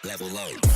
Level low.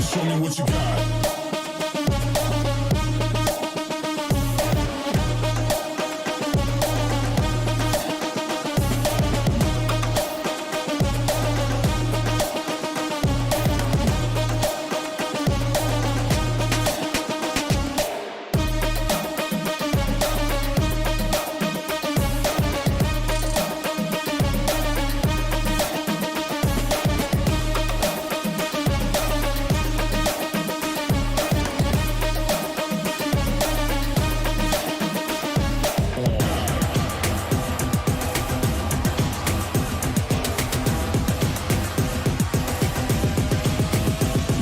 Show me what you got.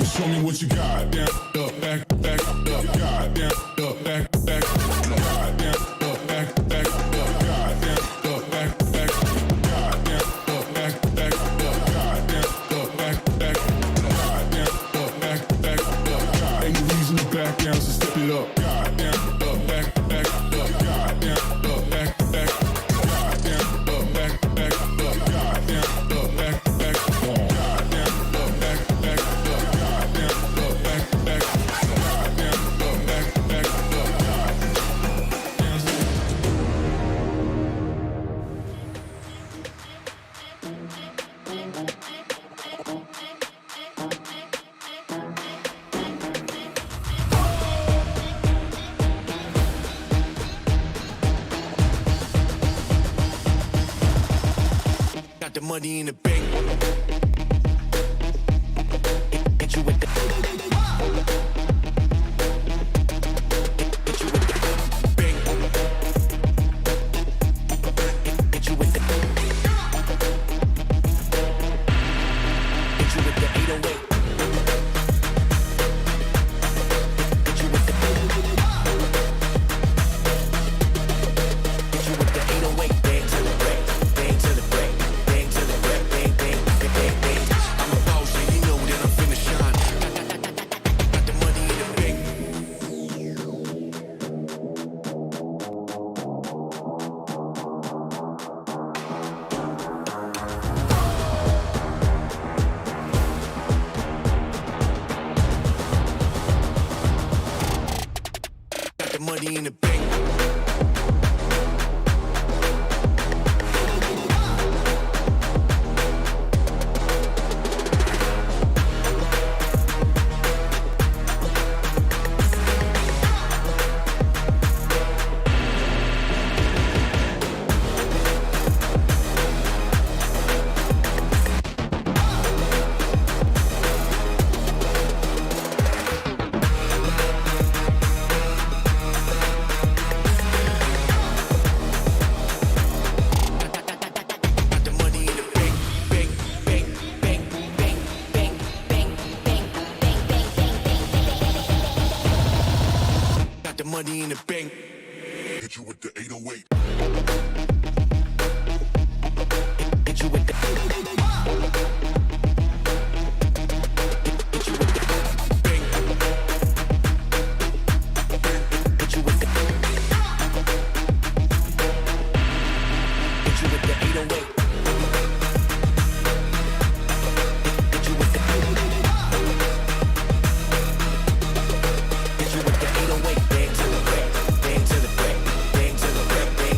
Show me what you got. Down, up, back, up, God, down, up, back, God, down, up, back, up, God, down, up, back, God, down, up, back, up, God, down, up, back, God, down, up, back, God. Ain't no reason to back down, so step it up. God, down, up, back, up, God, down, up, back, God, down, up, back, up, God, down, up, back, God, down, up, back, Got the money in the bank. Hit you with the. Hit you with the bank. Hit you with the. Hit you with the 808. Hit you with the. Hit you with the 808. Bang to the break. Bang to the break. Bang to the break. Bang, bang, bang, bang, bang. I'm a boss and you know that I'm finna shine. Got the money in the bank. Got the money in the bank. Got the money in the bank. Bank, bank, bank, bank, bank, bank, bank, bank, bank, bank. Got the money in the bank. hit you with the 808. Hit you with the. Hit you with the bank. Hit you with the. Hit you with the 808. Hit you with the. Hit you with the 808. Bang to the break. Bang to the break. Bang to the break. Bang,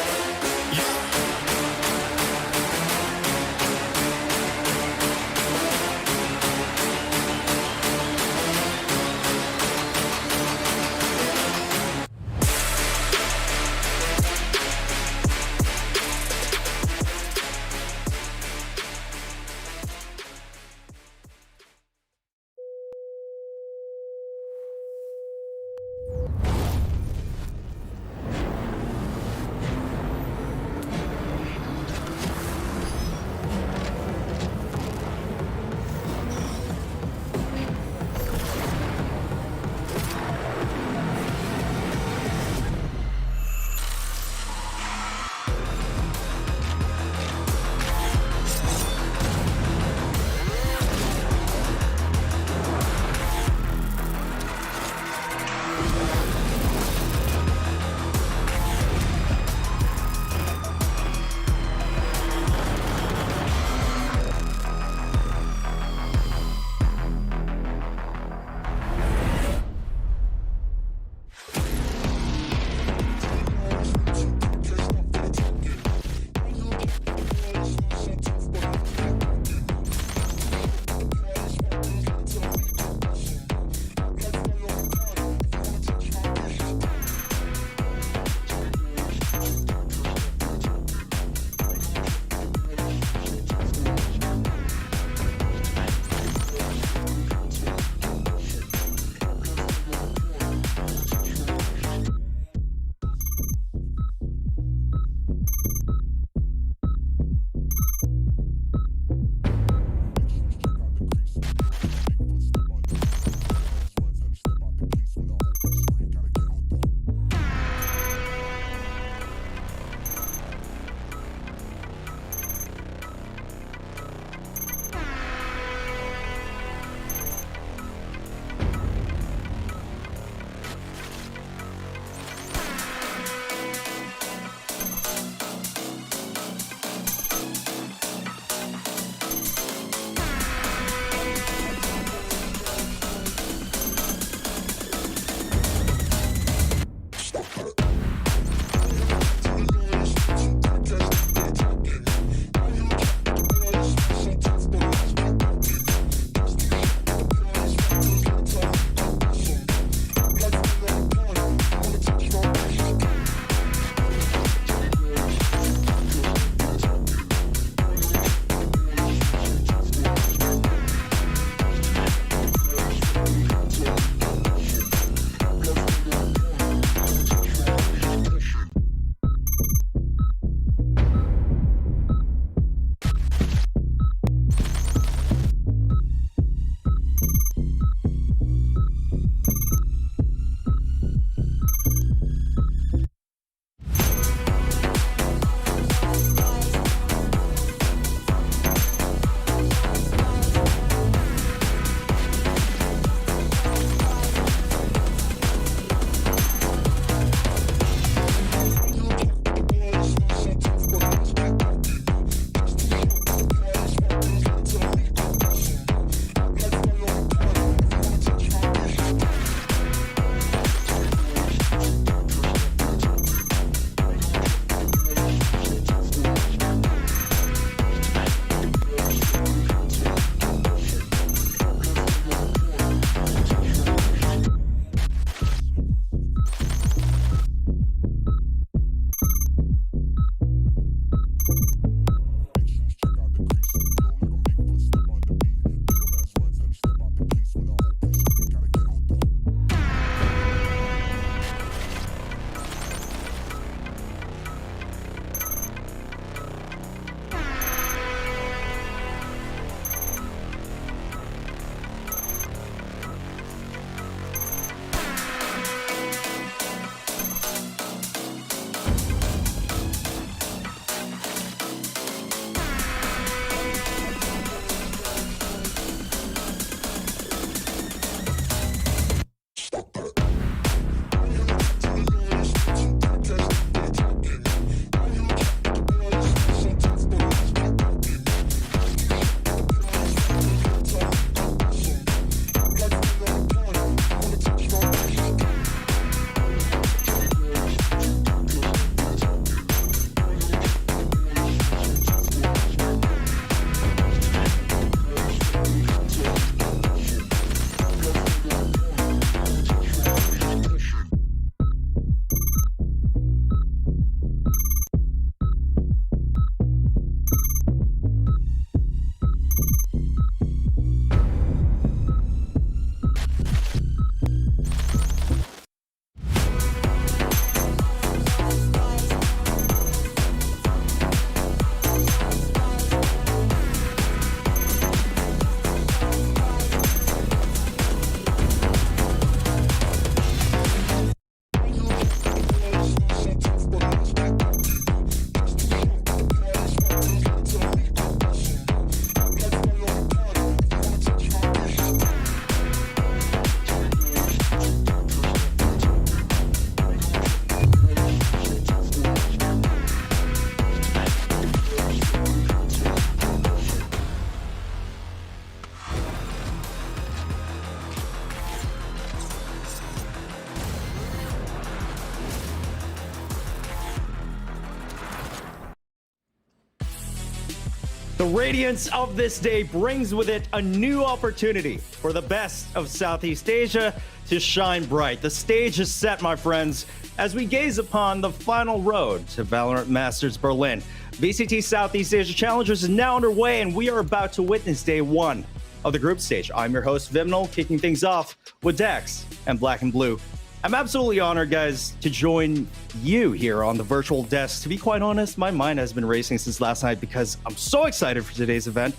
The radiance of this day brings with it a new opportunity for the best of Southeast Asia to shine bright. The stage is set, my friends, as we gaze upon the final road to Valorant Masters Berlin. VCT Southeast Asia Challengers is now underway, and we are about to witness day one of the group stage. I'm your host, Vimnal, kicking things off with Dex and Black and Blue. I'm absolutely honored, guys, to join you here on the virtual desk. To be quite honest, my mind has been racing since last night because I'm so excited for today's event.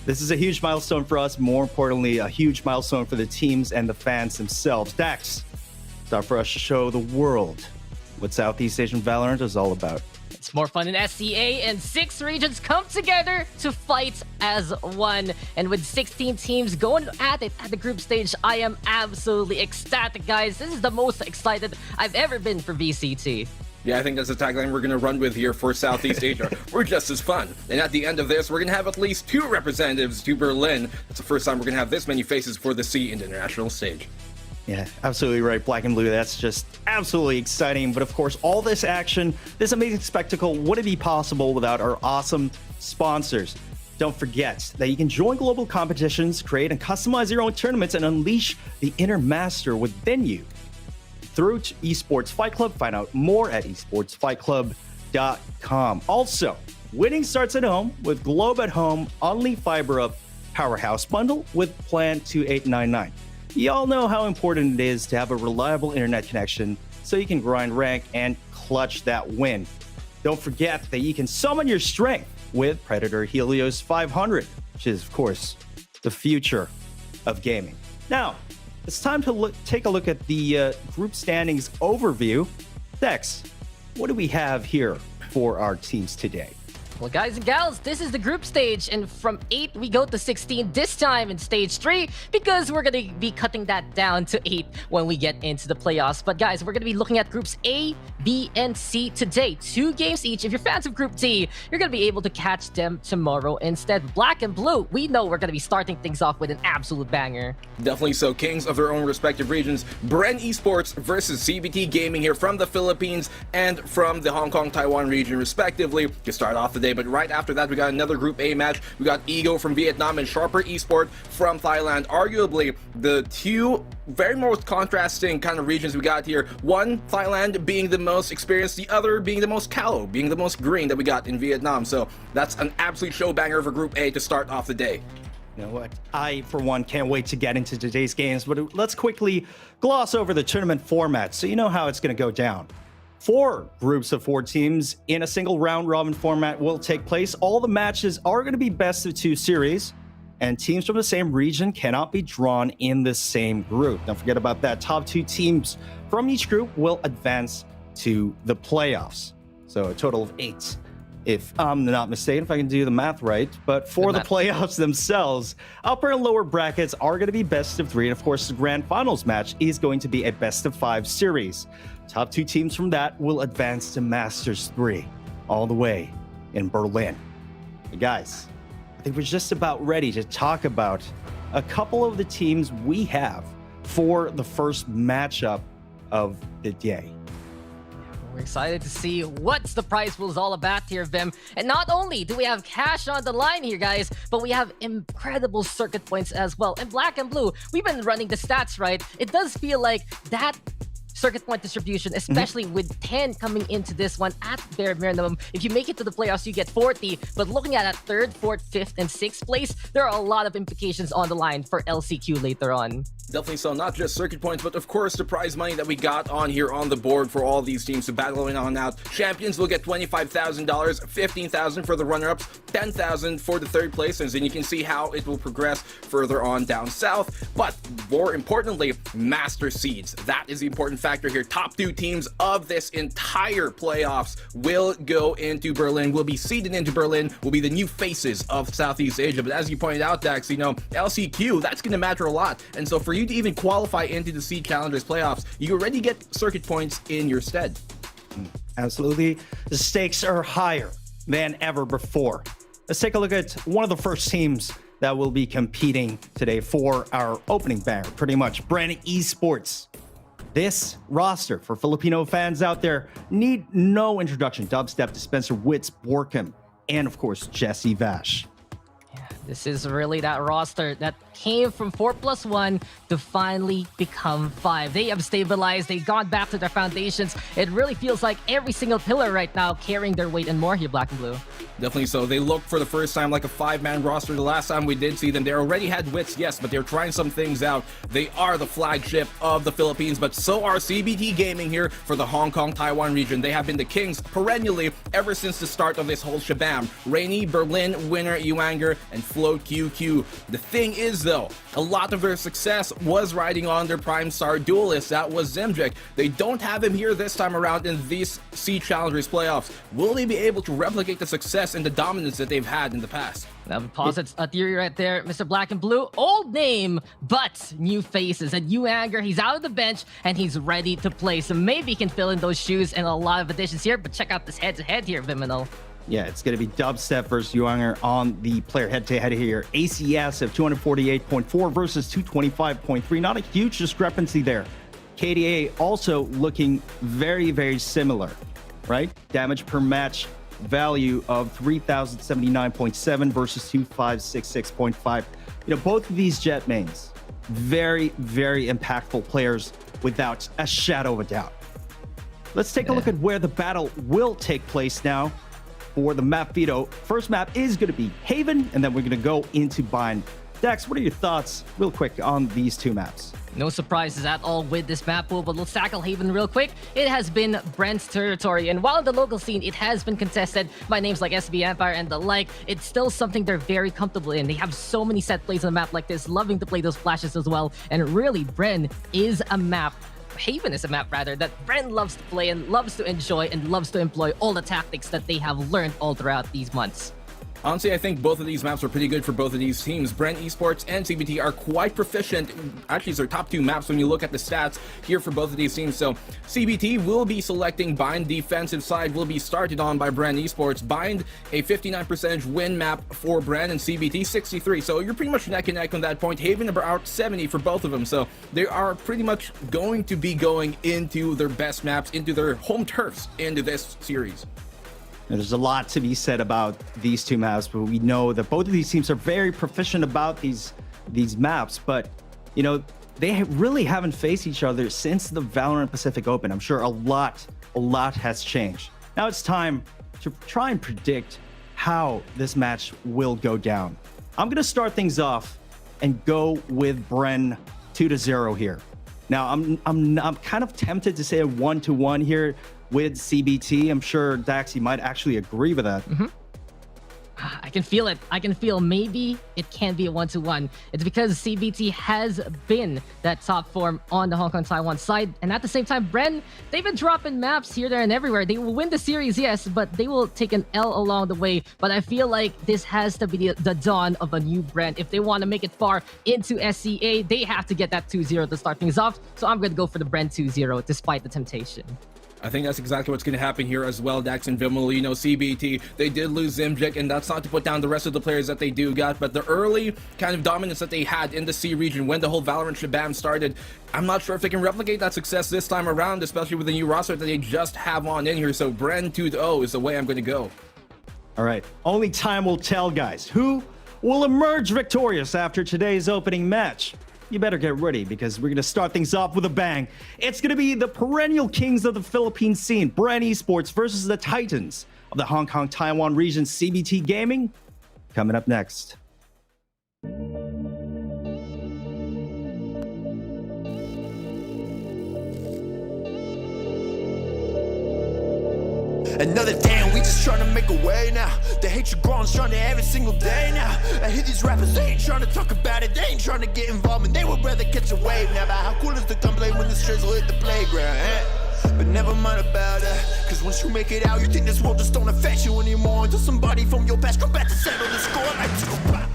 This is a huge milestone for us. More importantly, a huge milestone for the teams and the fans themselves. Dax, it's time for us to show the world what Southeast Asian Valorant is all about. It's more fun in SCA, and 6 regions come together to fight as one. And with 16 teams going at it at the group stage, I am absolutely ecstatic, guys. This is the most excited I've ever been for VCT. Yeah, I think that's the tagline we're going to run with here for Southeast Asia. We're just as fun. And at the end of this, we're going to have at least 2 representatives to Berlin. That's the first time we're going to have this many faces for the C in the international stage. Yeah, absolutely right, Black and Blue. That's just absolutely exciting. But of course, all this action, this amazing spectacle, wouldn't be possible without our awesome sponsors. Don't forget that you can join global competitions, create and customize your own tournaments, and unleash the inner master within you through Esports Fight Club. Find out more at esportsfightclub.com. Also, winning starts at home with Globe at Home Only Fiber Up Powerhouse Bundle with Plan 2899. You all know how important it is to have a reliable internet connection so you can grind rank and clutch that win. Don't forget that you can summon your strength with Predator Helios 500, which is, of course, the future of gaming. Now, it's time to take a look at the group standings overview. Dex, what do we have here for our teams today? Well, guys and gals, this is the group stage, and from 8 we go to 16 this time in stage 3 because we're going to be cutting that down to 8 when we get into the playoffs. But guys, we're going to be looking at groups A, B, and C today. 2 games each. If you're fans of Group D, you're going to be able to catch them tomorrow instead. Black and Blue, we know we're going to be starting things off with an absolute banger. Definitely so. Kings of their own respective regions. Bren Esports versus CBT Gaming here from the Philippines and from the Hong Kong, Taiwan region respectively to start off the day. But right after that, we got another Group A match. We got Ego from Vietnam and Sharper Esport from Thailand. Arguably, the 2 very most contrasting kind of regions we got here. One, Thailand being the most experienced, the other being the most callow, being the most green that we got in Vietnam. So that's an absolute show banger for Group A to start off the day. You know what? I, for one, can't wait to get into today's games, but let's quickly gloss over the tournament format so you know how it's going to go down. 4 groups of 4 teams in a single round-robin format will take place. All the matches are going to be best-of-2 series, and teams from the same region cannot be drawn in the same group. Don't forget about that. Top 2 teams from each group will advance to the playoffs. So a total of 8. If I'm not mistaken, if I can do the math right. But for the playoffs themselves, upper and lower brackets are going to be best of 3. And of course, the grand finals match is going to be a best of 5 series. Top 2 teams from that will advance to Masters 3, all the way in Berlin. Hey guys, I think we're just about ready to talk about a couple of the teams we have for the first matchup of the day. We're excited to see what the prize pool is all about here, Vim. And not only do we have cash on the line here, guys, but we have incredible circuit points as well. And Black and Blue, we've been running the stats, right? It does feel like that circuit point distribution, especially with 10 coming into this one at bare minimum. If you make it to the playoffs, you get 40. But looking at that 3rd, 4th, 5th, and 6th place, there are a lot of implications on the line for LCQ later on. Definitely so. Not just circuit points, but of course the prize money that we got on here on the board for all these teams to battle in on out. Champions will get $25,000, $15,000 for the runner-ups, $10,000 for the 3rd places, and you can see how it will progress further on down south. But more importantly, master seeds. That is the important factor here. Top 2 teams of this entire playoffs will go into Berlin, will be seeded into Berlin, will be the new faces of Southeast Asia. But as you pointed out, Dax, you know, LCQ, that's going to matter a lot. And so for you to even qualify into the Seed Challengers playoffs, you already get circuit points in your stead. Absolutely. The stakes are higher than ever before. Let's take a look at one of the first teams that will be competing today for our opening banner, pretty much. Bren Esports. This roster, for Filipino fans out there, need no introduction. Dubstep dispenser Wits Borkham, and of course, Jesse Vash. This is really that roster that came from 4+1 to finally become 5. They have stabilized. They've gone back to their foundations. It really feels like every single pillar right now carrying their weight and more here, Black and Blue. Definitely so. They look for the first time like a 5-man roster. The last time we did see them, they already had wits, yes, but they're trying some things out. They are the flagship of the Philippines, but so are CBT Gaming here for the Hong Kong, Taiwan region. They have been the kings perennially ever since the start of this whole shabam. Rainy, Berlin, Winner, Yuanger, and Float QQ. The thing is, though, a lot of their success was riding on their prime star duelist. That was Zimjik. They don't have him here this time around in these C Challengers playoffs. Will they be able to replicate the success and the dominance that they've had in the past? That posits a theory right there, Mr. Black and Blue. Old name, but new faces. And Yuanger, he's out of the bench and he's ready to play. So maybe he can fill in those shoes and a lot of additions here. But check out this head-to-head here, Viminal. Yeah, it's going to be Dubstep versus Yuanger on the player head-to-head here. ACS of 248.4 versus 225.3. Not a huge discrepancy there. KDA also looking very, very similar, right? Damage per match value of 3,079.7 versus 2,566.5. You know, both of these Jet mains, very, very impactful players without a shadow of a doubt. Let's take a look at where the battle will take place now for the map veto. First map is going to be Haven, and then we're going to go into Bind. Dax, what are your thoughts, real quick, on these two maps? No surprises at all with this map pool, but let's tackle Haven real quick. It has been Bren's territory, and while in the local scene, it has been contested by names like SB Empire and the like, it's still something they're very comfortable in. They have so many set plays on a map like this, loving to play those flashes as well, and really, Bren is a map Haven is a map rather that Bren loves to play and loves to enjoy and loves to employ all the tactics that they have learned all throughout these months. Honestly, I think both of these maps are pretty good for both of these teams. Bren Esports and CBT are quite proficient. Actually, it's their top two maps when you look at the stats here for both of these teams. So CBT will be selecting Bind. Defensive side will be started on by Bren Esports. Bind, a 59% win map for Bren, and CBT 63. So you're pretty much neck and neck on that point. Haven about 70 for both of them. So they are pretty much going to be going into their best maps, into their home turfs into this series. There's a lot to be said about these two maps, but we know that both of these teams are very proficient about these maps. But, you know, they really haven't faced each other since the Valorant Pacific Open. I'm sure a lot has changed. Now it's time to try and predict how this match will go down. I'm going to start things off and go with Bren 2-0 here. Now, I'm kind of tempted to say a 1-1 here with CBT. I'm sure Daxy might actually agree with that. I can feel it. I can feel maybe it can be a 1-1. It's because CBT has been that top form on the Hong Kong Taiwan side. And at the same time, Bren, they've been dropping maps here, there, and everywhere. They will win the series, yes, but they will take an L along the way. But I feel like this has to be the dawn of a new Bren. If they want to make it far into SCA, they have to get that 2-0 to start things off. So I'm going to go for the Bren 2-0 despite the temptation. I think that's exactly what's going to happen here as well, Dax and Vimal. You know, CBT, they did lose Zimjik, and that's not to put down the rest of the players that they do got, but the early kind of dominance that they had in the C region when the whole Valorant shabam started, I'm not sure if they can replicate that success this time around, especially with the new roster that they just have on in here. So Bren 2-0 is the way I'm going to go. All right, only time will tell, guys. Who will emerge victorious after today's opening match? You better get ready, because we're going to start things off with a bang. It's going to be the perennial kings of the Philippine scene, Bren Esports, versus the titans of the Hong Kong Taiwan region, CBT Gaming. Coming up next. Another day and we just trying to make a way now. The hatred growing stronger every single day now. I hear these rappers, they ain't trying to talk about it, they ain't trying to get involved, and they would rather catch a wave now. But how cool is the gunplay when the strays will hit the playground, eh? But never mind about that, cause once you make it out, you think this world just don't affect you anymore, until somebody from your past come back to settle the score like pop.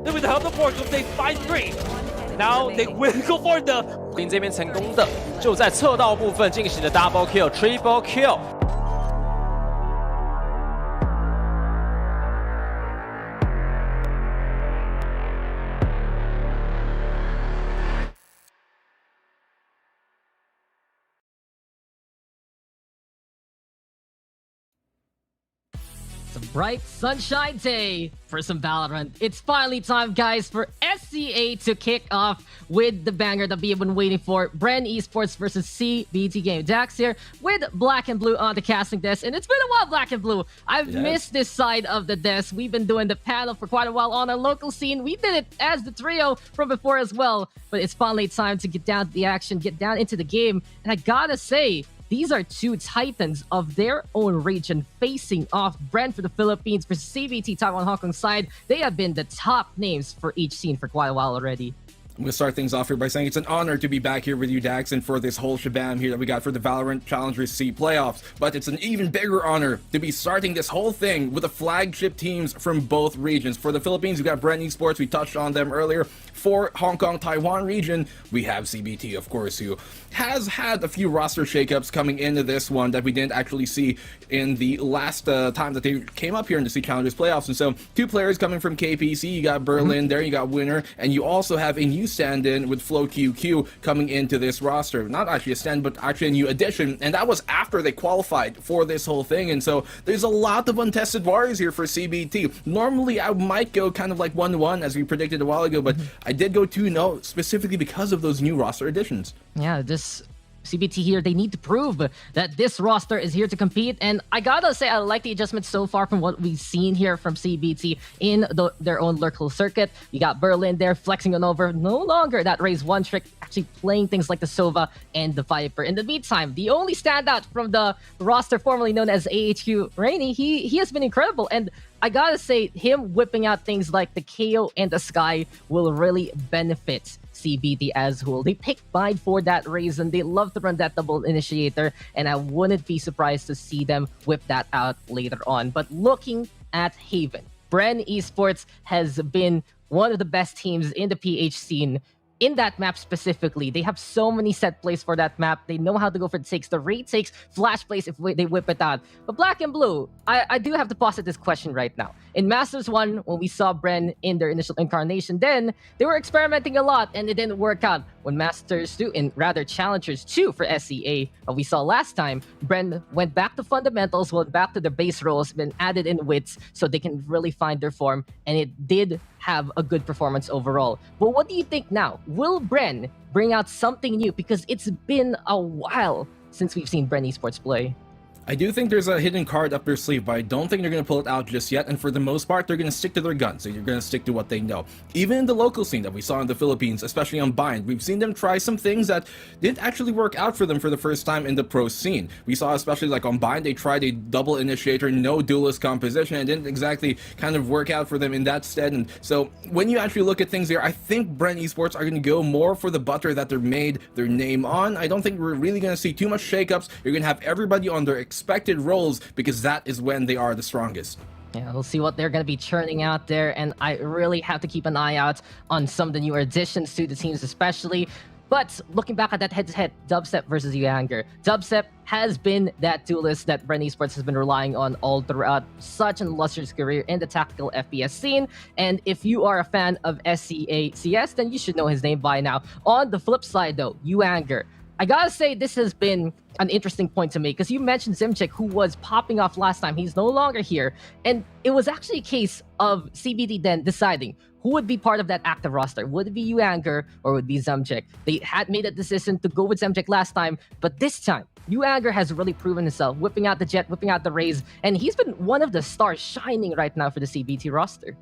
With the help of Portugal, they find three. Now they will go for the 兵这边成功的就在侧道部分进行了 double kill、triple kill。It's a bright sunshine day for some Valorant. It's finally time, guys, for SCA to kick off with the banger that we have been waiting for. Bren Esports versus CBT Game. Dax here with Black and Blue on the casting desk. And it's been a while, Black and Blue. I've missed this side of the desk. We've been doing the panel for quite a while on our local scene. We did it as the trio from before as well. But it's finally time to get down to the action, get down into the game. And I gotta say, these are two titans of their own region facing off. Bren for the Philippines versus CBT Taiwan Hong Kong side. They have been the top names for each scene for quite a while already. I'm going to start things off here by saying it's an honor to be back here with you, Dax, and for this whole shabam here that we got for the Valorant Challengers C playoffs. But it's an even bigger honor to be starting this whole thing with the flagship teams from both regions. For the Philippines, we got Bren Esports. We touched on them earlier. For Hong Kong, Taiwan region, we have CBT, of course, who has had a few roster shakeups coming into this one that we didn't actually see in the last time that they came up here in the C Challengers playoffs. And so, two players coming from KPC. You got Berlin there, you got Winner, and you also have a new stand-in with Flow QQ coming into this roster. Not actually a stand, but actually a new addition, and that was after they qualified for this whole thing. And so there's a lot of untested warriors here for CBT. Normally I might go kind of like 1-1 as we predicted a while ago, but I did go 2-0 specifically because of those new roster additions. Yeah, this CBT here, they need to prove that this roster is here to compete. And I gotta say, I like the adjustments so far from what we've seen here from CBT in their own local circuit. You got Berlin there flexing on over. No longer that raise one trick, actually playing things like the Sova and the Viper. In the meantime, the only standout from the roster formerly known as AHQ, Rainy, he has been incredible. And I gotta say, him whipping out things like the KO and the Sky will really benefit CBT as a whole. They picked Bind for that reason. They love to run that double initiator, and I wouldn't be surprised to see them whip that out later on. But looking at Haven, Bren Esports has been one of the best teams in the PH scene. In that map specifically, they have so many set plays for that map. They know how to go for the takes, the retakes, flash plays if they whip it out. But Black and Blue, I do have to posit this question right now. In Masters 1, when we saw Bren in their initial incarnation, then they were experimenting a lot and it didn't work out. When Masters 2, and rather Challengers 2 for SCA, we saw last time, Bren went back to fundamentals, went back to their base roles, been added in wits so they can really find their form, and it did have a good performance overall. But what do you think now? Will Bren bring out something new? Because it's been a while since we've seen Bren Esports play. I do think there's a hidden card up their sleeve, but I don't think they're going to pull it out just yet. And for the most part, they're going to stick to their guns. So you're going to stick to what they know. Even in the local scene that we saw in the Philippines, especially on Bind, we've seen them try some things that didn't actually work out for them for the first time in the pro scene. We saw, especially like on Bind, they tried a double initiator, no duelist composition, and didn't exactly kind of work out for them in that stead. And so when you actually look at things here, I think Bren Esports are going to go more for the butter that they're made their name on. I don't think we're really going to see too much shakeups. You're going to have everybody on their expected roles because that is when they are the strongest. Yeah, we'll see what they're going to be churning out there, and I really have to keep an eye out on some of the newer additions to the teams especially. But looking back at that head-to-head, Dubstep versus Yuanger, Dubstep has been that duelist that Bren Esports has been relying on all throughout such an illustrious career in the tactical FPS scene. And if you are a fan of SCA CS, then you should know his name by now. On the flip side though, Yuanger, I gotta say, this has been an interesting point to make because you mentioned Zimchik, who was popping off last time. He's no longer here. And it was actually a case of CBT then deciding who would be part of that active roster. Would it be Yuanger or would it be Zimchik? They had made a decision to go with Zimchik last time, but this time, Yuanger has really proven himself, whipping out the Jet, whipping out the Raze, and he's been one of the stars shining right now for the CBT roster.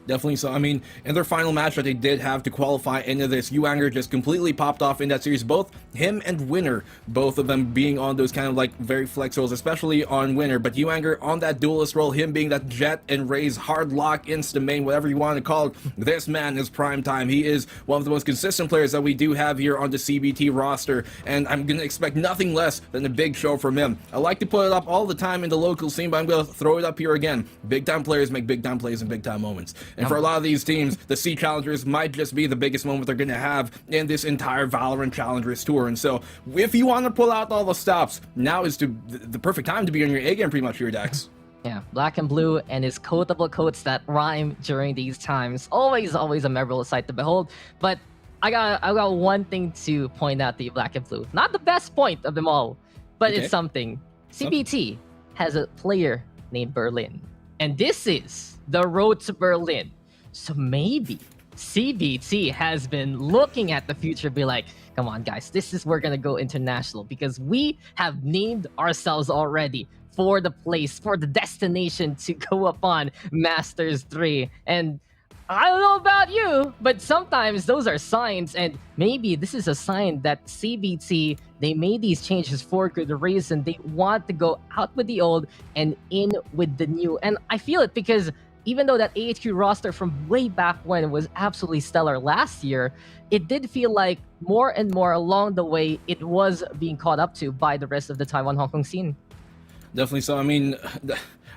Definitely so. I mean, in their final match that they did have to qualify into this, Yuanger just completely popped off in that series. Both him and Winner, both of them being on those kind of like very flex roles, especially on Winner. But Yuanger on that duelist role, him being that Jet and Raze hard lock, insta main, whatever you want to call it. This man is prime time. He is one of the most consistent players that we do have here on the CBT roster, and I'm going to expect nothing less than a big show from him. I like to put it up all the time in the local scene, but I'm going to throw it up here again. Big time players make big time plays in big time moments. And for a lot of these teams, the C Challengers might just be the biggest moment they're going to have in this entire Valorant Challengers tour. And so, if you want to pull out all the stops, now is the perfect time to be on your A game pretty much here, Dax. Yeah, Black and Blue and his quotable quotes that rhyme during these times. Always a memorable sight to behold. But I got one thing to point out to you, Black and Blue. Not the best point of them all, but it's something. CBT has a player named Berlin. And this is the road to Berlin. So maybe CBT has been looking at the future, be like, come on, guys, we're gonna go international because we have named ourselves already for the place, for the destination to go upon Masters 3. And I don't know about you, but sometimes those are signs, and maybe this is a sign that CBT, they made these changes for good reason. They want to go out with the old and in with the new. And I feel it because even though that AHQ roster from way back when was absolutely stellar last year, it did feel like more and more along the way, it was being caught up to by the rest of the Taiwan Hong Kong scene. Definitely so. I mean,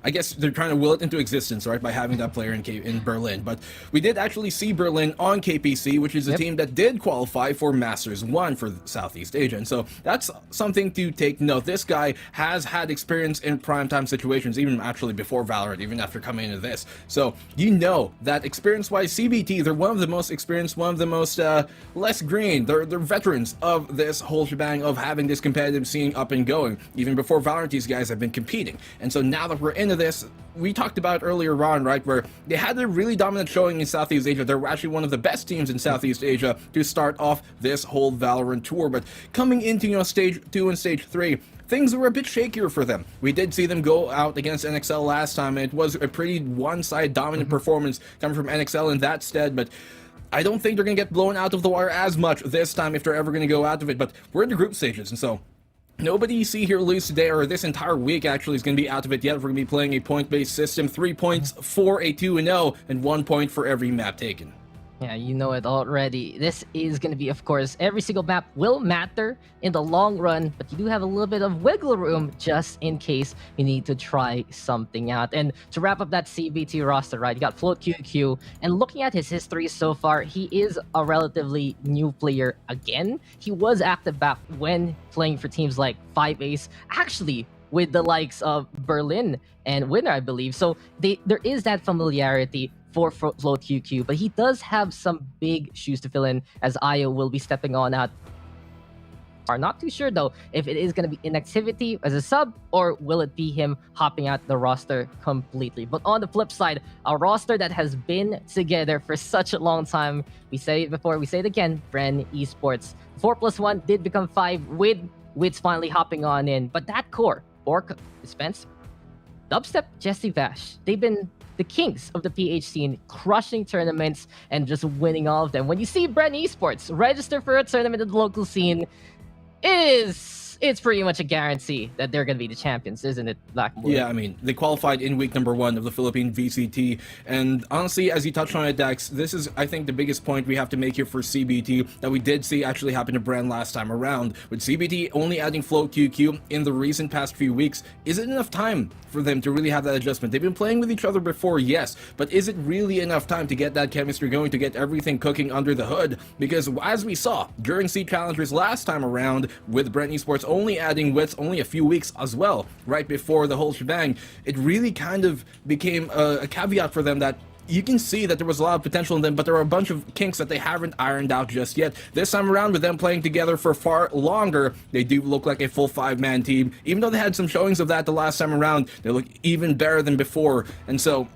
I guess they're trying to will it into existence, right, by having that player in Berlin. But we did actually see Berlin on KPC, which is a team that did qualify for Masters 1 for Southeast Asia. And so that's something to take note. This guy has had experience in primetime situations, even actually before Valorant, even after coming into this. So you know that experience-wise, CBT, they're one of the most experienced, one of the most less green. They're veterans of this whole shebang of having this competitive scene up and going. Even before Valorant, these guys have been competing. And so now that we're into this, we talked about earlier on, right, where they had a really dominant showing in Southeast Asia. They're actually one of the best teams in Southeast Asia to start off this whole Valorant tour. But coming into, stage 2 and stage 3, things were a bit shakier for them. We did see them go out against NXL last time, and it was a pretty one-side dominant performance coming from NXL in that stead, but I don't think they're going to get blown out of the water as much this time if they're ever going to go out of it. But we're in the group stages, and so nobody you see here lose today, or this entire week actually, is going to be out of it yet. We're going to be playing a point-based system, 3 points for a 2-0, and 1 point for every map taken. Yeah, you know it already. This is going to be, of course, every single map will matter in the long run, but you do have a little bit of wiggle room just in case you need to try something out. And to wrap up that CBT roster, right, you got Float QQ, and looking at his history so far, he is a relatively new player again. He was active back when playing for teams like 5Ace, actually with the likes of Berlin and Winner, I believe. So there is that familiarity for Float QQ, but he does have some big shoes to fill in, as Io will be stepping on out. Are not too sure though if it is going to be inactivity as a sub, or will it be him hopping out the roster completely. But on the flip side, a roster that has been together for such a long time, we said it before, we say it again, Bren Esports. 4+1 did become 5 with Wits finally hopping on in, but that core, Orc, Dispense, Dubstep, Jesse Vash, they've been the kings of the PH scene, crushing tournaments and just winning all of them. When you see Bren Esports register for a tournament in the local scene, it's pretty much a guarantee that they're going to be the champions, isn't it, Black and Blue? Yeah, I mean, they qualified in week number 1 of the Philippine VCT, and honestly, as you touched on it, Dax, this is, I think, the biggest point we have to make here for CBT that we did see actually happen to Bren last time around. With CBT only adding Float QQ in the recent past few weeks, is it enough time for them to really have that adjustment? They've been playing with each other before, yes, but is it really enough time to get that chemistry going, to get everything cooking under the hood? Because as we saw during Seed Challengers last time around, with Bren Esports only adding Wits only a few weeks as well, right before the whole shebang, it really kind of became a caveat for them that you can see that there was a lot of potential in them, but there are a bunch of kinks that they haven't ironed out just yet. This time around, with them playing together for far longer, they do look like a full 5-man team. Even though they had some showings of that the last time around, they look even better than before. And so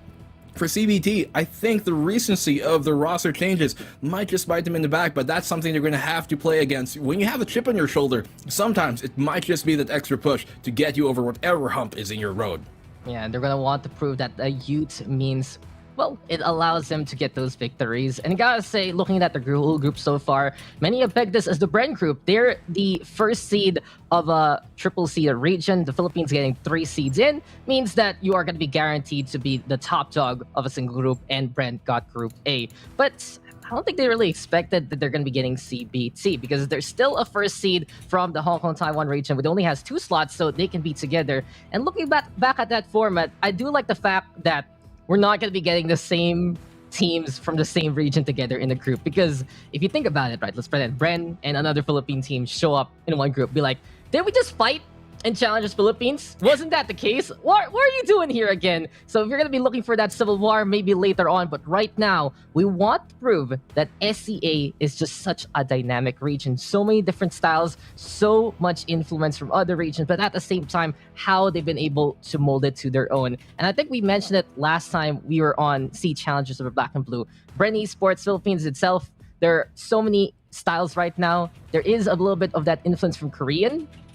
for CBT, I think the recency of the roster changes might just bite them in the back, but that's something they're going to have to play against. When you have a chip on your shoulder, sometimes it might just be that extra push to get you over whatever hump is in your road. Yeah, and they're going to want to prove that the youth means, well, it allows them to get those victories. And I gotta say, looking at the whole group so far, many have pegged this as the Bren group. They're the first seed of a triple seed region. The Philippines getting 3 seeds in means that you are going to be guaranteed to be the top dog of a single group, and Bren got Group A. But I don't think they really expected that they're going to be getting CBT, because there's still a first seed from the Hong Kong Taiwan region, which only has 2 slots, so they can be together. And looking back at that format, I do like the fact that we're not going to be getting the same teams from the same region together in the group. Because if you think about it, right, let's pretend Bren and another Philippine team show up in one group, be like, did we just fight in Challengers Philippines. Wasn't that the case? What are you doing here again? So if you're going to be looking for that civil war, maybe later on, but right now, we want to prove that SCA is just such a dynamic region. So many different styles, so much influence from other regions, but at the same time, how they've been able to mold it to their own. And I think we mentioned it last time we were on C Challengers of Black and Blue. Bren Esports Philippines itself, there are so many styles right now. There is a little bit of that influence from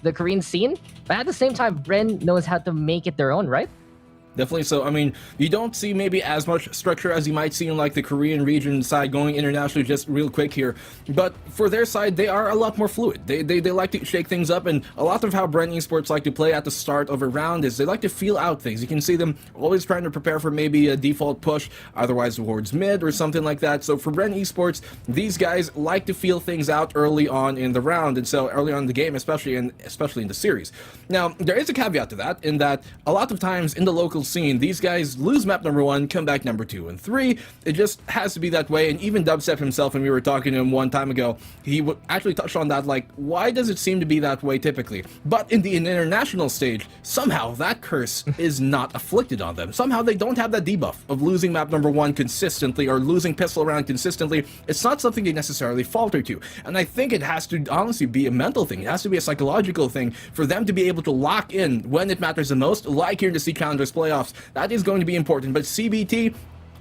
the Korean scene, but at the same time, Bren knows how to make it their own, right? Definitely so. I mean, you don't see maybe as much structure as you might see in like the Korean region side going internationally just real quick here. But for their side, they are a lot more fluid. They like to shake things up, and a lot of how Bren Esports like to play at the start of a round is they like to feel out things. You can see them always trying to prepare for maybe a default push, otherwise towards mid or something like that. So for Bren Esports, these guys like to feel things out early on in the round, and so early on in the game, especially in the series. Now, there is a caveat to that, in that a lot of times in the local scene, these guys lose map number 1, come back number 2 and 3. It just has to be that way. And even Dubstep himself, when we were talking to him one time ago, he actually touched on that, like, why does it seem to be that way typically? But in the international stage, somehow that curse is not afflicted on them. Somehow they don't have that debuff of losing map number 1 consistently or losing pistol round consistently. It's not something they necessarily falter to. And I think it has to honestly be a mental thing. It has to be a psychological thing for them to be able to lock in when it matters the most, like here in the C Challengers playoffs. That is going to be important. But CBT,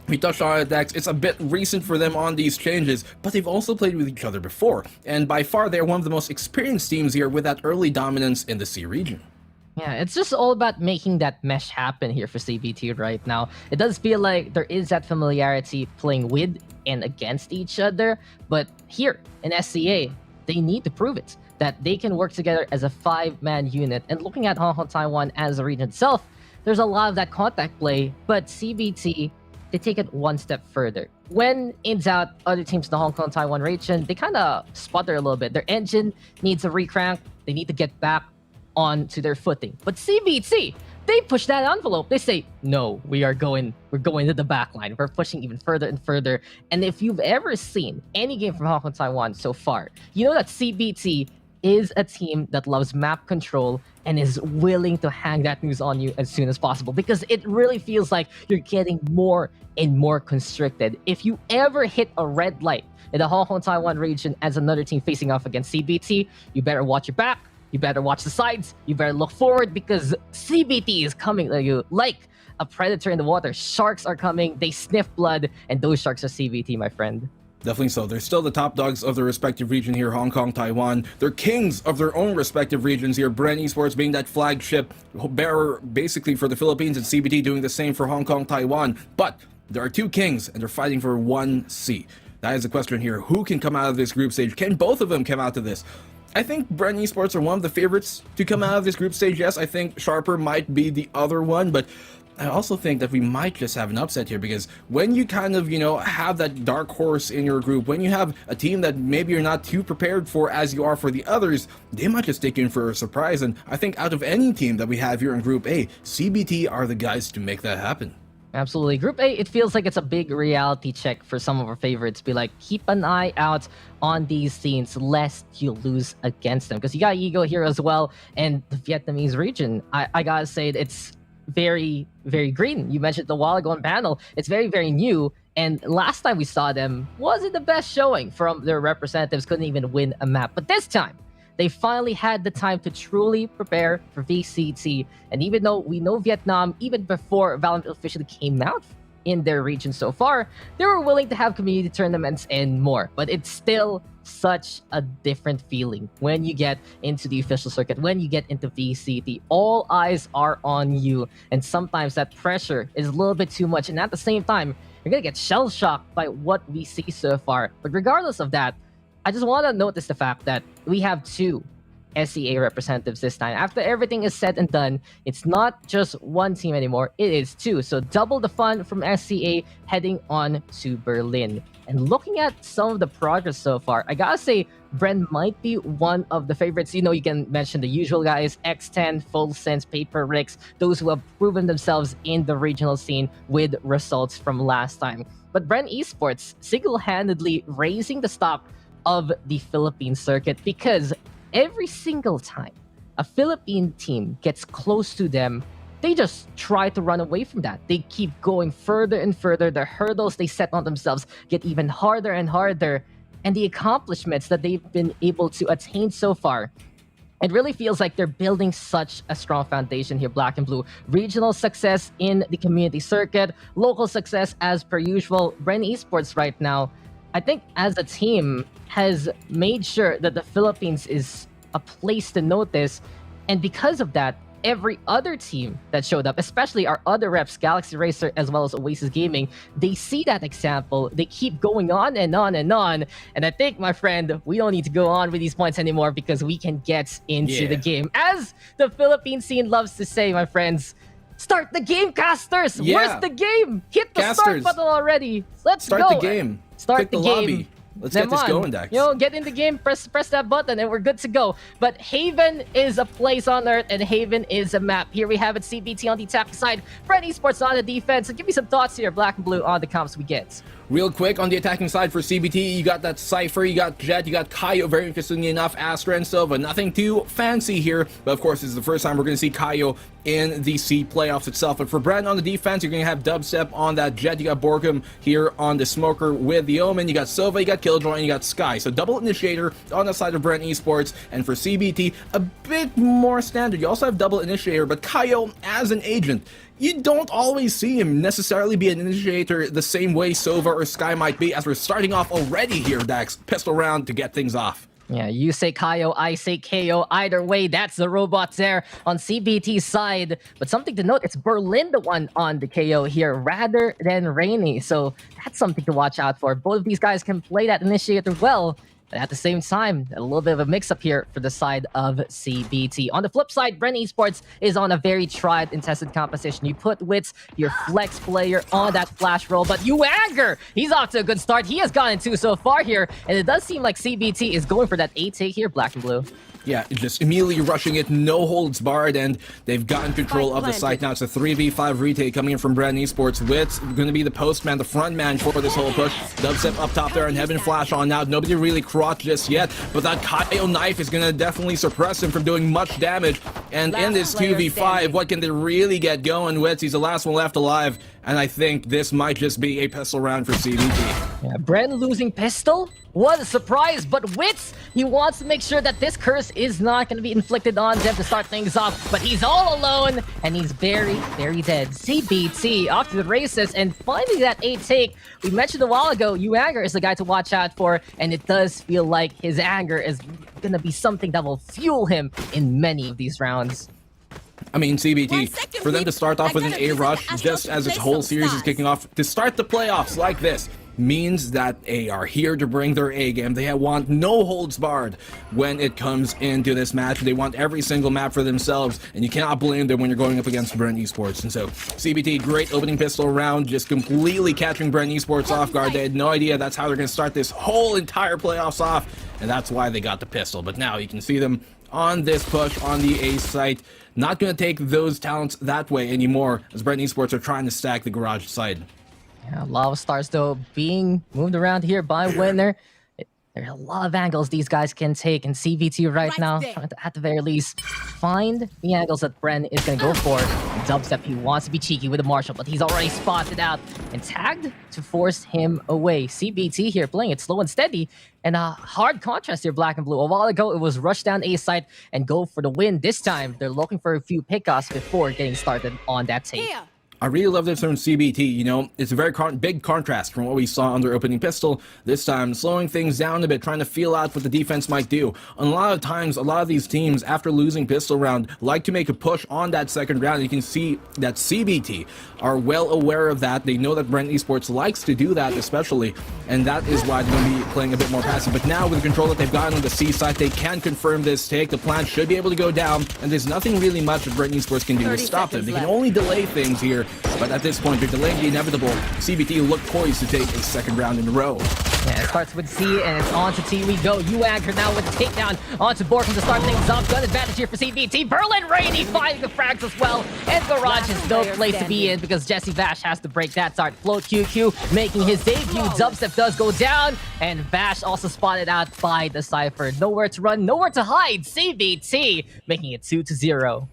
we touched on it, Dex, it's a bit recent for them on these changes, but they've also played with each other before. And by far, they're one of the most experienced teams here with that early dominance in the C region. Yeah, it's just all about making that mesh happen here for CBT right now. It does feel like there is that familiarity playing with and against each other, but here in SCA, they need to prove it, that they can work together as a 5-man unit. And looking at Hong Kong, Taiwan as a region itself, there's a lot of that contact play, but CBT, they take it one step further. When in doubt, other teams in the Hong Kong, Taiwan region, they kind of sputter a little bit. Their engine needs a recrank. They need to get back onto their footing. But CBT, they push that envelope. They say, no, we're going to the back line. We're pushing even further and further. And if you've ever seen any game from Hong Kong, Taiwan so far, you know that CBT is a team that loves map control and is willing to hang that news on you as soon as possible, because it really feels like you're getting more and more constricted. If you ever hit a red light in the Hong Kong, Taiwan region as another team facing off against CBT, you better watch your back, you better watch the sides, you better look forward, because CBT is coming at you like a predator in the water. Sharks are coming, they sniff blood, and those sharks are CBT, my friend. Definitely so. They're still the top dogs of their respective region here, Hong Kong, Taiwan. They're kings of their own respective regions here. Bren Esports being that flagship bearer basically for the Philippines, and CBT doing the same for Hong Kong, Taiwan. But there are two kings, and they're fighting for one seat. That is the question here. Who can come out of this group stage? Can both of them come out of this? I think Bren Esports are one of the favorites to come out of this group stage. Yes, I think Sharper might be the other one, but I also think that we might just have an upset here, because when you kind of, have that dark horse in your group, when you have a team that maybe you're not too prepared for as you are for the others, they might just take you in for a surprise. And I think out of any team that we have here in Group A, CBT are the guys to make that happen. Absolutely. Group A, it feels like it's a big reality check for some of our favorites. Be like, keep an eye out on these teams lest you lose against them. Because you got Ego here as well, and the Vietnamese region, I gotta say, it's very, very green. You mentioned a while ago on panel, it's very, very new. And last time we saw them, wasn't the best showing from their representatives, couldn't even win a map. But this time, they finally had the time to truly prepare for VCT. And even though we know Vietnam, even before Valorant officially came out in their region so far, they were willing to have community tournaments and more. But it's still such a different feeling when you get into the official circuit, when you get into VCT. All eyes are on you. And sometimes that pressure is a little bit too much. And at the same time, you're going to get shell-shocked by what we see so far. But regardless of that, I just want to notice the fact that we have two SCA representatives this time. After everything is said and done, it's not just one team anymore, it is two. So double the fun from SCA heading on to Berlin. And looking at some of the progress so far, I gotta say, Bren might be one of the favorites. You can mention the usual guys, X10, Full Sense, Paper Ricks, those who have proven themselves in the regional scene with results from last time. But Bren Esports single-handedly raising the stock of the Philippine circuit, because every single time a Philippine team gets close to them, they just try to run away from that. They keep going further and further. The hurdles they set on themselves get even harder and harder. And the accomplishments that they've been able to attain so far, it really feels like they're building such a strong foundation here, Black and Blue. Regional success in the community circuit, local success as per usual. Bren Esports right now, I think as a team, has made sure that the Philippines is a place to notice. And because of that, every other team that showed up, especially our other reps, Galaxy Racer as well as Oasis Gaming, they see that example. They keep going on and on and on. And I think, my friend, we don't need to go on with these points anymore because we can get into the game. As the Philippine scene loves to say, my friends, start the game, casters! Yeah. Where's the game? Hit the Casters. start button already. Let's Start go. the game. Start Pick the the game. lobby. Let's get this going, Dax. Get in the game, press that button, and we're good to go. But Haven is a place on Earth, and Haven is a map. Here we have it, CBT on the attacking side, Bren Esports on the defense. So give me some thoughts here, Black and Blue, on the comps we get. Real quick, on the attacking side for CBT, you got that Cypher, you got Jet, you got Kaio, very interestingly enough, Astra and Silva. Nothing too fancy here, but of course, this is the first time we're going to see Kaio in the C playoffs itself. But for Bren on the defense, you're going to have Dubstep on that Jet, you got Borkum here on the Smoker with the Omen, you got Silva, you got Killjoy, and you got Sky. So double Initiator on the side of Bren Esports, and for CBT, a bit more standard. You also have double Initiator, but Kaio as an agent, you don't always see him necessarily be an initiator the same way Sova or Sky might be, as we're starting off already here, Dax. Pistol round to get things off. Yeah, you say Kaio, I say KO. Either way, that's the robots there on CBT's side. But something to note, it's Berlin the one on the KO here rather than Rainy. So that's something to watch out for. Both of these guys can play that initiator well. But at the same time, a little bit of a mix-up here for the side of CBT. On the flip side, Bren Esports is on a very tried and tested composition. You put Wits, your flex player, on that flash roll, but Uanger, he's off to a good start. He has gotten 2 so far here, and it does seem like CBT is going for that A take here, Black and Blue. Yeah, just immediately rushing it, no holds barred, and they've gotten control of the site now. It's a 3v5 retake coming in from Bren Esports. Wits going to be the postman, the front man for this whole push. Dubstep up top there and Heaven Flash on now. Nobody really crotched just yet, but that Kaio knife is going to definitely suppress him from doing much damage. And in this 2v5, what can they really get going? Wits, he's the last one left alive, and I think this might just be a pistol round for CBT. Yeah, Bren losing pistol was a surprise, but Wits, he wants to make sure that this curse is not going to be inflicted on them to start things off, but he's all alone, and he's very, very dead. CBT off to the races, and finding that A take, we mentioned a while ago, Uanger is the guy to watch out for, and it does feel like his anger is going to be something that will fuel him in many of these rounds. I mean, CBT, for them to start off with an A rush, just as its whole series is kicking off, to start the playoffs like this, means that they are here to bring their A game. They want no holds barred when it comes into this match. They want every single map for themselves, and you cannot blame them when you're going up against Bren Esports. And so, CBT, great opening pistol round, just completely catching Bren Esports off guard. They had no idea that's how they're going to start this whole entire playoffs off, and that's why they got the pistol. But now you can see them on this push on the A site. Not going to take those talents that way anymore, as Bren Esports are trying to stack the garage side. Yeah, a lot of stars, though, being moved around here by Winner. There are a lot of angles these guys can take, and CBT right now, trying to, at the very least, find the angles that Bren is going to go for. Dubstep, he wants to be cheeky with the Marshall, but he's already spotted out and tagged to force him away. CBT here playing it slow and steady, and a hard contrast here, Black and Blue. A while ago, it was rush down A site and go for the win. This time, they're looking for a few pickoffs before getting started on that take. I really love this from CBT, you know, it's a very big contrast from what we saw on their opening pistol. This time, slowing things down a bit, trying to feel out what the defense might do. And a lot of times, a lot of these teams, after losing pistol round, like to make a push on that second round. You can see that CBT are well aware of that. They know that Bren Esports likes to do that, especially, and that is why they're going to be playing a bit more passive. But now, with the control that they've gotten on the C side, they can confirm this take. The plant should be able to go down, and there's nothing really much that Bren Esports can do to stop them. They can only delay things here. But at this point, they're delaying the inevitable. CBT look poised to take a second round in a row. Yeah, it starts with C, and it's on to T we go. Anchor now with the takedown onto board from the start things off. Gun advantage here for CBT. Berlin Rainy finding the frags as well. And Garage is no place to be in because Jesse Vash has to break that start. Float QQ making his debut. Dubstep does go down, and Vash also spotted out by the Cypher. Nowhere to run, nowhere to hide. CBT making it 2-0.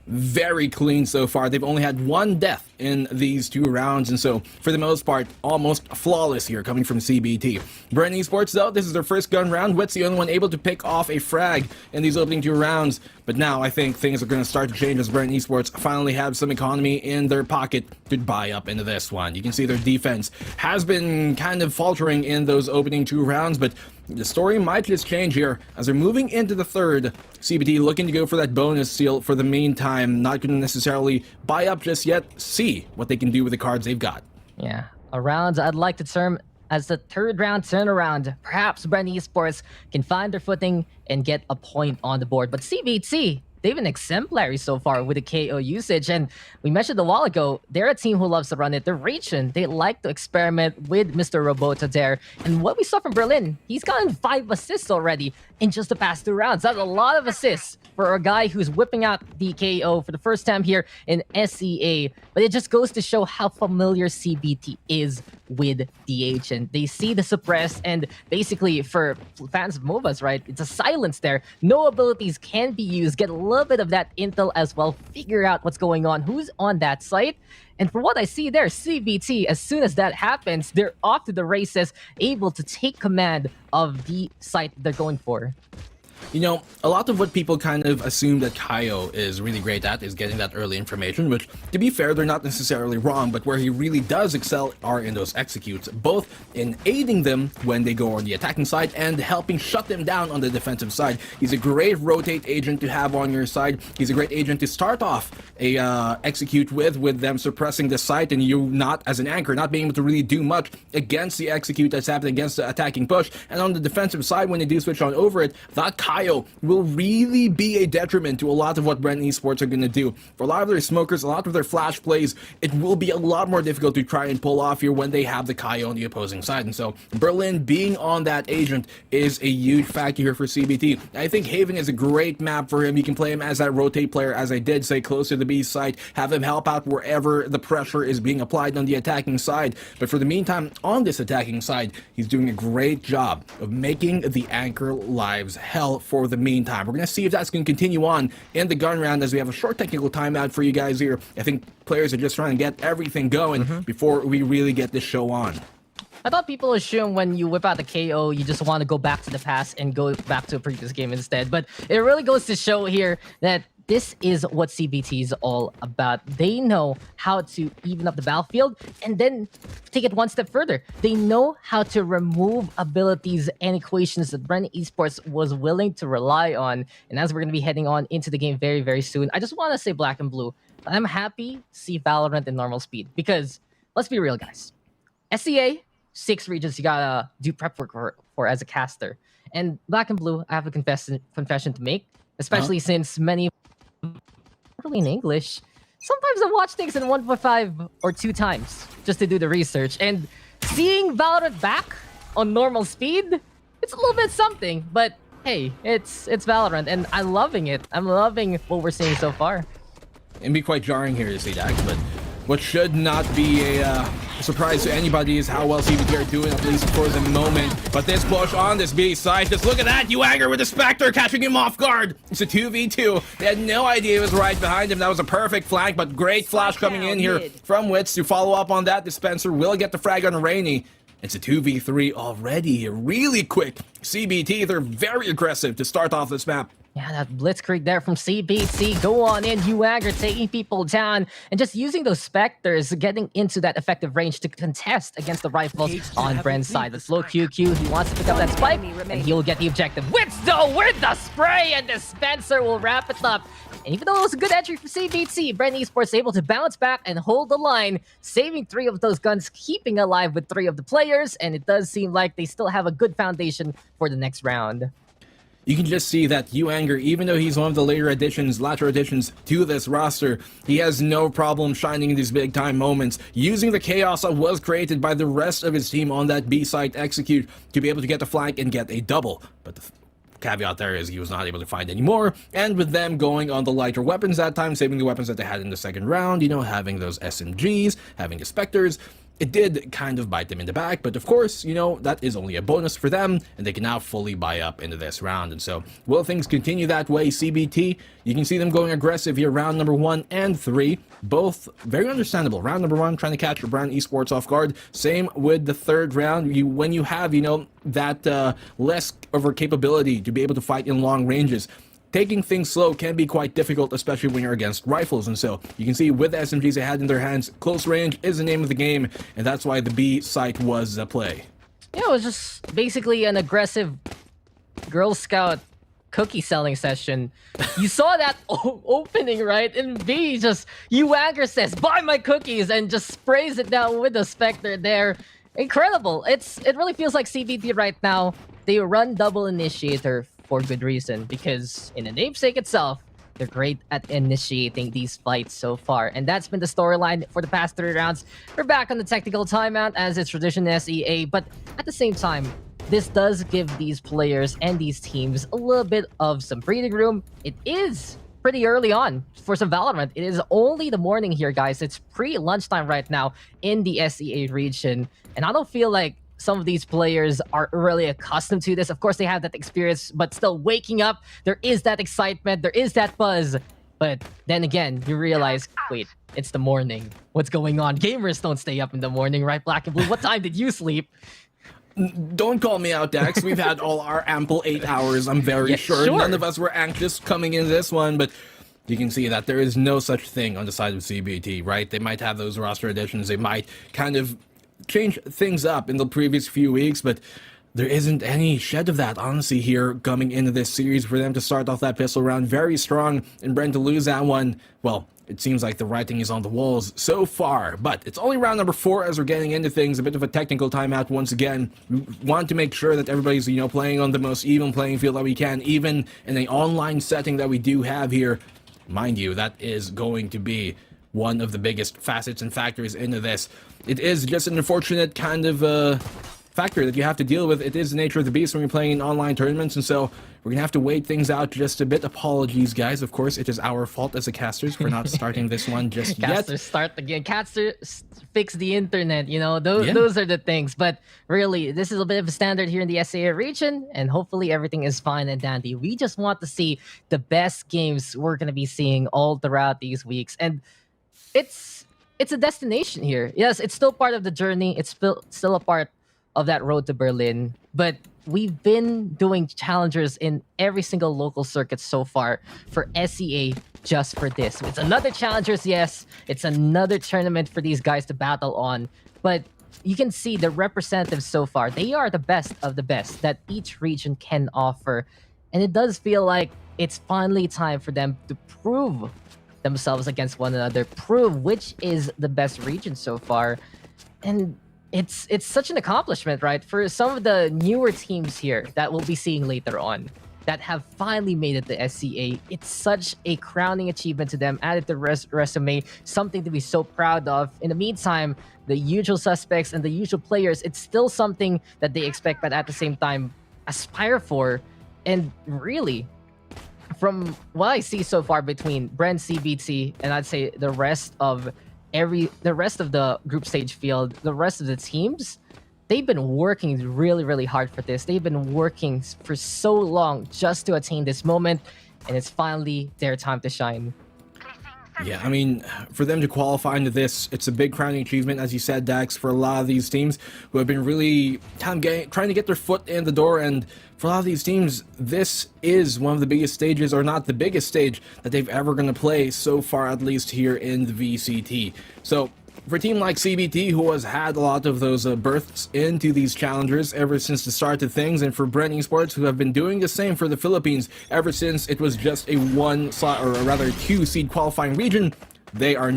Very clean so far. They've only had one death in these 2 rounds, and so for the most part, almost flawless here coming from CBT. Bren Esports, though, this is their first gun round. Wit's the only one able to pick off a frag in these opening 2 rounds, but now I think things are going to start to change as Bren Esports finally have some economy in their pocket to buy up into this one. You can see their defense has been kind of faltering in those opening 2 rounds, but the story might just change here as they're moving into the third. CBT looking to go for that bonus seal for the meantime. Not going to necessarily buy up just yet. See what they can do with the cards they've got. Yeah, a round I'd like to term as the third round turnaround. Perhaps Bren Esports can find their footing and get a point on the board. But CBT, they've been exemplary so far with the KO usage. And we mentioned a while ago, they're a team who loves to run it. They're reaching. They like to experiment with Mr. Robota there. And what we saw from Berlin, he's gotten 5 assists already in just the past 2 rounds. That's a lot of assists for a guy who's whipping out the KO for the first time here in SEA. But it just goes to show how familiar CBT is with the agent. They see the suppress, and basically for fans of MOBAs, right, it's a silence there. No abilities can be used. Get a little bit of that intel as well. Figure out what's going on, who's on that site. And from what I see there, CBT, as soon as that happens, they're off to the races, able to take command of the site they're going for. You know, a lot of what people kind of assume that Kaio is really great at is getting that early information, which, to be fair, they're not necessarily wrong, but where he really does excel are in those executes, both in aiding them when they go on the attacking side and helping shut them down on the defensive side. He's a great rotate agent to have on your side. He's a great agent to start off a execute with them suppressing the site and you not, as an anchor, not being able to really do much against the execute that's happening against the attacking push. And on the defensive side, when they do switch on over it, that Kaio will really be a detriment to a lot of what Bren Esports are going to do. For a lot of their smokers, a lot of their flash plays, it will be a lot more difficult to try and pull off here when they have the Kaio on the opposing side. And so Berlin being on that agent is a huge factor here for CBT. I think Haven is a great map for him. You can play him as that rotate player, as I did say, close to the B side, have him help out wherever the pressure is being applied on the attacking side. But for the meantime, on this attacking side, he's doing a great job of making the anchor lives hell for the meantime. We're going to see if that's going to continue on in the gun round as we have a short technical timeout for you guys here. I think players are just trying to get everything going before we really get this show on. I thought people assume when you whip out the KO, you just want to go back to the past and go back to a previous game instead. But it really goes to show here that this is what CBT is all about. They know how to even up the battlefield and then take it one step further. They know how to remove abilities and equations that Bren Esports was willing to rely on. And as we're going to be heading on into the game very, very soon, I just want to say Black and Blue, I'm happy to see Valorant in normal speed because let's be real, guys. SEA, 6 regions you gotta do prep work for as a caster. And Black and Blue, I have a confession to make, especially since many really in English. Sometimes I watch things in 1.5 or 2 times just to do the research. And seeing Valorant back on normal speed, it's a little bit something. But hey, it's Valorant, and I'm loving it. I'm loving what we're seeing so far. It'd be quite jarring here to see that, but what should not be a surprise to anybody is how well CBT are doing, at least for the moment. But this push on this B side, just look at that, Uanger with the Spectre catching him off guard. It's a 2v2. They had no idea it was right behind him. That was a perfect flank, but great flash coming in here from Wits to follow up on that. Dispenser will get the frag on Rainy. It's a 2v3 already, really quick. CBT, they're very aggressive to start off this map. Yeah, that blitzkrieg there from CBT. Go on in, Uanger taking people down and just using those Spectres, getting into that effective range to contest against the rifles on Bren's side. The slow QQ, he wants to pick up that spike and he'll get the objective. Wits though with the spray and Dispenser will wrap it up. And even though it was a good entry for CBT, Bren Esports able to bounce back and hold the line, saving 3 of those guns, keeping alive with 3 of the players, and it does seem like they still have a good foundation for the next round. you can just see that Anger, even though he's one of the later additions to this roster, he has no problem shining in these big time moments, using the chaos that was created by the rest of his team on that B site execute to be able to get the flank and get a double. But the caveat there is he was not able to find any more, and with them going on the lighter weapons that time, saving the weapons that they had in the second round, having those SMGs, having the Spectres, it did kind of bite them in the back, but of course, that is only a bonus for them, and they can now fully buy up into this round. And so, will things continue that way? CBT, you can see them going aggressive here, round number 1 and 3, both very understandable. Round number 1, trying to catch Bren Esports off guard. Same with the third round. When you have, that less of a capability to be able to fight in long ranges, taking things slow can be quite difficult, especially when you're against rifles. And so you can see with the SMGs they had in their hands, close range is the name of the game, and that's why the B site was a play. Yeah, it was just basically an aggressive Girl Scout cookie selling session. You saw that opening, right? And B just, Anger says, buy my cookies, and just sprays it down with the Spectre there. Incredible. It really feels like CBT right now. They run double initiator for good reason, because in the namesake itself, they're great at initiating these fights so far. And that's been the storyline for the past 3 rounds. We're back on the technical timeout as it's tradition SEA, but at the same time, this does give these players and these teams a little bit of some breathing room. It is pretty early on for some Valorant. It is only the morning here, guys. It's pre-lunchtime right now in the SEA region, and I don't feel like some of these players are really accustomed to this. Of course, they have that experience, but still waking up, there is that excitement, there is that buzz. But then again, you realize, wait, it's the morning. What's going on? Gamers don't stay up in the morning, right? Black and Blue, what time did you sleep? Don't call me out, Dax. We've had all our ample 8 hours, I'm very sure. None of us were anxious coming into this one, but you can see that there is no such thing on the side of CBT, right? They might have those roster additions, they might kind of change things up in the previous few weeks, but there isn't any shed of that, honestly, here coming into this series. For them to start off that pistol round very strong, and Bren to lose that one, well, it seems like the writing is on the walls so far. But it's only round number 4 as we're getting into things, a bit of a technical timeout once again. We want to make sure that everybody's, playing on the most even playing field that we can, even in the online setting that we do have here. Mind you, that is going to be one of the biggest facets and factors into this. It is just an unfortunate kind of factor that you have to deal with. It is the nature of the beast when you're playing in online tournaments, and so we're gonna have to wait things out just a bit. Apologies, guys. Of course, it is our fault as the casters for not starting this one just yet. Casters start again. Casters fix the internet. Those are the things. But really, this is a bit of a standard here in the SAA region, and hopefully everything is fine and dandy. We just want to see the best games we're gonna be seeing all throughout these weeks, and it's a destination here. Yes, it's still part of the journey. It's still a part of that road to Berlin. But we've been doing challengers in every single local circuit so far for SEA just for this. It's another challengers, yes. It's another tournament for these guys to battle on. But you can see the representatives so far. They are the best of the best that each region can offer. And it does feel like it's finally time for them to prove themselves against one another, prove which is the best region so far. And it's such an accomplishment, right? For some of the newer teams here that we'll be seeing later on that have finally made it to SCA, it's such a crowning achievement to them, added to resume, something to be so proud of. In the meantime, the usual suspects and the usual players, it's still something that they expect, but at the same time aspire for. And really, from what I see so far between Bren, CBT, and I'd say the rest of the group stage field, the rest of the teams, they've been working really, really hard for this. They've been working for so long just to attain this moment, and it's finally their time to shine. Yeah, I mean, for them to qualify into this, it's a big crowning achievement, as you said, Dax, for a lot of these teams who have been really trying to get their foot in the door. And for a lot of these teams, this is one of the biggest stages, or not the biggest stage, that they've ever going to play so far, at least here in the VCT. So for a team like CBT, who has had a lot of those births into these challengers ever since the start of things, and for Bren Esports, who have been doing the same for the Philippines ever since it was just a 1 slot, or rather 2 seed qualifying region, they are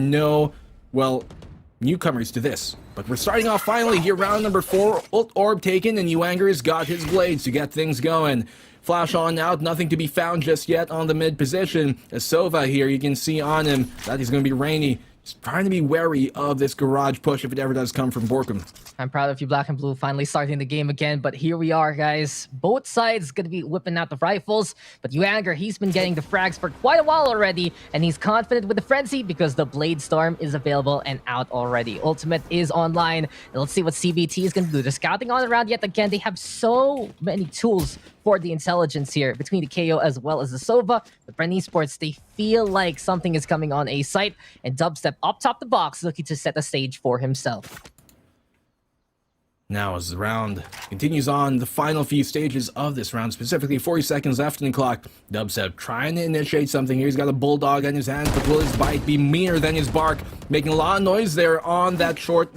newcomers to this. But we're starting off finally here, round number 4, ult orb taken, and Anger's got his blades to get things going. flash on out. Nothing to be found just yet on the mid position. As Sova here, you can see on him that he's going to be Rainy. He's trying to be wary of this garage push if it ever does come from Borkum. I'm proud of you, Black and Blue, finally starting the game again. But here we are, guys. Both sides going to be whipping out the rifles. But Yuanger, he's been getting the frags for quite a while already. And he's confident with the Frenzy because the Blade Storm is available and out already. Ultimate is online. And let's see what CBT is going to do. They're scouting on around yet again. They have so many tools for the intelligence here between the KO as well as the Sova. The Bren Esports, they feel like something is coming on A site. And Dubstep up top the box looking to set the stage for himself. Now as the round continues on, the final few stages of this round, specifically 40 seconds left in the clock, Dubstep trying to initiate something here. He's got a bulldog in his hands, but will his bite be meaner than his bark? Making a lot of noise there on that sewers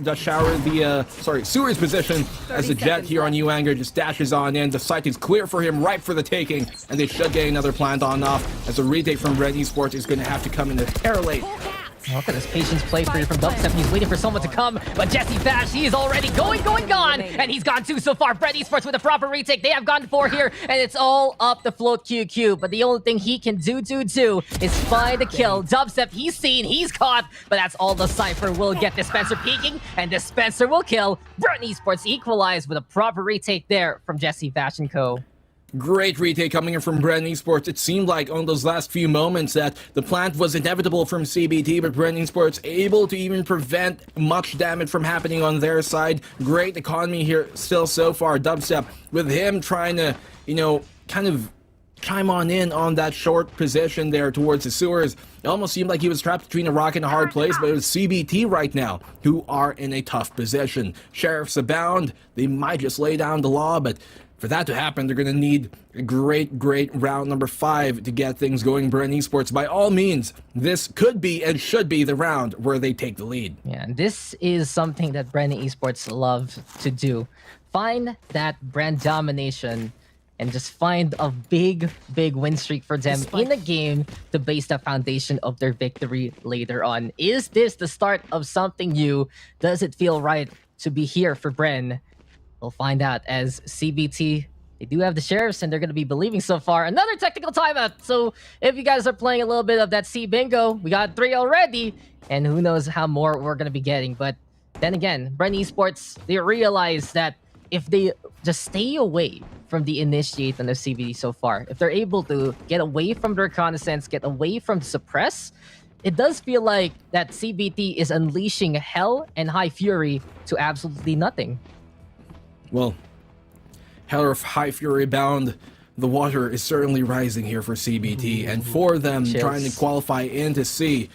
position as the jet here on Yuanger just dashes on in. The site is clear for him, ripe for the taking, and they should get another plant on off as the retake from Bren Esports is going to have to come in a tear late. Look at this patience play for Dubstep. He's waiting for someone to come, but Jesse Bash, he is already gone, and he's gone too so far. Bren Esports with a proper retake. They have gone for here, and it's all up the float QQ. But the only thing he can do is find a kill. Dubstep, he's seen, he's caught, but that's all the Cypher will get. Dispenser peeking, and Dispenser will kill. Bren Esports equalize with a proper retake there from Jesse Bash and co. Great retake coming in from Bren Esports. It seemed like on those last few moments that the plant was inevitable from CBT, but Bren Esports able to even prevent much damage from happening on their side. Great economy here still so far. Dubstep with him trying to, kind of chime on in on that short position there towards the sewers. It almost seemed like he was trapped between a rock and a hard place, but it was CBT right now who are in a tough position. Sheriffs abound. They might just lay down the law, but for that to happen, they're going to need a great round number 5 to get things going. Bren Esports, by all means, this could be and should be the round where they take the lead. Yeah, and this is something that Bren Esports love to do. Find that brand domination and just find a big win streak for them in a game to base the foundation of their victory later on. Is this the start of something new? Does it feel right to be here for Bren? We'll find out as CBT, they do have the Sheriffs and they're going to be believing so far. Another technical timeout. So if you guys are playing a little bit of that C bingo, we got 3 already. And who knows how more we're going to be getting. But then again, Bren Esports, they realize that if they just stay away from the initiate on the CBT so far, if they're able to get away from the reconnaissance, get away from the suppress, it does feel like that CBT is unleashing hell and high fury to absolutely nothing. Well, hell or high fury bound, the water is certainly rising here for CBT, and for them trying to qualify into C,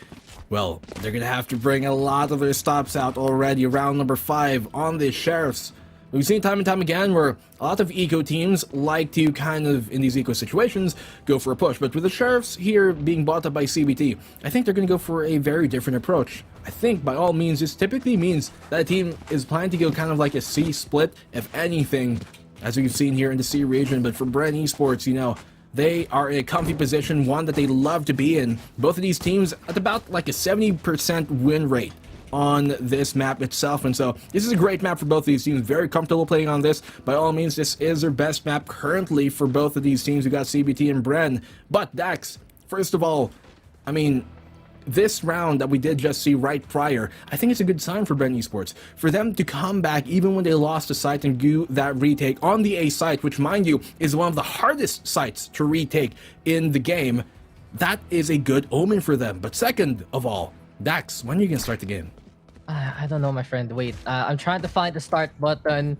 well, they're going to have to bring a lot of their stops out already. Round number 5 on the Sheriffs. We've seen time and time again where a lot of eco teams like to kind of, in these eco situations, go for a push. But with the Sheriffs here being bought up by CBT, I think they're going to go for a very different approach. I think, by all means, this typically means that a team is planning to go kind of like a C split, if anything, as we've seen here in the C region. But for Bren Esports, they are in a comfy position, one that they love to be in. Both of these teams at about like a 70% win rate on this map itself, and so this is a great map for both of these teams. Very comfortable playing on this. By all means, this is their best map currently for both of these teams. We got CBT and Bren. But Dax, first of all, I mean, this round that we did just see right prior, I think it's a good sign for Bren Esports. For them to come back even when they lost a site and do that retake on the A site, which, mind you, is one of the hardest sites to retake in the game, that is a good omen for them. But second of all, Dax, when are you going to start the game? I don't know, my friend. Wait, I'm trying to find the start button.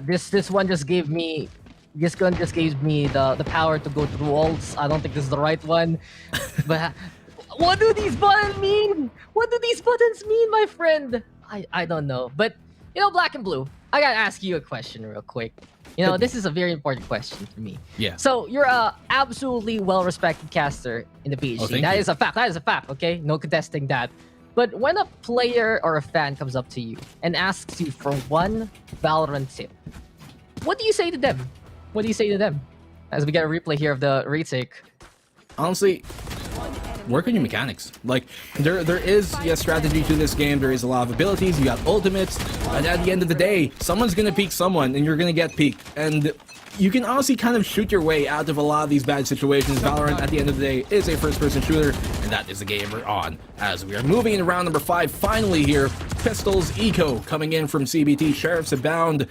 This one just gave me... This gun just gave me the power to go through ults. I don't think this is the right one. But what do these buttons mean? What do these buttons mean, my friend? I don't know. But, Black and Blue, I gotta ask you a question real quick. This is a very important question for me. Yeah. So, you're a absolutely well-respected caster in the PHG. That is a fact. That is a fact, okay? No contesting that. But when a player or a fan comes up to you and asks you for one Valorant tip, what do you say to them? What do you say to them? As we get a replay here of the retake. Honestly, work on your mechanics. Like, there is a strategy to this game. There is a lot of abilities. You got ultimates. And at the end of the day, someone's going to peek someone, and you're going to get peeked. And you can honestly kind of shoot your way out of a lot of these bad situations. Valorant, at the end of the day, is a first-person shooter, and that is the game we're on. As we are moving into round number 5, finally here, Pistols, Eco coming in from CBT, Sheriffs Abound.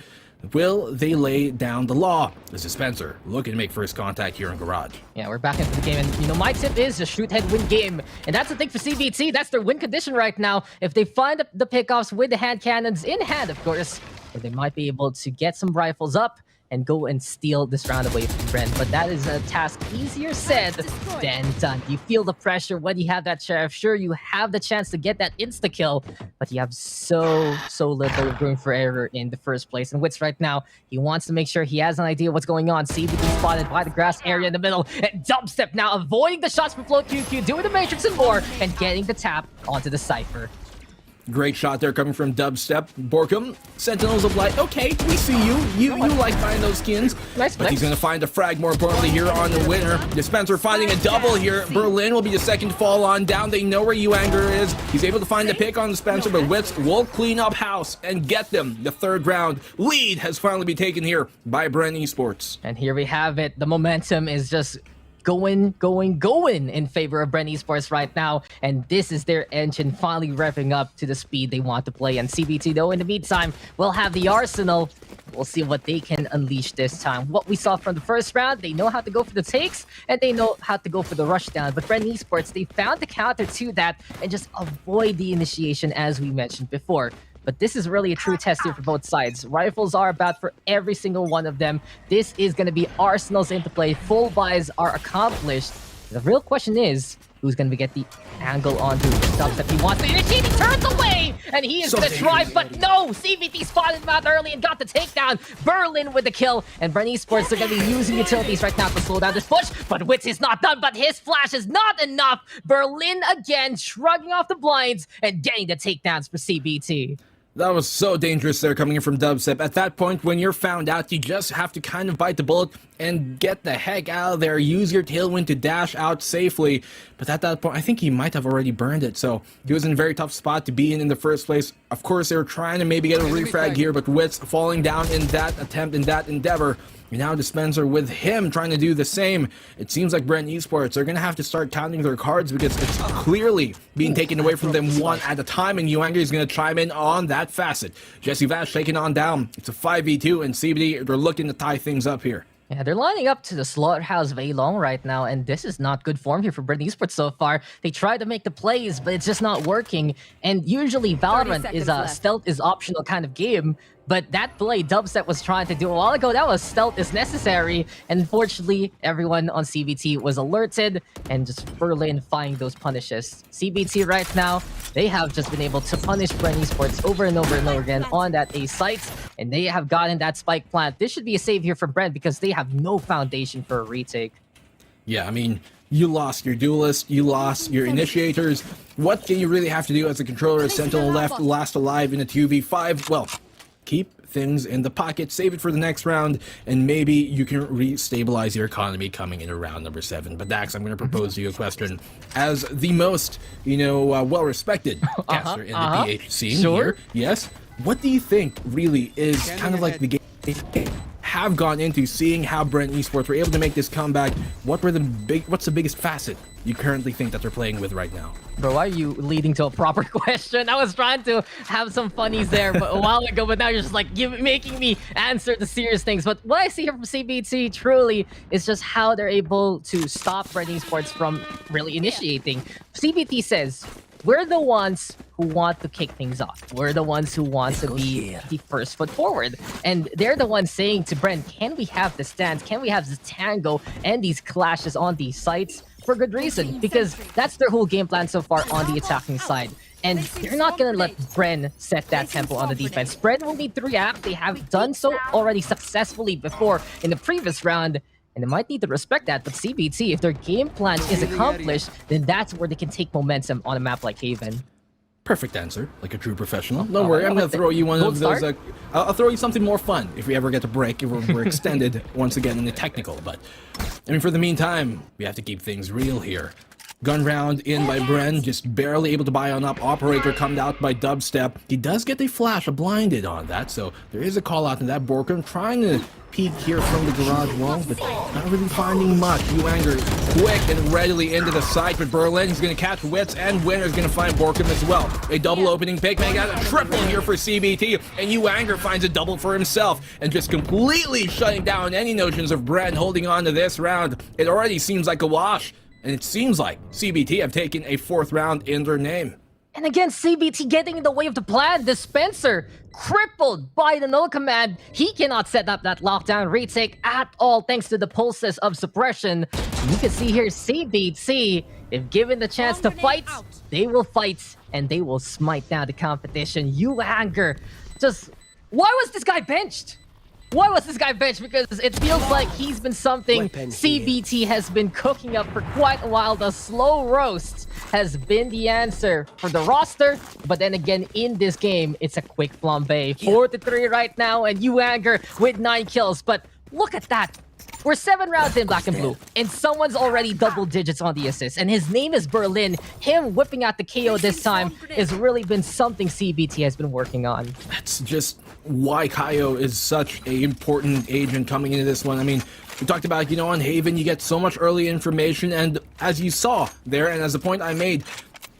Will they lay down the law? This is Spencer looking to make first contact here in Garage. Yeah, we're back into the game, and you know, my tip is just shoot head win game, and that's the thing for CBT. That's their win condition right now. If they find the pickoffs with the hand cannons in hand, of course, they might be able to get some rifles up and go and steal this round away from Bren. But that is a task easier said than done. You feel the pressure when you have that Sheriff. Sure, you have the chance to get that insta-kill, but you have so little room for error in the first place. And Wits right now, he wants to make sure he has an idea what's going on. CBT spotted by the grass area in the middle. And Dubstep now avoiding the shots from Flow QQ, doing the Matrix and more, and getting the tap onto the Cypher. Great shot there coming from Dubstep. Borkum, Sentinels of Light. Okay, we see you. You like buying those skins. Nice but he's going to find a frag, more importantly, here on the winner. Dispenser finding a double here. Berlin will be the second to fall on down. They know where Uanger is. He's able to find the pick on Dispenser, but Wits will clean up house and get them the third round. Lead has finally been taken here by Bren Esports. And here we have it. The momentum is just going in favor of Bren Esports right now, and this is their engine finally revving up to the speed they want to play. And CBT, though, in the meantime, will have the arsenal. We'll see what they can unleash this time. What we saw from the first round, they know how to go for the takes, and they know how to go for the rush down. But Bren Esports, they found the counter to that and just avoid the initiation, as we mentioned before. But this is really a true test here for both sides. Rifles are about for every single one of them. This is going to be arsenals into play. Full buys are accomplished. The real question is, who's going to get the angle onto the stuff that he wants to initiate? He turns away, and he is going to try, but no! CVT spotted him out early and got the takedown. Berlin with the kill, and Bren Esports are going to be using utilities right now to slow down this push, but Wits is not done, but his flash is not enough. Berlin again shrugging off the blinds and getting the takedowns for CBT. That was so dangerous there coming in from Dubstep. At that point, when you're found out, you just have to kind of bite the bullet and get the heck out of there. Use your tailwind to dash out safely. But at that point, I think he might have already burned it. So he was in a very tough spot to be in the first place. Of course, they were trying to maybe get a refrag here, but Wits falling down in that attempt, in that endeavor. And now Dispenser with him trying to do the same. It seems like Bren Esports are going to have to start counting their cards because it's clearly being taken away from them one at a time, and Uanger is going to chime in on that facet. Jesse Vash taking on down. It's a 5v2, and CBD, they're looking to tie things up here. Yeah, they're lining up to the Slaughterhouse Veilong right now, and this is not good form here for Bren Esports so far. They try to make the plays, but it's just not working. And usually Valorant is a stealth is optional kind of game, but that play Dubstep was trying to do a while ago, that was stealth is necessary. And unfortunately, everyone on CBT was alerted, and just Berlin finding those punishes. CBT right now, they have just been able to punish Bren Esports over and over and over again on that A site, and they have gotten that spike plant. This should be a save here for Bren because they have no foundation for a retake. Yeah, I mean, you lost your duelist, you lost your initiators. What can you really have to do as a controller as Sentinel last alive in a 2v5? Well, keep things in the pocket, save it for the next round, and maybe you can re-stabilize your economy coming into round number 7. But Dax, I'm going to propose to you a question. As the most, well-respected caster in the PH scene here, yes, what do you think really is kind of like the game have gone into, seeing how Bren Esports were able to make this comeback? What's the biggest facet you currently think that they're playing with right now? Bro, why are you leading to a proper question? I was trying to have some funnies there but a while ago, but now you're just like making me answer the serious things. But what I see here from CBT truly is just how they're able to stop Bren Esports from really initiating. CBT says, we're the ones who want to kick things off. We're the ones who want to be the first foot forward. And they're the ones saying to Bren, can we have the stands? Can we have the tango and these clashes on these sites? For good reason, because that's their whole game plan so far on the attacking side. And they're not going to let Bren set that tempo on the defense. Bren will need to react. They have done so already successfully before in the previous round. And they might need to respect that, but CBT, if their game plan is accomplished, then that's where they can take momentum on a map like Haven. Perfect answer, like a true professional. Don't worry, I'm going to throw you one of those... I'll throw you something more fun if we ever get to break, if we're extended once again in the technical. But, I mean, for the meantime, we have to keep things real here. gun round in by Bren, just barely able to buy on up. Operator come out by Dubstep. He does get a flash, a blinded on that, so there is a call out in that. Borkum trying to peek here from the garage wall, but not really finding much. Uanger quick and readily into the site, but Berlin is going to catch Wits, and Winner is going to find Borkum as well. A double opening pick, man, got a triple here for CBT, and Uanger finds a double for himself, and just completely shutting down any notions of Bren holding on to this round. It already seems like a wash, and it seems like CBT have taken a 4th round in their name. And again, CBT getting in the way of the plan. Dispenser crippled by the null command. He cannot set up that lockdown retake at all thanks to the pulses of suppression. You can see here CBT, if given the chance to fight, they will fight and they will smite down the competition. Uanger, just why was this guy benched? Why was this guy benched? Because it feels like he's been something CBT has been cooking up for quite a while. The slow roast has been the answer for the roster. But then again, in this game, it's a quick flambe. 4-3 right now, and Uanger with 9 kills. But look at that. We're 7 rounds in Black and Blue, and someone's already double digits on the assist, and his name is Berlin. Him whipping out the KO this time has really been something CBT has been working on. That's just why Kaio is such an important agent coming into this one. I mean, we talked about, you know, on Haven, you get so much early information, and as you saw there, and as the point I made,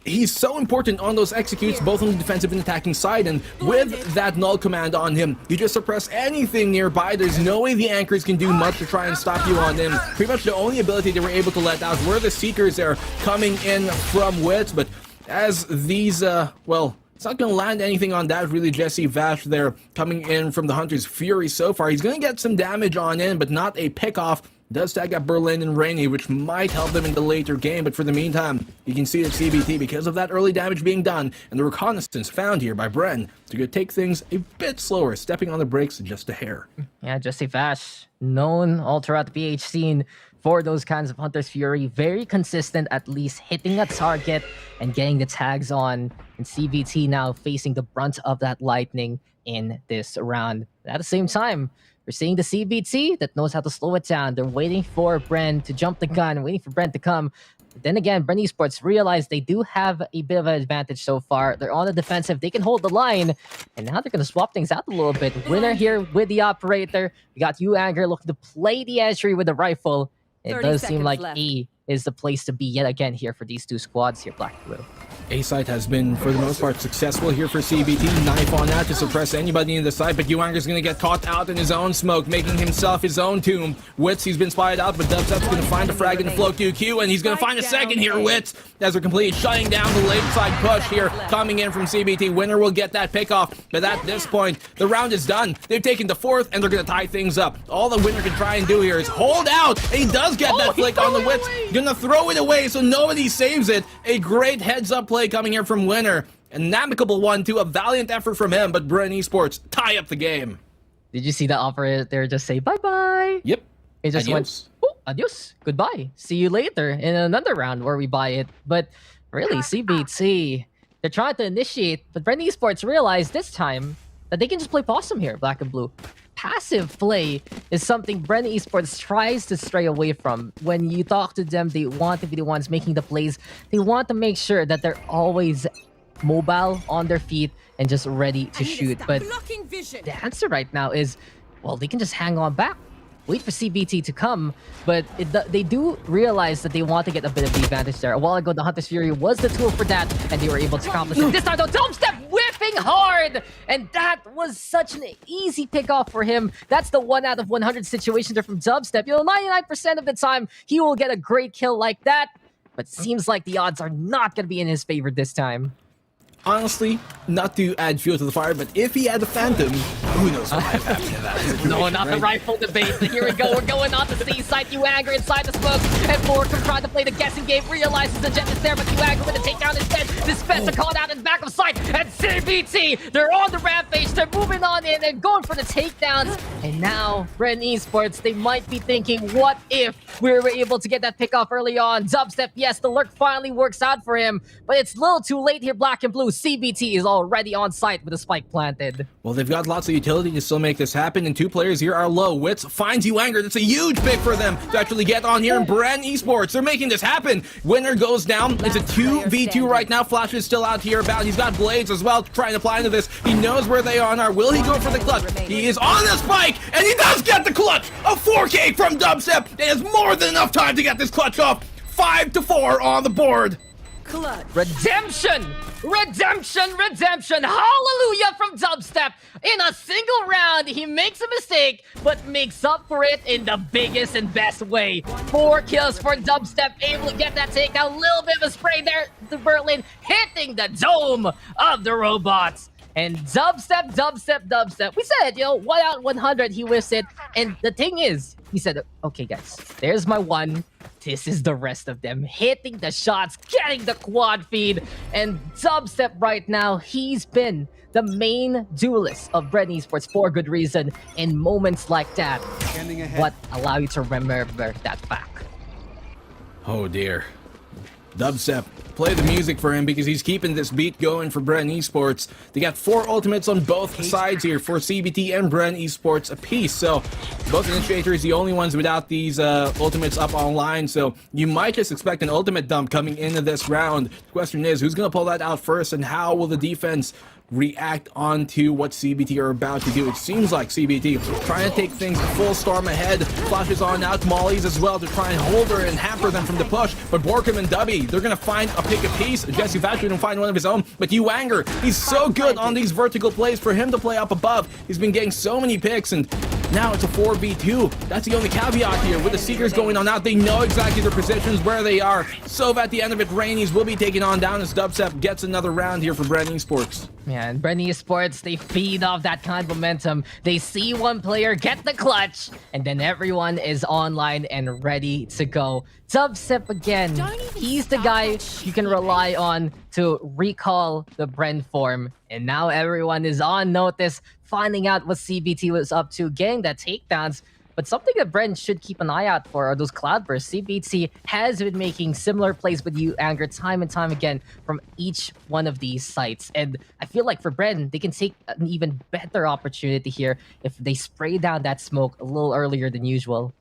he's so important on those executes, both on the defensive and attacking side, and with that null command on him, you just suppress anything nearby. There's no way the anchors can do much to try and stop you on him. Pretty much the only ability they were able to let out were the Seekers there coming in from Wits, but as these, well, it's not going to land anything on that, really. Jesse Vash there coming in from the Hunter's Fury so far. He's going to get some damage on in, but not a pick-off. Does tag up Berlin and Rainy, which might help them in the later game, but for the meantime, you can see that CBT, because of that early damage being done and the reconnaissance found here by Bren, to go take things a bit slower, stepping on the brakes just a hair. Yeah, Jesse Vash, known all throughout the BH scene for those kinds of Hunter's Fury. Very consistent, at least hitting a target and getting the tags on. And CBT now facing the brunt of that lightning in this round. At the same time, we're seeing the CBT that knows how to slow it down. They're waiting for Bren to jump the gun, waiting for Bren to come. But then again, Bren Esports realize they do have a bit of an advantage so far. They're on the defensive. They can hold the line. And now they're going to swap things out a little bit. Winner here with the operator. We got Uanger looking to play the entry with the rifle. It does seem like E is the place to be yet again here for these two squads here, Black and Blue. A-side has been, for the most part, successful here for CBT. Knife on that to suppress anybody in the side, but Uanger's going to get caught out in his own smoke, making himself his own tomb. Wits, he's been spotted out, but Dubstep's going to find a frag in the flow QQ, and he's going to find a second here, Wits, as they're completely shutting down the late side push here, coming in from CBT. Winner will get that pick off, but at this point, the round is done. They've taken the 4th, and they're going to tie things up. All the Winner can try and do here is hold out, and he does get that flick on the Wits. Gonna throw it away so nobody saves it. A great heads-up play coming here from Winner. An amicable one, too. A valiant effort from him, but Bren Esports tie up the game. Did you see the operator just say bye-bye? Yep. It just Adios. went, oh, adios, goodbye. See you later in another round where we buy it. But really, CBT, they're trying to initiate, but Bren Esports realized this time that they can just play possum here, Black and Blue. Passive play is something Bren Esports tries to stray away from. When you talk to them, they want to be the ones making the plays. They want to make sure that they're always mobile, on their feet, and just ready to shoot. But the answer right now is, well, they can just hang on back. Wait for CBT to come, but they do realize that they want to get a bit of the advantage there. A while ago, the Hunter's Fury was the tool for that, and they were able to accomplish it. This time, though, Dubstep whipping hard! And that was such an easy pick-off for him. That's the 1 out of 100 situation there from Dubstep. You know, 99% of the time, he will get a great kill like that, but seems like the odds are not going to be in his favor this time. Honestly, not to add fuel to the fire, but if he had a Phantom, who knows what might happen to that. No, not the rifle debate. Here we go. We're going on to C side. Uanger inside the smoke. And Borkum trying to play the guessing game. Realizes the jet is there, but Uanger with a takedown instead. Dispenser caught out in the back of sight. And CBT, they're on the rampage. They're moving on in and going for the takedowns. And now, Bren Esports, they might be thinking, what if we were able to get that pick off early on? Dubstep, yes, the lurk finally works out for him. But it's a little too late here, Black and Blue. CBT is already on site with a spike planted. Well, they've got lots of utility utility to still make this happen, and two players here are low. Wits finds Anger. That's a huge pick for them to actually get on here, and Bren Esports, they're making this happen. Winner goes down. It's a 2v2 right now. Flash is still out here about. He's got blades as well, trying to apply into this. He knows where they are. Will he go for the clutch? He is on the spike, and he does get the clutch. A 4K from Dubstep. It has more than enough time to get this clutch off. 5-4 on the board. Redemption! Redemption! Redemption! Hallelujah from Dubstep! In a single round, he makes a mistake, but makes up for it in the biggest and best way. 4 kills for Dubstep, able to get that takedown. A little bit of a spray there to Berlin, hitting the dome of the robots. And Dubstep, Dubstep, Dubstep. We said, 1 out 100, he whiffs it. And the thing is, he said, okay, guys, there's my one. This is the rest of them. Hitting the shots, getting the quad feed. And Dubstep right now, he's been the main duelist of Bren Esports for good reason. In moments like that, what allow you to remember that fact? Oh dear. Dubstep, play the music for him because he's keeping this beat going for Bren Esports. They got 4 ultimates on both sides here for CBT and Bren Esports apiece. So both initiators, the only ones without these ultimates up online. So you might just expect an ultimate dump coming into this round. The question is, who's going to pull that out first, and how will the defense react onto what CBT are about to do? It seems like CBT trying to take things full storm ahead. Flashes on out mollies as well to try and hold her and hamper them from the push. But Borkum and Dubby, they're going to find a pick apiece. Jesse Thatcher didn't find one of his own, but Anger, he's so good on these vertical plays. For him to play up above, he's been getting so many picks, and now it's a 4v2. That's the only caveat here. With the Seekers going on out, they know exactly their positions, where they are. So at the end of it, Rainies will be taken on down as Dubstep gets another round here for Bren Esports. Yeah, and Bren Esports, they feed off that kind of momentum. They see one player get the clutch, and then everyone is online and ready to go. Dubstep again, he's the guy you can rely on to recall the Bren form. And now everyone is on notice, finding out what CBT was up to, getting that takedowns. But something that Bren should keep an eye out for are those cloudbursts. CBT has been making similar plays with Anger time and time again from each one of these sites. And I feel like for Bren, they can take an even better opportunity here if they spray down that smoke a little earlier than usual.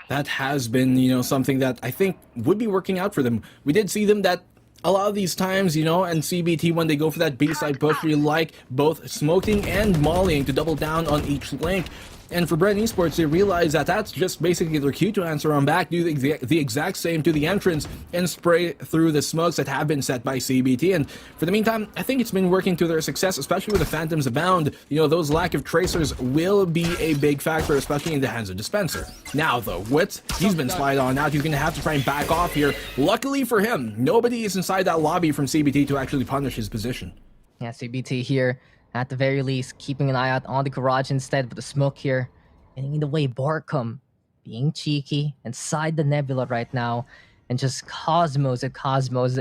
That has been, something that I think would be working out for them. We did see them that a lot of these times, and CBT, when they go for that B-side push, we like both smoking and mollying to double down on each link. And for Bren Esports, they realize that that's just basically their cue to answer on back, do the exact same to the entrance, and spray through the smokes that have been set by CBT. And for the meantime, I think it's been working to their success, especially with the Phantoms abound. Those lack of tracers will be a big factor, especially in the hands of Dispenser. Now, though, Witz, he's been spied on out. He's going to have to try and back off here. Luckily for him, nobody is inside that lobby from CBT to actually punish his position. Yeah, CBT here, at the very least, keeping an eye out on the garage instead, but the smoke here. And in the way, Borkum being cheeky inside the nebula right now, and just Cosmos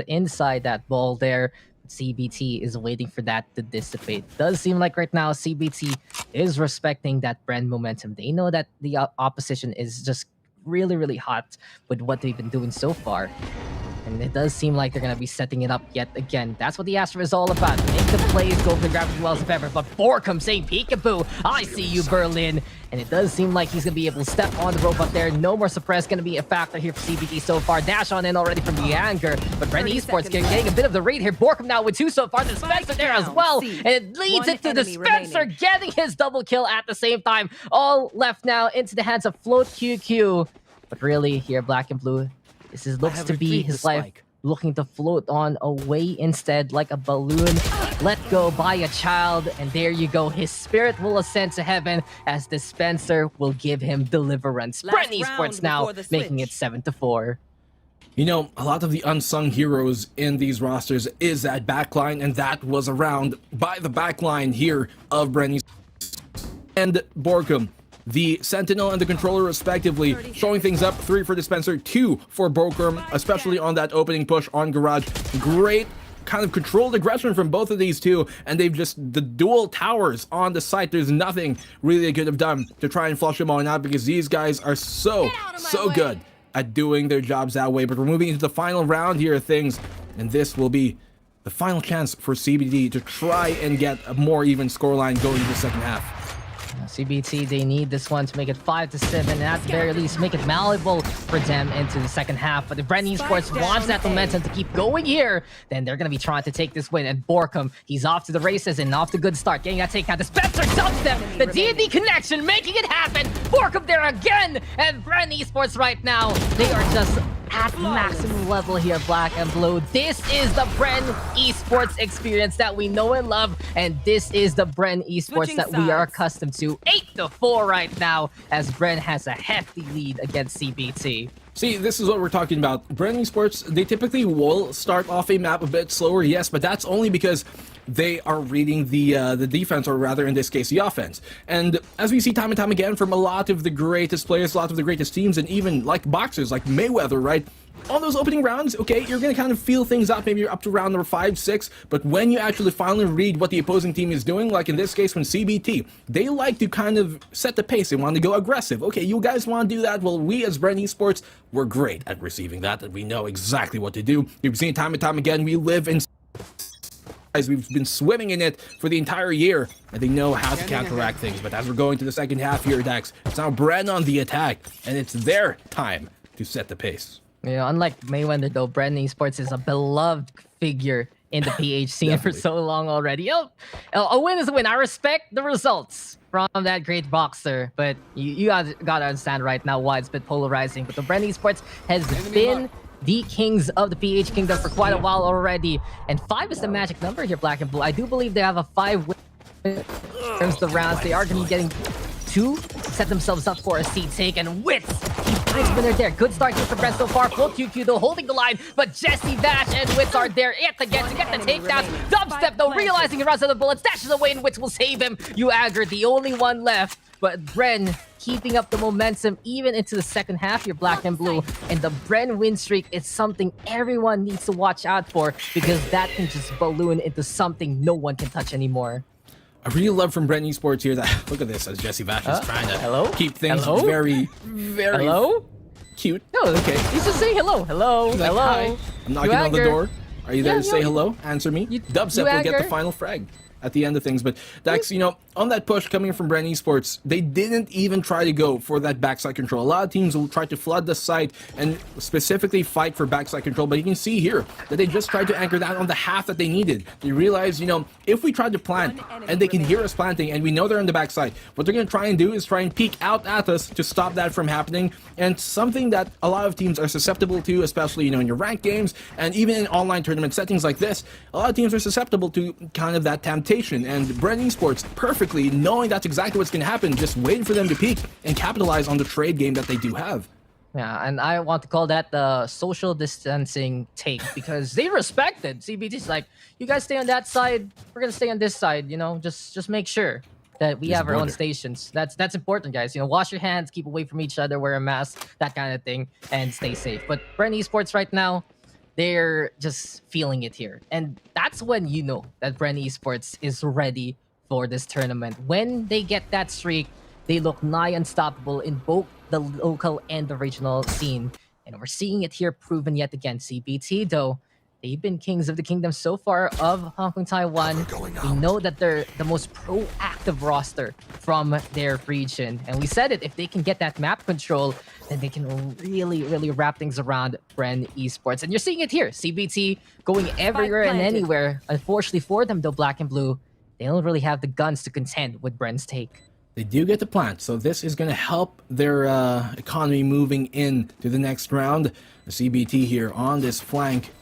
inside that ball there. CBT is waiting for that to dissipate. Does seem like right now CBT is respecting that Bren momentum. They know that the opposition is just really, really hot with what they've been doing so far. And it does seem like they're going to be setting it up yet again. That's what the Astra is all about. Make the plays, go for the gravity wells if ever. But Borkum saying, peekaboo, I see you, Berlin. And it does seem like he's going to be able to step on the robot there. No more suppress going to be a factor here for CBT so far. Dash on in already from the Anger. But Bren Esports getting a bit of the raid here. Borkum now with 2 so far. Dispenser there as well. And it leads it to Dispenser getting his double kill at the same time. All left now into the hands of Float QQ. But really, here, Black and Blue, this looks to be his life looking to float on away instead like a balloon let go by a child. And there you go. His spirit will ascend to heaven as Dispenser will give him deliverance. Bren Esports now making it 7-4. A lot of the unsung heroes in these rosters is that backline, and that was around by the backline here of Bren Esports and Borkum. The Sentinel and the Controller respectively, showing things up. 3 for Dispenser, 2 for Borkum, especially on that opening push on Garage. Great kind of controlled aggression from both of these two, and they've just, the dual towers on the site, there's nothing really they could have done to try and flush them all out, because these guys are so good at doing their jobs that way. But we're moving into the final round here of things, and this will be the final chance for CBT to try and get a more even scoreline going into the second half. CBT, they need this one to make it 5-7, and at the very least make it malleable for them into the second half. But if Bren Esports wants that momentum to keep going here, then they're going to be trying to take this win. And Borkum, he's off to the races and off to a good start, getting that takedown. The Spencer dumps them, the D&D connection, making it happen. Borkum there again, and Bren Esports right now, they are just at maximum level here, Black and Blue. This is the Bren Esports experience that we know and love, and this is the Bren Esports that we are accustomed to. 8-4 right now, as Bren has a hefty lead against CBT. See, this is what we're talking about. Bren Esports, they typically will start off a map a bit slower, yes, but that's only because they are reading the defense, or rather, in this case, the offense. And as we see time and time again from a lot of the greatest players, a lot of the greatest teams, and even like boxers, like Mayweather, right? On those opening rounds, okay, you're going to kind of feel things out, maybe you're up to round number 5, 6, but when you actually finally read what the opposing team is doing, like in this case when CBT, they like to kind of set the pace, they want to go aggressive. Okay, you guys want to do that? Well, we as Bren Esports, we're great at receiving that, and we know exactly what to do. You've seen it time and time again, we live in... We've been swimming in it for the entire year, and they know how to counteract things. But as we're going to the second half here, Dex, it's now Bren on the attack, and it's their time to set the pace. You know, unlike Mayweather, though, Bren Esports is a beloved figure in the PH scene for so long already. Oh, a win is a win. I respect the results from that great boxer, but you gotta understand right now why it's a bit polarizing. But the Bren Esports has been the kings of the PH Kingdom for quite a while already, and 5 is the magic number here, Black and Blue. I do believe they have a 5 win in terms of the rounds. They are going to be getting 2, set themselves up for a seat take, and Wits, he finds winner there. Good start here for Bren so far. Full QQ though, holding the line, but Jesse Bash and Wits are there yet again to get the takedown. Dubstep though, realizing he runs out of bullets, dashes away, and Wits will save him. You Agger, the only one left, but Bren keeping up the momentum even into the second half here, Black and Blue. And the Bren win streak is something everyone needs to watch out for, because that can just balloon into something no one can touch anymore. I really love from Bren Esports here that, look at this, as Jesse Bash is trying to keep things very, very cute. No, okay. He's just saying hello. Hello. Like, hello. hi. I'm knocking on the door. Are you there to say hello? Answer me. Dubstep will get the final frag at the end of things. But Dax, you know, on that push coming from Bren Esports, they didn't even try to go for that backside control. A lot of teams will try to flood the site and specifically fight for backside control, but you can see here that they just tried to anchor that on the half that they needed. They realized, you know, if we try to plant and they can hear us planting and we know they're on the backside, what they're going to try and do is try and peek out at us to stop that from happening. And something that a lot of teams are susceptible to, especially, you know, in your ranked games and even in online tournament settings like this, a lot of teams are susceptible to kind of that temptation. And Bren Esports, perfectly knowing that's exactly what's going to happen, just waiting for them to peak and capitalize on the trade game that they do have. Yeah, and I want to call that the social distancing take, because they respected CBT's like, you guys stay on that side, we're gonna stay on this side, you know, just make sure that we have our own stations. That's important, guys. You know, wash your hands, keep away from each other, wear a mask, that kind of thing, and stay safe. But Bren Esports right now, they're just feeling it here. And that's when you know that Bren Esports is ready for this tournament. When they get that streak, they look nigh unstoppable in both the local and the regional scene. And we're seeing it here proven yet again. CBT, though, they've been kings of the kingdom so far of Hong Kong, Taiwan. We know that they're the most proactive roster from their region. And we said it, if they can get that map control, then they can really, really wrap things around Bren Esports. And you're seeing it here. CBT going everywhere and anywhere. Unfortunately for them, though, Black and Blue, they don't really have the guns to contend with Bren's take. They do get the plant, so this is going to help their economy moving in to the next round. The CBT here on this flank.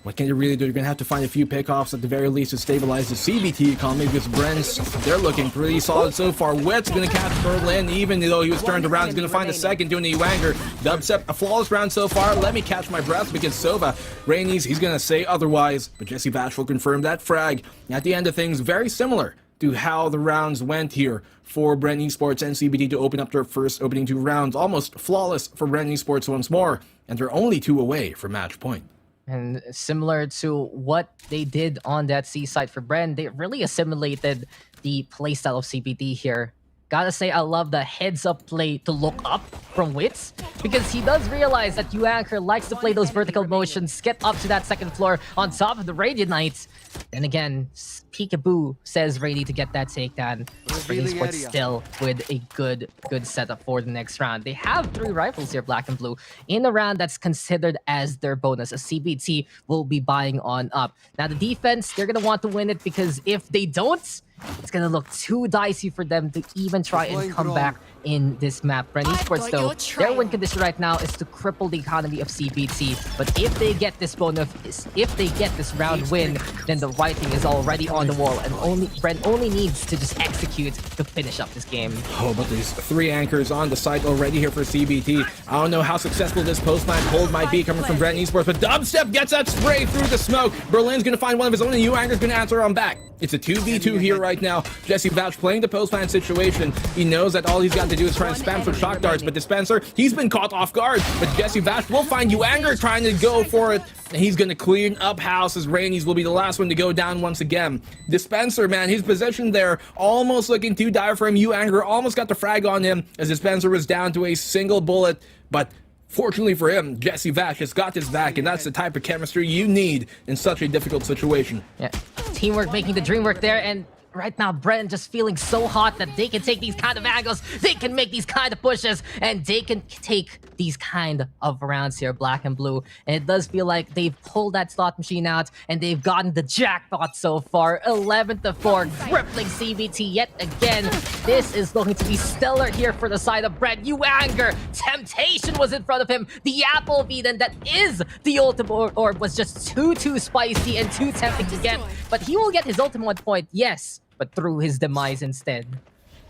What can they really do? They're going to have to find a few pickoffs at the very least to stabilize the CBT economy, because Bren's, they're looking pretty solid so far. Wet's going to catch Berlin, even though he was turned around. He's going to find a second doing the Wanger. Dubstep, a flawless round so far. Let me catch my breath, because Sova, Rainey's, he's going to say otherwise. But Jesse Bash will confirm that frag. At the end of things, very similar to how the rounds went here for Bren Esports and CBT to open up their first opening 2 rounds. Almost flawless for Bren Esports once more. And they're only 2 away from match point. And similar to what they did on that C side for Bren, they really assimilated the playstyle of CBT here. Gotta say, I love the heads-up play to look up from Wits, because he does realize that Anchor likes to play those vertical motions, get up to that second floor on top of the Radiant Knights. Then again, Peekaboo says ready to get that takedown. Esports still with a good setup for the next round. They have 3 rifles here, Black and Blue, in a round that's considered as their bonus. A CBT will be buying on up. Now the defense, they're gonna want to win it, because if they don't, it's gonna look too dicey for them to even try and come back in this map. Bren Esports, though, their win condition right now is to cripple the economy of CBT. But if they get this bonus, if they get this round win, then the writing is already on the wall, and Bren only needs to just execute to finish up this game. Oh, but there's 3 anchors on the site already here for CBT. I don't know how successful this post-match hold might be coming from Bren Esports, but Dubstep gets that spray through the smoke. Berlin's gonna find one of his own, and Anchor's gonna answer on back. It's a 2v2 here right now. Jesse Vouch playing the post-man situation. He knows that all he's got to do is try and spam some shock darts, but Dispenser, he's been caught off guard. But Jesse Vouch will find Anger trying to go for it, and he's going to clean up house as Rainies will be the last one to go down once again. Dispenser, man, his position there almost looking too dire for him. Anger almost got the frag on him as Dispenser was down to a single bullet, but fortunately for him, Jesse Vash has got his back, and that's the type of chemistry you need in such a difficult situation. Yeah, teamwork making the dream work there, and right now, Bren just feeling so hot that they can take these kind of angles, they can make these kind of pushes, and they can take these kind of rounds here, Black and Blue. And it does feel like they've pulled that slot machine out, and they've gotten the jackpot so far. 11-4, crippling CBT yet again. This is looking to be stellar here for the side of Bren. Anger, Temptation was in front of him. The Apple of Eden that is the ultimate orb was just too spicy and too tempting to get. But he will get his ultimate point, yes, but through his demise instead.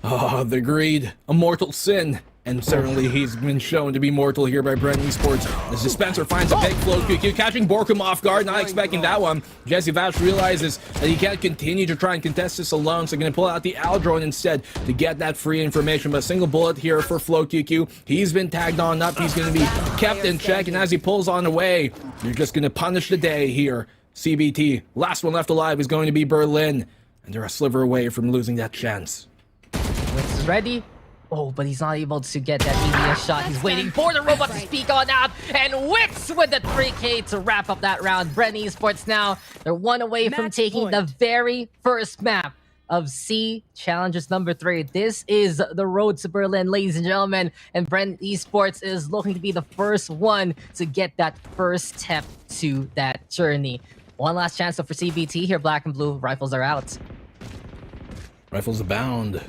Oh, the greed, a mortal sin. And certainly he's been shown to be mortal here by Bren Esports. As Dispenser finds a big float QQ, catching Borkum off guard, not expecting that one. Jesse Vash realizes that he can't continue to try and contest this alone, so going to pull out the Al drone instead to get that free information. But a single bullet here for Float QQ. He's been tagged on up, he's going to be kept in check, and as he pulls on away, you're just going to punish the day here. CBT, last one left alive is going to be Berlin, and they're a sliver away from losing that chance. Wits is ready. Oh, but he's not able to get that immediate shot. He's waiting for the robot to speak on out. And Wits with the 3K to wrap up that round. Bren Esports now, they're one away from taking the very first map of C Challenges number 3. This is the road to Berlin, ladies and gentlemen. And Bren Esports is looking to be the first one to get that first step to that journey. One last chance for CBT here, Black and Blue. Rifles are out. Rifles abound.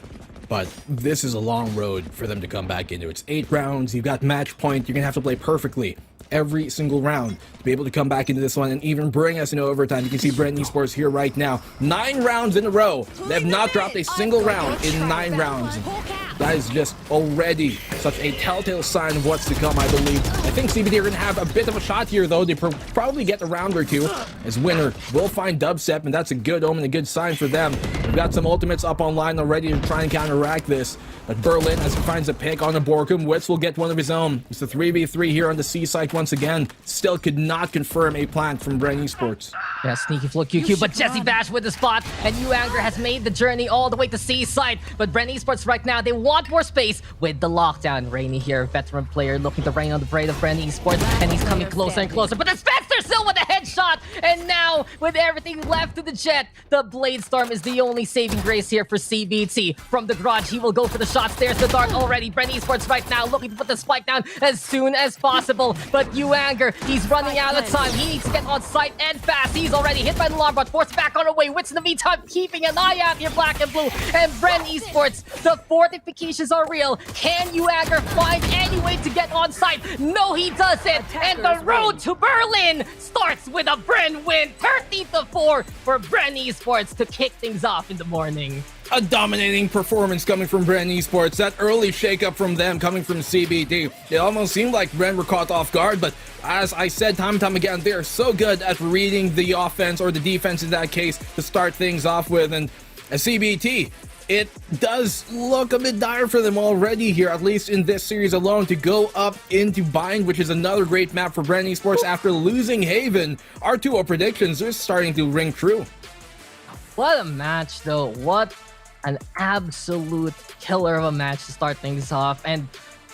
But this is a long road for them to come back into. It's 8 rounds. You've got match point. You're going to have to play perfectly every single round to be able to come back into this one and even bring us into overtime. You can see Bren Esports here right now. 9 rounds in a row. They have not dropped a single round in 9 rounds. That is just already such a telltale sign of what's to come, I believe. I think CBT are going to have a bit of a shot here, though. They probably get a round or two, as winner will find Dubstep, and that's a good omen, a good sign for them. We've got some ultimates up online already to try and counteract this. But Berlin, as he finds a pick on the Borkum, Wits will get one of his own. It's a 3v3 here on the C site once again. Still could not confirm a plant from Bren Esports. Yeah, sneaky flow QQ, but Jesse Bash with the spot, and Anger has made the journey all the way to C site. But Bren Esports right now, they want more space with the lockdown. Rainy here, veteran player looking to rain on the parade of Bren Esports, and he's coming closer and closer. But the Spencer still with a headshot, and now with everything left to the Jet, the Blade Storm is the only saving grace here for CBT. From the garage, he will go for the shots. There's the dart already. Bren Esports right now looking to put the spike down as soon as possible. But Anger, he's running out of time. He needs to get on site and fast. He's already hit by the alarm bot, forced back on the way. Wits in the meantime keeping an eye out here, Black and Blue. And Bren Esports, the fortifications are real. Can Anger find any way to get on site? No, he doesn't. And the road to Berlin starts with a Bren win. 13-4 for Bren Esports to kick things off in the morning. A dominating performance coming from Bren Esports. That early shakeup from them coming from CBT. It almost seemed like Bren were caught off guard, but as I said time and time again, they are so good at reading the offense, or the defense in that case, to start things off with. And as CBT, it does look a bit dire for them already here, at least in this series alone, to go up into Bind, which is another great map for Bren Esports after losing Haven. Our 2-0 predictions are starting to ring true. What a match, though. What an absolute killer of a match to start things off. And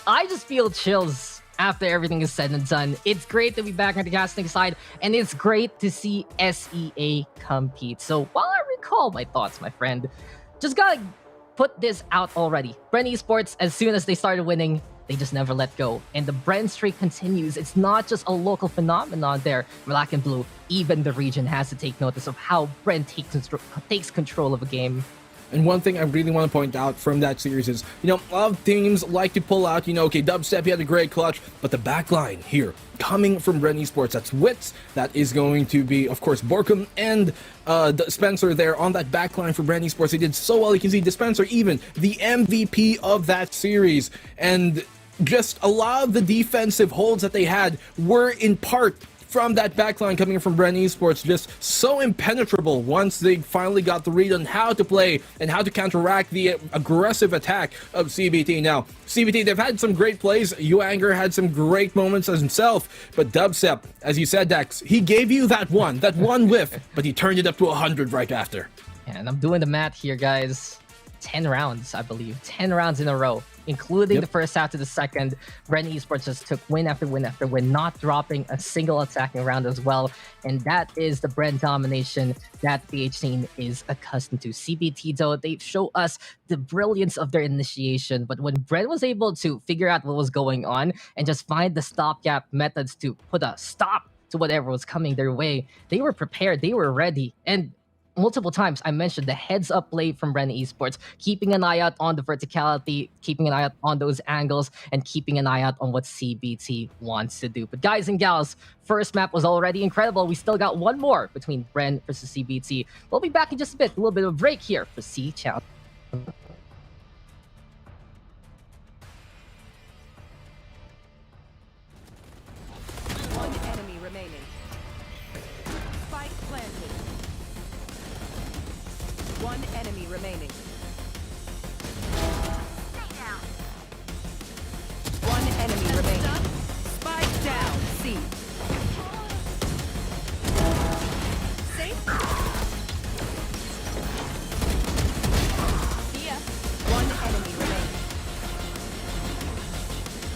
I just feel chills after everything is said and done. It's great to be back on the casting side, and it's great to see SEA compete. So while I recall my thoughts, my friend, just gotta put this out already. Bren Esports, as soon as they started winning, they just never let go. And the Bren streak continues. It's not just a local phenomenon there, Black and Blue. Even the region has to take notice of how Bren takes control of a game. And one thing I really want to point out from that series is, a lot of teams like to pull out, okay, Dubstep, he had a great clutch, but the backline here, coming from Bren Esports, that's Wits, that is going to be, of course, Borkum and Spencer there on that backline for Bren Esports. They did so well. You can see Dispenser, even the MVP of that series. And just a lot of the defensive holds that they had were in part from that backline coming from Bren Esports, just so impenetrable once they finally got the read on how to play and how to counteract the aggressive attack of CBT. Now, CBT, they've had some great plays. Yuanger had some great moments as himself, but Dubstep, as you said, Dex, he gave you that one whiff, but he turned it up to 100 right after. And I'm doing the math here, guys. 10 rounds, I believe. 10 rounds in a row, including the first half to the second. Bren Esports just took win after win after win, not dropping a single attacking round as well. And that is the Bren domination that PH scene is accustomed to. CBT, though, they show us the brilliance of their initiation. But when Bren was able to figure out what was going on and just find the stopgap methods to put a stop to whatever was coming their way, they were prepared, they were ready. And multiple times I mentioned the heads up play from Bren Esports, keeping an eye out on the verticality, keeping an eye out on those angles, and keeping an eye out on what CBT wants to do. But guys and gals, first map was already incredible. We still got one more between Bren versus CBT. We'll be back in just a bit. A little bit of a break here for C Challenge. One enemy remaining. Spike planted. One enemy remaining. One enemy remaining. Spike down. C. Safe. See ya. One enemy remaining.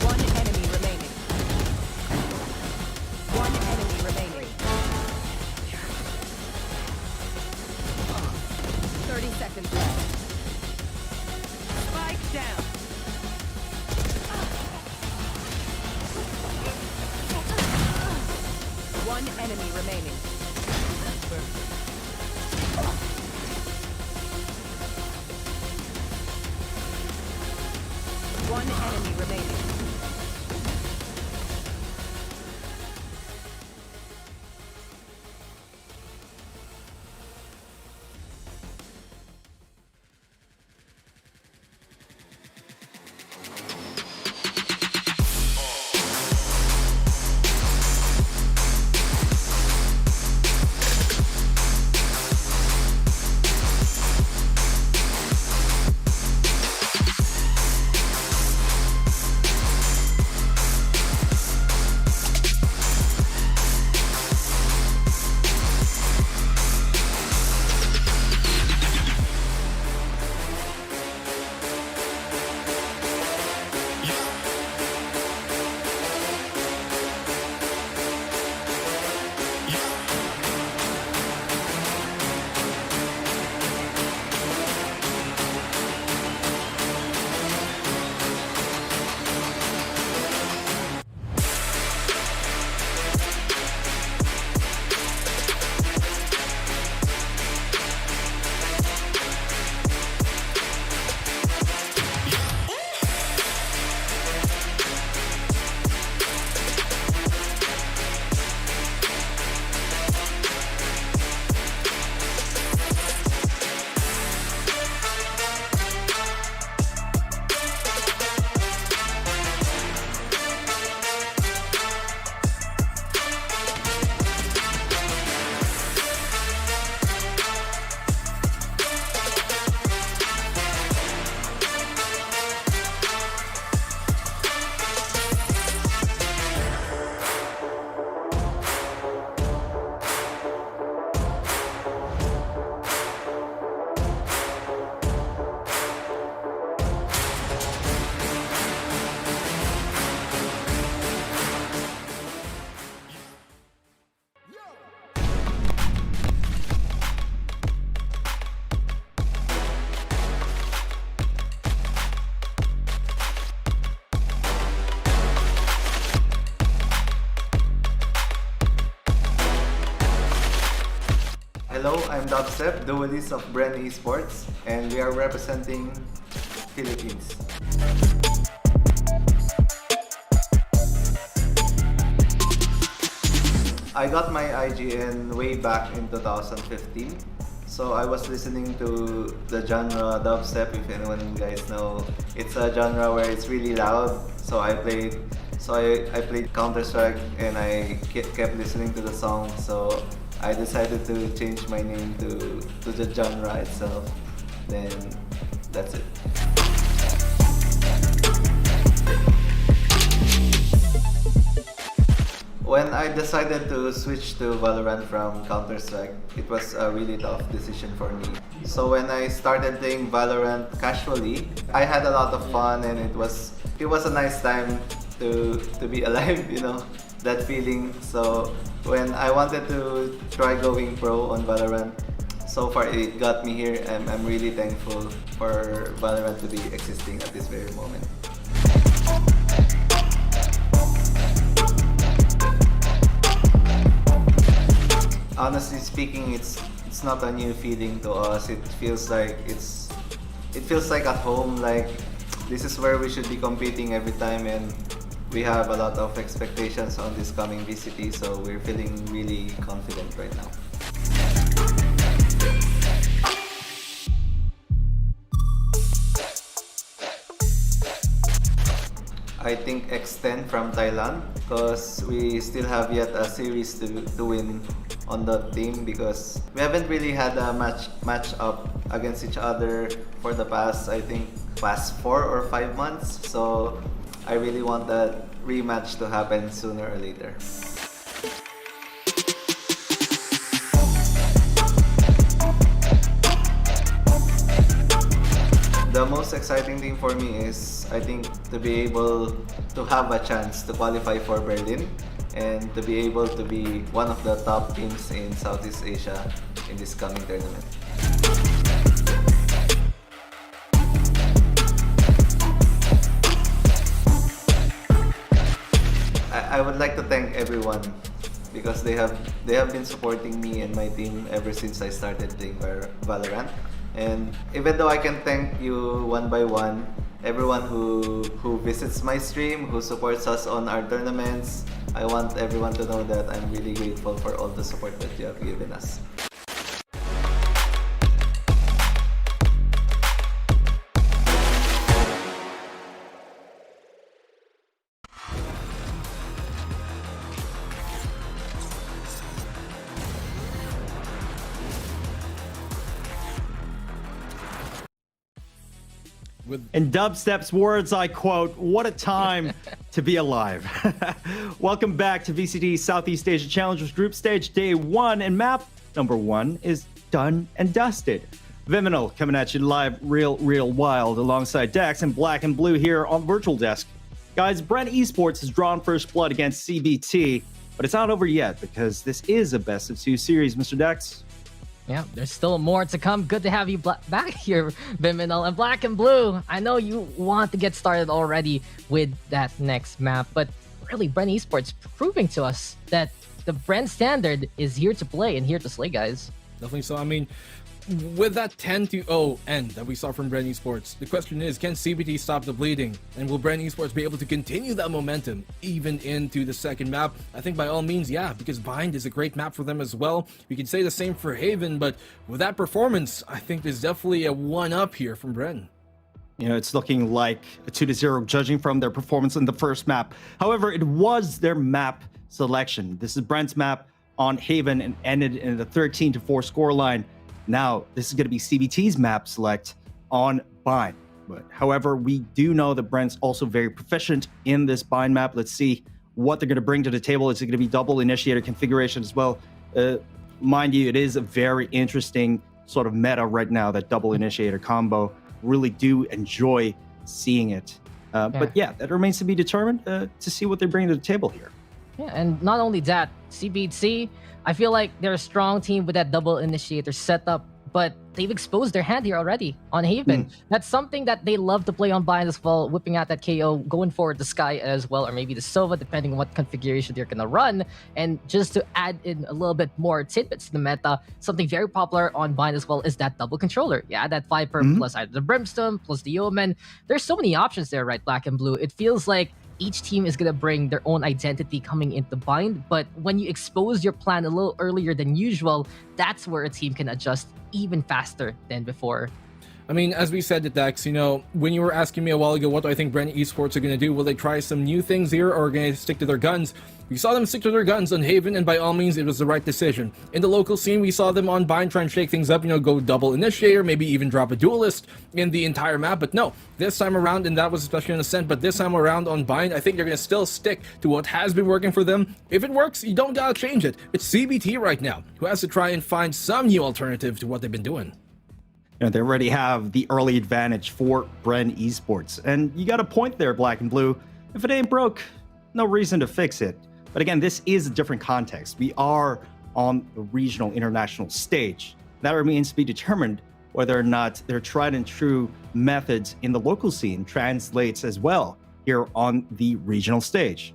One enemy remaining. One enemy remaining. 30 seconds left. Spike down. One enemy remaining. One enemy remaining. Hello, I'm Dubstep, duelist of Bren Esports, and we are representing Philippines. I got my IGN way back in 2015. So I was listening to the genre dubstep, if anyone guys know. It's a genre where it's really loud. So I played Counter-Strike and I kept listening to the song. So I decided to change my name to the genre itself. Then that's it. When I decided to switch to Valorant from Counter-Strike, it was a really tough decision for me. So when I started playing Valorant casually, I had a lot of fun and it was a nice time to be alive, you know, that feeling. So when I wanted to try going pro on Valorant, so far it got me here and I'm really thankful for Valorant to be existing at this very moment. Honestly speaking, it's not a new feeling to us. It feels like at home. Like this is where we should be competing every time, and we have a lot of expectations on this coming VCT. So we're feeling really confident right now. I think X10 from Thailand, because we still have yet a series to win on the team, because we haven't really had a match up against each other for the past 4 or 5 months. So I really want that rematch to happen sooner or later. The most exciting thing for me is, I think, to be able to have a chance to qualify for Berlin and to be able to be one of the top teams in Southeast Asia in this coming tournament. I would like to thank everyone because they have been supporting me and my team ever since I started playing Valorant. And even though I can thank you one by one, everyone who visits my stream, who supports us on our tournaments, I want everyone to know that I'm really grateful for all the support that you have given us. In Dubstep's words, I quote, "What a time to be alive." Welcome back to VCT Southeast Asia Challengers Group Stage Day 1, and map number 1 is done and dusted. Viminal coming at you live, real wild, alongside Dex and Black and Blue here on Virtual Desk. Guys, Bren Esports has drawn first blood against CBT, but it's not over yet because this is a best of 2 series, Mr. Dex. Yeah, there's still more to come. Good to have you back here, Viminal. And Black and Blue, I know you want to get started already with that next map, but really, Bren Esports proving to us that the Bren standard is here to play and here to slay, guys. Definitely so. I mean, with that 10-0 end that we saw from Bren Esports, the question is, can CBT stop the bleeding? And will Bren Esports be able to continue that momentum even into the second map? I think by all means, yeah, because Bind is a great map for them as well. We could say the same for Haven, but with that performance, I think there's definitely a 1-up here from Bren. You know, it's looking like a 2-0 judging from their performance in the first map. However, it was their map selection. This is Bren's map on Haven and ended in the 13-4 scoreline. Now, this is going to be CBT's map select on Bind. But however, we do know that Bren's also very proficient in this Bind map. Let's see what they're going to bring to the table. Is it going to be double initiator configuration as well? Mind you, it is a very interesting sort of meta right now, that double initiator combo. Really do enjoy seeing it. But yeah, that remains to be determined to see what they bring to the table here. Yeah, and not only that, CBT, I feel like they're a strong team with that double initiator setup, but they've exposed their hand here already on Haven. That's something that they love to play on Bind as well, whipping out that KO, going forward the Sky as well, or maybe the Sova, depending on what configuration they're gonna run. And just to add in a little bit more tidbits to the meta, something very popular on Bind as well is that double controller. Yeah, that Viper plus either the Brimstone plus the Omen. There's so many options there, right? Black and Blue. It feels like each team is going to bring their own identity coming into Bind, but when you expose your plan a little earlier than usual, that's where a team can adjust even faster than before. I mean, as we said, Dex, you know, when you were asking me a while ago, what do I think Bren Esports are going to do? Will they try some new things here, or are going to stick to their guns? We saw them stick to their guns on Haven, and by all means, it was the right decision. In the local scene, we saw them on Bind try and shake things up, you know, go double initiator, maybe even drop a duelist in the entire map. But no, this time around, and that was especially on Ascent, but this time around on Bind, I think they're going to still stick to what has been working for them. If it works, you don't gotta change it. It's CBT right now, who has to try and find some new alternative to what they've been doing. You know, they already have the early advantage for Bren Esports. And you got a point there, Black and Blue. If it ain't broke, no reason to fix it. But again, this is a different context. We are on the regional international stage. That remains to be determined whether or not their tried and true methods in the local scene translates as well here on the regional stage.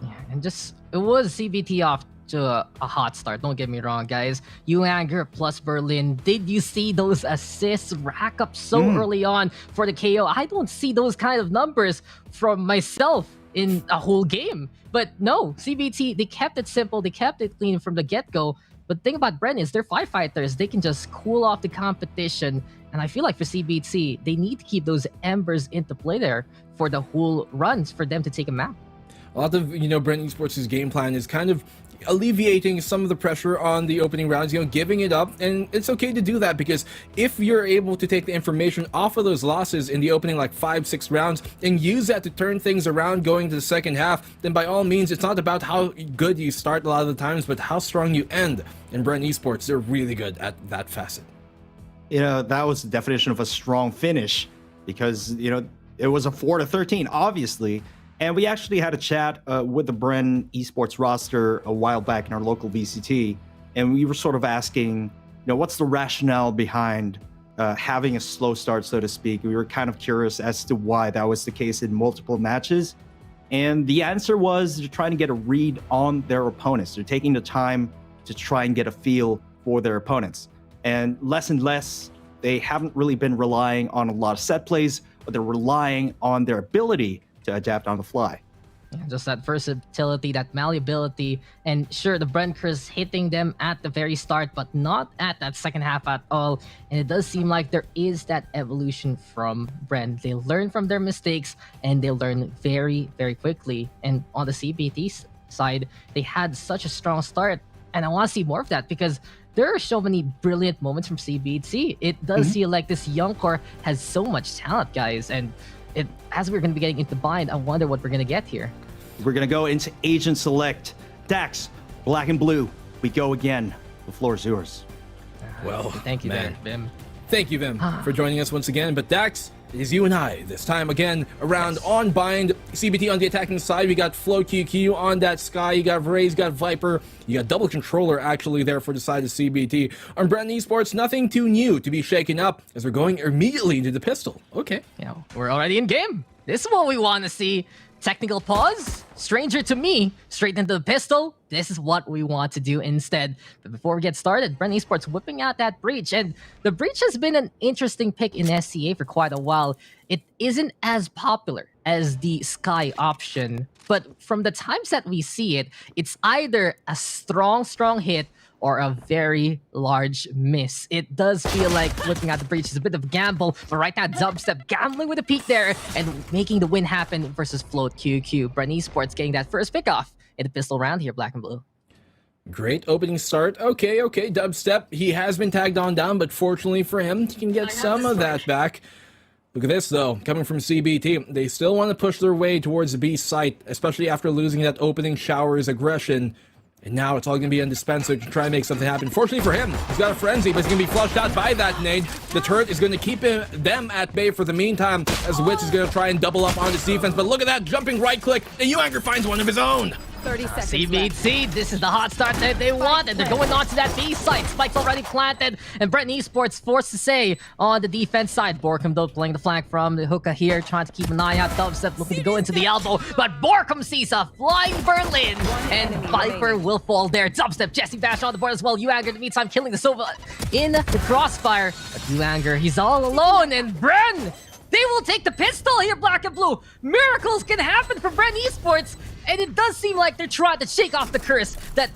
Yeah, and just, it was CBT off to a hot start. Don't get me wrong, guys. Anger plus Berlin. Did you see those assists rack up so early on for the KO? I don't see those kind of numbers from myself in a whole game. But no, CBT, they kept it simple. They kept it clean from the get-go. But the thing about Bren is they're firefighters. They can just cool off the competition. And I feel like for CBT, they need to keep those embers into play there for the whole runs for them to take a map. A lot of, you know, Bren Esports' game plan is kind of alleviating some of the pressure on the opening rounds, you know, giving it up. And it's okay to do that, because if you're able to take the information off of those losses in the opening like 5-6 rounds and use that to turn things around going to the second half, then by all means, it's not about how good you start a lot of the times, but how strong you end. And Bren Esports, they're really good at that facet. You know, that was the definition of a strong finish, because, you know, it was a 4-13, obviously. And we actually had a chat with the Bren Esports roster a while back in our local VCT, and we were sort of asking, you know, what's the rationale behind having a slow start, so to speak. We were kind of curious as to why that was the case in multiple matches. And the answer was they're trying to get a read on their opponents. They're taking the time to try and get a feel for their opponents. And less, they haven't really been relying on a lot of set plays, but they're relying on their ability to adapt on the fly. Yeah, just that versatility, that malleability, and sure, the Bren curse hitting them at the very start, but not at that second half at all. And it does seem like there is that evolution from Bren. They learn from their mistakes, and they learn very, very quickly. And on the CBT side, they had such a strong start, and I want to see more of that, because there are so many brilliant moments from CBT. It does feel like this young core has so much talent, guys, and as we're going to be getting into Bind, I wonder what we're going to get here. We're going to go into Agent Select. Dax, Black and Blue, we go again. The floor is yours. Well, thank you, man. there, Vim. Thank you, Vim, for joining us once again. But Dax, it is you and I this time again around on Bind. CBT on the attacking side, we got Flow QQ on that Sky, you got Raze, you got Viper, you got double controller actually there for the side of CBT. On Bren Esports, nothing too new to be shaken up as we're going immediately into the pistol. Okay. Yeah, we're already in game. This is what we want to see. Technical pause, stranger to me, straight into the pistol. This is what we want to do instead. But before we get started, Bren Esports whipping out that Breach. And the Breach has been an interesting pick in SCA for quite a while. It isn't as popular as the Sky option, but from the times that we see it, it's either a strong hit or a very large miss. It does feel like whipping out the Breach is a bit of a gamble, but right now, Dubstep gambling with a peak there and making the win happen versus Float QQ. Bren Esports getting that first pick off in the pistol round here, Black and Blue. Great opening start. Okay, Dubstep, he has been tagged on down, but fortunately for him, he can get some of that back. Look at this, though, coming from CBT. They still want to push their way towards the B site, especially after losing that opening shower's aggression. And now it's all going to be on Dispenser to try and make something happen. Fortunately for him, he's got a frenzy, but he's going to be flushed out by that nade. The turret is going to keep them at bay for the meantime, as Witch is going to try and double up on his defense. But look at that, jumping right click, and Anger finds one of his own. 30 seconds left. CBT, this is the hot start that they want, and they're going on to that B site. Spike's already planted, and Bren Esports forced to say on the defense side. Borkum, though, playing the flank from the hookah here, trying to keep an eye out. Dubstep looking to go into the elbow, but Borkum sees a flying Berlin, and Viper will fall there. Dubstep, Jesse Bash on the board as well. Uanger, in the meantime, killing the Sova in the crossfire. But Uanger, he's all alone, and Bren, they will take the pistol here, Black and Blue. Miracles can happen for Bren Esports, and it does seem like they're trying to shake off the curse that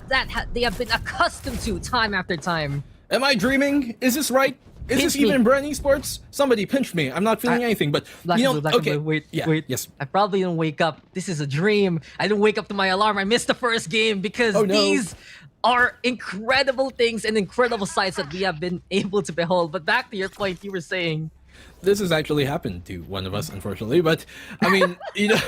they have been accustomed to time after time. Am I dreaming? Is this right? Is this even Bren Esports? Somebody pinch me. I'm not feeling anything, but Black you and know, Blue, okay. wait. Yes. I probably didn't wake up. This is a dream. I didn't wake up to my alarm. I missed the first game because these are incredible things and incredible sights that we have been able to behold. But back to your point, you were saying. This has actually happened to one of us, unfortunately, but I mean, you know,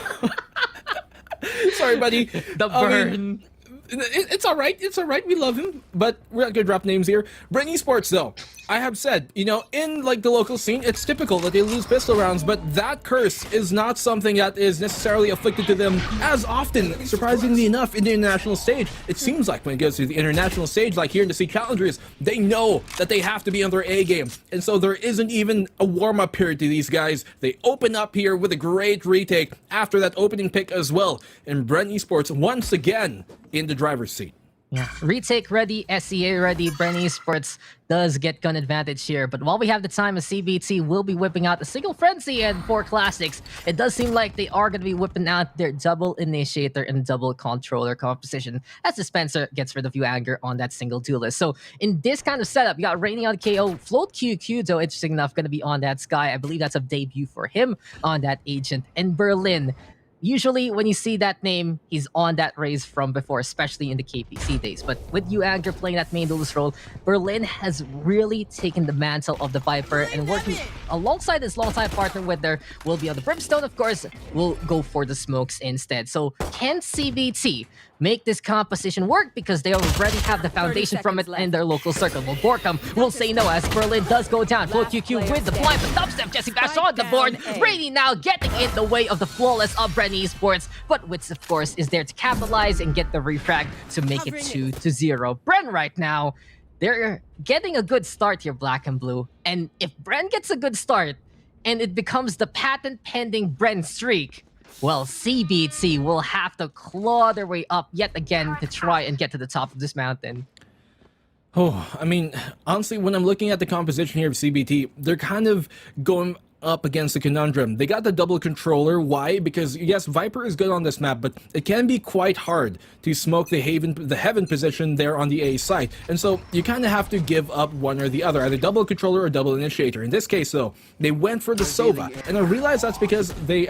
sorry, buddy. The burn. It's all right. It's all right. We love him, but we're not gonna drop names here. Bren Esports, though, I have said, you know, in like the local scene, it's typical that they lose pistol rounds, but that curse is not something that is necessarily afflicted to them as often. Surprisingly enough, in the international stage, it seems like when it goes to the international stage, like here in the Sea Challengers, they know that they have to be on their A game, and so there isn't even a warm-up period to these guys. They open up here with a great retake after that opening pick as well, and Bren Esports once again in the driver's seat. Yeah, retake ready, SEA ready. Bren Esports does get gun advantage here, but while we have the time, a CBT will be whipping out a single frenzy and 4 classics. It does seem like they are going to be whipping out their double initiator and double controller composition as Dispenser gets rid of Uanger on that single duelist. So in this kind of setup, you got Rainy on KO, Float QQ, though interesting enough, going to be on that Sky. I believe that's a debut for him on that Agent, and Berlin. Usually, when you see that name, he's on that raise from before, especially in the KPC days. But with Uanger playing that main duelist role, Berlin has really taken the mantle of the Viper, and working alongside his longtime partner with there will be on the Brimstone, of course, will go for the smokes instead. So can CBT make this composition work, because they already have the foundation from it in their local circle? Well, Borkum will say no as Berlin does go down. Float QQ with the blind, but Dubstep, Jesse Bash on the board. Rainy now getting in the way of the flawless of Bren Esports, but Wits, of course, is there to capitalize and get the refrag to make it 2-0. Bren right now, they're getting a good start here, Black and Blue. And if Bren gets a good start, and it becomes the patent-pending Bren streak, well, CBT will have to claw their way up yet again to try and get to the top of this mountain. Oh, I mean, honestly, when I'm looking at the composition here of CBT, they're kind of going up against the conundrum. They got the double controller. Why? Because yes, Viper is good on this map, but it can be quite hard to smoke the heaven position there on the A site, and so you kind of have to give up one or the other, either double controller or double initiator. In this case, though, they went for the Sova, and I realize that's because they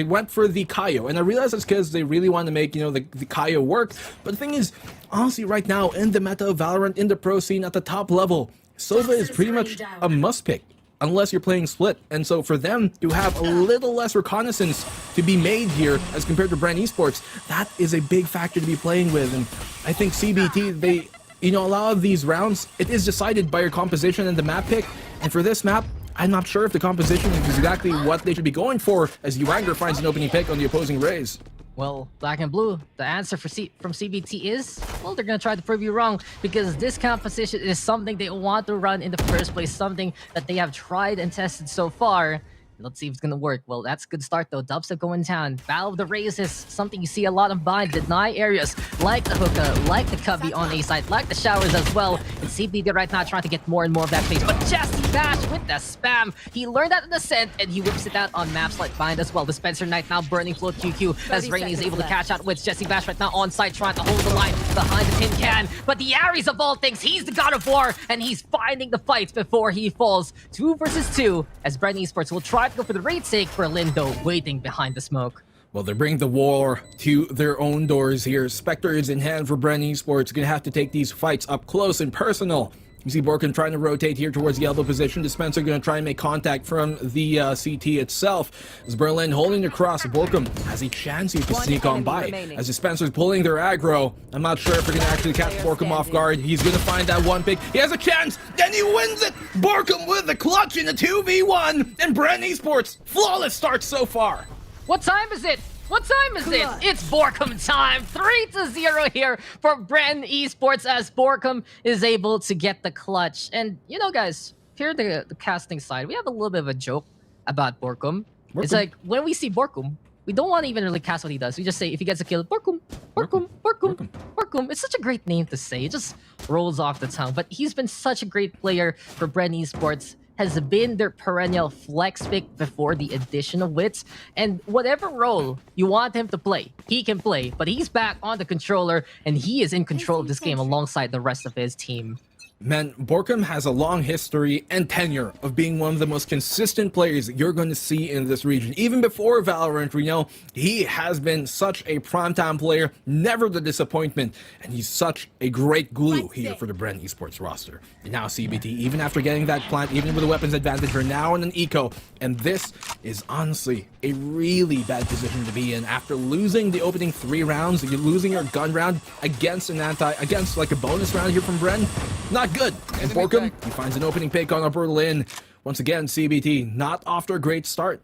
went for the Kaio, and I realize that's because they really want to make, you know, the Kaio work. But the thing is, honestly, right now in the meta of Valorant, in the pro scene at the top level, Sova is pretty much a must pick, unless you're playing split. And so for them to have a little less reconnaissance to be made here as compared to Bren Esports, that is a big factor to be playing with. And I think CBT, they, you know, a lot of these rounds, it is decided by your composition and the map pick. And for this map, I'm not sure if the composition is exactly what they should be going for, as Uanger finds an opening pick on the opposing raise. Well, Black and Blue, the answer from CBT is, well, they're going to try to prove you wrong, because this composition is something they want to run in the first place, something that they have tried and tested so far. Let's see if it's going to work. Well, that's a good start, though. Dubstep going down. Battle of the Rays is something you see a lot of behind. Deny areas like the hookah, like the cubby on A side, like the showers as well. And CBT right now trying to get more and more of that space. But Jesse Bash with the spam. He learned that in the scent, and he whips it out on maps like Bind as well. Dispenser Knight now burning Float QQ as Rainy is able to catch out with Jesse Bash right now on site, trying to hold the line behind the tin can. But the Ares of all things, he's the god of war, and he's finding the fight before he falls. 2 versus 2 as Bren Esports will try to go for the retake. Berlin, though, waiting behind the smoke. Well, they bring the war to their own doors here. Spectre is in hand for Bren Esports. Gonna have to take these fights up close and personal. You see Borkum trying to rotate here towards the elbow position. Dispenser going to try and make contact from the CT itself. As Berlin holding the cross, Borkum has a chance here to sneak on by. As Dispenser's pulling their aggro, I'm not sure if they're going to actually catch Borkum off guard. He's going to find that one pick. He has a chance, then he wins it! Borkum with the clutch in a 2v1, and Bren Esports, flawless start so far. What time is it? What time is it? It's Borkum time. 3-0 here for Bren Esports as Borkum is able to get the clutch. And you know, guys, here the casting side, we have a little bit of a joke about Borkum. It's like when we see Borkum, we don't want to even really cast what he does. We just say if he gets a kill, Borkum, Borkum, Borkum, Borkum. It's such a great name to say. It just rolls off the tongue. But he's been such a great player for Bren Esports. Has been their perennial flex pick before the addition of Wits. And whatever role you want him to play, he can play. But he's back on the controller, and he is in control of this game alongside the rest of his team. Man, Borkum has a long history and tenure of being one of the most consistent players that you're going to see in this region. Even before Valorant, we know he has been such a primetime player, never the disappointment, and he's such a great glue here for the Bren Esports roster. And now CBT, even after getting that plant, even with a weapons advantage, are now in an eco, and this is honestly a really bad position to be in after losing the opening 3 rounds. You're losing your gun round against like a bonus round here from Bren. Not good. And Borkum, he finds an opening pick on a Berlin. Once again, CBT not off to a great start.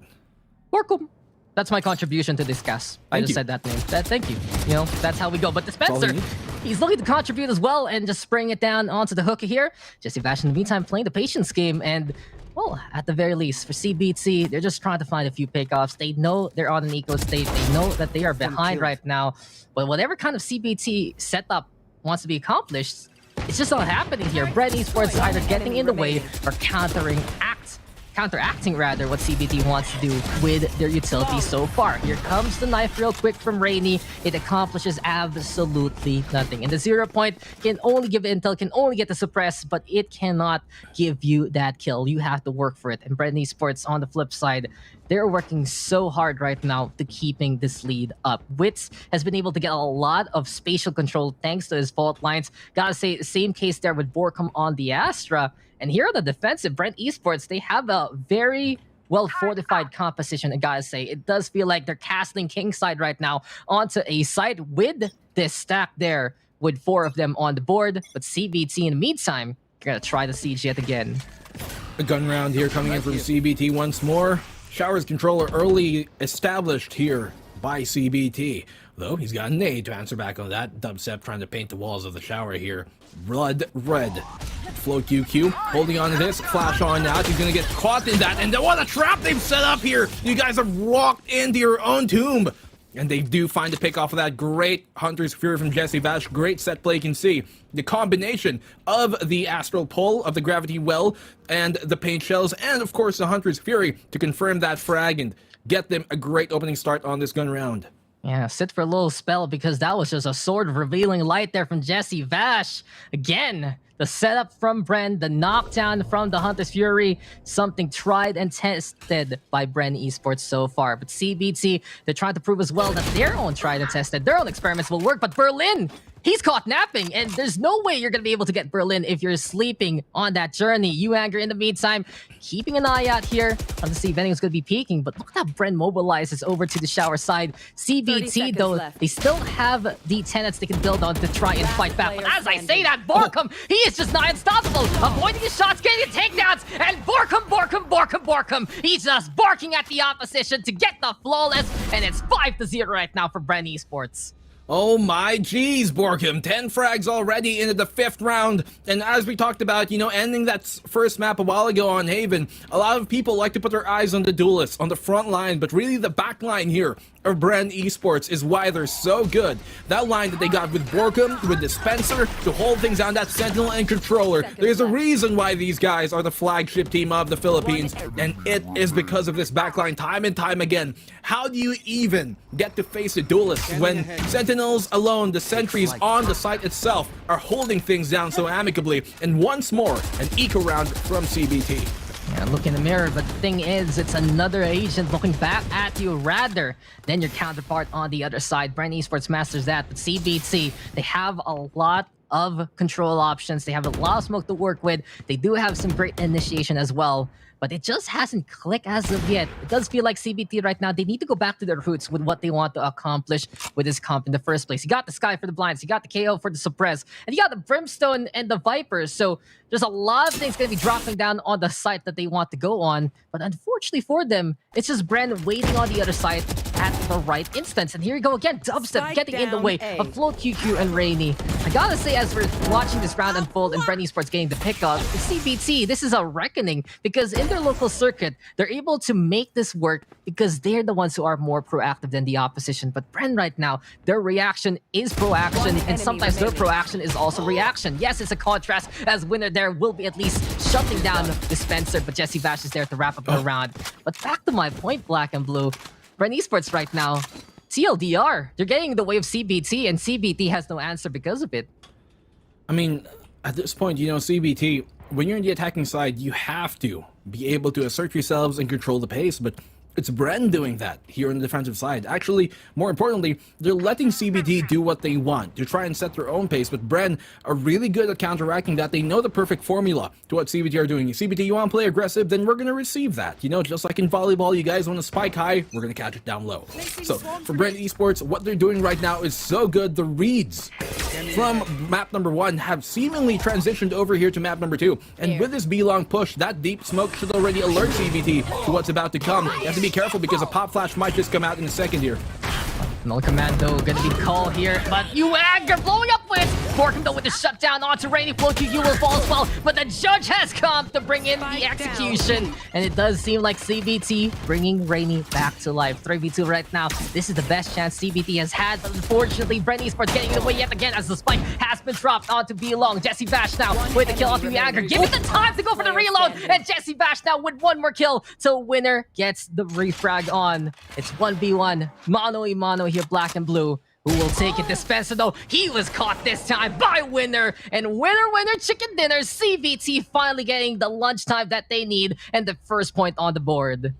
Borkum. That's my contribution to this cast. I just said that name. Thank you. You know, that's how we go. But Dispenser, he's looking to contribute as well and just spraying it down onto the hook here. Jesse Vash in the meantime playing the patience game, and well, at the very least, for CBT, they're just trying to find a few pickoffs. They know they're on an eco state. They know that they are behind right now. But whatever kind of CBT setup wants to be accomplished, it's just not happening here. Bren Esports is either getting in the way or counteracting rather what CBT wants to do with their utility so far. Here comes the knife real quick from Rainy. It accomplishes absolutely nothing. And the 0 point can only give intel, can only get the suppress, but it cannot give you that kill. You have to work for it. And Bren Esports on the flip side, they're working so hard right now to keeping this lead up. Wits has been able to get a lot of spatial control thanks to his fault lines. Gotta say, same case there with Borkum on the Astra. And here on the defensive, Bren Esports, they have a very well-fortified composition, I gotta say. It does feel like they're casting Kingside right now onto a side with this stack there with 4 of them on the board. But CBT in the meantime, they're gonna try the siege yet again. A gun round here coming in from CBT once more. Shower's controller early established here by CBT. Though he's got a nade to answer back on that. Dubstep trying to paint the walls of the shower here. Blood red. Float QQ holding on to this. Flash on now. He's gonna get caught in that. And what a trap they've set up here. You guys have walked into your own tomb. And they do find a pick off of that. Great Hunter's Fury from Jesse Vash. Great set play. You can see the combination of the Astral Pull, of the Gravity Well, and the Paint Shells, and of course the Hunter's Fury to confirm that frag and get them a great opening start on this gun round. Yeah, sit for a little spell because that was just a sword of revealing light there from Jesse Vash. Again, the setup from Bren, the knockdown from the Hunter's Fury, something tried and tested by Bren Esports so far. But CBT, they're trying to prove as well that their own tried and tested, their own experiments will work. But Berlin, he's caught napping, and there's no way you're going to be able to get Berlin if you're sleeping on that journey. Anger, in the meantime, keeping an eye out here on to see if anyone's going to be peeking. But look at how Bren mobilizes over to the shower side. CBT, though, they still have the tenants they can build on to try and fight back. But as I say that, Borkum, he is just not unstoppable. Avoiding his shots, getting the takedowns, and Borkum. He's just barking at the opposition to get the flawless, and it's 5-0 right now for Bren Esports. Oh my geez, Borkum. 10 frags already into the 5th round. And as we talked about, you know, ending that first map a while ago on Haven, a lot of people like to put their eyes on the duelists, on the front line, but really the back line here of Bren Esports is why they're so good. That line that they got with Borkum, with Dispenser, to hold things down, that Sentinel and Controller. There's a reason why these guys are the flagship team of the Philippines, and it is because of this backline time and time again. How do you even get to face a duelist when Sentinels alone, the sentries on the site itself, are holding things down so amicably? And once more, an eco round from CBT. Yeah, look in the mirror, but the thing is, it's another agent looking back at you rather than your counterpart on the other side. Bren Esports masters that, but CBT, they have a lot of control options. They have a lot of smoke to work with. They do have some great initiation as well, but it just hasn't clicked as of yet. It does feel like CBT right now, they need to go back to their roots with what they want to accomplish with this comp in the first place. You got the Sky for the blinds, you got the KO for the suppress, and you got the Brimstone and the Vipers. So there's a lot of things going to be dropping down on the site that they want to go on. But unfortunately for them, it's just Bren waiting on the other side at the right instance. And here you go again, Dubstep Spike getting in the down way A. of Float QQ and Rainy. I gotta say, as we're watching this round unfold and Bren Esports getting the pick up, CBT, this is a reckoning because in their local circuit, they're able to make this work because they're the ones who are more proactive than the opposition. But Bren right now, their reaction is proaction, and sometimes their proaction is also reaction. Yes, it's a contrast, as winner there will be at least shutting down Dispenser, but Jesse Bash is there to wrap up the round. But back to my point, Black and Blue, Bren Esports right now, TLDR, they're getting in the way of CBT, and CBT has no answer because of it. I mean, at this point, you know, CBT, when you're in the attacking side, you have to be able to assert yourselves and control the pace, but it's Bren doing that here on the defensive side. Actually, more importantly, they're letting CBT do what they want to try and set their own pace, but Bren are really good at counteracting that. They know the perfect formula to what CBT are doing. CBT, you want to play aggressive, then we're going to receive that. You know, just like in volleyball, you guys want to spike high, we're going to catch it down low. So, for Bren Esports, what they're doing right now is so good. The reads from map number 1 have seemingly transitioned over here to map number 2. And with this B-long push, that deep smoke should already alert CBT to what's about to come. You have to be careful because a pop flash might just come out in a second here. No commando gonna be called here, but Uang blowing up with Borkham though with the shutdown onto Rainy. Flow QQ will fall as well, but the judge has come to bring in the execution. And it does seem like CBT bringing Rainy back to life. 3v2 right now. This is the best chance CBT has had, but unfortunately Bren Esports getting in the way yet again as the spike has been dropped onto B-Long. Jesse Bash now with the kill off Uang. Give it the time to go for the reload, and Jesse Bash now with one more kill. So winner gets the refrag on. It's 1v1, mano y mano here, Black and Blue. Who will take it? Dispenser though, he was caught this time by winner. And winner chicken dinner, CBT finally getting the lunchtime that they need and the first point on the board.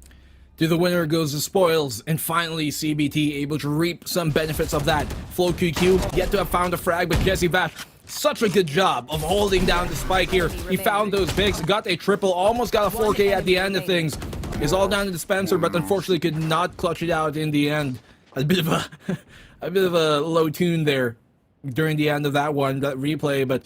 To the winner goes the spoils, and finally CBT able to reap some benefits of that. Flow QQ yet to have found a frag, but Jesse Bash, such a good job of holding down the spike here. He found those picks, got a triple, almost got a 4K at the end of things. Is all down to Dispenser, but unfortunately could not clutch it out in the end. A bit of a low tune there during the end of that replay, but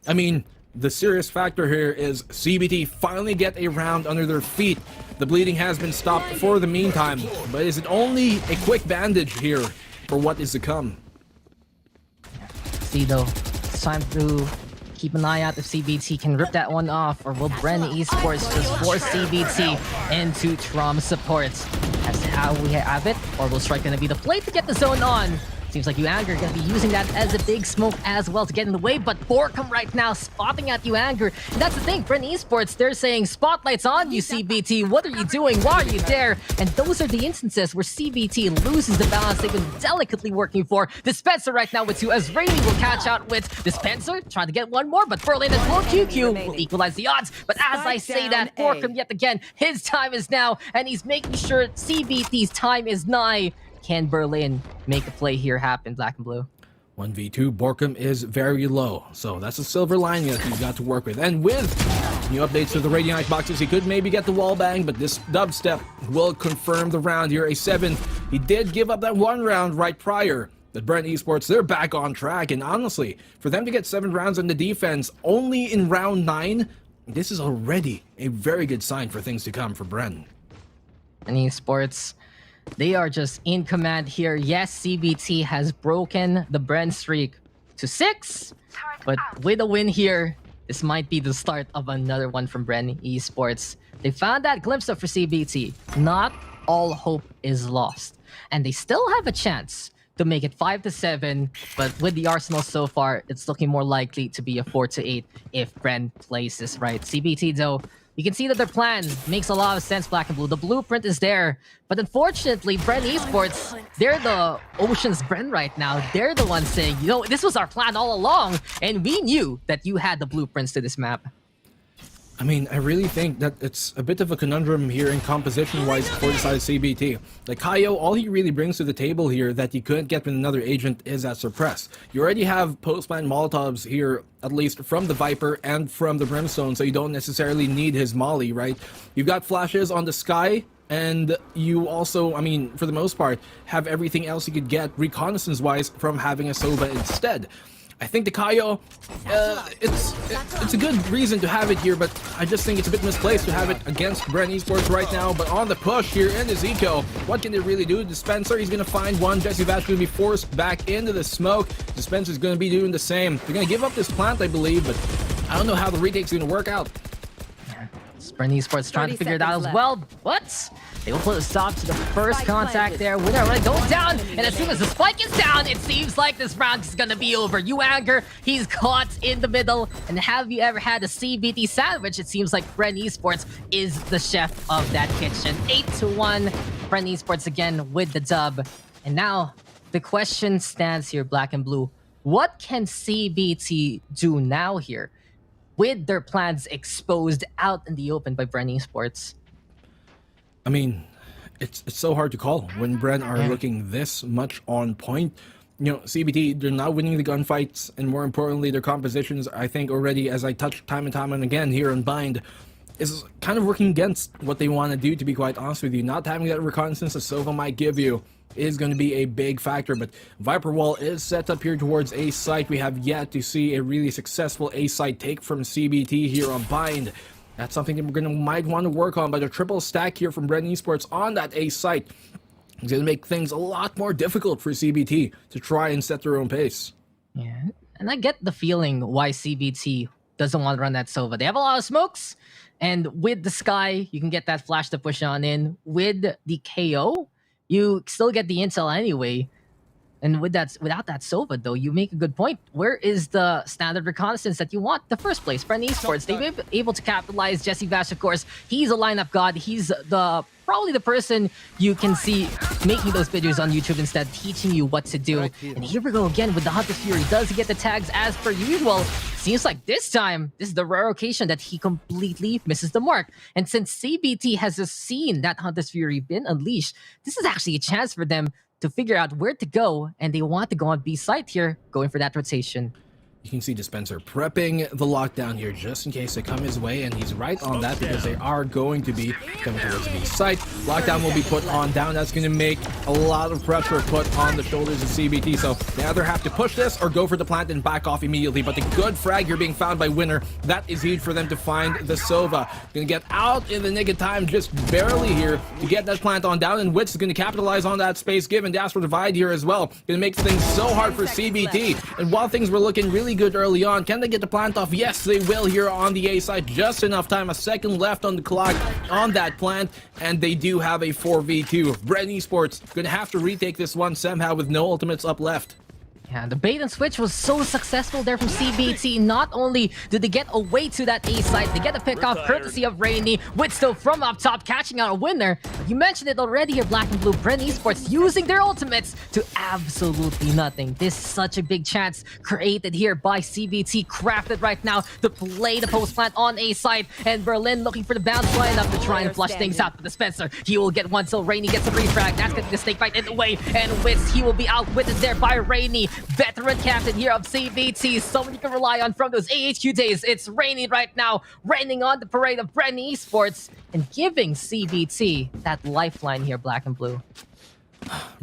I mean, the serious factor here is CBT finally get a round under their feet. The bleeding has been stopped for the meantime, but is it only a quick bandage here for what is to come? See though, it's time to keep an eye out if CBT can rip that one off, or will Bren Esports just force CBT into Trom support? As to how we have it, or will Strike gonna be the play to get the zone on? Seems like Uanger gonna be using that as a big smoke as well to get in the way, but Borkham right now spotting at Uanger. And that's the thing, Bren Esports, they're saying, spotlight's on you, CBT, what are you doing, why are you there? And those are the instances where CBT loses the balance they've been delicately working for. Dispenser right now with 2, as Rainy will catch out with Dispenser, trying to get one more, but Berlin and Flow QQ will equalize the odds. But as I say that, Borkham yet again, his time is now, and he's making sure CBT's time is nigh. Can Berlin make a play here happen, Black and Blue? 1v2, Borkham is very low, so that's a silver lining that he's got to work with. And with new updates to the Radiant boxes, he could maybe get the wall bang, but this dubstep will confirm the round here. A 7th. He did give up that 1 round right prior. But Bren Esports, they're back on track, and honestly, for them to get 7 rounds on the defense only in round 9, this is already a very good sign for things to come for Bren. And Esports, they are just in command here. Yes, CBT has broken the Bren streak to 6, but with a win here, this might be the start of another one from Bren Esports. They found that glimpse of for CBT. Not all hope is lost, and they still have a chance to make it 5-7, but with the arsenal so far, it's looking more likely to be a 4-8 if Bren plays this right. CBT though, you can see that their plan makes a lot of sense, Black and Blue. The blueprint is there. But unfortunately, Bren Esports, they're the Ocean's Bren right now. They're the ones saying, you know, this was our plan all along, and we knew that you had the blueprints to this map. I mean, I really think that it's a bit of a conundrum here in composition-wise for the side of CBT. Like, Kaio, all he really brings to the table here that you couldn't get with another agent is that suppress. You already have post-plant Molotovs here, at least from the Viper and from the Brimstone, so you don't necessarily need his Molly, right? You've got flashes on the Sky, and you also, I mean, for the most part, have everything else you could get reconnaissance-wise from having a Sova instead. I think the Kaio, it's a good reason to have it here, but I just think it's a bit misplaced to have it against Bren Esports right now. But on the push here in the Zico, what can they really do? Dispenser, he's going to find one. Jesse Vash going to be forced back into the smoke. Dispenser's going to be doing the same. They're going to give up this plant, I believe, but I don't know how the retake's going to work out. Bren Esports trying to figure it out as well. What? They will put a stop to the first contact there. Winner already going down, and as soon as the spike is down, it seems like this round is gonna be over. Anger, he's caught in the middle. And have you ever had a CBT sandwich? It seems like Bren Esports is the chef of that kitchen. 8-1. Bren Esports again with the dub. And now the question stands here, Black and Blue. What can CBT do now here, with their plans exposed out in the open by Bren Esports? I mean, it's so hard to call when Bren are looking this much on point. You know, CBT, they're not winning the gunfights, and more importantly, their compositions, I think already, as I touched time and again here on Bind, is kind of working against what they want to do, to be quite honest with you. Not having that reconnaissance that Sova might give you is going to be a big factor, but Viper Wall is set up here towards A site. We have yet to see a really successful A site take from CBT here on Bind. That's something that we're might want to work on, but a triple stack here from Bren Esports on that A site is going to make things a lot more difficult for CBT to try and set their own pace. Yeah, and I get the feeling why CBT doesn't want to run that Sova. They have a lot of smokes, and with the Sky, you can get that flash to push on in. With the KO, you still get the intel anyway. And without that Sova, though, you make a good point. Where is the standard reconnaissance that you want in the first place? Bren Esports, they've been able to capitalize. Jesse Vash, of course, he's a lineup god. He's probably the person you can see making those videos on YouTube instead, teaching you what to do. And here we go again with the Hunter's Fury. Does he get the tags as per usual? Seems like this time, this is the rare occasion that he completely misses the mark. And since CBT has just seen that Hunter's Fury been unleashed, this is actually a chance for them to figure out where to go, and they want to go on B site here, going for that rotation. You can see Dispenser prepping the lockdown here just in case they come his way, and he's right on that because they are going to be coming towards the site. Lockdown will be put on down. That's going to make a lot of pressure put on the shoulders of CBT, so they either have to push this or go for the plant and back off immediately. But the good frag here being found by Winner, that is huge for them to find the Sova. Going to get out in the nick of time, just barely here, to get that plant on down, and Wits is going to capitalize on that space given the Astral Divide here as well. Going to make things so hard for CBT, and while things were looking really good early on, can they get the plant off? Yes, they will here on the A side. Just enough time, a second left on the clock on that plant, and they do have a 4v2. Bren Esports gonna have to retake this one somehow with no ultimates up left. Yeah, the bait and switch was so successful there from CBT. Not only did they get away to that A site, they get a pick off courtesy of Rainy. Whitstow from up top catching out a Winner. You mentioned it already here, Black and Blue. Bren Esports using their ultimates to absolutely nothing. This is such a big chance created here by CBT, crafted right now to play the post plant on A site. And Berlin looking for the bounce lineup to try and flush things out with the Spencer. He will get one till Rainy gets a refrag. That's gonna be the snake fight in the way. And Wits, he will be outwitted there by Rainy. Veteran captain here of CBT, someone you can rely on from those AHQ days. It's Rainy right now, raining on the parade of Bren Esports and giving CBT that lifeline here, Black and Blue.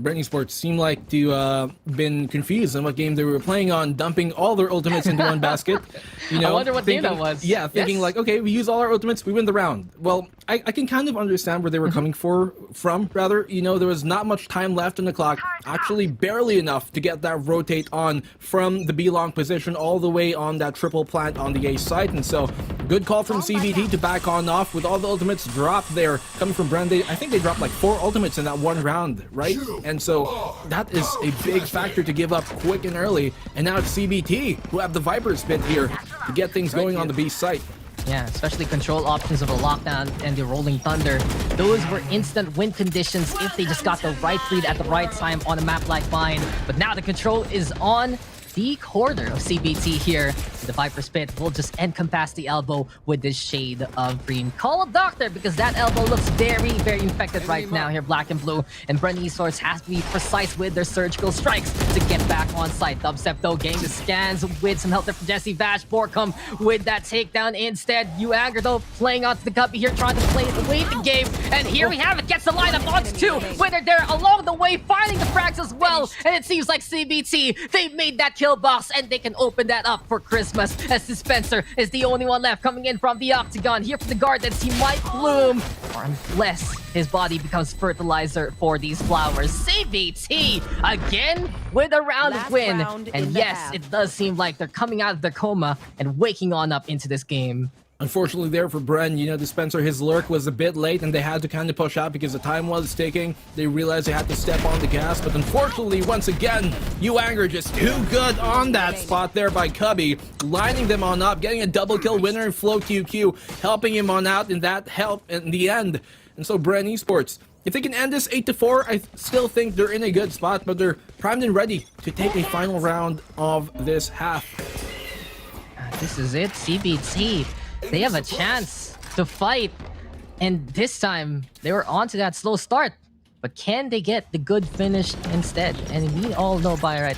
Bren Esports seem like to been confused on what game they were playing on, dumping all their ultimates into one basket. You know, I wonder what game that was. Yeah, thinking like, okay, we use all our ultimates, we win the round. Well, I can kind of understand where they were coming from. Rather, you know, there was not much time left on the clock, actually barely enough to get that rotate on from the B long position all the way on that triple plant on the A site. And so, good call from CBT to back on off with all the ultimates dropped there coming from Bren. I think they dropped like 4 ultimates in that one round, right? And so that is a big factor to give up quick and early. And now it's CBT who have the Viper spit here to get things going on the B site. Yeah, especially control options of the lockdown and the rolling thunder. Those were instant win conditions if they just got the right read at the right time on a map like mine. But now the control is on the corner of CBT here. The Viper Spit will just encompass the elbow with this shade of green. Call a doctor because that elbow looks very, very infected right now here, Black and Blue. And Bren Esports has to be precise with their surgical strikes to get back on site. Dubstep though getting the scans with some help there from Jesse Vash. Borkum with that takedown instead. Anger though playing onto the guppy here, trying to play the game. And here we have it, gets the lineup onto 2. Winner there along the way, finding the frags as well. And it seems like CBT, they made that kill box, and they can open that up for Christmas, as Dispenser is the only one left coming in from the Octagon. Here for the Gardens, he might bloom, or unless his body becomes fertilizer for these flowers. CBT again with a round Last of win. round in And the yes, half. it does seem like they're coming out of their coma and waking on up into this game. Unfortunately there for Bren, you know, Dispenser, his lurk was a bit late and they had to kind of push out because the time was ticking. They realized they had to step on the gas, but unfortunately, once again, Anger just too good on that spot there by Cubby, lining them on up, getting a double kill winner in Flow QQ, helping him on out in that help in the end. And so Bren Esports, if they can end this 8-4, I still think they're in a good spot, but they're primed and ready to take a final round of this half. This is it, CBT. They have a chance to fight. And this time, they were on to that slow start. But can they get the good finish instead? And we all know by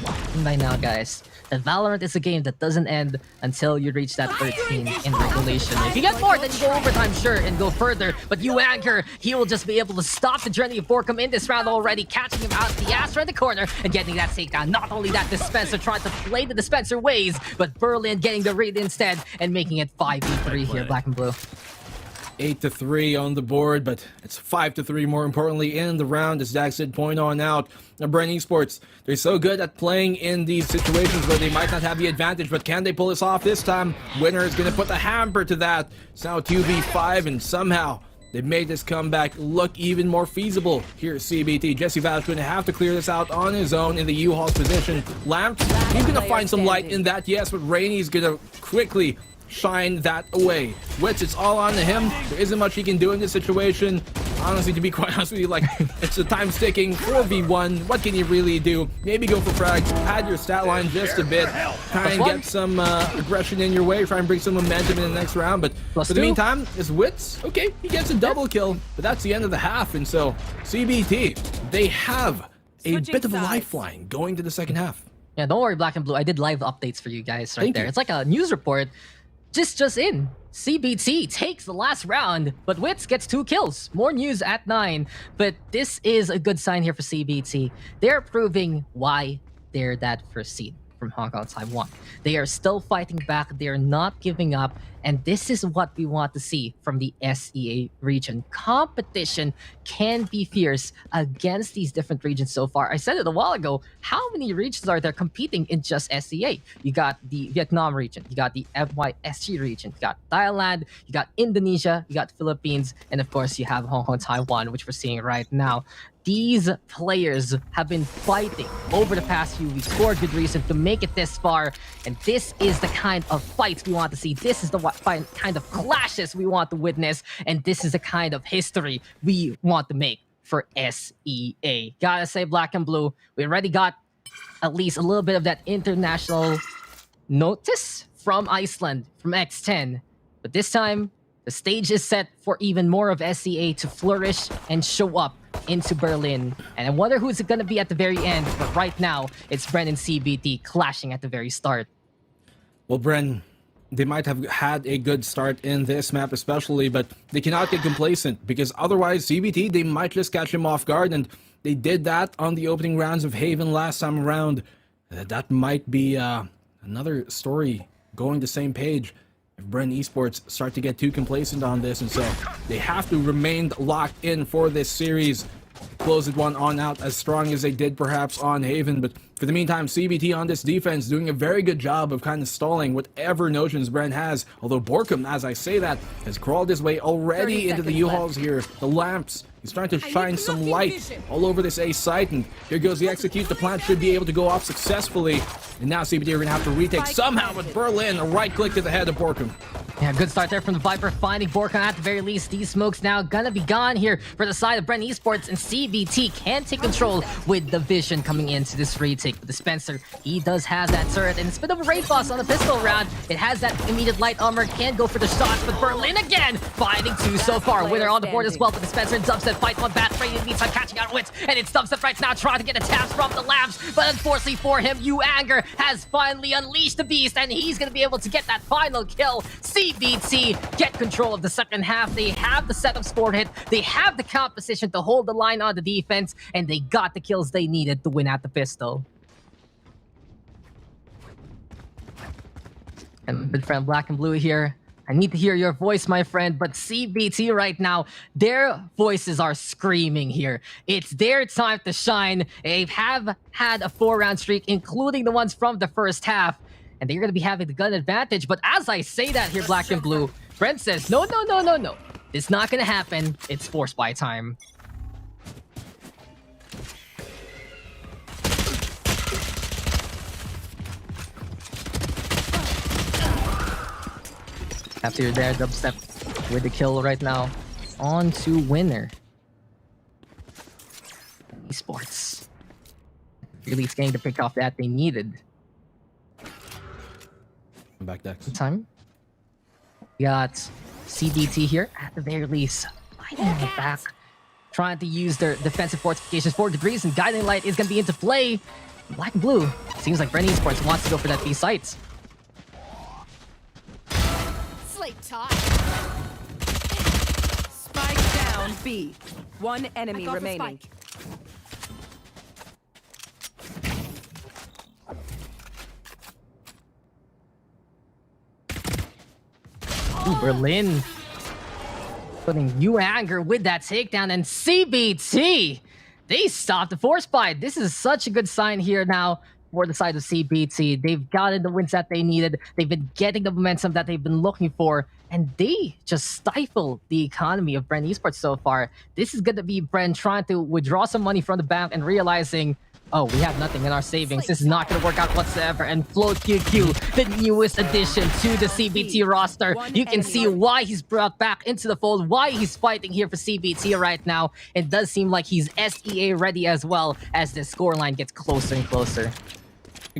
now, guys, that Valorant is a game that doesn't end until you reach that 13 in regulation. If you get more, then you go overtime, sure, and go further. But Anger, he will just be able to stop the journey of Borkum in this round already, catching him out the Astra in the corner and getting that takedown. Not only that, Dispenser trying to play the Dispenser ways, but Berlin getting the read instead and making it 5v3 here, Black and Blue. 8-3 on the board, but it's 5-3 more importantly in the round, as Dax did point on out. Now, Bren Esports, they're so good at playing in these situations where they might not have the advantage, but can they pull this off this time? Winner is going to put the hamper to that. It's now 2v5, and somehow they've made this comeback look even more feasible. Here's CBT. Jesse Val's going to have to clear this out on his own in the U-Haul's position. Lamps, he's going to find some light in that, yes, but Rainy's going to quickly shine that away. Wits, it's all on to him. There isn't much he can do in this situation. Honestly, to be quite honest with you, like, it's a time sticking 4v1. What can you really do? Maybe go for frags, pad your stat line just a bit, try and get some aggression in your way, try and bring some momentum in the next round. But for the meantime, is Wits, okay, he gets a double kill, but that's the end of the half. And so CBT, they have a bit of a lifeline going to the second half. Yeah, don't worry, Black and Blue. I did live updates for you guys right there. you. It's like a news report. Just in. CBT takes the last round, but Wits gets 2 kills. More news at 9. But this is a good sign here for CBT. They're proving why they're that first seed from Hong Kong, Taiwan. They are still fighting back. They are not giving up. And this is what we want to see from the SEA region. Competition can be fierce against these different regions so far. I said it a while ago. How many regions are there competing in just SEA? You got the Vietnam region. You got the FYSG region. You got Thailand. You got Indonesia. You got Philippines. And of course, you have Hong Kong, Taiwan, which we're seeing right now. These players have been fighting over the past few weeks for good reason to make it this far. And this is the kind of fights we want to see. This is the kind of clashes we want to witness. And this is the kind of history we want to make for SEA. Gotta say, Black and Blue, we already got at least a little bit of that international notice from Iceland, from X10. But this time, the stage is set for even more of SEA to flourish and show up into Berlin. And I wonder who's it going to be at the very end. But right now, it's Bren and CBT clashing at the very start. Well, Bren, they might have had a good start in this map especially, but they cannot get complacent because otherwise CBT, they might just catch him off guard, and they did that on the opening rounds of Haven last time around. That might be another story going the same page if Bren Esports start to get too complacent on this, and so they have to remain locked in for this series. Close it one on out as strong as they did perhaps on Haven, but for the meantime, CBT on this defense doing a very good job of kind of stalling whatever notions Bren has, although Borkum, as I say that, has crawled his way already into the U-Hauls here. The lamps, he's trying to shine some light all over this A site, and here goes the execute. The plant should be able to go off successfully, and now CBT are going to have to retake somehow with Berlin, a right click to the head of Borkum. Yeah, good start there from the Viper, finding Borkum at the very least. These smokes now gonna be gone here for the side of Bren Esports, and CBT can take control with the vision coming into this retake. But the Spencer, he does have that turret, and it's a bit of a raid boss on the pistol round. It has that immediate light armor, can go for the shots, but Berlin again, finding 2 so far. Winner on the board as well, but the Spencer and Dubstep fight on bat trade in the meantime, catching out Wits, and it's Dubstep right now trying to get a taps from the labs, but unfortunately for him, Anger has finally unleashed the beast, and he's gonna be able to get that final kill. CBT get control of the second half. They have the setup score hit. They have the composition to hold the line on the defense, and they got the kills they needed to win at the pistol. And good friend Black and Blue here. I need to hear your voice, my friend, but CBT right now, their voices are screaming here. It's their time to shine. They have had a 4-round streak, including the ones from the first half, and they're going to be having the gun advantage. But as I say that here, Black and Blue, Bren says, no. It's not going to happen. It's force buy time. After you're there, dubstep with the kill right now. On to winner. Esports. Really getting the pick off that they needed. I'm back next. Time. We got CBT here at the very least. Fighting in the back. Trying to use their defensive fortifications. 4 degrees and Guiding Light is going to be into play. Black and Blue. Seems like Bren Esports wants to go for that B site. Spike down B. One enemy remaining. Ooh, Berlin putting you anger with that takedown, and CBT, they stopped the force buy. This is such a good sign here now for the side of CBT. They've gotten the wins that they needed. They've been getting the momentum that they've been looking for, and they just stifle the economy of Bren Esports so far. This is going to be Bren trying to withdraw some money from the bank and realizing, oh, we have nothing in our savings. This is not going to work out whatsoever. And Float QQ, the newest addition to the CBT roster. You can see why he's brought back into the fold, why he's fighting here for CBT right now. It does seem like he's SEA ready as well as the scoreline gets closer and closer.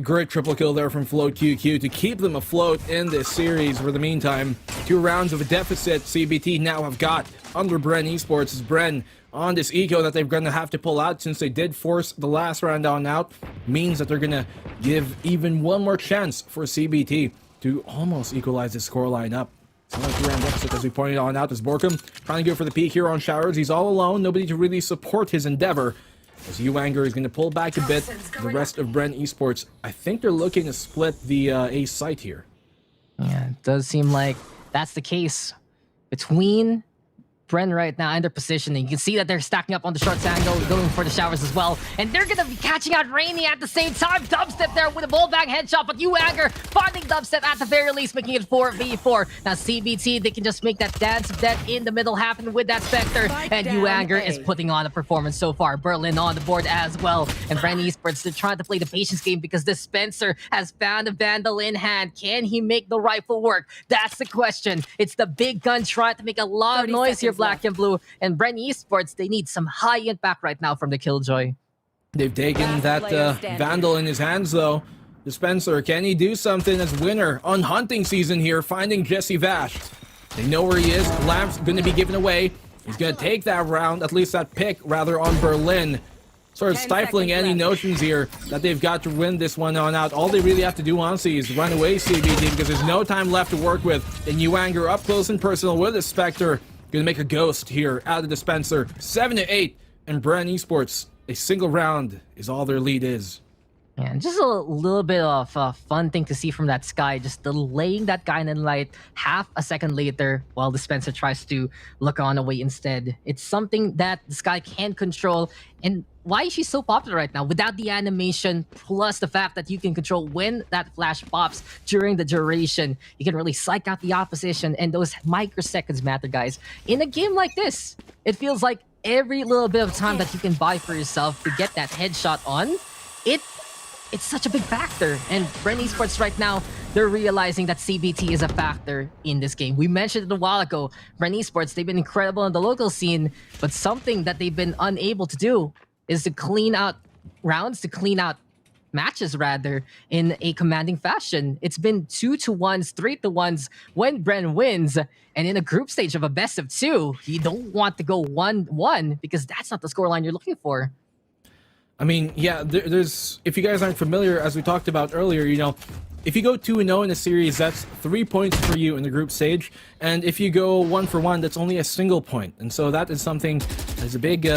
Great triple kill there from Float QQ to keep them afloat in this series. For the meantime, 2 rounds of a deficit CBT now have got under Bren Esports. As Bren on this eco that they're going to have to pull out since they did force the last round on out, means that they're going to give even one more chance for CBT to almost equalize the scoreline up. It's another 2-round deficit, as we pointed on out, as Borkum trying to go for the peak here on Showers. He's all alone, nobody to really support his endeavor. As Uanger is going to pull back a bit, the rest of Bren Esports, I think they're looking to split the A site here. Yeah, it does seem like that's the case between Bren right now and their positioning. You can see that they're stacking up on the short angle, going for the showers as well. And they're going to be catching out Rainy at the same time. Dubstep there with a ball bang headshot, but Uanger finding Dubstep at the very least, making it 4v4. Now CBT, they can just make that dance of death in the middle happen with that Spectre. And Uanger is putting on a performance so far. Berlin on the board as well. And Bren Esports, they're trying to play the patience game because this Spencer has found a Vandal in hand. Can he make the rifle work? That's the question. It's the big gun trying to make a lot of noise here, Black and Blue. And Bren Esports, they need some high impact right now from the Killjoy. They've taken that Vandal in his hands, though. The Spencer, can he do something as winner on hunting season here, finding Jesse Vash? They know where he is. Lamp's going to be given away. He's going to take that round, at least that pick, rather, on Berlin. Sort of stifling any notions here that they've got to win this one on out. All they really have to do, honestly, is run away CBT because there's no time left to work with. And Uanger up close and personal with a Spectre. Gonna make a ghost here out of the Spencer. 7-8, and Bren Esports, a single round is all their lead is. Yeah, just a little bit of a fun thing to see from that Sky, just delaying that Guiding Light half a second later while the Spencer tries to look on away instead. It's something that the Sky can control. And why is she so popular right now? Without the animation, plus the fact that you can control when that flash pops during the duration, you can really psych out the opposition, and those microseconds matter, guys. In a game like this, it feels like every little bit of time that you can buy for yourself to get that headshot on, it's such a big factor. And Bren Esports right now, they're realizing that CBT is a factor in this game. We mentioned it a while ago. Bren Esports, they've been incredible in the local scene, but something that they've been unable to do is to clean out rounds, to clean out matches rather, in a commanding fashion. It's been 2-1s, 3-1s when Bren wins. And in a group stage of a best of 2, you don't want to go 1-1 because that's not the scoreline you're looking for. I mean, yeah, there's, if you guys aren't familiar, as we talked about earlier, you know, if you go 2-0 in a series, that's 3 points for you in the group stage. And if you go 1-for-1, that's only a single point. And so that is something that's a big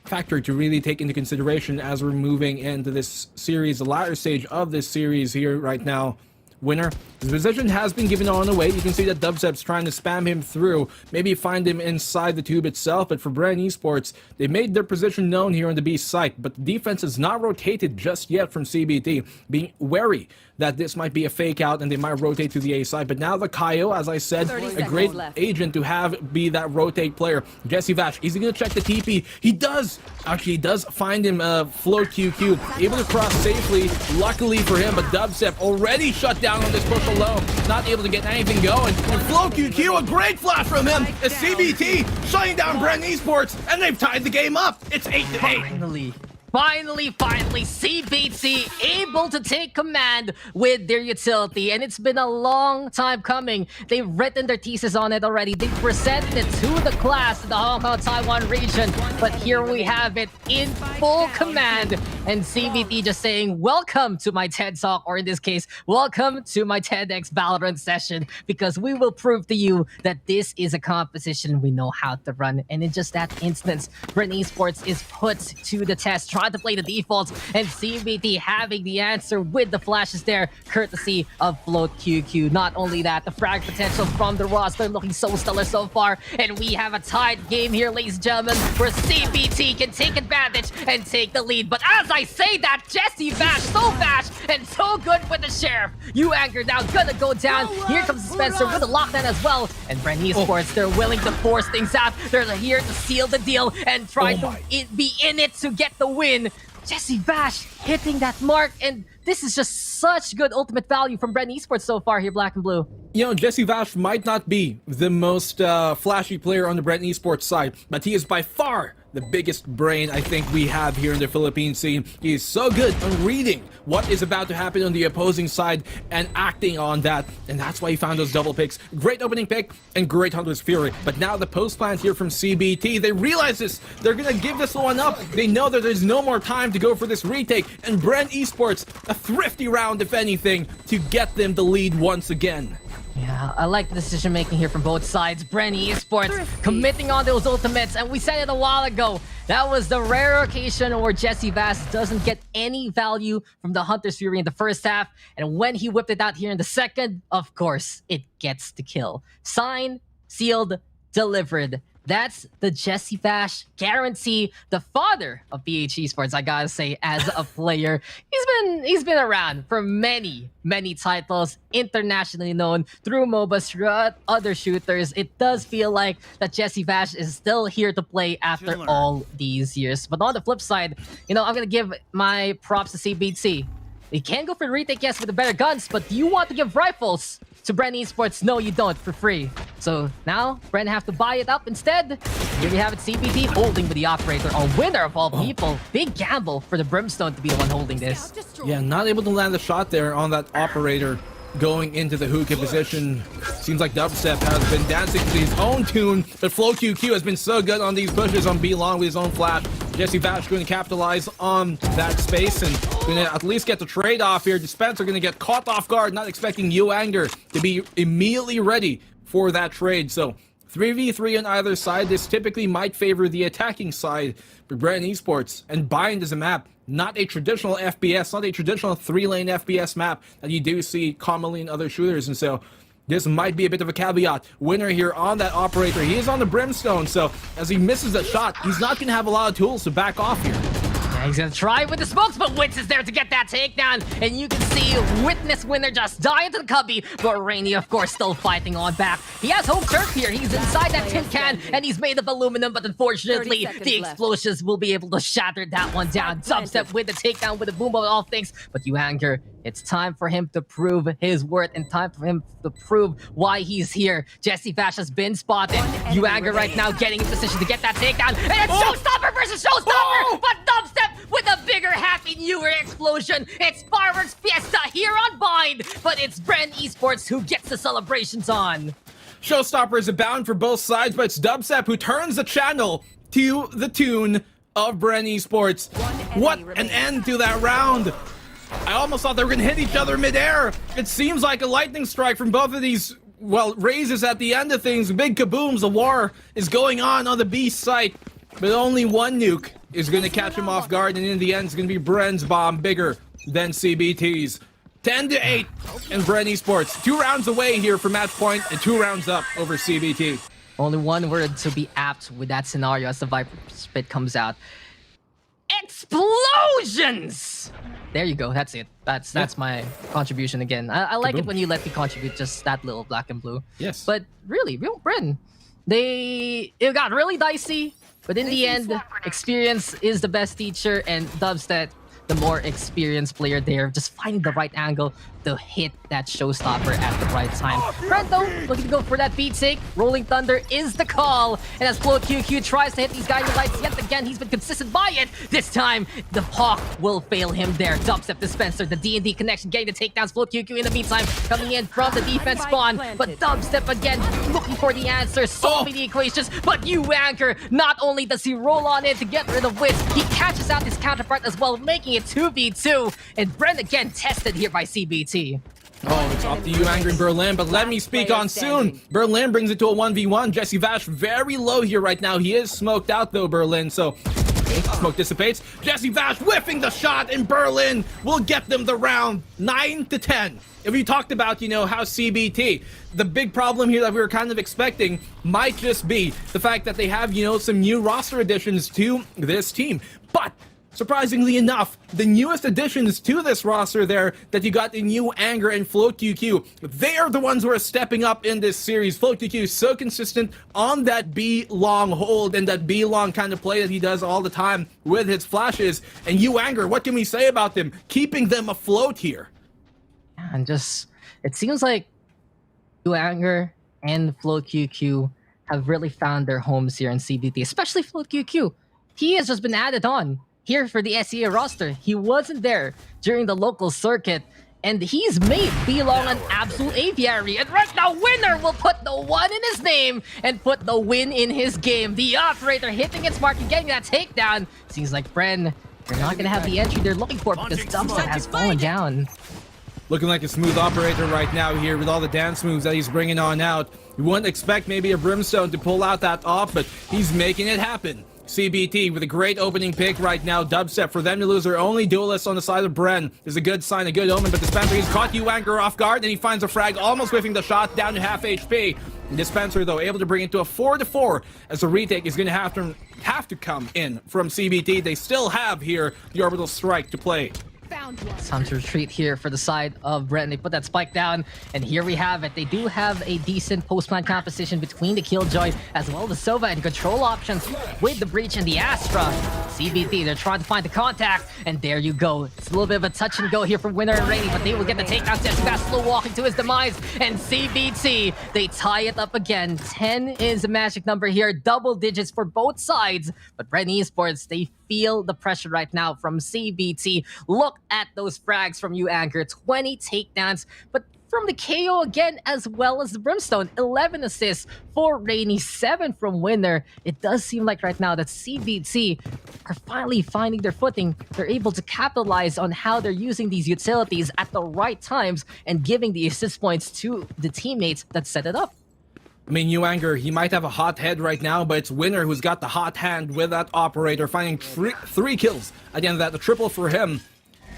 factor to really take into consideration as we're moving into this series, the latter stage of this series here right now. Winner His position has been given on away. You can see that Dubstep's trying to spam him through, maybe find him inside the tube itself. But for Bren Esports, they made their position known here on the B site, but the defense is not rotated just yet from CBT, being wary that this might be a fake out and they might rotate to the A side. But now the Kaio, as I said, 30 a great seconds left. agent to have be that rotate player. Jesse Vash, is he going to check the TP? He does! Actually, he does find him float QQ, able to cross safely, luckily for him, but Dubstep already shut down on this push alone, not able to get anything going. And float QQ, a great flash from him, as CBT shutting down Bren Esports, and they've tied the game up. It's 8-8. Finally, CBT able to take command with their utility, and it's been a long time coming. They've written their thesis on it already. They've presented it to the class in the Hong Kong, Taiwan region, but here we have it in full command, and CBT just saying, welcome to my TED Talk, or in this case, welcome to my TEDx Valorant session, because we will prove to you that this is a competition we know how to run. And in just that instance, Bren Esports is put to the test, trying to play the defaults, and CBT having the answer with the flashes there, courtesy of Float QQ. Not only that, the frag potential from the roster looking so stellar so far, and we have a tied game here, ladies and gentlemen, where CBT can take advantage and take the lead. But as I say that, Jesse Vash, so fast and so good with the Sheriff. You Anger now gonna go down. Here comes Spencer with the lockdown as well, and Bren Esports, they're willing to force things out. They're here to seal the deal and try to be in it to get the win. Jesse Vash hitting that mark, and this is just such good ultimate value from Bren Esports so far here, Black and Blue. You know, Jesse Vash might not be the most flashy player on the Bren Esports side, but he is by far the biggest brain I think we have here in the Philippine scene. He is so good on reading what is about to happen on the opposing side and acting on that, and that's why he found those double picks. Great opening pick and great Hunter's Fury. But now the post plant here from CBT, they realize this. They're gonna give this one up. They know that there's no more time to go for this retake, and Bren Esports, a thrifty round if anything, to get them the lead once again. Yeah, I like the decision making here from both sides. Bren Esports committing on those ultimates, and we said it a while ago. That was the rare occasion where Jesse Vash doesn't get any value from the Hunter's Fury in the first half, and when he whipped it out here in the second, of course, it gets the kill. Signed, sealed, delivered. That's the Jesse Vash guarantee, the father of BH Esports, I gotta say, as a player. He's been around for many titles, internationally known through MOBAs, through other shooters. It does feel like that Jesse Vash is still here to play after all these years. But on the flip side, you know, I'm gonna give my props to CBT. You can go for the retake, yes, with the better guns, but do you want to give rifles to Bren Esports? No, you don't, for free. So now, Bren have to buy it up instead. Here you have it, CBT holding with the operator, a winner of all people. Big gamble for the Brimstone to be the one holding this. Yeah, not able to land a shot there on that operator going into the hookah position. Seems like Dubstep has been dancing to his own tune, but Flow QQ has been so good on these pushes on B-Long with his own flash. Jesse Vash going to capitalize on that space and going to at least get the trade off here. Dispenser going to get caught off guard, not expecting You Anger to be immediately ready for that trade. So 3v3 on either side. This typically might favor the attacking side for Bren Esports. And Bind is a map, not a traditional FPS, not a traditional 3-lane FPS map that you do see commonly in other shooters. And so this might be a bit of a caveat. Winner here on that operator. He is on the Brimstone, so as he misses that shot, he's not going to have a lot of tools to back off here. Yeah, he's gonna try with the smokes, but Witz is there to get that takedown. And you can see Witness Winner just die into the cubby, but Rainy, of course, still fighting on back. He has home turf here. He's inside that tin can, and he's made of aluminum, but unfortunately, the explosions will be able to shatter that one down. Dubstep with the takedown with the boom of all things, but You Anger, it's time for him to prove his worth and time for him to prove why he's here. Jesse Vash has been spotted. You Anger right now getting in position to get that takedown. And it's Showstopper versus Showstopper! But Dubstep with a bigger Happy New Year explosion. It's Fireworks Fiesta here on Bind, but it's Bren Esports who gets the celebrations on. Showstopper is abound for both sides, but it's Dubstep who turns the channel to the tune of Bren Esports. What an end to that round! I almost thought they were going to hit each other midair. It seems like a lightning strike from both of these, well, raises at the end of things. Big kabooms, the war is going on the B site. But only one nuke is going to catch him off guard, and in the end, it's going to be Bren's bomb, bigger than CBT's. 10-8 in Bren Esports. 2 rounds away here for match point and 2 rounds up over CBT. Only one word to be apt with that scenario as the Viper Spit comes out. Explosions! There you go. That's it. That's my contribution again. I like it when you let me contribute just that little black and blue. Yes. But really, real Bren, it got really dicey. But in the end, experience is the best teacher, and Dubstep, the more experienced player there, just finding the right angle to hit that showstopper at the right time. Bren, though, looking to go for that beat take. Rolling Thunder is the call. And as Float QQ tries to hit these guiding lights yet again, he's been consistent by it. This time, the Hawk will fail him there. Dubstep dispenser, the D&D connection, getting the takedowns. Float QQ in the meantime, coming in from the defense spawn. But Dubstep again, looking for the answer, solving the equations. But you Anchor, not only does he roll on in to get rid of Wiz, he catches out his counterpart as well, making it 2v2. And Bren again tested here by CBT. Oh, it's up to you, Angry Berlin, but let me speak on soon. Berlin brings it to a 1v1. Jesse Vash very low here right now. He is smoked out though, Berlin, so smoke dissipates. Jesse Vash whiffing the shot, and Berlin will get them the round 9-10. If we talked about, how CBT, the big problem here that we were kind of expecting might just be the fact that they have, some new roster additions to this team. But surprisingly enough, the newest additions to this roster there that you got in New Anger and Float QQ, they are the ones who are stepping up in this series. Float QQ is so consistent on that B-long hold and that B-long kind of play that he does all the time with his flashes. And New Anger, what can we say about them? Keeping them afloat here. And just, it seems like New Anger and Float QQ have really found their homes here in CBT, especially Float QQ. He has just been added on here for the SEA roster. He wasn't there during the local circuit, and he's made B-Long an absolute aviary. And right now, Winner will put the 1 in his name and put the win in his game. The operator hitting its mark and getting that takedown. Seems like Bren, they're not going to have the entry they're looking for because Dubstep has fallen down. Looking like a smooth operator right now here with all the dance moves that he's bringing on out. You wouldn't expect maybe a Brimstone to pull out that off, but he's making it happen. CBT with a great opening pick right now. Dubstep, for them to lose their only duelist on the side of Bren is a good sign, a good omen, but Dispenser, he's caught Anchor off guard, and he finds a frag, almost whiffing the shot down to half HP. Dispenser, though, able to bring it to a 4-4, as the retake is going to have to come in from CBT. They still have here the orbital strike to play. It's time to retreat here for the side of Bren. They put that spike down, and here we have it. They do have a decent post-plant composition between the Killjoy as well as the Sova, and control options with the Breach and the Astra. CBT, they're trying to find the contact, and there you go. It's a little bit of a touch and go here from Winner and Rainy, but they will get the takedown. Jessica slow walking to his demise, and CBT, they tie it up again. 10 is a magic number here, double digits for both sides, but Bren Esports, they feel the pressure right now from CBT. Look at those frags from you, Anchor. 20 takedowns, but from the KO again, as well as the Brimstone. 11 assists for Rainy, 7 from Winner. It does seem like right now that CBT are finally finding their footing. They're able to capitalize on how they're using these utilities at the right times and giving the assist points to the teammates that set it up. I mean, New Anger, he might have a hot head right now, but it's Winner who's got the hot hand with that operator, finding 3 kills. At the end of that, the triple for him.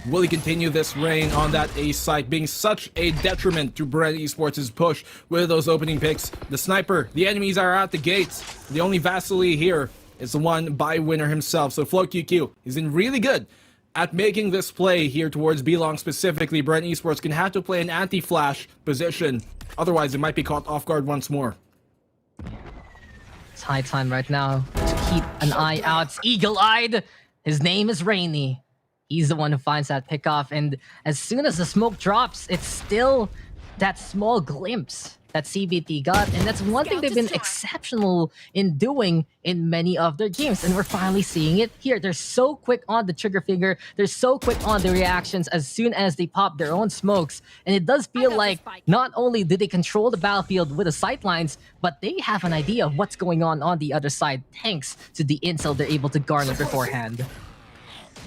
Will he continue this reign on that ace site, being such a detriment to Bren Esports' push with those opening picks? The sniper, the enemies are out the gates. The only Vasily here is the one by Winner himself. So Float QQ, he's been really good at making this play here towards B-Long specifically. Bren Esports can have to play an anti-flash position. Otherwise, it might be caught off guard once more. It's high time right now to keep an eye out. It's eagle-eyed. His name is Rainy. He's the one who finds that pickoff, and as soon as the smoke drops, it's still that small glimpse that CBT got, and that's one thing they've been exceptional in doing in many of their games, and we're finally seeing it here. They're so quick on the trigger finger, they're so quick on the reactions as soon as they pop their own smokes, and it does feel like not only do they control the battlefield with the sightlines, but they have an idea of what's going on the other side, thanks to the intel they're able to garner beforehand.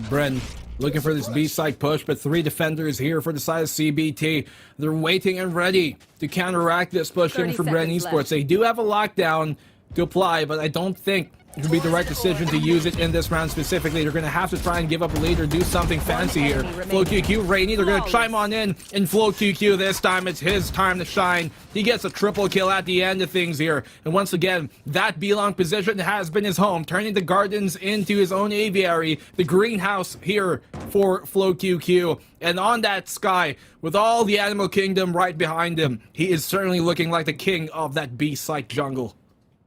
Bren looking for this B-side push, but 3 defenders here for the side of CBT. They're waiting and ready to counteract this push coming from Bren Esports. They do have a lockdown to apply, but I don't think it could be the right decision to use it in this round specifically. They're going to have to try and give up a lead or do something fancy here. Flow QQ, Rainy, they're going to chime on in. And Flow QQ this time, it's his time to shine. He gets a triple kill at the end of things here. And once again, that B-long position has been his home, turning the gardens into his own aviary. The greenhouse here for Flow QQ. And on that sky, with all the animal kingdom right behind him, he is certainly looking like the king of that B-site jungle.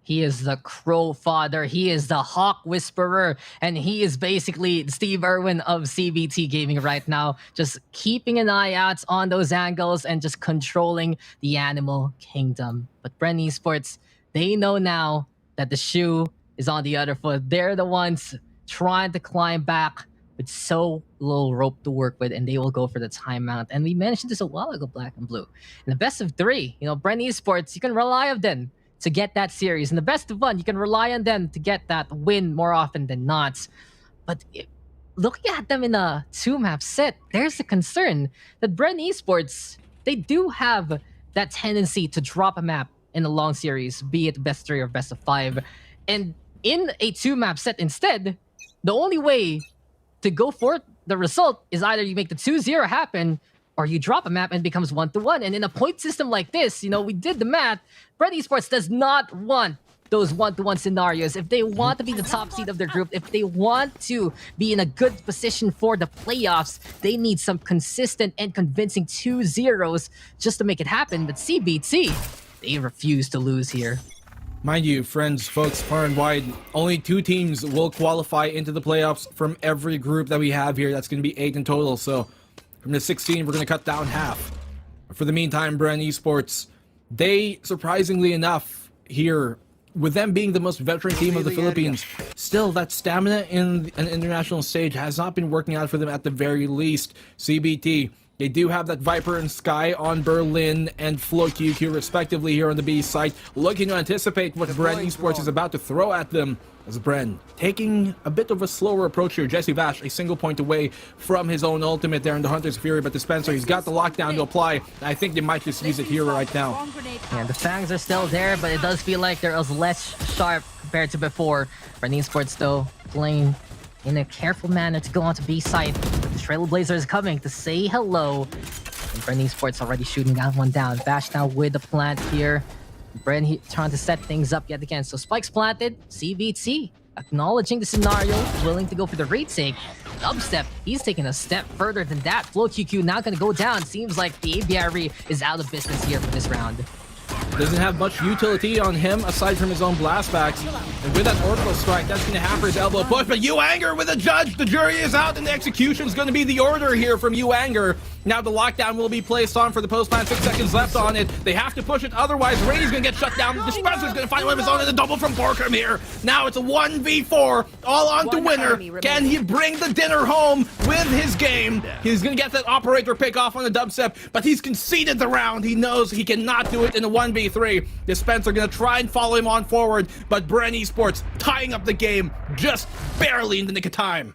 He is the Crow Father. He is the Hawk Whisperer. And he is basically Steve Irwin of CBT Gaming right now. Just keeping an eye out on those angles and just controlling the animal kingdom. But Bren Esports, they know now that the shoe is on the other foot. They're the ones trying to climb back with so little rope to work with, and they will go for the timeout. And we mentioned this a while ago, Black and Blue. In the best of 3, Bren Esports, you can rely on them to get that series. In the best of 1, you can rely on them to get that win more often than not. But looking at them in a 2-map set, there's a concern that Bren Esports, they do have that tendency to drop a map in a long series, be it best 3 or best of 5. And in a 2-map set instead, the only way to go for the result is either you make the 2-0 happen or you drop a map and it becomes 1-1. And in a point system like this, we did the math. Bren Esports does not want those 1-1 scenarios. If they want to be the top seed of their group, if they want to be in a good position for the playoffs, they need some consistent and convincing 2-0s just to make it happen. But CBT, they refuse to lose here. Mind you, friends, folks, far and wide, only 2 teams will qualify into the playoffs from every group that we have here. That's going to be 8 in total. So from the 16, we're going to cut down half. For the meantime, Bren Esports, they, surprisingly enough, here, with them being the most veteran team of the Philippines, still that stamina in an international stage has not been working out for them at the very least. CBT, they do have that Viper and Sky on Berlin and Flow QQ respectively here on the B site, looking to anticipate what Bren Esports is about to throw at them. As Bren taking a bit of a slower approach here. Jesse Vash a single point away from his own ultimate there in the Hunter's Fury, but Dispenser, he's got the lockdown to apply. I think they might just use it here right now. Yeah, the fangs are still there, but it does feel like they're less sharp compared to before. Bren Esports, though, playing in a careful manner to go onto B site. The Trailblazer is coming to say hello. And Bren Esports already shooting that one down. Bash now with the plant here. Bren trying to set things up yet again. So spikes planted. CBT acknowledging the scenario, willing to go for the retake. Dubstep, he's taking a step further than that. Flow QQ now going to go down. Seems like the aviary is out of business here for this round. Doesn't have much utility on him aside from his own blastbacks. And with that orbital strike, that's going to hamper his elbow push. But Anger with a judge. The jury is out and the execution is going to be the order here from Anger. Now the lockdown will be placed on for the post-plan. 6 seconds left on it. They have to push it. Otherwise, Rainey's going to get shut down. Dispenser's going to find one of his own and a double from Borkham here. Now it's a 1v4. All on to winner. Can he bring the dinner home with his game? He's going to get that operator pick off on the dubstep, but he's conceded the round. He knows he cannot do it in a 1v3. Dispenser going to try and follow him on forward, but Bren Esports tying up the game just barely in the nick of time.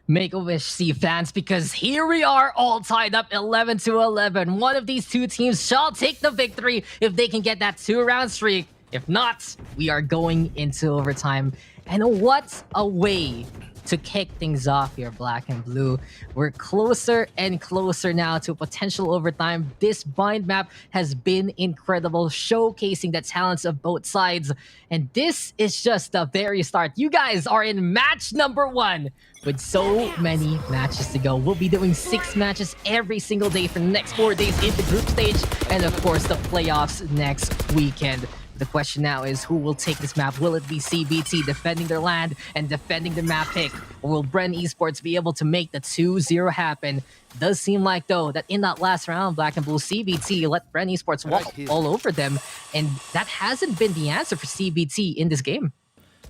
Make-A-Wish C fans, because here we are all tied up 11-11. One of these 2 teams shall take the victory if they can get that 2-round streak. If not, we are going into overtime. And what a way to kick things off here, Black and Blue. We're closer and closer now to a potential overtime. This bind map has been incredible, showcasing the talents of both sides. And this is just the very start. You guys are in match number 1 with so many matches to go. We'll be doing 6 matches every single day for the next 4 days in the group stage. And of course, the playoffs next weekend. The question now is, who will take this map? Will it be CBT defending their land and defending the map pick? Or will Bren Esports be able to make the 2-0 happen? Does seem like, though, that in that last round, Black and Blue, CBT let Bren Esports walk all over them. And that hasn't been the answer for CBT in this game.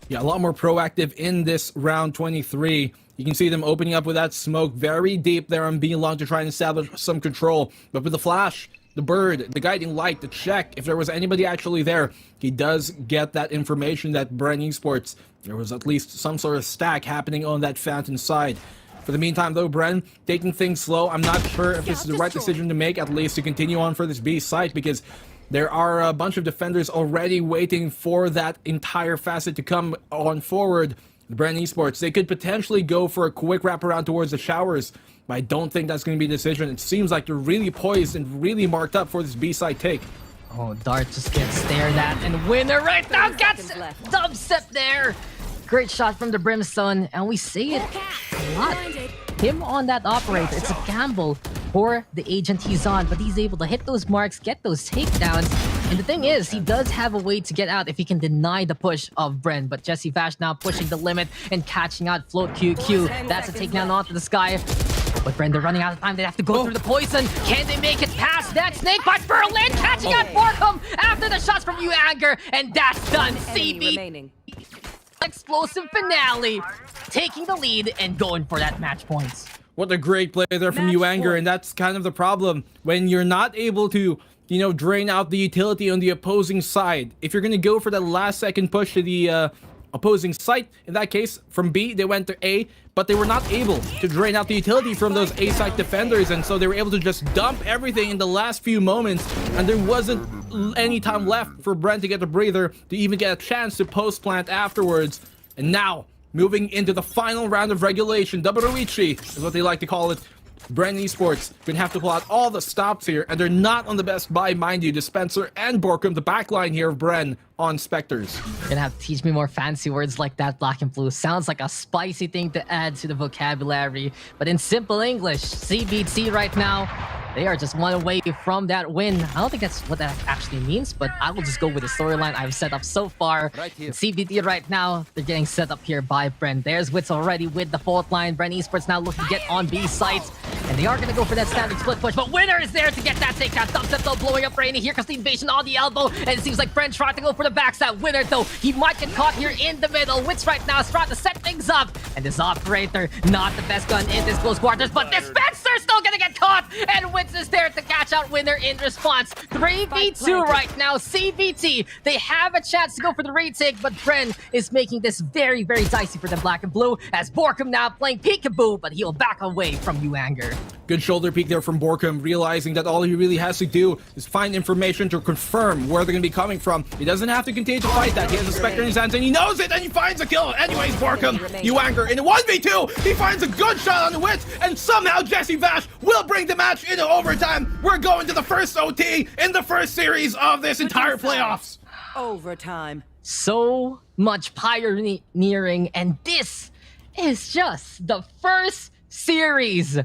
Yeah, a lot more proactive in this round 23. You can see them opening up with that smoke very deep there on B-Long to try and establish some control. But with the flash, the bird, the guiding light to check if there was anybody actually there, he does get that information that Bren Esports, there was at least some sort of stack happening on that fountain side. For the meantime, though, Bren taking things slow. I'm not sure if this is the right decision to make, at least to continue on for this B site, because There are a bunch of defenders already waiting for that entire facet to come on forward. Bren Esports, they could potentially go for a quick wraparound towards the showers, but I don't think that's going to be the decision. It seems like they're really poised and really marked up for this B-side take. Oh, Dart just gets stared at, and winner right now gets dubstep there. Great shot from the Brimstone, and we see it a lot. Him on that operator, it's a gamble for the agent he's on, but he's able to hit those marks, get those takedowns. And the thing is, he does have a way to get out if he can deny the push of Bren. But Jesse Vash now pushing the limit and catching out Float QQ. That's a takedown onto the sky. But Bren, they're running out of time. They have to go through the poison. Can they make it past that snake bite? Berlin catching out Borkum after the shots from you, Anger. And that's done. CB explosive finale, taking the lead and going for that match points. What a great play there from Uanger, and that's kind of the problem when you're not able to, drain out the utility on the opposing side. If you're going to go for that last second push to the opposing site, in that case, from B, they went to A, but they were not able to drain out the utility from those A site defenders, and so they were able to just dump everything in the last few moments, and there wasn't any time left for Bren to get a breather, to even get a chance to post-plant afterwards. And now, moving into the final round of regulation, Doboruichi is what they like to call it. Bren Esports gonna have to pull out all the stops here, and they're not on the best buy, mind you. Dispenser and Borkum, the backline here of Bren on Spectres. You're gonna have to teach me more fancy words like that, Black and Blue. Sounds like a spicy thing to add to the vocabulary. But in simple English, CBT right now, they are just one away from that win. I don't think that's what that actually means, but I will just go with the storyline I've set up so far. CBT right now, they're getting set up here by Bren. There's Wits already with the fault line. Bren Esports now looking to get on B sites, and they are going to go for that standard split push, but Winner is there to get that takedown. Dubstep though blowing up Rainy. Here comes the invasion on the elbow, and it seems like Bren trying to go for the backstab. Winner though, he might get caught here in the middle. Wits right now is trying to set things up, and this operator, not the best gun in this close quarters, but Dispenser's still going to get caught, and Wits is there to catch out Winner in response. 3v2 right now. CBT, they have a chance to go for the retake, but Bren is making this very, very dicey for them, Black and Blue, as Borkum now playing peekaboo, but he'll back away from you, Anger. Good shoulder peek there from Borkum, realizing that all he really has to do is find information to confirm where they're going to be coming from. He doesn't have to continue to fight that. He has a Spectre in his hands, and he knows it, and he finds a kill. Anyways, Borkum, Uanger, in a 1v2, he finds a good shot on the Wits, and somehow Jesse Vash will bring the match into overtime. We're going to the first OT in the first series of this entire playoffs. Overtime. So much pioneering, and this is just the first series.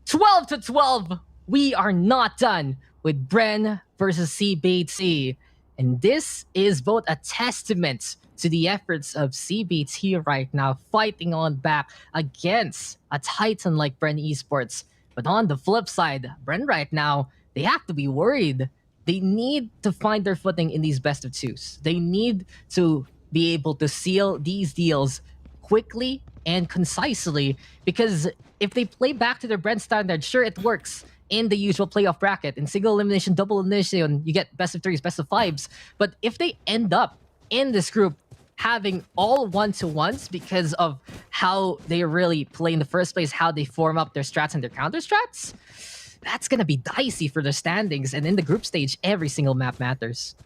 12-12. We are not done with Bren versus CBT. And this is both a testament to the efforts of CBT right now, fighting on back against a titan like Bren Esports. But on the flip side, Bren right now, they have to be worried. They need to find their footing in these best of twos. They need to be able to seal these deals quickly and concisely, because if they play back to their Bren standard, sure, it works in the usual playoff bracket. In single elimination, double elimination, you get best of threes, best of fives. But if they end up in this group having all one-to-ones because of how they really play in the first place, how they form up their strats and their counter strats, that's going to be dicey for their standings. And in the group stage, every single map matters.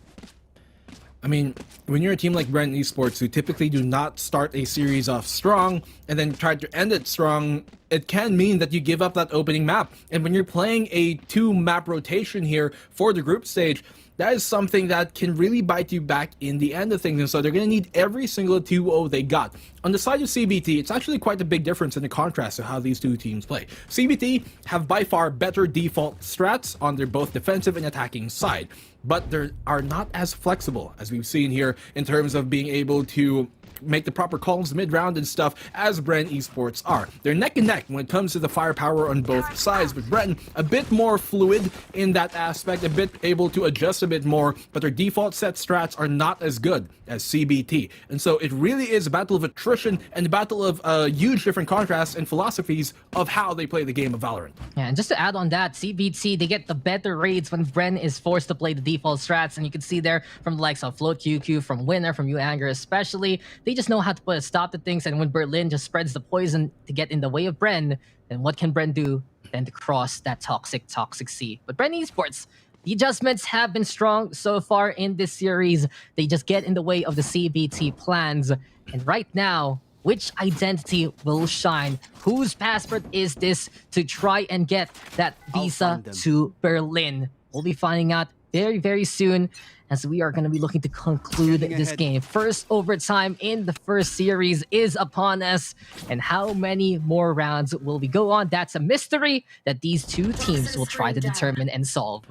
I mean, when you're a team like Bren Esports, who typically do not start a series off strong and then try to end it strong, it can mean that you give up that opening map. And when you're playing a 2-map rotation here for the group stage, that is something that can really bite you back in the end of things. And so they're going to need every single 2-0 they got. On the side of CBT, it's actually quite a big difference in the contrast to how these two teams play. CBT have by far better default strats on their both defensive and attacking side, but they are not as flexible as we've seen here in terms of being able to make the proper calls mid-round and stuff as Bren Esports are. They're neck and neck when it comes to the firepower on both sides, but Bren a bit more fluid in that aspect, a bit able to adjust a bit more, but their default set strats are not as good as CBT. And so it really is a battle of attrition and a battle of huge different contrasts and philosophies of how they play the game of Valorant. Yeah, and just to add on that, CBT, they get the better raids when Bren is forced to play the default strats, and you can see there from the likes of Float QQ, from Winner, from Uanger especially, they just know how to put a stop to things. And when Berlin just spreads the poison to get in the way of Bren, then what can Bren do than to cross that toxic sea? But Bren Esports, The adjustments have been strong so far in this series. They just get in the way of the CBT plans. And right now, which identity will shine? Whose passport is this to try and get that visa to Berlin? We'll be finding out very, very soon, as we are going to be looking to conclude this game. First overtime in the first series is upon us. And how many more rounds will we go on? That's a mystery that these two teams will try to determine and solve.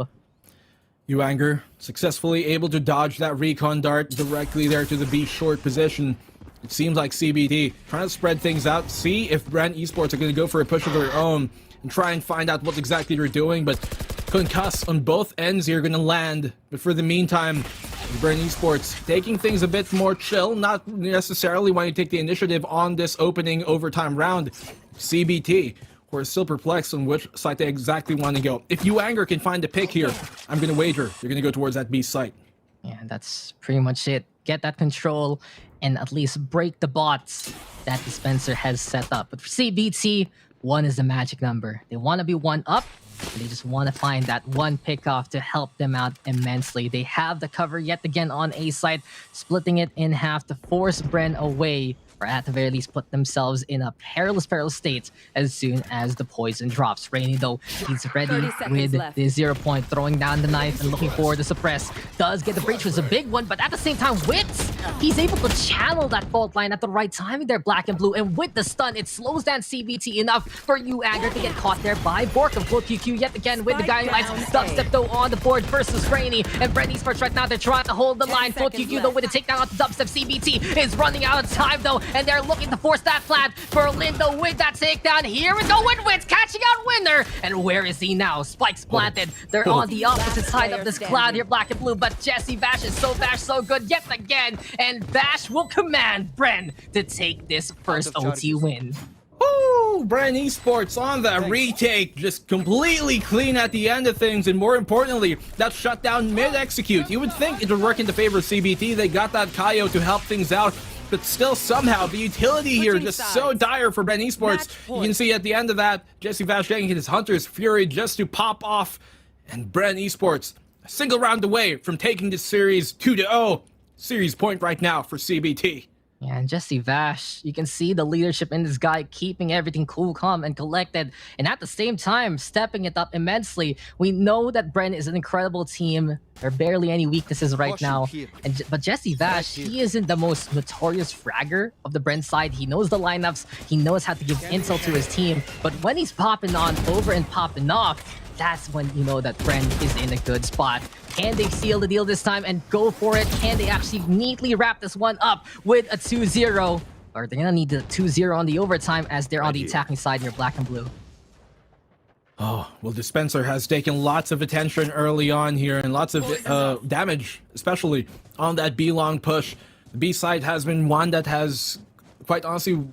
Uanger successfully able to dodge that recon dart directly there to the B short position. It seems like CBT trying to spread things out, see if Bren Esports are going to go for a push of their own and try and find out what exactly they're doing, but concuss on both ends here going to land. But for the meantime, Bren Esports taking things a bit more chill, not necessarily wanting to take the initiative on this opening overtime round. CBT, we're still perplexed on which side they exactly want to go. If Uanger can find a pick here, I'm going to wager they're going to go towards that B site. Yeah, that's pretty much it. Get that control and at least break the bots that Dispenser has set up. But for CBT, 1 is the magic number. They want to be 1 up, and they just want to find that 1 pick-off to help them out immensely. They have the cover yet again on A side, splitting it in half to force Bren away, or at the very least put themselves in a perilous state as soon as the poison drops. Rainy, though, he's ready with the 0 point, throwing down the knife and looking for the suppress. Does get the breach, was a big one, but at the same time, Wits, he's able to channel that fault line at the right timing there, Black and Blue, and with the stun, it slows down CBT enough for Uanger to get caught there by Bork of QQ yet again with the guiding lights. Dubstep, though, on the board versus Rainy, and Bren Esports right now, they're trying to hold the line. QQ, though, with a takedown on the Dubstep. CBT is running out of time, though, and they're looking to force that flat. Berlin, though, with that takedown. Here we go with Wits, catching out Winner. And where is he now? Spikes planted. They're on the opposite side of this cloud here, Black and Blue. But Jesse Bash is so Bash, so good yet again. And Bash will command Bren to take this first OT win. Woo! Bren Esports on the retake, just completely clean at the end of things, and more importantly, that shutdown mid-execute. You would think it would work in the favor of CBT. They got that Kaio to help things out, but still somehow the utility here just so dire for Bren Esports. You can see at the end of that, Jesse Vash getting his Hunter's Fury just to pop off, and Bren Esports a single round away from taking this series 2-0. Series point right now for CBT. Yeah, and Jesse Vash, you can see the leadership in this guy, keeping everything cool, calm, and collected, and at the same time, stepping it up immensely. We know that Bren is an incredible team. There are barely any weaknesses right now. But Jesse Vash, he isn't the most notorious fragger of the Bren side. He knows the lineups. He knows how to give intel to his team. But when he's popping on over and popping off, that's when you know that Bren is in a good spot. Can they seal the deal this time and go for it? Can they actually neatly wrap this one up with a 2-0? Or they're gonna need the 2-0 on the overtime as they're on the attacking side near Black and Blue. Oh, well, Dispenser has taken lots of attention early on here and lots of damage, especially on that B-long push. The B side has been one that has, quite honestly,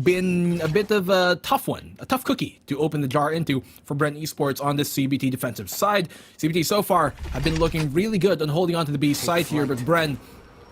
been a bit of a tough one, a tough cookie to open the jar into for Bren Esports on this CBT defensive side. CBT so far have been looking really good on holding on to the B side here, but Bren,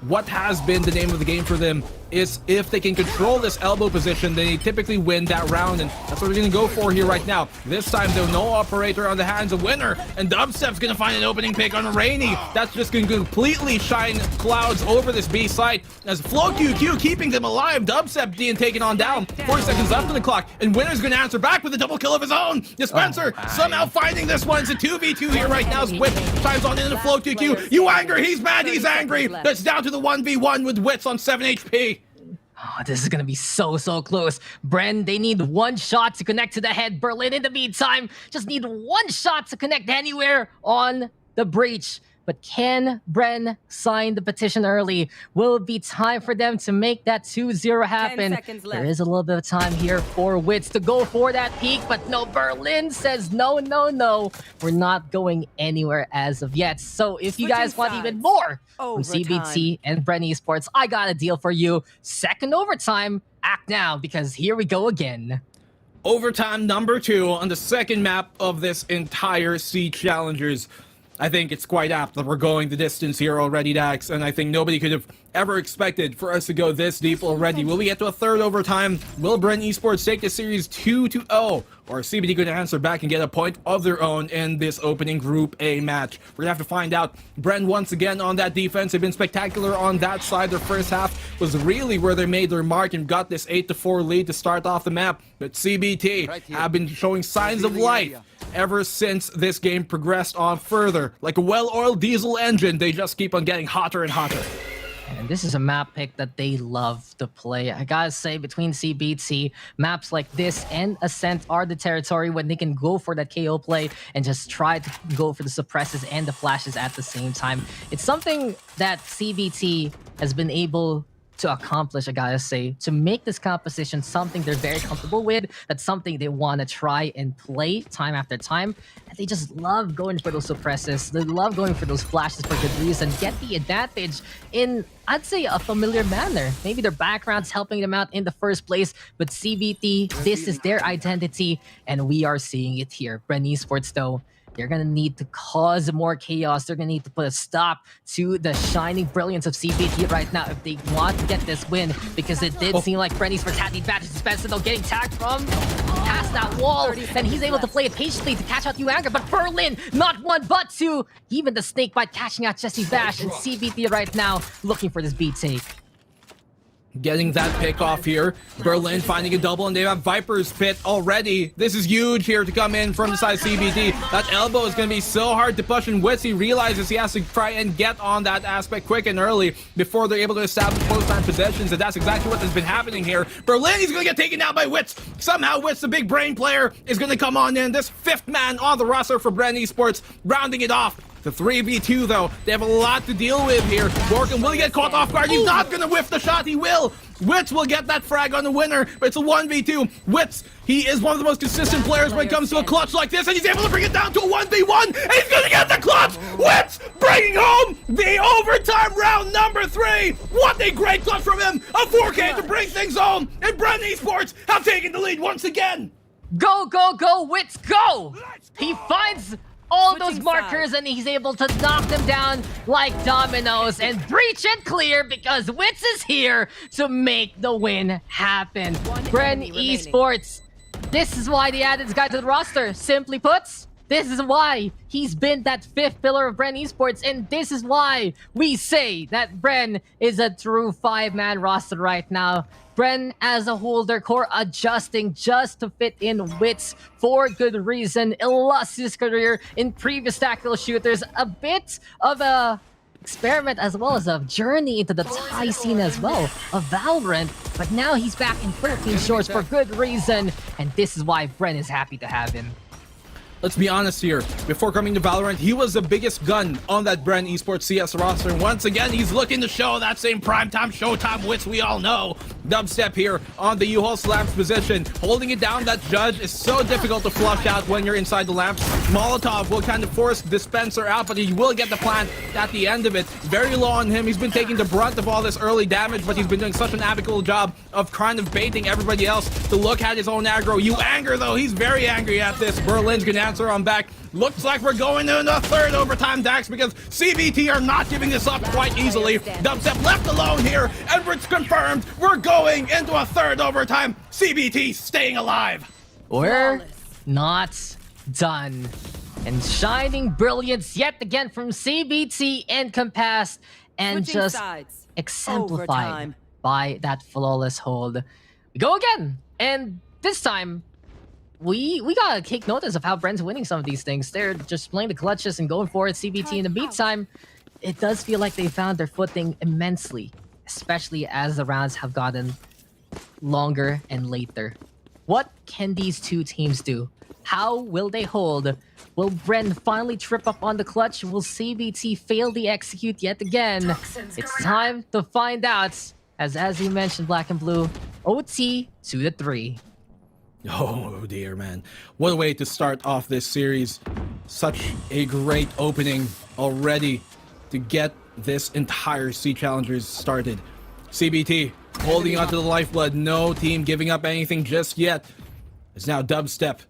what has been the name of the game for them is if they can control this elbow position, they typically win that round, and that's what we're going to go for here right now. This time, though, no operator on the hands of Winner, and Dubstep's going to find an opening pick on Rainy. That's just going to completely shine clouds over this B site as FloQQ keeping them alive. Dubstep being taken on down. 4 seconds left on the clock, and Winner's going to answer back with a double kill of his own. Dispenser somehow finding this one. It's a 2v2 here right now. Whip chimes on into FloQQ. Uanger, he's mad, he's angry. That's down to the 1v1 with Wits on 7 HP. Oh, this is gonna be so close. Bren, they need 1 shot to connect to the head. Berlin, in the meantime, just need 1 shot to connect anywhere on the breach. But can Bren sign the petition early? Will it be time for them to make that 2-0 happen? There is a little bit of time here for Wits to go for that peak, but no, Berlin says no. We're not going anywhere as of yet. So if you guys want even more from CBT and Bren Esports, I got a deal for you. Second overtime, act now, because here we go again. Overtime number 2 on the second map of this entire Sea Challengers. I think it's quite apt that we're going the distance here already, Dax, and I think nobody could have ever expected for us to go this deep already. Will we get to a third overtime? Will Bren Esports take the series 2-0? Or is CBT going to answer back and get a point of their own in this opening Group A match? We're going to have to find out. Bren once again on that defense. They've been spectacular on that side. Their first half was really where they made their mark and got this 8-4 lead to start off the map. But CBT have been showing signs of life ever since this game progressed on further. Like a well-oiled diesel engine, they just keep on getting hotter and hotter. And this is a map pick that they love to play. I gotta say, between CBT, maps like this and Ascent are the territory when they can go for that KO play and just try to go for the suppresses and the flashes at the same time. It's something that CBT has been able to accomplish, I gotta say, to make this composition something they're very comfortable with. That's something they want to try and play time after time. And they just love going for those suppresses. They love going for those flashes for good reason. Get the advantage in, I'd say, a familiar manner. Maybe their background's helping them out in the first place, but CBT, this is their identity, and we are seeing it here. Bren Esports, though, they're going to need to cause more chaos. They're going to need to put a stop to the shining brilliance of CBT right now if they want to get this win, because it did seem like Bren Esports had the advantage. Spencer, though, getting tagged from past that wall, and he's able to play it patiently to catch out Anger. But Berlin, not one but two. Even the snake bite catching out Jesse Bash, and CBT right now looking for this B take. Getting that pick off here. Berlin finding a double, and they have Viper's Pit already. This is huge here to come in from the side of CBT. That elbow is going to be so hard to push, and Witsy realizes he has to try and get on that aspect quick and early before they're able to establish close-time possessions, and that's exactly what has been happening here. Berlin, he's going to get taken out by Wits. Somehow Wits, the big brain player, is going to come on in. This fifth man on the roster for Bren Esports, rounding it off. The 3v2, though, they have a lot to deal with here. Morgan will get caught off guard. He's not going to whiff the shot. He will. Wits will get that frag on the winner, but it's a 1v2. Wits, he is one of the most consistent players when it comes to a clutch like this, and he's able to bring it down to a 1v1, and he's going to get the clutch. Wits bringing home the overtime round number 3. What a great clutch from him. A 4K to bring things home, and Bren Esports have taken the lead once again. Go, go, go, Wits, go! He finds all those markers, and he's able to knock them down like dominoes and breach and clear, because Wits is here to make the win happen. Bren Esports, this is why they added this guy to the roster. Simply put, this is why he's been that fifth pillar of Bren Esports, and this is why we say that Bren is a true 5-man roster right now. Bren as a whole, their core adjusting just to fit in Wits for good reason. Illustrious career in previous tactical shooters. A bit of a experiment as well as a journey into the Thai scene as well of Valorant. But now he's back in Philippine shores for good reason. And this is why Bren is happy to have him. Let's be honest here. Before coming to Valorant, he was the biggest gun on that Bren Esports CS roster. And once again, he's looking to show that same primetime, showtime Wits we all know. Dubstep here on the U-Haul Slams position. Holding it down, that judge is so difficult to flush out when you're inside the lamps. Molotov will kind of force Dispenser out, but he will get the plant at the end of it. Very low on him. He's been taking the brunt of all this early damage, but he's been doing such an amicable job of kind of baiting everybody else to look at his own aggro. Anger, though, he's very angry at this. Berlin's gonna answer on back. Looks like we're going into a third overtime, Dax, because CBT are not giving this up quite easily. Dubstep left alone here, and it's confirmed we're going into a third overtime. CBT staying alive. We're not done. And shining brilliance yet again from CBT and Compass, and just exemplified by that flawless hold. We go again, and this time we gotta take notice of how Bren's winning some of these things. They're just playing the clutches and going for it. CBT in the meantime, it does feel like they found their footing immensely, especially as the rounds have gotten longer and later. What can these two teams do? How will they hold? Will Bren finally trip up on the clutch? Will CBT fail to execute yet again? It's time to find out. As you mentioned, Black and Blue, OT to the 3. Oh dear, man. What a way to start off this series. Such a great opening already to get this entire C Challengers started. CBT holding onto the lifeblood. No team giving up anything just yet. It's now Dubstep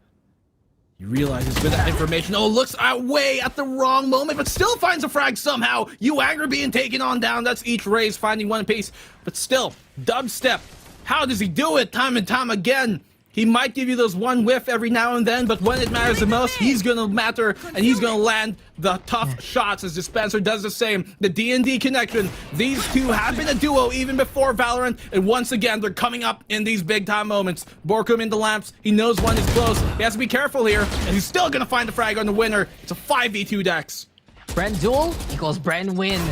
He realizes with that information, looks away at the wrong moment, but still finds a frag somehow. Anger being taken on down. That's each raise finding one piece, but still, Dubstep. How does he do it time and time again? He might give you those one whiff every now and then, but when it matters the most, he's gonna matter and he's gonna land the tough shots as Dispenser does the same. The D&D connection, these two have been a duo even before Valorant, and once again, they're coming up in these big time moments. Borkum in the lamps, he knows one is close. He has to be careful here, and he's still gonna find the frag on the winner. It's a 5v2 Dex. Bren duel equals Bren win.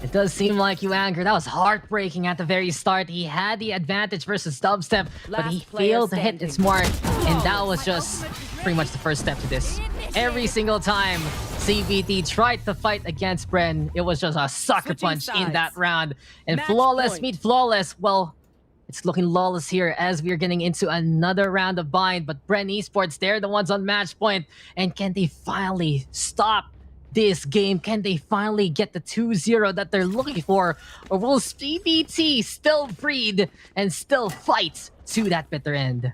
It does seem like Anger, that was heartbreaking at the very start. He had the advantage versus Dubstep, but he failed to hit its mark, and that was just pretty much the first step to this. Every single time CBT tried to fight against Bren, it was just a sucker punch in that round. And flawless meet flawless, well, it's looking lawless here as we're getting into another round of bind, but Bren Esports, they're the ones on match point, and can they finally stop this game? Can they finally get the 2-0 that they're looking for? Or will CBT still breed and still fight to that bitter end?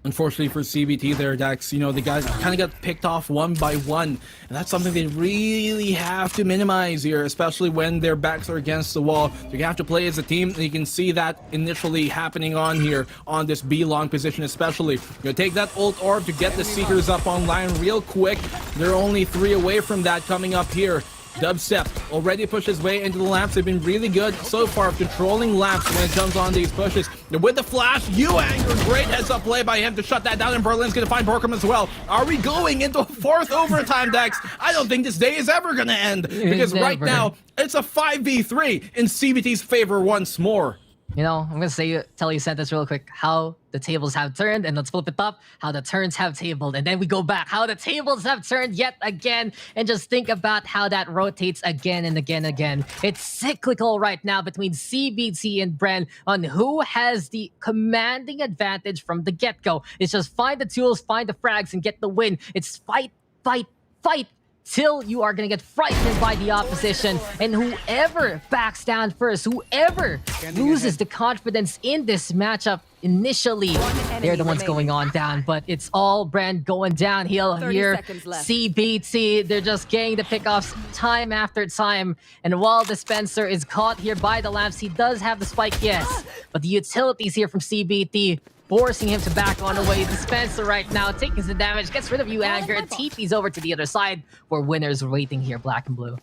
Unfortunately for CBT there, Dex, the guys kind of got picked off one by one. And that's something they really have to minimize here, especially when their backs are against the wall. You have to play as a team, and you can see that initially happening on here, on this B-long position especially. Take that ult orb to get the Seekers up online real quick. They're only 3 away from that coming up here. Dubstep already pushed his way into the lamps. They've been really good so far controlling lamps when it comes on these pushes. With the flash, Anger, great heads up play by him to shut that down, and Berlin's gonna find Borkum as well. Are we going into a 4th overtime, Dex? I don't think this day is ever gonna end, because right now it's a 5v3 in CBT's favor once more. I'm gonna tell you a sentence real quick. How the tables have turned, and let's flip it up. How the turns have tabled, and then we go back. How the tables have turned yet again, and just think about how that rotates again and again and again. It's cyclical right now between CBT and Bren on who has the commanding advantage from the get-go. It's just find the tools, find the frags, and get the win. It's fight, fight, fight, till you are going to get frightened by the opposition. And whoever backs down first, whoever loses the confidence in this matchup initially, they're the ones going on down. But it's all Bren going downhill here. CBT, they're just getting the pickoffs time after time. And while Dispenser is caught here by the lamps, he does have the spike, yes. But the utilities here from CBT forcing him to back on away. Dispenser right now taking some damage, gets rid of Anger, and TP's over to the other side where Winner's waiting here, black and blue.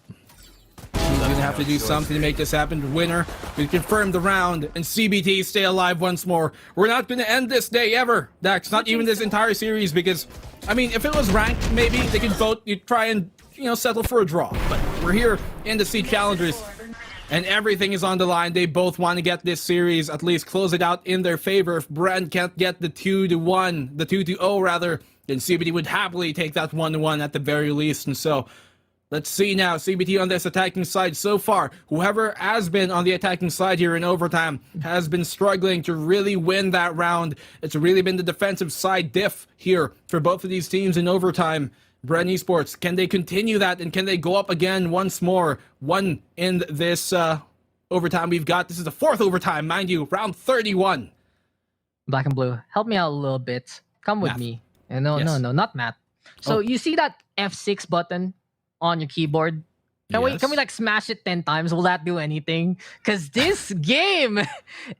He's gonna have to do something to make this happen. Winner, we confirmed the round, and CBT stay alive once more. We're not gonna end this day ever, Dax, not even this entire series, because, if it was ranked, maybe they could vote, you'd try and, settle for a draw. But we're here in the Seed Challengers, and everything is on the line. They both want to get this series, at least close it out in their favor. If Bren can't get the 2-1, the 2-0 rather, then CBT would happily take that 1-1 at the very least. And so, let's see now. CBT on this attacking side so far. Whoever has been on the attacking side here in overtime has been struggling to really win that round. It's really been the defensive side diff here for both of these teams in overtime. Bren Esports, can they continue that, and can they go up again once more? One in this overtime we've got. This is the 4th overtime, mind you, round 31. Black and blue, help me out a little bit. Come with me. No, not Matt. So you see that F6 button on your keyboard? Can we like smash it 10 times? Will that do anything? Because this game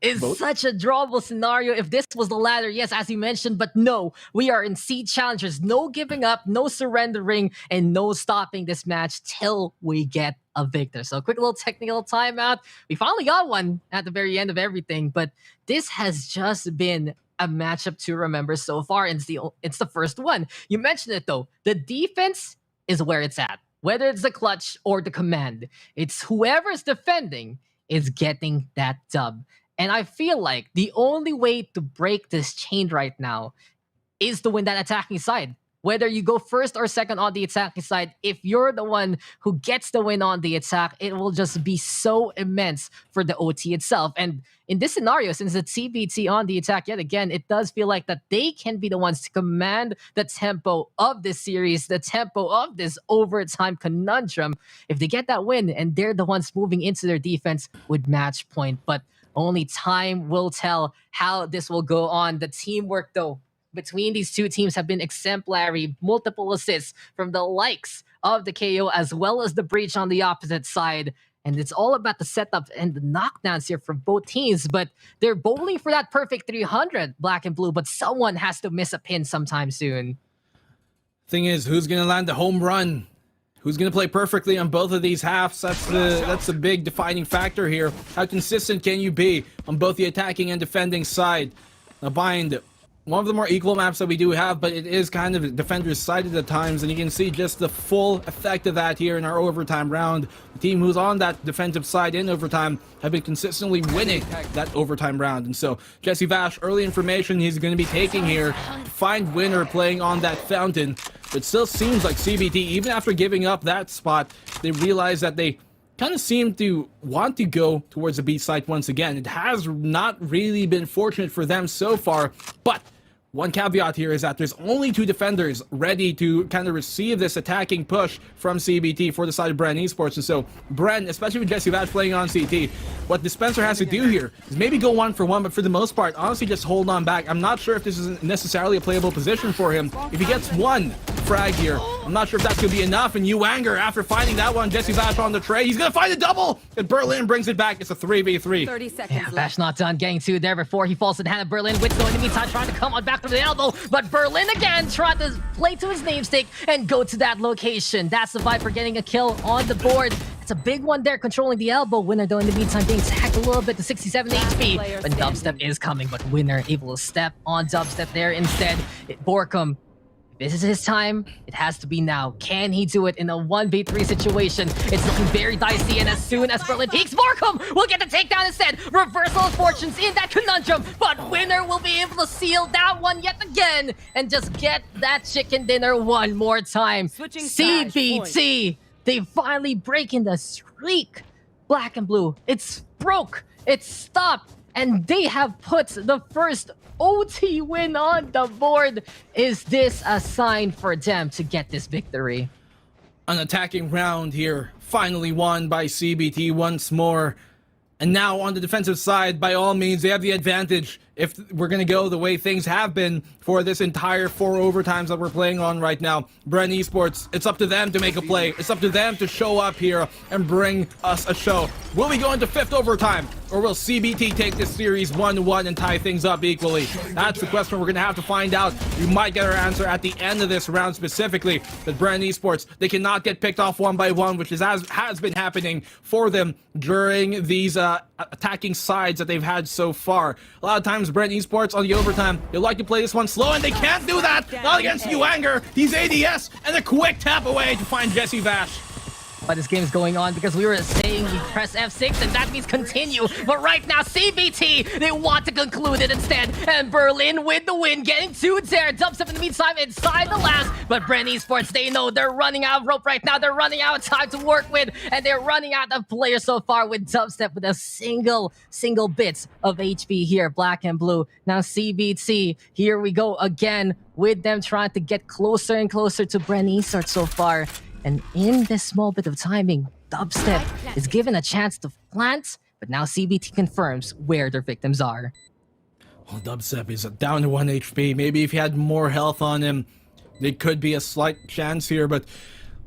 is such a drawable scenario. If this was the ladder, yes, as you mentioned, but no, we are in Seed Challengers. No giving up, no surrendering, and no stopping this match till we get a victor. So quick little technical timeout. We finally got one at the very end of everything, but this has just been a matchup to remember so far. It's the first one. You mentioned it though. The defense is where it's at. Whether it's the clutch or the command, it's whoever's defending is getting that dub. And I feel like the only way to break this chain right now is to win that attacking side. Whether you go first or second on the attacking side, if you're the one who gets the win on the attack, it will just be so immense for the OT itself. And in this scenario, since it's CBT on the attack yet again, it does feel like that they can be the ones to command the tempo of this series, the tempo of this overtime conundrum. If they get that win and they're the ones moving into their defense with match point. But only time will tell how this will go on. The teamwork, though, between these two teams have been exemplary. Multiple assists from the likes of the KO as well as the Breach on the opposite side. And it's all about the setup and the knockdowns here from both teams. But they're bowling for that perfect 300, Black and Blue. But someone has to miss a pin sometime soon. Thing is, who's going to land the home run? Who's going to play perfectly on both of these halves? That's the big defining factor here. How consistent can you be on both the attacking and defending side? Now, Bind, one of the more equal maps that we do have, but it is kind of defender's sided at times, and you can see just the full effect of that here in our overtime round. The team who's on that defensive side in overtime have been consistently winning that overtime round. And so Jesse Vash, early information he's going to be taking here to find winner playing on that fountain. It still seems like CBT, even after giving up that spot, they realize that they kind of seem to want to go towards the B site once again. It has not really been fortunate for them so far, but one caveat here is that there's only 2 defenders ready to kind of receive this attacking push from CBT for the side of Bren Esports. And so Bren, especially with Jesse Vash playing on CT, what Dispenser has to do here is maybe go 1 for 1, but for the most part, honestly, just hold on back. I'm not sure if this is necessarily a playable position for him. If he gets 1 frag here, I'm not sure if that's going to be enough. And Anger, after finding that one, Jesse Vash on the tray, he's going to find a double! And Berlin brings it back. It's a 3v3. 30 seconds Yeah, left. Vash not done getting 2 there before he falls in the hand of Berlin. With going to meantime trying to come on back from the elbow, but Berlin again trying to play to his namesake and go to that location. That's the Viper getting a kill on the board. It's a big one there, controlling the elbow. Winner, though, in the meantime, being tagged a little bit to 67 HP. player But Dubstep is coming, but Winner able to step on Dubstep there instead. Borkum, this is his time. It has to be now. Can he do it in a 1v3 situation? It's looking very dicey, and as soon as Berlin peaks, Borkum will get the takedown instead. Reversal of fortunes in that conundrum, but Winner will be able to seal that one yet again and just get that chicken dinner one more time. Switching sides, CBT, they finally breaking the streak. Black and Blue, it's broke, it's stopped, and they have put the first OT win on the board. Is this a sign for them to get this victory? An attacking round here, finally won by CBT once more. And now on the defensive side, by all means, they have the advantage if we're going to go the way things have been for this entire 4 overtimes that we're playing on right now. Bren Esports, it's up to them to make a play. It's up to them to show up here and bring us a show. Will we go into 5th overtime, or will CBT take this series 1-1 and tie things up equally? That's the question we're going to have to find out. We might get our answer at the end of this round specifically. But Bren Esports, they cannot get picked off 1 by 1, which has been happening for them during these attacking sides that they've had so far. A lot of times, Bren Esports on the overtime, they like to play this one slow, and they can't do that. Not against Anger. He's ADS, and a quick tap away to find Jesse Vash. But this game is going on because we were saying we press F6 and that means continue. But right now, CBT, they want to conclude it instead. And Berlin with the win, getting 2 there. Dubstep in the meantime inside the last. But Bren Esports, they know they're running out of rope right now. They're running out of time to work with. And they're running out of players so far with Dubstep with a single bits of HP here. Black and Blue. Now CBT, here we go again with them trying to get closer and closer to Bren Esports so far. And in this small bit of timing, Dubstep is given a chance to plant, but now CBT confirms where their victims are. Well, Dubstep is down to 1 HP. Maybe if he had more health on him, there could be a slight chance here, but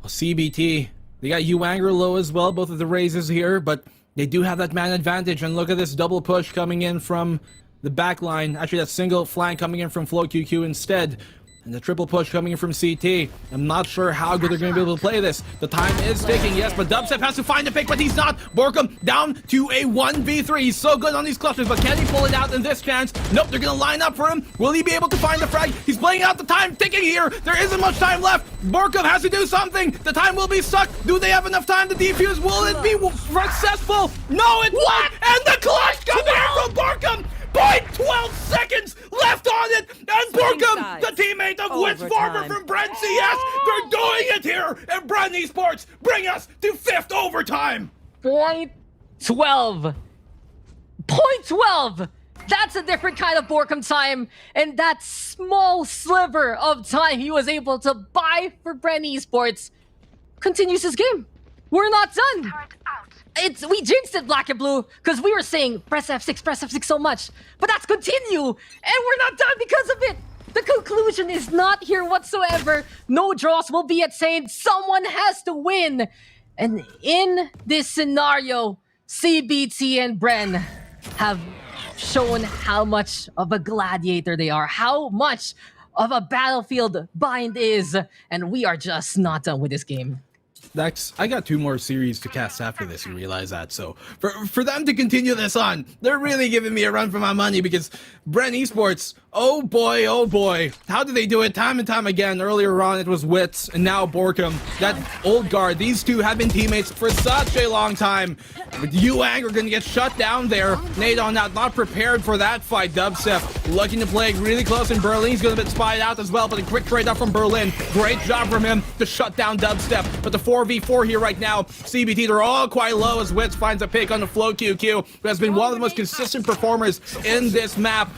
CBT, they got Anger low as well, both of the raises here, but they do have that man advantage, and look at this double push coming in from the back line. Actually, that single flank coming in from FloQQ instead. And the triple push coming in from CT. I'm not sure how good they're going to be able to play this. The time is ticking, yes, but Dubstep has to find a pick, but he's not. Borkum down to a 1v3. He's so good on these clusters, but can he pull it out in this chance? Nope, they're going to line up for him. Will he be able to find the frag? He's playing out the time ticking here. There isn't much time left. Borkum has to do something. The time will be stuck. Do they have enough time to defuse? Will it be successful? No, it won't. And the clutch coming in from Borkum. 0.12 seconds left on it, and Borkum, the teammate of Witz Farmer from Bren CS, they're doing it here, and Bren Esports bring us to 5th overtime. 0.12. 0.12. That's a different kind of Borkum time, and that small sliver of time he was able to buy for Bren Esports continues his game. We're not done. We jinxed it, Black and Blue, because we were saying press F6 so much. But that's continue, and we're not done because of it. The conclusion is not here whatsoever. No draws will be at stake. Someone has to win. And in this scenario, CBT and Bren have shown how much of a gladiator they are, how much of a battlefield Bind is, and we are just not done with this game. I got 2 more series to cast after this, you realize that. So for them to continue this on, they're really giving me a run for my money, because Bren Esports, oh boy, how did they do it time and time again? Earlier on it was Wits, and now Borkum, that old guard. These two have been teammates for such a long time. But Yuang are gonna get shut down there. Nadon not prepared for that fight. Dubstep looking to play really close, and Berlin's gonna get spied out as well, but a quick trade up from Berlin. Great job from him to shut down Dubstep. But the 4v4 here right now, CBT, they're all quite low as Wits finds a pick on the Flow QQ, who has been one of the most consistent performers in this map.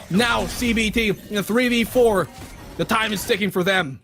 Now CBT in a 3v4, the time is ticking for them.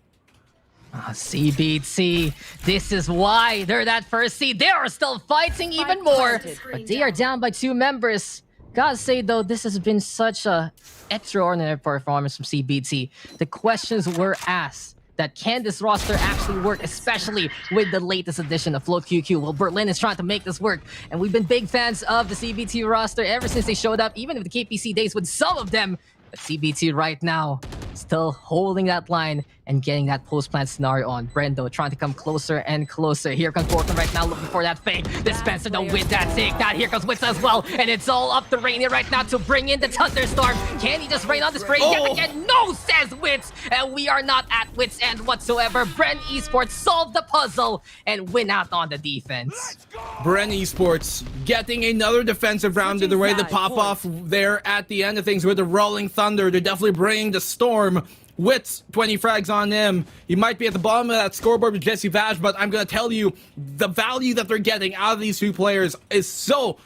CBT, this is why they're that first seed. They are still fighting even more, but they are down by 2 members. Gotta say though, this has been such a extraordinary performance from CBT. The questions were asked that can this roster actually work, especially with the latest edition of Float QQ? Well, Berlin is trying to make this work, and we've been big fans of the CBT roster ever since they showed up, even with the KPC days with some of them. But CBT right now, still holding that line and getting that post-plant scenario on. Brendo trying to come closer and closer. Here comes Borton right now looking for that fake. Dispenser though with that take that. Here comes Witz as well. And it's all up to Rainier right now to bring in the Thunderstorm. Can he just rain on the spray yet again? No, says Witz. And we are not at Wit's end whatsoever. Bren Esports solve the puzzle and win out on the defense. Bren Esports getting another defensive round in the way to pop off there at the end of things with the Rolling Thunder. They're definitely bringing the storm. Wits, 20 frags on him. He might be at the bottom of that scoreboard with Jesse Vash, but I'm going to tell you, the value that they're getting out of these 2 players is so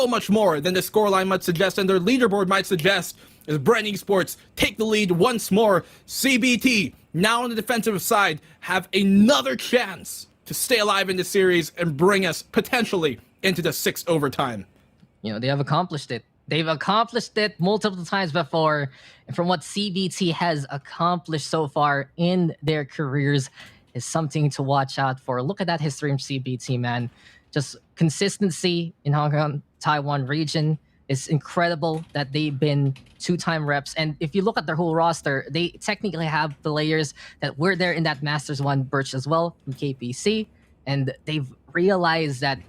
much more than the scoreline might suggest and their leaderboard might suggest. As Bren Esports take the lead once more, CBT, now on the defensive side, have another chance to stay alive in the series and bring us potentially into the 6th overtime. You know, they have accomplished it. They've accomplished it multiple times before. And from what CBT has accomplished so far in their careers is something to watch out for. Look at that history from CBT, man. Just consistency in Hong Kong, Taiwan region is incredible that they've been 2-time reps. And if you look at their whole roster, they technically have players that were there in that Masters 1 Birch as well from KPC. And they've realized that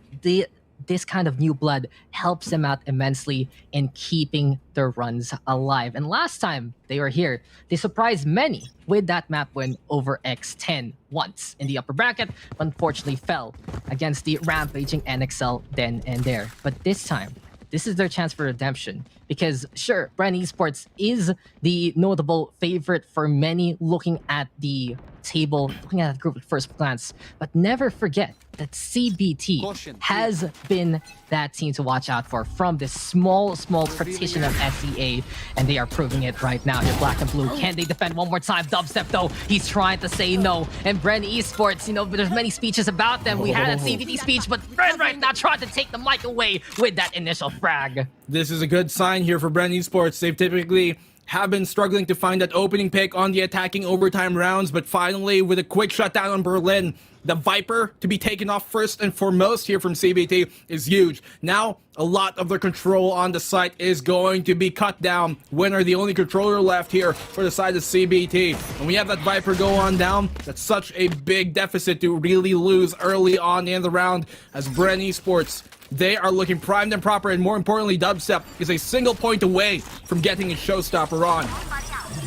this kind of new blood helps them out immensely in keeping their runs alive. And last time they were here, they surprised many with that map win over X10 once in the upper bracket, but unfortunately fell against the rampaging NXL then and there. But this time, this is their chance for redemption. Because sure, Bren Esports is the notable favorite for many looking at the table, looking at the group at first glance. But never forget that CBT has been that team to watch out for from this small partition of SEA, and they are proving it right now. Here, Black and Blue, can they defend one more time? Dubstep though, he's trying to say no. And Bren Esports, you know, there's many speeches about them. We had a CBT speech, but Bren right now trying to take the mic away with that initial frag. This is a good sign here for Bren Esports. They've typically have been struggling to find that opening pick on the attacking overtime rounds, but finally, with a quick shutdown on Berlin, the Viper to be taken off first and foremost here from CBT is huge. Now, a lot of their control on the site is going to be cut down. Winner, the only controller left here for the side of CBT. And we have that Viper go on down. That's such a big deficit to really lose early on in the round as Bren Esports, they are looking primed and proper, and more importantly, Dubstep is a single point away from getting his showstopper on.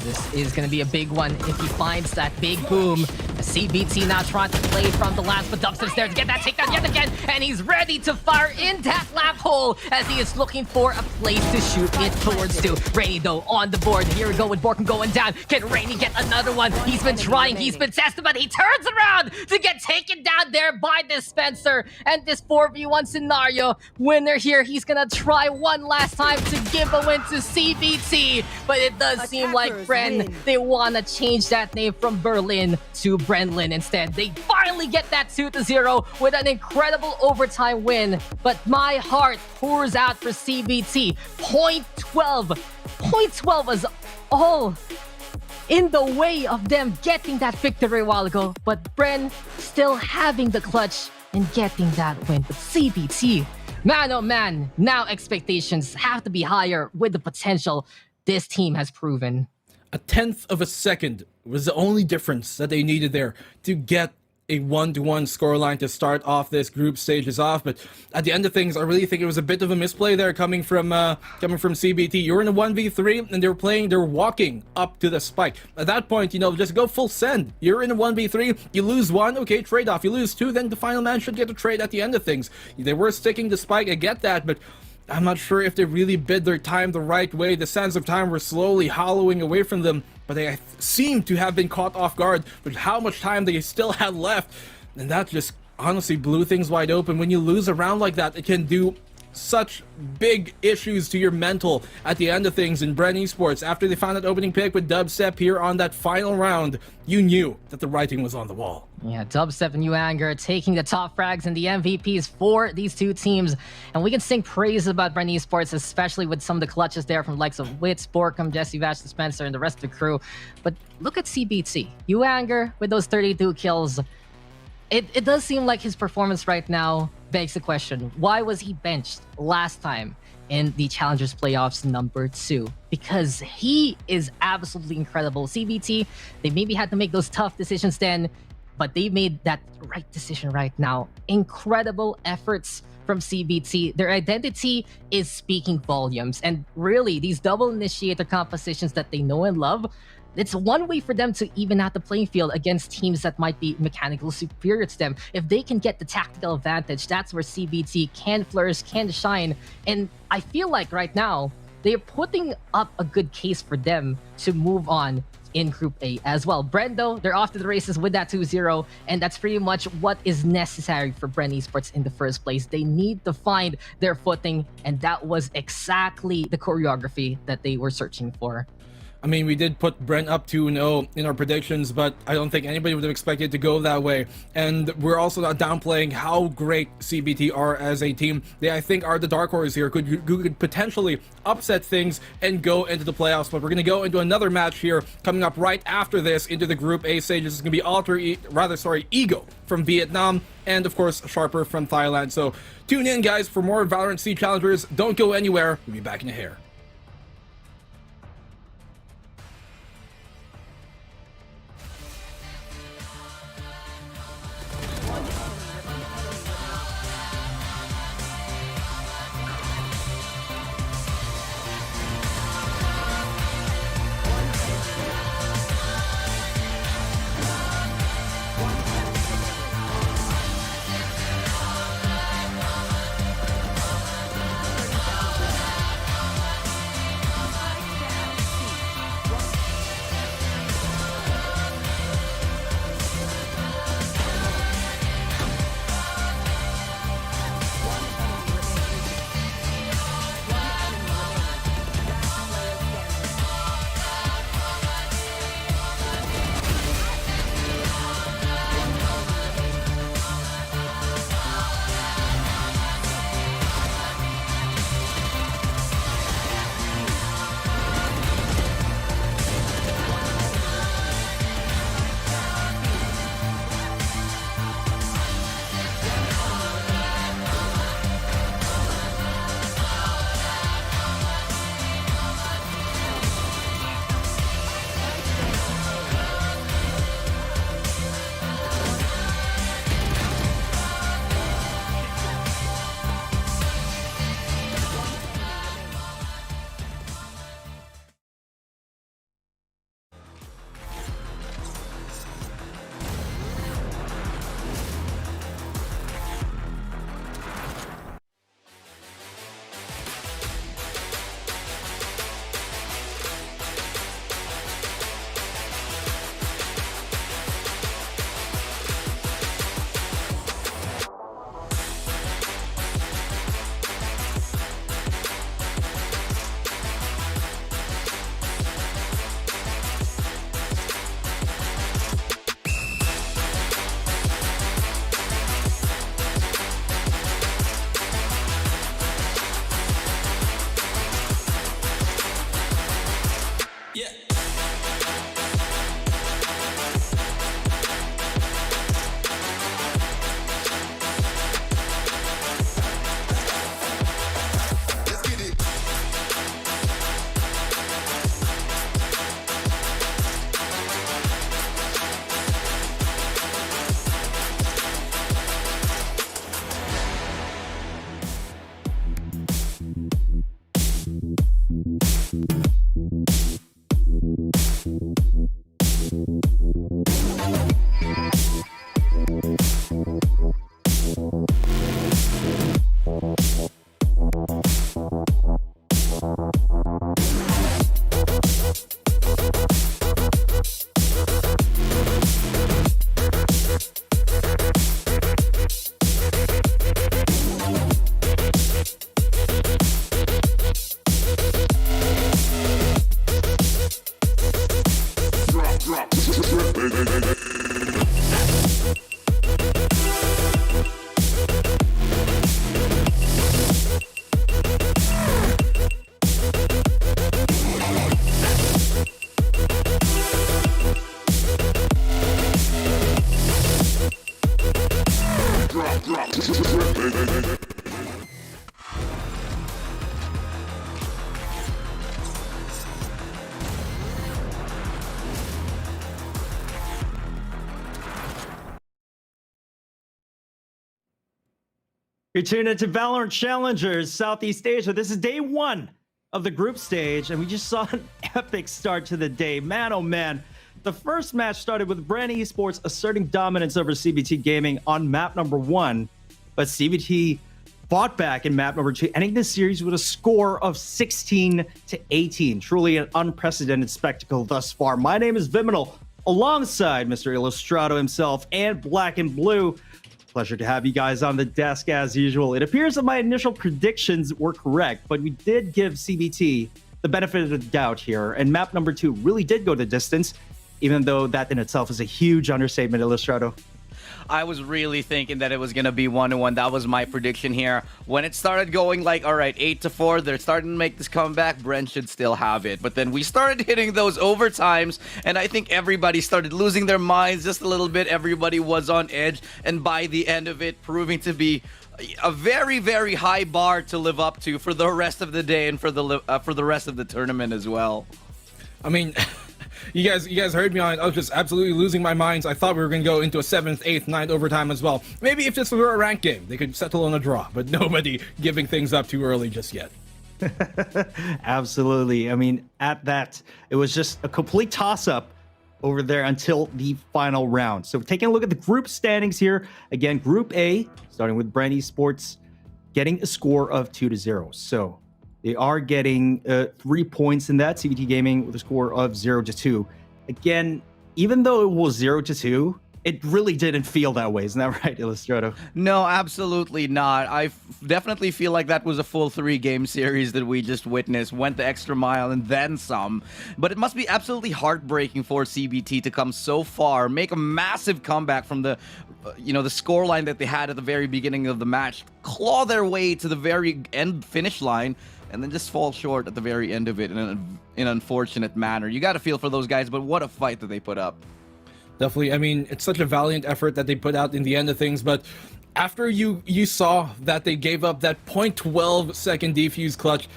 This is going to be a big one if he finds that big boom. CBT now trying to play from the last, but Dubstep's there to get that takedown yet again, and he's ready to fire in that lamp hole as he is looking for a place to shoot it towards to. Rainy though on the board. Here we go with Borkum going down. Can Rainy get another one? He's been trying, he's been tested, but he turns around to get taken down there by Dispenser. And this 4v1 scenario, winner here, he's gonna try one last time to give a win to CBT, but it does seem like Bren, they want to change that name from Berlin to Brenlin instead. They finally get that 2-0 with an incredible overtime win, but my heart pours out for CBT. Point 12 was all in the way of them getting that victory a while ago. But Bren still having the clutch and getting that win. But CBT, man oh man, now expectations have to be higher with the potential this team has proven. A tenth of a second was the only difference that they needed there to get a 1-1 scoreline to start off this group stages off. But at the end of things, I really think it was a bit of a misplay there coming from CBT. You were in a 1v3 and they were walking up to the spike. At that point, just go full send. You're in a 1v3, you lose one, okay, trade off. You lose two, then the final man should get a trade at the end of things. They were sticking to spike, I get that, but I'm not sure if they really bid their time the right way. The sands of time were slowly hollowing away from them, but they seem to have been caught off guard with how much time they still had left. And that just honestly blew things wide open. When you lose a round like that, it can do such big issues to your mental at the end of things. In Bren Esports, after they found that opening pick with Dubstep here on that final round, you knew that the writing was on the wall. Yeah, Dubstep and Anger taking the top frags and the MVPs for these two teams. And we can sing praise about Bren Esports, especially with some of the clutches there from the likes of Wits, Borkham, Jesse Vash, Spencer, and the rest of the crew. But look at CBT. Anger with those 32 kills. It does seem like his performance right now begs the question, why was he benched last time in the Challengers Playoffs number 2? Because he is absolutely incredible. CBT, they maybe had to make those tough decisions then, but they made that right decision right now. Incredible efforts from CBT. Their identity is speaking volumes. And really, these double initiator compositions that they know and love, it's one way for them to even out the playing field against teams that might be mechanically superior to them. If they can get the tactical advantage, that's where CBT can flourish, can shine. And I feel like right now, they're putting up a good case for them to move on in Group A as well. Bren, though, they're off to the races with that 2-0, and that's pretty much what is necessary for Bren Esports in the first place. They need to find their footing, and that was exactly the choreography that they were searching for. I mean, we did put Bren up 2-0 in our predictions, but I don't think anybody would have expected it to go that way. And we're also not downplaying how great CBT are as a team. They, I think, are the dark horse here, who could potentially upset things and go into the playoffs. But we're going to go into another match here coming up right after this into the Group A stage. This is going to be Ego from Vietnam, and of course Sharper from Thailand. So tune in, guys, for more Valorant Sea Challengers. Don't go anywhere. We'll be back in a hair. You're tuned into Valorant Challengers Southeast Asia. This is day one of the group stage, and we just saw an epic start to the day. Man, oh man. The first match started with Bren Esports asserting dominance over CBT Gaming on map number 1, but CBT fought back in map number 2, ending this series with a score of 16-18. Truly an unprecedented spectacle thus far. My name is Viminal, alongside Mr. Illustrato himself and Black and Blue. Pleasure to have you guys on the desk as usual. It appears that my initial predictions were correct, but we did give CBT the benefit of the doubt here, and map number 2 really did go the distance, even though that in itself is a huge understatement, Illustrato. I was really thinking that it was going to be 1-1. That was my prediction here. When it started going like, all right, 8-4, they're starting to make this comeback. Bren should still have it. But then we started hitting those overtimes, and I think everybody started losing their minds just a little bit. Everybody was on edge, and by the end of it, proving to be a very, very high bar to live up to for the rest of the day and for the rest of the tournament as well. I mean, you guys heard me on it. I was just absolutely losing my minds. I thought we were going to go into a 7th, 8th, 9th overtime as well. Maybe if this were a ranked game, they could settle on a draw, but nobody giving things up too early just yet. Absolutely. I mean, at that, it was just a complete toss-up over there until the final round. So taking a look at the group standings here. Again, Group A, starting with Bren Esports, getting a score of 2-0. So they are getting 3 points in that. CBT Gaming with a score of 0-2. Again, even though it was 0-2, it really didn't feel that way. Isn't that right, Illustrato? No, absolutely not. I definitely feel like that was a full 3-game series that we just witnessed. Went the extra mile and then some. But it must be absolutely heartbreaking for CBT to come so far, make a massive comeback from the the scoreline that they had at the very beginning of the match, claw their way to the very end finish line, and then just fall short at the very end of it in an unfortunate manner. You got to feel for those guys, but what a fight that they put up. Definitely. I mean, it's such a valiant effort that they put out in the end of things, but after you saw that they gave up that 0.12 second defuse clutch,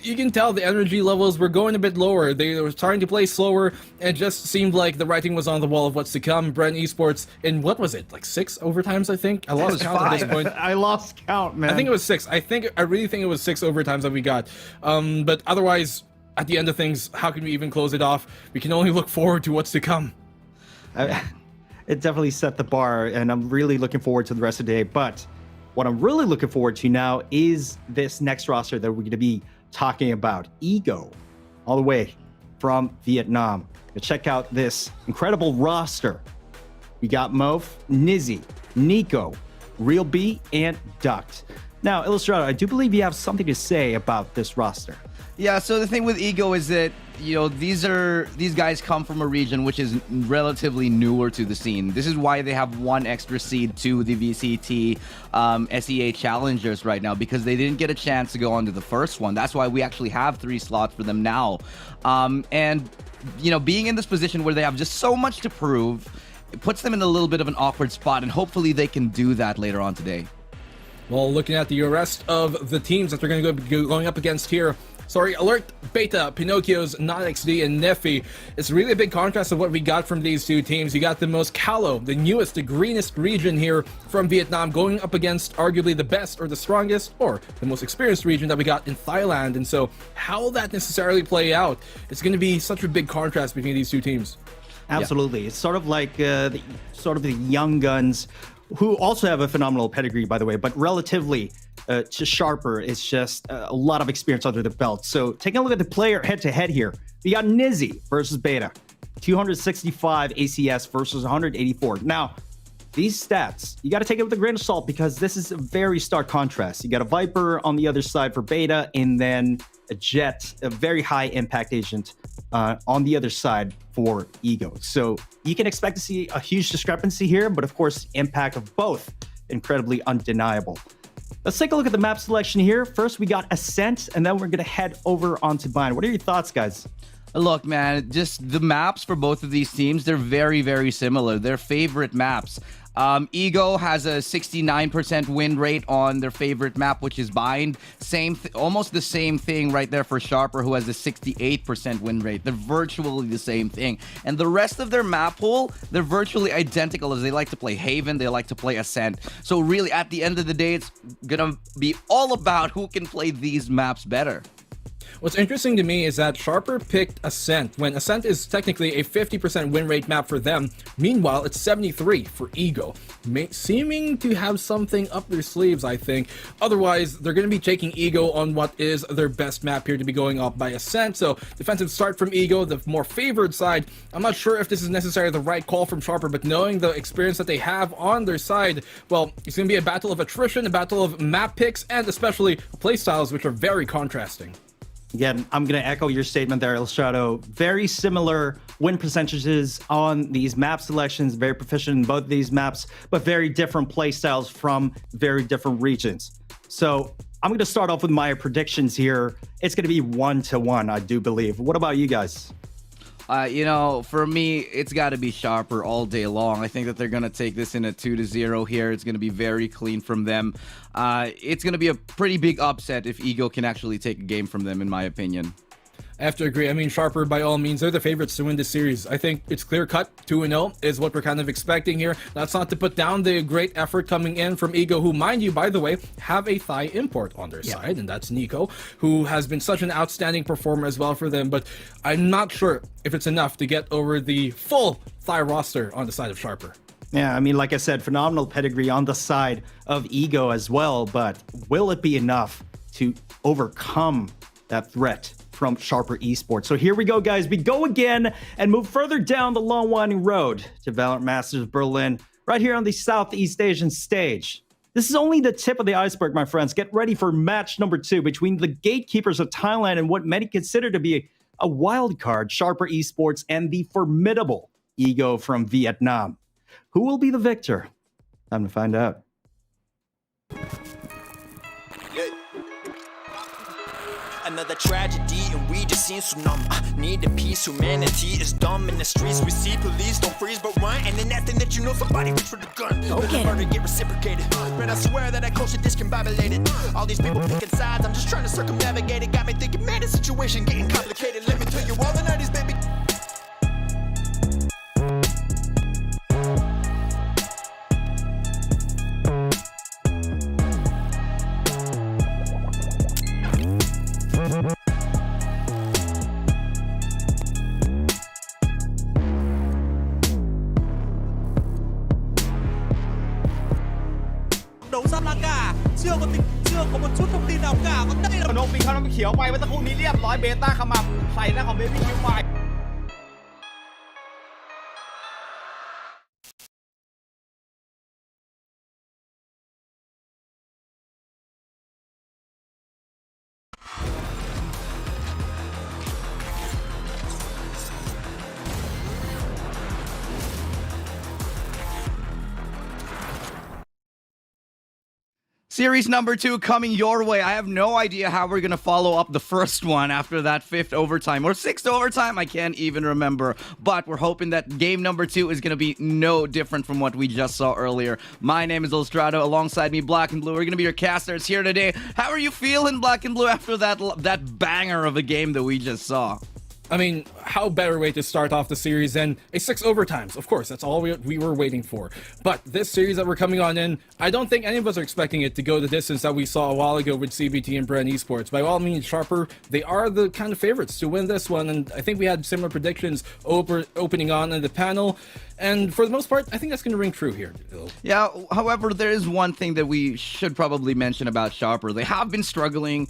you can tell the energy levels were going a bit lower. They were starting to play slower, and it just seemed like the writing was on the wall of what's to come. Bren Esports in, what was it, like 6 overtimes, I think? I lost count at this point. I lost count, man. I think it was 6. I really think it was 6 overtimes that we got. But otherwise, at the end of things, how can we even close it off? We can only look forward to what's to come. It definitely set the bar, and I'm really looking forward to the rest of the day. But what I'm really looking forward to now is this next roster that we're going to be talking about. Ego, all the way from Vietnam. Check out this incredible roster. We got Mof, Nizzy, Nico, Real B, and Duct. Now, Illustrator, I do believe you have something to say about this roster. Yeah, so the thing with Ego is that, these guys come from a region which is relatively newer to the scene. This is why they have 1 extra seed to the VCT SEA Challengers right now, because they didn't get a chance to go on to the first one. That's why we actually have 3 slots for them now. And being in this position where they have just so much to prove, it puts them in a little bit of an awkward spot, and hopefully they can do that later on today. Well, looking at the rest of the teams that they're going to be going up against here, Alert Beta, Pinocchio's, NotXD, and Neffy. It's really a big contrast of what we got from these 2 teams. You got the most callow, the newest, the greenest region here from Vietnam going up against arguably the best or the strongest or the most experienced region that we got in Thailand. And so how will that necessarily play out? It's going to be such a big contrast between these 2 teams. Absolutely. Yeah. It's sort of like the young guns, who also have a phenomenal pedigree, by the way, but relatively to sharper. It's just a lot of experience under the belt. So taking a look at the player head-to-head here, we got Nizzy versus Beta. 265 ACS versus 184. Now, these stats, you got to take it with a grain of salt, because this is a very stark contrast. You got a Viper on the other side for Beta, and then a Jet, a very high impact agent on the other side for Ego. So you can expect to see a huge discrepancy here, but of course, impact of both incredibly undeniable. Let's take a look at the map selection here. First, we got Ascent, and then we're going to head over onto Bind. What are your thoughts, guys? Look, man, just the maps for both of these teams, they're very, very similar. They're favorite maps. Ego has a 69% win rate on their favorite map, which is Bind. Almost the same thing right there for Sharper, who has a 68% win rate. They're virtually the same thing. And the rest of their map pool, they're virtually identical, as they like to play Haven, they like to play Ascent. So really, at the end of the day, it's gonna be all about who can play these maps better. What's interesting to me is that Sharper picked Ascent, when Ascent is technically a 50% win rate map for them. Meanwhile, it's 73 for Ego, seeming to have something up their sleeves, I think. Otherwise, they're going to be taking Ego on what is their best map here to be going off by Ascent. So, defensive start from Ego, the more favored side. I'm not sure if this is necessarily the right call from Sharper, but knowing the experience that they have on their side, well, it's going to be a battle of attrition, a battle of map picks, and especially playstyles, which are very contrasting. Again, I'm going to echo your statement there, Illustrato. Very similar win percentages on these map selections, very proficient in both these maps, but very different play styles from very different regions. So I'm going to start off with my predictions here. It's going to be 1-1, I do believe. What about you guys? For me, it's got to be Sharper all day long. I think that they're going to take this in a 2-0 here. It's going to be very clean from them. It's going to be a pretty big upset if Ego can actually take a game from them, in my opinion. I have to agree. I mean, Sharper, by all means, they're the favorites to win this series. I think it's clear-cut. 2-0 is what we're kind of expecting here. That's not to put down the great effort coming in from Ego, who, mind you, by the way, have a Thai import on their side, and that's Nico, who has been such an outstanding performer as well for them. But I'm not sure if it's enough to get over the full Thai roster on the side of Sharper. Yeah, I mean, like I said, phenomenal pedigree on the side of Ego as well, but will it be enough to overcome that threat from Sharper Esports? So here we go, guys. We go again and move further down the long winding road to Valorant Masters Berlin, right here on the Southeast Asian stage. This is only the tip of the iceberg, my friends. Get ready for match number 2 between the gatekeepers of Thailand and what many consider to be a wild card, Sharper Esports, and the formidable Ego from Vietnam. Who will be the victor? Time to find out. Another tragedy and we just seem so numb. Need the peace, humanity is dumb. In the streets we see police don't freeze but run. And then that thing that you know somebody reach for the gun. Okay. The murder get reciprocated. But I swear that I culture discombobulated. All these people picking sides, I'm just trying to circumnavigate it. Got me thinking, man, the situation getting complicated. Let me tell you all the 90s, baby. Series number 2 coming your way. I have no idea how we're going to follow up the first one after that 5th overtime or 6th overtime. I can't even remember. But we're hoping that game number 2 is going to be no different from what we just saw earlier. My name is Illustrato. Alongside me, Black and Blue. We're going to be your casters here today. How are you feeling, Black and Blue, after that banger of a game that we just saw? I mean, how better way to start off the series than a 6 overtimes? Of course, that's all we were waiting for. But this series that we're coming on in, I don't think any of us are expecting it to go the distance that we saw a while ago with CBT and Bren Esports. By all means, Sharper, they are the kind of favorites to win this one, and I think we had similar predictions opening on in the panel. And for the most part, I think that's going to ring true here. Yeah, however, there is one thing that we should probably mention about Sharper. They have been struggling,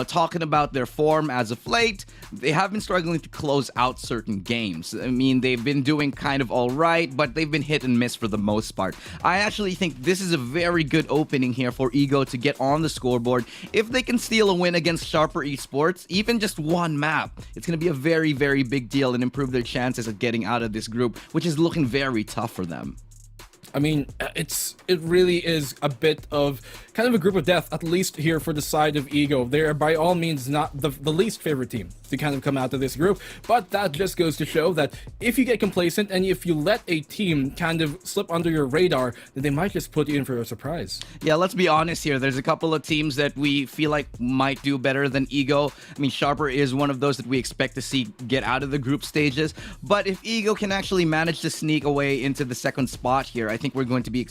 talking about their form as of late. They have been struggling to close out certain games. I mean, they've been doing kind of all right, but they've been hit and miss for the most part. I actually think this is a very good opening here for Ego to get on the scoreboard. If they can steal a win against Sharper Esports, even just one map, it's going to be a very, very big deal and improve their chances of getting out of this group, which is looking very tough for them. I mean, it really is a bit of kind of a group of death, at least here for the side of Ego. They are by all means not the least favorite team to kind of come out of this group, but that just goes to show that if you get complacent and if you let a team kind of slip under your radar, then they might just put you in for a surprise. Yeah, let's be honest here. There's a couple of teams that we feel like might do better than Ego. I mean, Sharper is one of those that we expect to see get out of the group stages, but if Ego can actually manage to sneak away into the second spot here, I think we're going to be,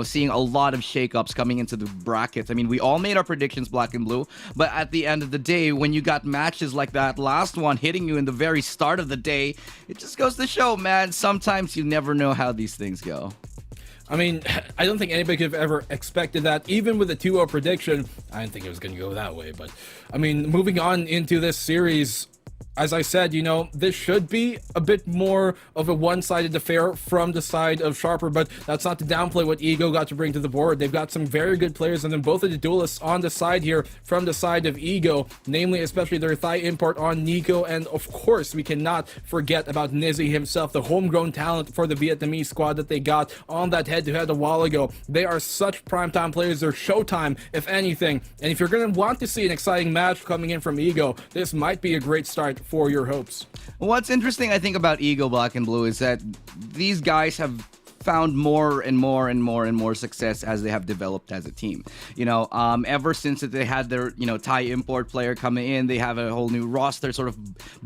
seeing a lot of shakeups coming into the brackets. I mean, we all made our predictions, Black and Blue, but at the end of the day, when you got matches like that last one hitting you in the very start of the day, it just goes to show, man, sometimes you never know how these things go. I mean, I don't think anybody could have ever expected that. Even with the 2-0 prediction, I didn't think it was going to go that way. But, I mean, moving on into this series, as I said, this should be a bit more of a one-sided affair from the side of Sharper, but that's not to downplay what Ego got to bring to the board. They've got some very good players, and then both of the duelists on the side here from the side of Ego, namely especially their Thai import on Nico, and of course, we cannot forget about Nizzy himself, the homegrown talent for the Vietnamese squad that they got on that head-to-head a while ago. They are such primetime players. They're showtime, if anything, and if you're going to want to see an exciting match coming in from Ego, this might be a great start for your hopes. What's interesting, I think, about Ego Black and Blue is that these guys have found more and more and more and more success as they have developed as a team. Ever since that they had their, Thai import player coming in, they have a whole new roster sort of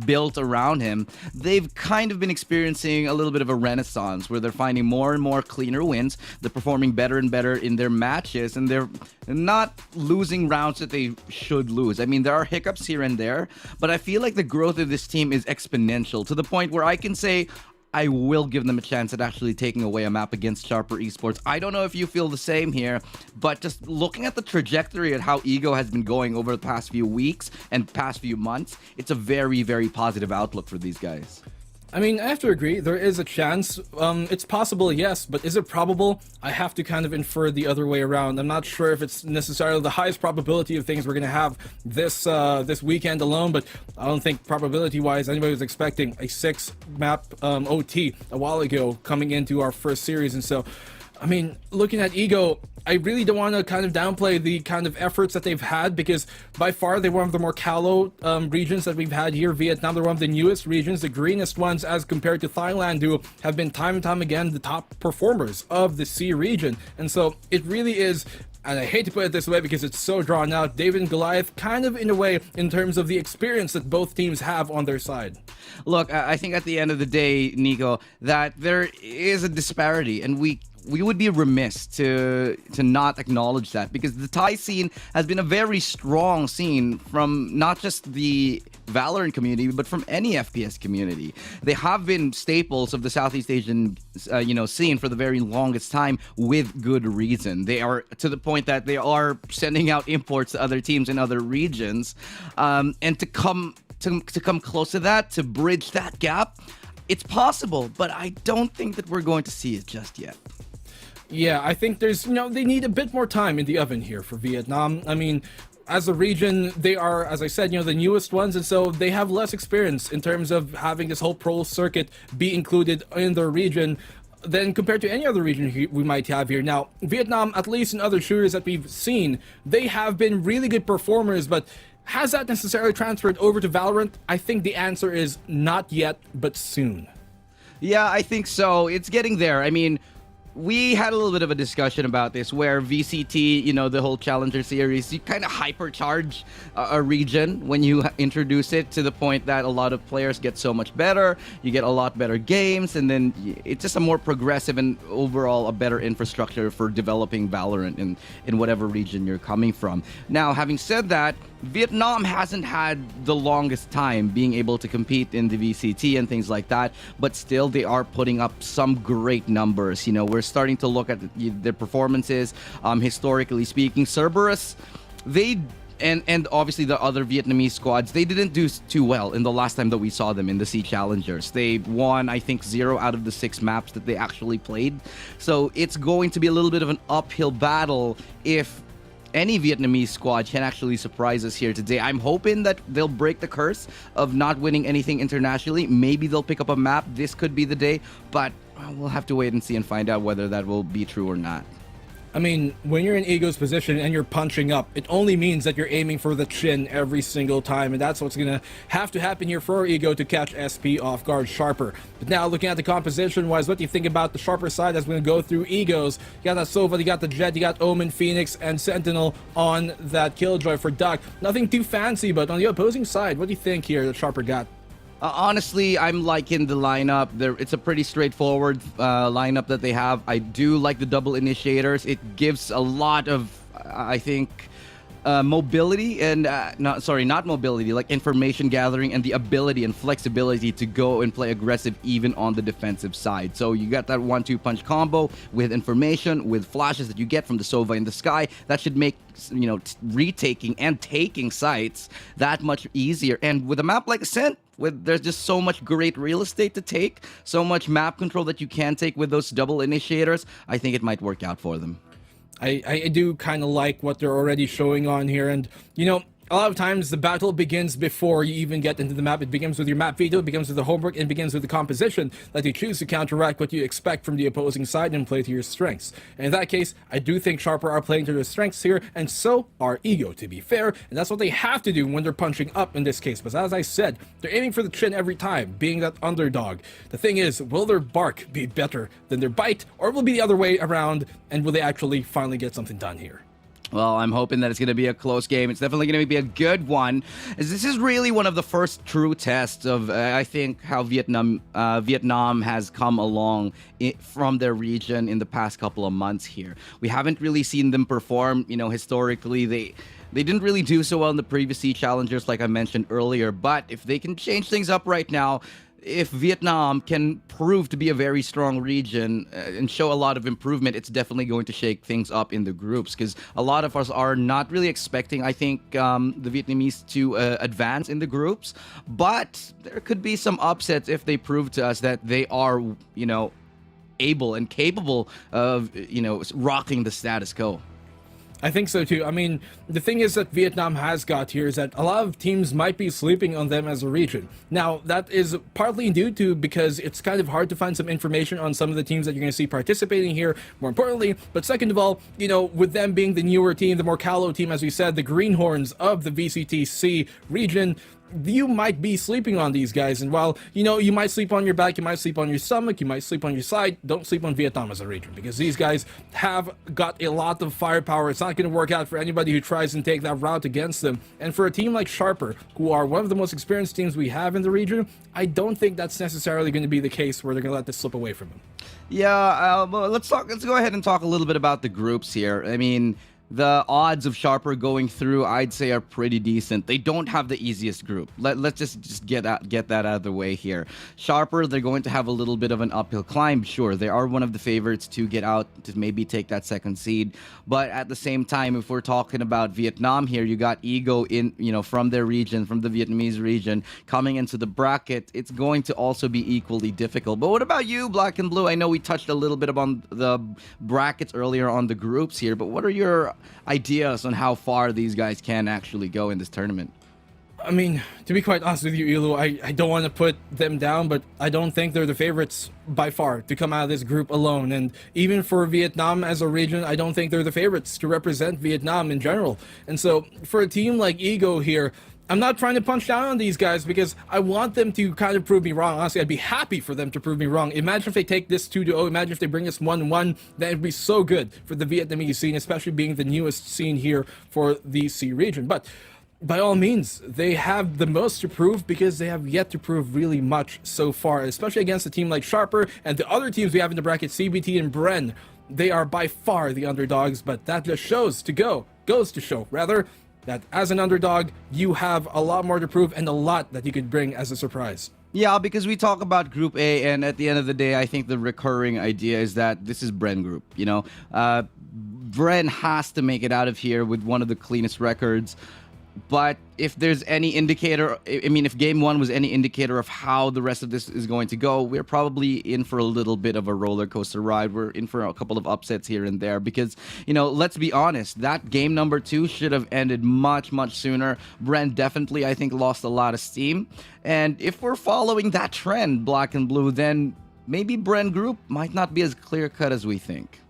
built around him. They've kind of been experiencing a little bit of a renaissance where they're finding more and more cleaner wins. They're performing better and better in their matches, and they're not losing rounds that they should lose. I mean, there are hiccups here and there, but I feel like the growth of this team is exponential to the point where I can say I will give them a chance at actually taking away a map against Sharper Esports. I don't know if you feel the same here, but just looking at the trajectory at how Ego has been going over the past few weeks and past few months, it's a very, very positive outlook for these guys. I mean, I have to agree, there is a chance. It's possible, yes, but is it probable? I have to kind of infer the other way around. I'm not sure if it's necessarily the highest probability of things we're going to have this weekend alone, but I don't think probability-wise anybody was expecting a 6-map OT a while ago coming into our first series, and so I mean, looking at Ego, I really don't want to kind of downplay the kind of efforts that they've had, because by far they're one of the more callow regions that we've had here. Vietnam, they're one of the newest regions, the greenest ones as compared to Thailand, who have been time and time again the top performers of the C region. And so it really is, and I hate to put it this way because it's so drawn out, David and Goliath kind of in a way in terms of the experience that both teams have on their side. Look, I think at the end of the day, Nico, that there is a disparity, and we would be remiss to not acknowledge that, because the Thai scene has been a very strong scene from not just the Valorant community, but from any FPS community. They have been staples of the Southeast Asian, scene for the very longest time, with good reason. They are to the point that they are sending out imports to other teams in other regions, and to come close to that, to bridge that gap, it's possible, but I don't think that we're going to see it just yet. Yeah, I think there's, they need a bit more time in the oven here for Vietnam. I mean, as a region, they are, as I said, the newest ones, and so they have less experience in terms of having this whole pro circuit be included in their region than compared to any other region we might have here. Now, Vietnam, at least in other shooters that we've seen, they have been really good performers, but has that necessarily transferred over to Valorant? I think the answer is not yet, but soon. Yeah, I think so. It's getting there. I mean, we had a little bit of a discussion about this where VCT, the whole Challenger series, you kind of hypercharge a region when you introduce it, to the point that a lot of players get so much better, you get a lot better games, and then it's just a more progressive and overall a better infrastructure for developing Valorant in whatever region you're coming from. Now, having said that, Vietnam hasn't had the longest time being able to compete in the VCT and things like that, but still they are putting up some great numbers. We're starting to look at their performances, historically speaking. Cerberus, and obviously the other Vietnamese squads, they didn't do too well in the last time that we saw them in the Sea Challengers. They won, I think, 0 out of the 6 maps that they actually played. So it's going to be a little bit of an uphill battle if any Vietnamese squad can actually surprise us here today. I'm hoping that they'll break the curse of not winning anything internationally. Maybe they'll pick up a map. This could be the day, but we'll have to wait and see and find out whether that will be true or not. I mean, when you're in Ego's position and you're punching up, it only means that you're aiming for the chin every single time, and that's what's gonna have to happen here for Ego to catch SP off guard Sharper. But now, looking at the composition-wise, what do you think about the Sharper side as we're gonna go through Egos? You got that Sova, you got the Jet, you got Omen, Phoenix, and Sentinel on that Killjoy for Duck. Nothing too fancy, but on the opposing side, what do you think here that Sharper got? Honestly, I'm liking the lineup. It's a pretty straightforward lineup that they have. I do like the double initiators. It gives a lot of, I think, mobility and not mobility, like information gathering and the ability and flexibility to go and play aggressive even on the defensive side. So you got that 1-2 punch combo with information, with flashes that you get from the Sova in the sky. That should make, you know, retaking and taking sites that much easier. And with a map like Ascent, there's just so much great real estate to take, so much map control that you can take with those double initiators, I think it might work out for them. I do kind of like what they're already showing on here, and you know, a lot of times the battle begins before you even get into the map. It begins with your map veto, it begins with the homework, and it begins with the composition that you choose to counteract what you expect from the opposing side and play to your strengths. And in that case, I do think Sharper are playing to their strengths here, and so are Ego, to be fair, and that's what they have to do when they're punching up in this case. But as I said, they're aiming for the chin every time, being that underdog. The thing is, will their bark be better than their bite, or will it be the other way around, and will they actually finally get something done here? Well, I'm hoping that it's going to be a close game. It's definitely going to be a good one, as this is really one of the first true tests of, I think, how Vietnam has come along from their region in the past couple of months here. We haven't really seen them perform, you know, historically. They didn't really do so well in the previous Sea Challengers, like I mentioned earlier, but if they can change things up right now, if Vietnam can prove to be a very strong region and show a lot of improvement, it's definitely going to shake things up in the groups, because a lot of us are not really expecting, I think, the Vietnamese to advance in the groups, but there could be some upsets if they prove to us that they are, you know, able and capable of, you know, rocking the status quo. I think so too. I mean, the thing is that Vietnam has got here is that a lot of teams might be sleeping on them as a region. Now, that is partly due to because it's kind of hard to find some information on some of the teams that you're going to see participating here, more importantly. But second of all, you know, with them being the newer team, the more callow team, as we said, the greenhorns of the VCTC region, you might be sleeping on these guys. And while, you know, you might sleep on your back, you might sleep on your stomach, you might sleep on your side, don't sleep on Vietnam as a region, because these guys have got a lot of firepower. It's not going to work out for anybody who tries and take that route against them. And for a team like Sharper, who are one of the most experienced teams we have in the region, I don't think that's necessarily going to be the case where they're going to let this slip away from them. Yeah, well, let's go ahead and talk a little bit about the groups here. I mean, the odds of Sharper going through, I'd say, are pretty decent. They don't have the easiest group. Let's just get that out of the way here. Sharper, they're going to have a little bit of an uphill climb. Sure, they are one of the favorites to get out, to maybe take that second seed. But at the same time, if we're talking about Vietnam here, you got Ego in, you know, from their region, from the Vietnamese region, coming into the bracket. It's going to also be equally difficult. But what about you, Black and Blue? I know we touched a little bit on the brackets earlier on the groups here, but what are your ideas on how far these guys can actually go in this tournament? I mean, to be quite honest with you, Elu, I don't want to put them down, but I don't think they're the favorites by far to come out of this group alone. And even for Vietnam as a region, I don't think they're the favorites to represent Vietnam in general. And so for a team like Ego here, I'm not trying to punch down on these guys because I want them to kind of prove me wrong. Honestly, I'd be happy for them to prove me wrong. Imagine if they take this 2-0. Imagine if they bring us 1-1. That would be so good for the Vietnamese scene, especially being the newest scene here for the C region. But by all means, they have the most to prove because they have yet to prove really much so far, especially against a team like Sharper and the other teams we have in the bracket, CBT and Bren. They are by far the underdogs, but that just goes to show that as an underdog, you have a lot more to prove and a lot that you could bring as a surprise. Yeah, because we talk about Group A, and at the end of the day, I think the recurring idea is that this is Bren Group. You know, Bren has to make it out of here with one of the cleanest records. But if there's any indicator, I mean, if game one was any indicator of how the rest of this is going to go, we're probably in for a little bit of a roller coaster ride. We're in for a couple of upsets here and there because, you know, let's be honest, that game number 2 should have ended much, much sooner. Bren definitely, I think, lost a lot of steam. And if we're following that trend, Black and Blue, then maybe Bren group might not be as clear-cut as we think.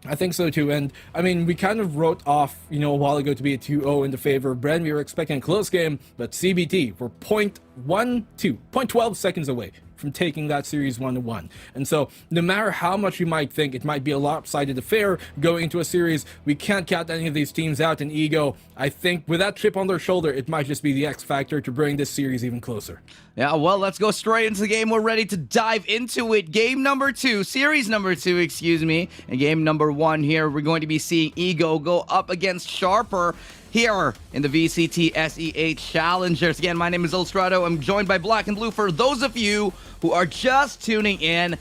I think so too, and I mean, we kind of wrote off, a while ago to be a 2-0 in the favor of Bren. We were expecting a close game, but CBT were 0.12 seconds away from taking that series 1-1. And so, no matter how much we might think it might be a lopsided affair going into a series, we can't count any of these teams out in ego. I think with that chip on their shoulder, it might just be the X factor to bring this series even closer. Yeah, well, let's go straight into the game. We're ready to dive into it. Game number 2, series number 2, excuse me. And game number 1 here, we're going to be seeing Ego go up against Sharper here in the VCT SEH Challengers. Again, my name is Illustrato. I'm joined by Black and Blue. For those of you who are just tuning in,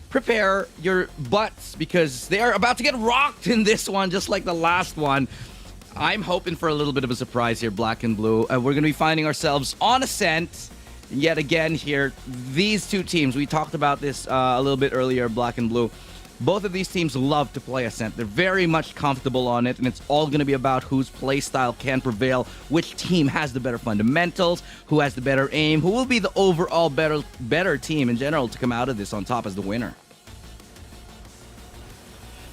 prepare your butts because they are about to get rocked in this one, just like the last one. I'm hoping for a little bit of a surprise here, Black and Blue. We're going to be finding ourselves on Ascent yet again here. These two teams, we talked about this a little bit earlier, Black and Blue. Both of these teams love to play Ascent. They're very much comfortable on it, and it's all going to be about whose play style can prevail, which team has the better fundamentals, who has the better aim, who will be the overall better team in general to come out of this on top as the winner.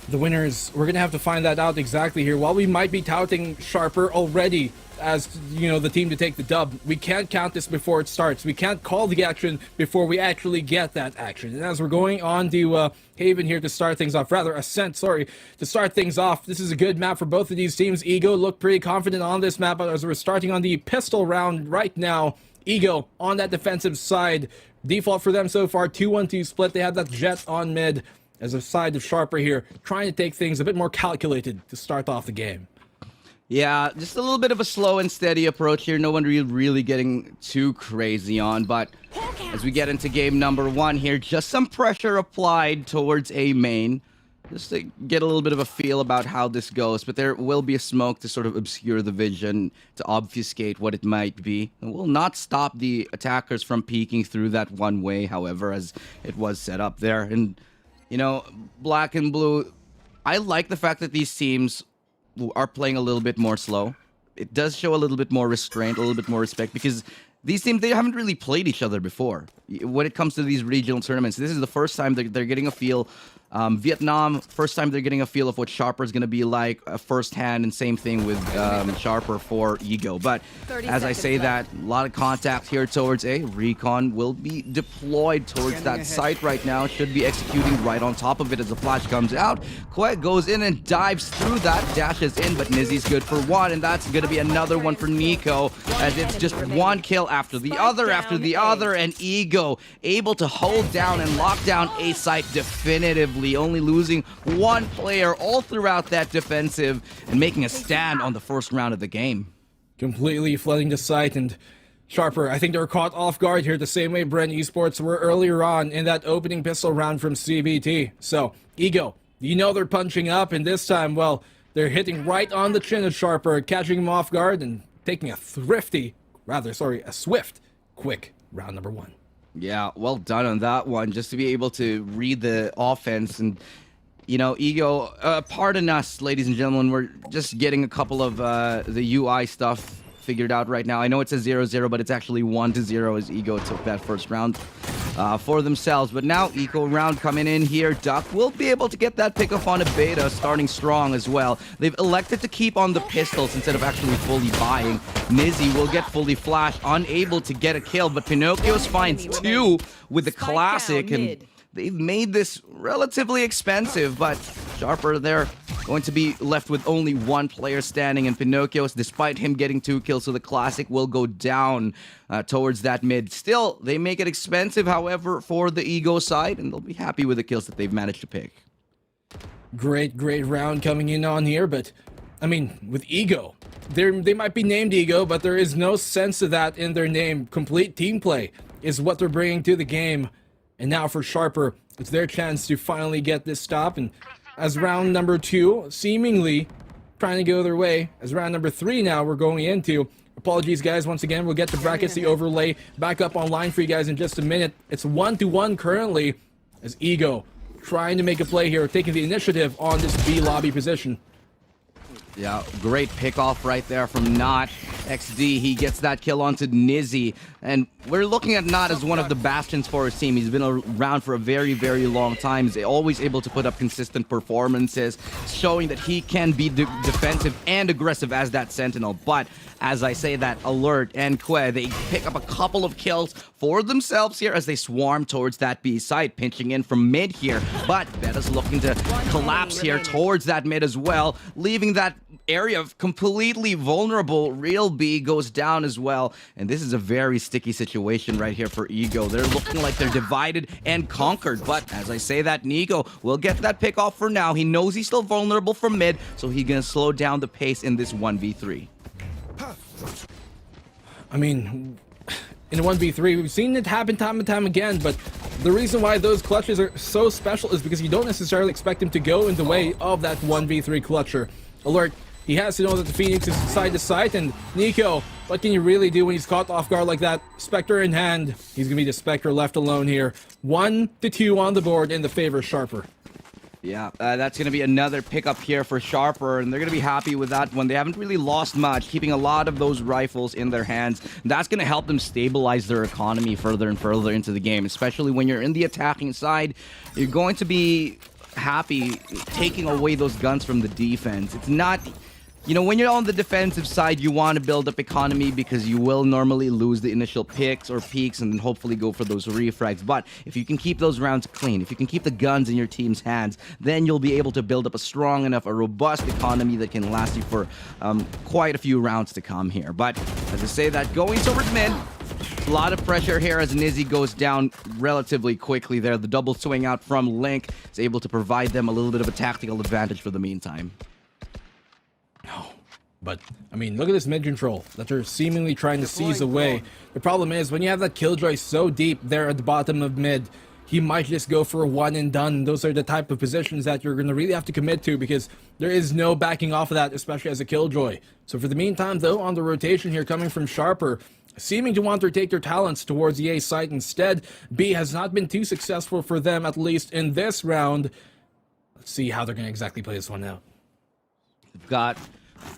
The winners, we're going to have to find that out exactly here. While we might be touting Sharper already as, the team to take the dub, we can't count this before it starts. We can't call the action before we actually get that action. And as we're going on to Haven here to start things off, rather Ascent, sorry, to start things off, this is a good map for both of these teams. Ego look pretty confident on this map, but as we're starting on the pistol round right now, Ego on that defensive side. Default for them so far, 2-1-2 split. They have that Jet on mid as a side of Sharper here, trying to take things a bit more calculated to start off the game. Yeah, just a little bit of a slow and steady approach here. No one really getting too crazy on, but as we get into game number 1 here, just some pressure applied towards A main, just to get a little bit of a feel about how this goes. But there will be a smoke to sort of obscure the vision, to obfuscate what it might be. It will not stop the attackers from peeking through that one way, however, as it was set up there. And, Black and Blue, I like the fact that these teams are playing a little bit more slow. It does show a little bit more restraint, a little bit more respect, because these teams, they haven't really played each other before. When it comes to these regional tournaments, this is the first time they're getting a feel. Vietnam, first time they're getting a feel of what Sharper is going to be like firsthand, and same thing with Sharper for Ego. But as I say that, a lot of contact here towards A. Recon will be deployed towards that site right now, should be executing right on top of it as the flash comes out. Quet goes in and dives through that, dashes in, but Nizzy's good for 1, and that's going to be another one for Nico, as it's just one kill after the other, and Ego able to hold down and lock down A site definitively, only losing one player all throughout that defensive and making a stand on the first round of the game. Completely flooding the site, and Sharper, I think they were caught off guard here the same way Bren Esports were earlier on in that opening pistol round from CBT. So, Ego, they're punching up, and this time, well, they're hitting right on the chin of Sharper, catching him off guard and taking a swift, quick round number 1. Yeah, well done on that one, just to be able to read the offense. And, Ego, pardon us, ladies and gentlemen, we're just getting a couple of the UI stuff figured out right now. I know it's a 0-0, but it's actually 1-0 as Ego took that first round for themselves. But now Eco round coming in here. Duck will be able to get that pick up on a beta, starting strong as well. They've elected to keep on the pistols instead of actually fully buying. Nizzy will get fully flashed, unable to get a kill, but Pinocchio's finds 2 with the classic, and they've made this relatively expensive, but Sharper, they're going to be left with only one player standing, and Pinocchio's, despite him getting 2 kills, so the classic will go down towards that mid. Still, they make it expensive, however, for the Ego side, and they'll be happy with the kills that they've managed to pick. Great round coming in on here, but, I mean, with Ego, they might be named Ego, but there is no sense of that in their name. Complete team play is what they're bringing to the game. And now for Sharper, it's their chance to finally get this stop. And as round number 2, seemingly trying to go their way, as round number 3 now we're going into. Apologies, guys, once again, we'll get the brackets, the overlay back up online for you guys in just a minute. It's 1-1 currently, as Ego trying to make a play here, taking the initiative on this B lobby position. Yeah, great pick off right there from Not. XD, he gets that kill onto Nizzy, and we're looking at Not as one of the bastions for his team. He's been around for a very, very long time. He's always able to put up consistent performances, showing that he can be defensive and aggressive as that Sentinel. But as I say that, Alert and Kwe, they pick up a couple of kills for themselves here as they swarm towards that B site, pinching in from mid here. But Betta's looking to collapse here towards that mid as well, leaving that area completely vulnerable. Real B goes down as well, and this is a very sticky situation right here for Ego. They're looking like they're divided and conquered, but as I say that, Nico will get that pick off for now. He knows he's still vulnerable from mid, so he's gonna slow down the pace in this 1v3. I mean, in a 1v3, we've seen it happen time and time again, but the reason why those clutches are so special is because you don't necessarily expect him to go in the way of that 1v3 clutcher. Alert, he has to know that the Phoenix is inside the site, and Nico, what can you really do when he's caught off guard like that? Spectre in hand. He's gonna be the Spectre left alone here. 1-2 on the board in the favor of Sharper. Yeah, that's going to be another pickup here for Sharper, and they're going to be happy with that one. They haven't really lost much, keeping a lot of those rifles in their hands. That's going to help them stabilize their economy further and further into the game, especially when you're in the attacking side. You're going to be happy taking away those guns from the defense. It's not... You know, when you're on the defensive side, you want to build up economy because you will normally lose the initial picks or peaks and then hopefully go for those refrags. But if you can keep those rounds clean, if you can keep the guns in your team's hands, then you'll be able to build up a strong enough, a robust economy that can last you for quite a few rounds to come here. But as I say that, going towards mid, a lot of pressure here as Nizzy goes down relatively quickly there. The double swing out from Link is able to provide them a little bit of a tactical advantage for the meantime. No, but I mean, look at this mid control that they're seemingly trying to seize away. The problem is when you have that Killjoy so deep there at the bottom of mid, he might just go for a one and done. Those are the type of positions that you're going to really have to commit to because there is no backing off of that, especially as a Killjoy. So for the meantime, though, on the rotation here coming from Sharper, seeming to want to take their talents towards the A site instead. B has not been too successful for them, at least in this round. Let's see how they're going to exactly play this one out. We've got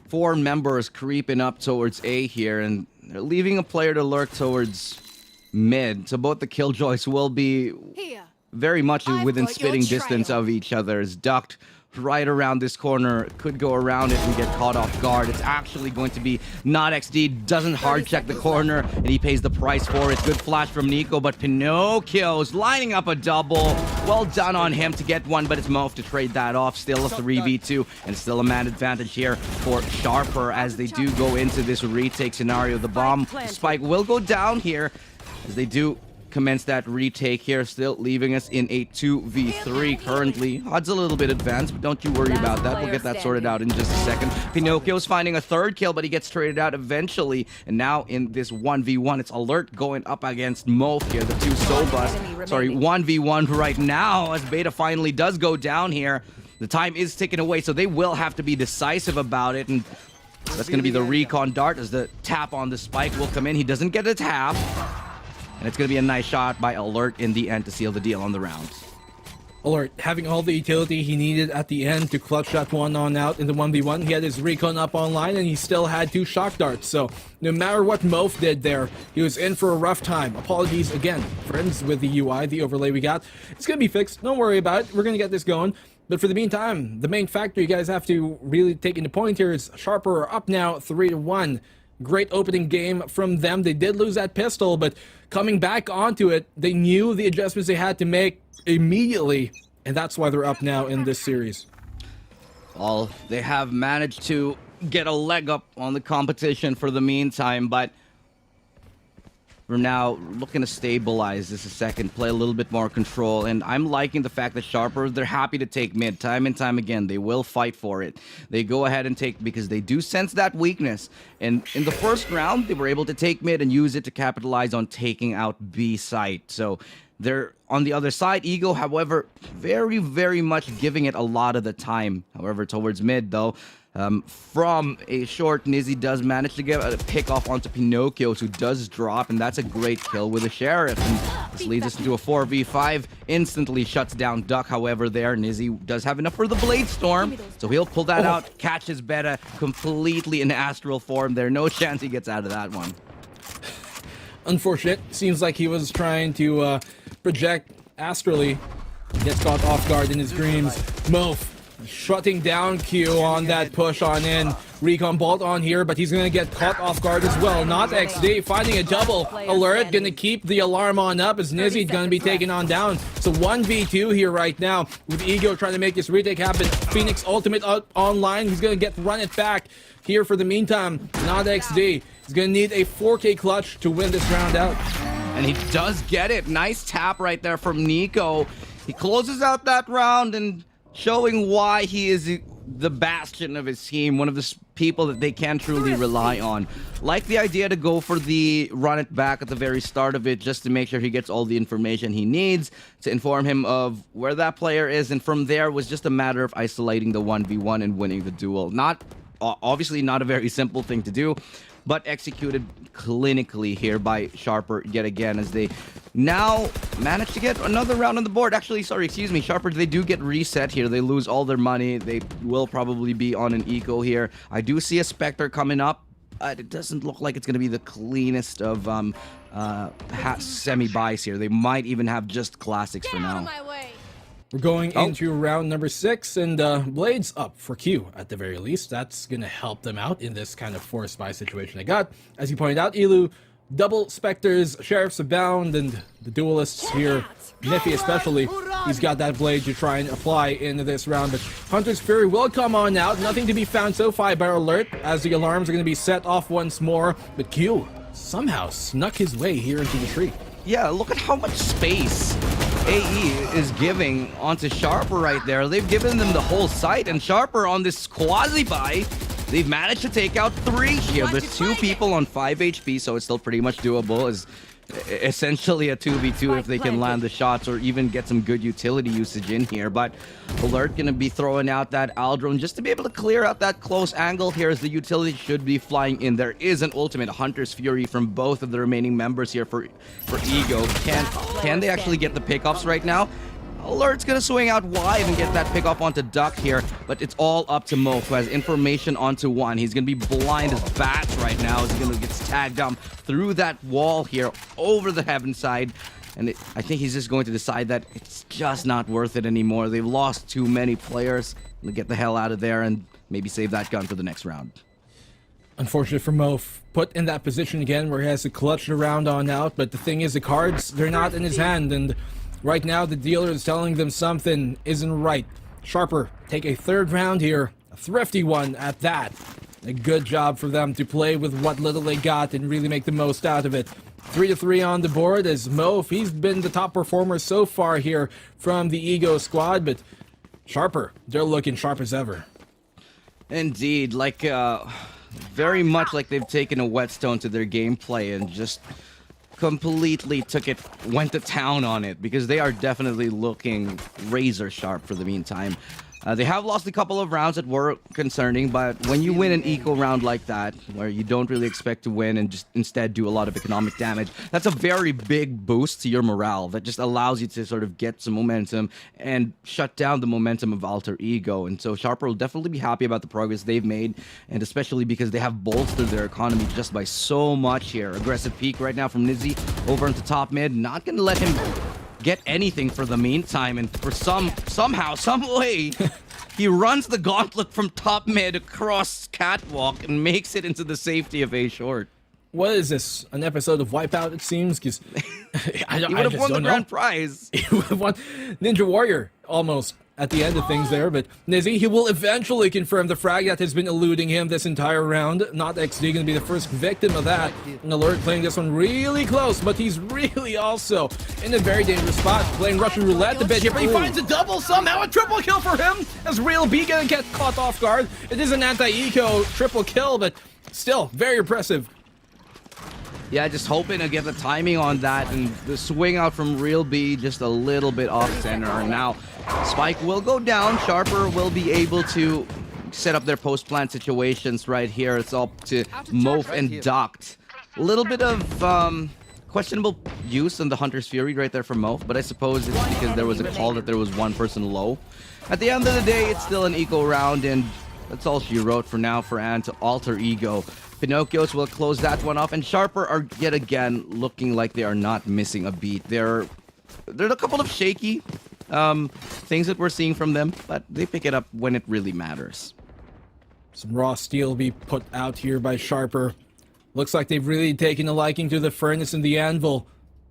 4 members creeping up towards A here, and they're leaving a player to lurk towards mid. So both the Killjoys will be very much within spitting distance of each other. As Ducked right around this corner, could go around it and get caught off guard. It's actually going to be not XD, doesn't hard check the corner, and he pays the price for it. Good flash from Nico, but Pinocchio's lining up a double. Well done on him to get one, but it's Mof to trade that off. Still a 3v2, and still a man advantage here for Sharper as they do go into this retake scenario. The bomb spike will go down here as they do commence that retake here, still leaving us in a 2v3 currently. Odds a little bit advanced, but don't you worry about that. We'll get that sorted out in just a second. Pinocchio's finding a third kill, but he gets traded out eventually. And now in this 1v1, it's Alert going up against Mof here, the two Sobas. Sorry, 1v1 right now as Beta finally does go down here. The time is ticking away, so they will have to be decisive about it. And that's going to be the recon dart as the tap on the spike will come in. He doesn't get a tap. And it's going to be a nice shot by Alert in the end to seal the deal on the round. Alert, having all the utility he needed at the end to clutch that one on out in the 1v1. He had his recon up online, and he still had 2 shock darts. So no matter what Mof did there, he was in for a rough time. Apologies again, friends, with the UI, the overlay we got. It's going to be fixed. Don't worry about it. We're going to get this going. But for the meantime, the main factor you guys have to really take into point here is Sharper are up now 3-1. Great opening game from them. They did lose that pistol, but coming back onto it, they knew the adjustments they had to make immediately, and that's why they're up now in this series. Well, they have managed to get a leg up on the competition for the meantime, but we're now looking to stabilize this a second, play a little bit more control, and I'm liking the fact that Sharper, they're happy to take mid time and time again. They will fight for it. They go ahead and take, because they do sense that weakness. And in the first round, they were able to take mid and use it to capitalize on taking out B site. So they're on the other side. Ego, however, very, very much giving it a lot of the time. However, towards mid, though, From a short, Nizzy does manage to get a pick off onto Pinocchio, who does drop, and that's a great kill with a Sheriff. And this leads us into a 4v5, instantly shuts down Duck. However, there, Nizzy does have enough for the Blade Storm, so he'll pull that out, catches Beta completely in astral form there. No chance he gets out of that one. Unfortunate. Seems like he was trying to project astrally. Gets caught off guard in his dreams. Mof shutting down Q on that push on in. Recon Bolt on here, but he's gonna get caught off guard as well. Not XD, finding a double alert. Gonna keep the alarm on up as Nizzy gonna be taken on down. So 1v2 here right now with Ego trying to make this retake happen. Phoenix ultimate online. He's gonna get run it back here for the meantime. Not XD. He's gonna need a 4K clutch to win this round out. And he does get it. Nice tap right there from Nico. He closes out that round and showing why he is the bastion of his team, one of the people that they can truly rely on. Like the idea to go for the run it back at the very start of it, just to make sure he gets all the information he needs to inform him of where that player is, and from there was just a matter of isolating the 1v1 and winning the duel. Not obviously not a very simple thing to do, but executed clinically here by Sharper yet again, as they now manage to get another round on the board. Actually, sorry, excuse me, Sharper, they do get reset here. They lose all their money. They will probably be on an eco here. I do see a Spectre coming up. It doesn't look like it's going to be the cleanest of semi-buys here. They might even have just classics for now. We're going into round number 6, and Blades up for Q at the very least. That's going to help them out in this kind of forced buy situation they got. As you pointed out, Elu, double Spectres, Sheriffs Abound, and the duelists here, Niffy especially, he's got that Blade to try and apply into this round. But Hunter's Fury will come on out. Nothing to be found so far by alert, as the alarms are going to be set off once more. But Q somehow snuck his way here into the tree. Yeah, look at how much space AE is giving onto Sharper right there. They've given them the whole site, and Sharper on this quasi-buy, they've managed to take out 3 here. There's 2 people on 5 HP, so it's still pretty much doable. It's essentially a 2v2 if they can land the shots or even get some good utility usage in here. But Alert gonna be throwing out that Aldrone just to be able to clear out that close angle here, as the utility should be flying in. There is an ultimate Hunter's Fury from both of the remaining members here for Ego. Can they actually get the pickoffs right now? Alert's gonna swing out wide and get that pick off onto Duck here, but it's all up to Mo, who has information onto 1. He's gonna be blind as bats right now, as he's gonna get tagged down through that wall here over the heaven side. And I think he's just going to decide that it's just not worth it anymore. They've lost too many players. They'll get the hell out of there and maybe save that gun for the next round. Unfortunate for Mof, put in that position again where he has to clutch the round on out, but the thing is, the cards, they're not in his hand, and right now the dealer is telling them something isn't right. Sharper take a 3rd round here, a thrifty one at that. A good job for them to play with what little they got and really make the most out of it. 3-3 on the board as Mof, he's been the top performer so far here from the Ego squad, but Sharper, they're looking sharp as ever. Indeed, like very much like they've taken a whetstone to their gameplay and just completely went to town on it, because they are definitely looking razor sharp for the meantime. They have lost a couple of rounds that were concerning, but when you win an eco round like that, where you don't really expect to win and just instead do a lot of economic damage, that's a very big boost to your morale that just allows you to sort of get some momentum and shut down the momentum of Alter Ego. And so Sharper will definitely be happy about the progress they've made, and especially because they have bolstered their economy just by so much here. Aggressive peek right now from Nizzy over into top mid, not gonna let him get anything for the meantime, and for somehow, some way, he runs the gauntlet from top mid across catwalk and makes it into the safety of A short. What is this? An episode of Wipeout, it seems? Because he would have won the grand prize. He would have won Ninja Warrior almost at the end of things there, but Nizzy, he will eventually confirm the frag that has been eluding him this entire round. Not XD gonna be the first victim of that. And Alert playing this one really close, but he's really also in a very dangerous spot, playing Russian roulette a bit here, but he finds a double, somehow a triple kill for him, as Real B gonna get caught off guard. It is an anti-eco triple kill, but still very impressive. Yeah, just hoping to get the timing on that, and the swing out from Real B just a little bit off center. And now Spike will go down. Sharper will be able to set up their post-plant situations right here. It's up to Mof and Duct. A little bit of questionable use on the Hunter's Fury right there from Mof, but I suppose it's because there was a call that there was one person low. At the end of the day, it's still an eco round, and that's all she wrote for now for Anne to alter ego. Pinocchios will close that one off, and Sharper are yet again looking like they are not missing a beat. There are a couple of shaky things that we're seeing from them, but they pick it up when it really matters. Some raw steel be put out here by Sharper. Looks like they've really taken a liking to the furnace and the anvil,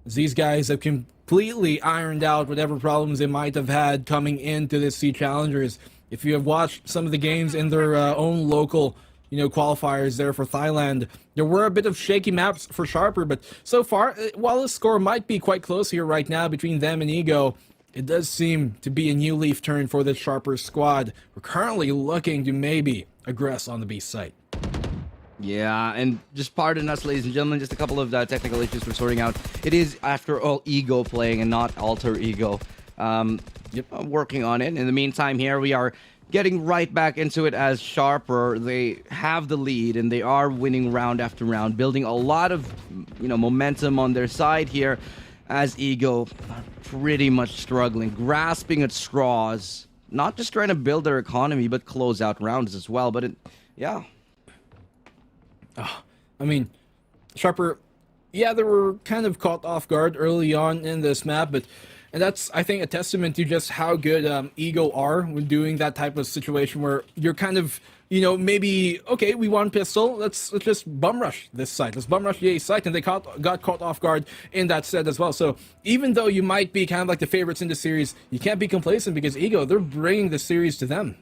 as these guys have completely ironed out whatever problems they might have had coming into this Sea Challengers. If you have watched some of the games in their own local qualifiers there for Thailand, there were a bit of shaky maps for Sharper, but so far, while the score might be quite close here right now between them and Ego, it does seem to be a new leaf turn for the Sharper squad. We're currently looking to maybe aggress on the B site. Yeah, and just pardon us, ladies and gentlemen, just a couple of technical issues we're sorting out. It is, after all, Ego playing and not Alter Ego. I'm working on it. In the meantime, here we are getting right back into it as Sharper. They have the lead, and they are winning round after round, building a lot of momentum on their side here, as Ego are pretty much struggling, grasping at straws, not just trying to build their economy, but close out rounds as well. But yeah. I mean, Sharper, yeah, they were kind of caught off guard early on in this map, and that's, I think, a testament to just how good Ego are when doing that type of situation where you're kind of, maybe, okay, we want pistol, let's just bum rush this site. Let's bum rush the A site, and they got caught off guard in that set as well. So even though you might be kind of like the favorites in the series, you can't be complacent because Ego, they're bringing the series to them.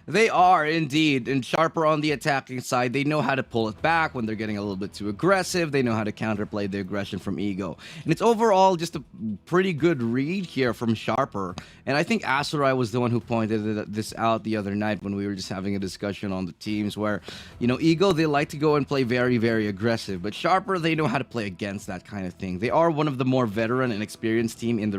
They are indeed, and Sharper on the attacking side, they know how to pull it back when they're getting a little bit too aggressive. They know how to counterplay the aggression from Ego. And it's overall just a pretty good read here from Sharper. And I think Asurai was the one who pointed this out the other night when we were just having a discussion on the teams where, Ego, they like to go and play very, very aggressive. But Sharper, they know how to play against that kind of thing. They are one of the more veteran and experienced teams in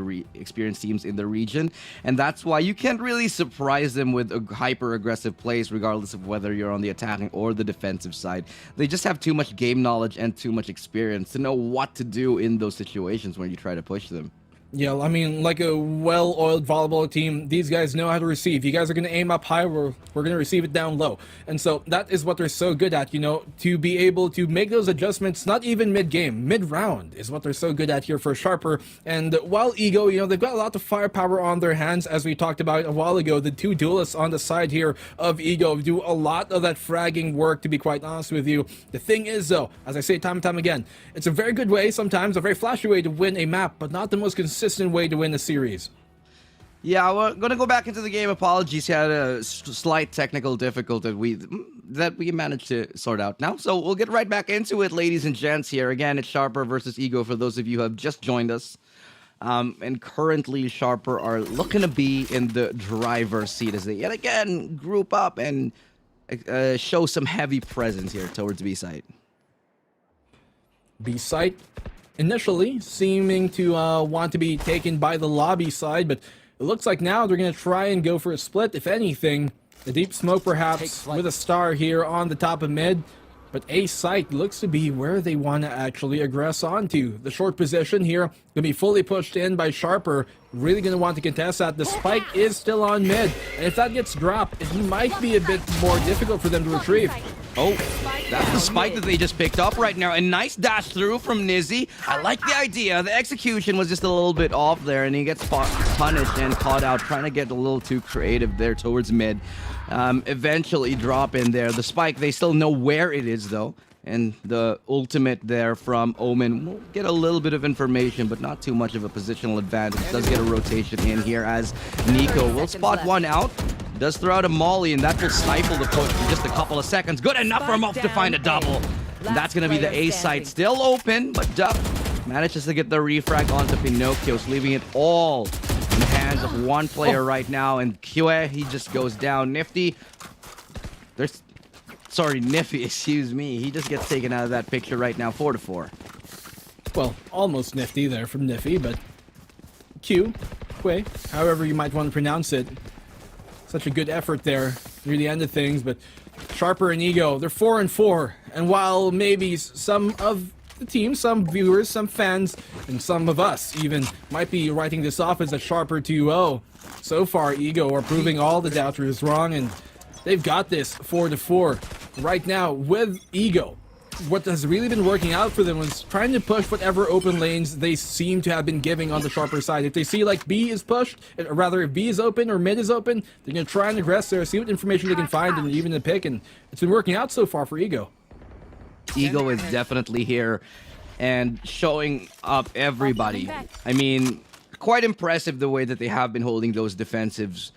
the region. And that's why you can't really surprise them with a hyper-aggressive plays, regardless of whether you're on the attacking or the defensive side. They just have too much game knowledge and too much experience to know what to do in those situations when you try to push them. Yeah, I mean, like a well-oiled volleyball team, these guys know how to receive. You guys are going to aim up high, we're going to receive it down low. And so that is what they're so good at, to be able to make those adjustments, not even mid-game, mid-round is what they're so good at here for Sharper. And while Ego, they've got a lot of firepower on their hands, as we talked about a while ago. The two duelists on the side here of Ego do a lot of that fragging work, to be quite honest with you. The thing is, though, as I say time and time again, it's a very good way sometimes, a very flashy way to win a map, but not the most consistent way to win the series. Yeah, we're gonna go back into the game. Apologies, he had a slight technical difficulty that we managed to sort out now. So we'll get right back into it, ladies and gents. Here again, it's Sharper versus Ego for those of you who have just joined us. And currently, Sharper are looking to be in the driver's seat as they yet again group up and show some heavy presence here towards B site. B site initially seeming to want to be taken by the lobby side, but it looks like now they're going to try and go for a split. If anything, the deep smoke perhaps with a star here on the top of mid, but A site looks to be where they want to actually aggress onto. The short position here going to be fully pushed in by Sharper, really going to want to contest that. The spike is still on mid, and if that gets dropped, it might be a bit more difficult for them to retrieve. Oh, that's the spike that they just picked up right now. A nice dash through from Nizzy. I like the idea. The execution was just a little bit off there, and he gets punished and caught out, trying to get a little too creative there towards mid. Eventually drop in there. The spike, they still know where it is, though. And the ultimate there from Omen will get a little bit of information, but not too much of a positional advantage. Does get a rotation in here as Nico will spot one out. Does throw out a molly, and that will stifle the push for just a couple of seconds. Good enough for Mof to find a double. And that's going to be the A site. Still open, but Duck manages to get the refrag onto Pinocchios, leaving it all in the hands of one player right now. And Kue, he just goes down. Nifty. Nifty, excuse me. He just gets taken out of that picture right now, 4-4. Well, almost Nifty there from Niffy, but Kue, however you might want to pronounce it. Such a good effort there near the end of things, but Sharper and Ego, they're 4-4. And while maybe some of the team, some viewers, some fans, and some of us even might be writing this off as a Sharper 2-0, so far Ego are proving all the doubters wrong, and they've got this 4-4. Right now, with Ego, what has really been working out for them was trying to push whatever open lanes they seem to have been giving on the Sharper side. If they see like B is pushed, or rather if B is open or mid is open, they're going to try and aggress there, see what information they can find, and even the pick, and it's been working out so far for Ego. Ego is definitely here and showing up everybody. I mean, quite impressive the way that they have been holding those defensives.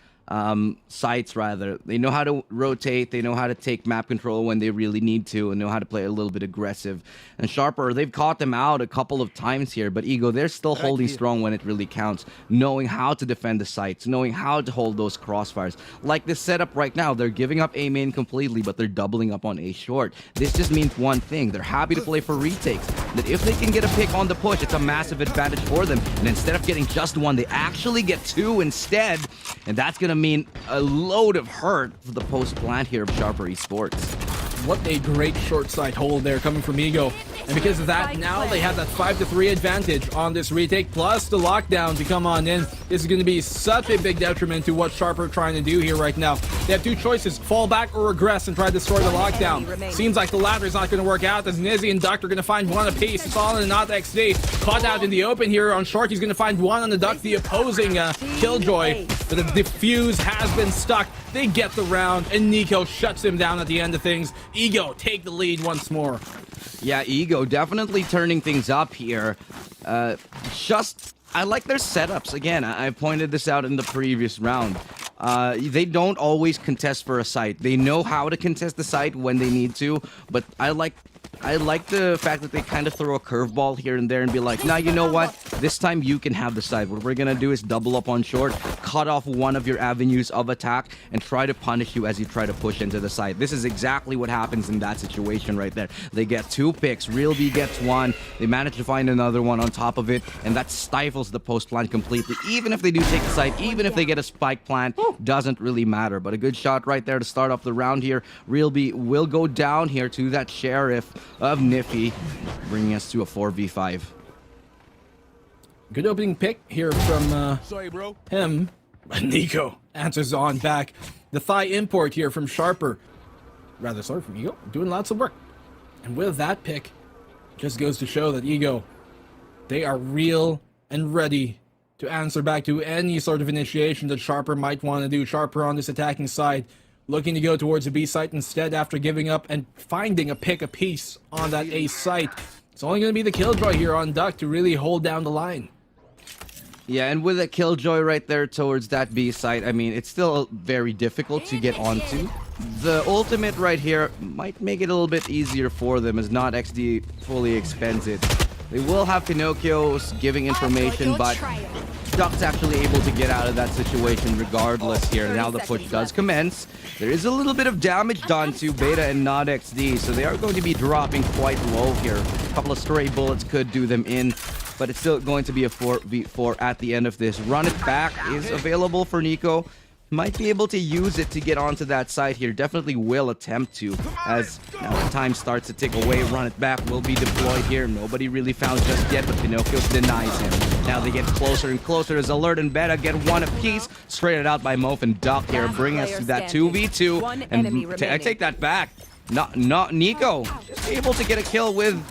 Sites rather. They know how to rotate, they know how to take map control when they really need to, and know how to play a little bit aggressive. And Sharper, they've caught them out a couple of times here, but Ego, they're still holding strong when it really counts, knowing how to defend the sites, knowing how to hold those crossfires. Like this setup right now, they're giving up A main completely, but they're doubling up on A short. This just means one thing, they're happy to play for retakes, that if they can get a pick on the push, it's a massive advantage for them, and instead of getting just one, they actually get two instead, and that's gonna mean a load of hurt for the post plant here of Sharper Esports. What a great short side hold there coming from Ego. And because of that, now they have that 5-3 advantage on this retake, plus the lockdown to come on in. This is going to be such a big detriment to what Sharper are trying to do here right now. They have two choices, fall back or regress and try to destroy the lockdown. Seems like the latter is not going to work out, as Nizzy and Duck are going to find one apiece. It's all in a not XD. Caught out in the open here on short. He's going to find one on the Duck, the opposing Killjoy. But the defuse has been stuck. They get the round, and Nico shuts him down at the end of things. Ego take the lead once more. Yeah, Ego definitely turning things up here. I like their setups. Again, I pointed this out in the previous round. They don't always contest for a site. They know how to contest the site when they need to, but I like the fact that they kind of throw a curveball here and there and be like, nah, you know what? This time you can have the side. What we're going to do is double up on short, cut off one of your avenues of attack, and try to punish you as you try to push into the side. This is exactly what happens in that situation right there. They get two picks. Real B gets one. They manage to find another one on top of it, and that stifles the post plant completely. Even if they do take the side, even if they get a spike plant, doesn't really matter. But a good shot right there to start off the round here. Real B will go down here to that Sheriff of Niffy, bringing us to a 4v5. Good opening pick here from him. Nico answers on back. The thigh import here from Sharper. Rather, sorry, from Ego. Doing lots of work. And with that pick, just goes to show that Ego, they are real and ready to answer back to any sort of initiation that Sharper might want to do. Sharper on this attacking side, looking to go towards the B site instead after giving up and finding a pick apiece on that A site. It's only going to be the Killjoy here on Duck to really hold down the line. Yeah, and with a Killjoy right there towards that B site, I mean, it's still very difficult to get onto. The ultimate right here might make it a little bit easier for them as not XD fully expends it. They will have Pinocchio's giving information, but Duck's actually able to get out of that situation regardless here. Now the push does commence. There is a little bit of damage done to Beta and Not XD, so they are going to be dropping quite low here. A couple of stray bullets could do them in, but it's still going to be a 4v4 at the end of this. Run it back is available for Nico. Might be able to use it to get onto that side here. Definitely will attempt to, as now the time starts to tick away. Run it back will be deployed here. Nobody really found just yet, but Pinocchio denies him. Now they get closer and closer as Alert and Beta get one apiece. Straighted out by Mof and Duck here, bringing us to that 2v2. And I take that back. Not Nico. Just able to get a kill with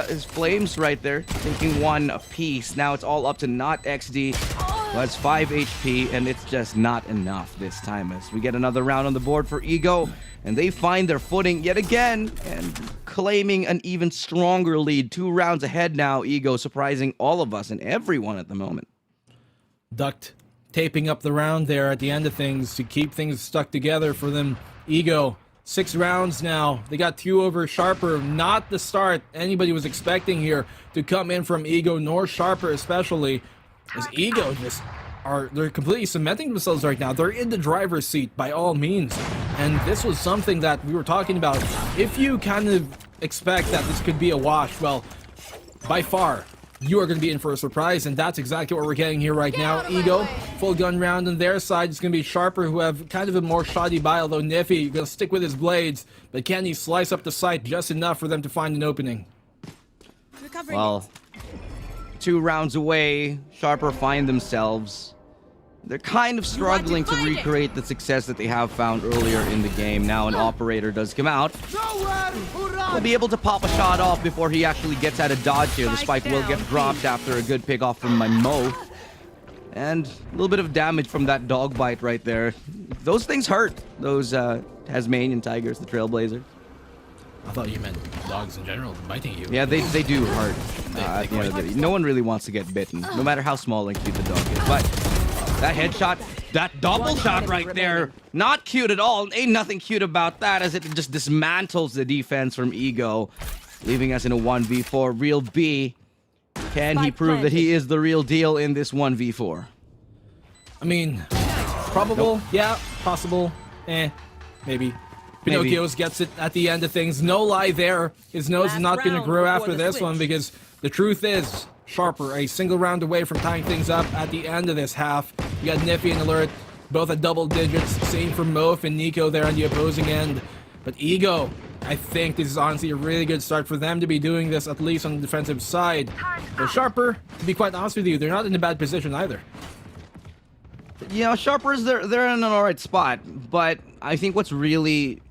his flames right there, taking one apiece. Now it's all up to Not XD. That's 5 HP, and it's just not enough this time as we get another round on the board for Ego, and they find their footing yet again and claiming an even stronger lead. 2 rounds ahead now. Ego surprising all of us and everyone at the moment. Ducked taping up the round there at the end of things to keep things stuck together for them. Ego, 6 rounds now. They got 2 over Sharper. Not the start anybody was expecting here to come in from Ego, nor Sharper especially. As Ego they're completely cementing themselves right now. They're in the driver's seat by all means. And this was something that we were talking about. If you kind of expect that this could be a wash, well, by far, you are going to be in for a surprise, and that's exactly what we're getting here right now. Ego, full gun round on their side. It's going to be Sharper, who have kind of a more shoddy buy, although Niffy going to stick with his blades. But can he slice up the site just enough for them to find an opening? Well, 2 rounds away, Sharper find themselves. They're kind of struggling to recreate the success that they have found earlier in the game. Now an operator does come out. He'll be able to pop a shot off before he actually gets out of dodge here. The spike will get dropped after a good pick off from my Mo. And a little bit of damage from that dog bite right there. Those things hurt. Those Tasmanian tigers, the Trailblazers. I thought you meant dogs in general biting you. Yeah, they do hurt. At the end of the day. No one really wants to get bitten, no matter how small and cute the dog is. But that headshot, that double shot right there, not cute at all. Ain't nothing cute about that, as it just dismantles the defense from Ego, leaving us in a 1v4. Real B, can he prove that he is the real deal in this 1v4? I mean, probable, yeah, possible, maybe. Pinocchio's gets it at the end of things. No lie there. His nose is not going to grow after this one, because the truth is, Sharper a single round away from tying things up at the end of this half. You got Niffy and Alert, both at double digits. Same for Mof and Nico there on the opposing end. But Ego, I think this is honestly a really good start for them to be doing this, at least on the defensive side. But Sharper, to be quite honest with you, they're not in a bad position either. You know, Sharpers, they're in an alright spot, but I think what's really,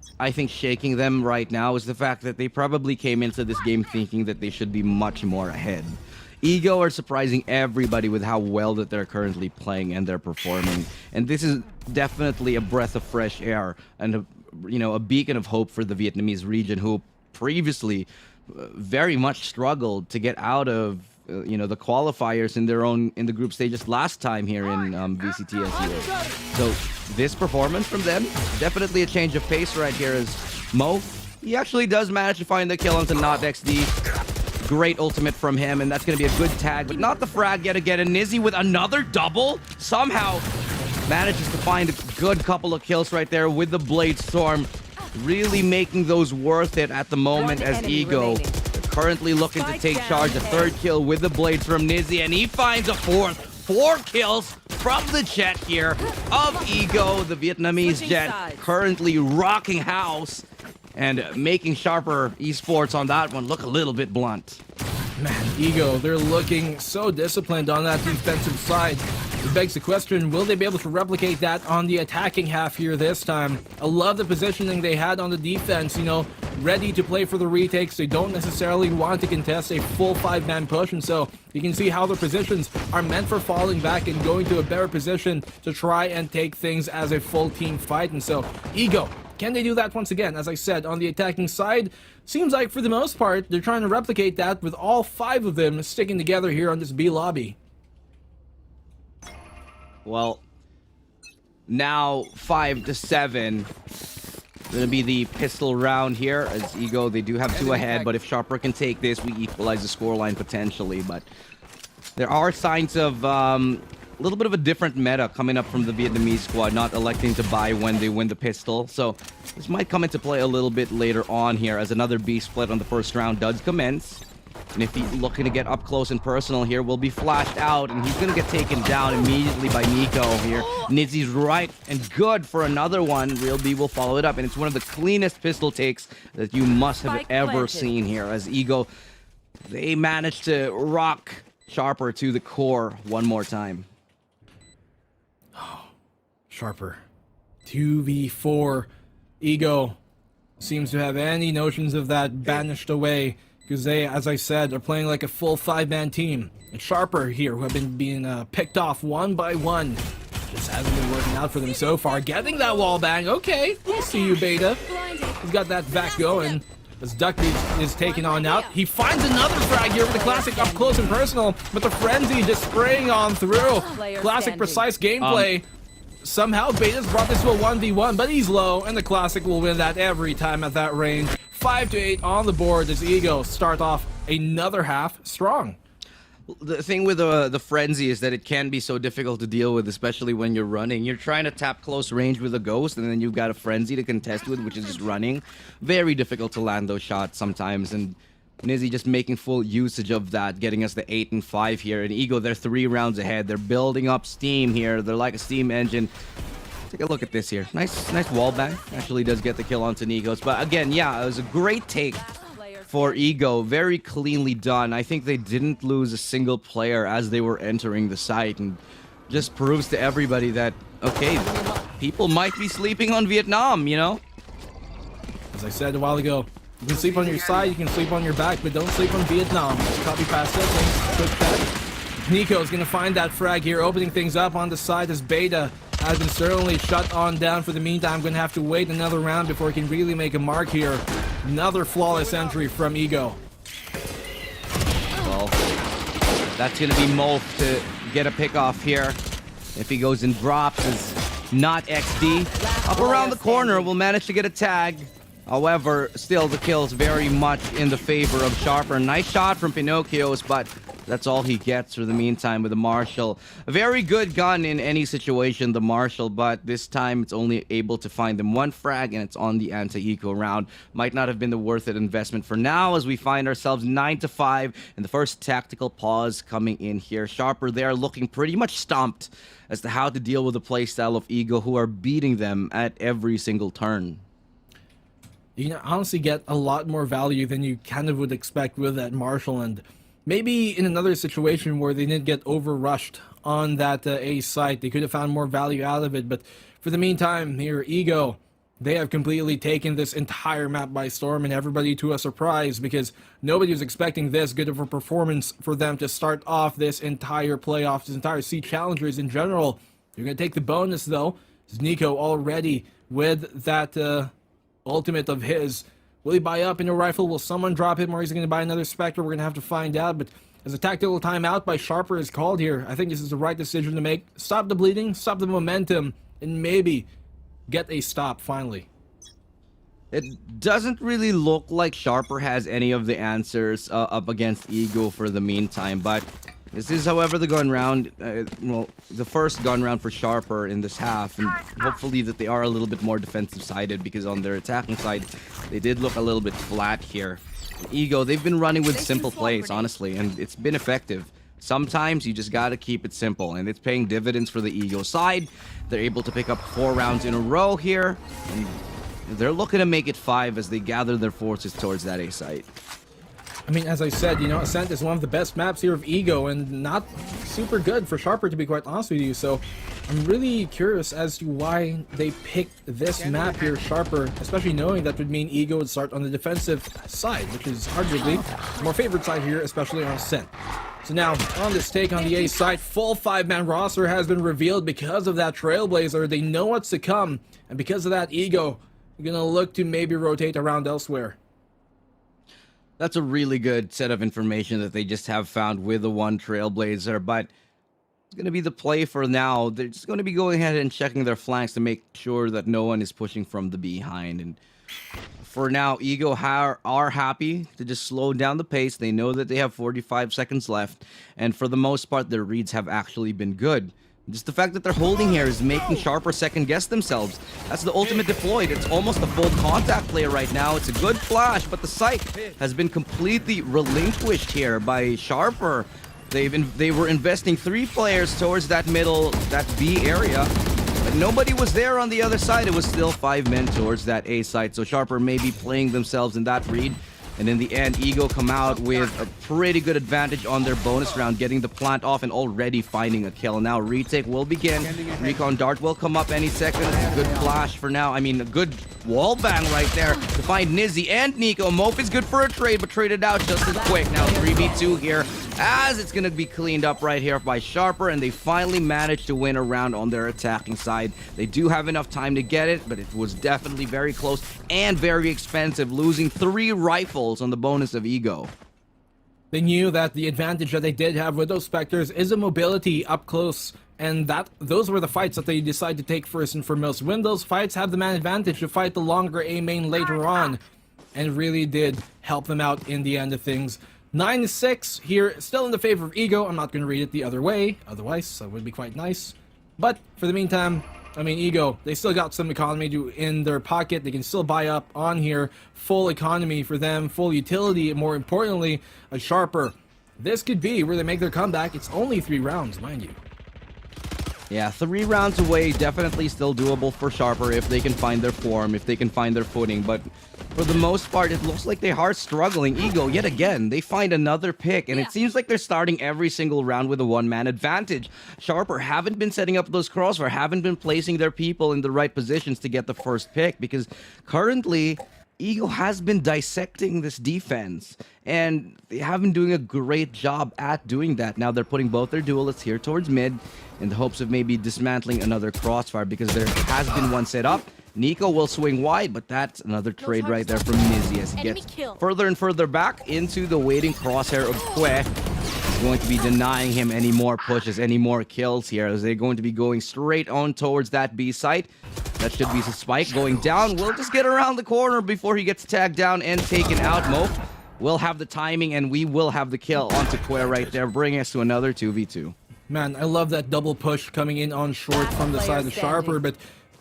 shaking them right now is the fact that they probably came into this game thinking that they should be much more ahead. Ego are surprising everybody with how well that they're currently playing and they're performing. And this is definitely a breath of fresh air and a beacon of hope for the Vietnamese region, who previously very much struggled to get out of the qualifiers in the group stages last time here in VCT SEA. So this performance from them, definitely a change of pace right here, as Mo, he actually does manage to find the kill onto Not XD. Great ultimate from him, and that's going to be a good tag, but not the frag yet again. And Nizzy with another double somehow manages to find a good couple of kills right there with the Blade Storm, really making those worth it at the moment, as Ego currently looking to take charge. A third kill with the blades from Nizzy, and he finds a fourth. 4 kills from the Jet here of Ego, the Vietnamese Jet, currently rocking house and making Sharper Esports on that one look a little bit blunt. Man, Ego, they're looking so disciplined on that defensive side. It begs the question, will they be able to replicate that on the attacking half here this time? I love the positioning they had on the defense, ready to play for the retakes. They don't necessarily want to contest a full 5-man push, and so you can see how their positions are meant for falling back and going to a better position to try and take things as a full team fight. And so, Ego, can they do that once again? As I said, on the attacking side, seems like for the most part, they're trying to replicate that with all 5 of them sticking together here on this B lobby. Well, now 5-7. Gonna be the pistol round here, as Ego, they do have 2 ahead, but if Sharper can take this, we equalize the scoreline potentially. But there are signs of a little bit of a different meta coming up from the Vietnamese squad, not electing to buy when they win the pistol. So this might come into play a little bit later on here, as another B split on the first round does commence. And if he's looking to get up close and personal here, will be flashed out, and he's going to get taken down immediately by Nico here. Nizzy's right and good for another one. Real B will follow it up, and it's one of the cleanest pistol takes that you must have ever seen here, as Ego, they managed to rock Sharper to the core one more time. Sharper. 2v4. Ego seems to have any notions of that banished away, because they, as I said, are playing like a full 5-man team. And Sharper here, who have been being picked off one by one, just hasn't been working out for them so far. Getting that wall bang, okay, we'll see you, Beta. He's got that back going. As Duckbeat is taken on out, he finds another frag here with the classic up close and personal, but the Frenzy just spraying on through. Classic precise gameplay. Somehow Beta's brought this to a 1v1, but he's low, and the Classic will win that every time at that range. 5-8 on the board as Ego start off another half strong. The thing with the Frenzy is that it can be so difficult to deal with, especially when you're running. You're trying to tap close range with a Ghost, and then you've got a Frenzy to contest with, which is just running. Very difficult to land those shots sometimes, and Nizzy just making full usage of that, getting us the 8 and 5 here. And Ego, they're 3 rounds ahead. They're building up steam here. They're like a steam engine. Take a look at this here. Nice wall bang. Actually does get the kill onto Nikos. But again, yeah, it was a great take for Ego. Very cleanly done. I think they didn't lose a single player as they were entering the site, and just proves to everybody that, okay, people might be sleeping on Vietnam, you know? As I said a while ago, you can sleep on your side, you can sleep on your back, but don't sleep on Vietnam. Copy past settings. Quick bet. Nico is going to find that frag here, opening things up on the side as Beta has been certainly shut on down for the meantime. Going to have to wait another round before he can really make a mark here. Another flawless entry from Ego. Well, that's going to be Molf to get a pick off here. If he goes and drops, is not XD. Up around the corner, will manage to get a tag. However, still the kill's very much in the favor of Sharper. Nice shot from Pinocchio's, but that's all he gets for the meantime with the Marshall. A very good gun in any situation, the Marshall, but this time it's only able to find them 1 frag, and it's on the anti-eco round. Might not have been the worth it investment for now, as we find ourselves 9-5, and the first tactical pause coming in here. Sharper there looking pretty much stumped as to how to deal with the playstyle of Ego, who are beating them at every single turn. You can honestly get a lot more value than you kind of would expect with that Marshall, and maybe in another situation where they didn't get overrushed on that A site, they could have found more value out of it. But for the meantime, here, Ego, they have completely taken this entire map by storm, and everybody to a surprise, because nobody was expecting this good of a performance for them to start off this entire playoff, this entire C Challengers in general. You're going to take the bonus, though. It's Nico already with that ultimate of his. Will he buy up in a rifle? Will someone drop him, or is he going to buy another Spectre? We're going to have to find out. But as a tactical timeout by Sharper is called here, I think this is the right decision to make. Stop the bleeding, stop the momentum, and maybe get a stop finally. It doesn't really look like Sharper has any of the answers up against Ego for the meantime, but this is, however, the gun round, well, the first gun round for Sharper in this half, and hopefully that they are a little bit more defensive-sided, because on their attacking side, they did look a little bit flat here. Ego, they've been running with simple plays, honestly, and it's been effective. Sometimes you just gotta keep it simple, and it's paying dividends for the Ego side. They're able to pick up 4 rounds in a row here, and they're looking to make it 5 as they gather their forces towards that A site. I mean, as I said, you know, Ascent is one of the best maps here of Ego, and not super good for Sharper, to be quite honest with you. So I'm really curious as to why they picked this map here, Sharper, especially knowing that would mean Ego would start on the defensive side, which is arguably the more favorite side here, especially on Ascent. So now, on this take on the A side, full 5-man roster has been revealed because of that Trailblazer. They know what's to come, and because of that, Ego, you're going to look to maybe rotate around elsewhere. That's a really good set of information that they just have found with the 1 Trailblazer, but it's going to be the play for now. They're just going to be going ahead and checking their flanks to make sure that no one is pushing from the behind. And for now, Ego are happy to just slow down the pace. They know that they have 45 seconds left, and for the most part, their reads have actually been good. Just the fact that they're holding here is making Sharper second-guess themselves. That's the ultimate deployed. It's almost a full contact play right now. It's a good flash, but the site has been completely relinquished here by Sharper. They were investing 3 players towards that middle, that B area, but nobody was there on the other side. It was still 5 men towards that A site, so Sharper may be playing themselves in that read. And in the end, Ego come out with a pretty good advantage on their bonus round, getting the plant off and already finding a kill. Now retake will begin. Recon Dart will come up any second. Good flash for now. I mean, a good wall bang right there to find Nizzy and Nico. Mope is good for a trade, but traded out just as quick. Now 3v2 here, as it's going to be cleaned up right here by Sharper, and they finally managed to win a round on their attacking side. They do have enough time to get it, but it was definitely very close and very expensive, losing 3 rifles on the bonus of Ego. They knew that the advantage that they did have with those Spectres is a mobility up close, and that those were the fights that they decided to take first and foremost. Win those fights, have the man advantage to fight the longer A main later on, and really did help them out in the end of things. 9-6 here, still in the favor of Ego. I'm not going to read it the other way, otherwise that would be quite nice. But for the meantime, I mean, Ego, they still got some economy in their pocket. They can still buy up on here. Full economy for them, full utility, and more importantly, a Sharper. This could be where they make their comeback. It's only 3 rounds, mind you. Yeah, 3 rounds away, definitely still doable for Sharper if they can find their form, if they can find their footing. But for the most part, it looks like they are struggling. Ego, yet again, they find another pick, and it seems like they're starting every single round with a one-man advantage. Sharper haven't been setting up those crossfire, haven't been placing their people in the right positions to get the first pick, because currently Ego has been dissecting this defense, and they have been doing a great job at doing that. Now they're putting both their duelists here towards mid in the hopes of maybe dismantling another crossfire, because there has been one set up. Nico will swing wide, but that's another trade right there from Nizzy as he gets further and further back into the waiting crosshair of Kwe. He's going to be denying him any more pushes, any more kills here, as they're going to be going straight on towards that B site. That should be a spike going down. We'll just get around the corner before he gets tagged down and taken out. Mope will have the timing, and we will have the kill onto Kwe right there, bringing us to another 2v2. Man, I love that double push coming in on short from the side of Sharper, but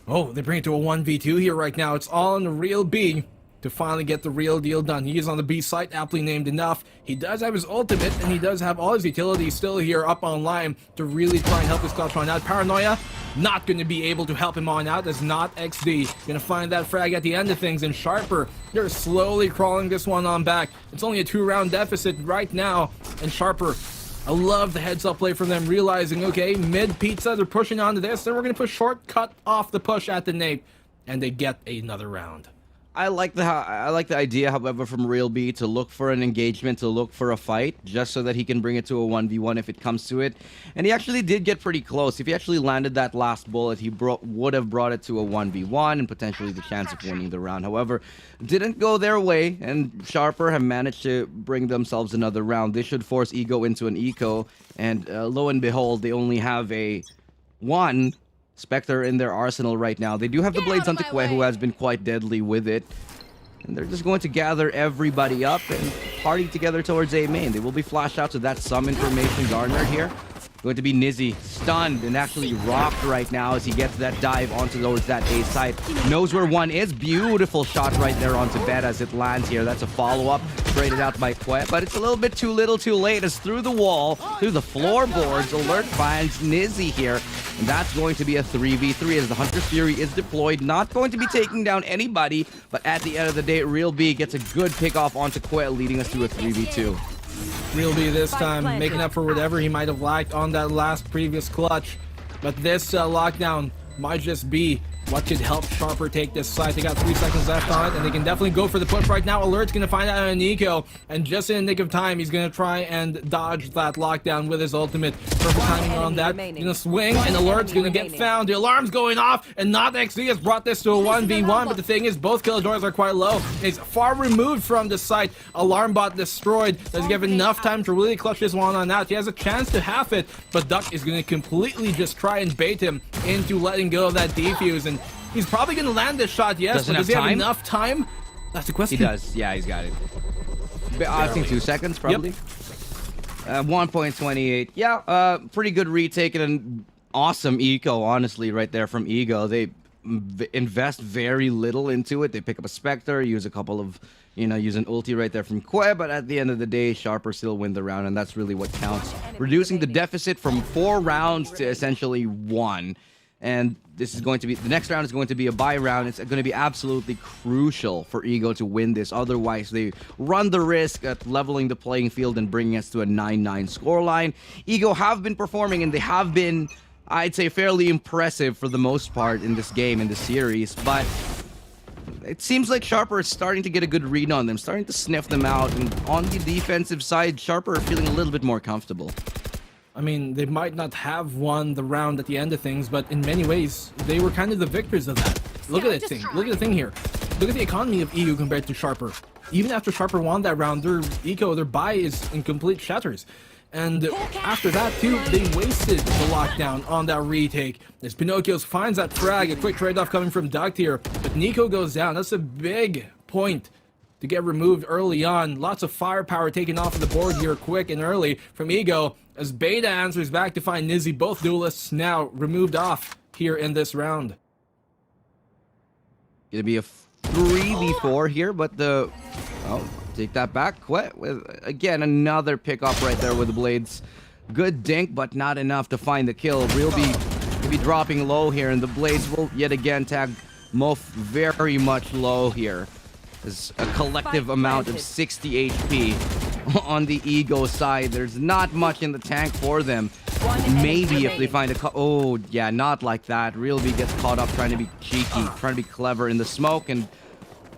oh, they bring it to a 1v2 here right now. It's all on the real B to finally get the real deal done. He is on the B site, aptly named enough. He does have his ultimate, and he does have all his utilities still here up online to really try and help his clutch on out. Paranoia, not going to be able to help him on out as not XD. Going to find that frag at the end of things, and Sharper, they're slowly crawling this one on back. It's only a 2-round deficit right now, and Sharper, I love the heads-up play from them, realizing, okay, mid-pizza, they're pushing onto this, then we're going to push short, cut off the push at the nape, and they get another round. I like the idea, however, from Real B to look for an engagement, to look for a fight, just so that he can bring it to a 1v1 if it comes to it. And he actually did get pretty close. If he actually landed that last bullet, he would have brought it to a 1v1 and potentially the chance of winning the round. However, didn't go their way, and Sharper have managed to bring themselves another round. They should force Ego into an eco, and lo and behold, they only have a 1 Spectre in their arsenal right now. They do have the blades onto Kwe, who has been quite deadly with it. And they're just going to gather everybody up and party together towards A main. They will be flashed out, so that's some information garnered here. Going to be Nizzy, stunned and actually rocked right now as he gets that dive onto towards that A site. Knows where one is. Beautiful shot right there onto bed as it lands here. That's a follow-up, traded out by Kwe, but it's a little bit too little too late as through the wall, through the floorboards, Alert finds Nizzy here. And that's going to be a 3v3 as the Hunter's Fury is deployed. Not going to be taking down anybody, but at the end of the day, Real B gets a good pick-off onto Kwe, leading us to a 3v2. Real B this time, making up for whatever he might have lacked on that last previous clutch. But this lockdown might just be what could help Sharper take this side. They got 3 seconds left on it, and they can definitely go for the push right now. Alert's going to find out on Nico, and just in the nick of time, he's going to try and dodge that lockdown with his ultimate. Perfect timing on that. Going to swing, and Alert's going to get found. The alarm's going off, and Not XD has brought this to a 1v1, but the thing is, both killjoys are quite low. He's far removed from the site. Alarm bot destroyed. Does he have enough time to really clutch this one on out? He has a chance to half it, but Duck is going to completely just try and bait him into letting go of that defuse, and he's probably going to land this shot, yes, but does he have enough time? That's the question. He does. Yeah, he's got it. I think 2 seconds, probably. Yep. 1.28. Yeah, pretty good retake and an awesome eco, honestly, right there from Ego. They invest very little into it. They pick up a Spectre, use a couple of, use an ulti right there from Kwe, but at the end of the day, Sharper still win the round, and that's really what counts. Reducing the deficit from 4 rounds to essentially 1. And this is going to be, the next round is going to be a bye round. It's going to be absolutely crucial for Ego to win this. Otherwise, they run the risk at leveling the playing field and bringing us to a 9-9 scoreline. Ego have been performing, and they have been, I'd say, fairly impressive for the most part in this game, in this series. But it seems like Sharper is starting to get a good read on them, starting to sniff them out. And on the defensive side, Sharper are feeling a little bit more comfortable. I mean, they might not have won the round at the end of things, but in many ways, they were kind of the victors of that. Look at that thing. Look at the thing here. Look at the economy of EU compared to Sharper. Even after Sharper won that round, their eco, their buy is in complete shatters. And after that, too, they wasted the lockdown on that retake. As Pinocchio's finds that frag, a quick trade-off coming from Duct here. But Nico goes down. That's a big point to get removed early on. Lots of firepower taken off of the board here quick and early from Ego. As Beta answers back to find Nizzy, both duelists now removed off. here in this round. Gonna be a 3v4 here, but the... Oh, take that back. Again, another pickup right there with the blades. Good dink, but not enough to find the kill. We'll be dropping low here, and the blades will yet again tag Mof very much low here. There's a collective amount of 60 HP on the Ego side. There's not much in the tank for them. Maybe if they find a... Oh, yeah, not like that. Realby gets caught up trying to be cheeky, trying to be clever in the smoke, and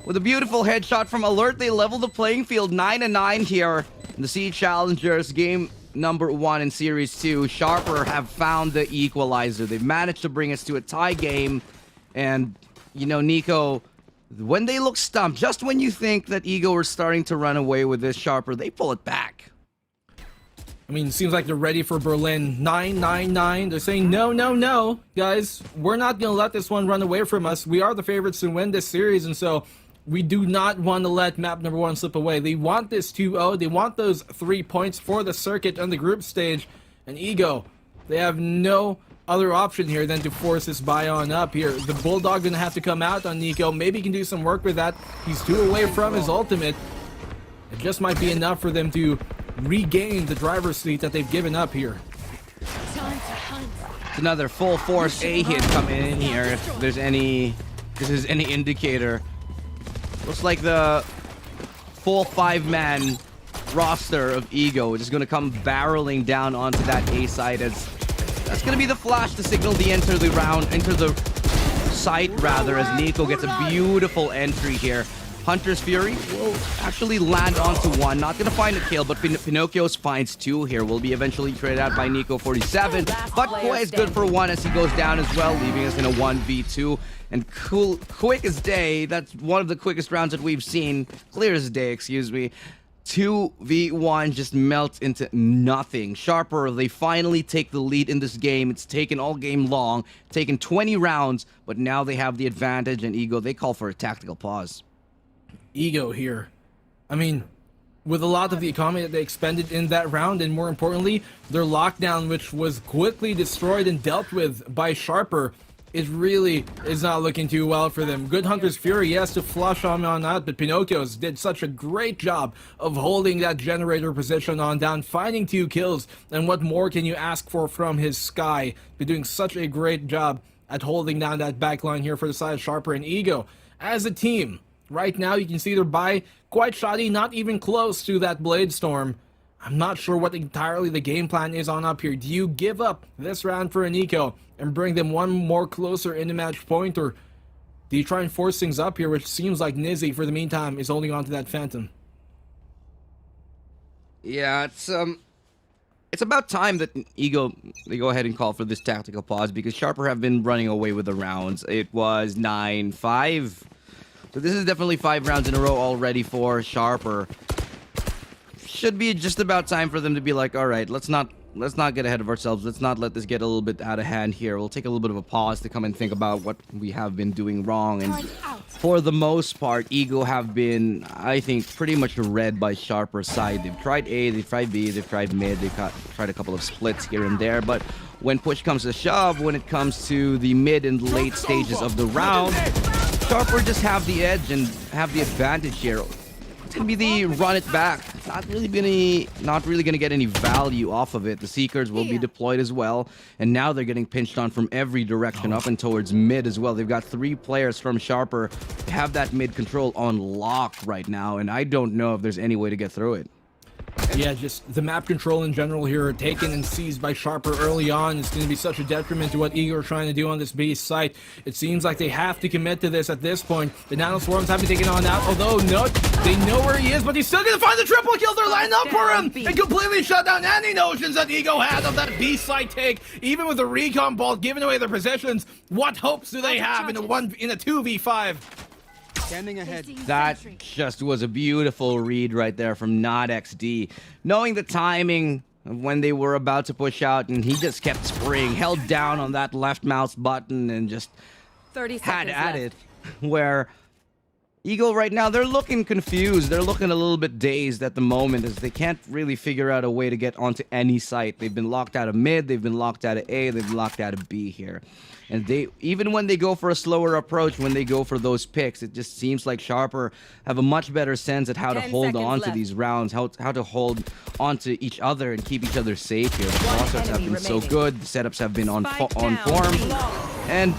with a beautiful headshot from Alert, they level the playing field 9-9 here in the Sea Challengers game number 1 in Series 2. Sharper have found the equalizer. They've managed to bring us to a tie game. And, you know, Nico, when they look stumped, just when you think that Ego are starting to run away with this, Sharper, they pull it back. I mean, it seems like they're ready for Berlin. 9-9-9. They're saying, no, no, no. Guys, we're not going to let this one run away from us. We are the favorites to win this series, and so we do not want to let map number 1 slip away. They want this 2-0. They want those 3 points for the circuit on the group stage. And Ego, they have no other option here than to force this buy on up here. The Bulldog going to have to come out on Nico. Maybe he can do some work with that. He's 2 away from his ultimate. It just might be enough for them to regain the driver's seat that they've given up here. It's another full force A hit coming in here. If there's any... This is any indicator. Looks like the full 5-man roster of Ego is going to come barreling down onto that A side, as that's going to be the flash to signal the enter the site rather, as Nico gets a beautiful entry here. Hunter's Fury will actually land onto 1. Not going to find a kill, but Pinocchio's finds 2 here. Will be eventually traded out by Nico 47. But Koi is good for 1 as he goes down as well, leaving us in a 1v2. And quick as day, that's one of the quickest rounds that we've seen. Clear as day, excuse me. 2v1 just melts into nothing. Sharper, they finally take the lead in this game. It's taken all game long, taken 20 rounds, but now they have the advantage, and Ego, they call for a tactical pause. Ego here. I mean, with a lot of the economy that they expended in that round, and more importantly, their lockdown, which was quickly destroyed and dealt with by Sharper, it really is not looking too well for them. Good Hunter's Fury, he has to flush on out, but Pinocchio's did such a great job of holding that generator position on down, finding 2 kills, and what more can you ask for from his Sky? They're doing such a great job at holding down that backline here for the side of Sharper and Ego. As a team, right now, you can see they're by quite shoddy, not even close to that Blade Storm. I'm not sure what entirely the game plan is on up here. Do you give up this round for Nico and bring them one more closer in the match point, or do you try and force things up here, which seems like Nizzy, for the meantime, is holding on to that Phantom? Yeah, it's about time that Ego, they go ahead and call for this tactical pause, because Sharper have been running away with the rounds. It was 9-5. So this is definitely 5 rounds in a row already for Sharper. Should be just about time for them to be like, all right, let's not get ahead of ourselves. Let's not let this get a little bit out of hand here. We'll take a little bit of a pause to come and think about what we have been doing wrong. And for the most part, Ego have been, I think, pretty much read by Sharper's side. They've tried A, they've tried B, they've tried mid, they've tried a couple of splits here and there. But when push comes to shove, when it comes to the mid and late stages of the round, Sharper just have the edge and have the advantage here. It's gonna be the run it back. It's not really gonna get any value off of it. The Seekers will be deployed as well, and now they're getting pinched on from every direction up and towards mid as well. They've got 3 players from Sharper. They have that mid control on lock right now, and I don't know if there's any way to get through it. Yeah, just the map control in general here, taken and seized by Sharper early on. It's going to be such a detriment to what Ego are trying to do on this base site. It seems like they have to commit to this at this point. The Nano Swarms have to take it on out, although no, they know where he is, but he's still going to find the triple kill. They're lining up for him and completely shut down any notions that Ego had of that B site take. Even with the recon bolt giving away their positions, what hopes do they have in a 2v5? Standing ahead. That just was a beautiful read right there from NotXD. Knowing the timing of when they were about to push out, and he just kept spraying, held down on that left mouse button and just 30 had seconds at left. it. Where Eagle right now, they're looking confused. They're looking a little bit dazed at the moment as they can't really figure out a way to get onto any site. They've been locked out of mid, they've been locked out of A, they've been locked out of B here. And they, even when they go for a slower approach, when they go for those picks, it just seems like Sharper have a much better sense at how to 10 hold seconds on to left. these rounds, how to hold on to each other and keep each other safe here. The crossers have enemy been so remaining. good, the setups have been on Spike on down. form. And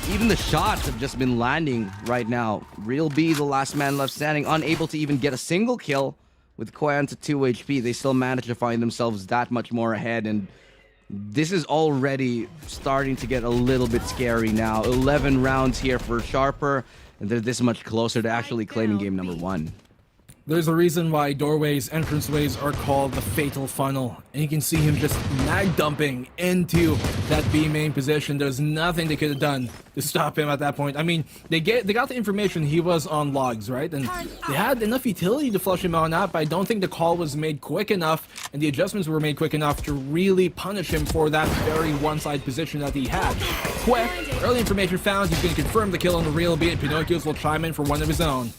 even the shots have just been landing right now. Real B, the last man left standing, unable to even get a single kill with Koyan to 2 HP. They still manage to find themselves that much more ahead, and this is already starting to get a little bit scary now. 11 rounds here for Sharper, and they're this much closer to actually claiming game number 1. There's a reason why doorways, entranceways are called the fatal funnel. And you can see him just mag dumping into that B main position. There's nothing they could have done to stop him at that point. I mean, they got the information he was on logs, right? And they had enough utility to flush him out, but I don't think the call was made quick enough and the adjustments were made quick enough to really punish him for that very one-side position that he had. Quick, early information found, he's going to confirm the kill on the real B, and Pinocchio's will chime in for one of his own.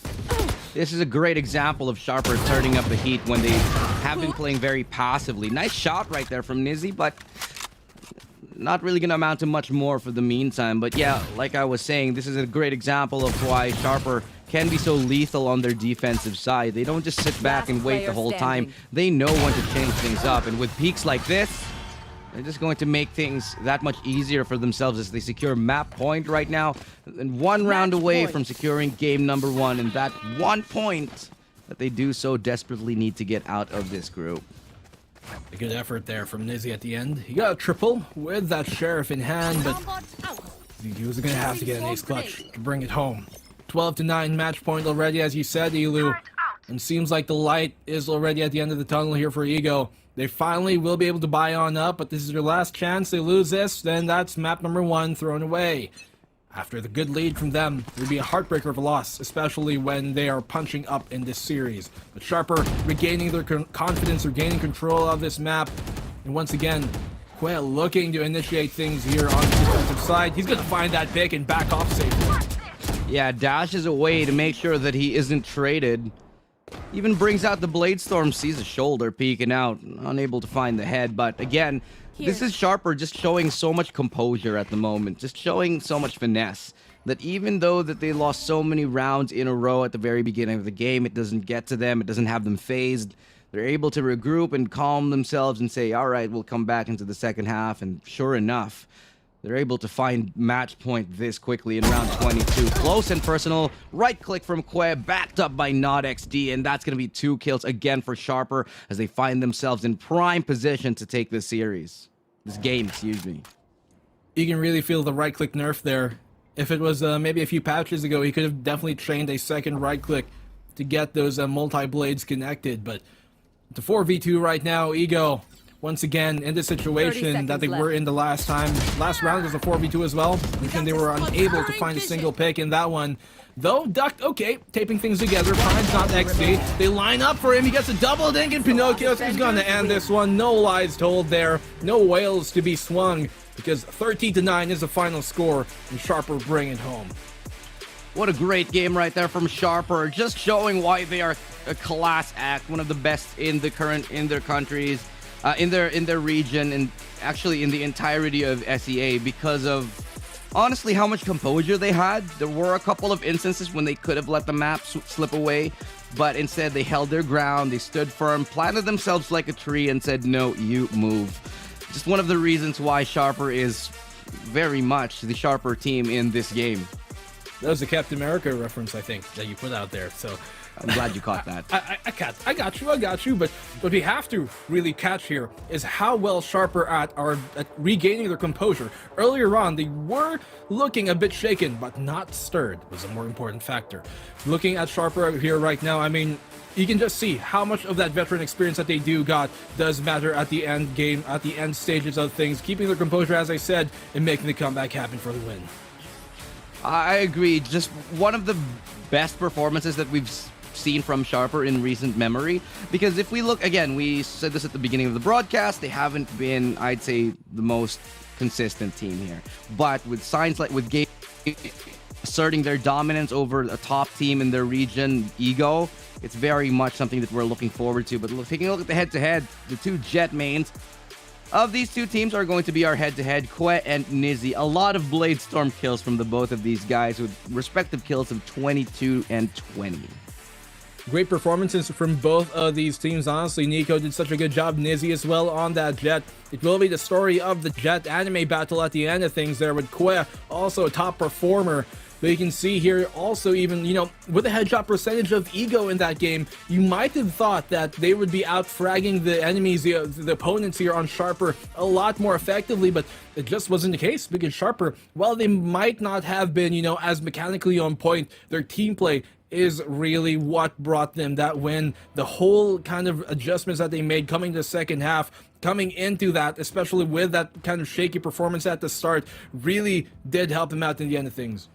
This is a great example of Sharper turning up the heat when they have been playing very passively. Nice shot right there from Nizzy, but not really going to amount to much more for the meantime. But yeah, like I was saying, this is a great example of why Sharper can be so lethal on their defensive side. They don't just sit back and wait the whole time. They know when to change things up. And with peaks like this, they're just going to make things that much easier for themselves as they secure map point right now. And one round away from securing game number 1. And that 1 point that they do so desperately need to get out of this group. A good effort there from Nizzy at the end. He got a triple with that Sheriff in hand, but he was going to have to get an ace clutch to bring it home. 12-9 match point already, as you said, Elu. And seems like the light is already at the end of the tunnel here for Ego. They finally will be able to buy on up, but this is their last chance. They lose this, then that's map number 1 thrown away. After the good lead from them, it would be a heartbreaker of a loss, especially when they are punching up in this series. But Sharper regaining their confidence, regaining control of this map. And once again, Quail looking to initiate things here on the defensive side. He's going to find that pick and back off safely. Yeah, dashes away to make sure that he isn't traded. Even brings out the Bladestorm, sees a shoulder peeking out, unable to find the head. But again, this is Sharper just showing so much composure at the moment, just showing so much finesse, that even though that they lost so many rounds in a row at the very beginning of the game, it doesn't get to them, it doesn't have them phased. They're able to regroup and calm themselves and say, all right, we'll come back into the second half. And sure enough, they're able to find match point this quickly in round 22. Close and personal. Right click from Kwe, backed up by NotXD, and that's going to be 2 kills again for Sharper as they find themselves in prime position to take this series. This game, excuse me. You can really feel the right click nerf there. If it was maybe a few patches ago, he could have definitely trained a second right click to get those multi-blades connected. But the 4v2 right now, Ego, once again, in the situation that they were in the last time. Last round was a 4v2 as well, and they were unable to find a single pick in that one. Though, Duck, okay, taping things together. Prime's not XD. They line up for him. He gets a double dink, and Pinocchio is going to end this one. No lies told there. No whales to be swung, because 13-9 is the final score, and Sharper bring it home. What a great game right there from Sharper, just showing why they are a class act, one of the best in their countries. In their region, and actually in the entirety of SEA, because of honestly how much composure they had. There were a couple of instances when they could have let the map slip away, but instead they held their ground, they stood firm, planted themselves like a tree, and said, no, you move. Just one of the reasons why Sharper is very much the Sharper team in this game. That was a Captain America reference, I think, that you put out there, so I'm glad you caught that. I got you, but what we have to really catch here is how well Sharper are at regaining their composure. Earlier on, they were looking a bit shaken, but not stirred was a more important factor. Looking at Sharper here right now, I mean, you can just see how much of that veteran experience that they do got does matter at the end game, at the end stages of things, keeping their composure, as I said, and making the comeback happen for the win. I agree. Just one of the best performances that we've seen from Sharper in recent memory, because if we look again, we said this at the beginning of the broadcast, they haven't been, I'd say, the most consistent team here, but with signs like with game asserting their dominance over a top team in their region, Ego. It's very much something that we're looking forward to. But taking a look at the head-to-head, the two Jet mains of these two teams are going to be our head-to-head, Kwe and Nizzy. A lot of Blade Storm kills from the both of these guys with respective kills of 22 and 20. Great performances from both of these teams, honestly. Nico did such a good job. Nizzy as well on that Jet. It will be the story of the Jet anime battle at the end of things there with Kwe, also a top performer. But you can see here also even, you know, with the headshot percentage of Ego in that game, you might have thought that they would be out fragging the enemies, the opponents here on Sharper a lot more effectively, but it just wasn't the case because Sharper, while they might not have been, you know, as mechanically on point, their team play is really what brought them that win. The whole kind of adjustments that they made coming to the second half, coming into that, especially with that kind of shaky performance at the start, really did help them out in the end of things.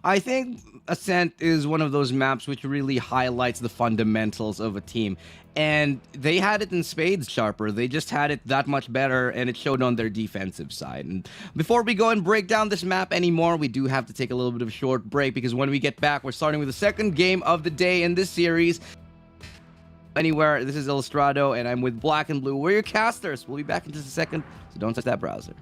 I think Ascent is one of those maps which really highlights the fundamentals of a team. And they had it in spades, Sharper. They just had it that much better, and it showed on their defensive side. And before we go and break down this map anymore, we do have to take a little bit of a short break, because when we get back, we're starting with the second game of the day in this series. Anywhere, this is Illustrado, and I'm with Black and Blue. We're your casters. We'll be back in just a second, so don't touch that browser.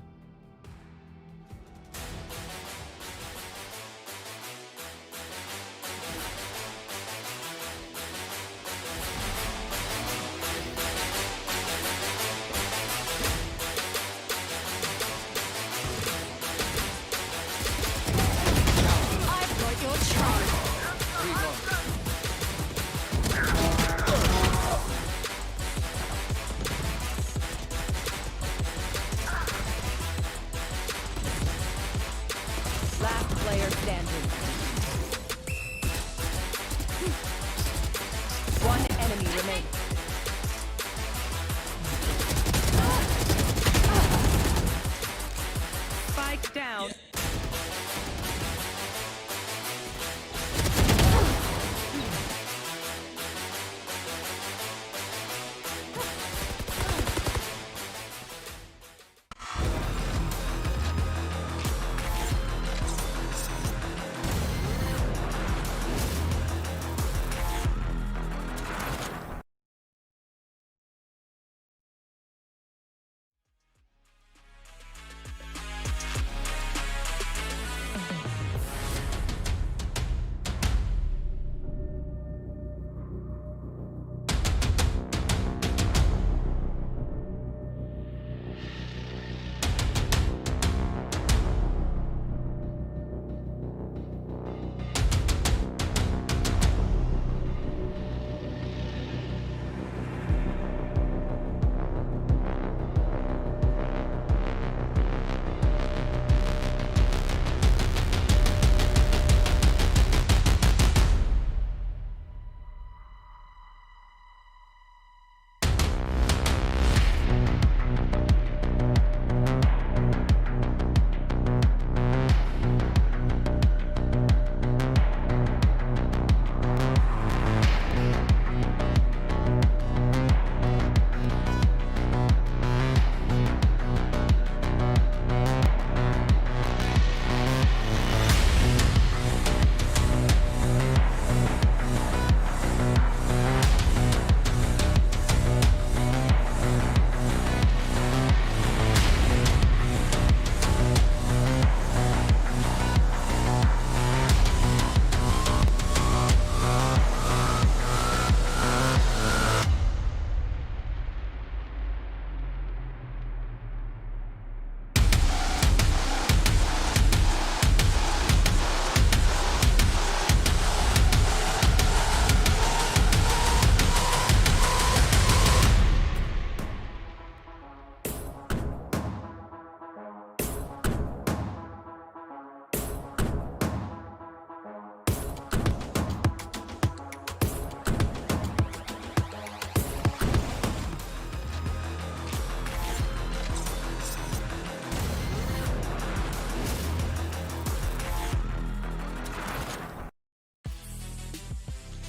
Last player standing. One enemy remains. Spike down.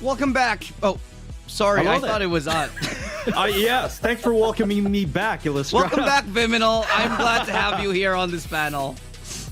Welcome back. Oh, sorry, Hello I there. thought it was on. Yes, thanks for welcoming me back, Illustrado. Welcome back, Viminal. I'm glad to have you here on this panel.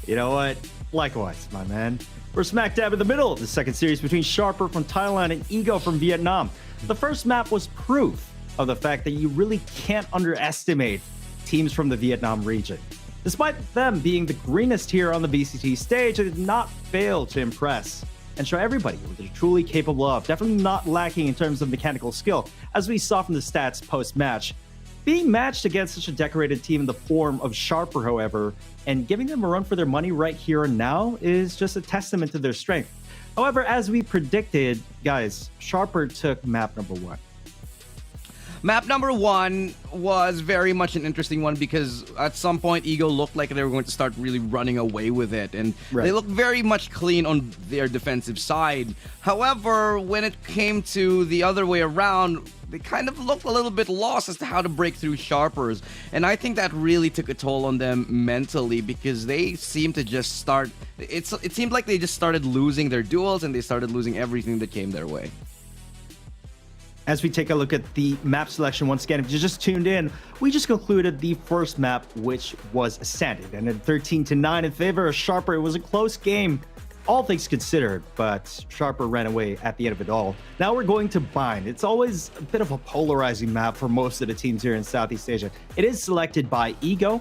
You know what? Likewise, my man. We're smack dab in the middle of the second series between Sharper from Thailand and Ego from Vietnam. The first map was proof of the fact that you really can't underestimate teams from the Vietnam region. Despite them being the greenest here on the VCT stage, it did not fail to impress and show everybody what they're truly capable of. Definitely not lacking in terms of mechanical skill, as we saw from the stats post-match. Being matched against such a decorated team in the form of Sharper, however, and giving them a run for their money right here and now is just a testament to their strength. However, as we predicted, guys, Sharper took map number 1. Map number 1 was very much an interesting one because at some point Ego looked like they were going to start really running away with it, and they looked very much clean on their defensive side. However, when it came to the other way around, they kind of looked a little bit lost as to how to break through Sharpers, and I think that really took a toll on them mentally because they seemed to just start, it seemed like they just started losing their duels and they started losing everything that came their way. As we take a look at the map selection once again, if you just tuned in, we just concluded the first map, which was Ascended, and at 13-9 in favor of Sharper. It was a close game, all things considered, but Sharper ran away at the end of it all. Now we're going to Bind. It's always a bit of a polarizing map for most of the teams here in Southeast Asia. It is selected by Ego,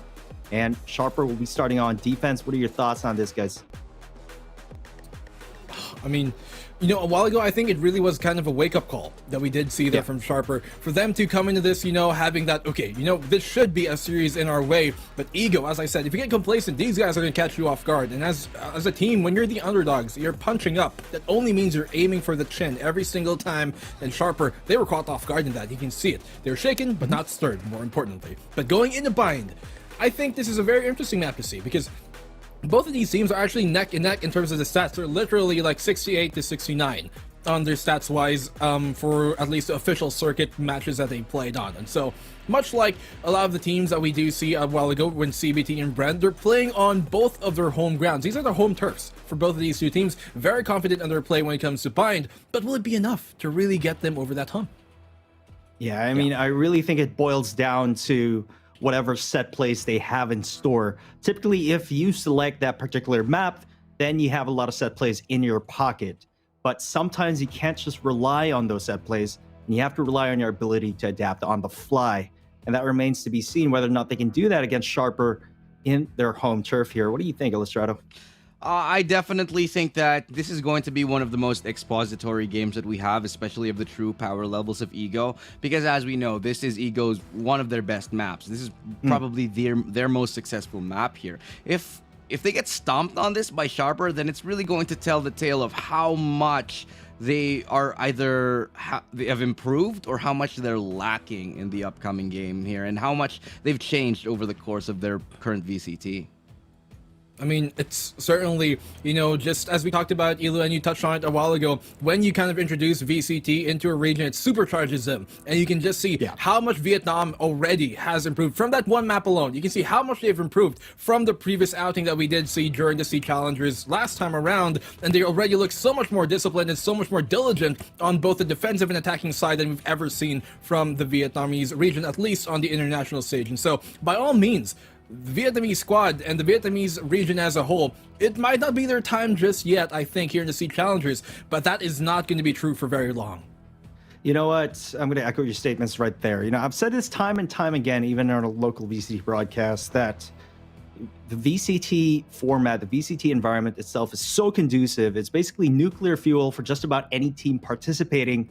and Sharper will be starting on defense. What are your thoughts on this, guys? I mean, you know, a while ago, I think it really was kind of a wake-up call that we did see there from Sharper. For them to come into this, you know, having that, okay, you know, this should be a series in our way. But Ego, as I said, if you get complacent, these guys are going to catch you off guard. And as a team, when you're the underdogs, you're punching up. That only means you're aiming for the chin every single time. And Sharper, they were caught off guard in that. You can see it. They were shaken, but not stirred, more importantly. But going into Bind, I think this is a very interesting map to see because both of these teams are actually neck and neck in terms of the stats. They're literally like 68 to 69 on their stats wise for at least the official circuit matches that they played on. And so much like a lot of the teams that we do see a while ago when CBT and Bren, they're playing on both of their home grounds. These are their home turfs for both of these two teams. Very confident in their play when it comes to Bind, but will it be enough to really get them over that hump? Yeah, I mean, I really think it boils down to whatever set plays they have in store. Typically, if you select that particular map, then you have a lot of set plays in your pocket. But sometimes you can't just rely on those set plays, and you have to rely on your ability to adapt on the fly. And that remains to be seen whether or not they can do that against Sharper in their home turf here. What do you think, Illustrato? I definitely think that this is going to be one of the most expository games that we have, especially of the true power levels of Ego, because as we know, this is Ego's one of their best maps. This is probably their most successful map here. If they get stomped on this by Sharper, then it's really going to tell the tale of how much they are either they have improved or how much they're lacking in the upcoming game here, and how much they've changed over the course of their current VCT. I mean, it's certainly, you know, just as we talked about, Ilu, and you touched on it a while ago, when you kind of introduce VCT into a region, it supercharges them. And you can just see how much Vietnam already has improved from that one map alone. You can see how much they've improved from the previous outing that we did see during the Sea Challengers last time around. And they already look so much more disciplined and so much more diligent on both the defensive and attacking side than we've ever seen from the Vietnamese region, at least on the international stage. And so, by all means, the Vietnamese squad and the Vietnamese region as a whole, it might not be their time just yet, I think, here in the Sea Challengers, but that is not going to be true for very long. You know what? I'm going to echo your statements right there. You know, I've said this time and time again, even on a local VCT broadcast, that the VCT format, the VCT environment itself is so conducive. It's basically nuclear fuel for just about any team participating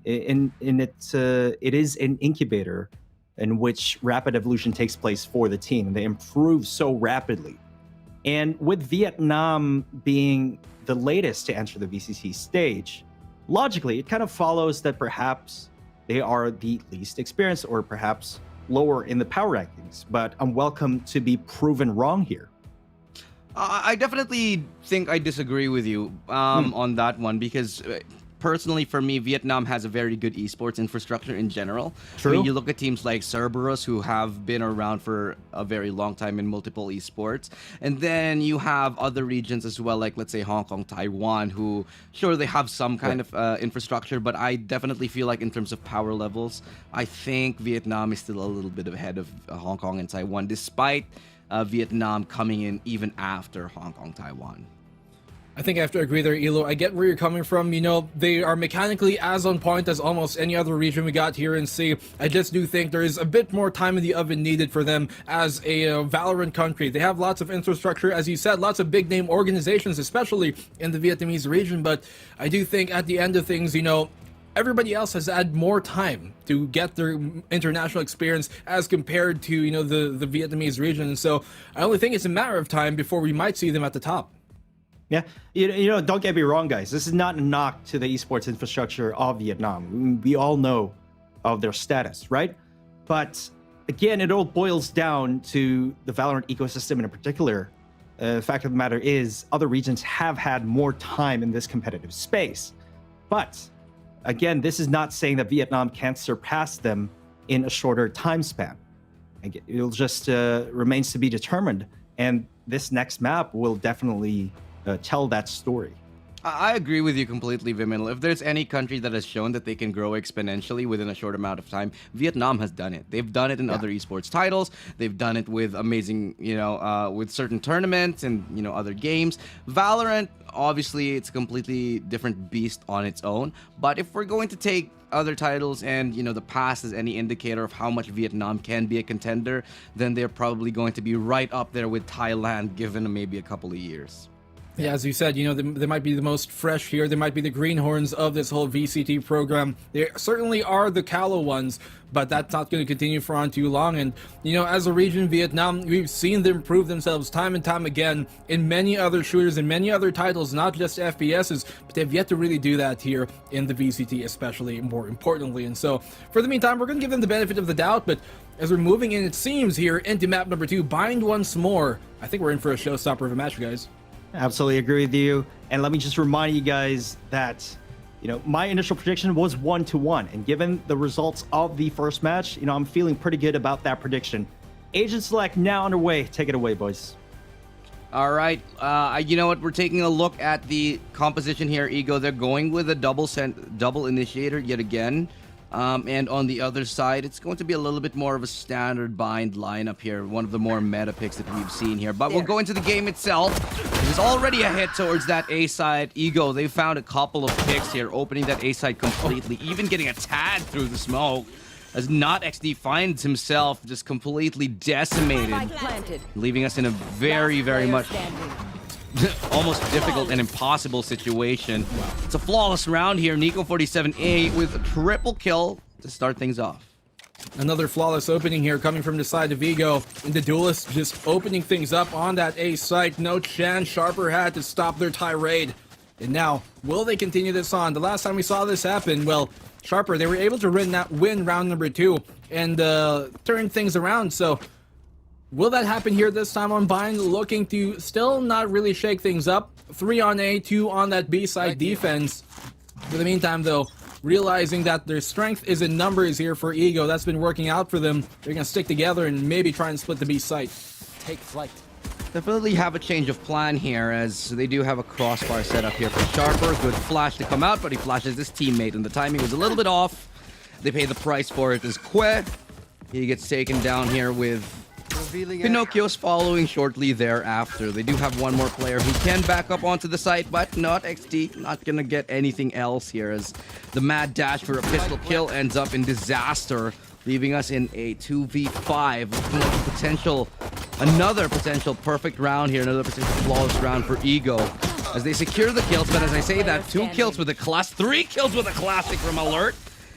in it. It is an incubator in which rapid evolution takes place for the team. They improve so rapidly. And with Vietnam being the latest to enter the VCT stage, logically, it kind of follows that perhaps they are the least experienced or perhaps lower in the power rankings. But I'm welcome to be proven wrong here. I definitely think I disagree with you on that one because personally, for me, Vietnam has a very good esports infrastructure in general. True. I mean, you look at teams like Cerberus, who have been around for a very long time in multiple esports. And then you have other regions as well, like, let's say, Hong Kong, Taiwan, who, sure, they have some kind of infrastructure, but I definitely feel like in terms of power levels, I think Vietnam is still a little bit ahead of Hong Kong and Taiwan, despite Vietnam coming in even after Hong Kong, Taiwan. I think I have to agree there, Elo. I get where you're coming from. You know, they are mechanically as on point as almost any other region we got here in C. I just do think there is a bit more time in the oven needed for them as a Valorant country. They have lots of infrastructure, as you said, lots of big name organizations, especially in the Vietnamese region. But I do think at the end of things, you know, everybody else has had more time to get their international experience as compared to, you know, the Vietnamese region. And so I only think it's a matter of time before we might see them at the top. Yeah, you know, don't get me wrong, guys. This is not a knock to the esports infrastructure of Vietnam. We all know of their status, right? But again, it all boils down to the Valorant ecosystem in particular. The fact of the matter is, other regions have had more time in this competitive space. But again, this is not saying that Vietnam can't surpass them in a shorter time span. It'll just remains to be determined. And this next map will definitely tell that story. I agree with you completely, Viminal. If there's any country that has shown that they can grow exponentially within a short amount of time, Vietnam has done it. They've done it in other esports titles. They've done it with amazing, you know, with certain tournaments and, you know, other games. Valorant, obviously, it's a completely different beast on its own. But if we're going to take other titles and, you know, the past as any indicator of how much Vietnam can be a contender, then they're probably going to be right up there with Thailand, given maybe a couple of years. Yeah, as you said, you know, they might be the most fresh here. They might be the greenhorns of this whole VCT program. They certainly are the callow ones, but that's not going to continue for on too long. And, you know, as a region, Vietnam, we've seen them prove themselves time and time again in many other shooters and many other titles, not just FPSs, but they've yet to really do that here in the VCT, especially more importantly. And so, for the meantime, we're going to give them the benefit of the doubt, but as we're moving in, it seems, here into map number 2, Bind once more. I think we're in for a showstopper of a match, guys. Absolutely agree with you. And let me just remind you guys that, you know, my initial prediction was 1-1. And given the results of the first match, you know, I'm feeling pretty good about that prediction. Agent Select now underway. Take it away, boys. All right. You know what? We're taking a look at the composition here, Ego. They're going with a double initiator yet again. And on the other side, it's going to be a little bit more of a standard bind lineup here. One of the more meta picks that we've seen here. But we'll go into the game itself. There's already a hit towards that A side. Ego, they found a couple of picks here, opening that A side completely, even getting a tag through the smoke. As Not XD finds himself just completely decimated, leaving us in a very, very much almost difficult and impossible situation. It's a flawless round here. Nico47A with a triple kill to start things off. Another flawless opening here coming from the side of Ego. And the duelists just opening things up on that A site. No chance. Sharper had to stop their tirade. And now, will they continue this on? The last time we saw this happen, well, Sharper, they were able to win round number 2 and turn things around. So will that happen here this time on Bind? Looking to still not really shake things up. 3 on A, 2 on that B side defense. For the meantime, though, realizing that their strength is in numbers here for Ego. That's been working out for them. They're going to stick together and maybe try and split the B site. Take flight. Definitely have a change of plan here, as they do have a crossbar set up here for Sharper. Good flash to come out, but he flashes his teammate, and the timing was a little bit off. They pay the price for it as Que. He gets taken down here with Pinocchio's following shortly thereafter. They do have one more player who can back up onto the site, but Not XD not gonna get anything else here, as the mad dash for a pistol kill ends up in disaster, leaving us in a 2v5. Looking like another potential perfect round here, another potential flawless round for Ego, as they secure the kills. But as I say that, 2 kills with a class, 3 kills with a classic from Alert.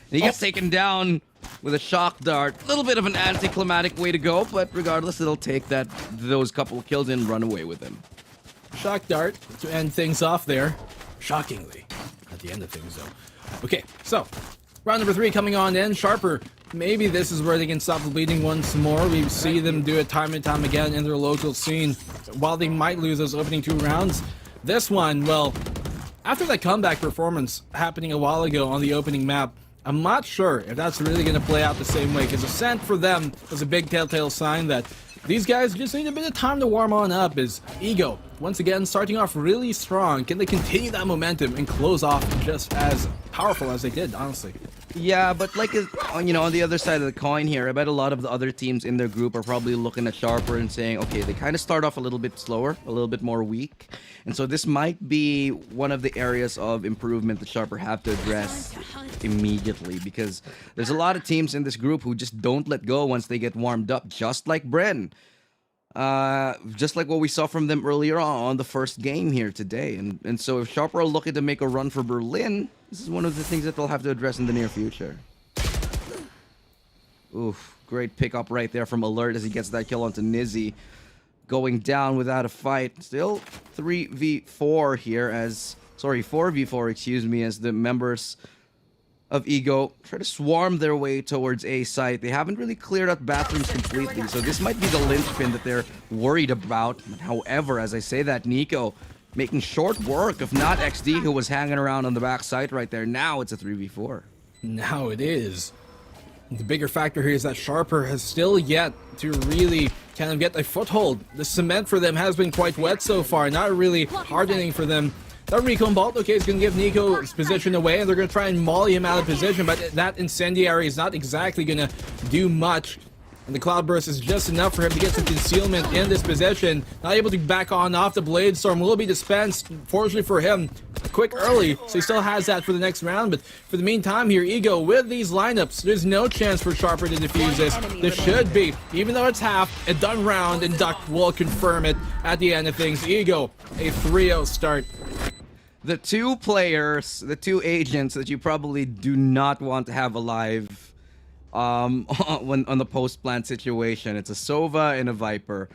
And he gets taken down with a shock dart. A little bit of an anticlimactic way to go, but regardless, it'll take those couple of kills and run away with him. Shock dart to end things off there. Shockingly. At the end of things, though. Okay, so round number 3 coming on in. Sharper, maybe this is where they can stop the bleeding once more. We see them do it time and time again in their local scene. While they might lose those opening 2 rounds, this one, well, after that comeback performance happening a while ago on the opening map, I'm not sure if that's really going to play out the same way, because Ascent for them was a big telltale sign that these guys just need a bit of time to warm on up. As Ego, once again, starting off really strong. Can they continue that momentum and close off just as powerful as they did, honestly? Yeah, but like, you know, on the other side of the coin here, I bet a lot of the other teams in their group are probably looking at Sharper and saying, okay, they kind of start off a little bit slower, a little bit more weak. And so this might be one of the areas of improvement that Sharper have to address immediately, because there's a lot of teams in this group who just don't let go once they get warmed up, just like Bren. Just like what we saw from them earlier on the first game here today. And so if Sharper are looking to make a run for Berlin, this is one of the things that they'll have to address in the near future. Oof, great pickup right there from Alert as he gets that kill onto Nizzy. Going down without a fight. Still 3v4 here as... Sorry, 4v4, excuse me, as the members of Ego try to swarm their way towards A site. They haven't really cleared out bathrooms completely, so this might be the linchpin that they're worried about. However, as I say that, Nico making short work of not XD, who was hanging around on the back site right there. Now it's a 3v4. Now it is. The bigger factor here is that Sharper has still yet to really kind of get a foothold. The cement for them has been quite wet so far, not really hardening for them. That recon bolt, okay, is going to give Nico his position away, and they're going to try and molly him out of position, but that incendiary is not exactly going to do much. And the Cloud Burst is just enough for him to get some concealment in this position. Not able to back on off. The Blade Storm will be dispensed, fortunately for him, quick early, so he still has that for the next round. But for the meantime here, Ego, with these lineups, there's no chance for Sharper to defuse this. This should be, even though it's half, a done round, and Duck will confirm it at the end of things. Ego, a 3-0 start. The two players, the two agents that you probably do not want to have alive on the post-plant situation. It's a Sova and a Viper.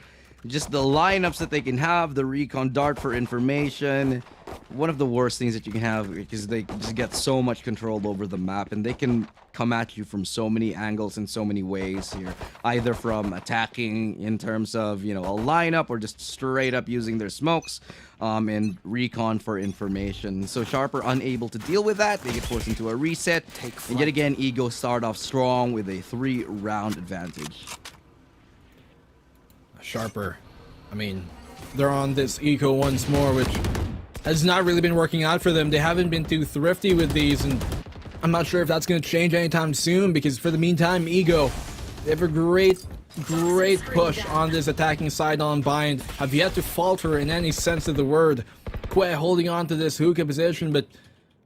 Just the lineups that they can have, the recon dart for information. One of the worst things that you can have, because they just get so much control over the map, and they can come at you from so many angles in so many ways here. Either from attacking in terms of, you know, a lineup, or just straight up using their smokes and recon for information. So Sharper unable to deal with that. They get forced into a reset. And yet again, Ego start off strong with a 3-round advantage. Sharper, I mean, they're on this eco once more, which has not really been working out for them. They haven't been too thrifty with these, and I'm not sure if that's going to change anytime soon, because for the meantime, Ego, they have a great push on this attacking side on Bind, have yet to falter in any sense of the word. Quay holding on to this hookah position, but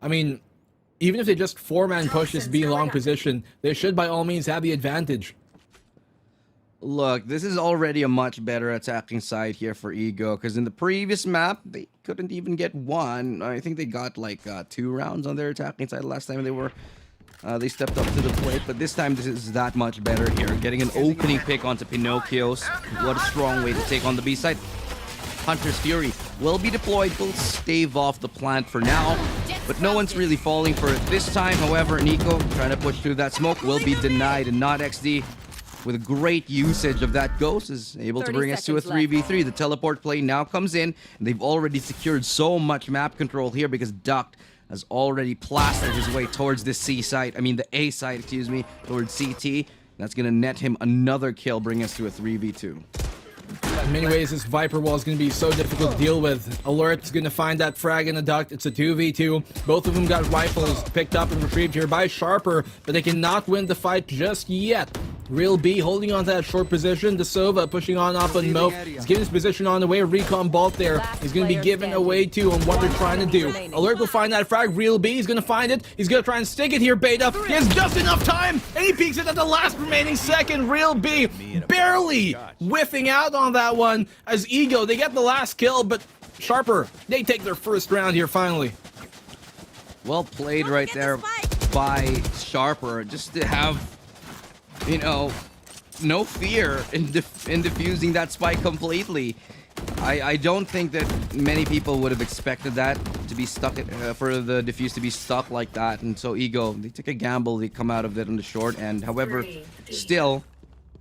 I mean, even if they just 4-man push this B long position, they should by all means have the advantage. Look, this is already a much better attacking side here for Ego, because in the previous map, they couldn't even get one. I think they got like 2 rounds on their attacking side last time they stepped up to the plate, but this time this is that much better here. Getting an opening pick onto Pinocchio's. What a strong way to take on the B side. Hunter's Fury will be deployed, will stave off the plant for now, but no one's really falling for it this time. However, Nico trying to push through that smoke will be denied, and not XD, with a great usage of that ghost, is able to bring us to a 3v3. The teleport play now comes in, and they've already secured so much map control here because Duck has already plastered his way towards this C site. I mean, the A site, excuse me, towards CT. That's going to net him another kill, bring us to a 3v2. In many ways, this Viper wall is going to be so difficult to deal with. Alert's going to find that frag in the duct. It's a 2v2. Both of them got rifles picked up and retrieved here by Sharper, but they cannot win the fight just yet. Real B holding on to that short position. Sova pushing on up on Mope. He's getting his position on the way. Recon Bolt there. He's going to be given away too on what they're trying to do. Alert will find that frag. Real B, he's going to find it. He's going to try and stick it here, Beta. He has just enough time, and he peeks it at the last remaining second. Real B barely whiffing out on that one as Ego, they get the last kill, but Sharper, they take their first round here finally. Well played right there by Sharper, just to have, you know, no fear in defusing that spike completely. I don't think that many people would have expected that to be stuck, for the defuse to be stuck like that. And so Ego, they took a gamble, they come out of it on the short end. However, still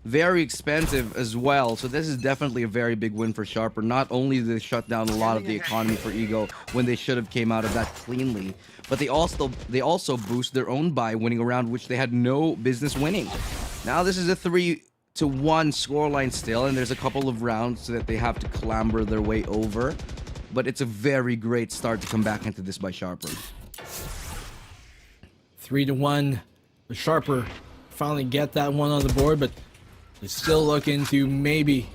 very expensive as well. So this is definitely a very big win for Sharper. Not only did they shut down a lot of the economy for Ego when they should have came out of that cleanly, but they also boost their own buy, winning a round which they had no business winning. Now this is a 3-1 scoreline still, and there's a couple of rounds that they have to clamber their way over. But it's a very great start to come back into this by Sharper. 3-1 The Sharper finally get that one on the board, but they're still looking to maybe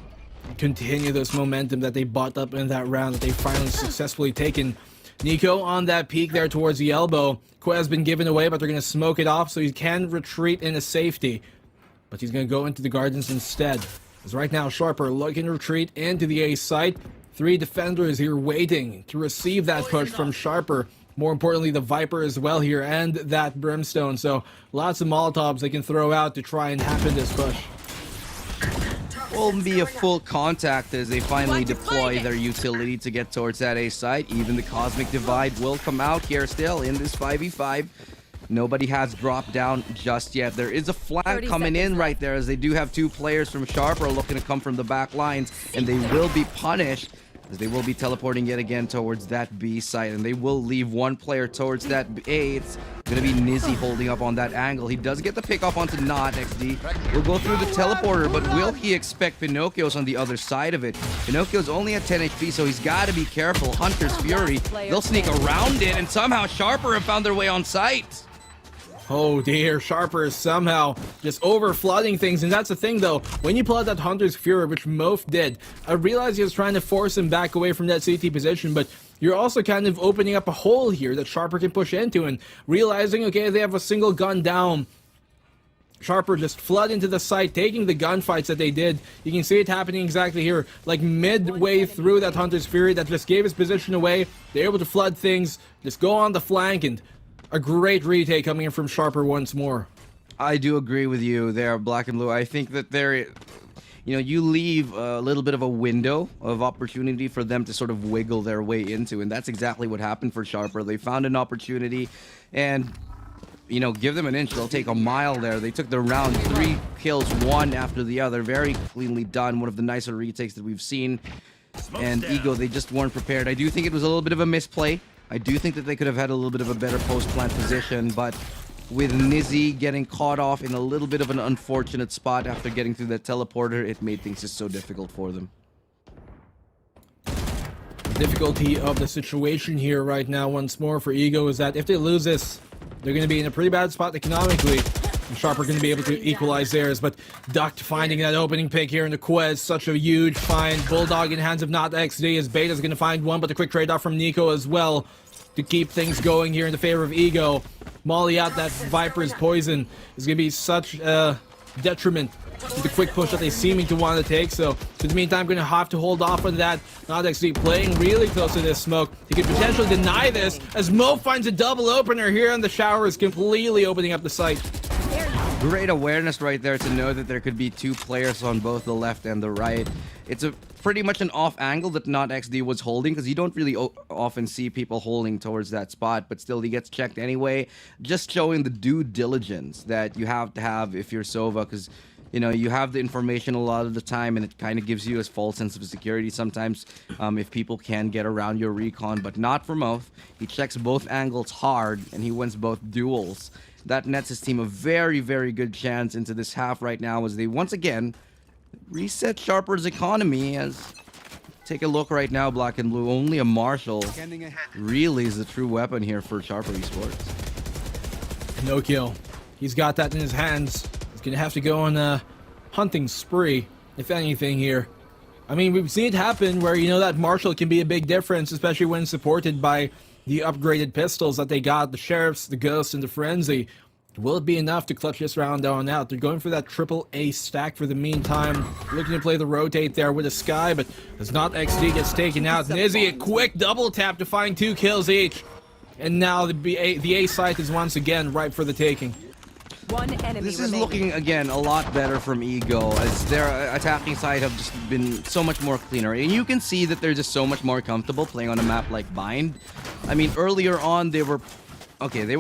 continue this momentum that they bought up in that round that they finally successfully taken. Nico on that peak there towards the elbow. Quez has been given away, but they're going to smoke it off so he can retreat into safety. But he's going to go into the gardens instead. As right now, Sharper looking to retreat into the A site. 3 defenders here waiting to receive that push from Sharper. More importantly, the Viper as well here, and that Brimstone. So lots of Molotovs they can throw out to try and happen this push. Will be a full contact as they finally deploy their utility to get towards that A site. Even the Cosmic Divide will come out here still in this 5v5. Nobody has dropped down just yet. There is a flank coming in right there as they do have 2 players from Sharper looking to come from the back lines, and they will be punished as they will be teleporting yet again towards that B site, and they will leave 1 player towards that A. It's gonna be Nizzy holding up on that angle. He does get the pick off onto Not XD. Will go through the teleporter, but will he expect Pinocchio's on the other side of it? Pinocchio's only at 10 HP, so he's got to be careful. Hunter's Fury, they'll sneak around it, and somehow Sharper have found their way on site. Oh dear, Sharper is somehow just over flooding things, and that's the thing though, when you pull out that Hunter's Fury, which Mof did, I realized he was trying to force him back away from that CT position, but you're also kind of opening up a hole here that Sharper can push into, and realizing, okay, they have a single gun down, Sharper just flood into the site, taking the gunfights that they did. You can see it happening exactly here, like midway through that Hunter's Fury that just gave his position away. They're able to flood things, just go on the flank, and a great retake coming in from Sharper once more. I do agree with you there, Black and Blue. I think that you leave a little bit of a window of opportunity for them to sort of wiggle their way into, and that's exactly what happened for Sharper. They found an opportunity, and give them an inch, they'll take a mile there. They took the round, 3 kills, one after the other. Very cleanly done. One of the nicer retakes that we've seen. And Ego, they just weren't prepared. I do think it was a little bit of a misplay. I do think that they could have had a little bit of a better post-plant position, but with Nizzy getting caught off in a little bit of an unfortunate spot after getting through that teleporter, it made things just so difficult for them. The difficulty of the situation here right now once more for Ego is that if they lose this, they're going to be in a pretty bad spot economically. And Sharper going to be able to equalize theirs, but Duck finding that opening pick here in the Quez, such a huge find. Bulldog in hands of Not XD as Beta's going to find one, but the quick trade-off from Nico as well to keep things going here in the favor of Ego. Molly out that Viper's poison is going to be such a detriment to the quick push that they seeming to want to take. So, in the meantime, going to have to hold off on that. Not XD playing really close to this smoke. He could potentially deny this as Mo finds a double opener here in the showers, completely opening up the site. Great awareness right there to know that there could be 2 players on both the left and the right. It's a pretty much an off angle that Not XD was holding, because you don't really often see people holding towards that spot, but still he gets checked anyway. Just showing the due diligence that you have to have if you're Sova, because you have the information a lot of the time, and it kind of gives you a false sense of security sometimes if people can get around your recon, but not for Moth. He checks both angles hard, and he wins both duels. That nets his team a very, very good chance into this half right now as they once again reset Sharper's economy. As take a look right now, Black and Blue, only a Marshall really is the true weapon here for Sharper Esports. No kill. He's got that in his hands. He's gonna have to go on a hunting spree, if anything here. I mean, we've seen it happen where, that Marshall can be a big difference, especially when supported by the upgraded pistols that they got, the Sheriffs, the Ghost, and the Frenzy. Will it be enough to clutch this round on out? They're going for that triple A stack for the meantime. Looking to play the rotate there with a Sky, but as Not XD gets taken out. Nizzy, a quick double tap to find 2 kills each. And now the A site is once again ripe for the taking. One enemy This is remaining. looking, again, a lot better from Ego, as their attacking side have just been so much more cleaner. And you can see that they're just so much more comfortable playing on a map like Bind. I mean, earlier on, they were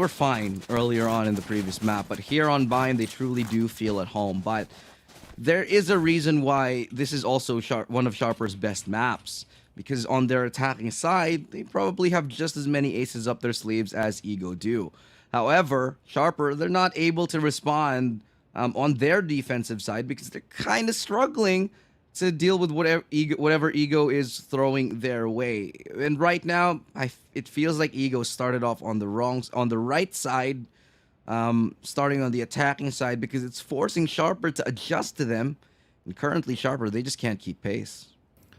fine earlier on in the previous map, but here on Bind, they truly do feel at home. But there is a reason why this is also one of Sharper's best maps, because on their attacking side, they probably have just as many aces up their sleeves as Ego do. However, Sharper, they're not able to respond on their defensive side because they're kind of struggling to deal with whatever Ego is throwing their way. And right now, it feels like Ego started off on the right side starting on the attacking side, because it's forcing Sharper to adjust to them. And currently, Sharper, they just can't keep pace. I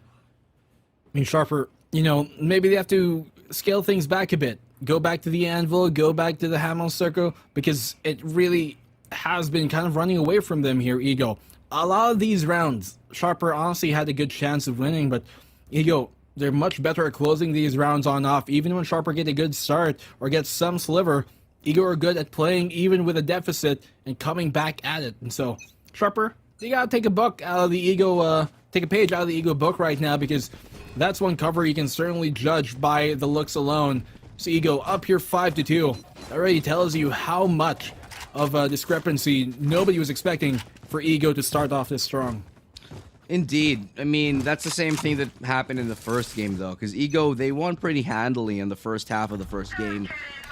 mean, Sharper, you know, maybe they have to scale things back a bit. Go back to the anvil, go back to the hammer circle, because it really has been kind of running away from them here, Ego. A lot of these rounds, Sharper honestly had a good chance of winning, but Ego, they're much better at closing these rounds on off. Even when Sharper get a good start or gets some sliver, Ego are good at playing even with a deficit and coming back at it. And so, Sharper, you gotta take a book out of the Ego, take a page out of the Ego book right now, because that's one cover you can certainly judge by the looks alone. So Ego up here 5-2. That already tells you how much of a discrepancy nobody was expecting for Ego to start off this strong. Indeed. I mean, that's the same thing that happened in the first game, though, because Ego, they won pretty handily in the first half of the first game,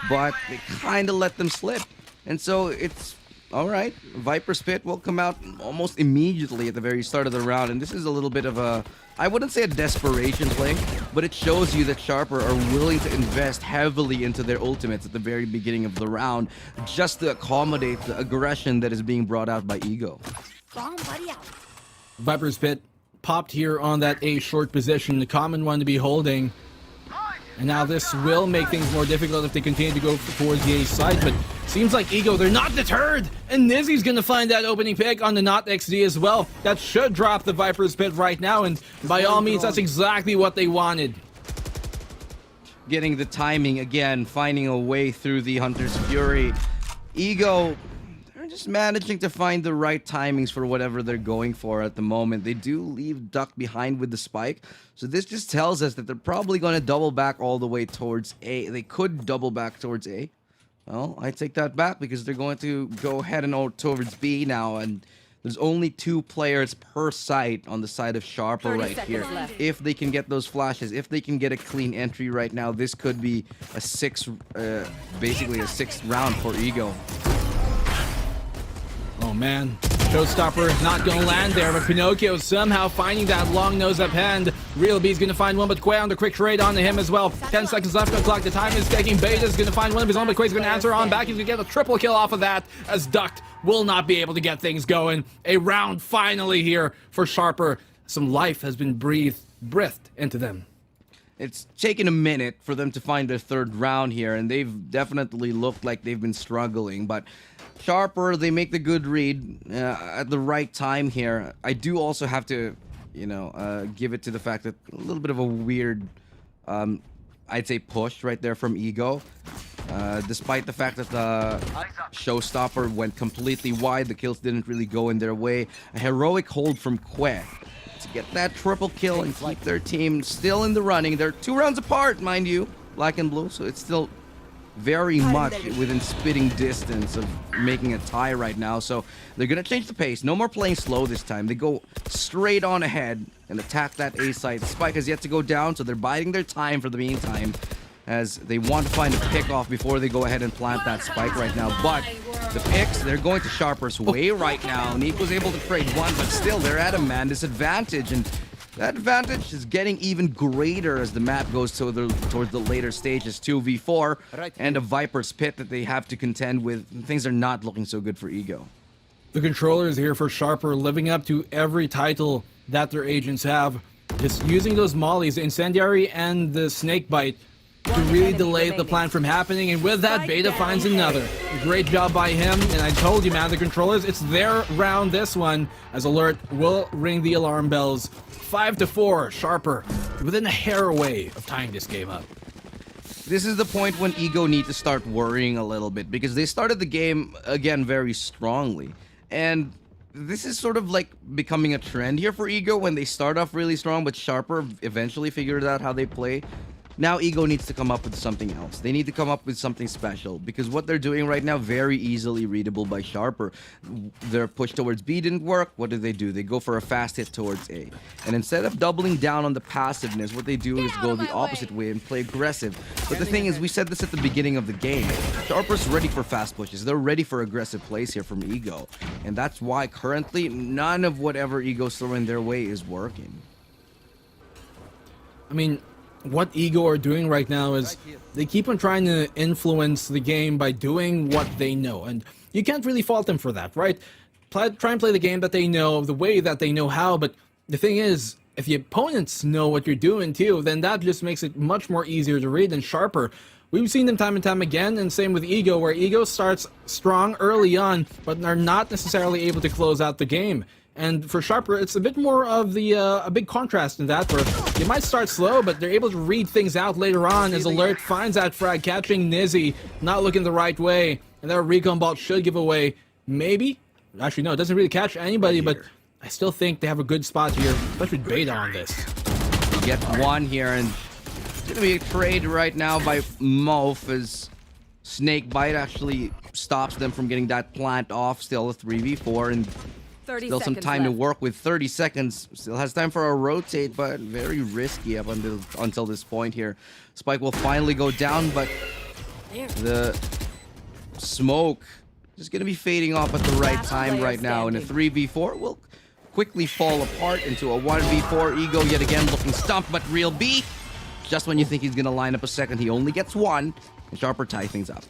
but they kind of let them slip. And so it's all right. Viper's Pit will come out almost immediately at the very start of the round, and this is a little bit of a, I wouldn't say a desperation play, but it shows you that Sharper are willing to invest heavily into their ultimates at the very beginning of the round just to accommodate the aggression that is being brought out by Ego. Viper's Pit popped here on that A short position, the common one to be holding. And now this will make things more difficult if they continue to go towards the A side, but seems like Ego, they're not deterred! And Nizzy's gonna find that opening pick on the Not XD as well. That should drop the Viper's Pit right now, and by all means, that's exactly what they wanted. Getting the timing again, finding a way through the Hunter's Fury. Ego, they're just managing to find the right timings for whatever they're going for at the moment. They do leave Duck behind with the spike, so this just tells us that they're probably going to double back all the way towards A. They could double back towards A. Well, I take that back because they're going to go ahead and towards B now, and there's only 2 players per site on the side of Sharper right here. If they can get those flashes, if they can get a clean entry right now, this could be a basically a 6th round for Ego. Oh man, Showstopper not gonna land there, but Pinocchio somehow finding that long nose up hand. Real B's gonna find one, but Quay on the quick trade onto him as well. 10 seconds left on the clock, the time is ticking. Beta's gonna find one of his own, but Quay's gonna answer on back. He's gonna get a triple kill off of that, as Duct will not be able to get things going. A round finally here for Sharper. Some life has been breathed into them. It's taken a minute for them to find their 3rd round here, and they've definitely looked like they've been struggling, but Sharper, they make the good read at the right time here. I do also have to, you know, give it to the fact that a little bit of a weird, I'd say, push right there from Ego. Despite the fact that the Showstopper went completely wide, the kills didn't really go in their way. A heroic hold from Quay to get that triple kill and keep their team still in the running. They're 2 rounds apart, mind you, Black and Blue, so it's still very much within spitting distance of making a tie right now. So they're gonna change the pace. No more playing slow this time. They go straight on ahead and attack that A site. Spike has yet to go down, so they're biding their time for the meantime, as they want to find a pick off before they go ahead and plant that spike right now. But the picks, they're going to Sharper's way right now. Neek was able to trade one, but still they're at a man disadvantage, and that advantage is getting even greater as the map goes towards the later stages. 2v4 and a Viper's Pit that they have to contend with. Things are not looking so good for Ego. The controllers here for Sharper living up to every title that their agents have. Just using those mollies, the Incendiary and the Snakebite, to really delay the plan from happening, and with that, Beta finds another. Great job by him, and I told you, man, the controllers, it's their round this one, as Alert will ring the alarm bells. 5-4, Sharper, within a hair away of tying this game up. This is the point when Ego need to start worrying a little bit, because they started the game, again, very strongly. And this is sort of like becoming a trend here for Ego when they start off really strong, but Sharper eventually figured out how they play. Now Ego needs to come up with something else. They need to come up with something special, because what they're doing right now, very easily readable by Sharper. Their push towards B didn't work. What do? They go for a fast hit towards A. And instead of doubling down on the passiveness, what they do is go the opposite way and play aggressive. But the thing is, we said this at the beginning of the game, Sharper's ready for fast pushes. They're ready for aggressive plays here from Ego. And that's why currently none of whatever Ego's throwing their way is working. I mean, what Ego are doing right now is they keep on trying to influence the game by doing what they know. And you can't really fault them for that, right? Try and play the game that they know, the way that they know how. But the thing is, if the opponents know what you're doing too, then that just makes it much more easier to read and sharper. We've seen them time and time again, and same with Ego, where Ego starts strong early on, but are not necessarily able to close out the game. And for Sharper, it's a bit more of the a big contrast in that, where you might start slow, but they're able to read things out later on as Alert finds that frag, catching Nizzy, not looking the right way, and that recon bolt should give away, maybe? Actually, no, it doesn't really catch anybody, but I still think they have a good spot here, especially with Beta on this. You get one here, and it's going to be a trade right now by Mof as Snakebite actually stops them from getting that plant off. Still a 3v4, and 30 still some seconds time to left. work with 30 seconds. Still has time for a rotate, but very risky up until this point here. Spike will finally go down, but the smoke is going to be fading off at the right Last time player right now. And a standing. 3v4 will quickly fall apart into a 1v4. Ego yet again looking stumped, but Real B, just when you think he's going to line up a second, he only gets one. And Sharper tie things up.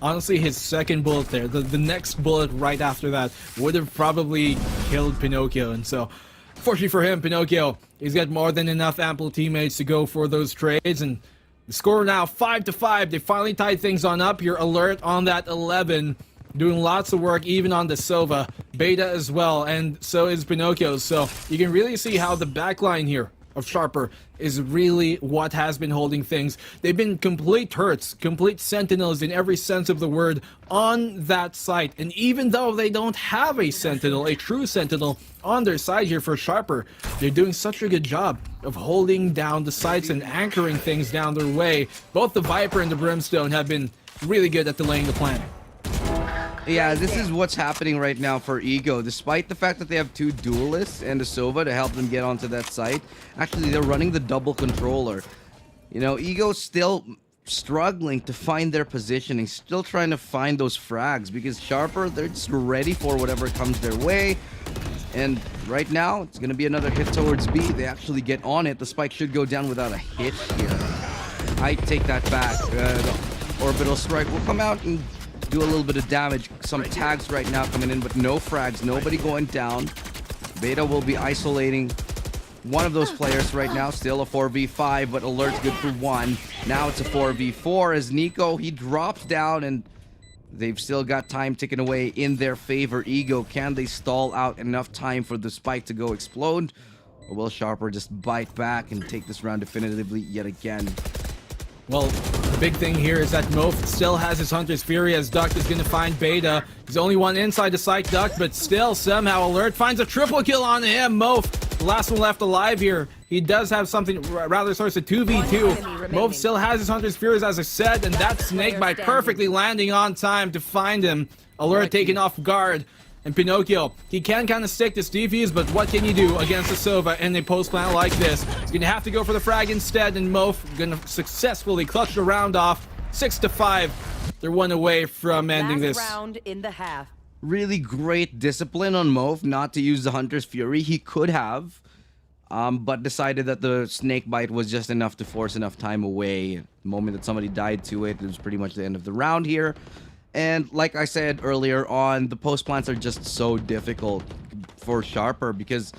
Honestly, his second bullet there, the next bullet right after that, would have probably killed Pinocchio. And so, fortunately for him, Pinocchio, he's got more than enough ample teammates to go for those trades. And the score now 5-5. They finally tied things on up. You're Alert on that 11, doing lots of work even on the Sova. Beta as well, and so is Pinocchio. So you can really see how the backline here of Sharper is really what has been holding things. They've been complete hurts, complete sentinels in every sense of the word on that site. And even though they don't have a sentinel, a true sentinel on their side here for Sharper, they're doing such a good job of holding down the sites and anchoring things down their way. Both the Viper and the Brimstone have been really good at delaying the plan. Yeah, this is what's happening right now for Ego. Despite the fact that they have two duelists and a Sova to help them get onto that site, actually they're running the double controller. You know, Ego's still struggling to find their positioning, still trying to find those frags, because Sharper, they're just ready for whatever comes their way. And right now, it's going to be another hit towards B. They actually get on it. The spike should go down without a hit here. I take that back. The orbital strike will come out and do a little bit of damage. Some tags right now coming in, but no frags, nobody going down. Beta will be isolating one of those players right now. Still a 4v5, but Alert's good for one. Now it's a 4v4 as Nico, he drops down, and they've still got time ticking away in their favor. Ego, can they stall out enough time for the spike to go explode? Or will Sharper just bite back and take this round definitively yet again? Well, the big thing here is that Mof still has his Hunter's Fury as Duck is going to find Beta. He's only one inside the site, Duck, but still somehow Alert finds a triple kill on him. Mof, the last one left alive here. He does have something, rather so it's a 2v2. Mof still has his Hunter's Furies, as I said, and that Snakebite perfectly landing on time to find him. Alert taken off guard. And Pinocchio, he can kind of stick to defuse, but what can you do against a Sova in a post plant like this? He's going to have to go for the frag instead, and Mof going to successfully clutch the round off. 6-5. They're one away from ending Last this. round in the half. Really great discipline on Mof not to use the Hunter's Fury. He could have, but decided that the Snakebite was just enough to force enough time away. The moment that somebody died to it, it was pretty much the end of the round here. And like I said earlier on, the post plants are just so difficult for Sharper, because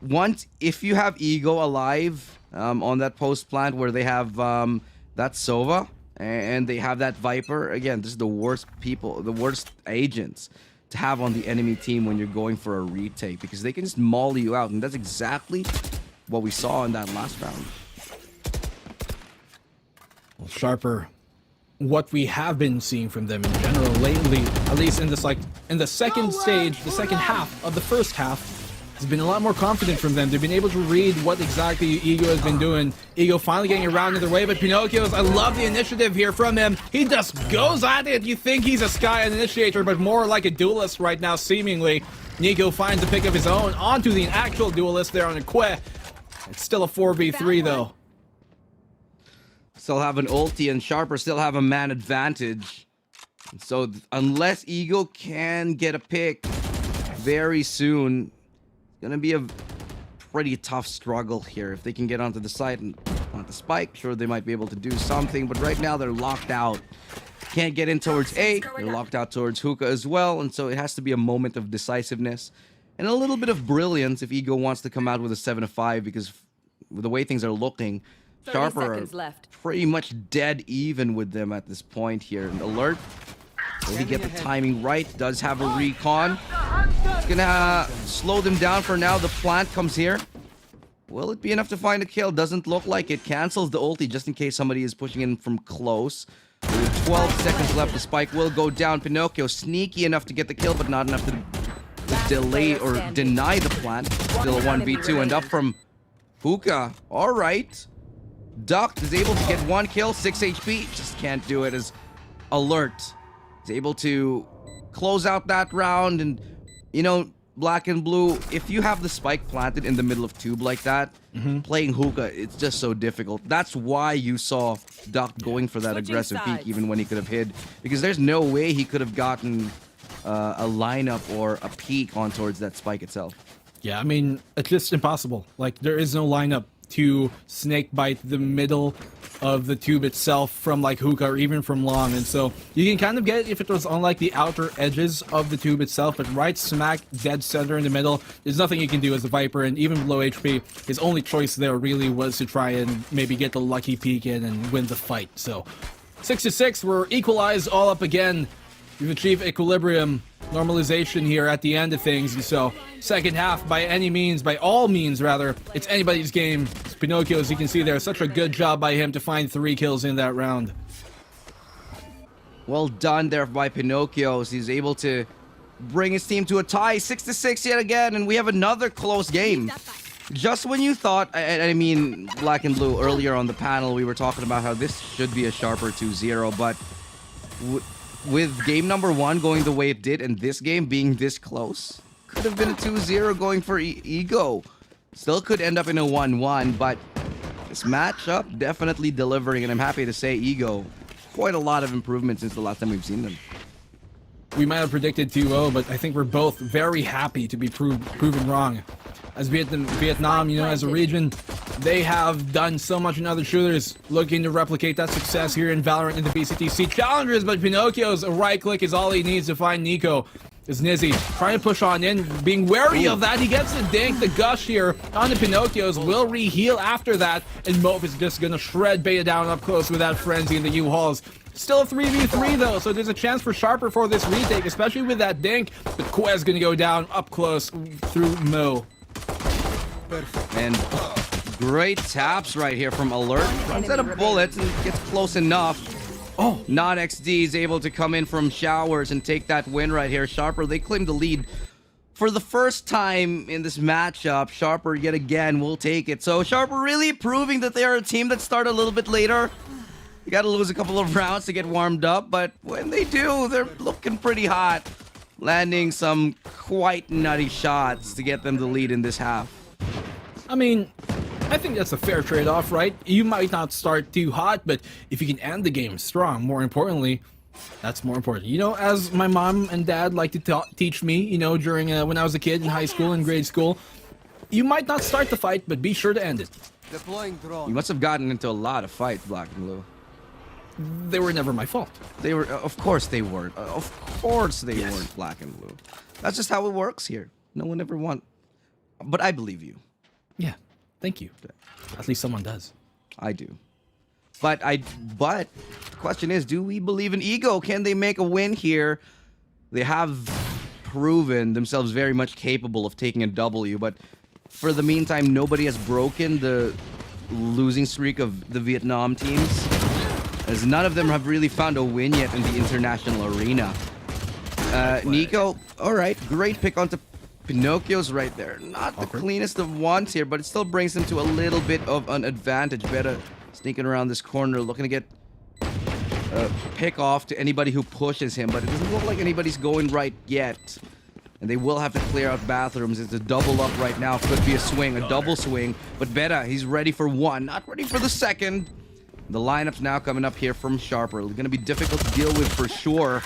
once, if you have Ego alive on that post plant where they have that Sova and they have that Viper, again, this is the worst people, the worst agents to have on the enemy team when you're going for a retake, because they can just maul you out, and that's exactly what we saw in that last round. Well, Sharper, what we have been seeing from them in general lately, at least in this, like, in the second stage, the second half of the first half, has been a lot more confident from them. They've been able to read what exactly Ego has been doing. Ego finally getting around in their way, but Pinocchio's, I love the initiative here from him. He just goes at it. You think he's a Sky initiator, but more like a duelist right now, seemingly. Nico finds a pick of his own onto the actual duelist there on a Que. It's still a 4v3 though. Still have an ulti, and Sharper still have a man advantage. So unless Ego can get a pick very soon, it's gonna be a pretty tough struggle here if they can get onto the site. And Want the spike, sure they might be able to do something, but right now they're locked out. Can't get in towards A, they're locked out towards Hookah as well, and so it has to be a moment of decisiveness and a little bit of brilliance if Ego wants to come out with a 7-5, because with the way things are looking, 30 Sharper are seconds left. pretty much dead even with them at this point here. And Alert, will he get the timing right? Does have a recon. It's gonna slow them down for now. The plant comes here. Will it be enough to find a kill? Doesn't look like it. Cancels the ulti just in case somebody is pushing in from close. With 12 seconds left, the spike will go down. Pinocchio sneaky enough to get the kill, but not enough to delay or deny the plant. Still a 1v2 and up from Hookah. All right. Duck is able to get 1 kill, 6 HP. Just can't do it as Alert is able to close out that round. And, you know, Black and Blue, if you have the spike planted in the middle of tube like that, playing Hookah, it's just so difficult. That's why you saw Duck going for that aggressive peek even when he could have hid. Because there's no way he could have gotten a lineup or a peek on towards that spike itself. Yeah, I mean, it's just impossible. Like, there is no lineup to snake bite the middle of the tube itself from like Hookah or even from long, and so you can kind of get it if it was on like the outer edges of the tube itself, but right smack dead center in the middle, there's nothing you can do as a Viper, and even low HP, his only choice there really was to try and maybe get the lucky peek in and win the fight. So 6-6, we're equalized all up again. We've achieved equilibrium, normalization here at the end of things, and so second half, by all means rather, it's anybody's game. It's Pinocchio, as you can see there, such a good job by him to find 3 kills in that round. Well done there by Pinocchio. He's able to bring his team to a tie, 6-6 yet again, and we have another close game. Just when you thought, I mean, Black and Blue, earlier on the panel, we were talking about how this should be a sharper 2-0, but with game number 1 going the way it did and this game being this close, could have been a 2-0 going for Ego. Still could end up in a 1-1, but this matchup definitely delivering, and I'm happy to say Ego, quite a lot of improvement since the last time we've seen them. We might have predicted 2-0, but I think we're both very happy to be proven wrong. As Vietnam, you know, as a region, they have done so much in other shooters, looking to replicate that success here in Valorant in the VCT Stage challengers, but Pinocchio's right click is all he needs to find Nico. Is Nizzy trying to push on in, being wary of that. He gets the dink, the gush here on the Pinocchios, will re-heal after that, and Mope is just gonna shred Beta down up close with that frenzy in the U-Hauls. Still a 3v3 though, so there's a chance for Sharper for this retake, especially with that dink, but Quez gonna go down up close through Mo. And great taps right here from Alert. Runs out of bullets and gets close enough. Oh, not XD is able to come in from showers and take that win right here. Sharper, they claim the lead for the first time in this matchup. Sharper yet again will take it. So Sharper really proving that they are a team that started a little bit later. You gotta lose a couple of rounds to get warmed up, but when they do, they're looking pretty hot. Landing some quite nutty shots to get them the lead in this half. I mean, I think that's a fair trade-off, right? You might not start too hot, but if you can end the game strong, more importantly, that's more important. You know, as my mom and dad like to teach me, you know, during when I was a kid in high school and grade school, you might not start the fight, but be sure to end it. You must have gotten into a lot of fights, Black and Blue. They were never my fault. They were, of course they weren't. Of course they weren't, Black and Blue. That's just how it works here. No one ever won. But I believe you. Yeah, thank you. At least someone does. I do. But the question is, do we believe in Ego? Can they make a win here? They have proven themselves very much capable of taking a W, but for the meantime, nobody has broken the losing streak of the Vietnam teams, as none of them have really found a win yet in the international arena. Nico, all right, great pick onto Pinocchio's right there. Not the cleanest of ones here, but it still brings him to a little bit of an advantage. Better sneaking around this corner, looking to get a pick off to anybody who pushes him, but it doesn't look like anybody's going right yet. And they will have to clear out bathrooms. It's a double up right now. Could be a swing, a double swing. But Beta, he's ready for one, not ready for the second. The lineup's now coming up here from Sharper. It's going to be difficult to deal with for sure,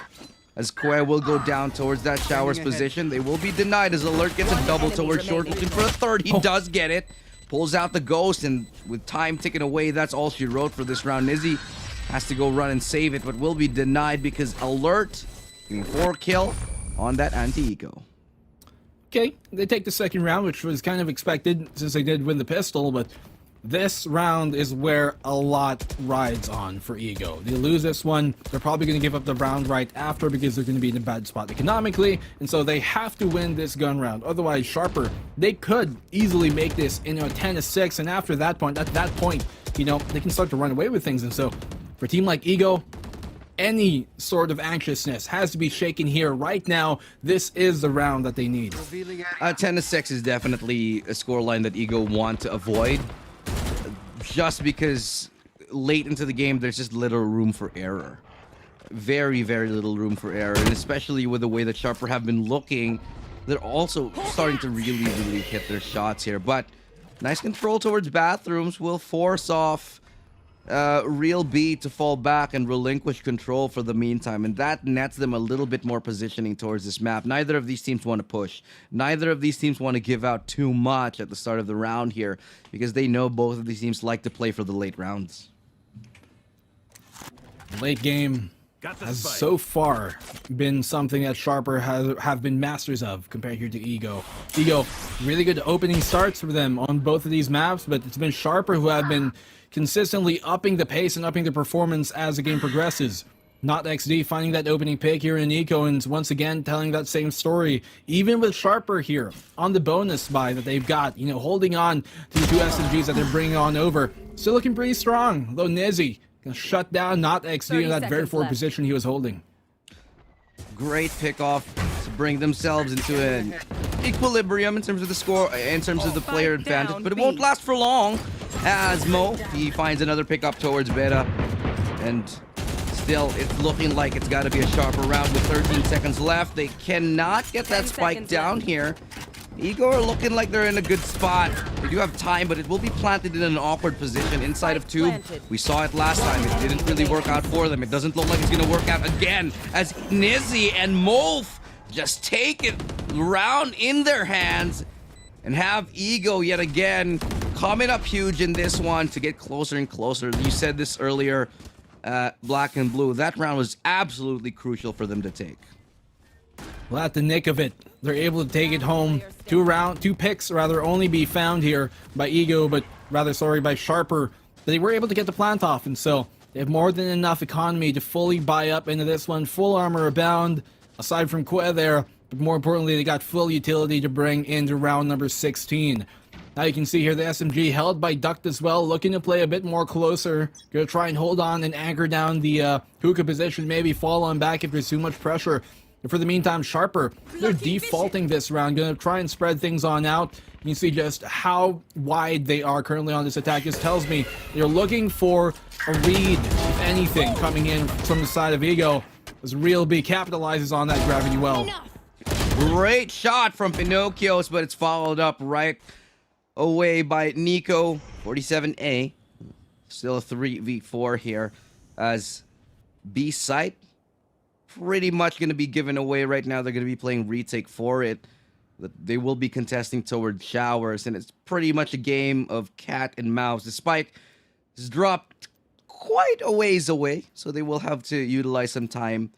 as Koi will go down towards that shower's position. They will be denied as Alert gets a double towards short, looking for a third. He does get it. pulls out the Ghost, and with time ticking away, that's all she wrote for this round. Nizzy has to go run and save it, but will be denied because Alert getting 4 kill on that anti-eco. Okay, they take the second round, which was kind of expected since they did win the pistol, but this round is where a lot rides on for Ego. They lose this one, they're probably going to give up the round right after because they're going to be in a bad spot economically, and so they have to win this gun round. Otherwise, Sharper, they could easily make this, 10-6, and after that point, at that point, they can start to run away with things. And so, for a team like Ego, any sort of anxiousness has to be shaken here right now. This is the round that they need. 10-6 is definitely a scoreline that Ego want to avoid, just because late into the game there's just little room for error. Very, very little room for error, and especially with the way that Sharper have been looking, they're also starting to really hit their shots here. But nice control towards bathrooms will force off Real B to fall back and relinquish control for the meantime, and that nets them a little bit more positioning towards this map. Neither of these teams want to push. Neither of these teams want to give out too much at the start of the round here, because they know both of these teams like to play for the late rounds. Late game has so far been something that Sharper have been masters of compared here to Ego. Ego, really good opening starts for them on both of these maps, but it's been Sharper who have been consistently upping the pace and upping the performance as the game progresses. Not XD finding that opening pick here in Eco, and once again telling that same story. Even with Sharper here on the bonus buy that they've got, holding on to the 2 SMGs that they're bringing on over. Still looking pretty strong, though Nizzy gonna shut down Not XD in that very forward position he was holding. Great pickoff to bring themselves into an equilibrium in terms of the score, in terms of the player advantage, but it won't last for long as Mo, he finds another pickup towards Beta, and still it's looking like it's got to be a Sharper round with 13 seconds left. They cannot get that spike down here. Ego are looking like they're in a good spot. They do have time, but it will be planted in an awkward position inside of Tube. We saw it last time. It didn't really work out for them. It doesn't look like it's going to work out again as Nizzy and Molf just take it round in their hands and have Ego yet again coming up huge in this one to get closer and closer. You said this earlier, Black and Blue. That round was absolutely crucial for them to take. Well, at the nick of it, they're able to take it home. 2 picks only be found here by Ego, but by Sharper. They were able to get the plant off, and so they have more than enough economy to fully buy up into this one. Full armor abound, aside from Quay there, but more importantly, they got full utility to bring into round number 16. Now you can see here the SMG held by Duct as well, looking to play a bit more closer. Gonna try and hold on and anchor down the hookah position, maybe fall on back if there's too much pressure. And for the meantime, Sharper, they're defaulting this round, gonna try and spread things on out. You can see just how wide they are currently on this attack. This tells me they're looking for a read, if anything, coming in from the side of Ego, as Real B capitalizes on that gravity well. Great shot from Pinocchios, but it's followed up right away by Nico. 47A. Still a 3v4 here as B site pretty much going to be given away right now. They're going to be playing retake for it. They will be contesting towards showers, and it's pretty much a game of cat and mouse. The spike is dropped quite a ways away, so they will have to utilize some time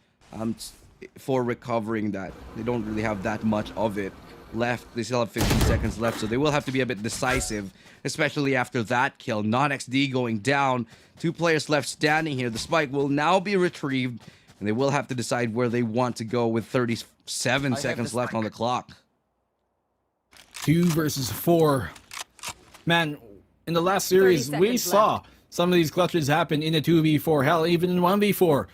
for recovering that. They don't really have that much of it left. They still have 15 seconds left, so they will have to be a bit decisive, especially after that kill. Non-XD going down. 2 players left standing here. The spike will now be retrieved, and they will have to decide where they want to go with 37 seconds left on the clock. 2 versus 4. Man, in the last series, we saw some of these clutches happen in a 2v4. Hell, even in 1v4.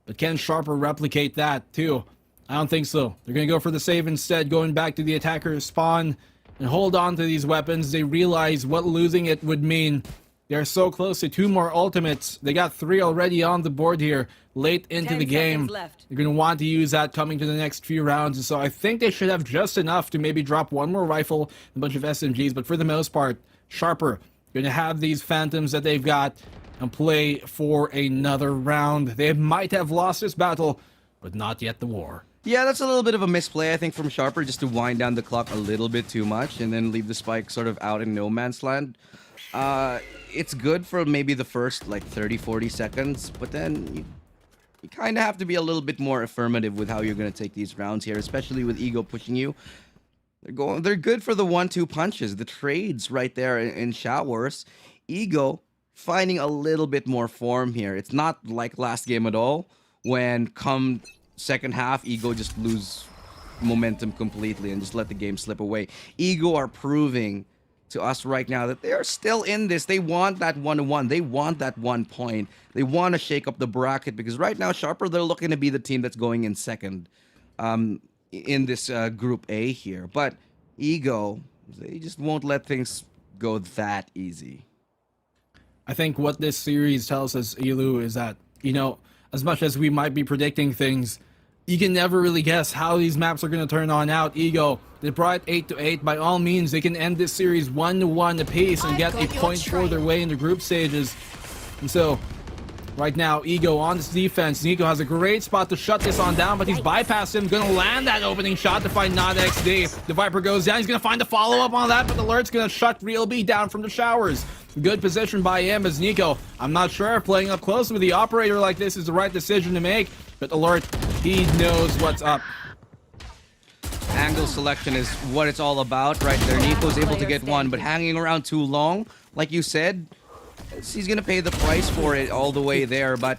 But can Sharper replicate that, too? I don't think so. They're going to go for the save instead, going back to the attacker's spawn and hold on to these weapons. They realize what losing it would mean. They're so close to 2 more ultimates. They got 3 already on the board here late into the game. They're going to want to use that coming to the next few rounds. And so I think they should have just enough to maybe drop 1 more rifle and a bunch of SMGs. But for the most part, Sharper going to have these Phantoms that they've got and play for another round. They might have lost this battle, but not yet the war. Yeah, that's a little bit of a misplay, I think, from Sharper, just to wind down the clock a little bit too much and then leave the spike sort of out in no man's land. It's good for maybe the first, like, 30, 40 seconds, but then you kind of have to be a little bit more affirmative with how you're going to take these rounds here, especially with Ego pushing you. They're good for the 1-2 punches, the trades right there in showers. Ego finding a little bit more form here. It's not like last game at all, when come second half, Ego just lose momentum completely and just let the game slip away. Ego are proving to us right now that they are still in this. They want that 1-1. They want that 1 point. They want to shake up the bracket, because right now, Sharper, they're looking to be the team that's going in second in this Group A here. But Ego, they just won't let things go that easy. I think what this series tells us, Elu, is that, you know, as much as we might be predicting things, you can never really guess how these maps are going to turn on out. Ego, they brought 8-8. By all means, they can end this series 1-1 apiece and get a point for their way in the group stages. And so, right now, Ego on this defense. Nico has a great spot to shut this on down, but he's bypassed him. Gonna land that opening shot to find Not XD. The Viper goes down. He's gonna find the follow-up on that, but the Alert's gonna shut Real B down from the showers. Good position by him as Nico. I'm not sure if playing up close with the operator like this is the right decision to make, but Alert, he knows what's up. Angle selection is what it's all about right there. Nico's able to get one, but hanging around too long, like you said, he's gonna pay the price for it all the way there, but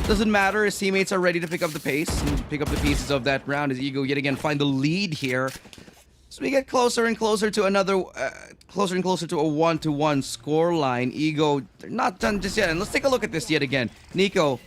doesn't matter. His teammates are ready to pick up the pace and pick up the pieces of that round as Ego yet again find the lead here. So we get closer and closer to another, closer and closer to a 1-1 score line. Ego, they're not done just yet. And let's take a look at this yet again. Nico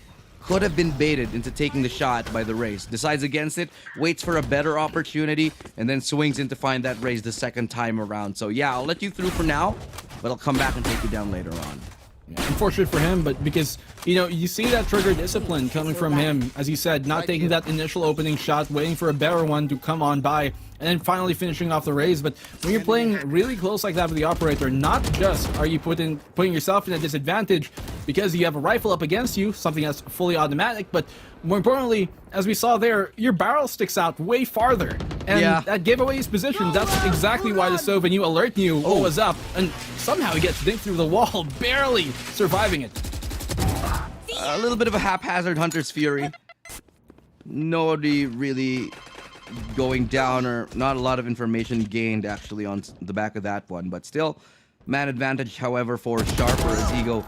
could have been baited into taking the shot by the Raze. Decides against it, waits for a better opportunity, and then swings in to find that Raze the second time around. So yeah, I'll let you through for now, but I'll come back and take you down later on. Yeah, unfortunate for him, but because, you know, you see that trigger discipline coming from him, as you said, not taking that initial opening shot, waiting for a better one to come on by, and then finally finishing off the Raze. But when you're playing really close like that with the operator, not just are you putting yourself in a disadvantage because you have a rifle up against you, something that's fully automatic, but more importantly, as we saw there, your barrel sticks out way farther. And that gave away his position. That's exactly why the Sova knew, Alert knew what was up, and somehow he gets dinked through the wall, barely surviving it. A little bit of a haphazard Hunter's Fury. Nobody really going down, or not a lot of information gained actually on the back of that one, but still man advantage. However, for Sharper as Ego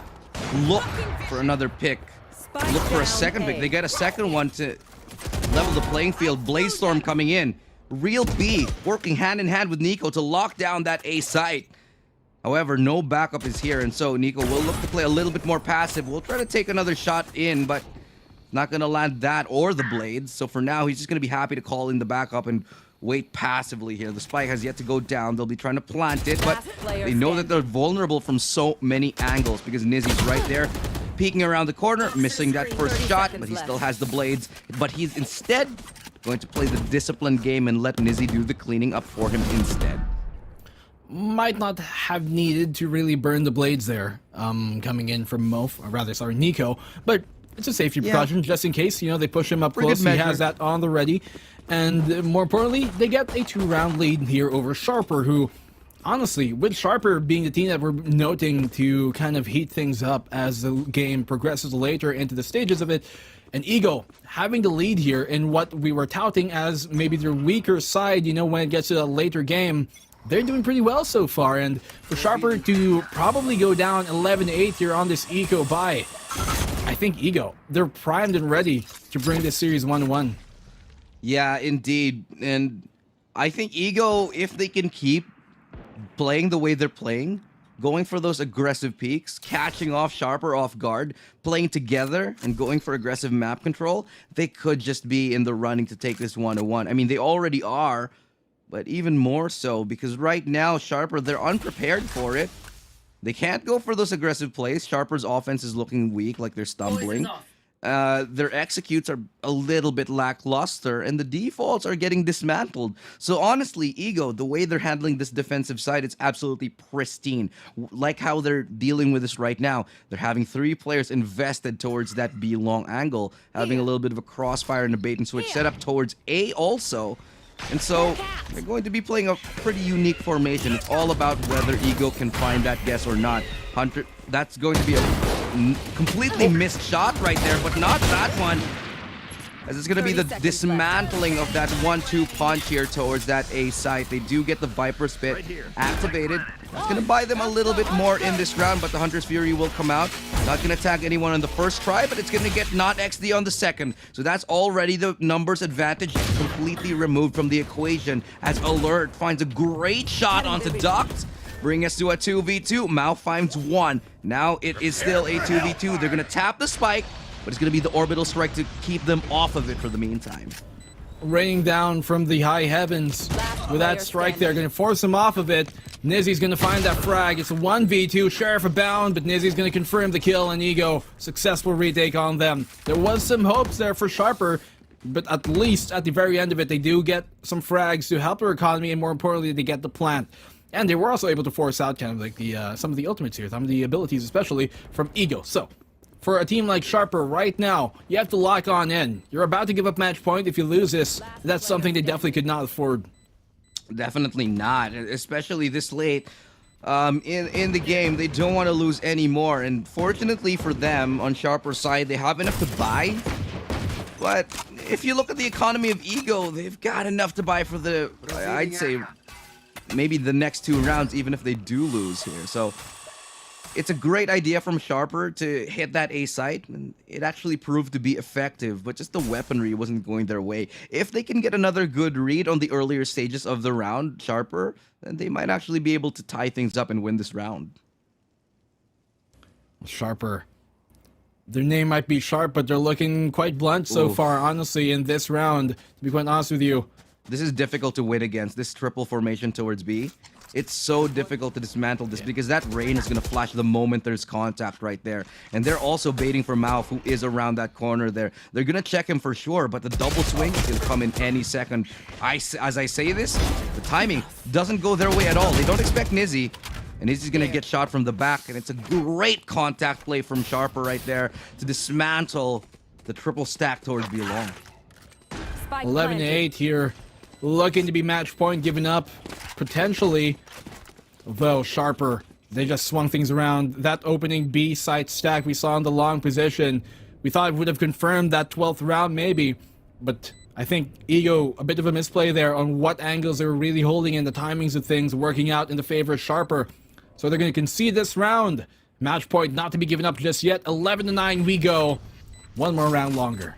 look for another pick, look for a second pick. They get a second one to level the playing field. Blazestorm coming in. Real B working hand in hand with Nico to lock down that A site. However, no backup is here, and so Nico will look to play a little bit more passive. We'll try to take another shot in, but not going to land that or the blades. So for now, he's just going to be happy to call in the backup and wait passively here. The spike has yet to go down. They'll be trying to plant it, but they know that they're vulnerable from so many angles because Nizzy's right there, peeking around the corner, missing that first shot, but he still has the blades. But he's instead going to play the disciplined game and let Nizzy do the cleaning up for him instead. Might not have needed to really burn the blades there, coming in from Mof, or rather, sorry, Nico, but it's a safety precaution just in case, you know, they push him up close. He has that on the ready. And more importantly, they get a 2-round lead here over Sharper, who, honestly, with Sharper being the team that we're noting to kind of heat things up as the game progresses later into the stages of it, and Ego having the lead here in what we were touting as maybe their weaker side, you know, when it gets to a later game, they're doing pretty well so far. And for Sharper to probably go down 11-8 here on this Eco bye, I think Ego, they're primed and ready to bring this series 1-1. Yeah, indeed. And I think Ego, if they can keep playing the way they're playing, going for those aggressive peaks, catching off Sharper off guard, playing together and going for aggressive map control, they could just be in the running to take this 1-1. I mean, they already are, but even more so because right now, Sharper, they're unprepared for it. They can't go for those aggressive plays. Sharper's offense is looking weak, like they're stumbling. their executes are a little bit lackluster, and the defaults are getting dismantled. So honestly, Ego, the way they're handling this defensive side, it's absolutely pristine. Like how they're dealing with this right now. They're having 3 players invested towards that B long angle, having a little bit of a crossfire and a bait and switch setup towards A also. And so they're going to be playing a pretty unique formation. It's all about whether Ego can find that guess or not. Hunter, that's going to be a completely missed shot right there, but not that one. As it's going to be the dismantling of that 1-2 punch here towards that A site. They do get the Viper Spit activated. It's going to buy them a little bit more in this round, but the Hunter's Fury will come out. Not going to attack anyone on the first try, but it's going to get not XD on the second. So that's already the numbers advantage completely removed from the equation as Alert finds a great shot onto Duct. Bring us to a 2v2. Mao finds 1. Now it is still a 2v2. They're going to tap the spike, but it's going to be the orbital strike to keep them off of it for the meantime. Raining down from the high heavens with that strike there, going to force him off of it. Nizzy's going to find that frag. It's a 1v2, Sheriff abound, but Nizzy's going to confirm the kill, and Ego, successful retake on them. There was some hopes there for Sharper, but at least at the very end of it, they do get some frags to help their economy, and more importantly, they get the plant. And they were also able to force out kind of like the some of the ultimates here, some of the abilities, especially from Ego. So, for a team like Sharper right now, you have to lock on in. You're about to give up match point. If you lose this, that's something they definitely could not afford. Definitely not, especially this late in the game. They don't want to lose anymore. And fortunately for them, on Sharper's side, they have enough to buy. But if you look at the economy of Ego, they've got enough to buy for the, I'd say, maybe the next 2 rounds, even if they do lose here. So it's a great idea from Sharper to hit that A site, and it actually proved to be effective, but just the weaponry wasn't going their way. If they can get another good read on the earlier stages of the round, Sharper, then they might actually be able to tie things up and win this round. Sharper. Their name might be Sharp, but they're looking quite blunt so far, honestly, in this round, to be quite honest with you. This is difficult to win against, this triple formation towards B. It's so difficult to dismantle this because that rain is going to flash the moment there's contact right there. And they're also baiting for Mao, who is around that corner there. They're going to check him for sure, but the double swing is going to come in any second. As I say this, the timing doesn't go their way at all. They don't expect Nizzy. And Nizzy's going to get shot from the back. And it's a great contact play from Sharper right there to dismantle the triple stack towards B long. 11-8 here. Looking to be match point given up, potentially. Though Sharper, they just swung things around. That opening B site stack we saw in the long position, we thought would have confirmed that 12th round maybe. But I think Ego, a bit of a misplay there on what angles they were really holding and the timings of things working out in the favor of Sharper. So they're going to concede this round. Match point not to be given up just yet. 11-9 we go. One more round longer.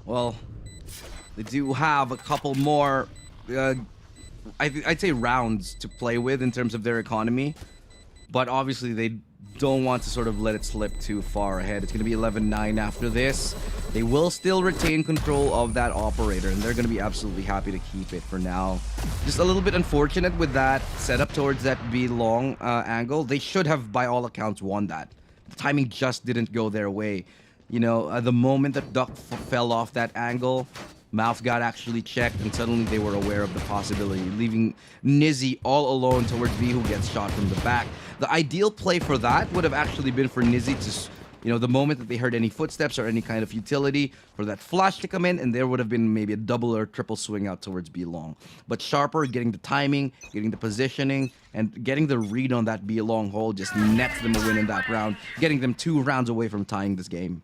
Well, they do have a couple more, I'd say, rounds to play with in terms of their economy. But obviously, they don't want to sort of let it slip too far ahead. It's going to be 11-9 after this. They will still retain control of that operator, and they're going to be absolutely happy to keep it for now. Just a little bit unfortunate with that setup towards that B long angle. They should have, by all accounts, won that. The timing just didn't go their way. You know, the moment that Duck fell off that angle, Mouth got actually checked, and suddenly they were aware of the possibility, leaving Nizzy all alone towards B, who gets shot from the back. The ideal play for that would have actually been for Nizzy to, you know, the moment that they heard any footsteps or any kind of utility, for that flash to come in, and there would have been maybe a double or triple swing out towards B long. But Sharper getting the timing, getting the positioning, and getting the read on that B long hole just nets them a win in that round, getting them 2 rounds away from tying this game.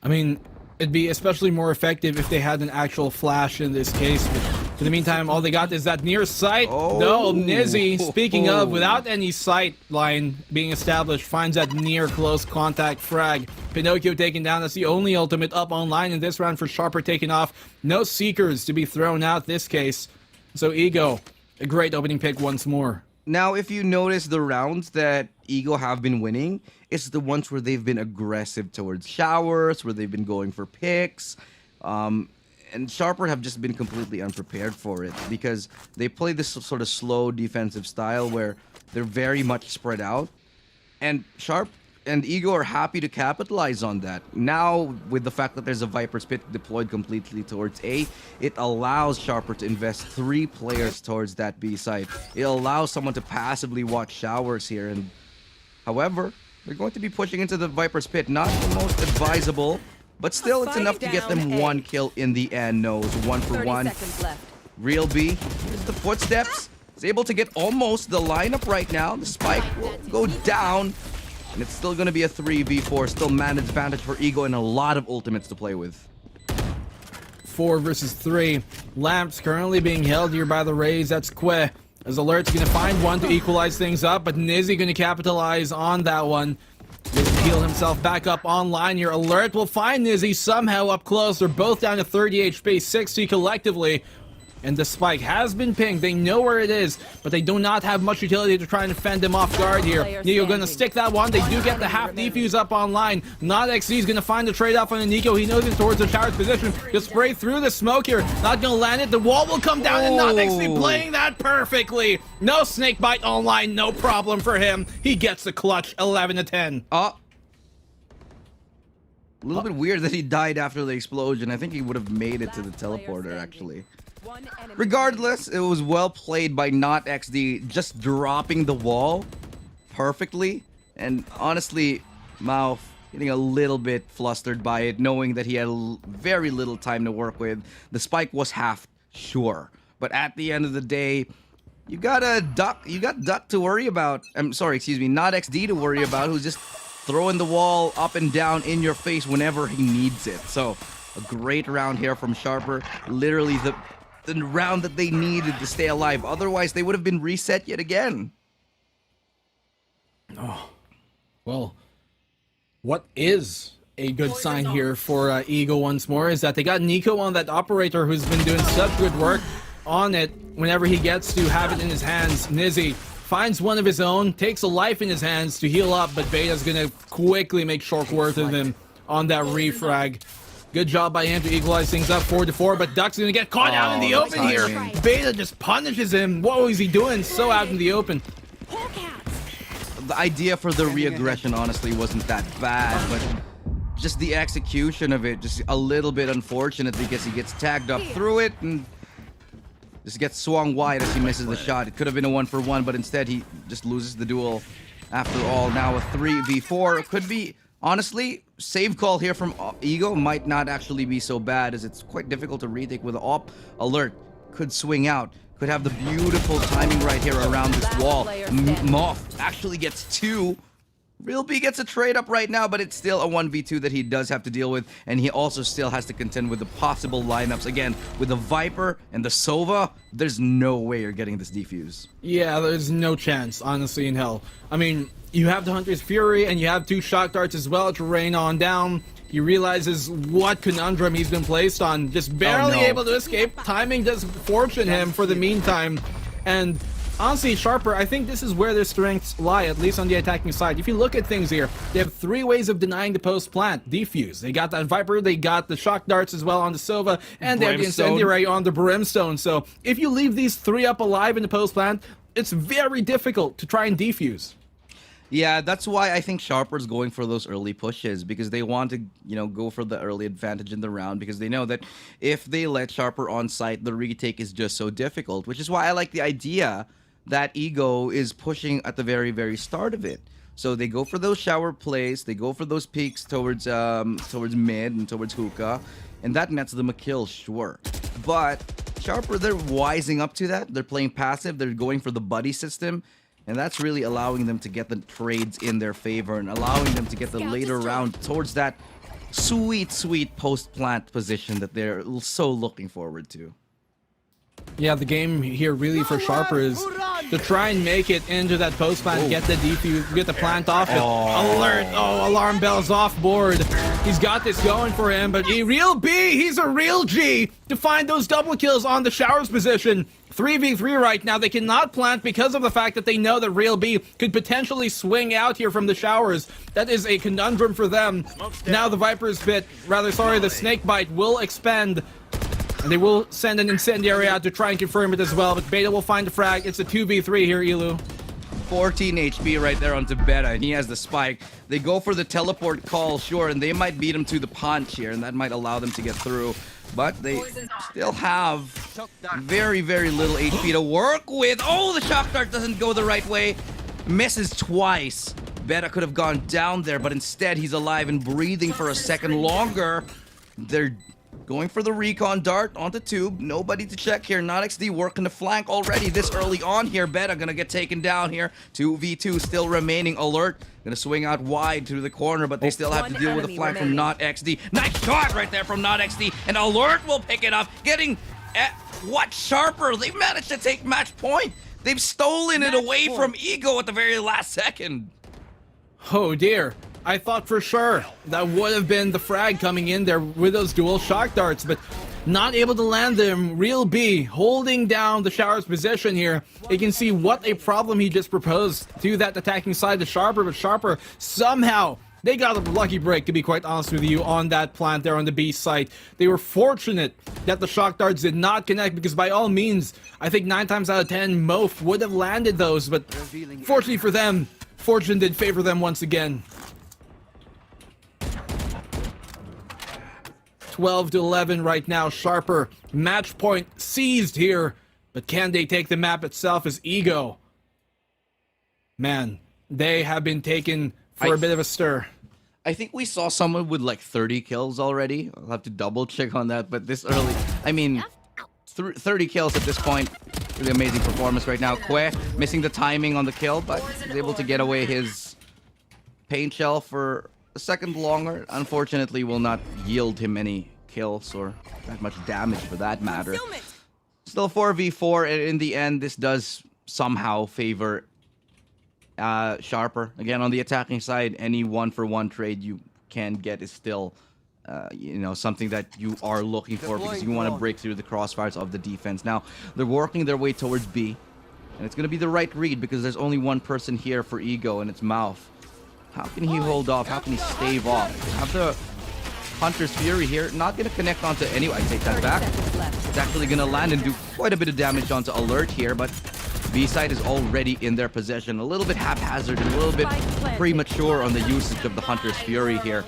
I mean, it'd be especially more effective if they had an actual flash in this case. But for the meantime, all they got is that near sight. No, Nizzy, speaking of, without any sight line being established, finds that near close contact frag. Pinocchio taken down. That's the only ultimate up online in this round for Sharper taken off. No Seekers to be thrown out this case. So Ego, a great opening pick once more. Now, if you notice the rounds that Ego have been winning, it's the ones where they've been aggressive towards showers, where they've been going for picks. And Sharper have just been completely unprepared for it because they play this sort of slow defensive style where they're very much spread out. And Sharp and Ego are happy to capitalize on that. Now, with the fact that there's a Viper's Pit deployed completely towards A, it allows Sharper to invest 3 players towards that B site. It allows someone to passively watch showers here. And however, they're going to be pushing into the Viper's Pit. Not the most advisable, but still it's enough to get them 1 kill in the end. Knows 1 for 1. Real B, here's the footsteps. Is able to get almost the lineup right now. The spike will go down. And it's still going to be a 3v4. Still man advantage for Ego and a lot of ultimates to play with. 4 versus 3. Lamps currently being held here by the Rays. That's Que. As Alert's going to find one to equalize things up, but Nizzy going to capitalize on that one. Just heal himself back up online here. Alert will find Nizzy somehow up close. They're both down to 30 HP, 60 collectively. And the spike has been pinged. They know where it is, but they do not have much utility to try and defend him off guard here. Nico gonna stick that one. They do get the half defuse up online. Not XZ is gonna find the trade-off on Nico. He knows it's towards the shower's position. Just spray through the smoke here. Not gonna land it. The wall will come down, and Not XZ playing that perfectly. No snake bite online, no problem for him. He gets the clutch, 11 to 10. A little bit weird that he died after the explosion. I think he would have made it to the teleporter, actually. Regardless, it was well played by Not XD, just dropping the wall perfectly. And honestly, Mouth getting a little bit flustered by it, knowing that he had very little time to work with. The spike was half, sure. But at the end of the day, you got Duck to worry about. I'm sorry, excuse me, Not XD to worry about, who's just throwing the wall up and down in your face whenever he needs it. So, a great round here from Sharper. Literally the round that they needed to stay alive. Otherwise, they would have been reset yet again. Oh, well, what is a good sign here for Ego once more is that they got Nico on that operator who's been doing such good work on it whenever he gets to have it in his hands. Nizzy finds one of his own, takes a life in his hands to heal up, but Beta's gonna quickly make short work of him on that refrag. Good job by him to equalize things up 4-4, but Duck's gonna get caught out in the open here. Beta just punishes him. What was he doing? So out in the open. The idea for the re-aggression honestly wasn't that bad, but just the execution of it, just a little bit unfortunate because he gets tagged up through it and just gets swung wide as he misses the shot. It could have been a 1-for-1, but instead he just loses the duel. After all, now a 3v4. It could be, honestly, save call here from Ego might not actually be so bad, as it's quite difficult to retake with op. Alert could swing out, could have the beautiful timing right here around this wall. Moth actually gets 2. Real B gets a trade up right now, but it's still a 1v2 that he does have to deal with, and he also still has to contend with the possible lineups. Again, with the Viper and the Sova, there's no way you're getting this defuse. Yeah, there's no chance, honestly, in hell. I mean, you have the Hunter's Fury, and you have 2 shock darts as well to rain on down. He realizes what conundrum he's been placed on. Just barely able to escape. Timing does fortune him for the meantime. And honestly, Sharper, I think this is where their strengths lie, at least on the attacking side. If you look at things here, they have 3 ways of denying the post-plant. Defuse. They got that Viper, they got the shock darts as well on the Sova, and they have the incendiary on the Brimstone. So if you leave these 3 up alive in the post-plant, it's very difficult to try and defuse. Yeah, that's why I think Sharper's going for those early pushes, because they want to, go for the early advantage in the round, because they know that if they let Sharper on site, the retake is just so difficult, which is why I like the idea that Ego is pushing at the very, very start of it. So they go for those shower plays, they go for those peaks towards mid and towards hookah, and that nets them a kill, sure. But Sharper, they're wising up to that. They're playing passive, they're going for the buddy system, and that's really allowing them to get the trades in their favor and allowing them to get the later round towards that sweet, sweet post-plant position that they're so looking forward to. Yeah, the game here really for Sharper is to try and make it into that post plant, get the defuse, get the plant off it. Alert! Oh, alarm bells off board. He's got this going for him, but Real B, he's a real G to find those double kills on the showers position. 3v3 right now. They cannot plant because of the fact that they know that Real B could potentially swing out here from the showers. That is a conundrum for them. Now the Viper's Pit, the Snake Bite will expend. And they will send an incendiary out to try and confirm it as well, but Beta will find the frag. It's a 2v3 here, Elu. 14 HP right there onto Beta, and he has the spike. They go for the teleport call, sure, and they might beat him to the punch here, and that might allow them to get through. But they still have very, very little HP to work with. Oh, the shock dart doesn't go the right way. Misses twice. Beta could have gone down there, but instead he's alive and breathing for a second longer. They're going for the recon dart onto tube. Nobody to check here. NotXD working the flank already this early on here. Beta gonna get taken down here. 2v2 still remaining. Alert gonna swing out wide to the corner, but they still have to deal with a flank from NotXD. Nice shot right there from NotXD, and Alert will pick it up. Getting at what Sharper? They managed to take match point. They've stolen it away from Ego at the very last second. Oh dear. I thought for sure that would have been the frag coming in there with those dual shock darts, but not able to land them. Real B holding down the Shower's position here. You can see what a problem he just proposed to that attacking side to Sharper, but Sharper somehow, they got a lucky break, to be quite honest with you, on that plant there on the B site. They were fortunate that the shock darts did not connect, because by all means, I think 9 times out of 10, Mof would have landed those, but fortunately for them, fortune did favor them once again. 12-11 right now. Sharper, match point seized here, but can they take the map itself as Ego? Man, they have been taken for a bit of a stir. I think we saw someone with like 30 kills already. I'll have to double check on that, but this early, I mean, 30 kills at this point. Really amazing performance right now. Kwe missing the timing on the kill, but he's able to get away his paint shell for a second longer. Unfortunately, will not yield him any kills or that much damage for that matter. Still 4v4, and in the end, this does somehow favor Sharper. Again, on the attacking side, any 1-for-1 trade you can get is still you know, something that you are looking for, because you want to break through the crossfires of the defense. Now, they're working their way towards B, and it's going to be the right read, because there's only one person here for Ego, and it's Mouth. How can he hold off? How can he stave off? Have the Hunter's Fury here. Not going to connect onto any... I take that back. It's actually going to land and do quite a bit of damage onto Alert here, but B-side is already in their possession. A little bit haphazard and a little bit premature on the usage of the Hunter's Fury here.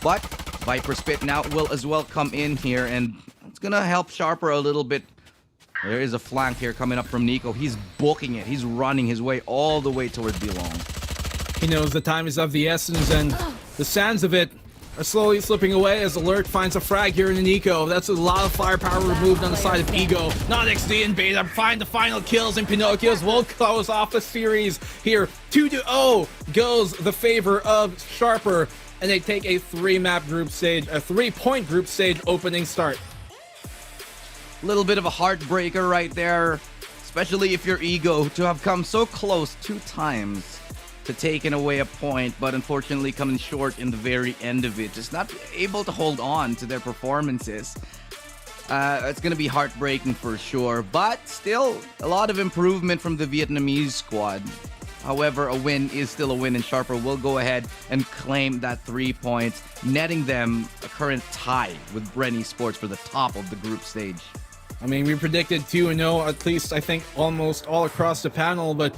But Viper Spit now will as well come in here, and it's going to help Sharper a little bit. There is a flank here coming up from Nico. He's booking it. He's running his way all the way towards B-Long. He knows the time is of the essence, and the sands of it are slowly slipping away as Alert finds a frag here in an Eco. That's a lot of firepower removed on the side of Ego. NotXD and Beta find the final kills, and Pinocchios will close off the series here. 2-0 goes the favor of Sharper, and they take a 3-map group stage, a 3-point group stage opening start. Little bit of a heartbreaker right there, especially if you're Ego, to have come so close 2 times to taking away a point, but unfortunately coming short in the very end of it. Just not able to hold on to their performances. It's going to be heartbreaking for sure, but still a lot of improvement from the Vietnamese squad. However, a win is still a win, and Sharper will go ahead and claim that 3 points, netting them a current tie with Bren Esports for the top of the group stage. I mean, we predicted 2-0, at least I think almost all across the panel, but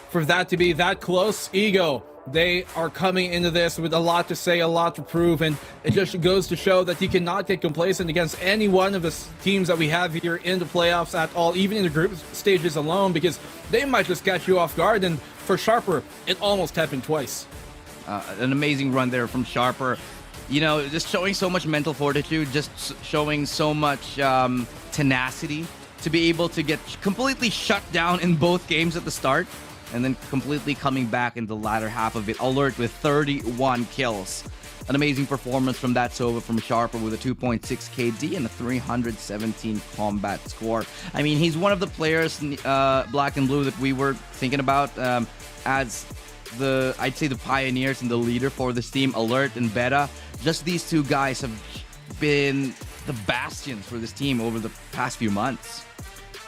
for that to be that close, Ego, they are coming into this with a lot to say, a lot to prove, and it just goes to show that you cannot get complacent against any one of the teams that we have here in the playoffs at all, even in the group stages alone, because they might just catch you off guard, and for Sharper, it almost happened twice. An amazing run there from Sharper. You know, just showing so much mental fortitude, just showing so much tenacity to be able to get completely shut down in both games at the start, and then completely coming back in the latter half of it. Alert with 31 kills. An amazing performance from that Sova from Sharper with a 2.6 KD and a 317 combat score. I mean, he's one of the players, Black and Blue, that we were thinking about as the, I'd say, the pioneers and the leader for this team. Alert and Beta. Just these two guys have been the bastions for this team over the past few months.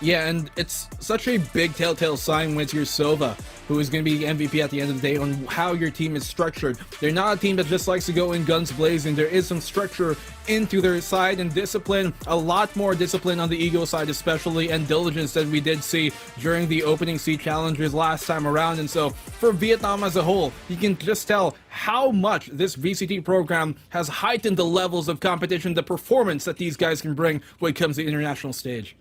Yeah, and it's such a big telltale sign with your Sova. who is going to be MVP at the end of the day on how your team is structured. They're not a team that just likes to go in guns blazing. There is some structure into their side and discipline, a lot more discipline on the ego side especially, and diligence that we did see during the opening C challenges last time around. And so for Vietnam as a whole, you can just tell how much this VCT program has heightened the levels of competition, the performance that these guys can bring when it comes to the international stage.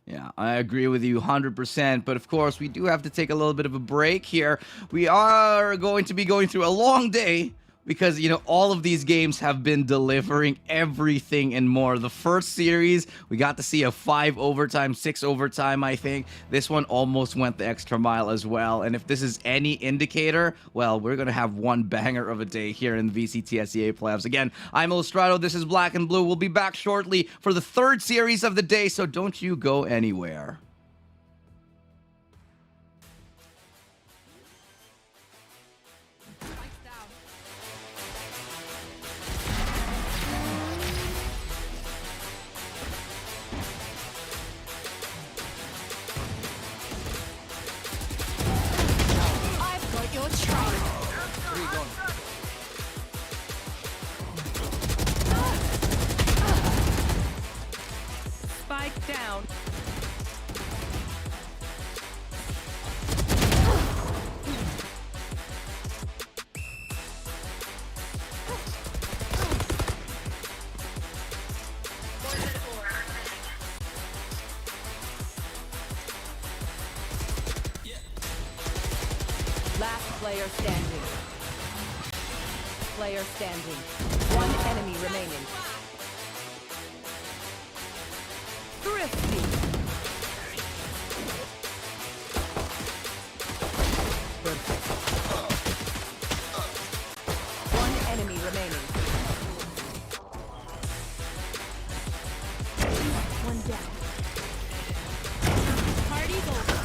Yeah, I agree with you 100%. But of course, we do have to take a little bit of a break here. We are going to be going through a long day because, you know, all of these games have been delivering everything and more. The first series, we got to see a 5 overtime, 6 overtime, I think. This one almost went the extra mile as well. And if this is any indicator, well, we're going to have one banger of a day here in the VCT SEA playoffs. Again, I'm Illustrato. This is Black and Blue. We'll be back shortly for the third series of the day, so don't you go anywhere. Your trail. Spike down. Last player standing. Player standing. One enemy remaining. Thrifty. One enemy remaining. One down. Party's over.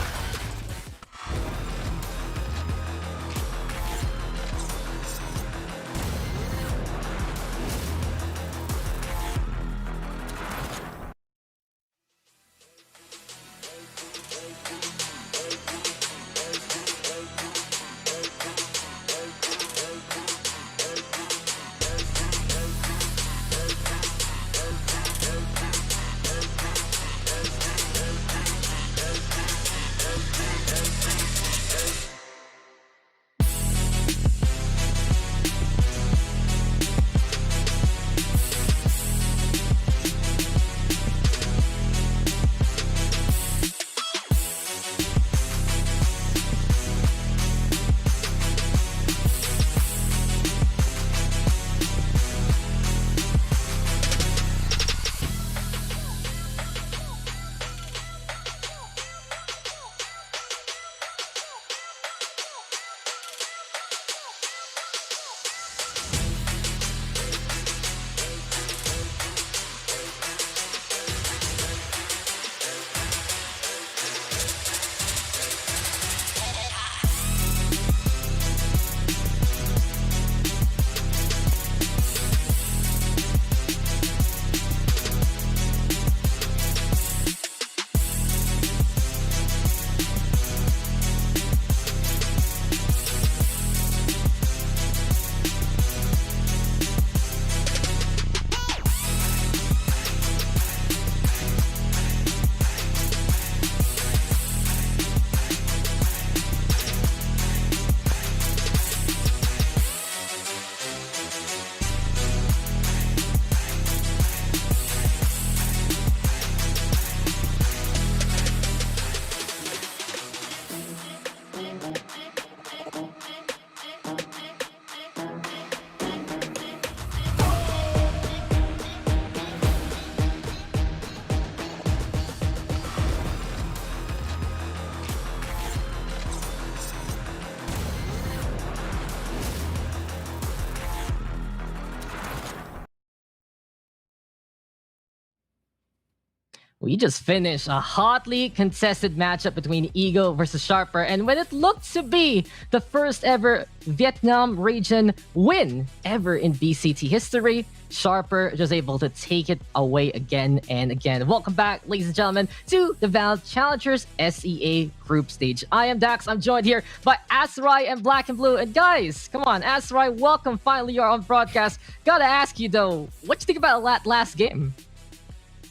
We just finished a hotly contested matchup between Ego versus Sharper, and when it looked to be the first ever Vietnam region win ever in VCT history, Sharper just able to take it away again and again. Welcome back, ladies and gentlemen, to the Valve Challengers SEA Group Stage. I am Dax. I'm joined here by Asrai and Black and Blue. And guys, come on, Asrai, welcome. Finally, you're on broadcast. Gotta ask you though, what you think about that last game?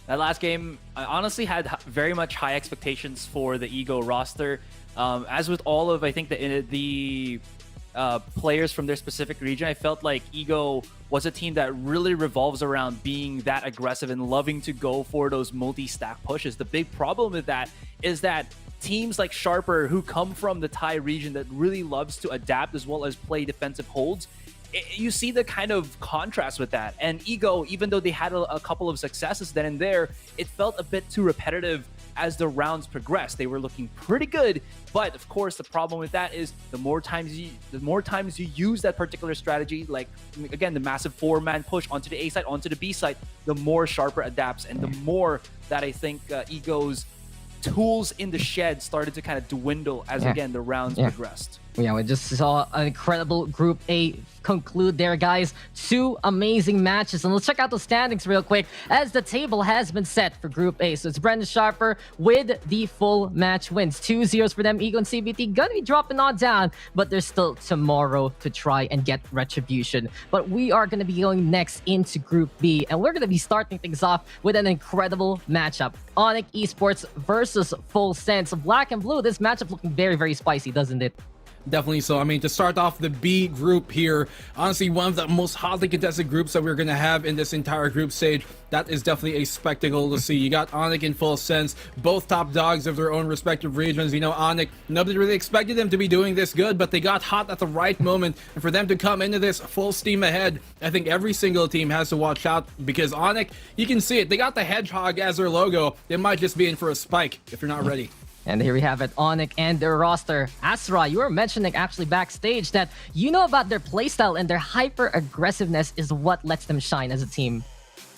That last game, I honestly had very much high expectations for the Ego roster. As with all of, I think, the players from their specific region, I felt like Ego was a team that really revolves around being that aggressive and loving to go for those multi-stack pushes. The big problem with that is that teams like Sharper, who come from the Thai region that really loves to adapt as well as play defensive holds, you see the kind of contrast with that. And Ego, even though they had a couple of successes then and there, it felt a bit too repetitive as the rounds progressed. They were looking pretty good, but of course the problem with that is the more times you use that particular strategy, like again the massive 4-man push onto the A side, onto the B side, the more Sharper adapts, and the more that I think Ego's tools in the shed started to kind of dwindle as again the rounds progressed. Yeah, we just saw an incredible Group A conclude there, guys. 2 amazing matches. And let's check out the standings real quick as the table has been set for Group A. So it's Bren Sharper with the full match wins. 2-0 for them. Ego and CBT gonna be dropping on down, but there's still tomorrow to try and get retribution. But we are gonna be going next into Group B, and we're gonna be starting things off with an incredible matchup. Onic Esports versus Full Sense. Black and Blue, this matchup looking very, very spicy, doesn't it? Definitely so. I mean, to start off the B group here, honestly, one of the most hotly contested groups that we're going to have in this entire group stage. That is definitely a spectacle to see. You got Onic and Full Sense, both top dogs of their own respective regions. You know, Onic, nobody really expected them to be doing this good, but they got hot at the right moment. And for them to come into this full steam ahead, I think every single team has to watch out, because Onic, you can see it. They got the hedgehog as their logo. They might just be in for a spike if they're not ready. And here we have it, Onic and their roster. Asra, you were mentioning actually backstage that you know about their playstyle and their hyper-aggressiveness is what lets them shine as a team.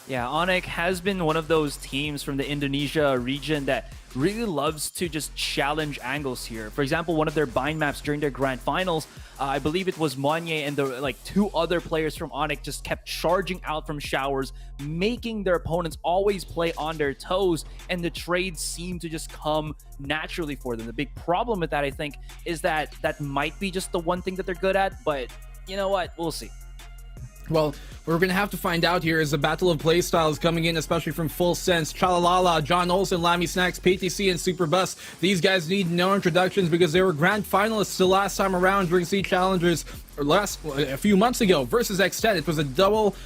Yeah, Onic has been one of those teams from the Indonesia region that really loves to just challenge angles here. For example, one of their bind maps during their grand finals, I believe it was Monye and the 2 other players from Onic just kept charging out from showers, making their opponents always play on their toes, and the trades seem to just come naturally for them. The big problem with that, I think, is that that might be just the one thing that they're good at, but you know what? We'll see. Well, what we're going to have to find out here is the battle of playstyles coming in, especially from Full Sense. Chalalala, John Olsen, Lammy Snacks, PTC, and Superbus. These guys need no introductions because they were grand finalists the last time around during C Challengers, or a few months ago, versus X10. It was a double,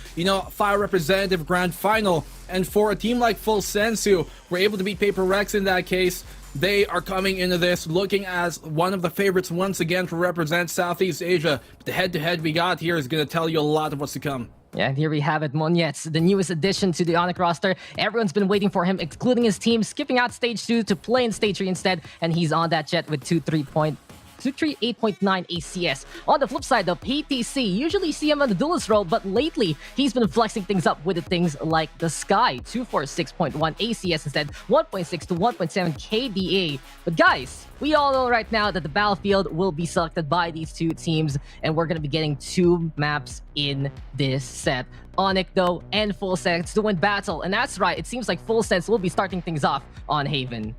fire representative grand final. And for a team like Full Sense, who were able to beat Paper Rex in that case, they are coming into this looking as one of the favorites once again to represent Southeast Asia. But the head-to-head we got here is going to tell you a lot of what's to come. Yeah, and here we have it, Monyets, the newest addition to the Onic roster. Everyone's been waiting for him, including his team, skipping out Stage 2 to play in Stage 3 instead, and he's on that jet with 8.9 ACS. On the flip side, the PTC, usually see him on the duelist role, but lately he's been flexing things up with the things like the Sky, 246.1 ACS instead, 1.6 to 1.7 KDA. But guys, we all know right now that the battlefield will be selected by these 2 teams, and we're going to be getting 2 maps in this set. Onic, though, and Full Sense to win battle, and that's right, it seems like Full Sense will be starting things off on Haven.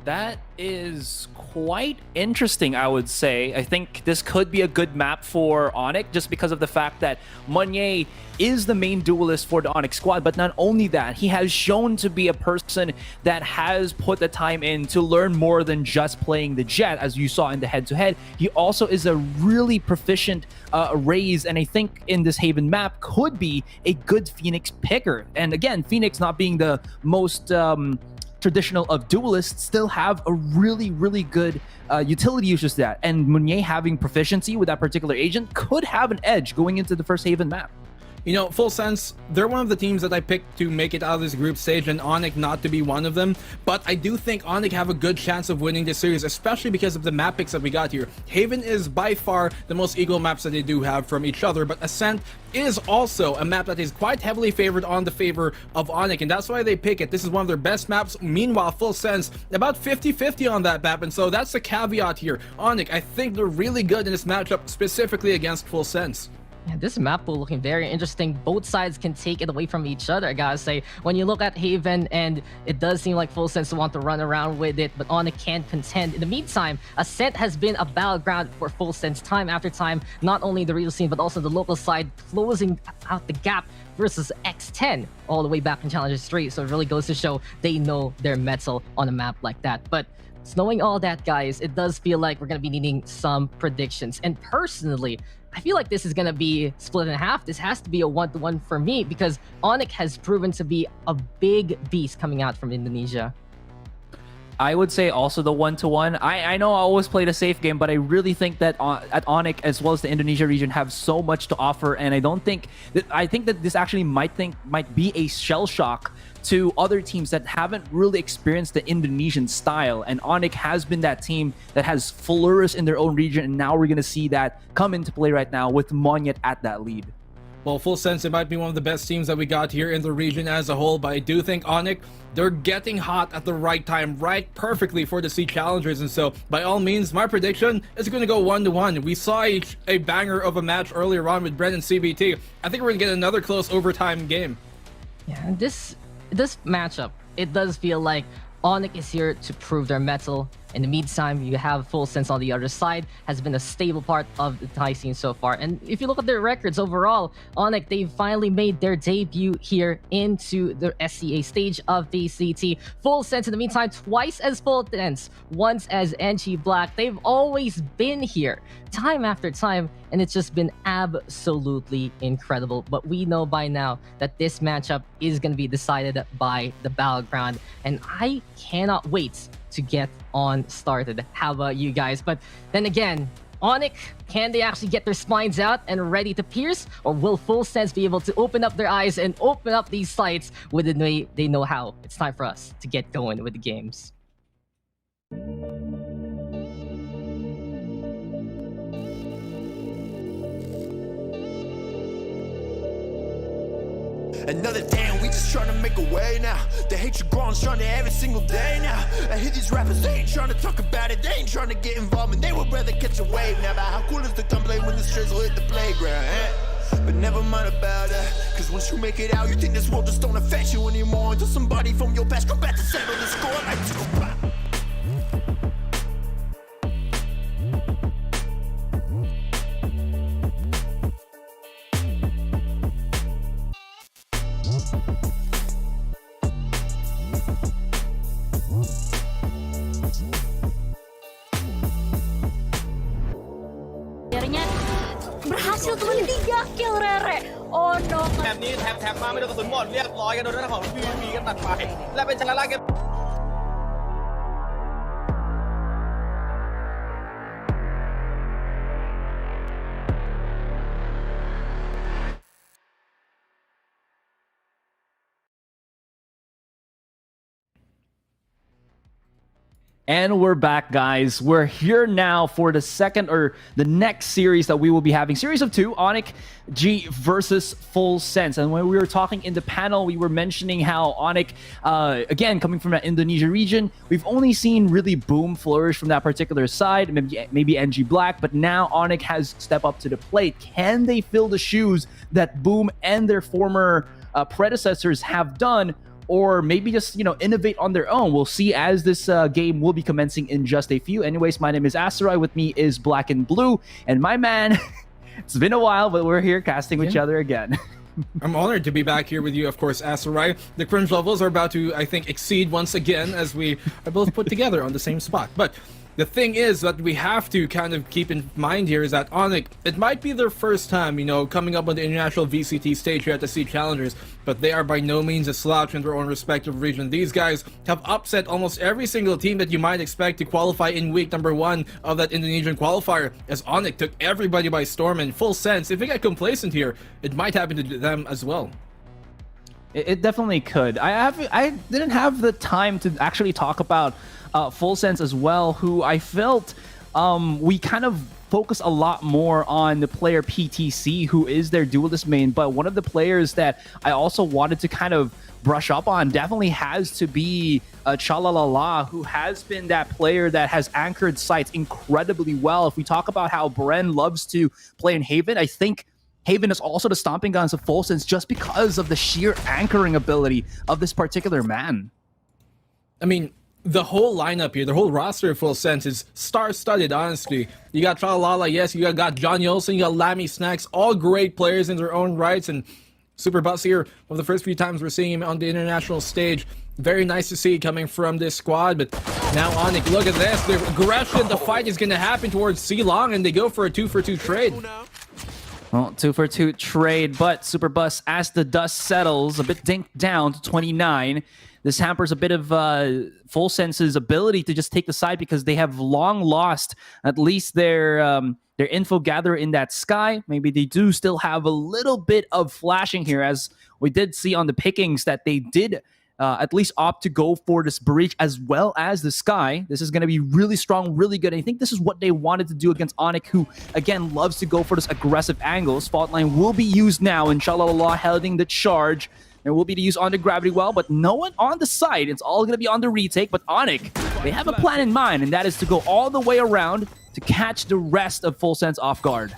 That is quite interesting, I would say. I think this could be a good map for Onic just because of the fact that Monye is the main duelist for the Onic squad, but not only that, he has shown to be a person that has put the time in to learn more than just playing the jet, as you saw in the head-to-head. He also is a really proficient Raze, and I think in this Haven map could be a good Phoenix picker. And again, Phoenix not being the most traditional of duelists, still have a really, really good utility usage to that. And Meunier having proficiency with that particular agent could have an edge going into the first Haven map. You know, full sense, they're one of the teams that I picked to make it out of this group stage, and Onic not to be one of them. But I do think Onic have a good chance of winning this series, especially because of the map picks that we got here. Haven is by far the most equal maps that they do have from each other, but Ascent is also a map that is quite heavily favored on the favor of Onic, and that's why they pick it. This is one of their best maps. Meanwhile, full sense, about 50-50 on that map, and so that's the caveat here. Onic, I think they're really good in this matchup, specifically against full sense. Yeah, this map pool looking very interesting. Both sides can take it away from each other, I gotta say. When you look at Haven, and it does seem like full sense to want to run around with it, but Onic can't contend. In the meantime, Ascent has been a battleground for full sense time after time. Not only the real scene, but also the local side closing out the gap versus X10 all the way back in Challengers 3. So it really goes to show they know their mettle on a map like that. But knowing all that, guys, it does feel like we're going to be needing some predictions. And personally, I feel like this is going to be split in half. This has to be a 1-to-1 for me because Onic has proven to be a big beast coming out from Indonesia. I would say also the 1-to-1. I know I always play the safe game, but I really think that at Onic as well as the Indonesia region have so much to offer, and I think that this actually might be a shell shock to other teams that haven't really experienced the Indonesian style. And Onic has been that team that has flourished in their own region, and now we're gonna see that come into play right now with Monyet at that lead. Well, full sense, it might be one of the best teams that we got here in the region as a whole, but I do think Onic, they're getting hot at the right time, right perfectly for the C Challengers, and so, by all means, my prediction is going to go 1-to-1. We saw a banger of a match earlier on with Bren and CBT. I think we're going to get another close overtime game. Yeah, and this matchup, it does feel like Onic is here to prove their mettle. In the meantime, you have full sense on the other side, has been a stable part of the Thai scene so far. And if you look at their records overall, Onic, they've finally made their debut here into the SCA stage of VCT. Full sense in the meantime, twice as full sense, once as NG Black. They've always been here, time after time, and it's just been absolutely incredible. But we know by now that this matchup is going to be decided by the battleground, and I cannot wait to get on started. How about you guys? But then again, Onic, can they actually get their spines out and ready to pierce? Or will full sense be able to open up their eyes and open up these sights with the way they know how? It's time for us to get going with the games. Another day and we just trying to make a way now. The hatred growing stronger every single day now. I hear these rappers, they ain't trying to talk about it, they ain't trying to get involved, and they would rather catch a wave now. But how cool is the gunplay when the strays will hit the playground, eh? But never mind about that, cause once you make it out, you think this world just don't affect you anymore until somebody from your past come back to settle the score like to go back. Berhasil teman 3 kill Rere. Oh no. แบบนี้แท็บมาไม่โดนกระสุนหมดเรียบร้อยกันโดนทางของ PPG กันตัดไปและเป็นชนะล่าเกม And we're back, guys. We're here now for the second or the next series that we will be having. Series of 2, Onic G versus Full Sense. And when we were talking in the panel, we were mentioning how Onic, again, coming from that Indonesia region, we've only seen really BAAM flourish from that particular side, maybe NG Black, but now Onic has stepped up to the plate. Can they fill the shoes that BAAM and their former predecessors have done? Or maybe just, innovate on their own. We'll see as this game will be commencing in just a few. Anyways, my name is Asteroid. With me is Black and Blue. And my man, it's been a while, but we're here casting with each other again. I'm honored to be back here with you, of course, Asteroid. The cringe levels are about to, I think, exceed once again as we are both put together on the same spot. But The thing is that we have to kind of keep in mind here is that Onic, it might be their first time, you know, coming up on the international VCT stage here at the Sea Challengers, but they are by no means a slouch in their own respective region. These guys have upset almost every single team that you might expect to qualify in week number 1 of that Indonesian qualifier, as Onic took everybody by storm. In full sense, if they get complacent here, it might happen to them as well. It definitely could. I didn't have the time to actually talk about Full Sense as well, who I felt we kind of focus a lot more on the player PTC, who is their duelist main, but one of the players that I also wanted to kind of brush up on definitely has to be Chalalala, who has been that player that has anchored sites incredibly well. If we talk about how Bren loves to play in Haven, I think Haven is also the stomping grounds of Full Sense just because of the sheer anchoring ability of this particular man. I mean, the whole lineup here, the whole roster of Full Sense is star-studded, honestly. You got Chalalala, yes, you got John Olsen, you got Lammy Snacks, all great players in their own rights, and Super Bus here, one of the first few times we're seeing him on the international stage. Very nice to see coming from this squad, but now Onic, look at this, the aggression, the fight is going to happen towards C-Long, and they go for a 2-for-2 trade. Well, 2-for-2 trade, but Super Bus, as the dust settles, a bit dinked down to 29. This hampers a bit of Full Sense's ability to just take the side because they have long lost at least their info gatherer in that sky. Maybe they do still have a little bit of flashing here, as we did see on the pickings that they did at least opt to go for this breach as well as the sky. This is going to be really strong, really good. And I think this is what they wanted to do against Onic, who, again, loves to go for this aggressive angles. Fault line will be used now, and Chalalala heading the charge. There will be to use on the gravity well, but no one on the side. It's all going to be on the retake, but Onic, they have a plan in mind, and that is to go all the way around to catch the rest of Full Sense off guard.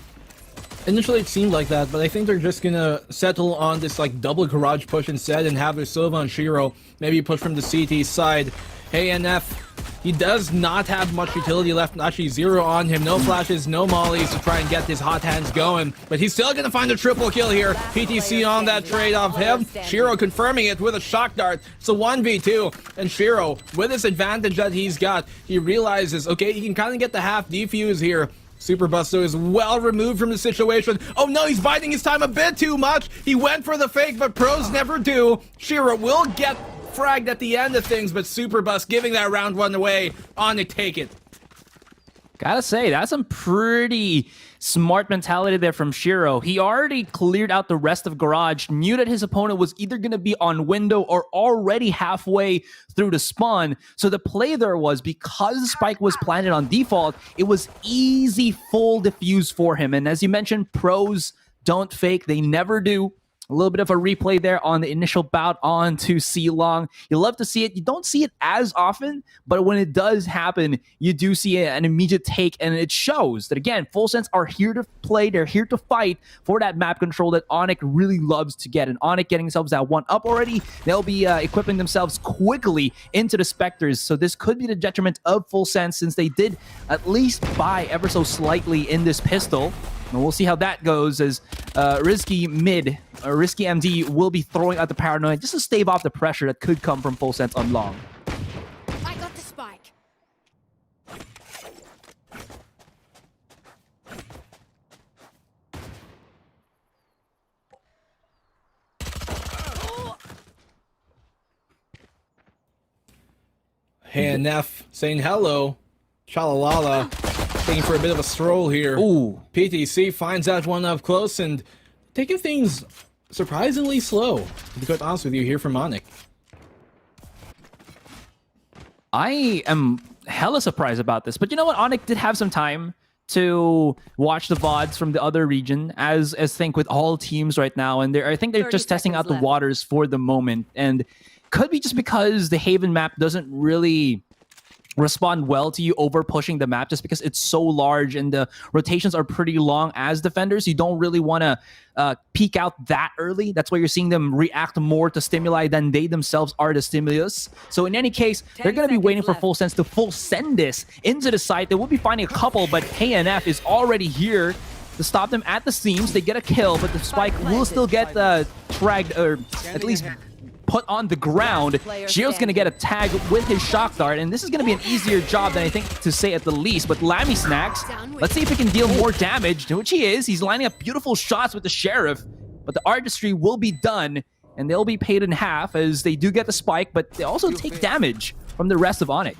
Initially it seemed like that, but I think they're just gonna settle on this like double garage push instead and have their Silva and Shiro maybe push from the CT side. ANF, he does not have much utility left, actually 0 on him, no flashes, no mollies to try and get his hot hands going, but he's still gonna find a triple kill here. PTC on that trade off him, Shiro confirming it with a shock dart. It's a 1v2, and Shiro, with this advantage that he's got, he realizes, okay, he can kind of get the half defuse here. Super Busto is well removed from the situation. Oh no, he's biding his time a bit too much. He went for the fake, but pros never do. Shiro will get fragged at the end of things, but Super Bus giving that round 1 away. Onic, take it. Gotta say, that's some pretty smart mentality there from Shiro. He already cleared out the rest of Garage, knew that his opponent was either going to be on window or already halfway through the spawn. So the play there was, because the spike was planted on default, it was easy full diffuse for him. And as you mentioned, pros don't fake. They never do. A little bit of a replay there on the initial bout on to C-Long. You love to see it. You don't see it as often, but when it does happen, you do see an immediate take, and it shows that, again, Full Sense are here to play. They're here to fight for that map control that Onic really loves to get. And Onic getting themselves that 1 up already. They'll be equipping themselves quickly into the Spectres. So this could be the detriment of Full Sense, since they did at least buy ever so slightly in this pistol. And we'll see how that goes, as Risky MD will be throwing out the Paranoid just to stave off the pressure that could come from Full Sense on long. I got the spike. Hey, NF saying hello. Chalalala taking for a bit of a stroll here. Ooh. PTC finds that one up close and taking things surprisingly slow, to be quite honest with you, here from Onic. I am hella surprised about this, but you know what? Onic did have some time to watch the VODs from the other region, as think with all teams right now, and I think they're just testing out the waters for the moment, and could be just because the Haven map doesn't really respond well to you over pushing the map, just because it's so large and the rotations are pretty long as defenders. You don't really want to peek out that early. That's why you're seeing them react more to stimuli than they themselves are to stimulus. So in any case, they're going to be waiting for Full Sense to full send this into the site. They will be finding a couple, but KNF is already here to stop them at the seams. They get a kill, but the spike will still get fragged, or at least put on the ground. Shio's going to get a tag with his shock dart, and this is going to be an easier job than I think to say at the least. But Lammy Snacks, let's see if he can deal more damage, which he is. He's lining up beautiful shots with the Sheriff, but the artistry will be done, and they'll be paid in half as they do get the spike, but they also take damage from the rest of Onic.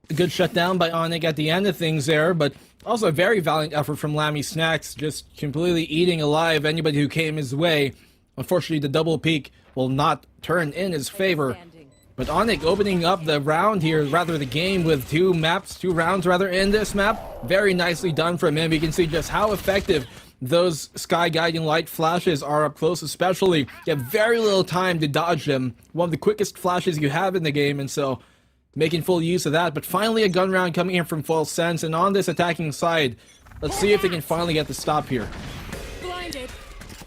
A good shutdown by Onic at the end of things there, but also a very valiant effort from Lammy Snacks, just completely eating alive anybody who came his way. Unfortunately, the double peak will not turn in his favor. But Onic opening up the round here, rather the game, with two rounds in this map. Very nicely done from him. You can see just how effective those Sky Guiding Light flashes are up close, especially. You have very little time to dodge them. One of the quickest flashes you have in the game, and so making full use of that. But finally a gun round coming in from Full Sense, and on this attacking side, let's see if they can finally get the stop here.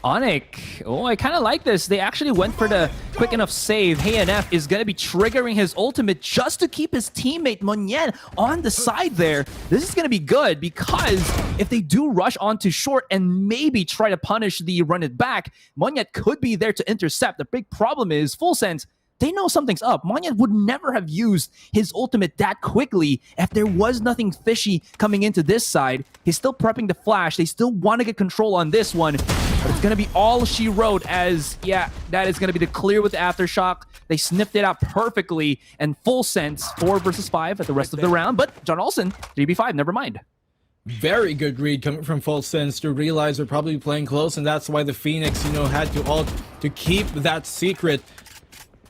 Onic, oh, I kind of like this. They actually went for the quick enough save. HNF is going to be triggering his ultimate just to keep his teammate Monyen on the side there. This is going to be good because if they do rush onto short and maybe try to punish the run it back, Monyen could be there to intercept. The big problem is Full Sense, they know something's up. Monyen would never have used his ultimate that quickly if there was nothing fishy coming into this side. He's still prepping the flash. They still want to get control on this one. But it's going to be all she wrote as, yeah, that is going to be the clear with the Aftershock. They sniffed it out perfectly. And Full Sense, 4 versus 5 at the rest of the round. But John Olsen, 3v5, never mind. Very good read coming from Full Sense to realize they're probably playing close. And that's why the Phoenix, had to ult to keep that secret.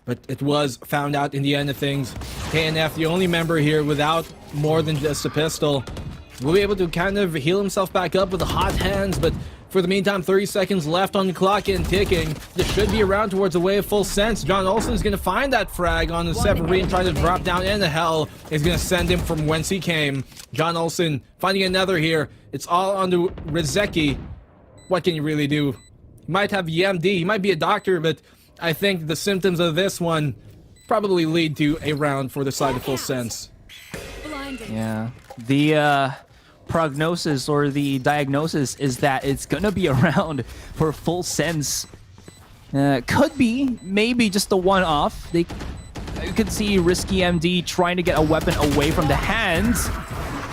But it was found out in the end of things. KNF, the only member here without more than just a pistol, will be able to kind of heal himself back up with the hot hands. But for the meantime, 30 seconds left on the clock and ticking. This should be around towards the way of Full Sense. John Olsen is going to find that frag on the Severine, trying to drop down into hell. Is going to send him from whence he came. John Olsen finding another here. It's all onto Rizeki. What can you really do? He might have EMD. He might be a doctor, but I think the symptoms of this one probably lead to a round for the side of Full Sense. Yeah. The prognosis or the diagnosis is that it's going to be a round for Full Sense. Could be, maybe just a one-off. You could see Risky MD trying to get a weapon away from the hands.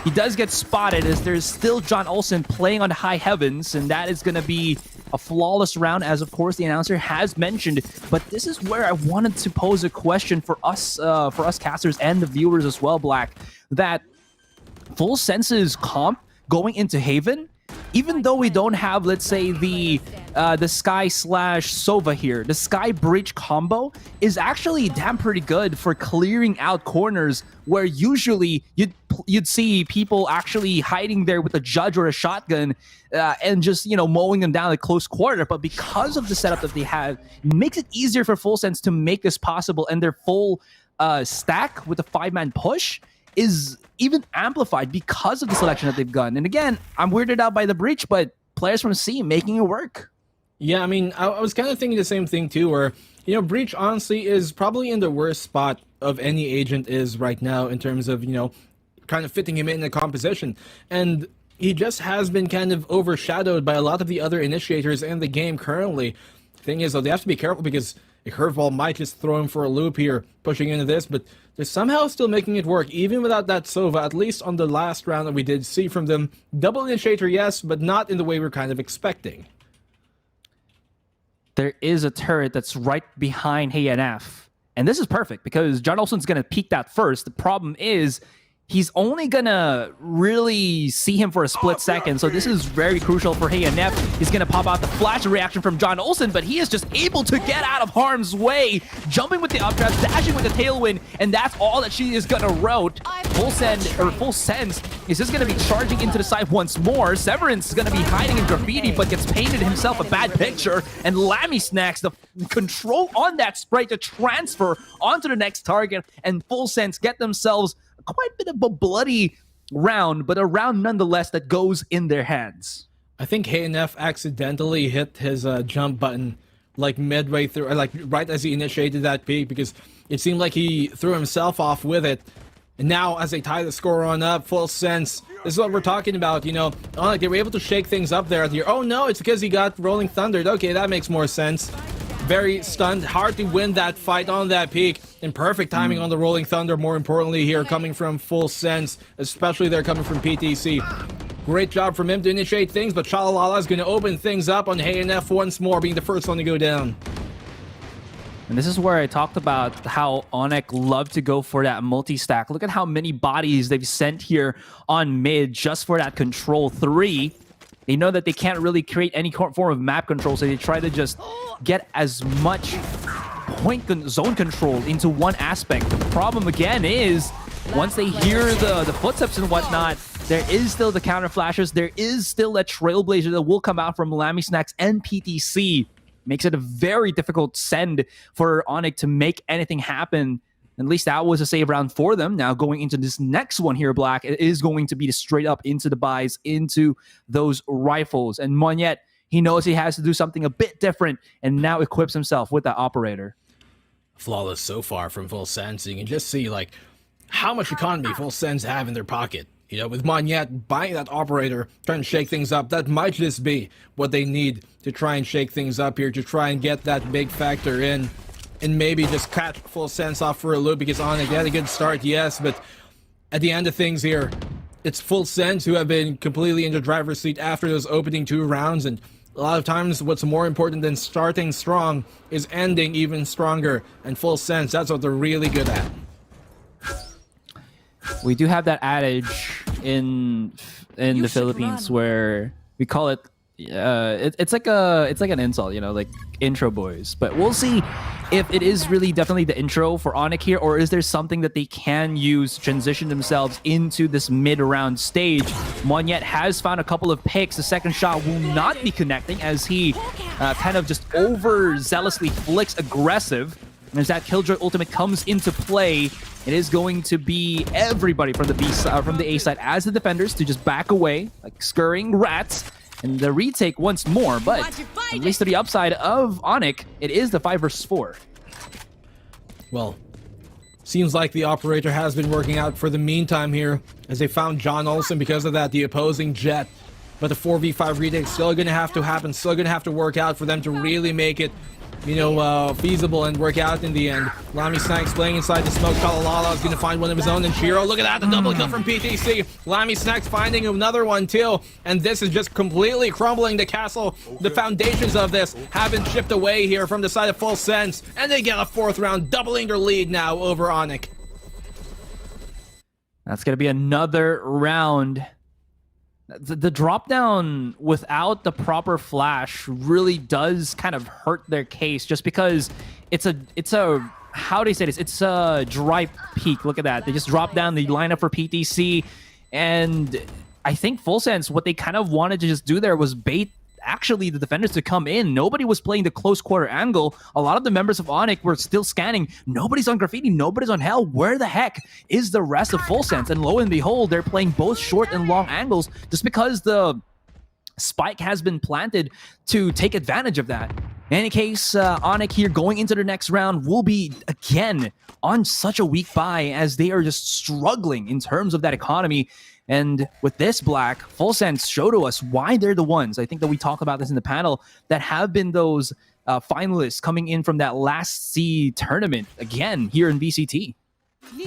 He does get spotted as there's still John Olsen playing on high heavens, and that is going to be a flawless round, as of course the announcer has mentioned. But this is where I wanted to pose a question for us casters and the viewers as well, Black, that Full Sense's comp going into Haven, even though we don't have, let's say, the Sky / Sova here, the Sky Breach combo is actually damn pretty good for clearing out corners where usually you'd see people actually hiding there with a Judge or a shotgun and just, mowing them down at close quarter. But because of the setup that they have, it makes it easier for Full Sense to make this possible, and their full stack with a 5-man push is even amplified because of the selection that they've gotten. And again, I'm weirded out by the breach, but players from C making it work. Yeah, I mean, I was kind of thinking the same thing too, where, Breach honestly is probably in the worst spot of any agent is right now in terms of, kind of fitting him in the composition. And he just has been kind of overshadowed by a lot of the other initiators in the game currently. Thing is, though, they have to be careful because a curveball might just throw him for a loop here, pushing into this, but they're somehow still making it work, even without that Sova, at least on the last round that we did see from them. Double initiator, yes, but not in the way we're kind of expecting. There is a turret that's right behind HNF. And this is perfect because John Olsen's going to peek that first. The problem is he's only going to really see him for a split second. So this is very crucial for HNF. He's going to pop out the flash reaction from John Olsen, but he is just able to get out of harm's way, jumping with the updraft, dashing with the tailwind, and that's all that she is going to route. Full Sense is just going to be charging into the side once more. Severance is going to be hiding in graffiti, but gets painted himself a bad picture, and Lammy Snacks the control on that sprite to transfer onto the next target, and Full Sense get themselves quite a bit of a bloody round, but a round nonetheless that goes in their hands. I think HNF accidentally hit his jump button like midway through, or like right as he initiated that peak, because it seemed like he threw himself off with it. And now as they tie the score on up, Full Sense, this is what we're talking about, like they were able to shake things up there at the, oh no, it's because he got Rolling Thundered. Okay, that makes more sense. very stunned. Hard to win that fight on that peak. And perfect timing on the Rolling Thunder, more importantly here, coming from Full Sense, especially they're coming from PTC. Great job from him to initiate things, but Shalalala is going to open things up on HNF once more, being the first one to go down. And this is where I talked about how Onic loved to go for that multi-stack. Look at how many bodies they've sent here on mid just for that control 3. They know that they can't really create any form of map control, so they try to just get as much zone control into one aspect. The problem again is once they hear the footsteps and whatnot, there is still the counter flashes. There is still that trailblazer that will come out from Lammy Snacks and PTC. Makes it a very difficult send for Onic to make anything happen. At least that was a save round for them. Now going into this next one here, Black, it is going to be straight up into the buys, into those rifles. And Monyet, he knows he has to do something a bit different and now equips himself with that operator. Flawless so far from Full Sense. You can just see like how much economy Full Sense have in their pocket. You know, with Monyet buying that operator, trying to shake things up, that might just be what they need to try and shake things up here, to try and get that big factor in, and maybe just catch Full Sense off for a loop, because Onic had a good start, yes, but at the end of things here, it's Full Sense who have been completely in the driver's seat after those opening 2 rounds, and a lot of times what's more important than starting strong is ending even stronger, and Full Sense, that's what they're really good at. We do have that adage in the Philippines where we call it it's like an insult, you know, like intro boys. But we'll see if it is really definitely the intro for Onic here, or is there something that they can use to transition themselves into this mid-round stage. Monyet has found a couple of picks. The second shot will not be connecting as he kind of just overzealously flicks aggressive. And as that Killjoy ultimate comes into play, it is going to be everybody from the from the A side as the defenders to just back away, like scurrying rats, and the retake once more. But at least to the upside of Onic, it is the 5 versus 4. Well, seems like the operator has been working out for the meantime here, as they found John Olsen because of that, the opposing jet. But the 4v5 retake still going to have to happen, still going to have to work out for them to really make it, you know, feasible and work out in the end. Lammy Snacks playing inside the smoke. Kalalala is going to find one of his own, and Shiro, look at that, the double kill from PTC. Lammy Snacks finding another one too, and this is just completely crumbling the castle. The foundations of this have been chipped away here from the side of Full Sense, and they get a 4th round, doubling their lead now over Onic. That's going to be another round. The drop down without the proper flash really does kind of hurt their case, just because it's a how do you say this? It's a dry peak. Look at that. They just drop down the lineup for PTC, and I think Full Sense, what they kind of wanted to just do there was bait actually the defenders to come in. Nobody was playing the close quarter angle. A lot of the members of Onic were still scanning. Nobody's on Graffiti, nobody's on Hell. Where the heck is the rest of Full Sense? And lo and behold, they're playing both short and long angles just because the spike has been planted to take advantage of that. In any case, Onic here going into the next round will be, again, on such a weak buy as they are just struggling in terms of that economy. And with this, Black, Full Sense show to us why they're the ones, I think that we talked about this in the panel, that have been those finalists coming in from that last C tournament, again, here in VCT.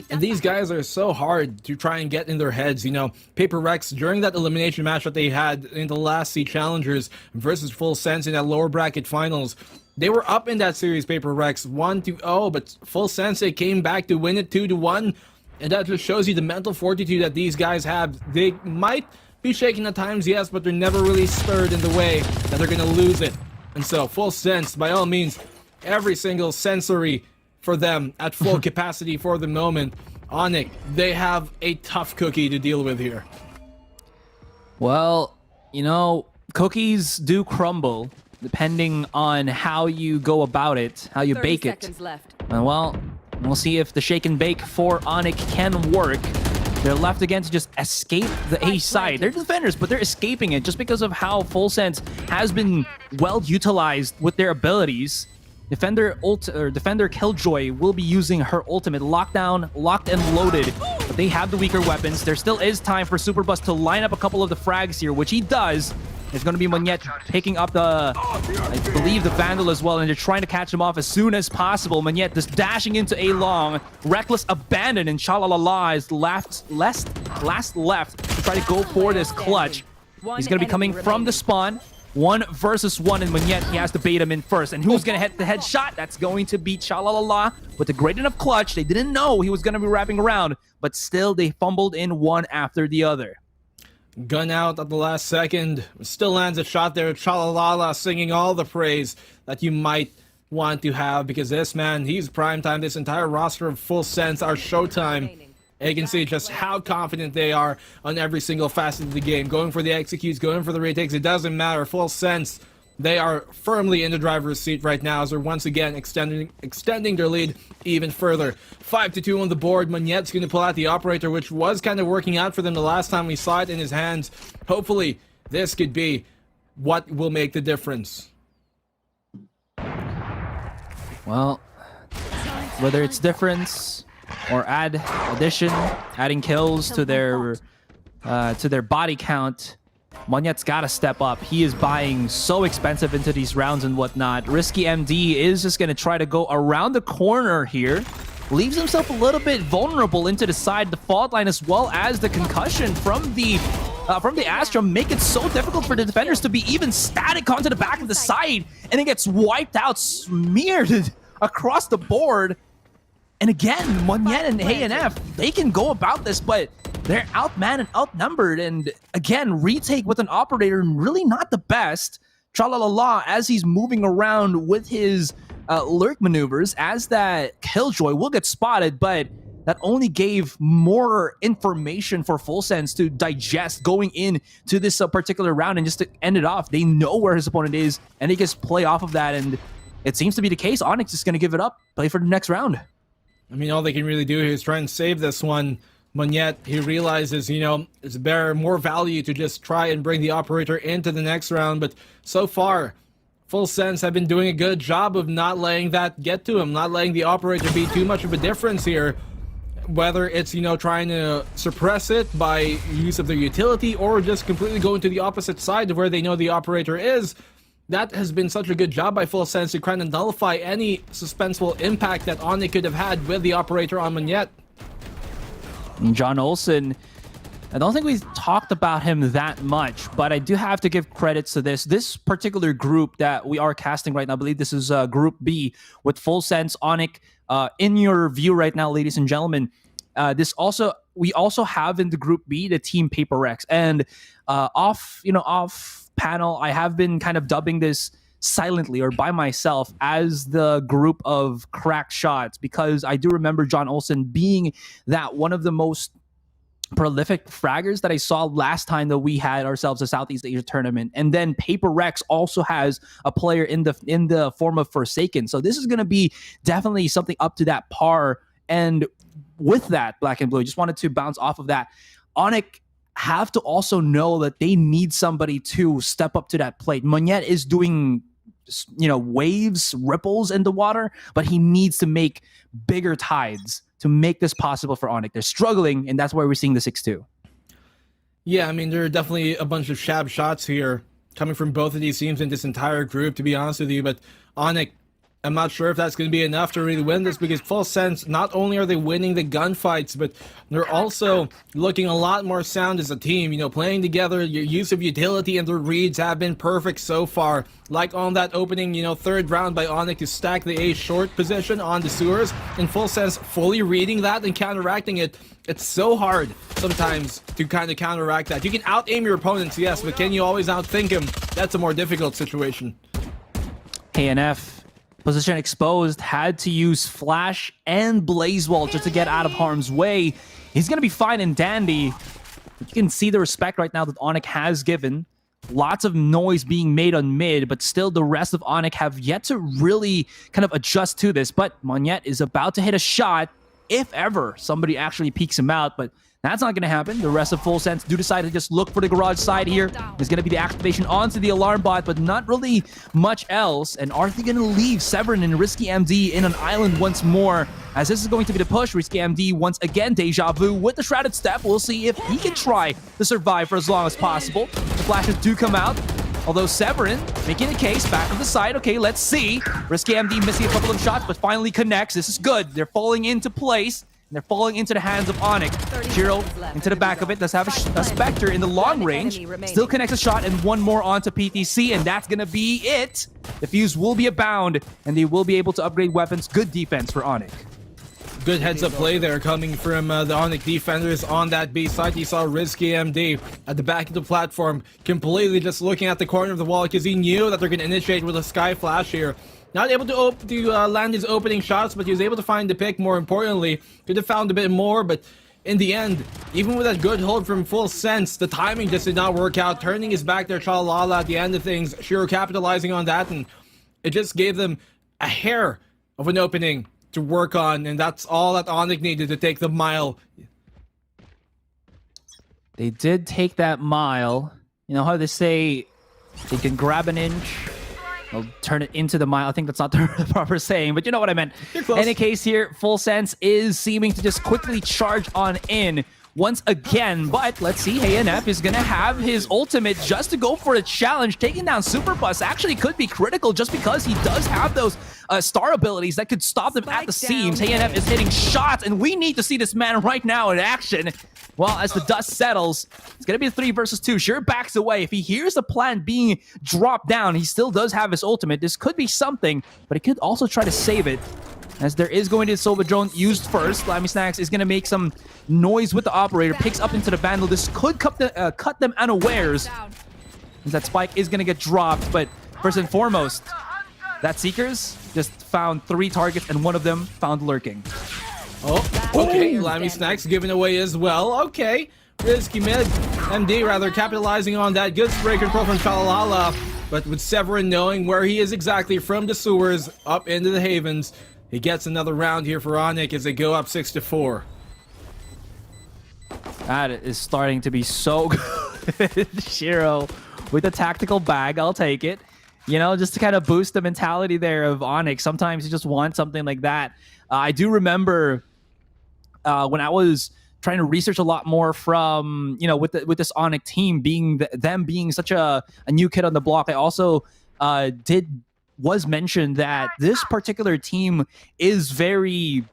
And these guys are so hard to try and get in their heads, you know. Paper Rex, during that elimination match that they had in the last C Challengers versus Full Sense in that lower bracket finals, they were up in that series, Paper Rex, 1-0, but Full Sense, they came back to win it 2-1. And that just shows you the mental fortitude that these guys have. They might be shaken at times, yes, but they're never really stirred in the way that they're going to lose it. And so, Full Sense, by all means, every single sensory for them at full capacity for the moment. Onic, they have a tough cookie to deal with here. Well, you know, cookies do crumble depending on how you go about it, how you bake it. 30 seconds left. Well, we'll see if the shake and bake for Onic can work. They're left again to just escape the A side. They're defenders, but they're escaping it just because of how Full Sense has been well utilized with their abilities. Defender Killjoy will be using her ultimate lockdown, locked and loaded. But they have the weaker weapons. There still is time for Superbus to line up a couple of the frags here, which he does. It's going to be Monyet picking up the, I believe, the Vandal as well, and they're trying to catch him off as soon as possible. Monyet just dashing into A long, reckless abandon, and Chalalala is last left to try to go for this clutch. He's going to be coming from the spawn. 1 versus 1, and Monyet, he has to bait him in first. And who's going to hit the headshot? That's going to be Chalalala with a great enough clutch. They didn't know he was going to be wrapping around, but still they fumbled in one after the other. Gun out at the last second. Still lands a shot there. Chalalala singing all the praise that you might want to have, because this man, he's prime time. This entire roster of Full Sense are showtime. And you can see just how confident they are on every single facet of the game. Going for the executes, going for the retakes, it doesn't matter. Full Sense, they are firmly in the driver's seat right now as they're once again extending their lead even further. 5-2 on the board. Monyet's going to pull out the operator, which was kind of working out for them the last time we saw it in his hands. Hopefully, this could be what will make the difference. Well, whether it's difference or addition, adding kills to their body count, Monyet's got to step up. He is buying so expensive into these rounds and whatnot. Risky MD is just going to try to go around the corner here. Leaves himself a little bit vulnerable into the side. The fault line as well as the concussion from the Astra make it so difficult for the defenders to be even static onto the back of the side. And it gets wiped out, smeared across the board. And again, Monyet and ANF, they can go about this, but they're outmanned and outnumbered. And again, retake with an operator, really not the best. Chalalala, as he's moving around with his lurk maneuvers, as that Killjoy will get spotted, but that only gave more information for Full Sense to digest going into this particular round and just to end it off. They know where his opponent is, and they just play off of that. And it seems to be the case. Onic is going to give it up, play for the next round. I mean, all they can really do here is try and save this one. Monyet, he realizes, you know, it's more value to just try and bring the operator into the next round. But so far, Full Sense have been doing a good job of not letting that get to him, not letting the operator be too much of a difference here. Whether it's, you know, trying to suppress it by use of their utility or just completely going to the opposite side of where they know the operator is. That has been such a good job by Full Sense to kind of nullify any suspenseful impact that Onic could have had with the operator on Monyet. John Olsen, I don't think we've talked about him that much, but I do have to give credits to this particular group that we are casting right now. I believe this is Group B with Full Sense, Onic. In your view right now, ladies and gentlemen, we also have in the Group B the team Paper Rex, and off panel, I have been kind of dubbing this silently or by myself as the group of cracked shots, because I do remember John Olsen being that one of the most prolific fraggers that I saw last time that we had ourselves a Southeast Asia tournament. And then Paper Rex also has a player in the form of Forsaken. So this is going to be definitely something up to that par. And with that, Black and Blue, just wanted to bounce off of that. Onic have to also know that they need somebody to step up to that plate. Monyet is doing, waves, ripples in the water, but he needs to make bigger tides to make this possible for Onic. They're struggling, and that's why we're seeing the 6-2. Yeah, I mean, there are definitely a bunch of shab shots here coming from both of these teams in this entire group, to be honest with you, but Onic, I'm not sure if that's going to be enough to really win this, because Full Sense, not only are they winning the gunfights, but they're also looking a lot more sound as a team. Playing together, your use of utility and their reads have been perfect so far. Like on that opening, third round by Onic to stack the A short position on the sewers, and Full Sense fully reading that and counteracting it. It's so hard sometimes to kind of counteract that. You can out-aim your opponents, yes, but can you always outthink them? That's a more difficult situation. KNF. Position exposed, had to use Flash and Blaze Wall just to get out of harm's way. He's going to be fine and dandy. You can see the respect right now that Onic has given. Lots of noise being made on mid, but still the rest of Onic have yet to really kind of adjust to this. But Monyet is about to hit a shot, if ever somebody actually peeks him out, but that's not going to happen. The rest of Full Sense do decide to just look for the garage side here. There's going to be the activation onto the alarm bot, but not really much else. And are they going to leave Severin and Risky MD in an island once more? As this is going to be the push, Risky MD once again deja vu with the Shrouded Step. We'll see if he can try to survive for as long as possible. The flashes do come out. Although Severin making a case back of the side. Okay, let's see. Risky MD missing a couple of shots, but finally connects. This is good. They're falling into place. And they're falling into the hands of Onic. Shiro into the back of it. Does have a Spectre in the long range. Still connects a shot and one more onto PTC, and that's going to be it. The Fuse will be abound, and they will be able to upgrade weapons. Good defense for Onic. Good heads-up play there coming from the Onic defenders on that B side. You saw Risky MD at the back of the platform, completely just looking at the corner of the wall because he knew that they're going to initiate with a Sky Flash here. Not able to land his opening shots, but he was able to find the pick. More importantly, could have found a bit more, but in the end, even with that good hold from Full Sense, the timing just did not work out. Turning his back there, Chalalala at the end of things. Shiro capitalizing on that, and it just gave them a hair of an opening to work on, and that's all that Onic needed to take the mile. They did take that mile. You know how they say they can grab an inch, they'll turn it into the mile. I think that's not the proper saying, but you know what I meant. Any case here, Full Sense is seeming to just quickly charge on in once again, but let's see, HNF is gonna have his ultimate just to go for a challenge. Taking down Superbus actually could be critical just because he does have those star abilities that could stop them at the seams. HNF is hitting shots, and we need to see this man right now in action. Well, as the dust settles, it's going to be a 3 versus 2. Sure backs away. If he hears the plan being dropped down, he still does have his ultimate. This could be something, but he could also try to save it, as there is going to be a Silver Drone used first. Lammy Snacks is going to make some noise with the operator, picks up into the Vandal. This could cut them unawares, as that spike is going to get dropped. But first and foremost, that Seekers just found 3 targets, and one of them found lurking. Oh, okay. Lammy Snacks giving away as well. Okay. Risky mid. MD rather capitalizing on that. Good spray control from Chalalala. But with Severin knowing where he is exactly from the sewers up into the havens, he gets another round here for Onic as they go up 6-4. That is starting to be so good. Shiro with a tactical bag. I'll take it. You know, just to kind of boost the mentality there of Onic. Sometimes you just want something like that. I do remember when I was trying to research a lot more from, you know, with this Onic team being them being such a new kid on the block. I also was mentioned that this particular team is very,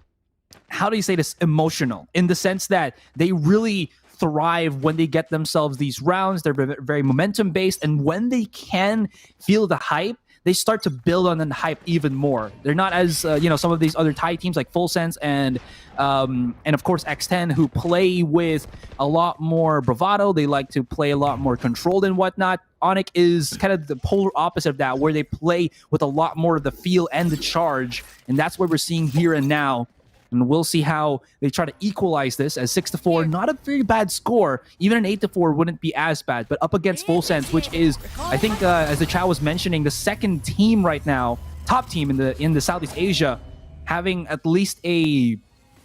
how do you say this, emotional, in the sense that they really thrive when they get themselves these rounds. They're very momentum based, and when they can feel the hype, they start to build on the hype even more. They're not as you know, some of these other Thai teams like Full Sense and of course X10, who play with a lot more bravado. They like to play a lot more controlled and whatnot. Onic is kind of the polar opposite of that, where they play with a lot more of the feel and the charge, and that's what we're seeing here and now. And we'll see how they try to equalize this, as 6-4, not a very bad score. Even an 8-4 wouldn't be as bad, but up against Full Sense, which is, I think, as the chat was mentioning, the second team right now, top team in the Southeast Asia, having at least a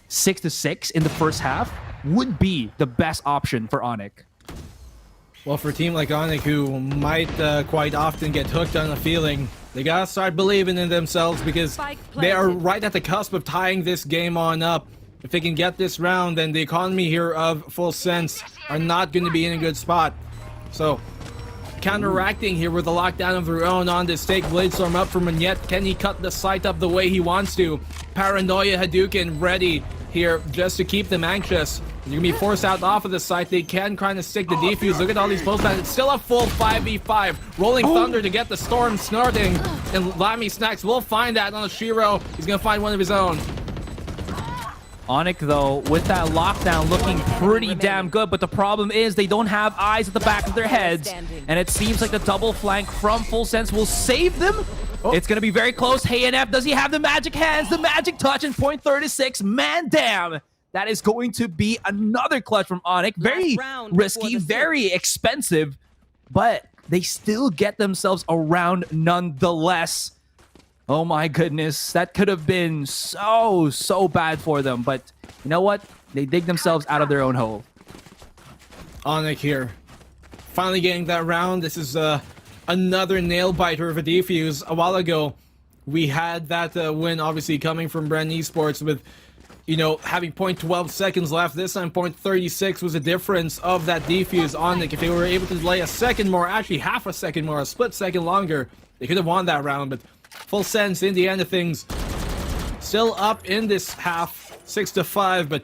6-6 in the first half would be the best option for Onic. Well, for a team like Onic, who might quite often get hooked on a feeling, they gotta start believing in themselves, because they are right at the cusp of tying this game on up. If they can get this round, then the economy here of Full Sense are not going to be in a good spot. So, counteracting here with the lockdown of their own on this take. Bladestorm up for Manette. Can he cut the site up the way he wants to? Paranoia Hadouken ready here just to keep them anxious. You're going to be forced out off of the site. They can kind of stick the defuse. Look at all these post It's still a full 5v5. Rolling Thunder to get the storm snorting. And Lammy Snacks will find that on a Shiro. He's going to find one of his own. Onic, though, with that lockdown looking pretty damn good, but the problem is they don't have eyes at the back of their heads, and it seems like the double flank from Full Sense will save them. It's going to be very close. HNF, does he have the magic hands, the magic touch, and point 36? Man, damn. That is going to be another clutch from Onic. Very risky, very expensive, but they still get themselves around nonetheless. Oh my goodness, that could have been so bad for them, but you know what? They dig themselves out of their own hole. Onic here, finally getting that round. This is another nail biter of a defuse. A while ago, we had that win, obviously coming from Bren Esports with you know, having 0.12 seconds left. This time 0.36 was the difference of that defuse. Onic, if they were able to delay a second more, actually half a second more, a split second longer, they could have won that round. But Full Sense, in the end of things, still up in this half, 6-5. But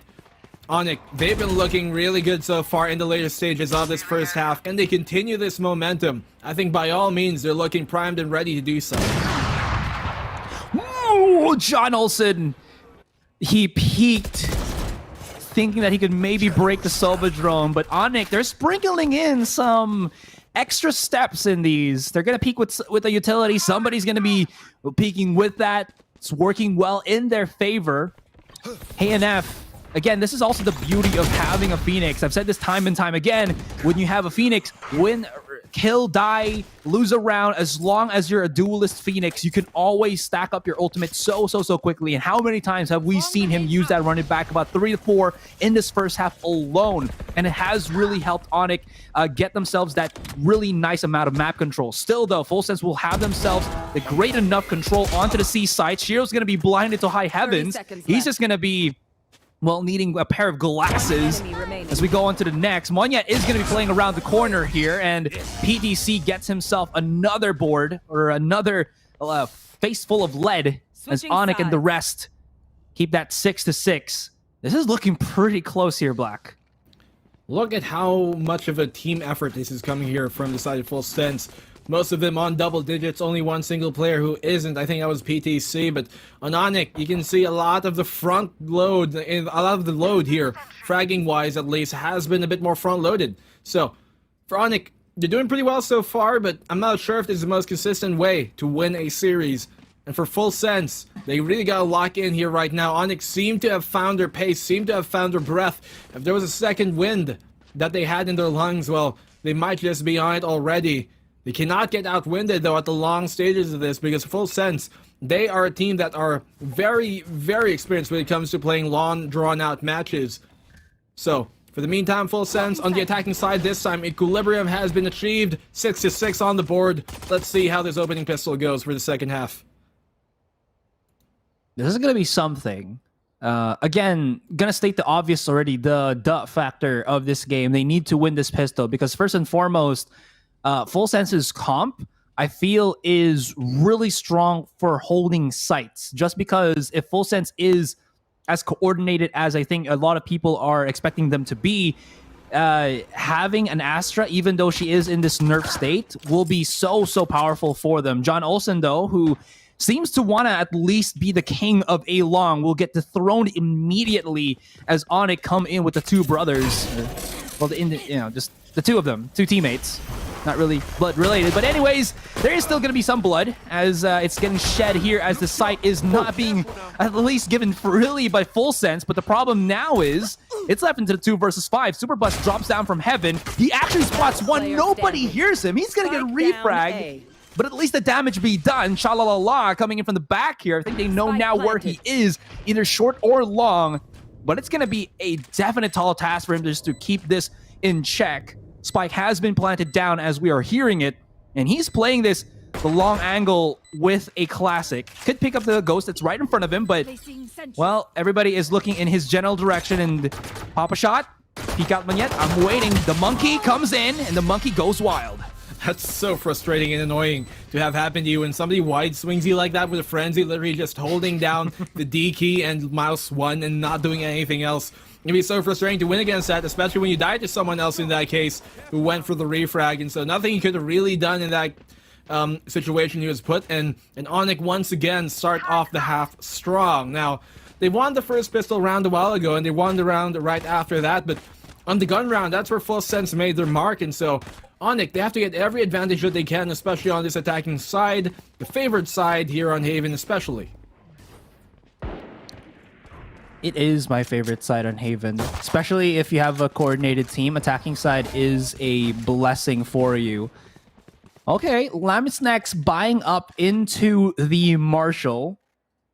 Onic, they've been looking really good so far in the later stages of this first half. And they continue this momentum. I think by all means, they're looking primed and ready to do so. Ooh, John Olsen, he peaked thinking that he could maybe break the Sova drone, but Onic, they're sprinkling in some extra steps in these. They're going to peak with a utility. Somebody's going to be peaking with that. It's working well in their favor. HNF, again, this is also the beauty of having a Phoenix. I've said this time and time again. When you have a Phoenix, win, kill, die, lose a round, as long as you're a duelist Phoenix, you can always stack up your ultimate so quickly. And how many times have we seen him use that running back? About 3 to 4 in this first half alone. And it has really helped Onic get themselves that really nice amount of map control. Still though, Full Sense will have themselves the great enough control onto the C side. Shiro's going to be blinded to high heavens. He's just going to be, well, needing a pair of glasses as we go on to the next. Monyet is going to be playing around the corner here, and PDC gets himself another board, or another face full of lead, as Onic and the rest keep that 6-6. This is looking pretty close here, Black. Look at how much of a team effort this is coming here from the side of Full Sense. Most of them on double digits, only one single player who isn't. I think that was PTC, but on Onic, you can see a lot of the front load, a lot of the load here, fragging-wise at least, has been a bit more front-loaded. So, for Onic, they're doing pretty well so far, but I'm not sure if this is the most consistent way to win a series. And for Full Sense, they really got to lock in here right now. Onic seem to have found their pace, seem to have found their breath. If there was a second wind that they had in their lungs, well, they might just be on it already. They cannot get outwinded, though, at the long stages of this, because Full Sense, they are a team that are very, very experienced when it comes to playing long, drawn-out matches. So, for the meantime, Full Sense, on the attacking side this time, equilibrium has been achieved. 6-6 on the board. Let's see how this opening pistol goes for the second half. This is going to be something. Again, gonna state the obvious already, the duh factor of this game. They need to win this pistol, because first and foremost, Full Sense's comp, I feel, is really strong for holding sites. Just because if Full Sense is as coordinated as I think a lot of people are expecting them to be, having an Astra, even though she is in this nerf state, will be so powerful for them. John Olsen, though, who seems to want to at least be the king of A Long, will get dethroned immediately as Onic come in with the two brothers. Well, just the two of them, two teammates. Not really blood related, but anyways, there is still going to be some blood as it's getting shed here, as the site is not being at least given freely by Full Sense. But the problem now is it's left into the 2 versus 5. Superbus drops down from heaven. He actually spots one. Nobody hears him. He's going to get refragged, but at least the damage be done. Shalalala coming in from the back here. I think they know now where he is, either short or long, but it's going to be a definite tall task for him just to keep this in check. Spike has been planted down as we are hearing it, and he's playing the long angle with a classic. Could pick up the ghost that's right in front of him, but, well, everybody is looking in his general direction, and pop a shot, peek out Monyet. I'm waiting. The monkey comes in, and the monkey goes wild. That's so frustrating and annoying to have happen to you when somebody wide swings you like that with a frenzy, literally just holding down the D key and mouse 1 and not doing anything else. It'd be so frustrating to win against that, especially when you died to someone else in that case who went for the refrag, and so nothing he could have really done in that situation he was put in. And Onic once again start off the half strong. Now, they won the first pistol round a while ago, and they won the round right after that, but on the gun round, that's where Full Sense made their mark, and so Onic, they have to get every advantage that they can, especially on this attacking side, the favored side here on Haven especially. It is my favorite side on Haven, especially if you have a coordinated team. Attacking side is a blessing for you. Okay, Lamit's next, buying up into the Marshall.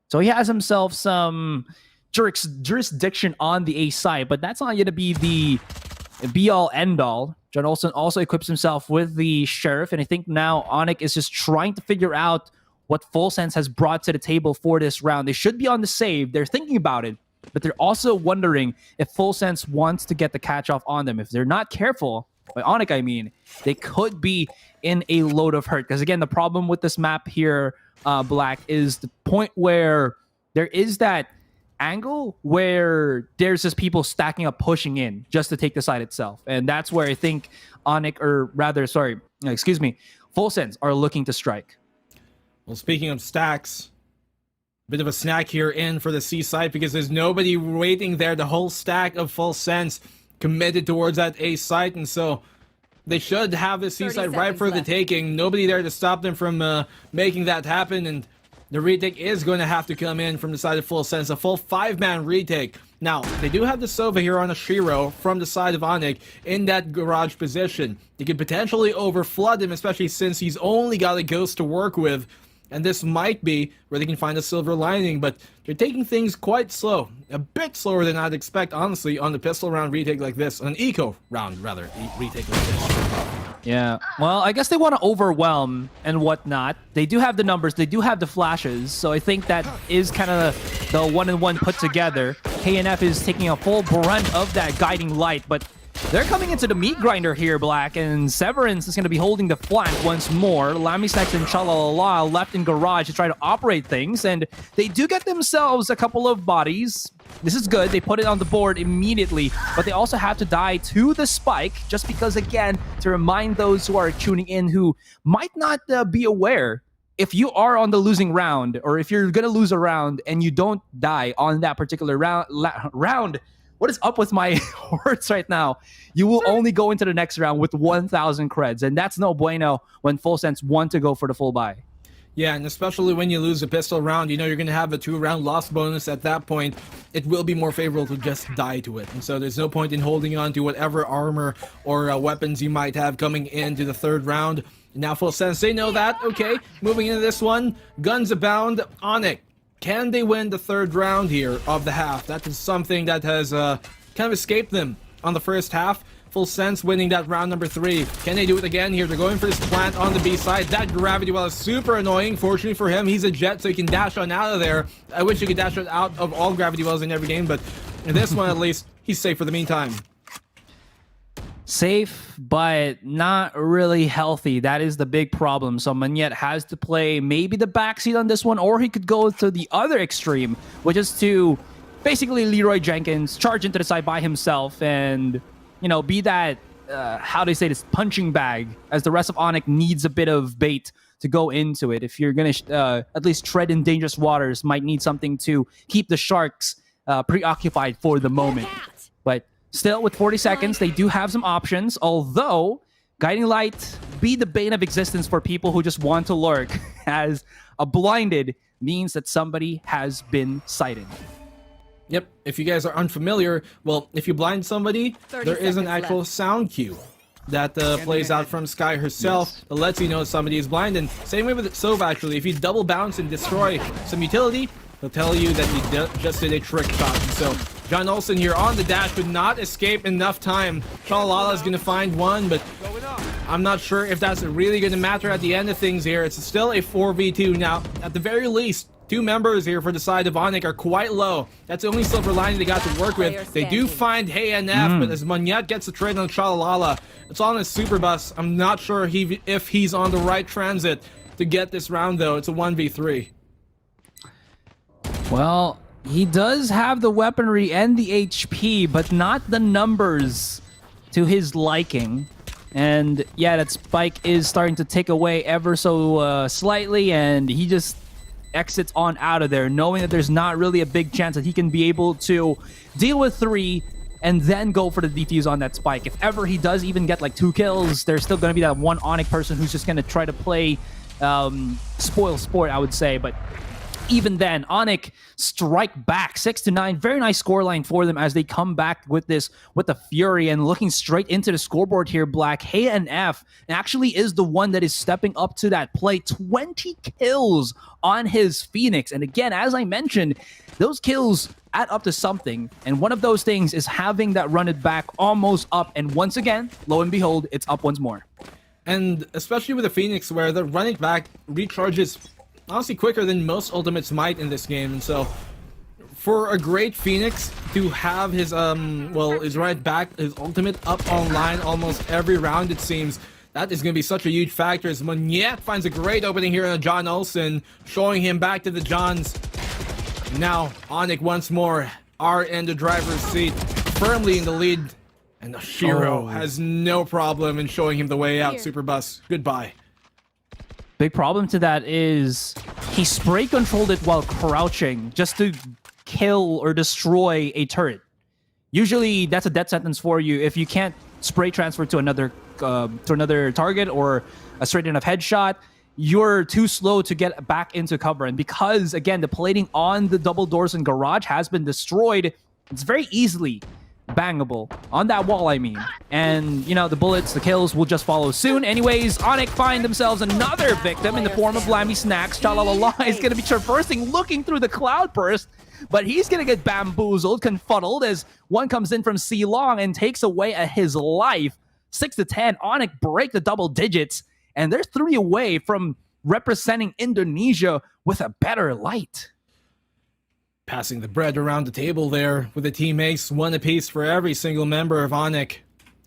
So he has himself some jurisdiction on the A side, but that's not going to be the be-all, end-all. John Olsen also equips himself with the Sheriff, and I think now Onic is just trying to figure out what Full Sense has brought to the table for this round. They should be on the save. They're thinking about it. but they're also wondering if Full Sense wants to get the catch off on them. If they're not careful, by Onic I mean, they could be in a load of hurt. Because again, the problem with this map here, Black, is the point where there is that angle where there's just people stacking up, pushing in just to take the side itself. And that's where I think Onic, or rather, sorry, excuse me, Full Sense are looking to strike. Well, speaking of stacks, bit of a snack here in for the C side because there's nobody waiting there. The whole stack of Full Sense committed towards that A site, and so they should have the C side right for the taking. Nobody there to stop them from making that happen, and the retake is going to have to come in from the side of Full Sense, a full 5-man retake. Now, they do have the Sova here on a Shiro from the side of Onic in that garage position. They could potentially overflood him, especially since he's only got a Ghost to work with. And this might be where they can find a silver lining, but they're taking things quite slow. A bit slower than I'd expect, honestly, on the pistol round retake like this. An eco round, rather, retake like this. Yeah, well, I guess they want to overwhelm and whatnot. They do have the numbers, they do have the flashes, so I think that is kind of the 1-in-1 put together. KNF is taking a full brunt of that guiding light, but they're coming into the meat grinder here, Black, and Severance is going to be holding the flank once more. Lamisex and Chalalala left in garage to try to operate things, and they do get themselves a couple of bodies. This is good. They put it on the board immediately, but they also have to die to the spike, just because, again, to remind those who are tuning in who might not be aware, if you are on the losing round, or if you're going to lose a round and you don't die on that particular round, what is up with my words right now? You will only go into the next round with 1,000 creds, and that's no bueno when Full Sense want to go for the full buy. Yeah, and especially when you lose a pistol round, you know you're going to have a 2-round loss bonus at that point. It will be more favorable to just die to it. And so there's no point in holding on to whatever armor or weapons you might have coming into the 3rd round. Now Full Sense, they know that. Okay, moving into this one, guns abound. Onic, can they win the 3rd round here of the half? That is something that has kind of escaped them on the first half. Full Sense winning that round number 3. Can they do it again here? They're going for this plant on the B side. That gravity well is super annoying. Fortunately for him, he's a jet, so he can dash on out of there. I wish he could dash on out of all gravity wells in every game, but in this one at least, he's safe for the meantime. Safe, but not really healthy. That is the big problem. So Manyet has to play maybe the backseat on this one, or he could go to the other extreme, which is to basically Leroy Jenkins charge into the side by himself and, you know, be that, how do you say this, punching bag, as the rest of Onic needs a bit of bait to go into it. If you're going to at least tread in dangerous waters, might need something to keep the Sharks preoccupied for the moment. But still, with 40 seconds, they do have some options, although Guiding Light be the bane of existence for people who just want to lurk, as a blinded means that somebody has been sighted. Yep, if you guys are unfamiliar, well, if you blind somebody, there is an actual sound cue that plays out from Sky herself that lets you know somebody is blind. And same way with Sova, actually. If you double bounce and destroy some utility, they'll tell you that you just did a trick shot. And so John Olsen here on the dash would not escape enough time. Shalalala is going to find one, but I'm not sure if that's really going to matter at the end of things here. It's still a 4v2 now. At the very least, 2 members here for the side of Onic are quite low. That's the only silver lining they got to work with. They do find HeyNF, but as Manyet gets the trade on Shalalala, it's on a super bus. I'm not sure if he's on the right transit to get this round, though. It's a 1v3. Well, he does have the weaponry and the HP, but not the numbers to his liking. And yeah, that spike is starting to tick away ever so slightly, and he just exits on out of there, knowing that there's not really a big chance that he can be able to deal with 3 and then go for the defuse on that spike. If ever he does even get like 2 kills, there's still going to be that one Onic person who's just going to try to play spoil sport, I would say. But even then, Onic strike back 6-9. Very nice scoreline for them as they come back with this, with the fury, and looking straight into the scoreboard here. Black HeyNF actually is the one that is stepping up to that play. 20 kills on his Phoenix, and again, as I mentioned, those kills add up to something, and one of those things is having that run it back almost up, and once again, lo and behold, it's up once more. And especially with the Phoenix, where the run it back recharges honestly quicker than most ultimates might in this game. And so for a great Phoenix to have his his right back, his ultimate up online almost every round, it seems, that is going to be such a huge factor as Moniette finds a great opening here on John Olsen, showing him back to the Johns. Now, Onic once more are in the driver's seat, firmly in the lead, and Shiro has no problem in showing him the way out. Superbus, goodbye. Big problem to that is he spray controlled it while crouching just to kill or destroy a turret. Usually that's a death sentence for you if you can't spray transfer to another target or a straight enough headshot. You're too slow to get back into cover, and because again the plating on the double doors and garage has been destroyed, it's very easily bangable on that wall, I mean. And you know, the bullets, the kills will just follow soon. Anyways, Onic find themselves another victim in the form of Lammy Snacks. Chalalala is going to be traversing, looking through the cloud burst, but he's going to get bamboozled, confuddled, as one comes in from C Long and takes away his life. 6-10, Onic break the double digits, and they're 3 away from representing Indonesia with a better light. Passing the bread around the table there with the teammates, 1 apiece for every single member of Onic.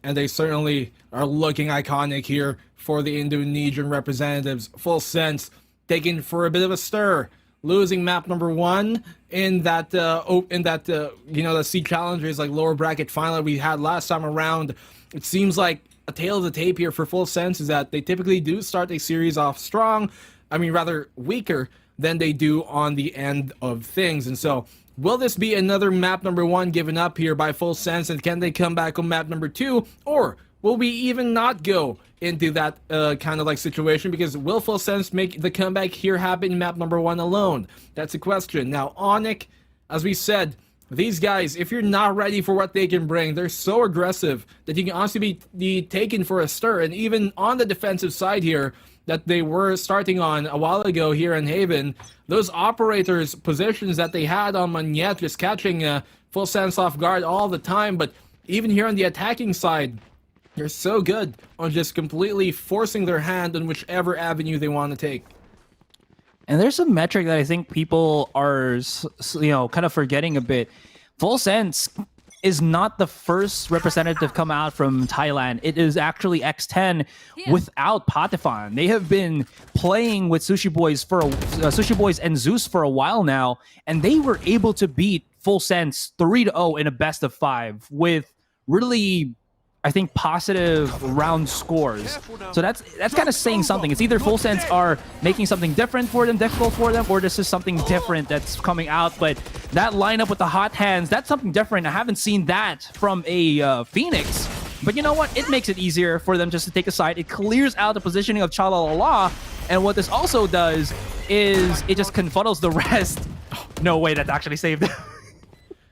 And they certainly are looking iconic here for the Indonesian representatives. Full Sense taken for a bit of a stir, losing map number 1 in that the C Challengers, like lower bracket final we had last time around. It seems like a tale of the tape here for Full Sense is that they typically do start a series off strong, rather weaker than they do on the end of things. And so, will this be another map number 1 given up here by Full Sense, and can they come back on map number 2? Or will we even not go into that kind of like situation? Because will Full Sense make the comeback here happen in map number 1 alone? That's a question. Now, Onic, as we said, these guys, if you're not ready for what they can bring, they're so aggressive that you can honestly be taken for a stir. And even on the defensive side here, that they were starting on a while ago here in Haven, those operators' positions that they had on Moniette, just catching Full Sense off guard all the time. But even here on the attacking side, they're so good on just completely forcing their hand on whichever avenue they want to take. And there's a metric that I think people are, kind of forgetting a bit. Full Sense is not the first representative come out from Thailand. It is actually X10 without Patifan. They have been playing with Sushi Boys and Zeus for a while now, and they were able to beat Full Sense 3-0 in a best of 5 with really, I think, positive round scores. So that's kind of saying something. It's either Full Sense are making something different for them, difficult for them, or this is something different that's coming out. But that lineup with the hot hands, that's something different. I haven't seen that from a Phoenix. But you know what? It makes it easier for them just to take a side. It clears out the positioning of Chalalala. And what this also does is it just confuddles the rest. No way, that actually saved him.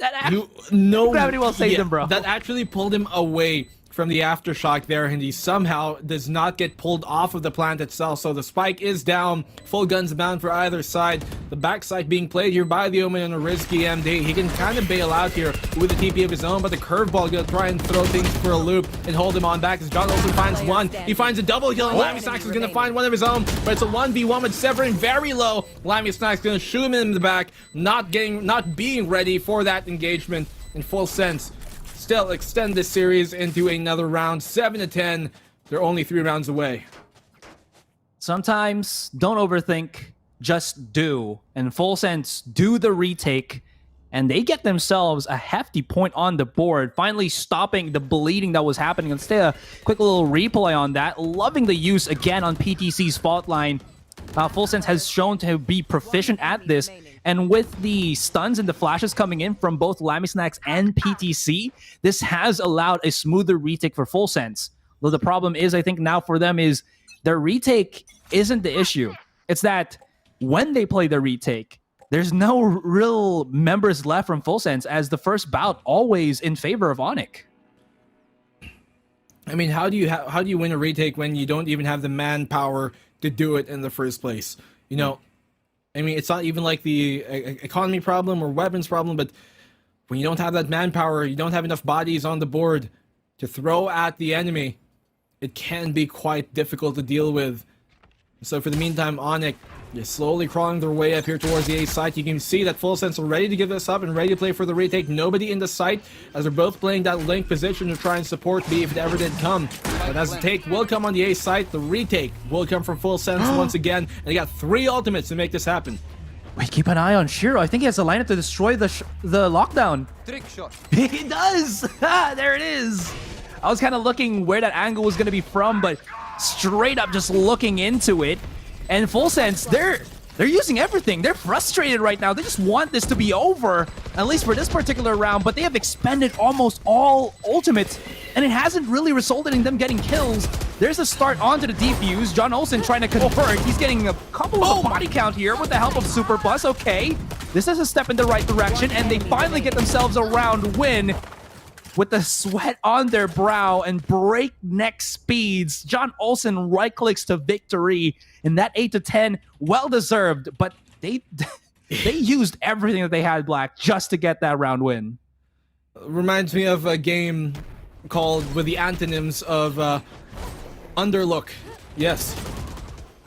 Gravity well saved him, bro. That actually pulled him away from the aftershock there, and he somehow does not get pulled off of the plant itself. So the spike is down, full guns bound for either side. The backside being played here by the Omen on a risky MD. He can kind of bail out here with a TP of his own, but the curveball gonna try and throw things for a loop and hold him on back as John Olsen finds one. He finds a double kill, and Lammy Snacks is gonna find one of his own, but it's a 1v1 with Severin very low. Lammy Snacks gonna shoot him in the back, not being ready for that engagement in Full Sense. Still extend this series into another round. 7-10. They're only 3 rounds away. Sometimes don't overthink, just do. And Full Sense do the retake, and they get themselves a hefty point on the board, finally stopping the bleeding that was happening. Let's take a quick little replay on that. Loving the use again on PTC's fault line. Full Sense has shown to be proficient at this. And with the stuns and the flashes coming in from both Lammy Snacks and PTC, this has allowed a smoother retake for Full Sense. Though the problem is, I think now for them is their retake isn't the issue. It's that when they play the retake, there's no real members left from Full Sense, as the first bout always in favor of Onic. I mean, how do you win a retake when you don't even have the manpower to do it in the first place? You know, I mean, it's not even like the economy problem or weapons problem, but when you don't have that manpower, you don't have enough bodies on the board to throw at the enemy, it can be quite difficult to deal with. So for the meantime, Onic is slowly crawling their way up here towards the A site. You can see that Full Sense are ready to give this up and ready to play for the retake. Nobody in the site as they're both playing that link position to try and support B if it ever did come. But as the take will come on the A site, the retake will come from Full Sense once again. And they got 3 ultimates to make this happen. Wait, keep an eye on Shiro. I think he has a lineup to destroy the lockdown. Trick shot. He does! There it is! I was kind of looking where that angle was going to be from, but straight up just looking into it. And Full Sense, they're using everything. They're frustrated right now. They just want this to be over, at least for this particular round, but they have expended almost all ultimates, and it hasn't really resulted in them getting kills. There's a start onto the defuse. John Olsen trying to convert. He's getting a couple of body count here with the help of Super Bus. Okay, this is a step in the right direction, and they finally get themselves a round win. With the sweat on their brow and breakneck speeds, John Olsen right-clicks to victory. In that 8-10, well-deserved, but they used everything that they had, Black, just to get that round win. Reminds me of a game called with the antonyms of Underlook. Yes.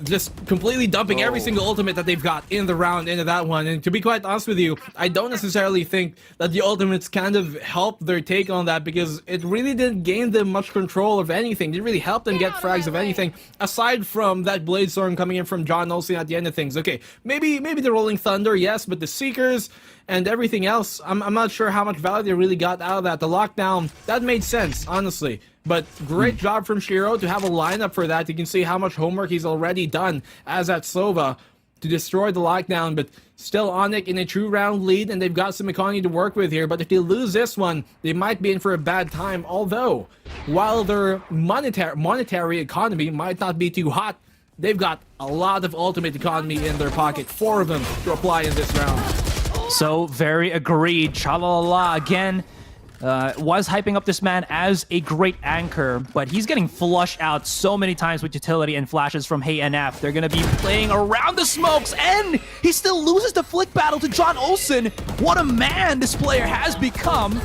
Just completely dumping every single ultimate that they've got in the round into that one. And to be quite honest with you, I don't necessarily think that the ultimates kind of helped their take on that, because it really didn't gain them much control of anything. It didn't really help them get frags of anything, aside from that Blade Storm coming in from John Olsen at the end of things. Okay, maybe the Rolling Thunder, yes, but the Seekers and everything else, I'm not sure how much value they really got out of that. The lockdown, that made sense, honestly. But great job from Shiro to have a lineup for that. You can see how much homework he's already done as at Sova to destroy the lockdown. But still Onic in a true round lead, and they've got some economy to work with here. But if they lose this one, they might be in for a bad time. Although, while their monetary economy might not be too hot, they've got a lot of ultimate economy in their pocket. 4 of them to apply in this round. So, very agreed. Chalalala again. Was hyping up this man as a great anchor, but he's getting flushed out so many times with utility and flashes from Hey NF. They're going to be playing around the smokes, and he still loses the flick battle to John Olsen. What a man this player has become.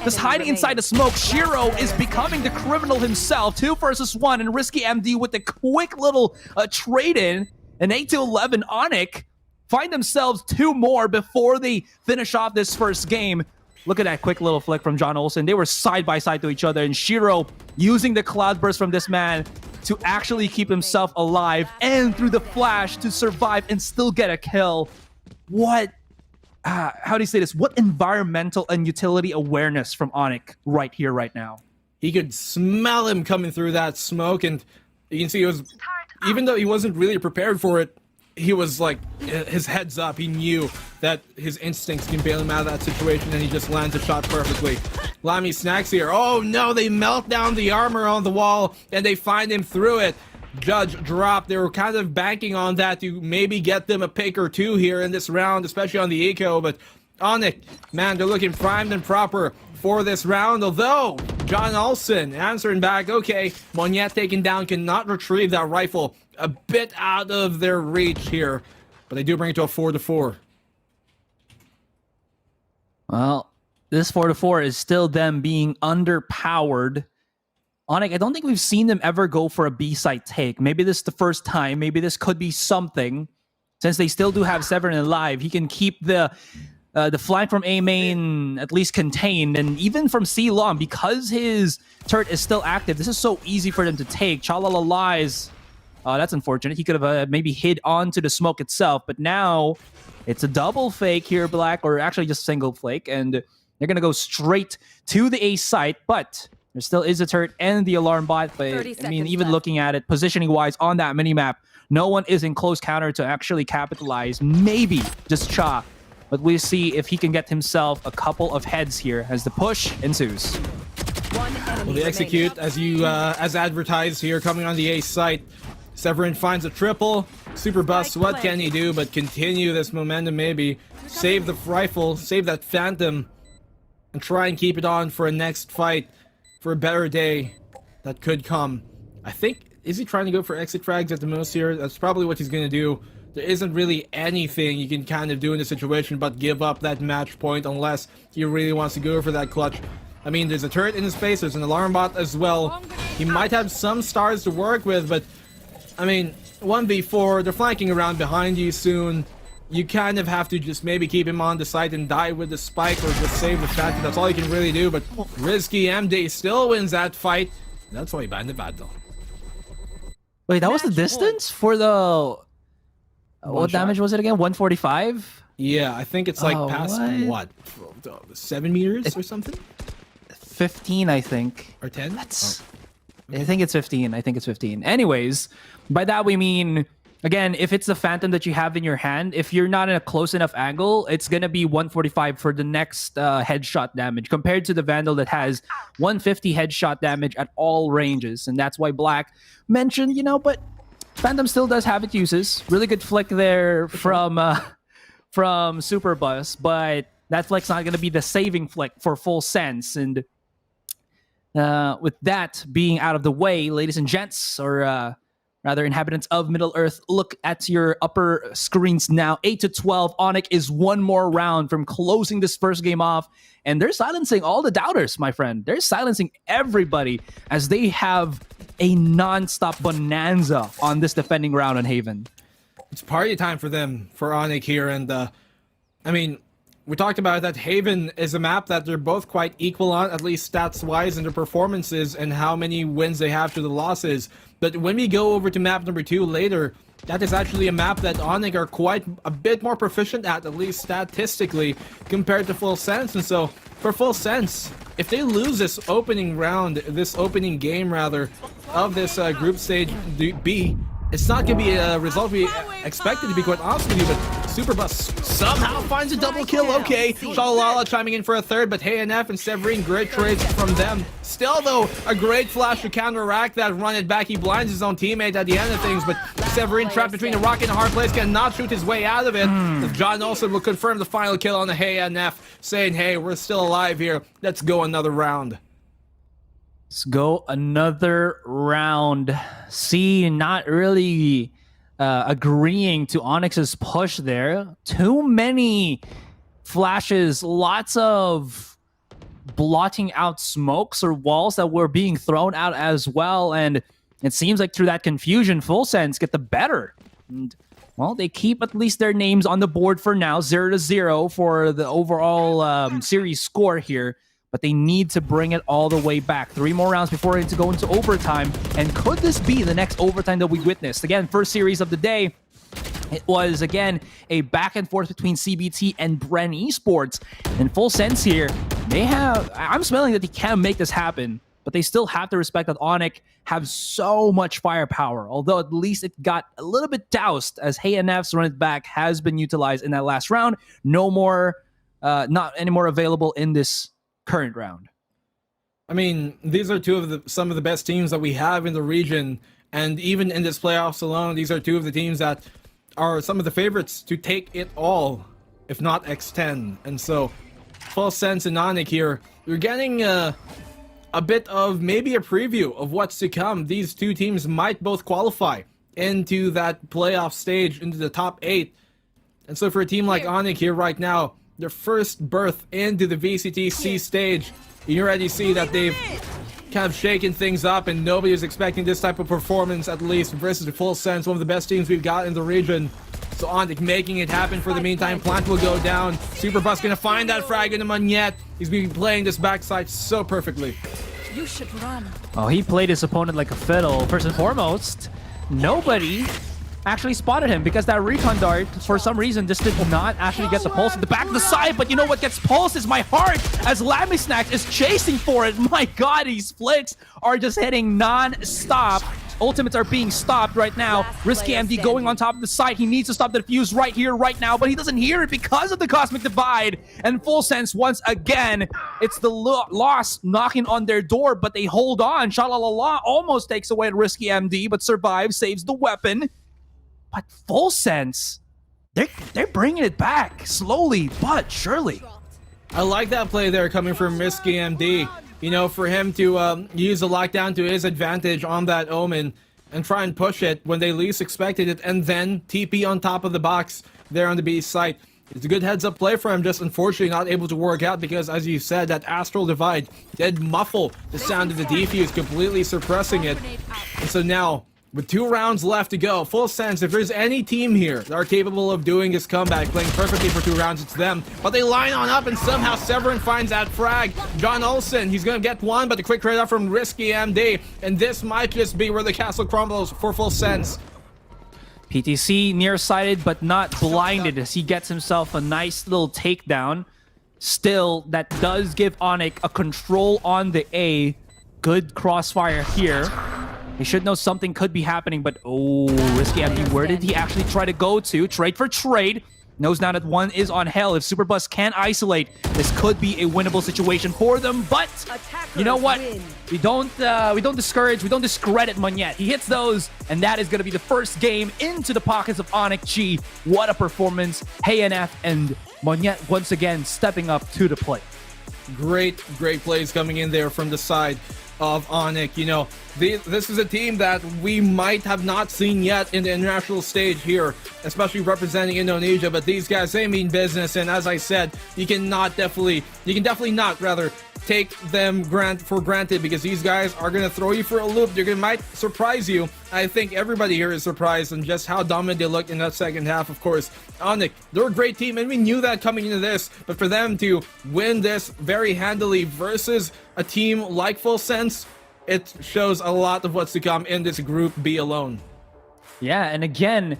Just hiding inside the smoke, Shiro is becoming the criminal himself. 2 versus 1, and Risky MD with the quick little trade-in. And 8-11 Onic find themselves 2 more before they finish off this first game. Look at that quick little flick from John Olsen. They were side by side to each other, and Shiro using the cloud burst from this man to actually keep himself alive, and through the flash to survive and still get a kill. What, how do you say this? What environmental and utility awareness from Onic right here, right now. He could smell him coming through that smoke, and you can see it was, even though he wasn't really prepared for it, he was like, his head's up. He knew that his instincts can bail him out of that situation, and he just lands a shot perfectly. Lamy snacks here. Oh no, they melt down the armor on the wall, and they find him through it. Judge dropped. They were kind of banking on that to maybe get them a pick or 2 here in this round, especially on the eco, but Onic, man, they're looking primed and proper for this round, although John Olsen answering back. Okay, Moniette taken down, cannot retrieve that rifle. A bit out of their reach here, but they do bring it to a 4-4. Well, this 4-4 is still them being underpowered. Onic, I don't think we've seen them ever go for a B-side take. Maybe this is the first time. Maybe this could be something. Since they still do have Severin alive, he can keep the flank from A main at least contained, and even from C long, because his turret is still active, this is so easy for them to take. Chalala lies. That's unfortunate. He could have maybe hid onto the smoke itself, but now it's a double fake here, Black, or actually just single flake, and they're going to go straight to the A site, but there still is a turret and the alarm bot, but I mean, even looking at it, positioning-wise on that minimap, no one is in close counter to actually capitalize. Maybe just Cha, but we'll see if he can get himself a couple of heads here as the push ensues. Well, they execute as advertised here, coming on the A site. Severin finds a triple. Super Bust, what can he do but continue this momentum maybe? Save the rifle, save that Phantom, and try and keep it on for a next fight, for a better day that could come. I think, is he trying to go for exit frags at the most here? That's probably what he's going to do. There isn't really anything you can kind of do in this situation but give up that match point unless he really wants to go for that clutch. I mean, there's a turret in his face, there's an alarm bot as well. He might have some stars to work with, but I mean, 1v4, they're flanking around behind you soon. You kind of have to just maybe keep him on the site and die with the spike or just save the phantom. That's all you can really do, but Risky MD still wins that fight. That's why he banned the battle. Wait, that was the distance for the... what damage was it again? 145? Yeah, I think it's like past, what? 7 meters or something? 15, I think. Or 10? That's... I think it's 15. I think it's 15. Anyways, by that we mean, again, if it's the Phantom that you have in your hand, if you're not in a close enough angle, it's going to be 145 for the next headshot damage compared to the Vandal that has 150 headshot damage at all ranges. And that's why Black mentioned, you know, but Phantom still does have its uses. Really good flick there from Superbus, but that flick's not going to be the saving flick for Full Sense. And with that being out of the way, ladies and gents, or rather inhabitants of Middle-earth, look at your upper screens now. 8-12. Onic is one more round from closing this first game off, and they're silencing all the doubters, my friend. They're silencing everybody as they have a non-stop bonanza on this defending round on Haven. It's party time for them, for Onic here, and I mean, we talked about that Haven is a map that they're both quite equal on, at least stats-wise, in their performances and how many wins they have to the losses. But when we go over to map number 2 later, that is actually a map that Onic are quite a bit more proficient at least statistically, compared to Full Sense. And so, for Full Sense, if they lose this opening round, this opening game rather, of this group stage B, it's not going to be a result we expected, to be quite honest with you, but Superbus somehow finds a double kill. Okay, Shalalala chiming in for a third, but HNF and Severine, great trades from them. Still, though, a great flash to counteract that, run it back. He blinds his own teammate at the end of things, but Severine trapped between a rock and a hard place, cannot shoot his way out of it. John Olsen will confirm the final kill on the HNF, saying, hey, we're still alive here. Let's go another round. Let's go another round. C not really agreeing to Onyx's push there. Too many flashes, lots of blotting out smokes or walls that were being thrown out as well. And it seems like through that confusion, Full Sense get the better. And, well, they keep at least their names on the board for now, 0-0 for the overall series score here. But they need to bring it all the way back. 3 more rounds before it to go into overtime. And could this be the next overtime that we witnessed? Again, first series of the day. It was, again, a back and forth between CBT and Bren Esports. And Full Sense here, they have... I'm smelling that they can make this happen. But they still have to respect that Onic have so much firepower. Although at least it got a little bit doused as HNF's run it back has been utilized in that last round. No more... not anymore available in this current round. I mean, these are some of the best teams that we have in the region, and even in this playoffs alone, these are 2 of the teams that are some of the favorites to take it all, if not X10. And so, Full Sense and Onic here, we're getting a bit of maybe a preview of what's to come. These 2 teams might both qualify into that playoff stage, into the top 8. And so for a team like Onic here right now, their first berth into the VCT stage, you already see that they've kind of shaken things up, and nobody is expecting this type of performance, at least versus the Full Sense, one of the best teams we've got in the region. So Onic making it happen for the meantime. Plant will go down. Superbus gonna find that frag in him on yet. He's been playing this backside so perfectly. You should run. Oh, he played his opponent like a fiddle. First and foremost, nobody actually spotted him because that recon dart, for some reason, just did not actually get the pulse at the back of the side. But you know what gets pulsed is my heart as Lammy Snack is chasing for it. My God, these flicks are just hitting non-stop. Ultimates are being stopped right now. Risky MD going on top of the site. He needs to stop the defuse right here, right now, but he doesn't hear it because of the Cosmic Divide. And Full Sense, once again, it's the loss knocking on their door, but they hold on. Shalalala almost takes away Risky MD, but survives, saves the weapon. But Full Sense, they're bringing it back slowly but surely. I like that play there coming from Risky MD. You know, for him to use the lockdown to his advantage on that Omen and try and push it when they least expected it, and then TP on top of the box there on the B site. It's a good heads-up play for him, just unfortunately not able to work out because, as you said, that Astral Divide did muffle the sound of the defuse, completely suppressing it. And so now, With 2 rounds left to go, full sense, if there's any team here that are capable of doing this comeback, playing perfectly for 2 rounds, it's them. But they line on up, and somehow Severin finds that frag. John Olsen, he's going to get one, but the quick trade-off from Risky MD. And this might just be where the castle crumbles for full sense. PTC nearsighted but not blinded as he gets himself a nice little takedown. Still, that does give Onic a control on the A. Good crossfire here. He should know something could be happening, but oh, Risky MD, where did he actually try to go to? Trade for trade. Knows now that one is on hell. If Superbus can isolate, this could be a winnable situation for them. But you know what? We don't discourage, we don't discredit Monyet. He hits those, and that is going to be the first game into the pockets of Onic G. What a performance! HeyNF and Monyet once again stepping up to the plate. Great plays coming in there from the side of Onic. You know, this is a team that we might have not seen yet in the international stage here, especially representing Indonesia, but these guys, they mean business, and as I said, you can definitely not take them for granted, because these guys are going to throw you for a loop. They might surprise you. I think everybody here is surprised on just how dominant they looked in that second half. Of course, Onic, they're a great team, and we knew that coming into this, but for them to win this very handily versus a team like Full Sense, it shows a lot of what's to come in this Group B alone. Yeah, and again,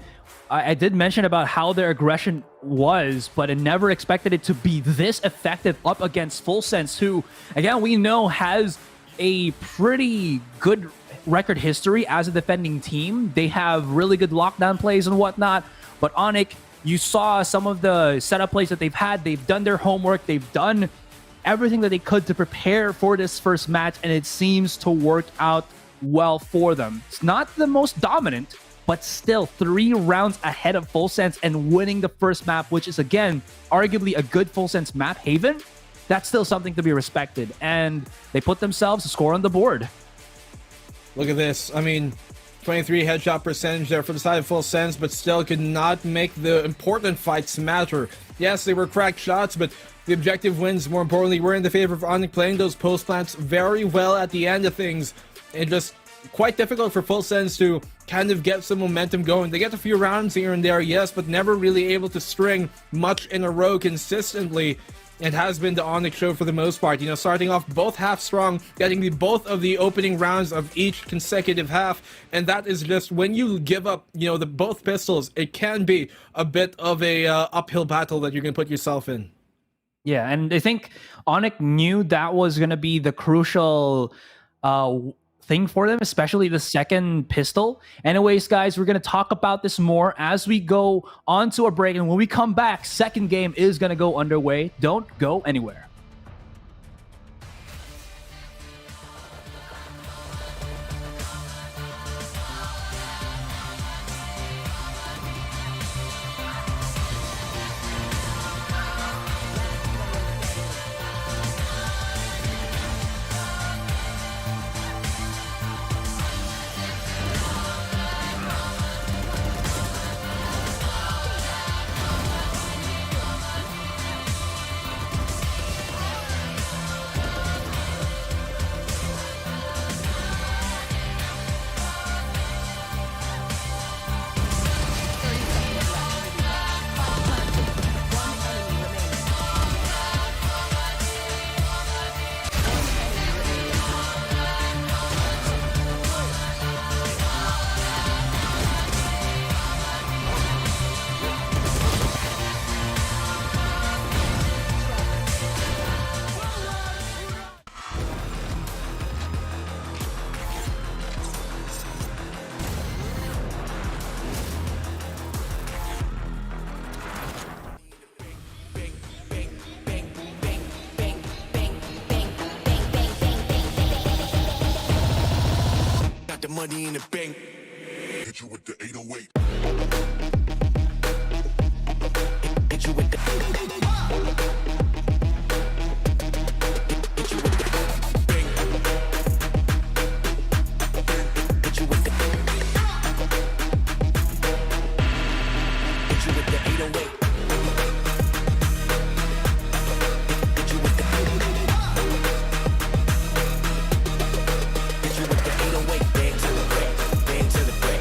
I did mention about how their aggression was, but I never expected it to be this effective up against Full Sense, who, again, we know has a pretty good record history as a defending team. They have really good lockdown plays and whatnot, but Onic, you saw some of the setup plays that they've had. They've done their homework. They've done everything that they could to prepare for this first match, and it seems to work out well for them. It's not the most dominant, but still 3 rounds ahead of Full Sense and winning the first map, which is, again, arguably a good Full Sense map, Haven. That's still something to be respected, and they put themselves a score on the board. Look at this. I mean, 23 headshot percentage there for the side of Full Sense, but still could not make the important fights matter. Yes, they were cracked shots, but the objective wins, more importantly, were in the favor of Onic, playing those post plants very well at the end of things. And just quite difficult for Full Sense to kind of get some momentum going. They get a few rounds here and there, yes, but never really able to string much in a row consistently. It has been the Onic show for the most part, you know, starting off both half strong, getting both of the opening rounds of each consecutive half, and that is just when you give up, you know, both pistols, it can be a bit of a uphill battle that you can put yourself in. Yeah, and I think Onic knew that was going to be the crucial thing for them, especially the second pistol. Anyways, guys, we're going to talk about this more as we go on to a break. And when we come back, second game is going to go underway. Don't go anywhere. The money in the bank. Hit you with the 808. Hit you with the. Hit you with the bank. Hit you with the. Hit you with the 808. Hit you with the. Hit you with the 808. Bang to the break. Bang to the break.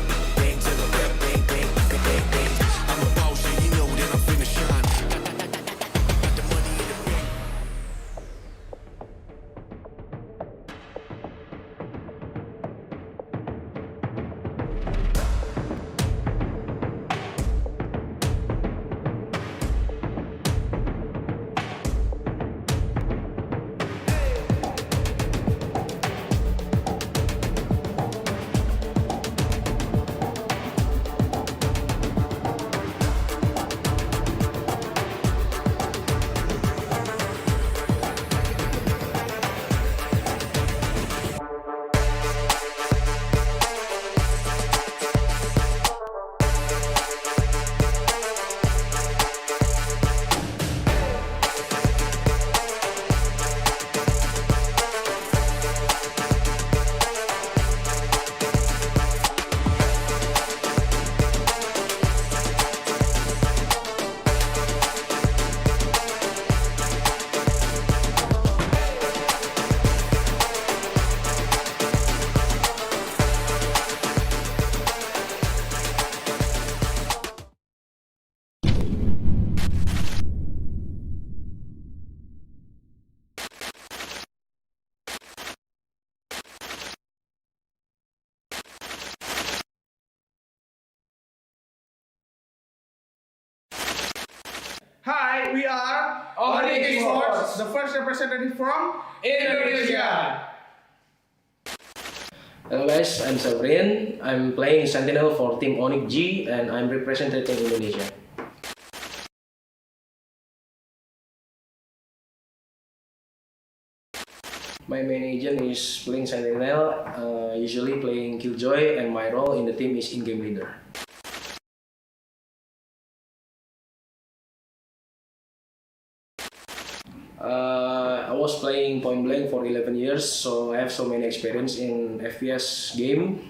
Hi, we are Onic Esports, the first representative from Indonesia. Hello guys, I'm Bren. I'm playing Sentinel for Team Onic G and I'm representing Indonesia. My main agent is playing Sentinel, usually playing Killjoy, and my role in the team is in-game leader. I was playing Point Blank for 11 years, so I have so many experience in FPS game.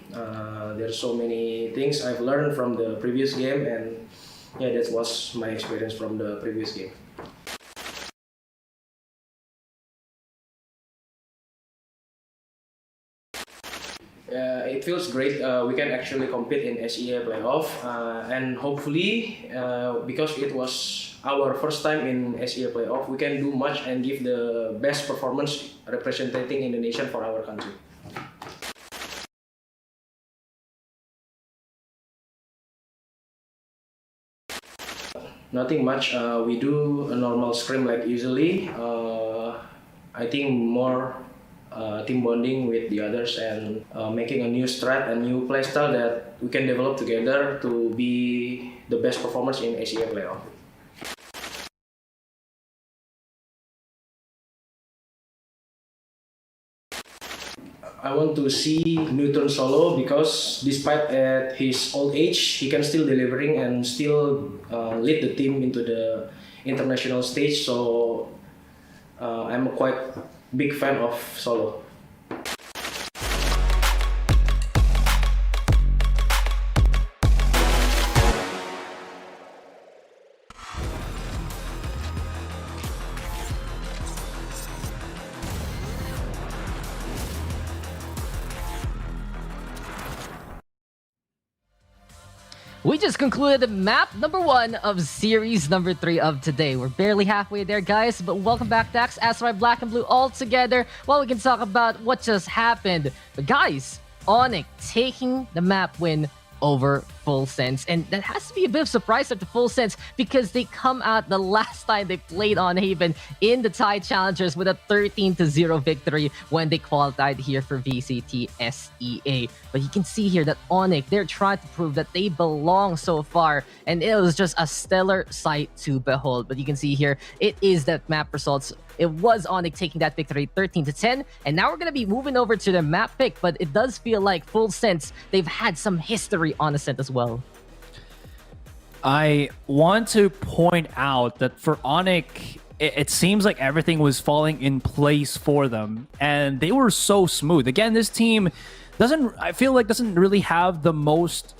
There's so many things I've learned from the previous game, and yeah, that was my experience from the previous game. It feels great. We can actually compete in SEA playoff, and hopefully, because it was our first time in SEA playoff, we can do much and give the best performance representing Indonesia for our country. Nothing much. We do a normal scrim like usually. I think more team bonding with the others and making a new strat and new playstyle that we can develop together to be the best performance in SEA playoff. I want to see Newton solo because despite at his old age, he can still delivering and still lead the team into the international stage. So I'm a quite big fan of solo. We just concluded map number 1 of series number 3 of today. We're barely halfway there, guys, but welcome back, Dax, Asteroid, Black and Blue all together while we can talk about what just happened. But guys, Onic taking the map win over Full Sense, and that has to be a bit of surprise at the Full Sense because they come out the last time they played on Haven in the Thai Challengers with a 13-0 victory when they qualified here for VCT SEA. But you can see here that Onic, they're trying to prove that they belong so far, and it was just a stellar sight to behold. But you can see here, it is that map results. It was Onic taking that victory 13-10, and now we're going to be moving over to the map pick, but it does feel like Full Sense, they've had some history on Ascent as well. I want to point out that for Onic, it seems like everything was falling in place for them, and they were so smooth. Again, this team doesn't really have the most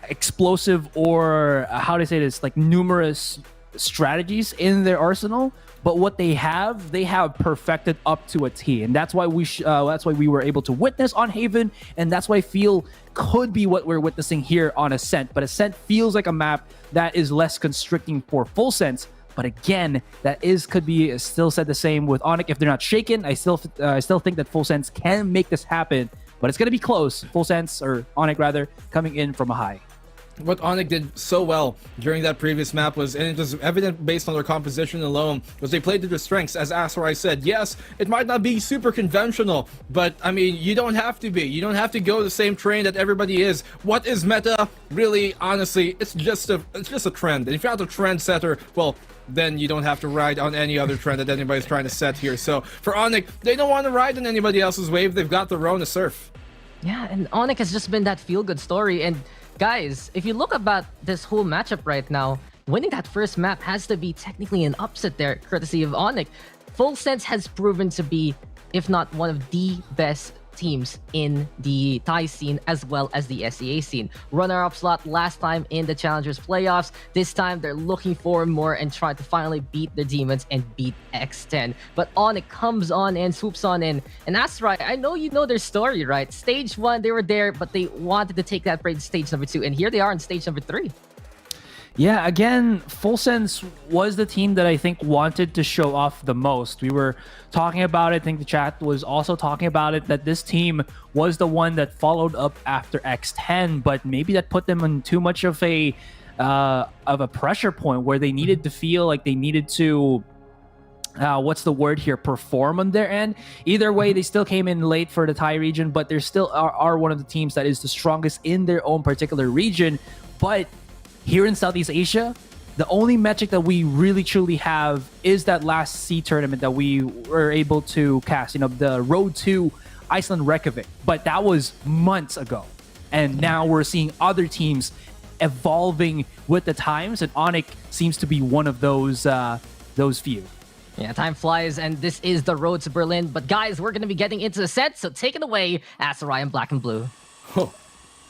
explosive or how to say this, like numerous strategies in their arsenal, but what they have perfected up to a T, and that's why we were able to witness on Haven, and that's why I feel could be what we're witnessing here on Ascent. But Ascent feels like a map that is less constricting for Full Sense. But again, could be still said the same with Onic. If they're not shaken, I still think that Full Sense can make this happen, but it's gonna be close. Full Sense, or Onic rather, coming in from a high. What Onic did so well during that previous map was, and it was evident based on their composition alone, was they played to their strengths. As Asteroid said, yes, it might not be super conventional, but I mean, you don't have to be. You don't have to go the same train that everybody is. What is meta? Really, honestly, it's just a trend. And if you're not a trendsetter, well, then you don't have to ride on any other trend that anybody's trying to set here. So for Onic, they don't want to ride on anybody else's wave. They've got their own to surf. Yeah, and Onic has just been that feel-good story. And guys, if you look about this whole matchup right now, winning that first map has to be technically an upset there, courtesy of Onic. Full Sense has proven to be, if not one of the best teams in the Thai scene as well as the SEA scene. Runner-up slot last time in the Challengers playoffs. This time they're looking for more and trying to finally beat the Demons and beat X10. But Onic comes on and swoops on in. And Asteroid, I know you know their story, right? Stage 1, they were there, but they wanted to take that break to stage number 2. And here they are in stage number 3. Yeah, again, Full Sense was the team that I think wanted to show off the most. We were talking about it, I think the chat was also talking about it, that this team was the one that followed up after X10, but maybe that put them in too much of a of a pressure point where they needed to feel like they needed to what's the word here, perform on their end. Either way, they still came in late for the Thai region, but they still are one of the teams that is the strongest in their own particular region. But here in Southeast Asia, the only metric that we really truly have is that last C tournament that we were able to cast, you know, the Road to Iceland Reykjavik. But that was months ago. And now we're seeing other teams evolving with the times, and Onic seems to be one of those few. Yeah, time flies, and this is the road to Berlin. But guys, we're going to be getting into the set, so take it away, Asarai in black and blue. Oh,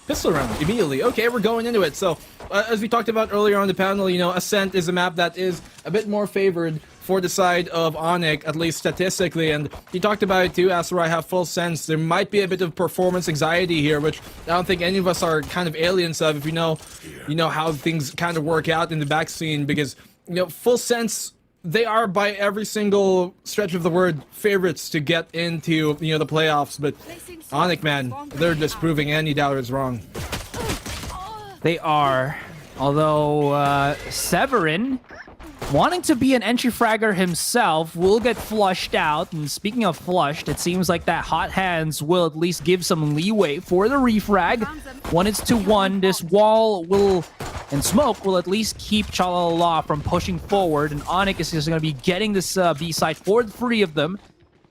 pistol round immediately. Okay, we're going into it. So, as we talked about earlier on the panel, you know, Ascent is a map that is a bit more favored for the side of Onic, at least statistically. And you talked about it too, Asarai, have full sense. There might be a bit of performance anxiety here, which I don't think any of us are kind of aliens of, if you know how things kind of work out in the back scene, because, you know, full sense, they are by every single stretch of the word favorites to get into, you know, the playoffs. But Onic, man, they're just proving any doubters wrong. They are. Although Severin, wanting to be an entry fragger himself, will get flushed out. And speaking of flushed, it seems like that hot hands will at least give some leeway for the refrag. When it's 2-1, this wall will and smoke will at least keep Chalala from pushing forward. And Onic is just going to be getting this B side for the three of them.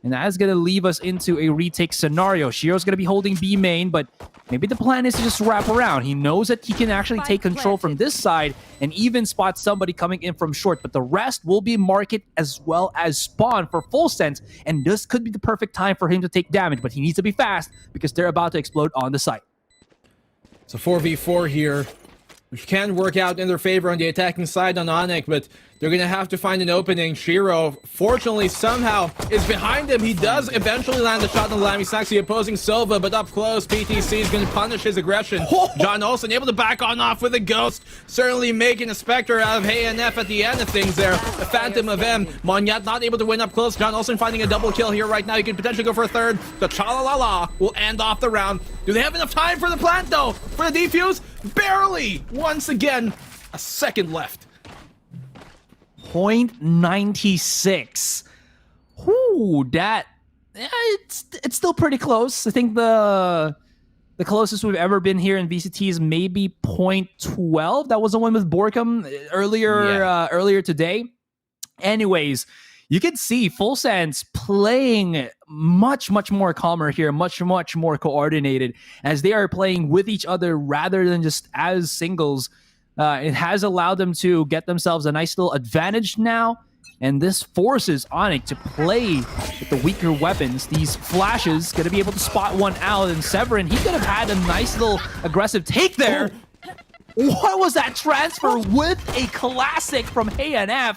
And that is going to leave us into a retake scenario. Shiro's going to be holding B main, but maybe the plan is to just wrap around. He knows that he can actually take control from this side and even spot somebody coming in from short, but the rest will be market as well as spawn for full sense. And this could be the perfect time for him to take damage, but he needs to be fast because they're about to explode on the site. So 4v4 here, which can work out in their favor on the attacking side on Onic, but they're going to have to find an opening. Shiro, fortunately, somehow is behind him. He does eventually land a shot on Lamy Sacks, the opposing Silva, but up close, PTC is going to punish his aggression. John Olsen able to back on off with a Ghost, certainly making a Spectre out of HNF at the end of things there. The Phantom of M. Monyat not able to win up close. John Olsen finding a double kill here right now. He could potentially go for a third. The Chalalala will end off the round. Do they have enough time for the plant, though? For the defuse? Barely! Once again, a second left. 0.96. Whoo, that it's still pretty close. I think the closest we've ever been here in VCT is maybe 0.12. That was the one with Borkum earlier today. Anyways, you can see Full Sense playing much more calmer here, much more coordinated as they are playing with each other rather than just as singles. It has allowed them to get themselves a nice little advantage now, and this forces Onic to play with the weaker weapons. These flashes gonna be able to spot one out, and Severin, he could have had a nice little aggressive take there. What was that transfer with a classic from HNF?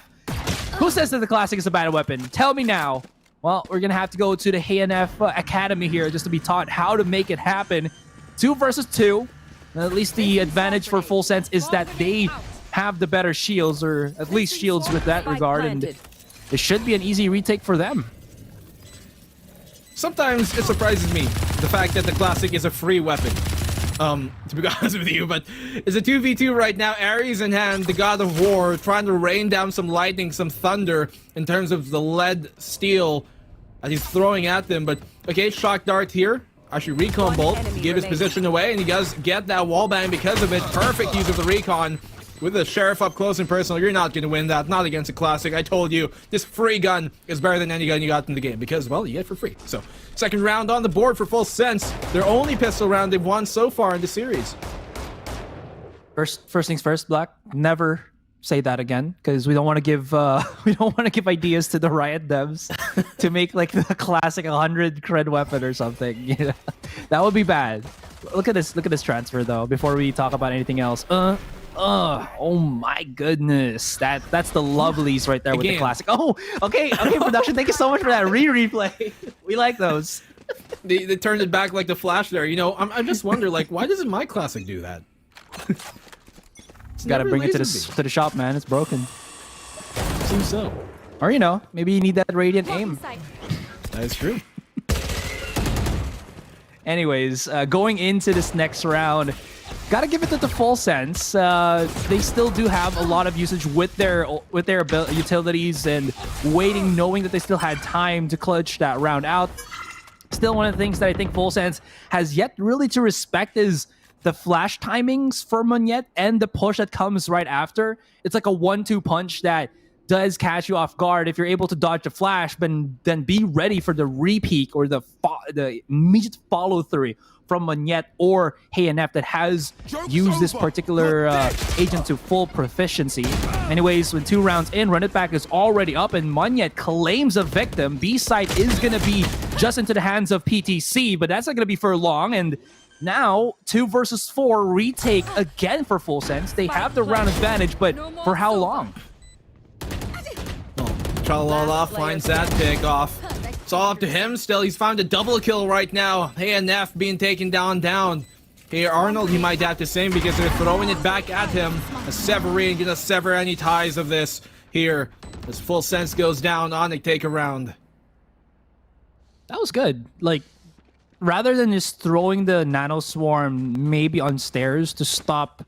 Who says that the classic is a bad weapon? Tell me now. Well, we're gonna have to go to the HNF Academy here just to be taught how to make it happen. 2 versus 2. At least the advantage for Full Sense is that they have the better shields, or at least shields with that regard, and it should be an easy retake for them. Sometimes it surprises me, the fact that the Classic is a free weapon. To be honest with you, but it's a 2v2 right now. Ares in hand, the God of War, trying to rain down some lightning, some thunder in terms of the lead steel that he's throwing at them. But okay, Shock Dart here. Actually, Recon Bolt to give his position away, and he does get that wallbang because of it. Perfect use of the Recon with the Sheriff up close and personal. You're not going to win that, not against a Classic. I told you, this free gun is better than any gun you got in the game because, well, you get it for free. So, second round on the board for Full Sense. Their only pistol round they've won so far in the series. First things first, Black. Never say that again, because we don't want to give ideas to the Riot devs to make like the classic 100 cred weapon or something. You know? That would be bad. Look at this transfer though. Before we talk about anything else, oh my goodness, that's the lovelies right there with the classic. Oh, okay, production. Thank you so much for that replay. We like those. They turned it back like the Flash there. You know, I just wonder, like, why doesn't my Classic do that? Gotta bring it to the shop, man. It's broken. Seems so. Or you know, maybe you need that radiant aim. That is true. Anyways, going into this next round, Gotta give it to the full sense. They still do have a lot of usage with their utilities and waiting, knowing that they still had time to clutch that round out. Still, one of the things that I think full sense has yet really to respect is the flash timings for Monyet and the push that comes right after. It's like a 1-2 punch that does catch you off guard. If you're able to dodge the flash, but then be ready for the re-peek or the immediate follow-through from Monyet or HeyNF that has used this particular agent to full proficiency. Anyways, with 2 rounds in, Run It Back is already up and Monyet claims a victim. B-side is going to be just into the hands of PTC, but that's not going to be for long. And now, 2 versus 4 retake again for full sense. They have the round advantage, but for how long? Chalala finds that pick off. It's all up to him still. He's found a double kill right now. HeyNF being taken down. Here, Arnold, he might have the same because they're throwing it back at him. A Severine gonna sever any ties of this here. As full sense goes down, Onic take a round. That was good. Like, rather than just throwing the Nano Swarm maybe on stairs to stop...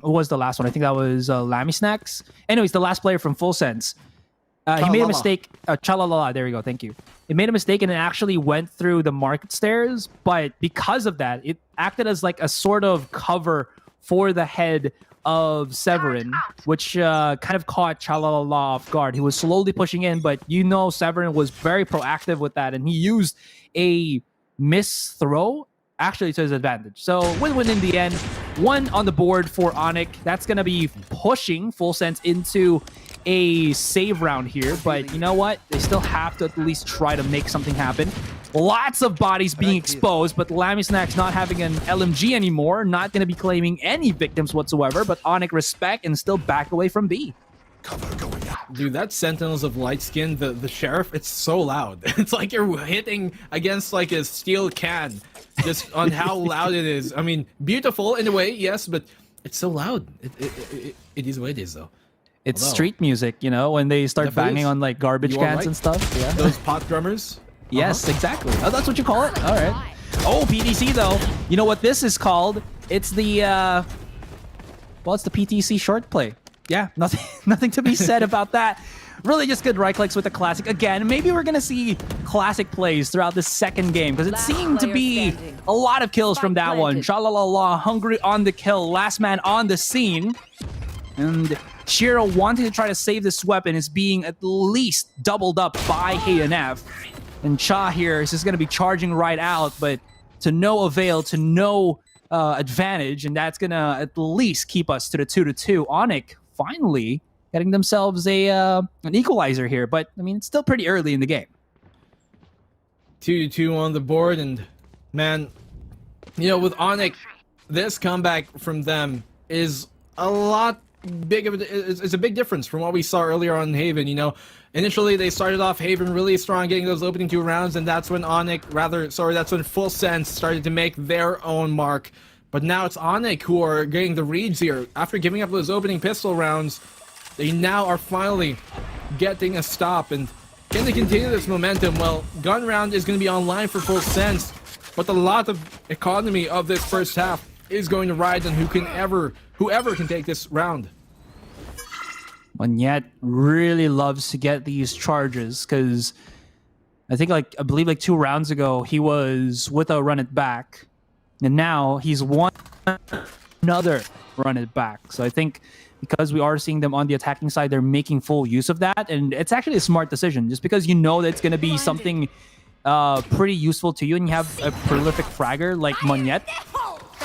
Who was the last one? I think that was Lammy Snacks. Anyways, the last player from Full Sense. He made a mistake. Chalala, there we go. Thank you. It made a mistake and it actually went through the market stairs. But because of that, it acted as like a sort of cover for the head of Severin, which kind of caught Chalala off guard. He was slowly pushing in, but you know Severin was very proactive with that. And he used a miss throw actually to his advantage. So win-win in the end. 1 on the board for Onic. That's going to be pushing Full Sense into a save round here. But you know what? They still have to at least try to make something happen. Lots of bodies being exposed, but Lammy Snack's not having an LMG anymore. Not going to be claiming any victims whatsoever. But Onic respect and still back away from B. Dude, that Sentinels of Light Skin, the Sheriff, it's so loud. It's like you're hitting against like a steel can. Just on how loud it is. I mean, beautiful in a way, yes, but it's so loud. It is what it is, though. It's street music, you know, when they start banging on like garbage cans and stuff. Yeah. Those pot drummers? Yes, exactly. Oh, that's what you call it? All right. Oh, PTC, though. You know what this is called? It's the, well, it's the PTC short play. Yeah, nothing to be said about that. Really just good right clicks with the classic. Again, maybe we're going to see classic plays throughout the second game because it seemed to be a lot of kills from that one. Shalalala, hungry on the kill, last man on the scene. And Shiro wanting to try to save this weapon is being at least doubled up by HeyNF. And Cha here is just going to be charging right out, but to no avail, to no advantage. And that's going to at least keep us to the 2-2. Onic finally getting themselves an equalizer here, but I mean, it's still pretty early in the game. 2-2 on the board, and man, you know, with Onic, this comeback from them is a lot big of it's a big difference from what we saw earlier on Haven. You know, initially they started off Haven really strong, getting those opening 2 rounds, and that's when that's when Full Sense started to make their own mark. But now it's Onic who are getting the reads here after giving up those opening pistol rounds. They now are finally getting a stop, and can they continue this momentum? Well, gun round is going to be online for Full Sense, but a lot of economy of this first half is going to ride on whoever can take this round. Monyet really loves to get these charges because I believe like 2 rounds ago he was with a run it back, and now he's won another run it back. So I think because we are seeing them on the attacking side, they're making full use of that. And it's actually a smart decision just because you know that it's going to be something pretty useful to you and you have a prolific fragger like Monyet.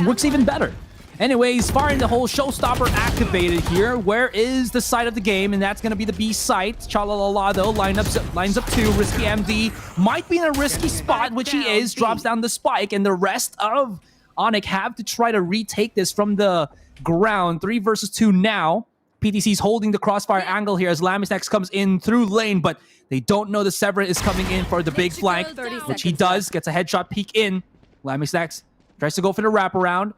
Works even better. Anyways, firing the whole showstopper activated here. Where is the side of the game? And that's going to be the B site. Chalalala, though, lines up 2. Risky MD might be in a risky spot, which he is. Drops down the spike. And the rest of Onic have to try to retake this from the ground. 3 versus 2 now. PTC's holding the crossfire angle here as Lamisnax comes in through lane, but they don't know the Severin is coming in for the big flank, which he does. Gets a headshot peek in. Lamisnax tries to go for the wraparound,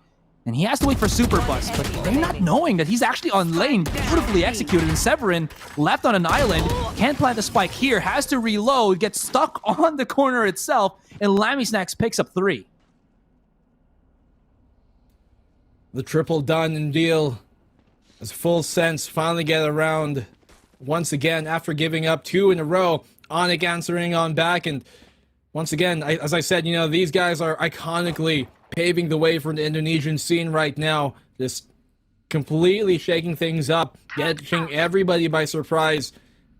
and he has to wait for Super Bus, but they're not knowing that he's actually on lane. Beautifully executed, and Severin left on an island. Can't plant the spike here, has to reload, gets stuck on the corner itself, and Lamisnax picks up 3. The triple done and deal as Full Sense finally get around once again after giving up 2 in a row. Onic answering on back, and once again, as I said, these guys are iconically paving the way for the Indonesian scene right now. Just completely shaking things up, catching everybody by surprise.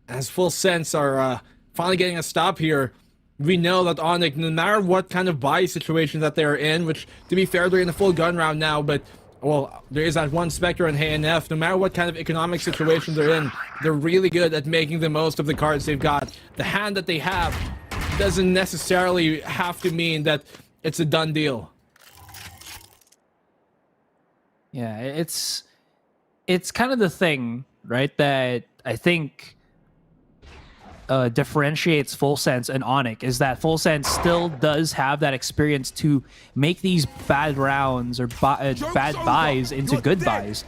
As Full Sense are finally getting a stop here. We know that Onic, no matter what kind of buy situation that they're in, which, to be fair, they're in the full gun round now, but, well, there is that one Spectre and HNF. No matter what kind of economic situation they're in, they're really good at making the most of the cards they've got. The hand that they have doesn't necessarily have to mean that it's a done deal. Yeah, it's kind of the thing, right, that I think differentiates Full Sense and Onic is that Full Sense still does have that experience to make these bad rounds or bad buys into good buys.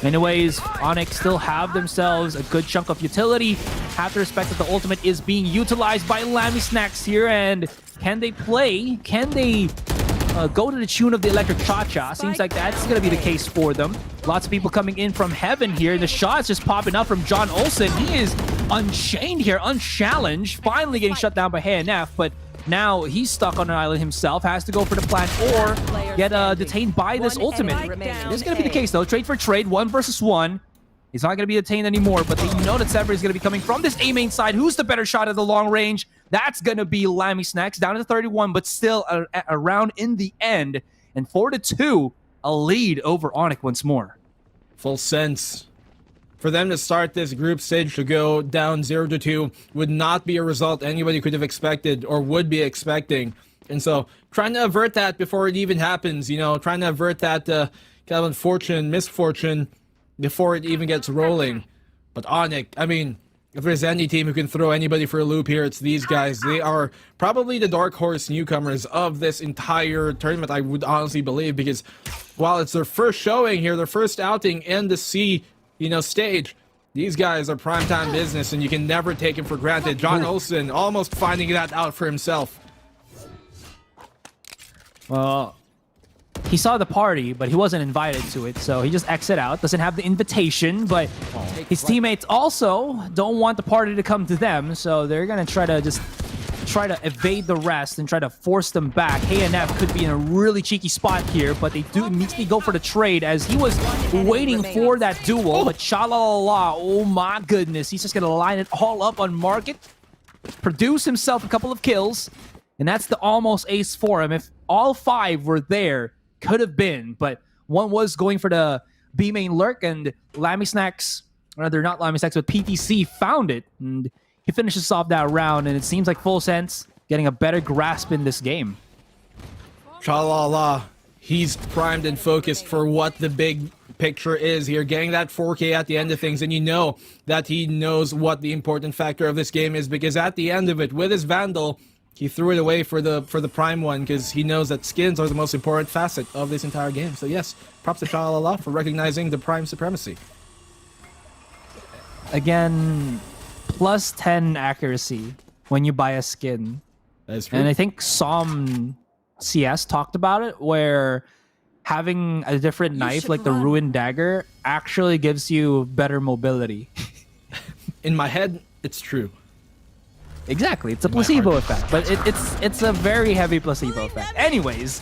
Anyways, Onic still have themselves a good chunk of utility. Have to respect that the ultimate is being utilized by Lammy Snacks here, and can they play? Can they go to the tune of the Electric Cha-Cha? Seems like that's going to be the case for them. Lots of people coming in from heaven here. The shot's just popping up from John Olsen. He is unchained here, unchallenged. Finally getting shut down by HNF, but now he's stuck on an island himself. Has to go for the plant or get detained by this ultimate. This is going to be the case, though. Trade for trade, 1 versus 1. He's not going to be detained anymore, but you know that Sever is going to be coming from this A main side. Who's the better shot at the long range? That's going to be Lammy Snacks, down to 31, but still around in the end. And 4-2, a lead over Onic once more. Full Sense. For them to start this group stage to go down 0-2 would not be a result anybody could have expected or would be expecting. And so trying to avert that before it even happens, trying to avert that kind of misfortune before it even gets rolling. But Onic, I mean, if there's any team who can throw anybody for a loop here, it's these guys. They are probably the dark horse newcomers of this entire tournament, I would honestly believe, because while it's their first showing here, their first outing in the C, stage, these guys are primetime business, and you can never take them for granted. John Olsen almost finding that out for himself. Well, he saw the party, but he wasn't invited to it, so he just exit out. Doesn't have the invitation, but his teammates also don't want the party to come to them, so they're gonna try to evade the rest and try to force them back. HNF could be in a really cheeky spot here, but they do immediately go for the trade as he was waiting for that duel. But Shalala, oh my goodness, he's just gonna line it all up on Market, produce himself a couple of kills, and that's the almost ace for him. If all 5 were there, could have been, but one was going for the B main lurk, and Lammy Snacks, or they're not Lammy Snacks, but PTC found it, and he finishes off that round, and it seems like Full Sense getting a better grasp in this game. Shalala, he's primed and focused for what the big picture is here, getting that 4K at the end of things, and you know that he knows what the important factor of this game is, because at the end of it, with his Vandal, he threw it away for the prime one, because he knows that skins are the most important facet of this entire game. So yes, props to Shalala for recognizing the prime supremacy. Again, plus 10 accuracy when you buy a skin. That's true. And I think some CS talked about it, where having a different knife like the Ruined Dagger actually gives you better mobility. In my head, it's true. Exactly, it's a placebo effect, but it's a very heavy placebo effect. Anyways,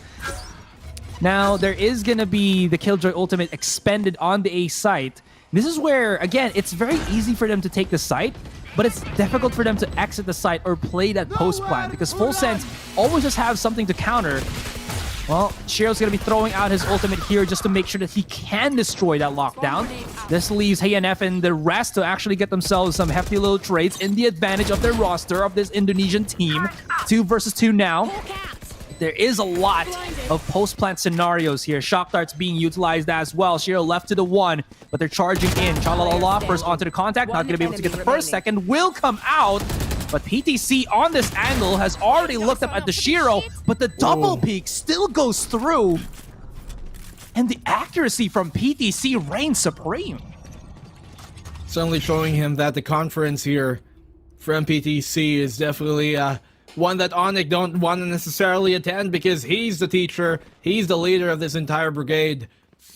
now there is gonna be the Killjoy ultimate expended on the A site. This is where, again, it's very easy for them to take the site, but it's difficult for them to exit the site or play that post plan, because Full Sense always just have something to counter. Well, Shiro's going to be throwing out his ultimate here just to make sure that he can destroy that lockdown. This leaves HNF and the rest to actually get themselves some hefty little trades in the advantage of their roster of this Indonesian team. 2 versus 2 now. There is a lot of post-plant scenarios here. Shock darts being utilized as well. Shiro left to the 1, but they're charging in. Chalalala first onto the contact. Not going to be able to get the first. Second will come out. But PTC on this angle has already looked up at the Shiro, but the double peek still goes through. And the accuracy from PTC reigns supreme. Certainly showing him that the conference here from PTC is definitely one that Onic don't want to necessarily attend, because he's the teacher, he's the leader of this entire brigade.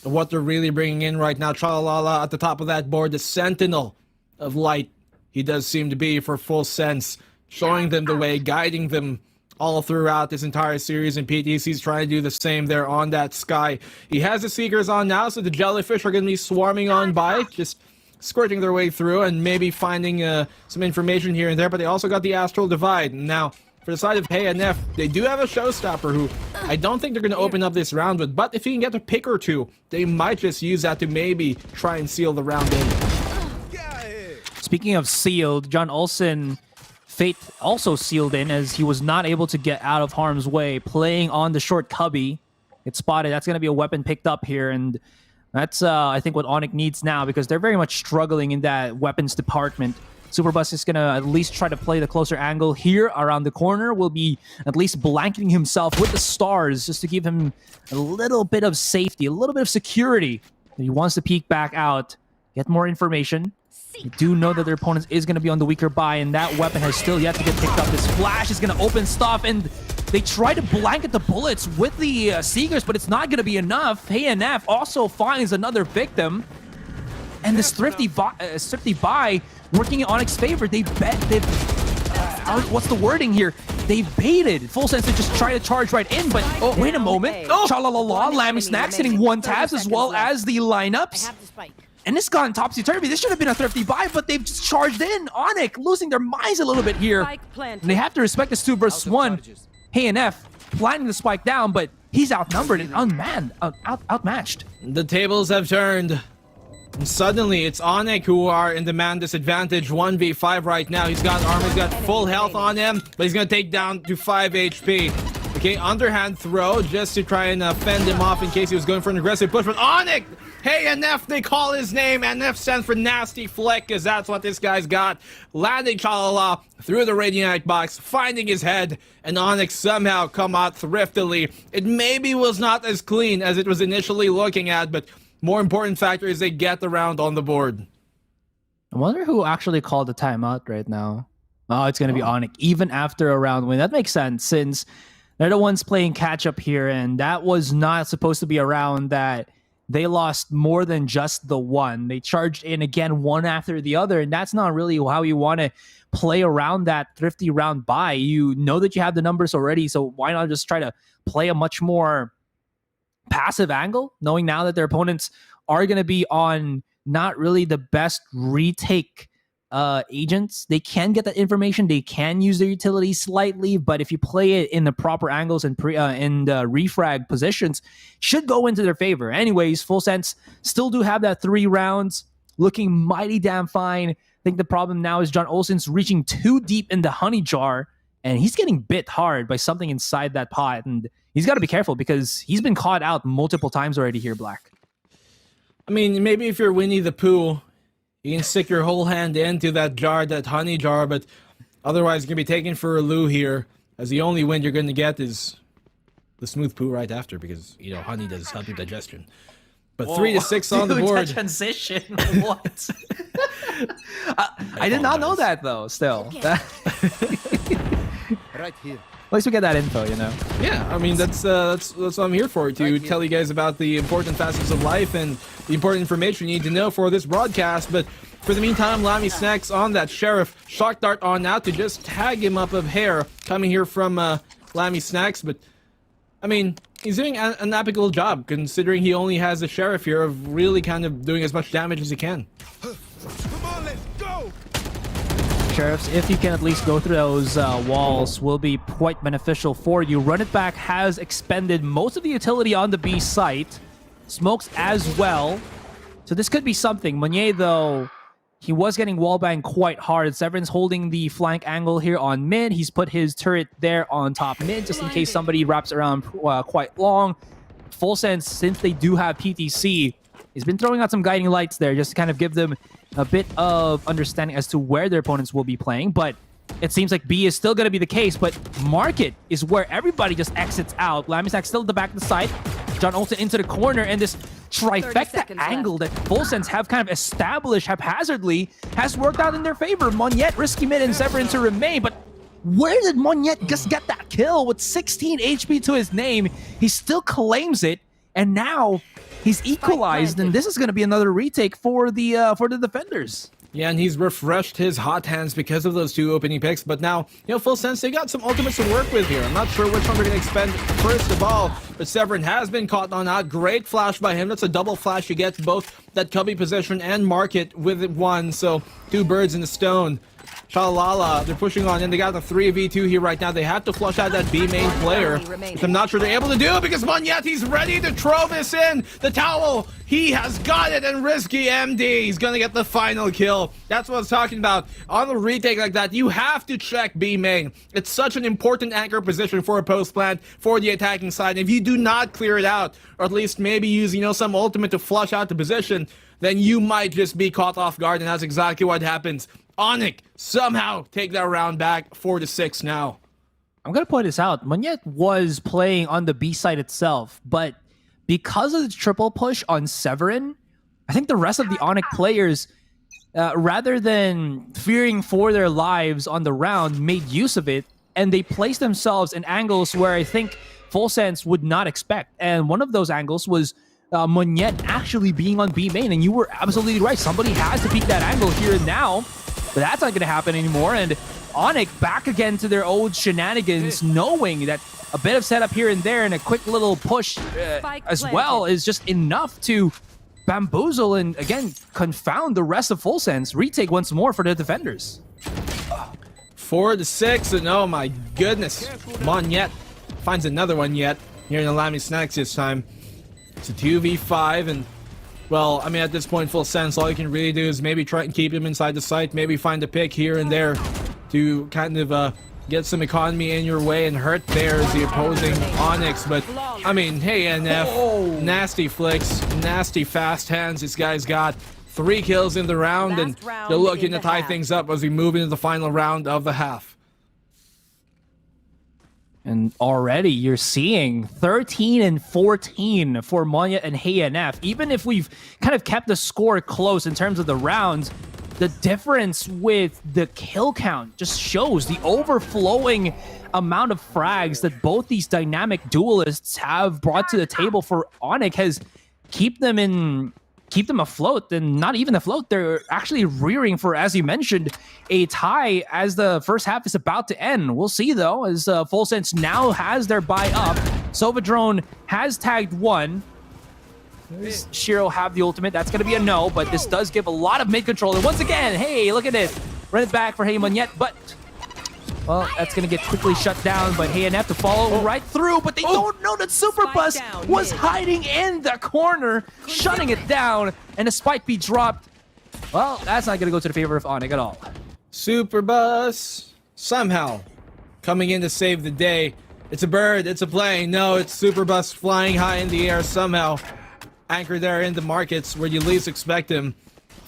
what they're really bringing in right now. Chalalala at the top of that board, the Sentinel of Light. He does seem to be for full sense, showing them the way, guiding them all throughout this entire series, and PTC's trying to do the same there on that Sky. He has the Seekers on now, so the Jellyfish are going to be swarming on by, just squirting their way through and maybe finding some information here and there, but they also got the Astral Divide. Now, for the side of HNF, they do have a Showstopper who I don't think they're going to open up this round with, but if he can get a pick or two, they might just use that to maybe try and seal the round in. Speaking of sealed, John Olsen, fate also sealed in as he was not able to get out of harm's way, playing on the short cubby. It's spotted. That's going to be a weapon picked up here, and that's, I think, what Onic needs now, because they're very much struggling in that weapons department. Superbus is going to at least try to play the closer angle here around the corner. Will be at least blanketing himself with the stars just to give him a little bit of safety, a little bit of security. He wants to peek back out, get more information. You do know that their opponent is going to be on the weaker buy, and that weapon has still yet to get picked up. This flash is going to open stuff, and they try to blanket the bullets with the Seekers, but it's not going to be enough. HNF also finds another victim, and this thrifty buy working in Onyx's favor. They bet what's the wording here? They baited Full Sense to just try to charge right in, but wait a moment. Chalalala, Lammy Snacks hitting one tabs as well as the lineups. And this gone topsy-turvy. This should have been a thrifty buy, but they've just charged in. Onic losing their minds a little bit here. And they have to respect this 2 versus 1. HNF planting the spike down, but he's outnumbered and unmanned, outmatched. The tables have turned. And suddenly, it's Onic who are in the man disadvantage 1v5 right now. He's got armor, he's got full health on him, but he's going to take down to 5 HP. Okay, underhand throw just to try and fend him off in case he was going for an aggressive push. But Onic! Hey, NF, they call his name. NF stands for Nasty Flick, because that's what this guy's got. Landing Chalala through the Radiant box, finding his head, and Onic somehow come out thriftily. It maybe was not as clean as it was initially looking at, but more important factor is they get the round on the board. I wonder who actually called the timeout right now. Oh, it's going to be Onic, even after a round win. That makes sense, since they're the ones playing catch-up here, and that was not supposed to be a round that they lost more than just the one. They charged in again one after the other, and that's not really how you want to play around that thrifty round by. You know that you have the numbers already, so why not just try to play a much more passive angle, knowing now that their opponents are going to be on not really the best retake agents. They can get that information. They can use their utility slightly, but if you play it in the proper angles and refrag positions, should go into their favor. Anyways, Full Sense still do have that 3 rounds, looking mighty damn fine. I think the problem now is John Olsen's reaching too deep in the honey jar, and he's getting bit hard by something inside that pot, and he's got to be careful because he's been caught out multiple times already here, Black. I mean, maybe if you're Winnie the Pooh, you can stick your whole hand into that jar, that honey jar, but otherwise you're going to be taken for a loo here, as the only win you're going to get is the smooth poo right after, because, you know, honey does help your digestion. But 3 to 6 on the board. That transition, what? I did not know that, though, still. Right here. At least we get that info, you know? Yeah, I mean, that's what I'm here for, to tell you guys about the important facets of life and the important information you need to know for this broadcast. But for the meantime, Lammy Snacks on that Sheriff. Shock Dart on now to just tag him up of hair coming here from Lammy Snacks. But, I mean, he's doing an apical job, considering he only has a Sheriff here of really kind of doing as much damage as he can. Come on, let's go! Sheriffs, if you can at least go through those walls, will be quite beneficial for you. Run It Back has expended most of the utility on the B site. Smokes as well. So this could be something. Meunier, though, he was getting wallbanged quite hard. Severin's holding the flank angle here on mid. He's put his turret there on top mid, just in case somebody wraps around quite long. Full Sense, since they do have PTC, he's been throwing out some guiding lights there just to kind of give them a bit of understanding as to where their opponents will be playing. But it seems like B is still going to be the case, but Market is where everybody just exits out. Lamisak still at the back of the site. John Olsen into the corner, and this trifecta angle that Full Sense have kind of established haphazardly has worked out in their favor. Moniette, risky mid, and Severin to remain, but where did Moniette just get that kill with 16 HP to his name? He still claims it, and now He's equalized, and this is going to be another retake for the defenders. Yeah, and he's refreshed his hot hands because of those 2 opening picks. But now, Full Sense, they got some ultimates to work with here. I'm not sure which one they're going to expend first of all. But Severin has been caught on that. Great flash by him. That's a double flash. He gets both that cubby position and market with one. So 2 birds in the stone. Shalalala, they're pushing on in. They got the 3v2 here right now. They have to flush out that B main player, which I'm not sure they're able to do because Monyeti's ready to throw this in. The towel, he has got it, and Risky MD, he's gonna get the final kill. That's what I was talking about. On a retake like that, you have to check B main. It's such an important anchor position for a post plant for the attacking side. If you do not clear it out, or at least maybe use, some ultimate to flush out the position, then you might just be caught off guard, and that's exactly what happens. Onic somehow take that round back 4-6 now. I'm going to point this out. Monyet was playing on the B side itself, but because of the triple push on Severin, I think the rest of the Onic players, rather than fearing for their lives on the round, made use of it, and they placed themselves in angles where I think Full Sense would not expect. And one of those angles was Monyet actually being on B main, and you were absolutely right. Somebody has to peek that angle here and now. But that's not going to happen anymore, and Onic back again to their old shenanigans, knowing that a bit of setup here and there and a quick little push as well is just enough to bamboozle and, again, confound the rest of Full Sense. Retake once more for the defenders. 4-6, and oh my goodness. Monyet finds another one yet here in the Lamy Snacks this time. It's a 2v5, and well, I mean, at this point, Full Sense, all you can really do is maybe try and keep him inside the site, maybe find a pick here and there to kind of get some economy in your way and hurt there's the opposing Onyx. But, I mean, hey, NF, nasty flicks, nasty fast hands this guy's got. 3 kills in the round, and they're looking to tie things up as we move into the final round of the half. And already you're seeing 13-14 for Monyet and HeyNF. Even if we've kind of kept the score close in terms of the rounds, the difference with the kill count just shows the overflowing amount of frags that both these dynamic duelists have brought to the table for Onic has keep them afloat, and not even afloat. They're actually rearing for, as you mentioned, a tie as the first half is about to end. We'll see, though, as Full Sense now has their buy up. Sovadrone has tagged one. Does Shiro have the ultimate? That's going to be a no, but this does give a lot of mid control. And once again, hey, look at this. Run it back for Hey Monyet, but well, that's going to get quickly shut down, but HeyNF to follow right through, but they don't know that Superbus was hiding in the corner, shutting it down, and a spike be dropped. Well, that's not going to go to the favor of Onic at all. Superbus somehow coming in to save the day. It's a bird, it's a plane. No, it's Superbus flying high in the air somehow. Anchored there in the markets where you least expect him.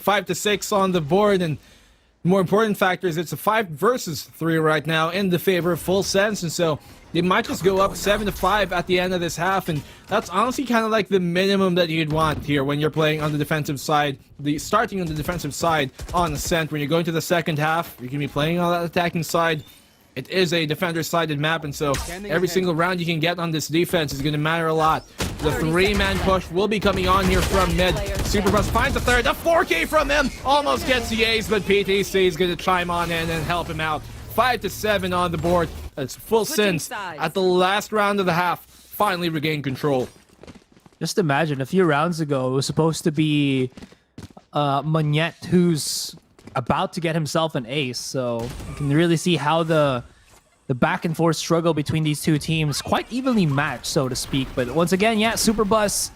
5-6 on the board, and more important factor is it's a 5 versus 3 right now in the favor of Full Sense, and so they might just go up 7-5 at the end of this half, and that's honestly kind of like the minimum that you'd want here when you're playing on the defensive side, starting on the defensive side on Ascent. When you're going to the second half, you can be playing on that attacking side. It is a defender-sided map, and so every single round you can get on this defense is going to matter a lot. The 3-man push will be coming on here from mid. Superbus finds the third. The 4K from him almost gets the ace, but PTC is going to chime on in and help him out. 5-7 on the board. It's Full Sense at the last round of the half. Finally regained control. Just imagine, a few rounds ago, it was supposed to be Monyet, who's about to get himself an ace, so you can really see how the back and forth struggle between these two teams quite evenly matched, so to speak. But once again, yeah, Superbus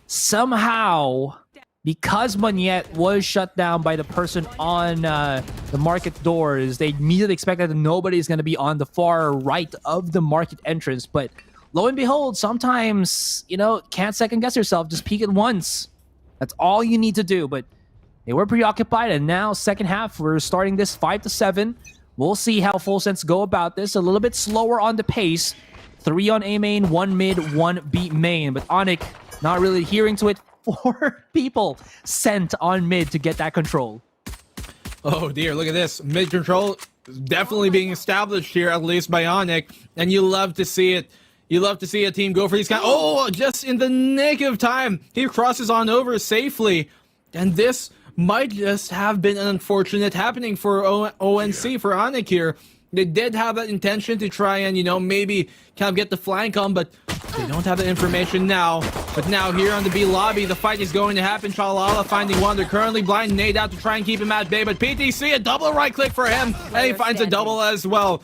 somehow, because Monyet was shut down by the person on the market doors, they immediately expected that nobody's going to be on the far right of the market entrance. But lo and behold, sometimes, can't second guess yourself. Just peek it once. That's all you need to do. But they were preoccupied, and now second half, we're starting this 5-7. We'll see how Full Sense go about this. A little bit slower on the pace. 3 on A main, 1 mid, 1 B main. But Onic not really adhering to it. 4 people sent on mid to get that control. Oh dear, look at this. Mid control definitely being established here, at least by Onic. And you love to see it. You love to see a team go for these kind. Oh, just in the nick of time, he crosses on over safely, and this might just have been an unfortunate happening for ONC, for Onic here. They did have that intention to try and, you know, maybe kind of get the flank on, but they don't have the information now. But now here on the B lobby, the fight is going to happen. Shalala finding one. They're currently blind nade out to try and keep him at bay, but PTC, a double right click for him, and he finds a double as well.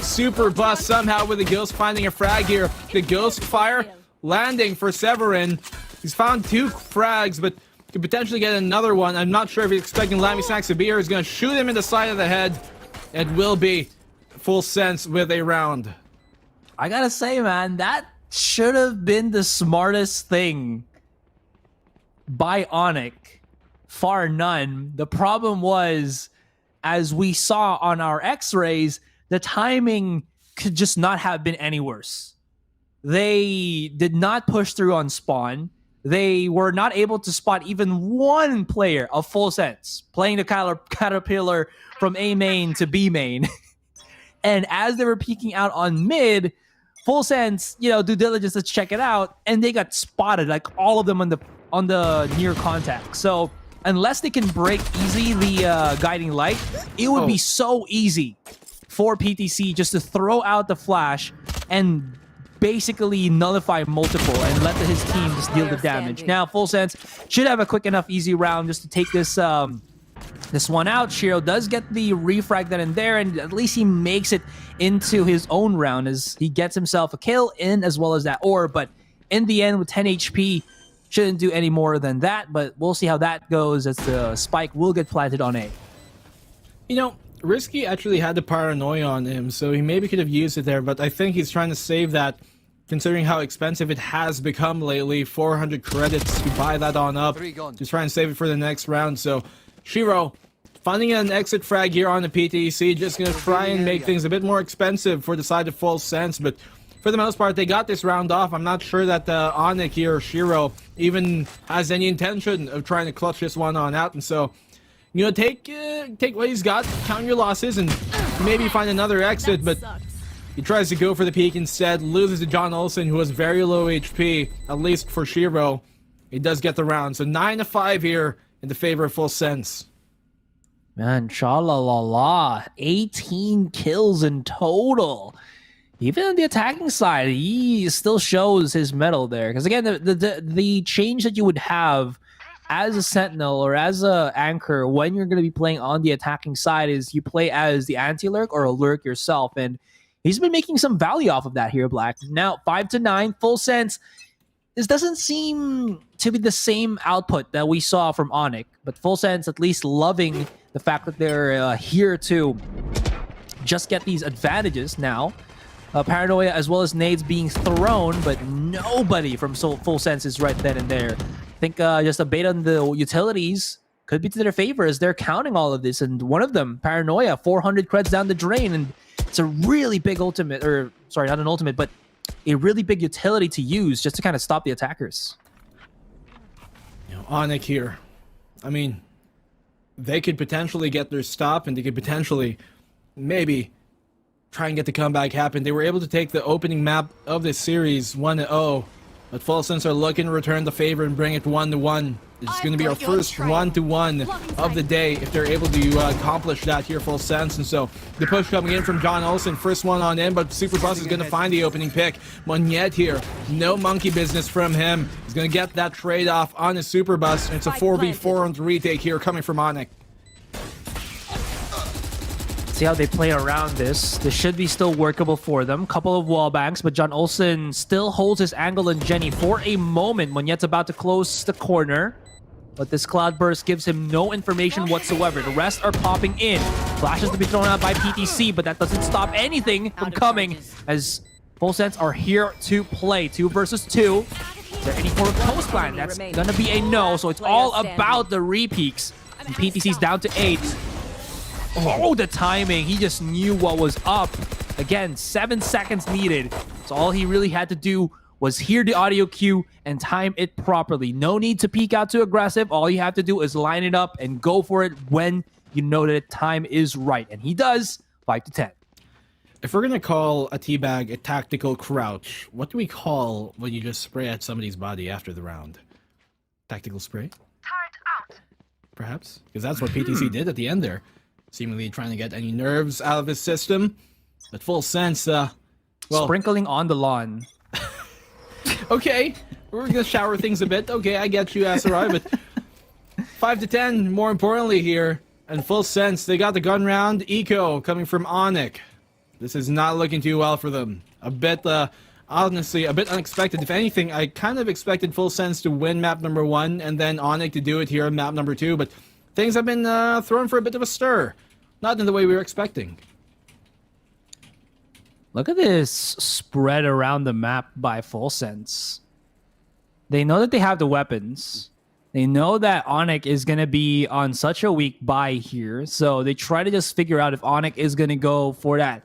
Super bust somehow with the Ghost finding a frag here. The Ghost fire landing for Severin. He's found 2 frags, but could potentially get another one. I'm not sure if he's expecting Lammy Snacks to be here. He's going to shoot him in the side of the head. It will be full sense with a round. I gotta say, man, that should have been the smartest thing by Onic. Far none. The problem was, as we saw on our x-rays, the timing could just not have been any worse. They did not push through on spawn. They were not able to spot even one player of full sense playing the Caterpillar from A main to B main. And as they were peeking out on mid, full sense, you know, due diligence to check it out, and they got spotted, like all of them on the near contact. So unless they can break easy the guiding light, it would be so easy for PTC just to throw out the flash and basically nullify multiple and let his team just deal the damage. Now, full sense should have a quick enough easy round just to take this this one out. Shiro does get the refrag then and there, and at least he makes it into his own round as he gets himself a kill in as well as that orb. But in the end, with 10 HP, shouldn't do any more than that. But we'll see how that goes as the spike will get planted on A. You know, Risky actually had the paranoia on him, so he maybe could have used it there, but I think he's trying to save that, considering how expensive it has become lately. 400 credits to buy that on up. Just try and save it for the next round. So Shiro finding an exit frag here on the PTC, just gonna try and make things a bit more expensive for the side of full sense, but for the most part, they got this round off. I'm not sure that Onic here, Shiro, even has any intention of trying to clutch this one on out, and so, you know, take what he's got, count your losses, and maybe find another exit, but he tries to go for the peak instead, loses to John Olsen, who has very low HP, at least for Shiro. He does get the round, so 9-5 here in the favor of full sense. Man, cha-la-la-la, 18 kills in total. Even on the attacking side, he still shows his mettle there. Because again, the change that you would have as a sentinel or as a anchor when you're going to be playing on the attacking side is you play as the anti-lurk or a lurk yourself. And he's been making some value off of that here, Black. Now, 5-9, full sense. This doesn't seem to be the same output that we saw from Onic, but full sense at least loving the fact that they're here to just get these advantages now. Paranoia as well as nades being thrown, but nobody from full sense is right then and there. I think just a bait on the utilities could be to their favor as they're counting all of this, and one of them, Paranoia, 400 creds down the drain, and it's a really big ultimate, or sorry, not an ultimate, but a really big utility to use just to kind of stop the attackers. You know, Onic here, I mean, they could potentially get their stop, and they could potentially maybe try and get the comeback happen. They were able to take the opening map of this series 1-0, but full sense are looking to return the favor and bring it 1-1. It's going to be our first 1-1 of the day if they're able to accomplish that here, full sense. And so the push coming in from John Olsen, first one on in, but Super Bus is going to find the opening pick. Monyet here, no monkey business from him. He's going to get that trade off on his Super Bus, and it's a 4v4 on the retake here coming from Onic. See how they play around this. This should be still workable for them. Couple of wall banks, but John Olsen still holds his angle on Jenny for a moment. Monyet's about to close the corner, but this cloud burst gives him no information whatsoever. The rest are popping in. Flashes to be thrown out by PTC, but that doesn't stop anything from coming as full sense are here to play. 2 versus 2. Is there any form of post plan? That's gonna be a no, so it's all about the repeaks. And PTC's down to 8. Oh, the timing. He just knew what was up. Again, 7 seconds needed. So all he really had to do was hear the audio cue and time it properly. No need to peek out too aggressive. All you have to do is line it up and go for it when you know that time is right. And he does. 5-10. if we're gonna call a teabag a tactical crouch, what do we call when you just spray at somebody's body after the round? Tactical spray? Perhaps? Because that's what PTC did at the end there. Seemingly trying to get any nerves out of his system. But full sense, well... Sprinkling on the lawn. Okay, we're gonna shower things a bit. Okay, I get you, Asarai, but 5 to 10, more importantly here. And full sense, they got the gun round. Eco coming from Onic. This is not looking too well for them. A bit, honestly, a bit unexpected. If anything, I kind of expected full sense to win map number 1 and then Onic to do it here in map number 2, but things have been thrown for a bit of a stir. Not in the way we were expecting. Look at this spread around the map by Full Sense. They know that they have the weapons. They know that Onic is going to be on such a weak buy here. So they try to just figure out if Onic is going to go for that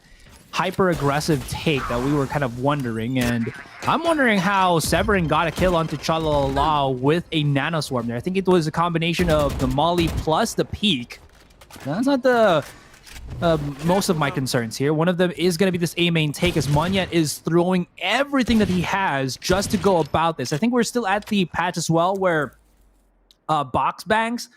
hyper-aggressive take that we were kind of wondering. And I'm wondering how Severin got a kill onto Chalala with a Nano Swarm there. I think it was a combination of the Molly plus the Peak. That's not the... most of my concerns here. One of them is going to be this A main take, as Monyet is throwing everything that he has just to go about this. I think we're still at the patch as well where box bangs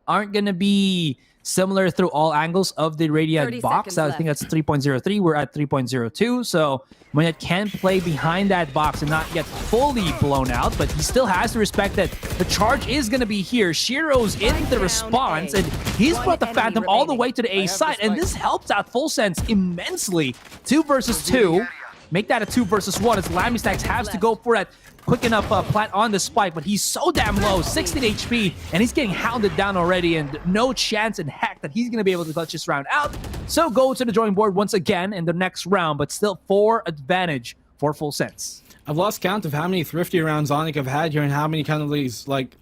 aren't going to be similar through all angles of the Radiant box. I think that's 3.03. We're at 3.02. So Monyet can play behind that box and not get fully blown out, but he still has to respect that the charge is going to be here. Shiro's in the response, and he's brought the Phantom all the way to the A side, and this helps out Full Sense immensely. 2 versus 2. Make that a 2 versus 1 as Lamistax has to go for that quick enough plant on the spike, but he's so damn low, 16 HP, and he's getting hounded down already, and no chance in heck that he's going to be able to clutch this round out. So go to the drawing board once again in the next round, but still 4 advantage for Full Sense. I've lost count of how many thrifty rounds Onic have had here and how many kind of these like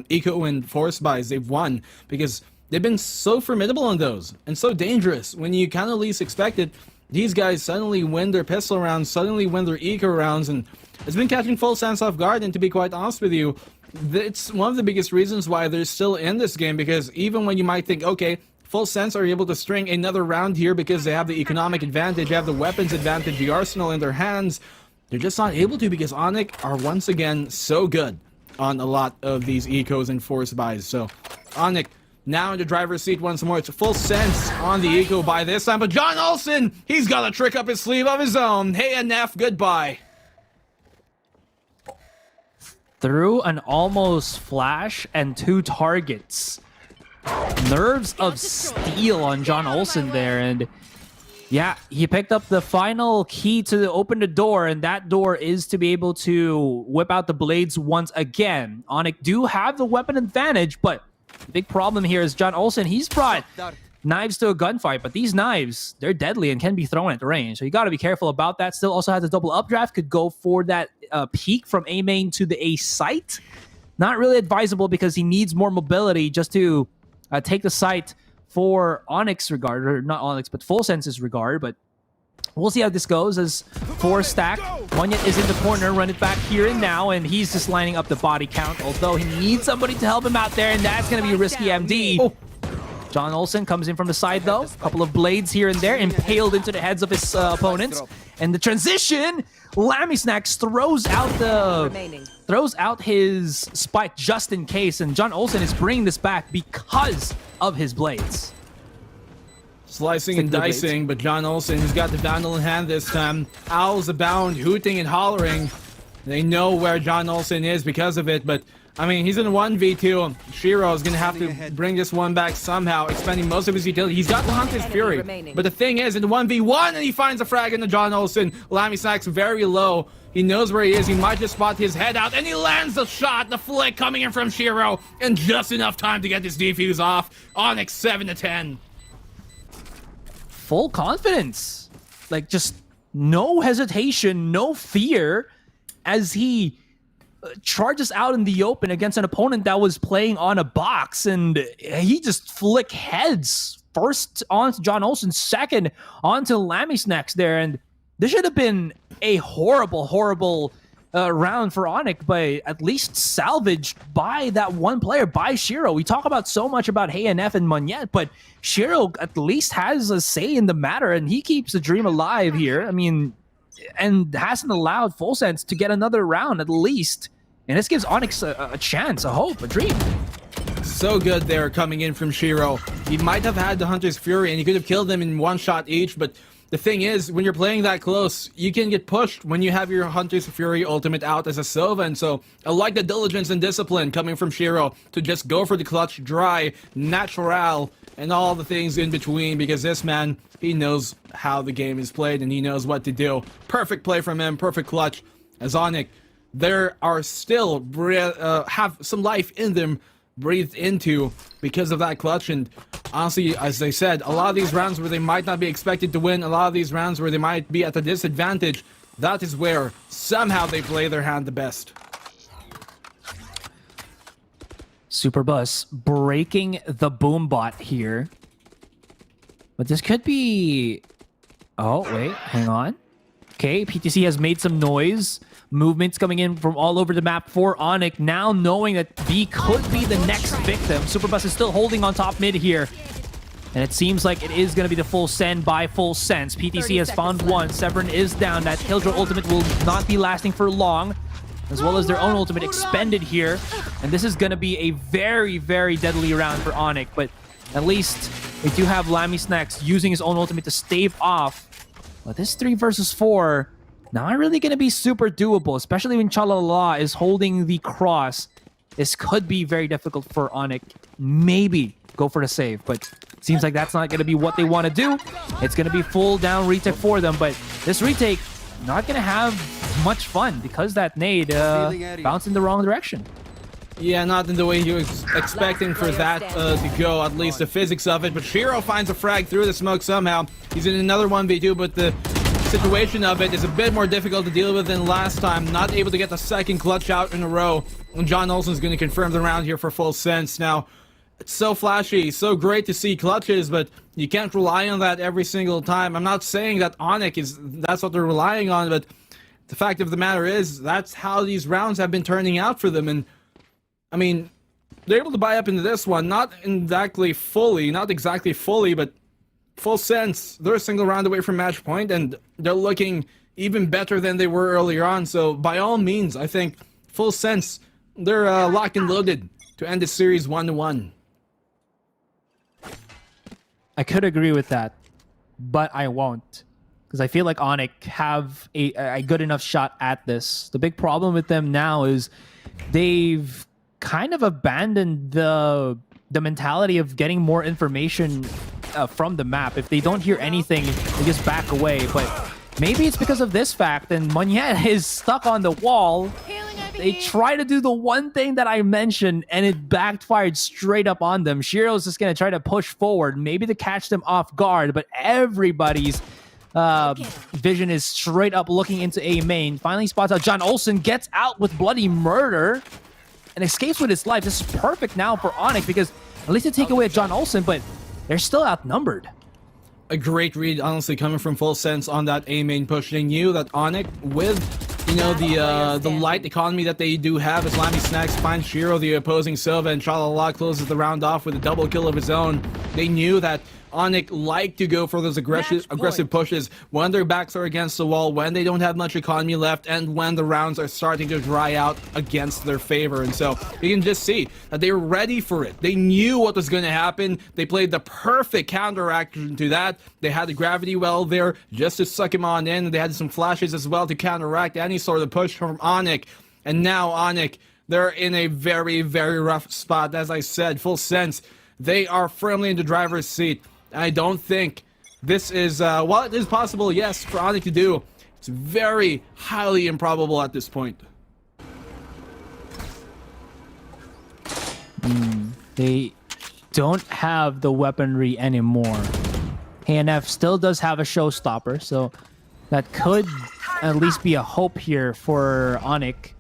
eco and force buys they've won, because they've been so formidable on those and so dangerous. When you kind of least expect it, these guys suddenly win their pistol rounds, suddenly win their eco rounds, and it's been catching Full Sense off guard. And to be quite honest with you, it's one of the biggest reasons why they're still in this game, because even when you might think, okay, Full Sense are able to string another round here because they have the economic advantage, they have the weapons advantage, the arsenal in their hands, they're just not able to because Onic are once again so good on a lot of these ecos and force buys. So Onic now in the driver's seat once more. It's Full Sense on the eco by this time, but John Olsen, he's got a trick up his sleeve of his own. Hey, NF, goodbye. Through an almost flash and 2 targets. Nerves of steel on John Olsen there, and yeah, he picked up the final key to open the door, and that door is to be able to whip out the blades once again. Onic do have the weapon advantage, but the big problem here is John Olsen, he's brought knives to a gunfight, but these knives, they're deadly and can be thrown at range. So you got to be careful about that. Still also has a double updraft, could go for that peak from A main to the A site. Not really advisable because he needs more mobility just to take the site for Onyx regard, or not Onyx, but Full Sense's regard. But we'll see how this goes as 4 stack. Monyet is in the corner, run it back here and now, and he's just lining up the body count, although he needs somebody to help him out there, and that's going to be risky MD. Oh. John Olsen comes in from the side though. A couple of blades here and there, impaled into the heads of his opponents. And the transition, Lammy Snacks throws out his spike just in case, and John Olsen is bringing this back because of his blades. Slicing and dicing, but John Olsen has got the Vandal in hand this time. Owls abound, hooting and hollering. They know where John Olsen is because of it, but I mean, he's in a 1v2. Shiro is going to have to bring this one back somehow, expending most of his utility. He's got the Hunter's Fury, but the thing is, in the 1v1, and he finds a frag into John Olsen. Lammy Snack's very low. He knows where he is. He might just spot his head out, and he lands the shot, the flick coming in from Shiro, and just enough time to get this defuse off. Onyx 7 to 10. Full confidence. Like, just no hesitation, no fear, as he charges out in the open against an opponent that was playing on a box, and he just flick heads first onto John Olsen, second onto Lammy Snacks there, and this should have been a horrible round for Onic, but at least salvaged by that one player, by Shiro. We talk about so much about HNF and Monyet, but Shiro at least has a say in the matter, and he keeps the dream alive here. I mean, and hasn't allowed Full Sense to get another round at least. And this gives Onyx a chance, a hope, a dream. So good there coming in from Shiro. He might have had the Hunter's Fury and he could have killed them in one shot each, but the thing is, when you're playing that close, you can get pushed when you have your Hunter's Fury ultimate out as a Sova, and so I like the diligence and discipline coming from Shiro to just go for the clutch, dry, natural, and all the things in between, because this man, he knows how the game is played and he knows what to do. Perfect play from him, perfect clutch. As Onic, there are still have some life in them breathed into because of that clutch, and honestly, as I said, a lot of these rounds where they might not be expected to win, a lot of these rounds where they might be at a disadvantage, that is where somehow they play their hand the best. Superbus breaking the boom bot here. But this could be... Oh, wait, hang on. Okay, PTC has made some noise. Movements coming in from all over the map for Onic, now knowing that B could be the next victim. Superbus is still holding on top mid here. And it seems like it is going to be the full send by Full Sense. PTC has found one. Severin is down. That Killjoy ultimate will not be lasting for long, as well as their own ultimate expended here. And this is going to be a very, very deadly round for Onic. But at least we do have Lammy Snacks using his own ultimate to stave off. But this 3 versus 4... not really going to be super doable, especially when Chalala is holding the cross. This could be very difficult for Onic. Maybe go for the save, but it seems like that's not going to be what they want to do. It's going to be full down retake for them, but this retake not going to have much fun because that nade bounced in the wrong direction. Yeah, not in the way he was expecting for that to go, at least the physics of it, but Shiro finds a frag through the smoke somehow. He's in another 1v2, but the situation of it is a bit more difficult to deal with than last time. Not able to get the second clutch out in a row. And John Olsen's going to confirm the round here for Full Sense. Now, it's so flashy, so great to see clutches, but you can't rely on that every single time. I'm not saying that Onic that's what they're relying on, but the fact of the matter is that's how these rounds have been turning out for them. And I mean, they're able to buy up into this one, not exactly fully, but Full Sense, they're a single round away from match point, and they're looking even better than they were earlier on. So by all means, I think Full Sense, they're locked and loaded to end this series 1-1. I could agree with that, but I won't, because I feel like Onic have a good enough shot at this. The big problem with them now is they've kind of abandoned the mentality of getting more information from the map. If they don't hear anything, they just back away. But maybe it's because of this fact, and Monyet is stuck on the wall. They try to do the one thing that I mentioned, and it backfired straight up on them. Shiro's just going to try to push forward, maybe to catch them off guard, but everybody's vision is straight up looking into A main. Finally spots out John Olsen, gets out with bloody murder, and escapes with his life. This is perfect now for Onic, because at least they take away John Olsen, but they're still outnumbered. A great read, honestly, coming from Full Sense on that A main push. They knew that Onic, with the light economy that they do have, as Lammy Snacks finds Shiro, the opposing Sova, and Chalala closes the round off with a double kill of his own. They knew that Onic like to go for those aggressive pushes when their backs are against the wall, when they don't have much economy left, and when the rounds are starting to dry out against their favor. And so you can just see that they were ready for it. They knew what was going to happen. They played the perfect counteraction to that. They had the gravity well there just to suck him on in, and they had some flashes as well to counteract any sort of push from Onic. And now Onic, they're in a very, very rough spot. As I said, Full Sense, they are firmly in the driver's seat. I don't think this is, while it is possible, yes, for Onic to do, it's very highly improbable at this point. They don't have the weaponry anymore. ANF still does have a showstopper, so that could at least be a hope here for Onic.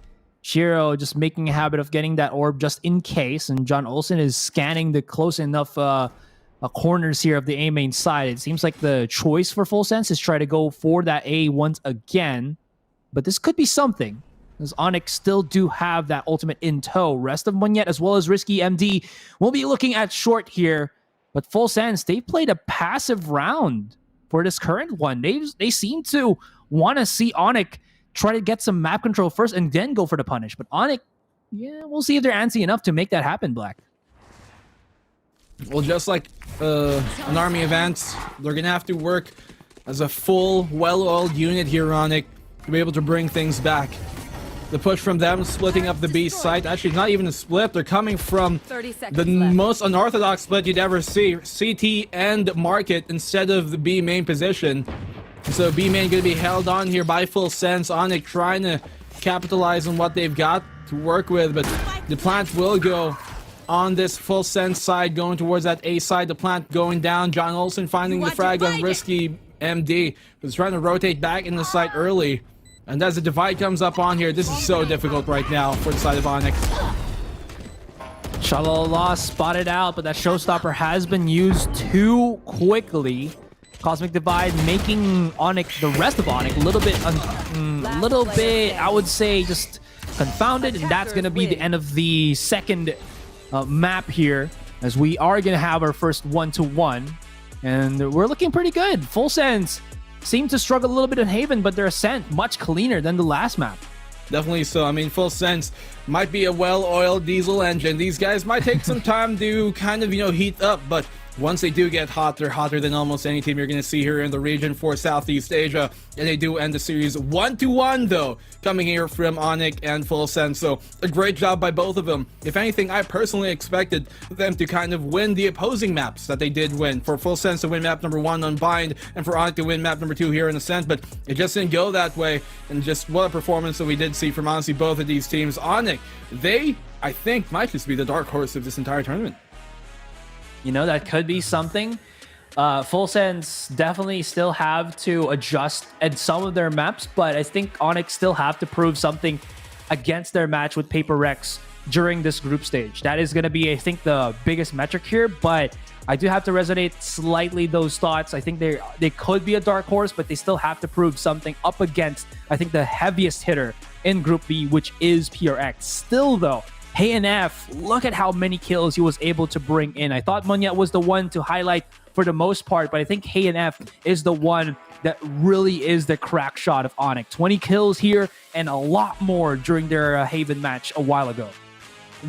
Shiro just making a habit of getting that orb just in case, and John Olsen is scanning the close enough corners here of the A main side. It seems like the choice for Full Sense is try to go for that A once again, but this could be something. as Onic still do have that ultimate in tow. Rest of Monyet as well as Risky MD will be looking at short here. But Full Sense, they played a passive round for this current one. They seem to want to see Onic try to get some map control first and then go for the punish. But Onic, yeah, we'll see if they're antsy enough to make that happen, Black. Well, just like an army event, they're going to have to work as a full, well-oiled unit here, Onic, to be able to bring things back. The push from them, splitting up the B site. Actually, not even a split. They're coming from the most unorthodox split you'd ever see. CT and Market instead of the B main position. So B main going to be held on here by Full Sense. Onic trying to capitalize on what they've got to work with. But the plant will go on this Full Sense side, going towards that A side. The plant going down. John Olsen finding the frag on Risky MD, who's trying to rotate back in the site early. And as the divide comes up on here, this is so difficult right now for the side of Onic. Shalala spotted out, but that showstopper has been used too quickly. Cosmic Divide making Onic, the rest of Onic, a little bit, I would say, just confounded. And that's going to be the end of the second map here, as we are going to have our first 1-to-1. And we're looking pretty good. Full Sense seem to struggle a little bit in Haven, but their ascent much cleaner than the last map. Definitely so. I mean, Full Sense might be a well-oiled diesel engine. These guys might take some time to kind of, heat up, but once they do get hot, they're hotter than almost any team you're going to see here in the region for Southeast Asia. And they do end the series 1-to-1, though, coming here from Onic and Full Sense. So a great job by both of them. If anything, I personally expected them to kind of win the opposing maps that they did win. For Full Sense to win map number 1 on Bind, and for Onic to win map number 2 here in Ascent. But it just didn't go that way. And just what a performance that we did see from honestly both of these teams. Onic, they, I think, might just be the dark horse of this entire tournament. That could be something. Full Sense definitely still have to adjust at some of their maps, but I think Onic still have to prove something against their match with Paper Rex during this group stage. That is going to be, I think, the biggest metric here, but I do have to resonate slightly those thoughts. I think they could be a dark horse, but they still have to prove something up against, I think, the heaviest hitter in Group B, which is PRX. Still, though, HNF, look at how many kills he was able to bring in. I thought Monyet was the one to highlight for the most part, but I think HNF is the one that really is the crack shot of Onic. 20 kills here and a lot more during their Haven match a while ago.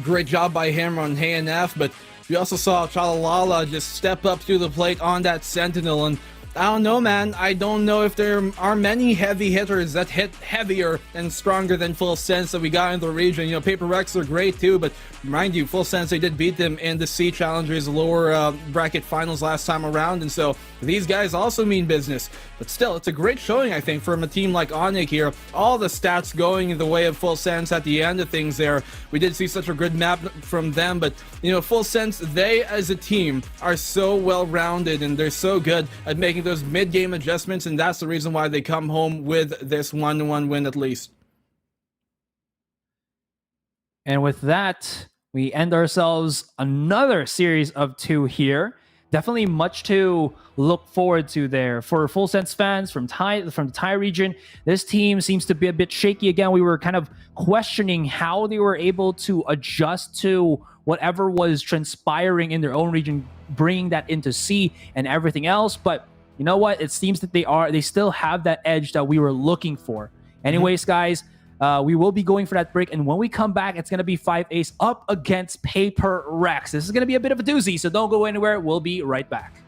Great job by him on HNF, but we also saw Chalalala just step up to the plate on that Sentinel, and I don't know, man. I don't know if there are many heavy hitters that hit heavier and stronger than Full Sense that we got in the region. Paper Rex are great too, but mind you, Full Sense, they did beat them in the C Challengers lower bracket finals last time around, and so these guys also mean business. But still, it's a great showing, I think, from a team like Onic here. All the stats going in the way of Full Sense at the end of things there. We did see such a good map from them, but, Full Sense, they as a team are so well-rounded, and they're so good at making those mid-game adjustments, and that's the reason why they come home with this 1-1 win at least. And with that, we end ourselves another series of 2 here. Definitely much to look forward to there. For Full Sense fans from the Thai region, this team seems to be a bit shaky again. We were kind of questioning how they were able to adjust to whatever was transpiring in their own region, bringing that into C and everything else. But you know what? It seems that they still have that edge that we were looking for. Anyways, guys, we will be going for that break, and when we come back, it's going to be 5-Ace up against Paper Rex. This is going to be a bit of a doozy, so don't go anywhere. We'll be right back.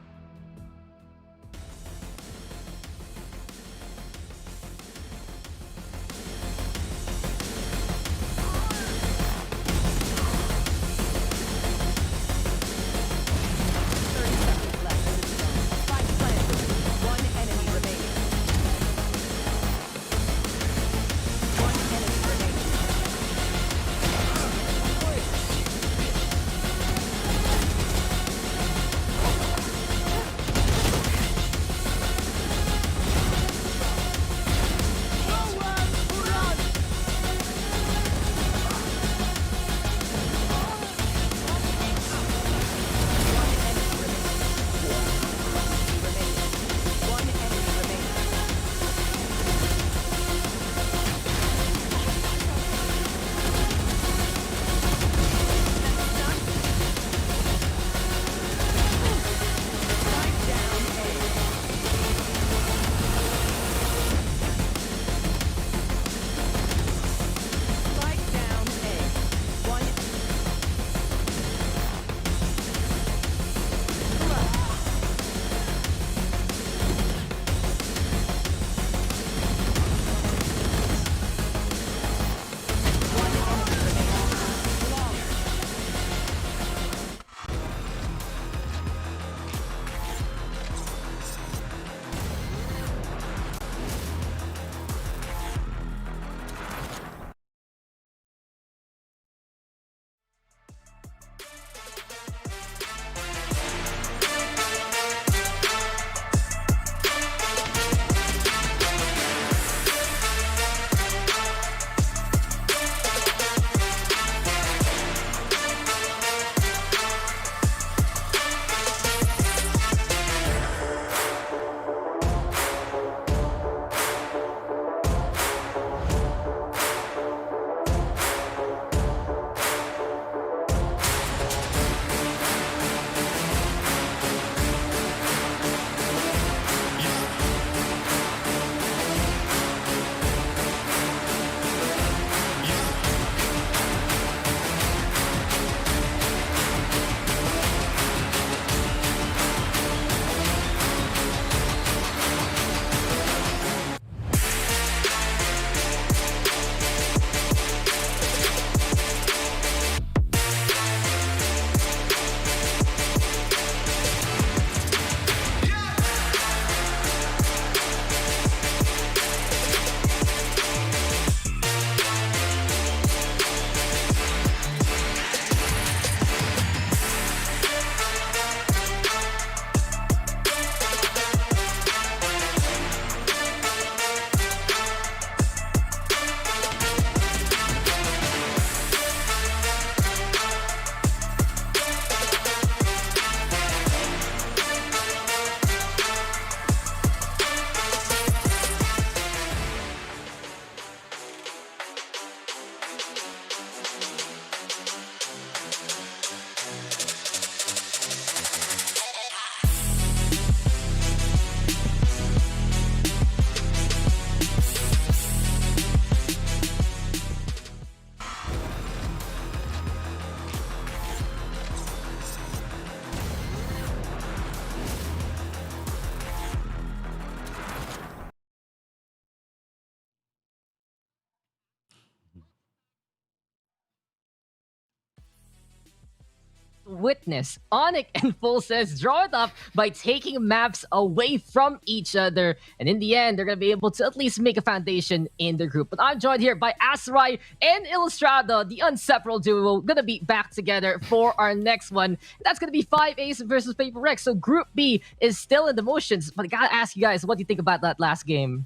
witness Onic and Full Sense draw it up by taking maps away from each other. And in the end, they're going to be able to at least make a foundation in the group. But I'm joined here by Asarai and Illustrado, the inseparable duo, going to be back together for our next one. That's going to be 5 Ace versus Paper Rex. So Group B is still in the motions. But I got to ask you guys, what do you think about that last game?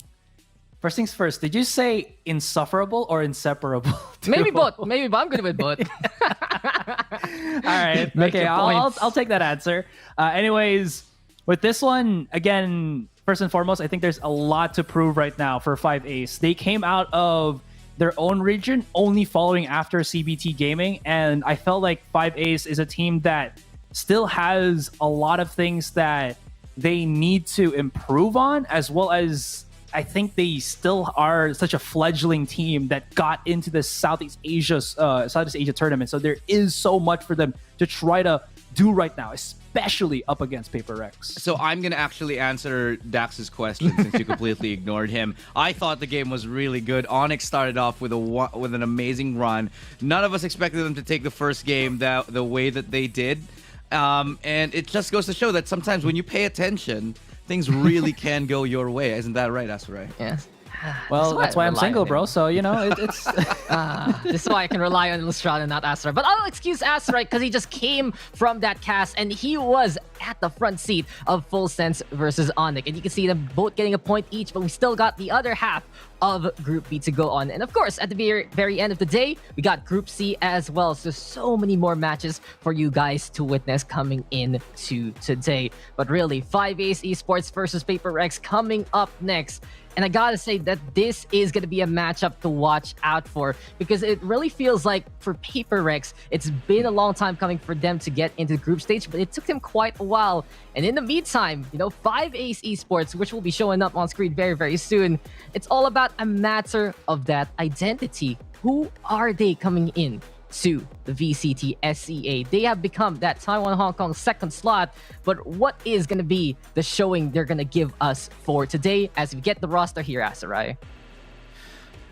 First things first, did you say insufferable or inseparable? Maybe both. Maybe, but I'm good with both. All right. Make Okay, your I'll points. take that answer. Anyways, with this one, again, first and foremost, I think there's a lot to prove right now for 5 Ace. They came out of their own region only following after CBT Gaming, and I felt like 5 Ace is a team that still has a lot of things that they need to improve on, as well as I think they still are such a fledgling team that got into the Southeast Asia tournament. So there is so much for them to try to do right now, especially up against Paper Rex. So I'm going to actually answer Dax's question since you completely ignored him. I thought the game was really good. Onic started off with an amazing run. None of us expected them to take the first game the way that they did. And it just goes to show that sometimes when you pay attention, things really can go your way. Isn't that right, Asarai? Yes. Well, that's why I'm single, bro. So, you know, it's... This is why I can rely on Illustrado and not Asarai. But I'll excuse Asarai because he just came from that cast and he was at the front seat of Full Sense versus Onic. And you can see them both getting a point each, but we still got the other half of Group B to go on. And of course, at the very end of the day, we got Group C as well. So many more matches for you guys to witness coming in to today. But really, 5 Ace Esports versus Paper Rex coming up next. And I gotta say that this is gonna be a matchup to watch out for because it really feels like for Paper Rex, it's been a long time coming for them to get into the group stage, but it took them quite a while. And in the meantime, you know, 5 Ace Esports, which will be showing up on screen very, very soon, it's all about a matter of that identity. Who are they coming in to the VCT SEA? They have become that Taiwan-Hong Kong second slot, but what is going to be the showing they're going to give us for today as we get the roster here, Asarai?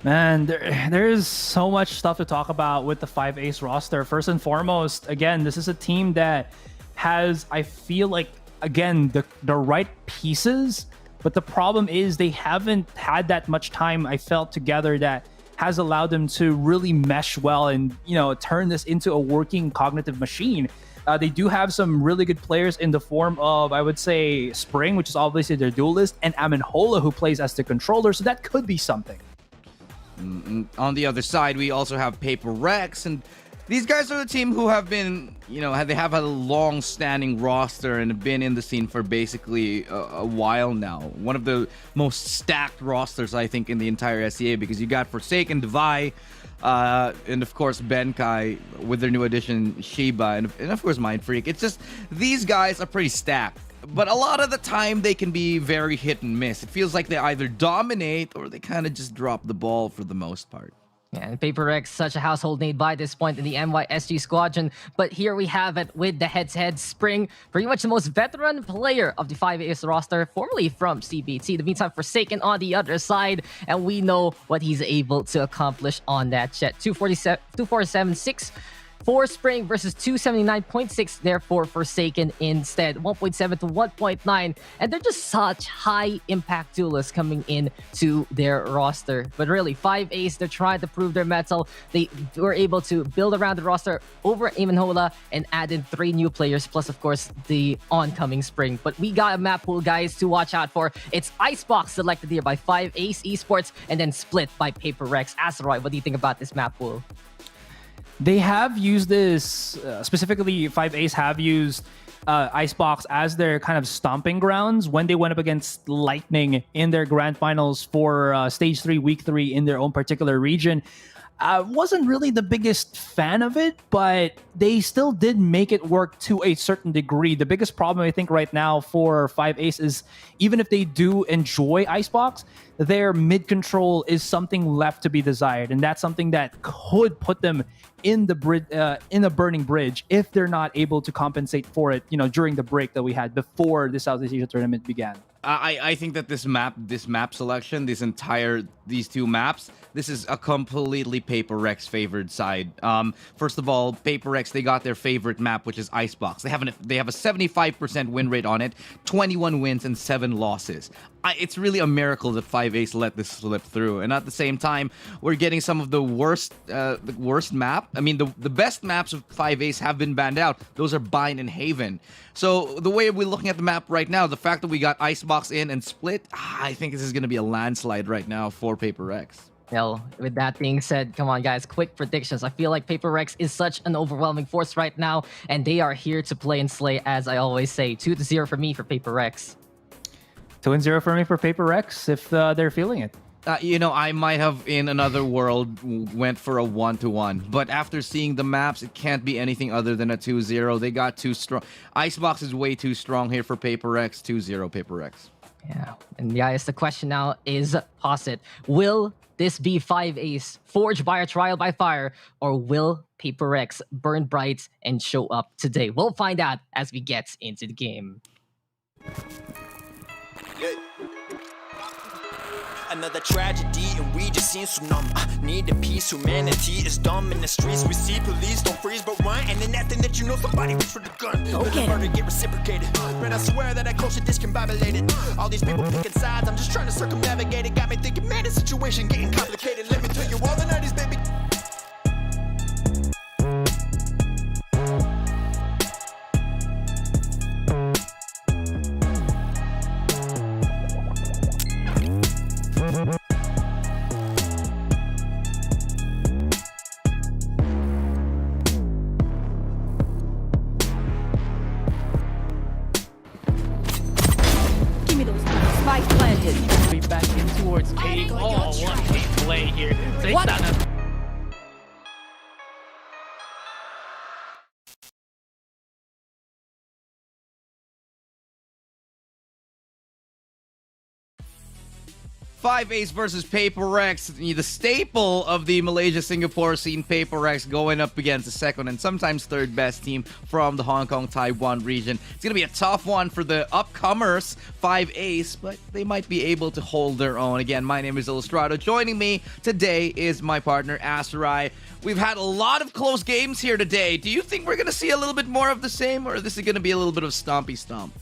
Man, there is so much stuff to talk about with the 5 Ace roster. First and foremost, again, this is a team that has, I feel like, again, the right pieces, but the problem is they haven't had that much time, I felt, together that has allowed them to really mesh well and, you know, turn this into a working cognitive machine. They do have some really good players in the form of, I would say, Spring, which is obviously their duelist, and Amenhola, who plays as the controller, so that could be something. On the other side, we also have Paper Rex, and these guys are the team who have been, you know, they have a long-standing roster and have been in the scene for basically a while now. One of the most stacked rosters, I think, in the entire SEA because you got Forsaken, Divai, and of course Benkai with their new addition Shiba, and of course Mind Freak. It's just these guys are pretty stacked. But a lot of the time, they can be very hit and miss. It feels like they either dominate or they kind of just drop the ball for the most part. Yeah, and Paper Rex, such a household name by this point in the NYSG squadron. But here we have it with the head-to-head Spring, pretty much the most veteran player of the 5 Ace roster, formerly from CBT. In the meantime, Forsaken on the other side, and we know what he's able to accomplish on that jet. 247.6 for Spring versus 279.6 there for Forsaken instead. 1.7 to 1.9. And they're just such high impact duelists coming in to their roster. But really, 5 Ace, they're trying to prove their mettle. They were able to build around the roster over Amenhola and add in 3 new players, plus of course the oncoming Spring. But we got a map pool, guys, to watch out for. It's Icebox selected here by 5 Ace Esports and then split by Paper Rex. Asaroy, what do you think about this map pool? They have used this, specifically 5 Ace have used Icebox as their kind of stomping grounds when they went up against Lightning in their grand finals for Stage 3, Week 3 in their own particular region. Wasn't really the biggest fan of it, but they still did make it work to a certain degree. The biggest problem, I think, right now for 5 Ace is even if they do enjoy Icebox, their mid control is something left to be desired, and that's something that could put them in the burning bridge if they're not able to compensate for it, you know, during the break that we had before the Southeast Asia tournament began. I think that this map selection, these two maps, this is a completely Paper Rex favored side. First of all, Paper Rex, they got their favorite map, which is Icebox. They have a 75% win rate on it, 21 wins and 7 losses. It's really a miracle that 5Ace let this slip through. And at the same time, we're getting some of the worst map. I mean, the best maps of 5Ace have been banned out. Those are Bind and Haven. So the way we're looking at the map right now, the fact that we got Icebox in and Split, I think this is going to be a landslide right now for Paper Rex. Well, with that being said, come on, guys, quick predictions. I feel like Paper Rex is such an overwhelming force right now, and they are here to play and slay, as I always say. 2-0 for me for Paper Rex. 2-0 for me for Paper Rex if they're feeling it. You know, I might have in another world went for a 1-1, but after seeing the maps, it can't be anything other than a 2-0. They got too strong. Icebox is way too strong here for Paper Rex. 2-0 Paper Rex. Yeah, and guys, the question now is, posit, will this be 5Ace forged by a trial by fire, or will Paper Rex burn bright and show up today? We'll find out as we get into the game. Another tragedy, and we just seem so numb. Need a peace, humanity is dumb. In the streets, we see police don't freeze but run. And then that thing that you know, somebody reach for the gun. Let the murder get reciprocated. But I swear that I close it discombobulated. All these people picking sides, I'm just trying to circumnavigate it. Got me thinking, man, the situation getting complicated. Let me tell you all the 90s, baby. Give me those spike planted. Be back in towards Cake. Oh, what a play here. Takes What? down a 5Ace versus Paper Rex, the staple of the Malaysia-Singapore scene. Paper Rex going up against the second and sometimes third best team from the Hong Kong-Taiwan region. It's going to be a tough one for the upcomers, 5Ace, but they might be able to hold their own. Again, my name is Illustrato. Joining me today is my partner, Asarai. We've had a lot of close games here today. Do you think we're going to see a little bit more of the same, or is this going to be a little bit of stompy stomp?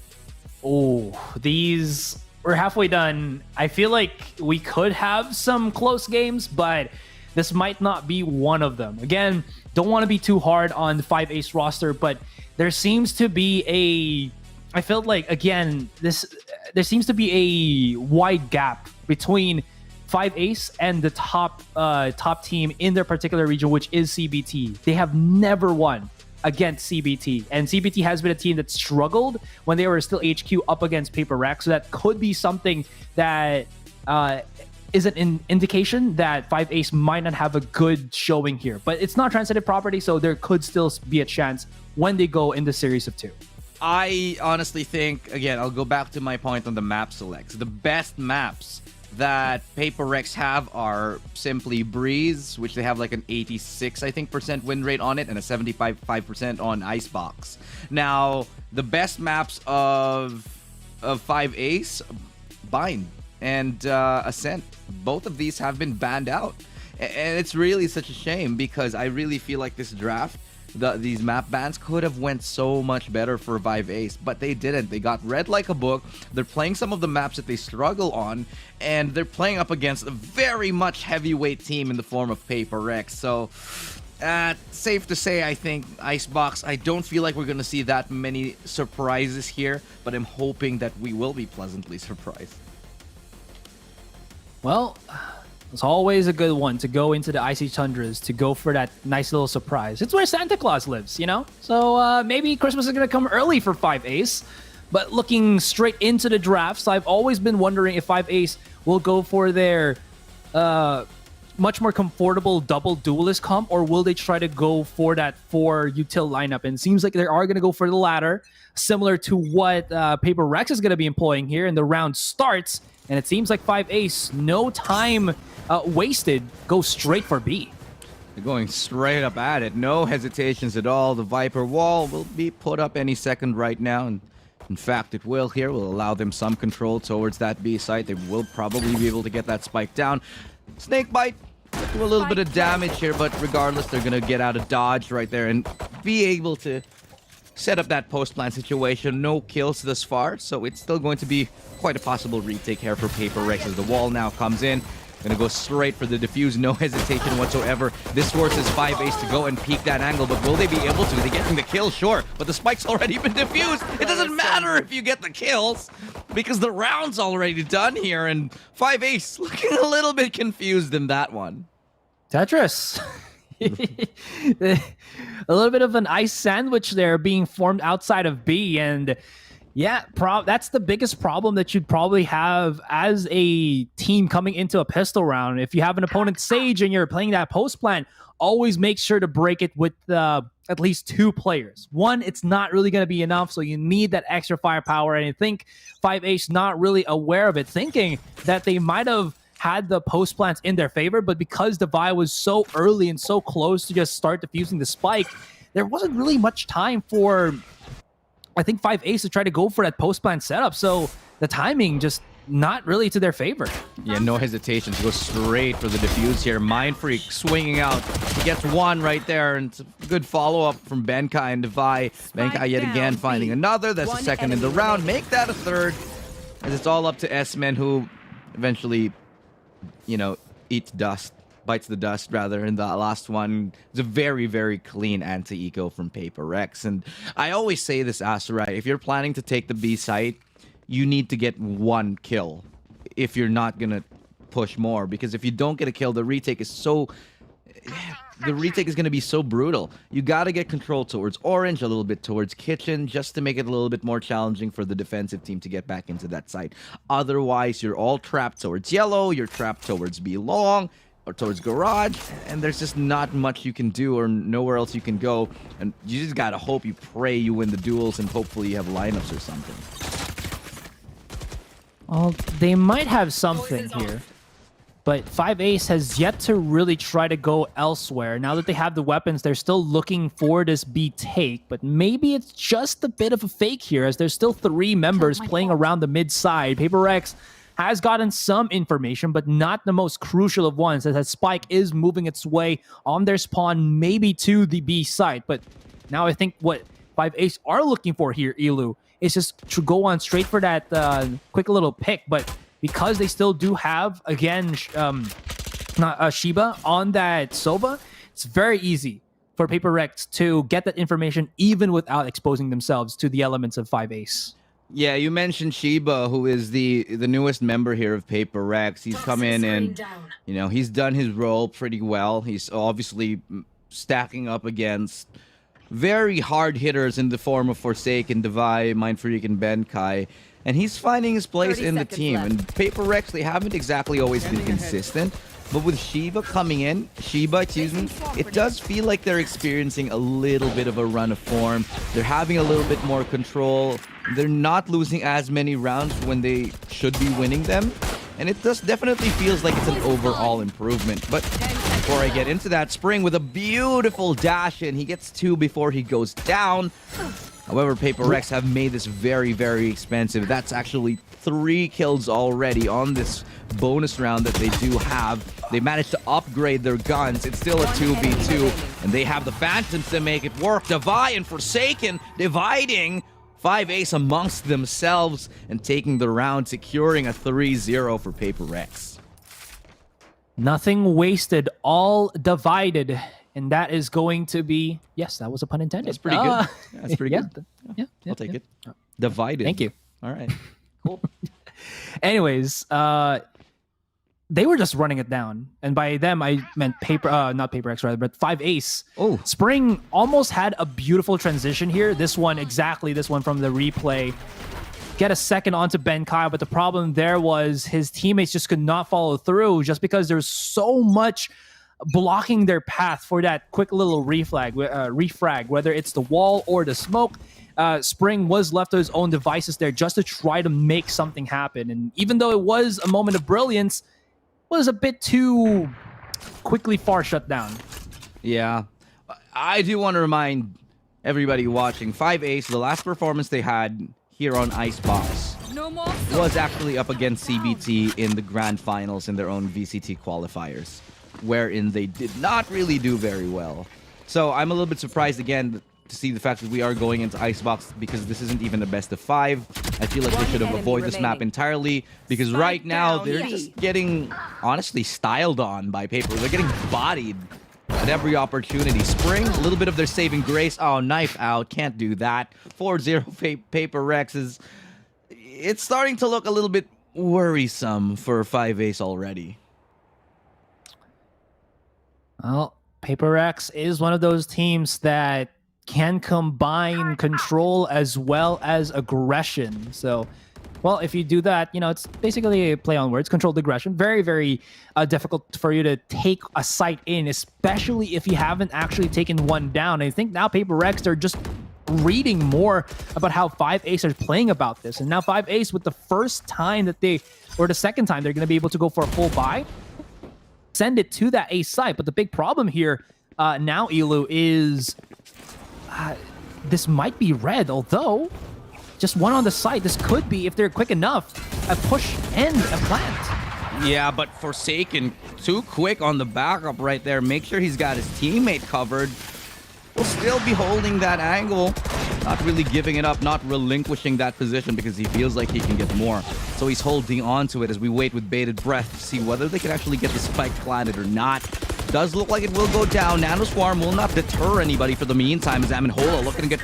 Oh, these... We're halfway done. I feel like we could have some close games, but this might not be one of them. Again, don't want to be too hard on the 5Ace roster, but there seems to be I felt like, again, there seems to be a wide gap between 5Ace and the top team in their particular region, which is CBT. They have never won against CBT, and CBT has been a team that struggled when they were still HQ up against Paper Rex, so that could be something that is an indication that 5Ace might not have a good showing here, but it's not transitive property, so there could still be a chance when they go in the series of 2. I honestly think, again, I'll go back to my point on the map selects. The best maps that Paper Rex have are simply Breeze, which they have like an 86, I think, % win rate on it, and a 75% on Icebox. Now, the best maps of 5Ace, Bind and Ascent. Both of these have been banned out. And it's really such a shame, because I really feel like this draft, these map bans could have went so much better for 5Ace, but they didn't. They got read like a book. They're playing some of the maps that they struggle on, and they're playing up against a very much heavyweight team in the form of Paper Rex. So, safe to say, I think Icebox, I don't feel like we're going to see that many surprises here, but I'm hoping that we will be pleasantly surprised. Well, it's always a good one to go into the icy tundras, to go for that nice little surprise. It's where Santa Claus lives, you know? So maybe Christmas is going to come early for 5Ace. But looking straight into the drafts, I've always been wondering if 5Ace will go for their much more comfortable double duelist comp, or will they try to go for that 4 util lineup? And it seems like they are going to go for the latter, similar to what Paper Rex is going to be employing here. And the round starts, and it seems like 5Ace, no time wasted, go straight for B. They're going straight up at it. No hesitations at all. The Viper wall will be put up any second right now. And In fact, it will here. Will allow them some control towards that B site. They will probably be able to get that spike down. Snakebite do a little bit of damage here, but regardless, they're going to get out of dodge right there and be able to set up that post-plant situation. No kills thus far, so it's still going to be quite a possible retake here for Paper Rex as the wall now comes in. Gonna go straight for the defuse, no hesitation whatsoever. This forces 5ace to go and peek that angle, but will they be able to? They're getting the kill, sure, but the spike's already been defused. It doesn't matter if you get the kills, because the round's already done here, and 5ace looking a little bit confused in that one. Tetris. A little bit of an ice sandwich there being formed outside of B, and yeah, that's the biggest problem that you'd probably have as a team coming into a pistol round. If you have an opponent Sage and you're playing that post plant, always make sure to break it with at least 2 players. One, it's not really going to be enough, so you need that extra firepower, and I think 5ace not really aware of it, thinking that they might have had the post plants in their favor, but because Divide was so early and so close to just start defusing the spike, there wasn't really much time for, I think, 5ace to try to go for that post plant setup. So the timing just not really to their favor. Yeah, no hesitation to go straight for the defuse here. Mindfreak swinging out. He gets one right there, and it's a good follow-up from Benkai and Divide. Benkai yet again finding another. That's a second in the round. Make that a third, as it's all up to S-Men, who eventually, you know, bites the dust rather in the last one. It's a very, very clean anti-eco from Paper Rex. And I always say this, Asteroid, if you're planning to take the B site, you need to get 1 kill if you're not gonna push more, because if you don't get a kill, the retake is gonna be so brutal. You gotta get control towards Orange, a little bit towards Kitchen, just to make it a little bit more challenging for the defensive team to get back into that site. Otherwise, you're all trapped towards Yellow, you're trapped towards B Long, or towards Garage, and there's just not much you can do or nowhere else you can go, and you just gotta hope you pray you win the duels and hopefully you have lineups or something. Well, they might have something here, but 5ace has yet to really try to go elsewhere. Now that they have the weapons, they're still looking for this B take, but maybe it's just a bit of a fake here, as there's still 3 members playing around the mid side. Paper Rex has gotten some information, but not the most crucial of ones, as that Spike is moving its way on their spawn, maybe to the B site. But now I think what 5ace are looking for here, Elu, is just to go on straight for that quick little pick. But because they still do have, again, Shiba on that Sova, it's very easy for Paper Rex to get that information even without exposing themselves to the elements of 5ace. Yeah, you mentioned Shiba, who is the newest member here of Paper Rex. He's come in and, you know, he's done his role pretty well. He's obviously stacking up against very hard hitters in the form of Forsaken, Divide, Mindfreak, and Benkai. And he's finding his place in the team. Left. And Paper Rex, they haven't exactly always been consistent. But with Shiba coming in, it does feel like they're experiencing a little bit of a run of form. They're having a little bit more control. They're not losing as many rounds when they should be winning them. And it definitely feels like it's an overall improvement. But before I get into that, Spring with a beautiful dash in. He gets 2 before he goes down. However, Paper Rex have made this very, very expensive. That's actually 3 kills already on this bonus round that they do have. They managed to upgrade their guns. It's still a 2v2, and they have the Phantoms to make it work. Divide and Forsaken dividing 5ace amongst themselves and taking the round, securing a 3-0 for Paper Rex. Nothing wasted, all divided. And that is going to be... Yes, that was a pun intended. That's pretty good. Yeah, that's pretty good. Yeah, I'll take it. Divided. Thank you. All right. Cool. Anyways, they were just running it down. And by them, I meant not Paper X rather, but 5ace. Oh. Spring almost had a beautiful transition here. This one from the replay. Get a second onto Benkai, but the problem there was his teammates just could not follow through just because there's so much blocking their path for that quick little refrag, whether it's the wall or the smoke. Spring was left to his own devices there just to try to make something happen. And even though it was a moment of brilliance, it was a bit too quickly far shut down. Yeah. I do want to remind everybody watching, 5ace, the last performance they had, here on Icebox was actually up against CBT in the grand finals in their own VCT qualifiers, wherein they did not really do very well. So I'm a little bit surprised again to see the fact that we are going into Icebox, because this isn't even a best of 5. I feel like they should have avoided this map entirely, because right now they're just getting, honestly, styled on by Paper. They're getting bodied at every opportunity. Spring, a little bit of their saving grace. Oh, knife out. Can't do that. 4-0 Paper Rex is... It's starting to look a little bit worrisome for 5-Ace already. Well, Paper X is one of those teams that can combine control as well as aggression. So, well, if you do that, you know, it's basically a play on words, controlled aggression. Very, very difficult for you to take a site in, especially if you haven't actually taken one down. And I think now Paper X, they're just reading more about how 5-Ace are playing about this. And now 5-Ace, with the first time that they, or the second time, they're going to be able to go for a full buy, send it to that Ace site. But the big problem here now, Elu, is this might be red, although just one on the site. This could be, if they're quick enough, a push and a plant. Yeah, but Forsaken, too quick on the backup right there. Make sure he's got his teammate covered. Will still be holding that angle. Not really giving it up, not relinquishing that position because he feels like he can get more. So he's holding on to it as we wait with bated breath to see whether they can actually get the spike planted or not. Does look like it will go down. Nano Swarm will not deter anybody for the meantime. As Amenhola looking to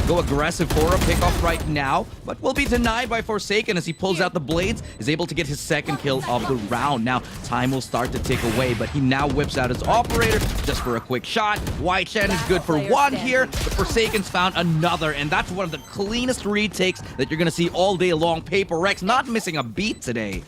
go aggressive for a pickoff right now, but will be denied by Forsaken as he pulls out the blades, is able to get his second kill of the round. Now, time will start to tick away, but he now whips out his operator just for a quick shot. White Shen is good for one here, but Forsaken's found another, and that's one of the cleanest retakes that you're going to see all day long. Paper Rex not missing a beat today.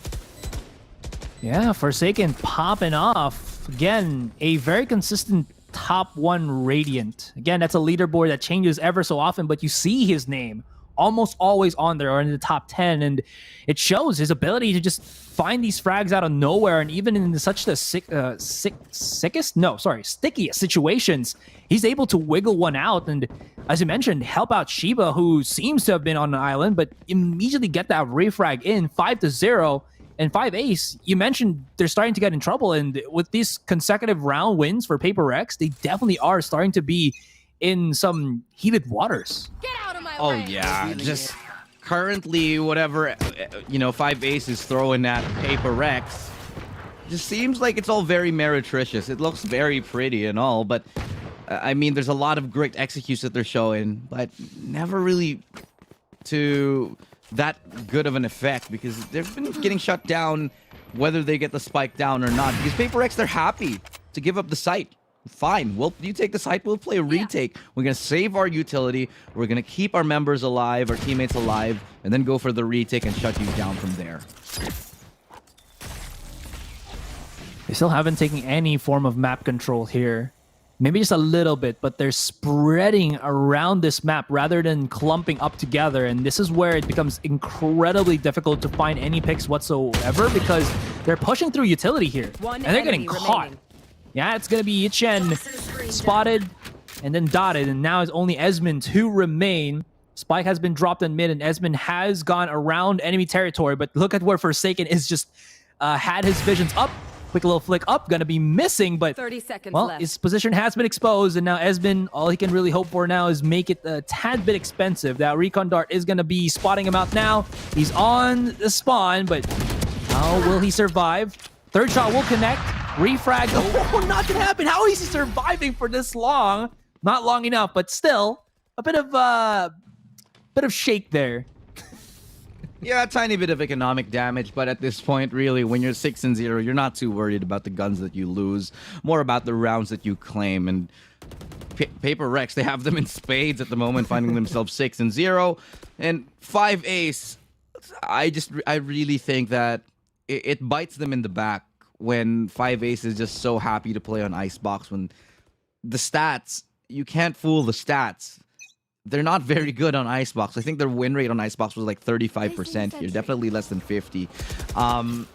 Yeah, Forsaken popping off. Again, a very consistent top 1 Radiant. Again, that's a leaderboard that changes ever so often, but you see his name almost always on there or in the top 10, and it shows his ability to just find these frags out of nowhere, and even in such the stickiest situations, he's able to wiggle one out, and as you mentioned, help out Shiba, who seems to have been on the island, but immediately get that refrag in 5-0. And 5-Ace, you mentioned they're starting to get in trouble, and with these consecutive round wins for Paper Rex, they definitely are starting to be in some heated waters. Get out of my Oh way. yeah, just currently whatever, you know, 5-Ace is throwing at Paper Rex, just seems like it's all very meretricious. It looks very pretty and all, but I mean, there's a lot of great execution that they're showing, but never really to that good of an effect, because they've been getting shut down whether they get the spike down or not. Because Paper X, they're happy to give up the site. Fine, you take the site, we'll play a retake. We're going to save our utility, we're going to keep our members alive, our teammates alive, and then go for the retake and shut you down from there. They still haven't taken any form of map control here. Maybe just a little bit, but they're spreading around this map rather than clumping up together. And this is where it becomes incredibly difficult to find any picks whatsoever, because they're pushing through utility here. And they're getting caught. Yeah, it's going to be Yichen spotted and then dotted. And now it's only Esmond to remain. Spike has been dropped in mid, and Esmond has gone around enemy territory. But look at where Forsaken is just had his visions up. Quick little flick up, gonna be missing, but 30 seconds well, left. his position has been exposed, and now Esmond, all he can really hope for now is make it a tad bit expensive. That recon dart is gonna be spotting him out now. He's on the spawn, but how will he survive? Third shot will connect. Refrag. Oh, not gonna happen. How is he surviving for this long? Not long enough, but still a bit of shake there. Yeah, a tiny bit of economic damage, but at this point, really, when you're 6-0, you're not too worried about the guns that you lose, more about the rounds that you claim. And Paper Rex, they have them in spades at the moment, finding themselves 6-0. And 5-Ace, I really think that it bites them in the back when 5-Ace is just so happy to play on Icebox, when the stats, you can't fool the stats. They're not very good on Icebox. I think their win rate on Icebox was like 35% here, definitely less than 50. And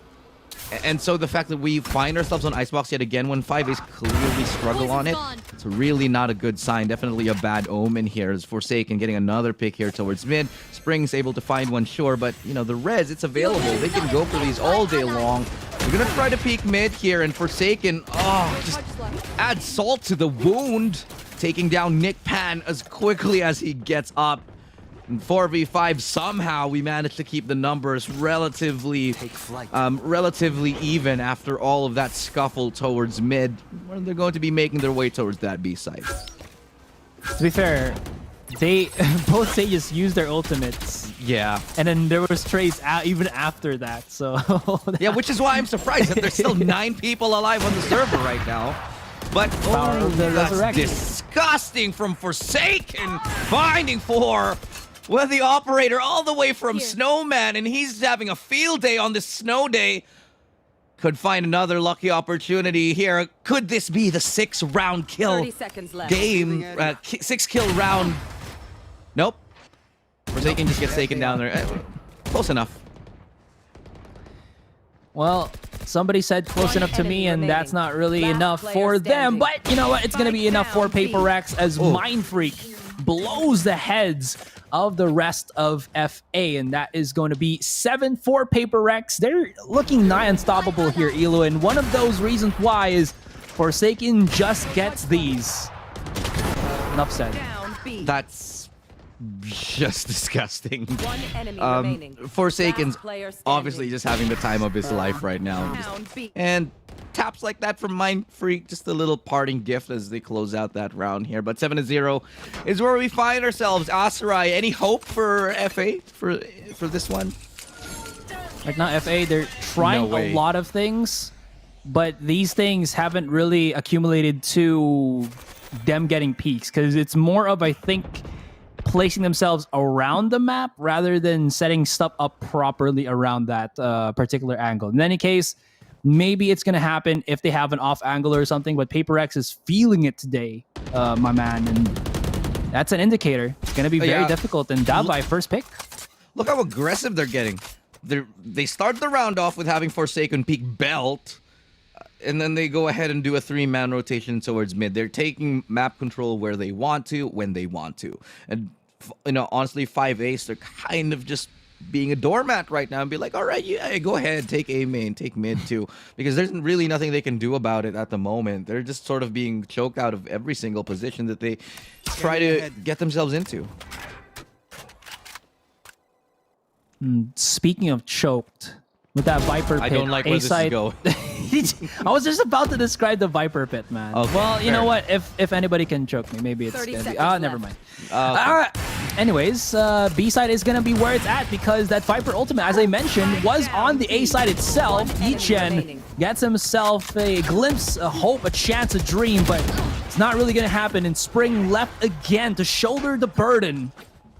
so the fact that we find ourselves on Icebox yet again when 5-Ace clearly struggle on it, It's really not a good sign. Definitely a bad omen here. As Forsaken getting another pick here towards mid. Spring's able to find one, sure, but you know, the res, it's available. They can go for these all day long. We're gonna try to peek mid here, and Forsaken, just add salt to the wound. Taking down Nick Pan as quickly as he gets up. In 4v5, somehow we managed to keep the numbers relatively even after all of that scuffle towards mid, where they're going to be making their way towards that B side. To be fair, they both Sages used their ultimates. Yeah. And then there was trades even after that, so... Yeah, which is why I'm surprised that there's still 9 people alive on the server right now. But, that's disgusting from Forsaken, finding 4 with the operator all the way from Snowman, and he's having a field day on this snow day. Could find another lucky opportunity here. Could this be the 6-round kill 30 seconds left. game? 6-kill round. Nope. Forsaken just gets taken down there. Close enough. Well, somebody said close enough to me, and that's not really enough for them. But you know what? It's going to be enough for Paper Rex as Mind Freak blows the heads of the rest of FA, and that is going to be 7 for Paper Rex. They're looking nigh unstoppable here, Elo, and one of those reasons why is Forsaken just gets these. Enough said. That's just disgusting. One enemy remaining. Forsaken's Last player standing. obviously just having the time of his life right now. And taps like that from Mind Freak, just a little parting gift as they close out that round here. But 7-0 is where we find ourselves. Asarai, any hope for FA for this one? Like, not FA, they're trying a lot of things, but these things haven't really accumulated to them getting peaks, because it's more of, I think, placing themselves around the map rather than setting stuff up properly around that particular angle. In any case, maybe it's going to happen if they have an off angle or something, but Paper X is feeling it today, my man, and that's an indicator. It's going to be very difficult, and Davai, first pick. Look how aggressive they're getting. They start the round off with having Forsaken peek belt, and then they go ahead and do a 3-man rotation towards mid. They're taking map control where they want to, when they want to. And, you know, honestly, 5 Ace, they're kind of just being a doormat right now and be like, all right, yeah, go ahead, take A main, take mid too. Because there's really nothing they can do about it at the moment. They're just sort of being choked out of every single position that they try to get themselves into. Speaking of choked, with that Viper pit, I don't like where this is going. I was just about to describe the Viper pit, man. Okay, well, you know what? If anybody can choke me, maybe it's gonna be... never mind. Anyways, B side is gonna be where it's at, because that Viper ultimate, as I mentioned, was on the A side itself. Yichen gets himself a glimpse, a hope, a chance, a dream, but it's not really gonna happen. And Spring left again to shoulder the burden,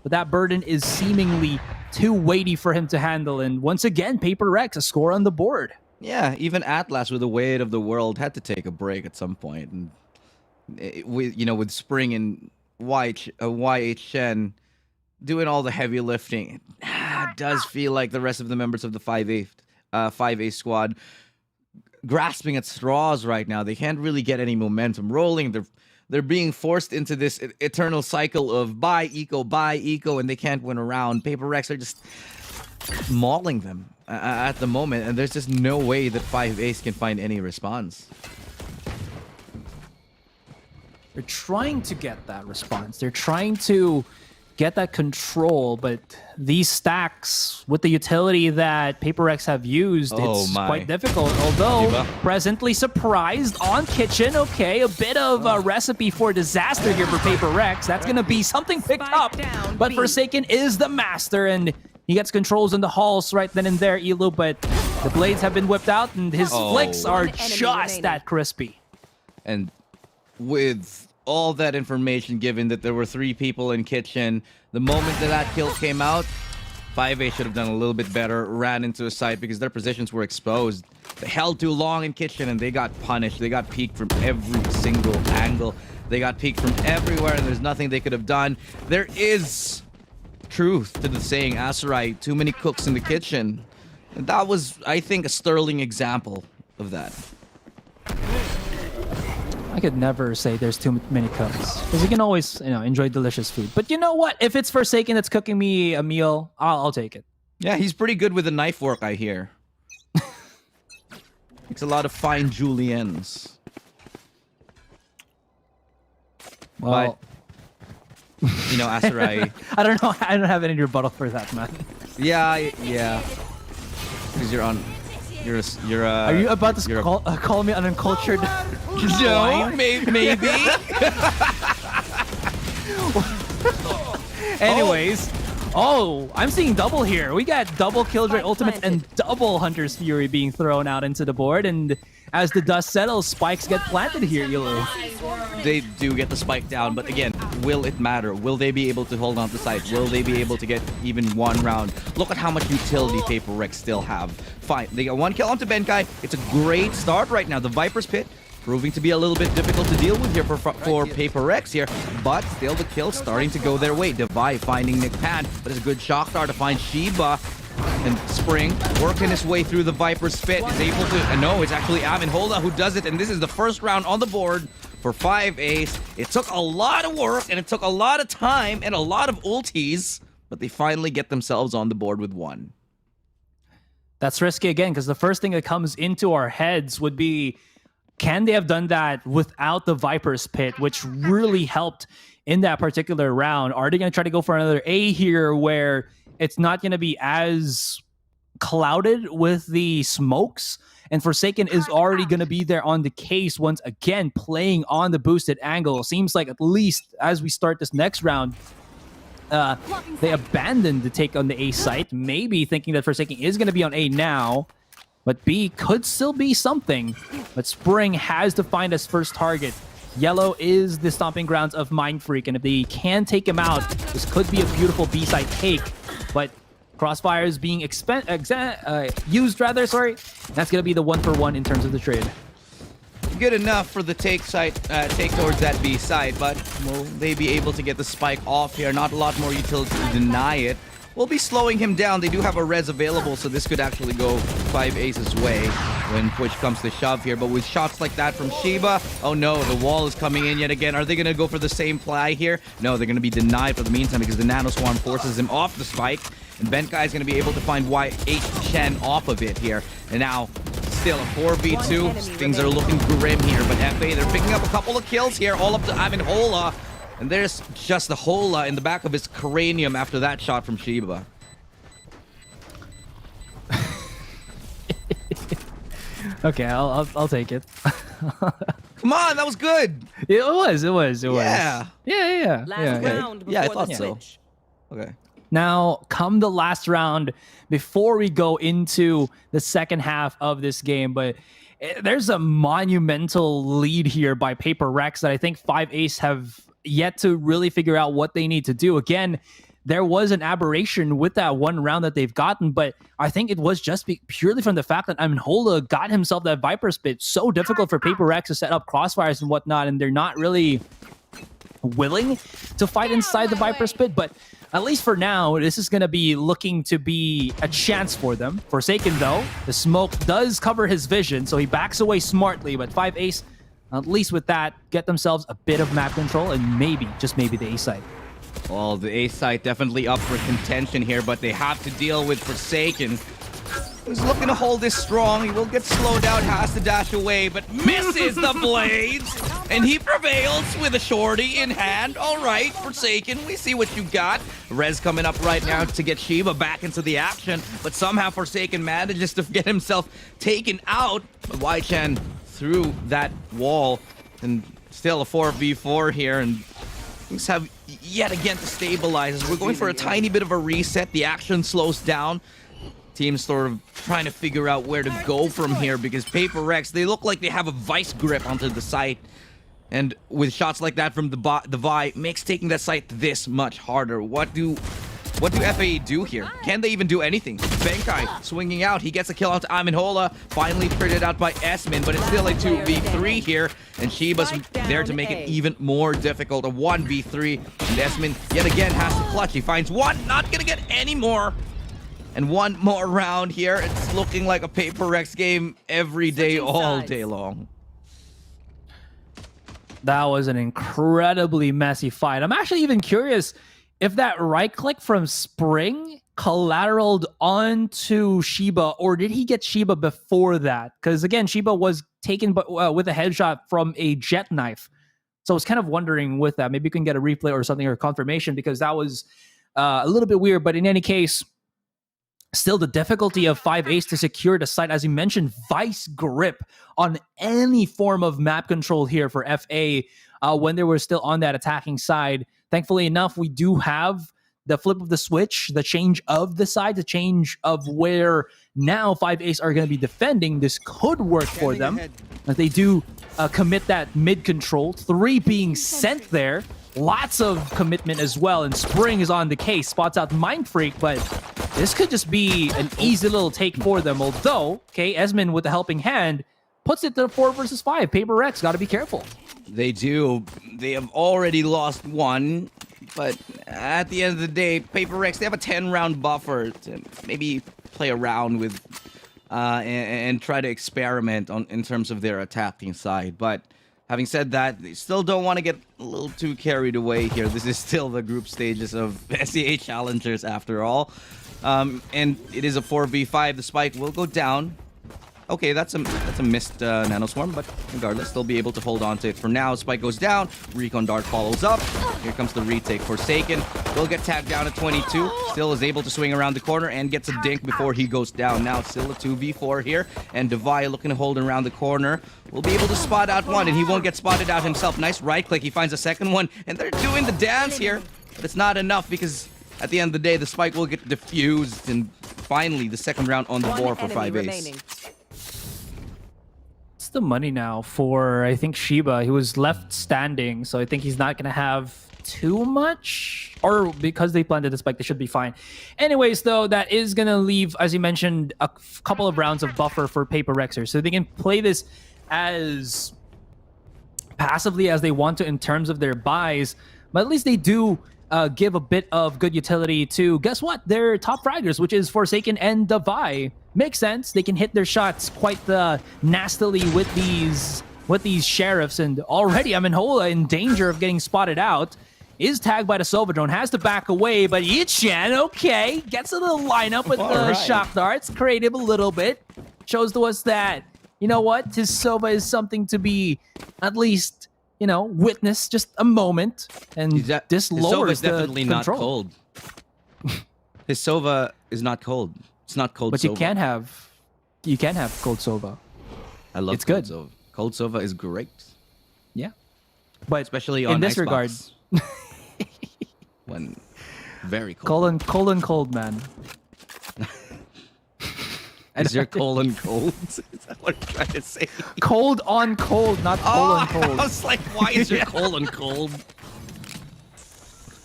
but that burden is seemingly too weighty for him to handle. And once again, Paper Rex, a score on the board. Yeah, even Atlas, with the weight of the world, had to take a break at some point. And with Spring and YHN doing all the heavy lifting, it does feel like the rest of the members of the 5A squad grasping at straws right now. They can't really get any momentum rolling. They're being forced into this eternal cycle of buy eco, and they can't win around. Paper Rex are just mauling them at the moment, and there's just no way that 5Ace can find any response. They're trying to get that response. They're trying to get that control, but these stacks with the utility that Paper Rex have used, it's quite difficult. Although, presently surprised on Kitchen. Okay, a bit of a recipe for disaster here for Paper Rex. That's going to be something picked up, but Forsaken is the master, and he gets controls in the halls right then and there, Elu, but the blades have been whipped out, and his flicks are just that crispy. And with all that information given that there were 3 people in Kitchen, the moment that kill came out, 5A should have done a little bit better, ran into a site because their positions were exposed. They held too long in Kitchen and they got punished. They got peeked from every single angle. They got peeked from everywhere, and there's nothing they could have done. There is truth to the saying, Asarai, too many cooks in the kitchen. And that was, I think, a sterling example of that. I could never say there's too many cooks because you can always, enjoy delicious food. But you know what? If it's Forsaken that's cooking me a meal, I'll take it. Yeah, he's pretty good with the knife work, I hear. Makes a lot of fine juliennes. Well, Asarai. I don't know. I don't have any rebuttal for that, man. Yeah. Because you're Are you about to call me an uncultured? No, maybe. Anyways, I'm seeing double here. We got double Killjoy ultimates and double Hunter's Fury being thrown out into the board. And as the dust settles, spikes get planted here, Elu. They do get the spike down, but again, will it matter? Will they be able to hold on to site? Will they be able to get even one round? Look at how much utility Paper Rex still have. Fine, they got one kill onto Benkai. It's a great start right now. The Viper's Pit proving to be a little bit difficult to deal with here for Paper Rex here, but still the kills starting to go their way. Devi finding Nick Pan, but it's a good shock star to find Shiba. And Spring working his way through the Viper's Pit is able to... no, it's actually Amenhola who does it, and this is the first round on the board for 5-Ace. It took a lot of work, and it took a lot of time, and a lot of ultis, but they finally get themselves on the board with one. That's risky again, because the first thing that comes into our heads would be, can they have done that without the Viper's Pit, which really helped in that particular round? Are they going to try to go for another A here where it's not going to be as clouded with the smokes? And Forsaken is already going to be there on the case once again, playing on the boosted angle. Seems like at least as we start this next round, they abandoned the take on the A site, maybe thinking that Forsaken is going to be on A now. But B could still be something. But Spring has to find his first target. Yellow is the stomping grounds of Mind Freak, and if they can take him out, this could be a beautiful B side take. But Crossfire is being used, rather. Sorry, that's gonna be the 1-for-1 in terms of the trade. Good enough for the take towards that B side, but will they be able to get the spike off here? Not a lot more utility to deny it. We'll be slowing him down. They do have a res available, so this could actually go 5-Ace's way when push comes to shove here. But with shots like that from Shiba, oh no, the wall is coming in yet again. Are they going to go for the same play here? No, they're going to be denied for the meantime because the Nano Swarm forces him off the spike. And Benkai is going to be able to find YH Chen off of it here. And now, still a 4v2. Things are looking grim here, but FA, they're picking up a couple of kills here, all up to Amenhola. And there's just the hola in the back of his cranium after that shot from Shiba. Okay, I'll take it. Come on, that was good. It was. Yeah. Yeah. Last round Yeah, I before thought the so. switch. Okay. Now, come the last round, before we go into the second half of this game, but there's a monumental lead here by Paper Rex that I think 5-Ace have yet to really figure out what they need to do. Again, there was an aberration with that one round that they've gotten, but I think it was just purely from the fact that Amenhola got himself that Viper Spit. So difficult for Paper Rex to set up crossfires and whatnot, and they're not really willing to fight inside the Viper Spit, but at least for now, this is going to be looking to be a chance for them. Forsaken, though, the smoke does cover his vision, so he backs away smartly, but 5-Ace, at least with that, get themselves a bit of map control and maybe, just maybe, the A side. Well, the A side definitely up for contention here, but they have to deal with Forsaken. He's looking to hold this strong. He will get slowed down, has to dash away, but misses the blades. And he prevails with a shorty in hand. All right, Forsaken, we see what you got. Rez coming up right now to get Shiba back into the action, but somehow Forsaken manages to get himself taken out. But Y-Chan through that wall, and still a 4v4 here, and things have yet again to stabilize as we're going for a tiny bit of a reset. The action slows down. Team's sort of trying to figure out where to go from here because Paper Rex, they look like they have a vice grip onto the site. And with shots like that from the Vi, makes taking that site this much harder. What do FAE do here? Can they even do anything? Benkai swinging out. He gets a kill out to Amenhola. Finally critted out by Esmin, but it's still a 2v3 here. And Shiba's there to make it even more difficult. A 1v3. And Esmin yet again has to clutch. He finds one. Not gonna get any more. And one more round here. It's looking like a Paper Rex game every day, all day long. That was an incredibly messy fight. I'm actually even curious if that right click from Spring collateraled onto Shiba, or did he get Shiba before that? Because again, Shiba was taken with a headshot from a jet knife. So I was kind of wondering with that. Maybe you can get a replay or something or confirmation, because that was a little bit weird. But in any case, still the difficulty of 5-Ace to secure the site. As you mentioned, vice grip on any form of map control here for FA when they were still on that attacking side. Thankfully enough, we do have the flip of the switch, the change of the side, the change of where now 5-Ace are going to be defending. This could work for them as they do commit that mid control. 3 being sent there. Lots of commitment as well. And Spring is on the case, spots out Mind Freak, but this could just be an easy little take for them. Although, okay, Esmin with the helping hand puts it to 4 versus 5. Paper Rex got to be careful. They do. They have already lost 1. But at the end of the day, Paper Rex, they have a 10-round buffer to maybe play around with and try to experiment in terms of their attacking side. But having said that, they still don't want to get a little too carried away here. This is still the group stages of SEA Challengers after all. And it is a 4v5. The spike will go down. Okay, that's a missed nanoswarm, but regardless, they'll be able to hold on to it for now. Spike goes down, Recon Dart follows up. Here comes the retake. Forsaken will get tagged down at 22. Still is able to swing around the corner and gets a dink before he goes down. Now still a 2v4 here, and Devi looking to hold around the corner. Will be able to spot out one, and he won't get spotted out himself. Nice right click. He finds a second one, and they're doing the dance here, but it's not enough because at the end of the day, the spike will get diffused, and finally the second round on the board for 5-Ace. The money now for, I think, Shiba. He was left standing, so I think he's not gonna have too much, or because they planted the spike, they should be fine. Anyways, though, that is gonna leave, as you mentioned, a couple of rounds of buffer for Paper Rexer, so they can play this as passively as they want to in terms of their buys, but at least they do give a bit of good utility to, guess what, their top fraggers, which is Forsaken and Devi. Makes sense. They can hit their shots quite nastily with these sheriffs, and already Amenhola in danger of getting spotted out. Is tagged by the Sova drone, has to back away, but Ichan, okay, gets a little lineup with the shock darts, creative a little bit. Shows to us that, you know what, his Sova is something to be at least, you know, witness just a moment, and this lowers the definitely control. Not cold. His Sova is not cold. It's not cold. But Sova. you can have cold Sova. I love it's cold good. Sova. Cold Sova is great. Yeah, but especially on in this regard, when very cold. Cold, man. Is your colon cold? Is that what I'm trying to say? Cold on cold, not colon cold. I was like, why is your colon cold?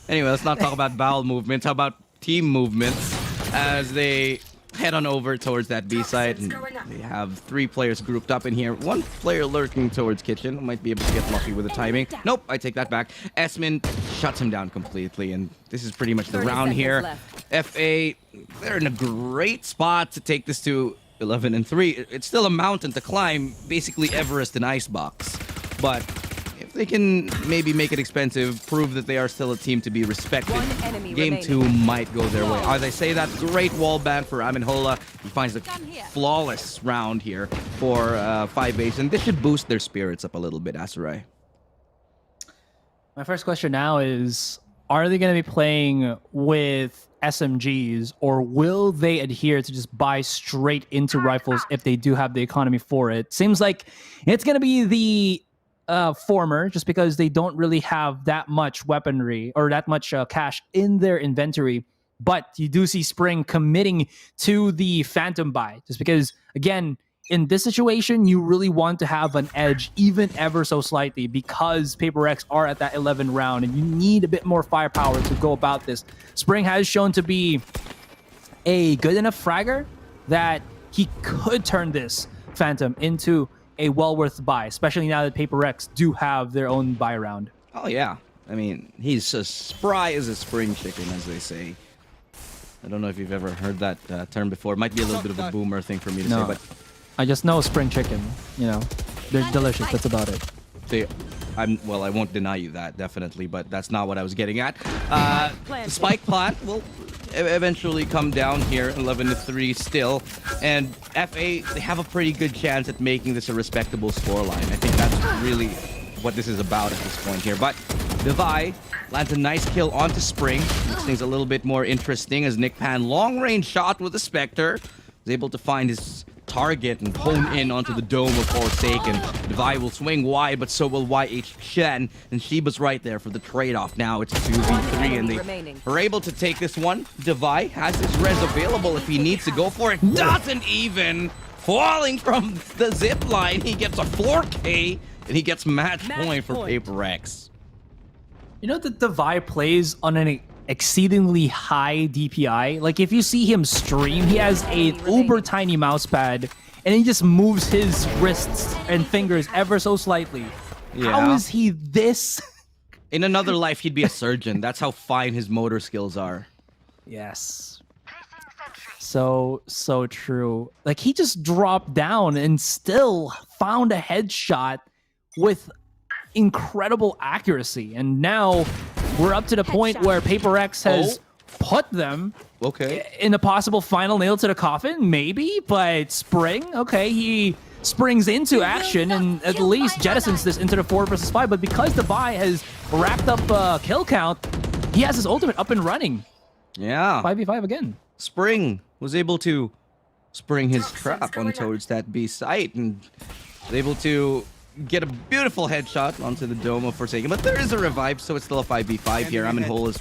Anyway, let's not talk about bowel movements. How about team movements as they head on over towards that B site, and they have 3 players grouped up in here. 1 player lurking towards kitchen. Might be able to get lucky with the timing. Nope, I take that back. Esmin shuts him down completely, and this is pretty much the round here. FA, they're in a great spot to take this to 11-3. It's still a mountain to climb, basically Everest and Icebox. But if they can maybe make it expensive, prove that they are still a team to be respected, Game 2 might go their way. As I say that, great wall ban for Amenhola. He finds a flawless round here for 5-Ace, and this should boost their spirits up a little bit, Asarai. My first question now is, are they going to be playing with SMGs, or will they adhere to just buy straight into rifles if they do have the economy for it? Seems like it's going to be the former, just because they don't really have that much weaponry or that much cash in their inventory. But you do see Spring committing to the Phantom buy, just because, again, in this situation, you really want to have an edge, even ever so slightly, because Paper X are at that 11 round, and you need a bit more firepower to go about this. Spring has shown to be a good enough fragger that he could turn this Phantom into a well worth buy, especially now that Paper X do have their own buy round. Oh yeah, I mean, he's as spry as a spring chicken, as they say. I don't know if you've ever heard that term before. It might be a little bit of a boomer thing for me to say, but I just know spring chicken. You know, they're delicious. That's about it. So Well, I won't deny you that, definitely, but that's not what I was getting at. The spike plant will eventually come down here, 11-3 still, and FA, they have a pretty good chance at making this a respectable scoreline. I think that's really what this is about at this point here. But Devi lands a nice kill onto Spring, makes things a little bit more interesting as Nick Pan, long-range shot with the Spectre, is able to find his target and hone in onto the dome of Forsaken. Devi will swing wide, but so will YH Chen, and Shiba's right there for the trade-off. Now it's 2v3, and they are able to take this one. Devi has his res available if he needs to go for it. Doesn't even! Falling from the zip line, he gets a 4K, and he gets match point for Paper X. You know that Devi plays on an exceedingly high DPI. Like, if you see him stream, he has a uber tiny mouse pad, and he just moves his wrists and fingers ever so slightly. Yeah. How is he this? In another life, he'd be a surgeon. That's how fine his motor skills are. Yes. So true. Like, he just dropped down and still found a headshot with incredible accuracy. And now we're up to the point where Paper X has put them in a possible final nail to the coffin, maybe, but Spring, okay, he springs into action and at least jettisons this into the 4 versus 5, but because Devi has racked up kill count, he has his ultimate up and running. Yeah. 5v5 again. Spring was able to spring his trap on towards that B site and was able to get a beautiful headshot onto the dome of Forsaken, but there is a revive, so it's still a 5v5 here. Amenhole is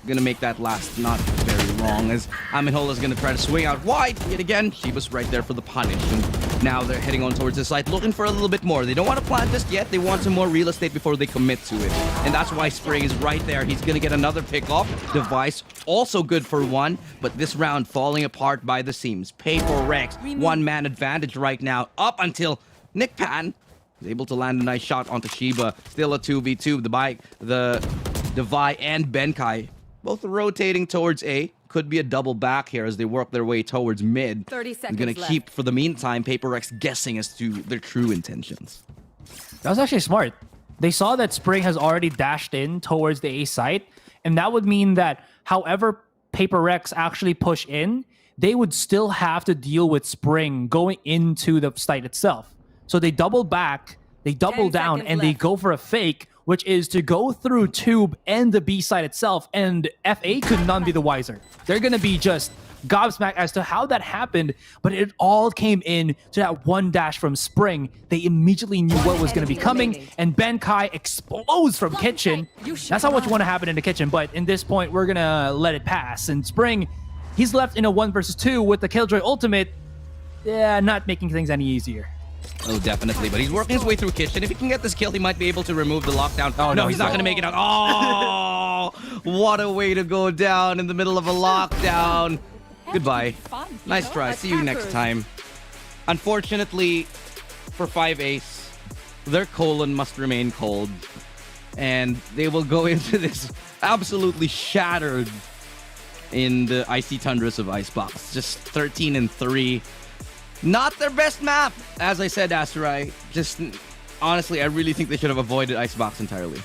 gonna make that last not very long, as Amenhole is gonna try to swing out wide yet again. She was right there for the punish, and now they're heading on towards the site, looking for a little bit more. They don't want to plant just yet. They want some more real estate before they commit to it, and that's why Spring is right there. He's gonna get another pick off. Device also good for one, but this round falling apart by the seams. Paper X, one-man advantage right now, up until Nick Pan is able to land a nice shot onto Shiba. Still a 2v2. The Devi and Benkai both rotating towards A. Could be a double back here as they work their way towards mid. 30 seconds gonna left. keep, for the meantime, Paper X guessing as to their true intentions. That was actually smart. They saw that Spring has already dashed in towards the A site, and that would mean that however Paper X actually push in, they would still have to deal with Spring going into the site itself. So they double back, they double down, and they go for a fake, which is to go through Tube and the B side itself, and FA could none be the wiser. They're going to be just gobsmacked as to how that happened, but it all came in to that one dash from Spring. They immediately knew what was going to be coming, and Benkai explodes from Kitchen. That's not what you want to happen in the Kitchen, but in this point, we're going to let it pass. And Spring, he's left in a 1 versus 2 with the Killjoy ultimate. Yeah, not making things any easier. Oh, definitely, but he's working his way through Kitchen. If he can get this kill, he might be able to remove the lockdown. Oh, no, he's not going to make it out. Oh, what a way to go down in the middle of a lockdown. Goodbye. Nice try. See you next time. Unfortunately, for 5-Ace, their colon must remain cold. And they will go into this absolutely shattered in the icy tundras of Icebox. Just 13-3. Not their best map, as I said, Asterai. Just, honestly, I really think they should have avoided Icebox entirely.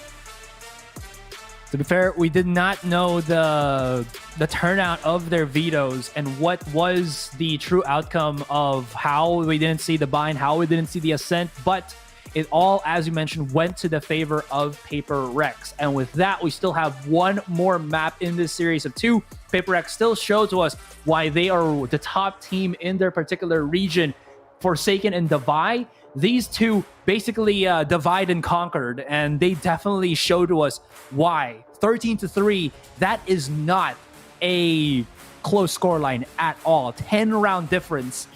To be fair, we did not know the turnout of their vetoes and what was the true outcome of how we didn't see the bind, how we didn't see the ascent, but it all, as you mentioned, went to the favor of Paper Rex. And with that, we still have one more map in this series of 2. Paper Rex still showed to us why they are the top team in their particular region. Forsaken and Devi, these two basically divide and conquered, and they definitely showed to us why. 13-3, that is not a close scoreline at all. 10-round difference.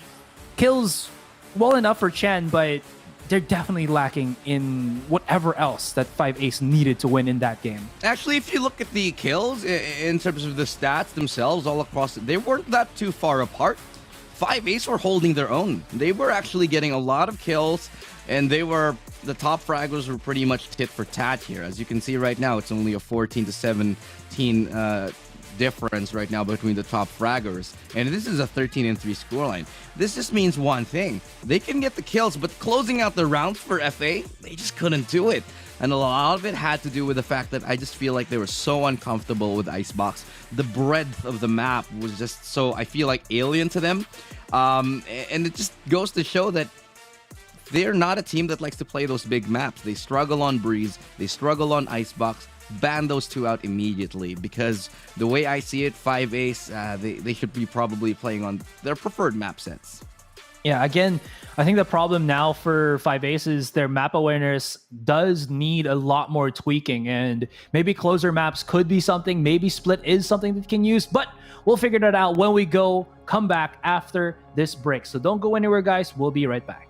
Kills well enough for Chen, but they're definitely lacking in whatever else that 5-Ace needed to win in that game. Actually, if you look at the kills, in terms of the stats themselves all across, they weren't that too far apart. 5-Ace were holding their own. They were actually getting a lot of kills, and the top fraggers were pretty much tit for tat here. As you can see right now, it's only a 14-17 difference right now between the top fraggers. And this is a 13-3 scoreline. This just means one thing. They can get the kills, but closing out the rounds for FA, they just couldn't do it. And a lot of it had to do with the fact that I just feel like they were so uncomfortable with Icebox. The breadth of the map was just so, I feel like, alien to them. And it just goes to show that they're not a team that likes to play those big maps. They struggle on Breeze, they struggle on Icebox. Ban those two out immediately, because the way I see it, 5-Ace, they should be probably playing on their preferred map sets. Yeah, again, I think the problem now for 5-Ace is their map awareness does need a lot more tweaking, and maybe closer maps could be something, maybe Split is something that can use, but we'll figure that out when we come back after this break. So don't go anywhere, guys. We'll be right back.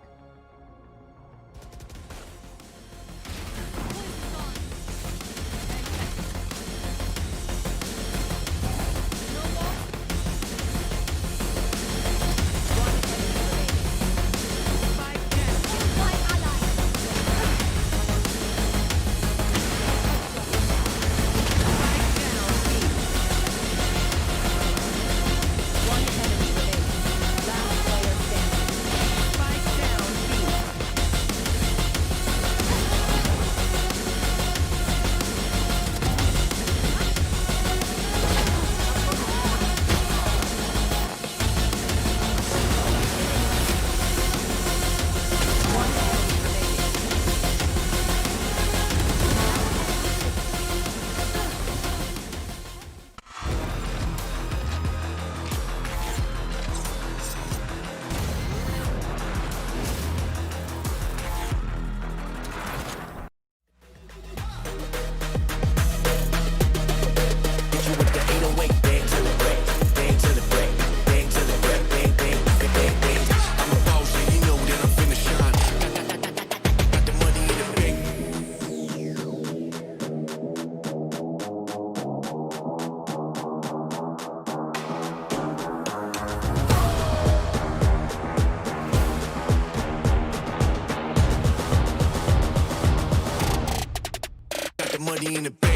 Money in the bank.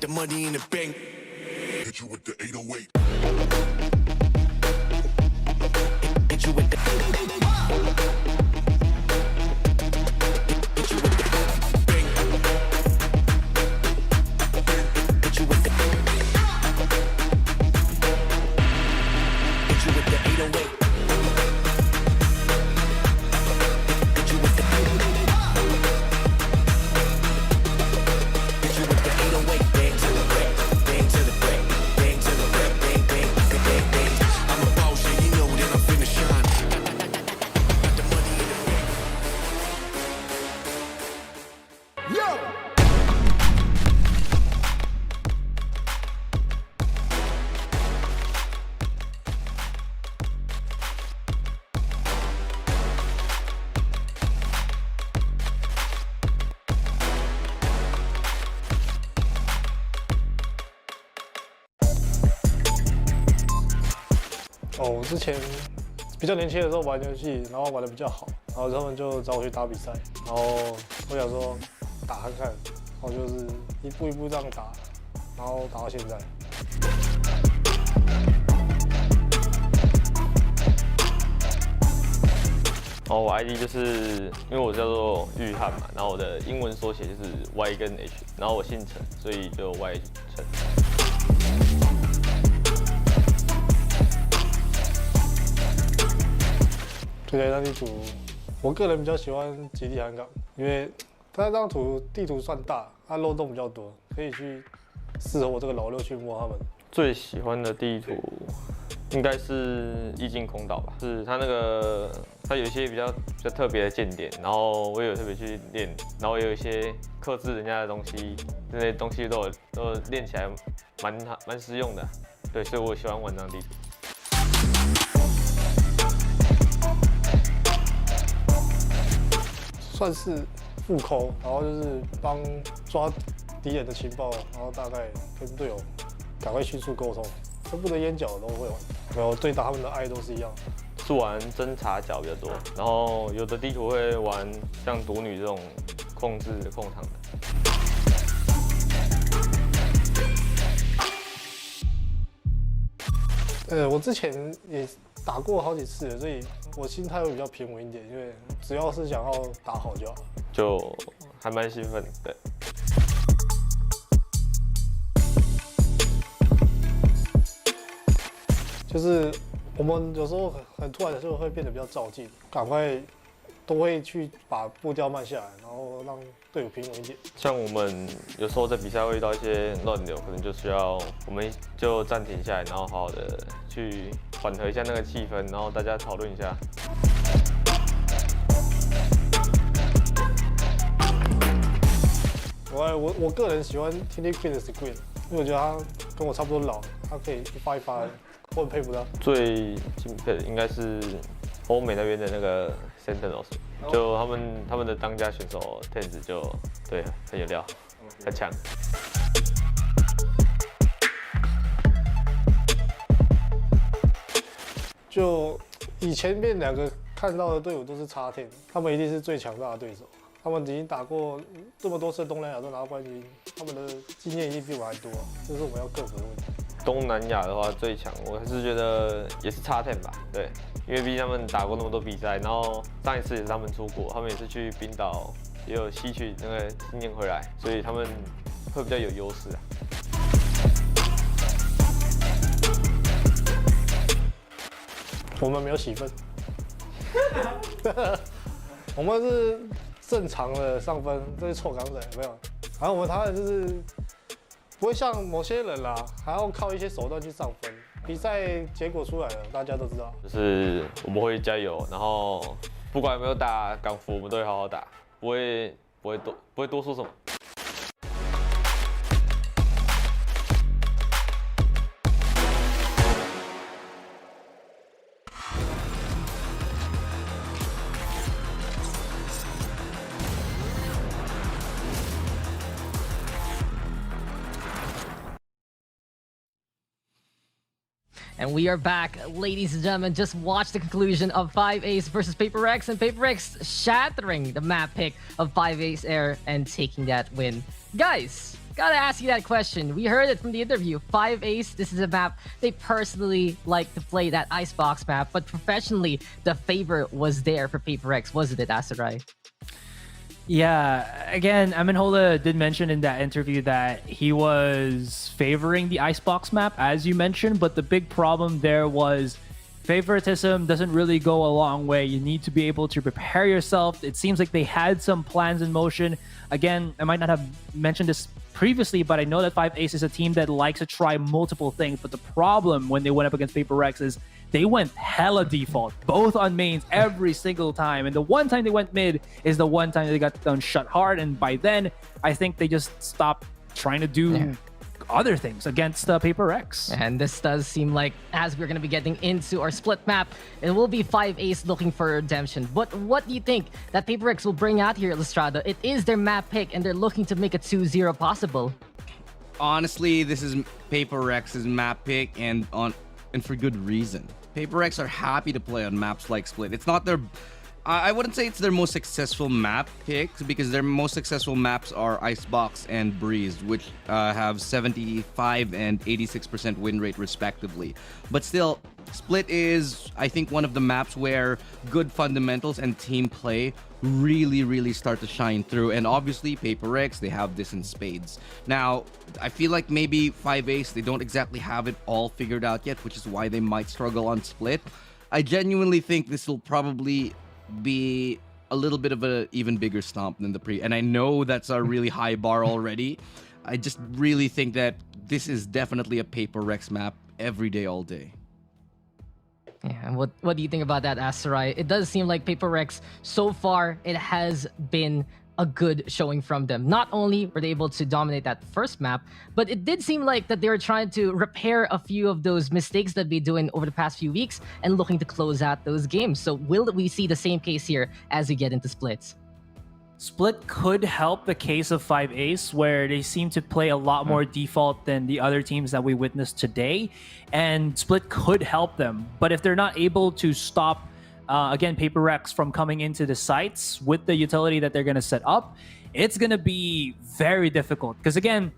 Money in the bank. Hit you with the 808. Hit you with the. Hit you with the bank. Hit you with the. Hit you with the 808. Hit you with the. Hit you with the 808.我之前比较年轻的时候玩游戏，然后玩的比较好，然后他们就找我去打比赛，然后我想说打看看，然后就是一步一步这样打，然后打到现在。我 ID 就是因为我叫做玉翰嘛，然后我的英文缩写就是 Y 跟 H， 然后我姓陈，所以就 Y 陈。推荐那地图，我个人比较喜欢极地海港，因为它这张地图算大，它漏洞比较多，可以去适合我这个老六去摸他们。最喜欢的地图应该是意境空岛吧，是它那个它有一些比较特别的剑点，然后我也有特别去练，然后也有一些克制人家的东西，这些东西都练起来蛮实用的，对，所以我喜欢玩这张地图。算是副抠，然后就是帮抓敌人的情报，然后大概跟队友赶快迅速沟通，全部的烟角都会玩，然后对打他们的爱都是一样。是玩侦察角比较多，然后有的地图会玩像毒女这种控场的。我之前也打过好几次了，所以我心态会比较平稳一点，因为只要是想要打好就好，就还蛮兴奋的，对。就是我们有时候很突然的时候会变得比较照进，赶快都会去把步调慢下来，然后让队友平稳一点。像我们有时候在比赛会遇到一些乱流，可能就需要我们就暂停下来，然后好好的去缓和一下那个气氛，然后大家讨论一下。我个人喜欢 Tiny Queen 的 Screen， 因为我觉得他跟我差不多老，他可以一发一发的，我很佩服他。最敬佩的应该是欧美那边的那个 Sentinels， 就他们的当家选手 Tenz 就对很有料，很强。就以前面2个看到的队伍都是插10，他们一定是最强大的对手。他们已经打过这么多次东南亚都拿到冠军，他们的经验一定比我还多，这是我们要克服的问题。东南亚的话最强，我还是觉得也是插10吧，对，因为毕竟他们打过那么多比赛，然后上一次也是他们出国，他们也是去冰岛，也有吸取那个经验回来，所以他们会比较有优势啊。我们没有洗分，我们是正常的上分，这是臭港仔有没有？然后我们台湾就是不会像某些人啦，还要靠一些手段去上分。比赛结果出来了，大家都知道。就是我们会加油，然后不管有没有打港服，我们都会好好打，不会多说什么。And we are back, ladies and gentlemen. Just watch the conclusion of 5ace versus PaperX, and PaperX shattering the map pick of 5ace Air and taking that win. Guys, gotta ask you that question. We heard it from the interview. 5ace, this is a map they personally like to play, that Icebox map, but professionally, the favor was there for PaperX, wasn't it, Asarai? Yeah, again, Amenhola did mention in that interview that he was favoring the Icebox map, as you mentioned, but the big problem there was favoritism doesn't really go a long way. You need to be able to prepare yourself. It seems like they had some plans in motion. Again, I might not have mentioned this previously, but I know that 5ace is a team that likes to try multiple things, but the problem when they went up against PaperX is they went hella default, both on mains every single time. And the one time they went mid is the one time they got done shut hard. And by then, I think they just stopped trying to do other things against PaperX. And this does seem like, as we're going to be getting into our split map, it will be 5ace looking for redemption. But what do you think that PaperX will bring out here at Lestrada? It is their map pick, and they're looking to make a 2-0 possible. Honestly, this is PaperX's map pick, and for good reason. PaperX are happy to play on maps like Split. It's not their... I wouldn't say it's their most successful map picks, because their most successful maps are Icebox and Breeze, which have 75 and 86% win rate respectively. But still, Split is, I think, one of the maps where good fundamentals and team play really start to shine through. And obviously, PaperX, they have this in spades. Now, I feel like maybe 5ace, they don't exactly have it all figured out yet, which is why they might struggle on Split. I genuinely think this will probably be a little bit of an even bigger stomp than the pre, and I know that's a really high bar already. I just really think that this is definitely a PaperX map every day, all day. Yeah, and what do you think about that, Asteroid? It does seem like Paper Rex, so far, it has been a good showing from them. Not only were they able to dominate that first map, but it did seem like that they were trying to repair a few of those mistakes that they've been doing over the past few weeks and looking to close out those games. So will we see the same case here as we get into splits? Split could help the case of 5Ace, where they seem to play a lot more default than the other teams that we witnessed today, and Split could help them. But if they're not able to stop, again, Paper Rex from coming into the sites with the utility that they're going to set up, it's going to be very difficult. Because again,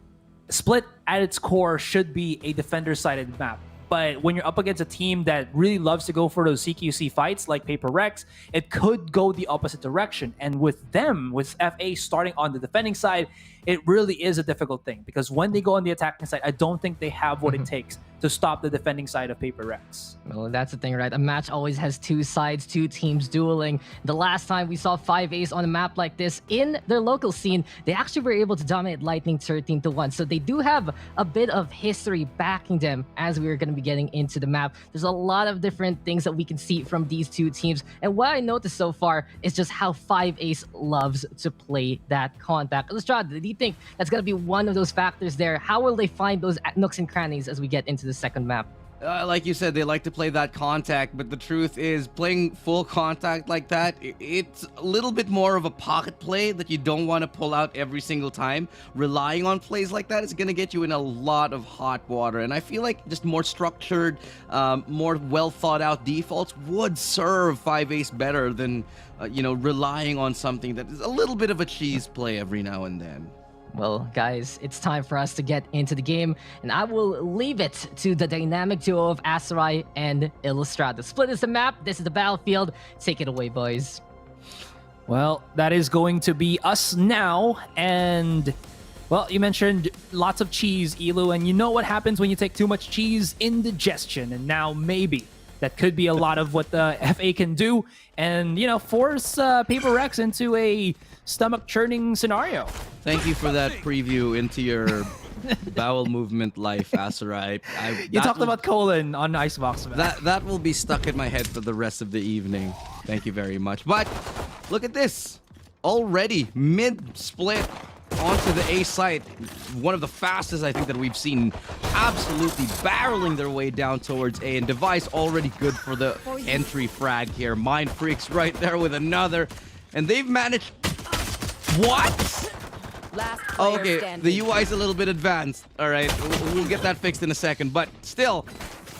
Split at its core should be a defender-sided map. But when you're up against a team that really loves to go for those CQC fights like Paper Rex, it could go the opposite direction. And with them, with FA starting on the defending side, it really is a difficult thing. Because when they go on the attacking side, I don't think they have what it takes to stop the defending side of Paper Rex. Well, that's the thing, right? A match always has two sides, two teams dueling. The last time we saw 5Ace on a map like this in their local scene, they actually were able to dominate Lightning 13-1. So they do have a bit of history backing them as we are going to be getting into the map. There's a lot of different things that we can see from these two teams. And what I noticed so far is just how 5Ace loves to play that contact. Lestrade, do you think that's going to be one of those factors there? How will they find those nooks and crannies as we get into the second map? Like you said, they like to play that contact, but the truth is, playing full contact like that, it's a little bit more of a pocket play that you don't want to pull out every single time. Relying on plays like that is going to get you in a lot of hot water, and I feel like just more structured, more well thought out defaults would serve 5Ace better than, relying on something that is a little bit of a cheese play every now and then. Well, guys, it's time for us to get into the game, and I will leave it to the dynamic duo of Aserai and Illustrad. The split is the map, this is the battlefield. Take it away, boys. Well, that is going to be us now, and, well, you mentioned lots of cheese, Elu, and you know what happens when you take too much cheese? Indigestion, and now maybe that could be a lot of what the FA can do, and, force Paper Rex into a stomach-churning scenario. Thank you for that preview into your bowel movement life, Aserai. You talked about colon on Icebox. That will be stuck in my head for the rest of the evening. Thank you very much. But look at this. Already mid-split onto the A site. One of the fastest, I think, that we've seen, absolutely barreling their way down towards A. And Device already good for the entry frag here. Mind Freaks right there with another. And they've managed... What? Okay, standing. The UI is a little bit advanced. All right, we'll get that fixed in a second. But still,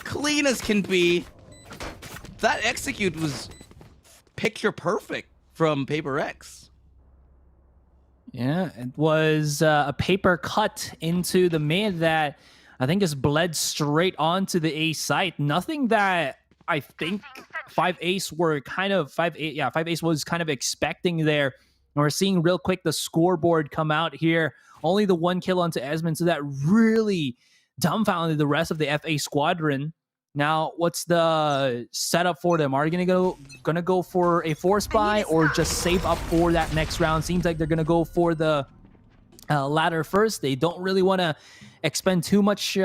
clean as can be. That execute was picture perfect from Paper X. Yeah, it was a paper cut into the mid that I think just bled straight onto the A site. Nothing that I think 5Ace were kind of 5Ace was kind of expecting there. And we're seeing real quick the scoreboard come out here. Only the 1 kill onto Esmond, so that really dumbfounded the rest of the FA squadron. Now, what's the setup for them? Are they gonna go for a force buy or just save up for that next round? Seems like they're gonna go for the latter first. They don't really want to expend too much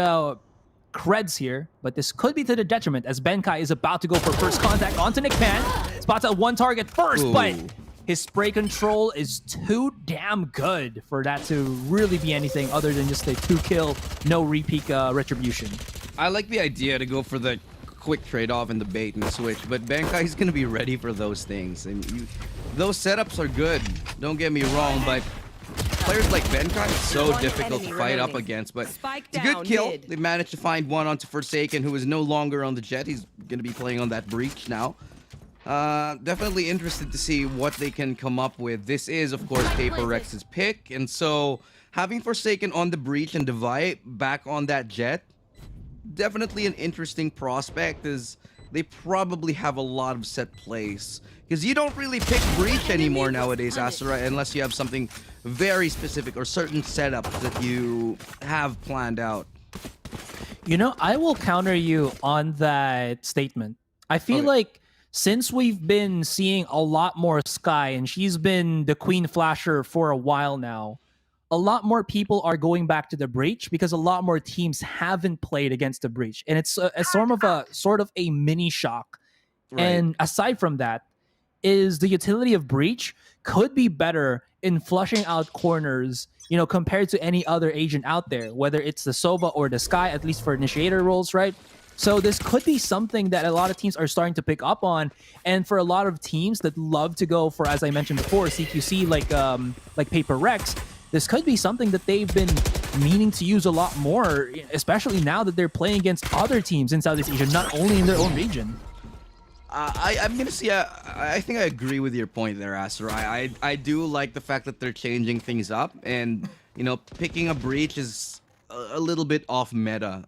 creds here, but this could be to the detriment as Benkai is about to go for first contact onto Nick Pan. Spots out one target first, but his spray control is too damn good for that to really be anything other than just a 2-kill, no repeat retribution. I like the idea to go for the quick trade-off and the bait and switch, but Benkai is going to be ready for those things. And those setups are good, don't get me wrong, but players like Benkai are so difficult to fight up against. But it's a good kill. They managed to find one onto Forsaken, who is no longer on the Jet. He's going to be playing on that Breach now. Definitely interested to see what they can come up with. This is, of course, Paper Rex's pick, and so having Forsaken on the Breach and Divide back on that Jet, definitely an interesting prospect, as they probably have a lot of set plays. Because you don't really pick Breach anymore nowadays, Aserai, unless you have something very specific or certain setups that you have planned out. I will counter you on that statement. I feel like since we've been seeing a lot more Sky, and she's been the Queen Flasher for a while now, a lot more people are going back to the breach because a lot more teams haven't played against the breach, and it's a sort of a mini shock. Right. And aside from that, is the utility of breach could be better in flushing out corners, compared to any other agent out there, whether it's the Sova or the Sky, at least for initiator roles, right? So this could be something that a lot of teams are starting to pick up on, and for a lot of teams that love to go for, as I mentioned before, CQC like Paper Rex, this could be something that they've been meaning to use a lot more, especially now that they're playing against other teams in Southeast Asia, not only in their own region. I'm gonna see. I think I agree with your point there, Aster. I do like the fact that they're changing things up, and picking a breach is a little bit off meta,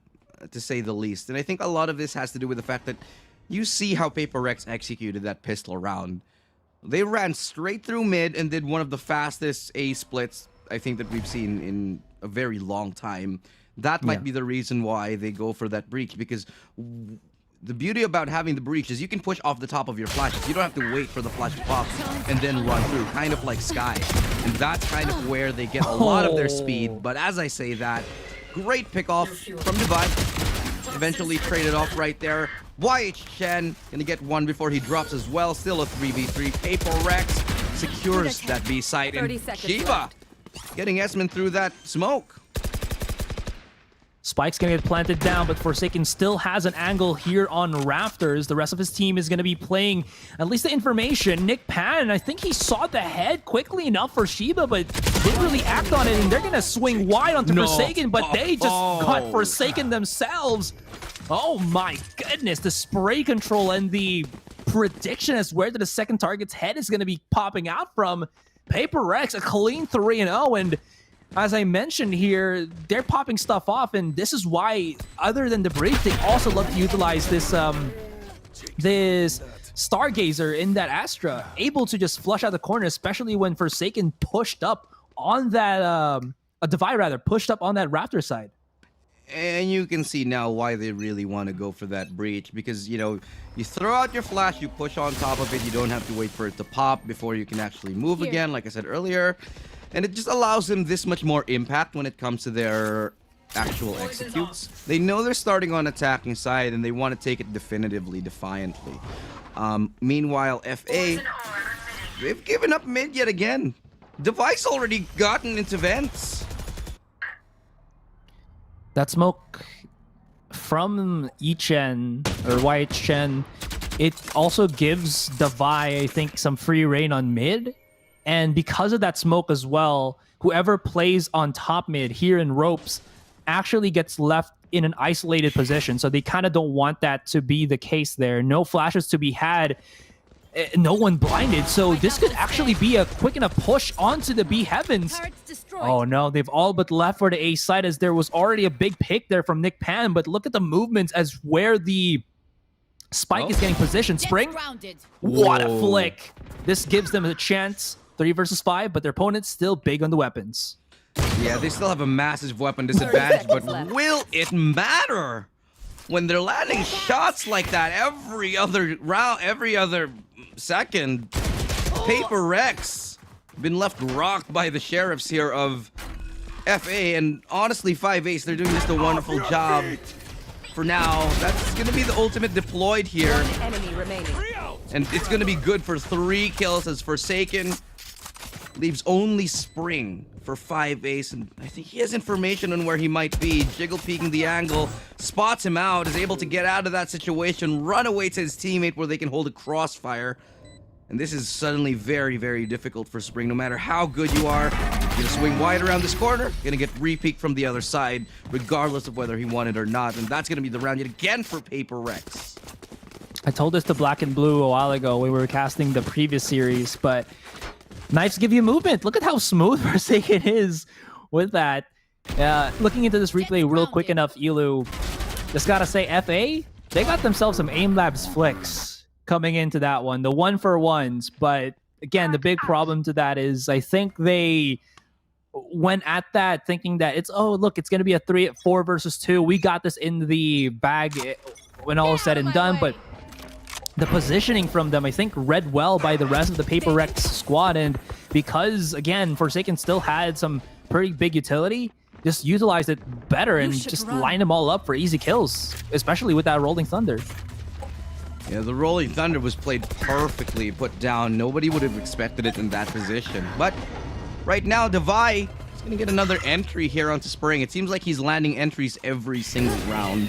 to say the least. And I think a lot of this has to do with the fact that you see how Paper Rex executed that pistol round. They ran straight through mid and did one of the fastest A splits I think that we've seen in a very long time. That might be the reason why they go for that breach, because the beauty about having the breach is you can push off the top of your flashes. You don't have to wait for the flash to pop and then run through, kind of like Sky. And that's kind of where they get a lot of their speed. But as I say that, great pick off from Divide. Eventually traded off right there. YH Chen gonna get one before he drops as well. Still a 3v3. Paper Rex secures that B site. And Shiba getting Esmond through that smoke. Spike's gonna get planted down, but Forsaken still has an angle here on Rafters. The rest of his team is gonna be playing, at least the information. Nick Pan, I think he saw the head quickly enough for Shiba, but didn't really act on it, and they're gonna swing wide onto Forsaken, but they just got Forsaken themselves. Oh my goodness, the spray control and the prediction as where the second target's head is gonna be popping out from. Paper Rex, a clean 3-0, and as I mentioned here, they're popping stuff off, and this is why, other than the break, they also love to utilize this this Stargazer in that Astra, able to just flush out the corner, especially when Forsaken pushed up on that, a Divide rather, pushed up on that Raptor side. And you can see now why they really want to go for that breach, because, you throw out your flash, you push on top of it, you don't have to wait for it to pop before you can actually move again, like I said earlier. And it just allows them this much more impact when it comes to their actual executes. They know they're starting on attacking side, and they want to take it definitively, defiantly. Meanwhile, FA, they've given up mid yet again. Device already gotten into vents. That smoke from Yichen, or YH-Chen, it also gives Devi, I think, some free reign on mid. And because of that smoke as well, whoever plays on top mid here in ropes actually gets left in an isolated position. So they kind of don't want that to be the case there. No flashes to be had, no one blinded. So this could actually be a quick enough push onto the B heavens. Oh no, they've all but left for the A side, as there was already a big pick there from Nick Pan. But look at the movements as where the Spike is getting positioned. Spring, what a flick. This gives them a chance. 3 versus 5, but their opponent's still big on the weapons. Yeah, they still have a massive weapon disadvantage, but will it matter when they're landing shots like that every other round, every other second? Paper Rex been left rocked by the sheriffs here of FA, and honestly, 5-Ace, they're doing just a wonderful job. For now, that's going to be the ultimate deployed here. Enemy remaining. And it's going to be good for 3 kills as Forsaken leaves only Spring for 5-Ace, and I think he has information on where he might be. Jiggle peeking the angle, spots him out, is able to get out of that situation, run away to his teammate where they can hold a crossfire. And this is suddenly very, very difficult for Spring. No matter how good you are, you're gonna swing wide around this corner, gonna get re-peeked from the other side, regardless of whether he won it or not. And that's gonna be the round yet again for Paper Rex. I told this to Black and Blue a while ago. We were casting the previous series, but knives give you movement. Look at how smooth Forsaken is with that. Looking into this replay real quick enough, Elu, just gotta say, FA, they got themselves some Aim Labs flicks coming into that one. The 1-for-1s, but again, the big problem to that is I think they went at that thinking that it's, oh, look, it's going to be a 4 versus 2. We got this in the bag when all is said and done, but the positioning from them, I think, read well by the rest of the Paper Rex squad. And because, again, Forsaken still had some pretty big utility, just utilize it better and just line them all up for easy kills, especially with that Rolling Thunder. Yeah, the Rolling Thunder was played perfectly, put down. Nobody would have expected it in that position. But right now, Devi is going to get another entry here onto Spring. It seems like he's landing entries every single round.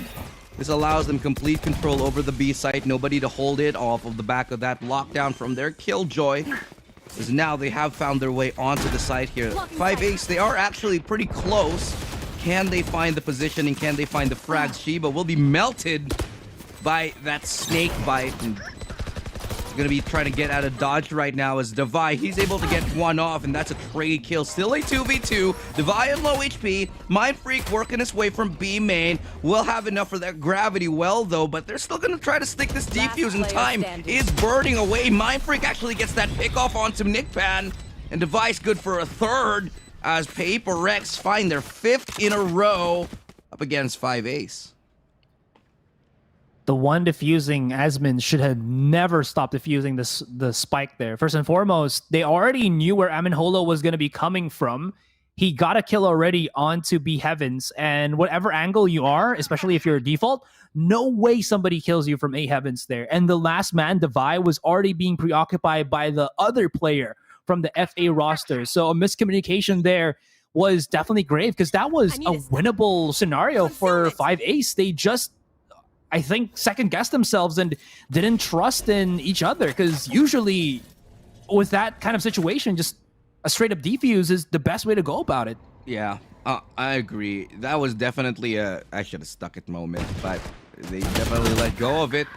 This allows them complete control over the B site. Nobody to hold it off of the back of that lockdown from their Killjoy. As now they have found their way onto the site here. 5-Ace, they are actually pretty close. Can they find the positioning? Can they find the frags? Shiba will be melted by that snake bite. And he's going to be trying to get out of dodge right now as Devi. He's able to get one off, and that's a trade kill. Still a 2v2. Devi at low HP. Mindfreak working his way from B main. Will have enough for that gravity well, though, but they're still going to try to stick this defuse, and time is burning away. Mindfreak actually gets that pick off onto Nickpan, and Devi's good for a third as Paper Rex find their 5th in a row up against 5-Ace. The one defusing Asmin should have never stopped defusing the spike there. First and foremost, they already knew where Amenholo was going to be coming from. He got a kill already onto B Heavens, and whatever angle you are, especially if you're a default, no way somebody kills you from A Heavens there. And the last man, Devi, was already being preoccupied by the other player from the FA roster. So a miscommunication there was definitely grave, because that was a winnable scenario for 5-Ace. They just, I think, second-guessed themselves and didn't trust in each other, because usually with that kind of situation, just a straight-up defuse is the best way to go about it. Yeah, I agree. That was definitely a I should have stuck it moment, but they definitely let go of it.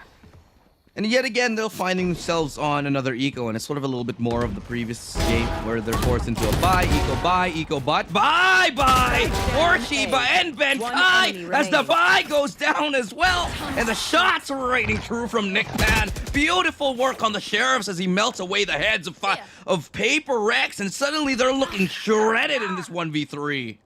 And yet again, they're finding themselves on another eco, and it's sort of a little bit more of the previous game where they're forced into a buy, eco bot, buy, for Shiba and Benkai as the buy goes down as well. And the shots are raining true from Nickpan. Beautiful work on the Sheriffs as he melts away the heads of Paper Rex, and suddenly they're looking shredded in this 1v3.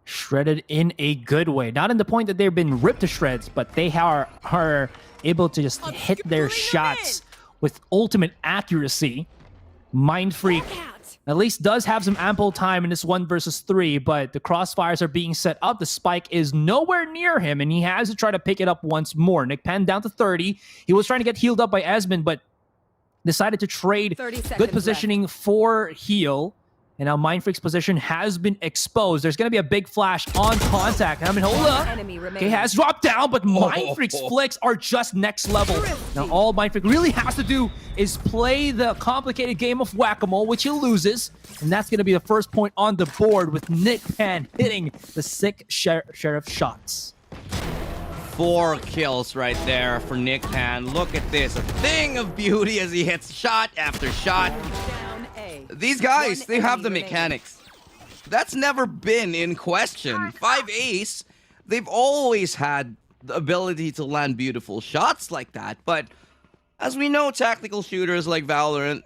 Shredded in a good way. Not in the point that they've been ripped to shreds, but they are able to just hit their shots with ultimate accuracy. Mindfreak at least does have some ample time in this 1 versus 3, but the crossfires are being set up. The spike is nowhere near him, and he has to try to pick it up once more. Nickpan down to 30. He was trying to get healed up by Esmond, but decided to trade good positioning for heal. And now Mindfreak's position has been exposed. There's going to be a big flash on contact. I mean, hold up. Okay, has dropped down, but Mindfreak's flicks are just next level. Now, all Mindfreak really has to do is play the complicated game of whack-a-mole, which he loses. And that's going to be the first point on the board with Nickpan hitting the sick Sheriff shots. 4 kills right there for Nickpan. Look at this. A thing of beauty as he hits shot after shot. These guys, they have the mechanics. That's never been in question. 5-Ace, they've always had the ability to land beautiful shots like that. But as we know, tactical shooters like Valorant,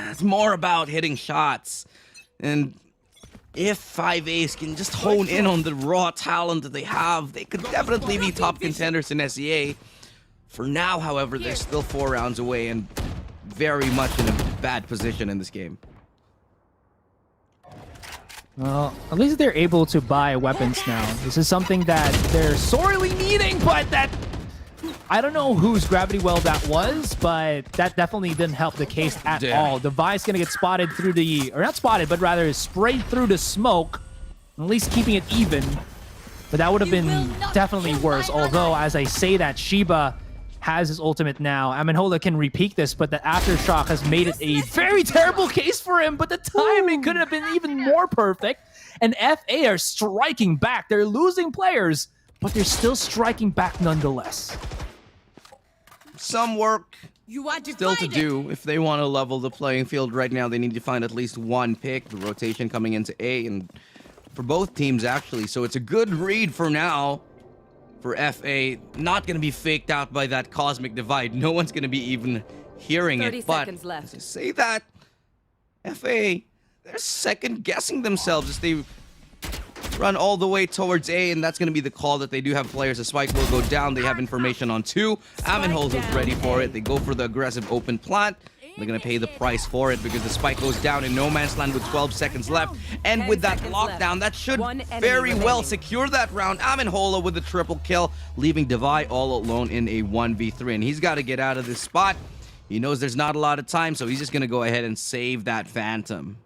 it's more about hitting shots. And if 5-Ace can just hone in on the raw talent that they have, they could definitely be top contenders in SEA. For now, however, they're still 4 rounds away and very much in a bad position in this game. Well, at least they're able to buy weapons now. This is something that they're sorely needing, but that... I don't know whose gravity well that was, but that definitely didn't help the case at all. Devi's gonna get spotted through the... Or not spotted, but rather sprayed through the smoke. At least keeping it even. But that would have been definitely worse. Although, as I say that, Shiba has his ultimate now. Amenholo can repeat this, but the aftershock has made it a very terrible case for him, but the timing could have been even more perfect. And FA are striking back. They're losing players, but they're still striking back nonetheless. Some work still to do. If they want to level the playing field right now, they need to find at least 1 pick. The rotation coming into A, and for both teams, actually. So it's a good read for now. For FA, not going to be faked out by that cosmic divide. No one's going to be even hearing it. But as I say that, FA, they're second-guessing themselves as they run all the way towards A, and that's going to be the call that they do have players. The spike will go down. They have information on 2. Amenholo's ready for it. They go for the aggressive open plant. They're going to pay the price for it because the spike goes down in no man's land with 12 seconds left. And with that lockdown, that should very well secure that round. Amenhola with the triple kill, leaving Divide all alone in a 1v3. And he's got to get out of this spot. He knows there's not a lot of time, so he's just going to go ahead and save that Phantom.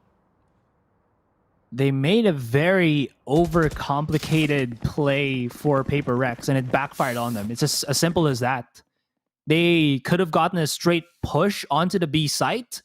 They made a very overcomplicated play for Paper Rex, and it backfired on them. It's just as simple as that. They could have gotten a straight push onto the B site,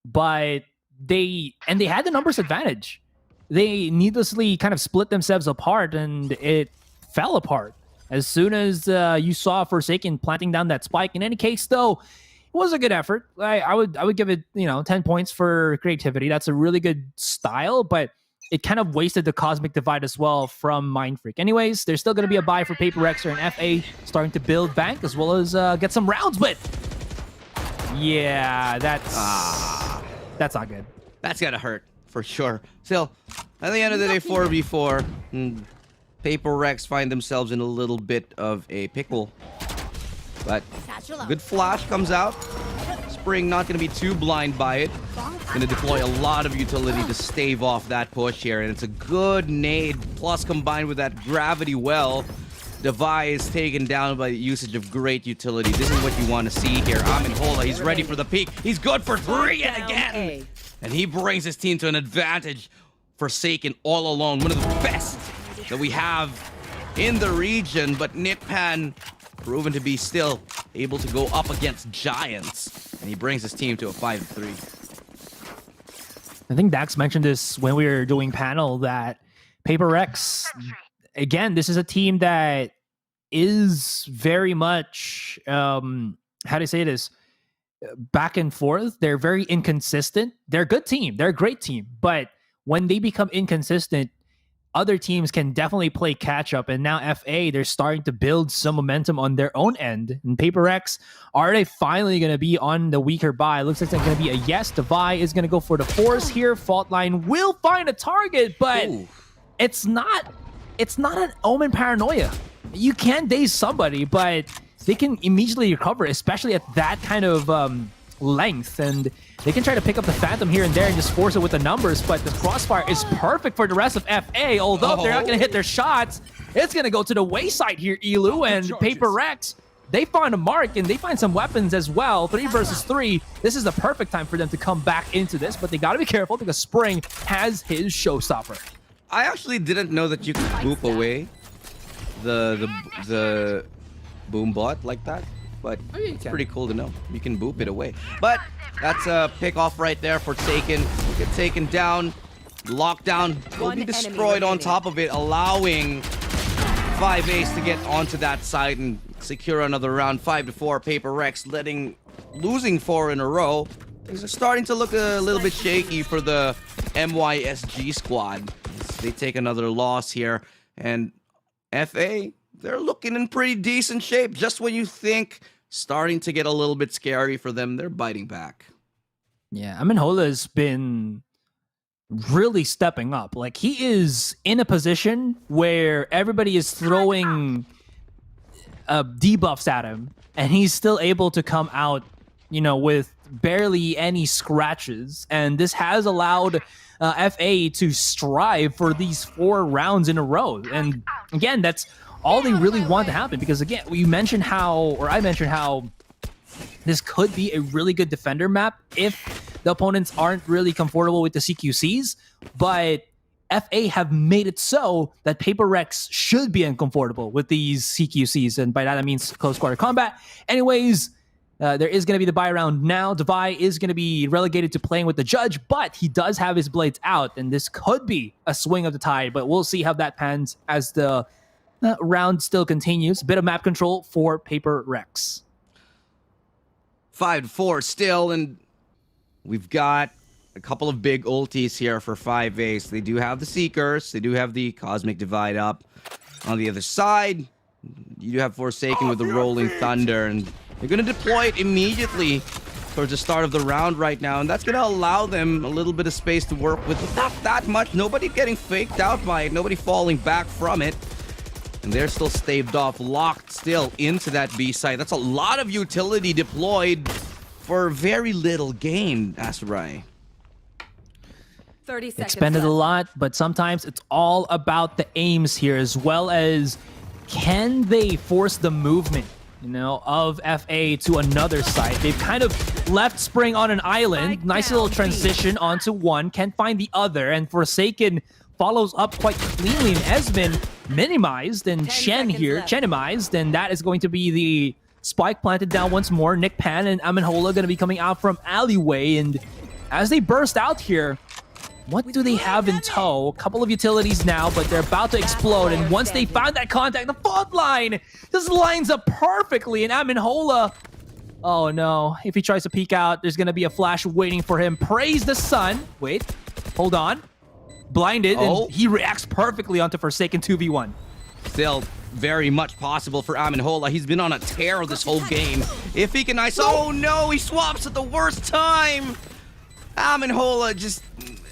but they had the numbers advantage. They needlessly kind of split themselves apart, and it fell apart as soon as you saw Forsaken planting down that spike. In any case, though, it was a good effort. I would give it 10 points for creativity. That's a really good style, but it kind of wasted the Cosmic Divide as well from Mindfreak. Anyways, there's still going to be a buy for Paper Rex and FA starting to build bank as well as get some rounds, but yeah, that's not good. That's got to hurt for sure. Still, at the end of the day, 4v4, Paper Rex find themselves in a little bit of a pickle. But good flash comes out. Spring not going to be too blind by it. Going to deploy a lot of utility to stave off that push here. And it's a good nade. Plus, combined with that gravity well, Divide is taken down by the usage of great utility. This is what you want to see here. Amenhola, he's ready for the peak. He's good for 3 and again. And he brings his team to an advantage. Forsaken all alone. One of the best that we have in the region. But Nitpan proven to be still able to go up against giants. And he brings his team to a 5-3. I think Dax mentioned this when we were doing panel that Paper Rex, again, this is a team that is very much, how do I say this, back and forth. They're very inconsistent. They're a good team. They're a great team. But when they become inconsistent, other teams can definitely play catch up. And now FA, they're starting to build some momentum on their own end. And Paper Rex, are they finally going to be on the weaker buy? Looks like it's going to be a yes. Divide is going to go for the force here. Fault Line will find a target, but it's not an Omen paranoia. You can daze somebody, but they can immediately recover, especially at that kind of length. And they can try to pick up the Phantom here and there and just force it with the numbers, but the crossfire is perfect for the rest of FA. Although they're not going to hit their shots, it's going to go to the wayside here, Elu, and Paper Rex. They find a mark, and they find some weapons as well. 3 versus 3. This is the perfect time for them to come back into this, but they got to be careful because Spring has his showstopper. I actually didn't know that you could boop away the boom bot like that. But it's pretty cool to know. You can boop it away. But that's a pick off right there for Taken. We'll get taken down. Lockdown will be destroyed on top of it, allowing 5 Ace to get onto that side and secure another round. 5-4. Paper Rex losing 4 in a row. Things are starting to look a little bit shaky for the MYSG squad. They take another loss here. And FA, they're looking in pretty decent shape. Just when you think starting to get a little bit scary for them, they're biting back. Yeah, Amenhola has been really stepping up. Like, he is in a position where everybody is throwing debuffs at him, and he's still able to come out, with barely any scratches. And this has allowed FA to strive for these 4 rounds in a row. And again, that's all they really want to happen, because again, I mentioned how this could be a really good defender map if the opponents aren't really comfortable with the CQCs, but FA have made it so that Paper Rex should be uncomfortable with these CQCs, and by that I mean close quarter combat. Anyways, there is going to be the buy round now. Divide is going to be relegated to playing with the judge, but he does have his blades out, and this could be a swing of the tide, but we'll see how that pans as the round still continues. A bit of map control for Paper Rex. 5-4 still, and we've got a couple of big ultis here for 5 Ace. They do have the Seekers. They do have the Cosmic Divide up. On the other side, you do have Forsaken with the Rolling Thunder, and they're going to deploy it immediately towards the start of the round right now, and that's going to allow them a little bit of space to work with. Not that much. Nobody getting faked out by it. Nobody falling back from it. And they're still staved off, locked still into that B site. That's a lot of utility deployed. for very little gain, Asurai. 30 seconds Expended a left. lot, but sometimes it's all about the aims here, as well as can they force the movement, of FA to another side. They've kind of left Spring on an island. Nice little transition onto one, can't find the other, and Forsaken follows up quite cleanly, and Esmond minimized, and Shen here Chenimized, and that is going to be the spike planted down once more. Nick Pan and Amenhola going to be coming out from alleyway, and as they burst out here, what do they have in tow? A couple of utilities now, but they're about to explode, and once they found that contact, the fault line just lines up perfectly, and Amenhola, oh no, if he tries to peek out, there's going to be a flash waiting for him. Praise the sun. Wait, hold on. Blinded, and he reacts perfectly onto Forsaken 2v1. Still very much possible for Amenhola. He's been on a tear this whole game. If he can ice... Oh no, he swaps at the worst time! Amenhola just...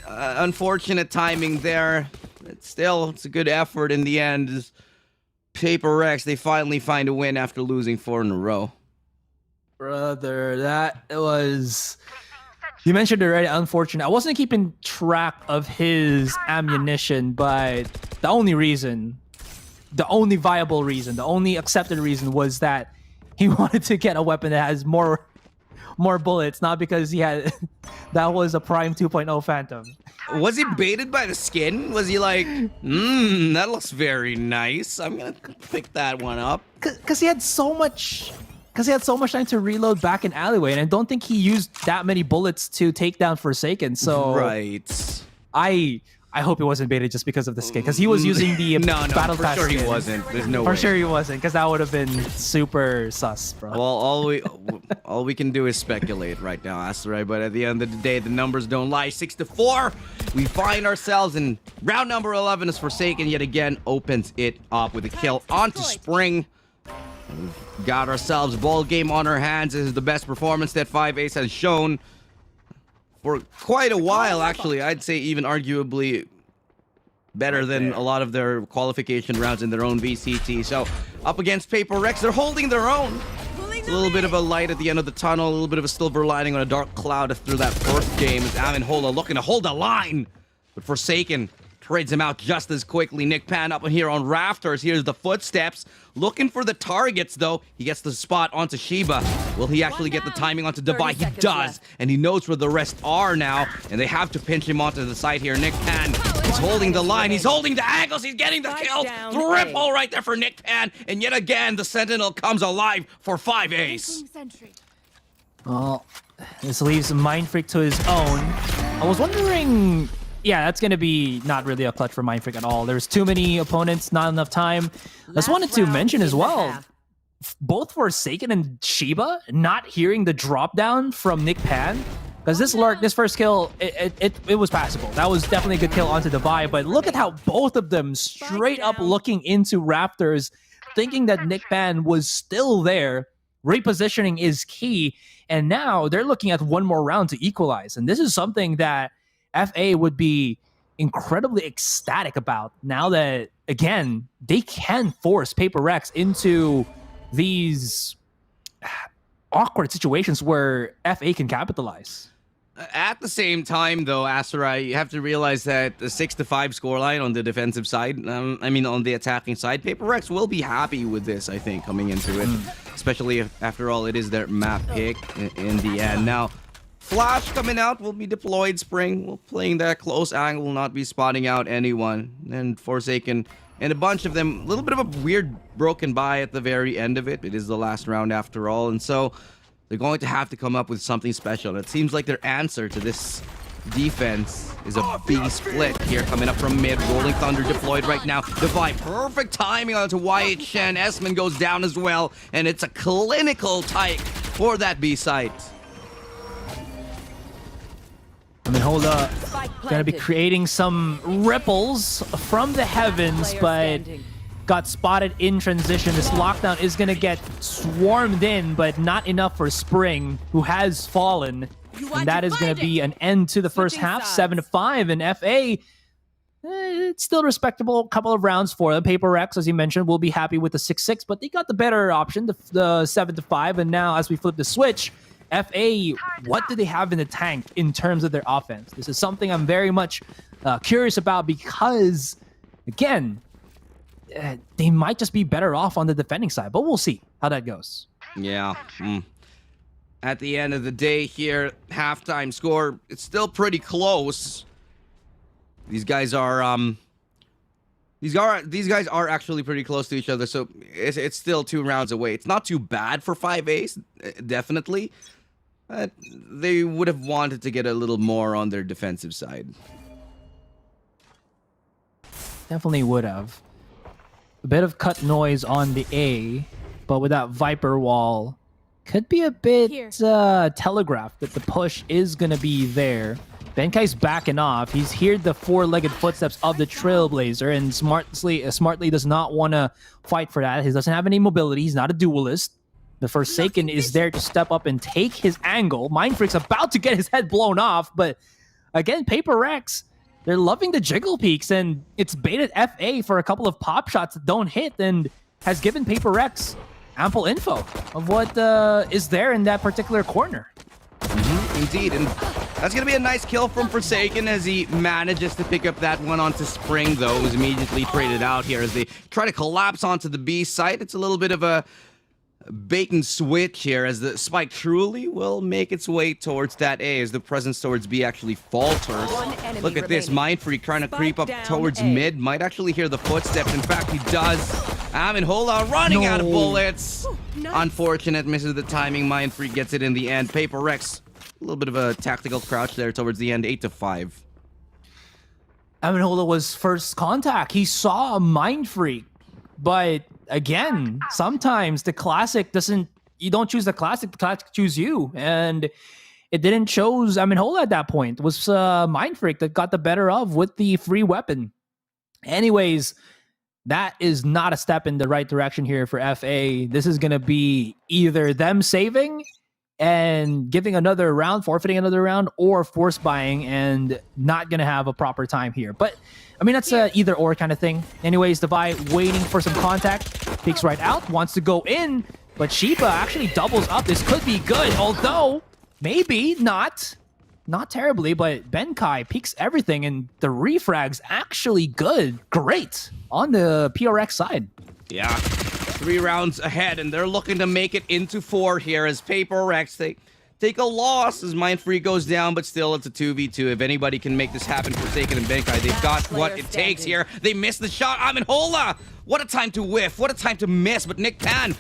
unfortunate timing there. But still, it's a good effort in the end. Paper Rex, they finally find a win after losing 4 in a row. Brother, that was... You mentioned already, unfortunate. I wasn't keeping track of his ammunition, but the only viable reason, the only accepted reason was that he wanted to get a weapon that has more bullets, not because he had... that was a Prime 2.0 Phantom. Was he baited by the skin? Was he like, that looks very nice. I'm gonna pick that one up. Because he had so much time to reload back in alleyway, and I don't think he used that many bullets to take down Forsaken. So right, I hope he wasn't baited just because of the skin, because he was using the battle pass sure skin. He wasn't. There's no way. For sure he wasn't, because that would have been super sus, bro. Well, all we can do is speculate right now, Asteroid. But at the end of the day, the numbers don't lie. 6-4. We find ourselves in round number 11 as Forsaken yet again opens it up with a kill onto Spring. We've got ourselves a ball game on our hands. This is the best performance that 5Ace has shown for quite a while, actually. I'd say even arguably better than a lot of their qualification rounds in their own VCT. So up against Paper Rex, they're holding their own. It's a little bit of a light at the end of the tunnel, a little bit of a silver lining on a dark cloud after that first game as Amenhola looking to hold the line. But Forsaken trades him out just as quickly. Nick Pan up in here on rafters. Here's the footsteps. Looking for the targets, though. He gets the spot onto Shiba. Will he actually get the timing onto Devi? He does. And he knows where the rest are now. And they have to pinch him onto the side here. Nick Pan is holding the line. He's holding the angles. He's getting the kill. Triple right there for Nick Pan. And yet again, the Sentinel comes alive for 5Ace. Well, this leaves Mind Freak to his own. I was wondering... Yeah, that's going to be not really a clutch for Mind Freak at all. There's too many opponents, not enough time. I just wanted to mention as well, both Forsaken and Shiba not hearing the drop down from Nick Pan. Because this first kill, it was passable. That was definitely a good kill onto Devi. But look at how both of them straight up looking into Raptors, thinking that Nick Pan was still there. Repositioning is key. And now they're looking at one more round to equalize. And this is something that FA would be incredibly ecstatic about now that, again, they can force Paper Rex into these awkward situations where FA can capitalize. At the same time, though, Asarai, you have to realize that the 6-5 scoreline on the defensive side, on the attacking side, Paper Rex will be happy with this, I think, coming into it. Especially if, after all, it is their map pick in the end. Now, Flash coming out will be deployed Spring. Will playing that close angle, will not be spotting out anyone. And Forsaken and a bunch of them, a little bit of a weird broken by at the very end of it. It is the last round after all. And so they're going to have to come up with something special. It seems like their answer to this defense is a B split here coming up from mid. Rolling Thunder deployed right now. Devi, perfect timing onto Wyatt Shen. Esmond goes down as well. And it's a clinical type for that B site. Amenhola gonna be creating some ripples from the heavens, but got spotted in transition. This lockdown is gonna get swarmed in, but not enough for Spring, who has fallen. And that is gonna be an end to the first half, 7-5. And FA, it's still respectable. Couple of rounds for them. Paper Rex, as you mentioned, will be happy with the 6-6, but they got the better option, the 7-5. And now, as we flip the switch, FA, what do they have in the tank in terms of their offense? This is something I'm very much curious about because, again, they might just be better off on the defending side, but we'll see how that goes. Yeah. At the end of the day here, halftime score, it's still pretty close. These guys are these guys are actually pretty close to each other, so it's still 2 rounds away. It's not too bad for 5A's, definitely. But they would have wanted to get a little more on their defensive side. Definitely would have. A bit of cut noise on the A, but with that Viper wall, could be a bit telegraphed that the push is going to be there. Benkai's backing off. He's heard the 4-legged footsteps of the Trailblazer and smartly does not want to fight for that. He doesn't have any mobility. He's not a duelist. The Forsaken is there to step up and take his angle. Mindfreak's about to get his head blown off, but again, Paper Rex, they're loving the jiggle peaks, and it's baited FA for a couple of pop shots that don't hit and has given Paper Rex ample info of what is there in that particular corner. Indeed, and that's going to be a nice kill from Forsaken as he manages to pick up that one onto Spring, though. It was immediately traded out here as they try to collapse onto the B site. It's a little bit of a bait and switch here as the spike truly will make its way towards that A as the presence towards B actually falters. Look at this, Mindfreak trying to creep up towards mid. Might actually hear the footsteps. In fact, he does. Amenhola running out of bullets. Unfortunate, misses the timing. Mindfreak gets it in the end. Paper Rex, a little bit of a tactical crouch there towards the end, 8-5. Amenhola was first contact. He saw a Mindfreak, but again, sometimes the classic doesn't, you don't choose the classic choose you. And it didn't choose Amenhola at that point. It was Mindfreak that got the better of with the free weapon. Anyways, that is not a step in the right direction here for FA. This is going to be either them saving and giving another round, forfeiting another round, or force buying and not going to have a proper time here. But I mean, that's a either or kind of thing. Anyways, Devi waiting for some contact, peeks right out, wants to go in, but Shiba actually doubles up. This could be good, although maybe not terribly, but Benkai peeks everything, and the refrag's actually good. Great on the PRX side. Yeah, 3 rounds ahead, and they're looking to make it into 4 here as Paper Rex, they take a loss as Mindfreak goes down, but still it's a 2v2. If anybody can make this happen, Forsaken and Benkai, they've got what it takes here. They miss the shot. Amenhola! What a time to whiff. What a time to miss. But Nick Pan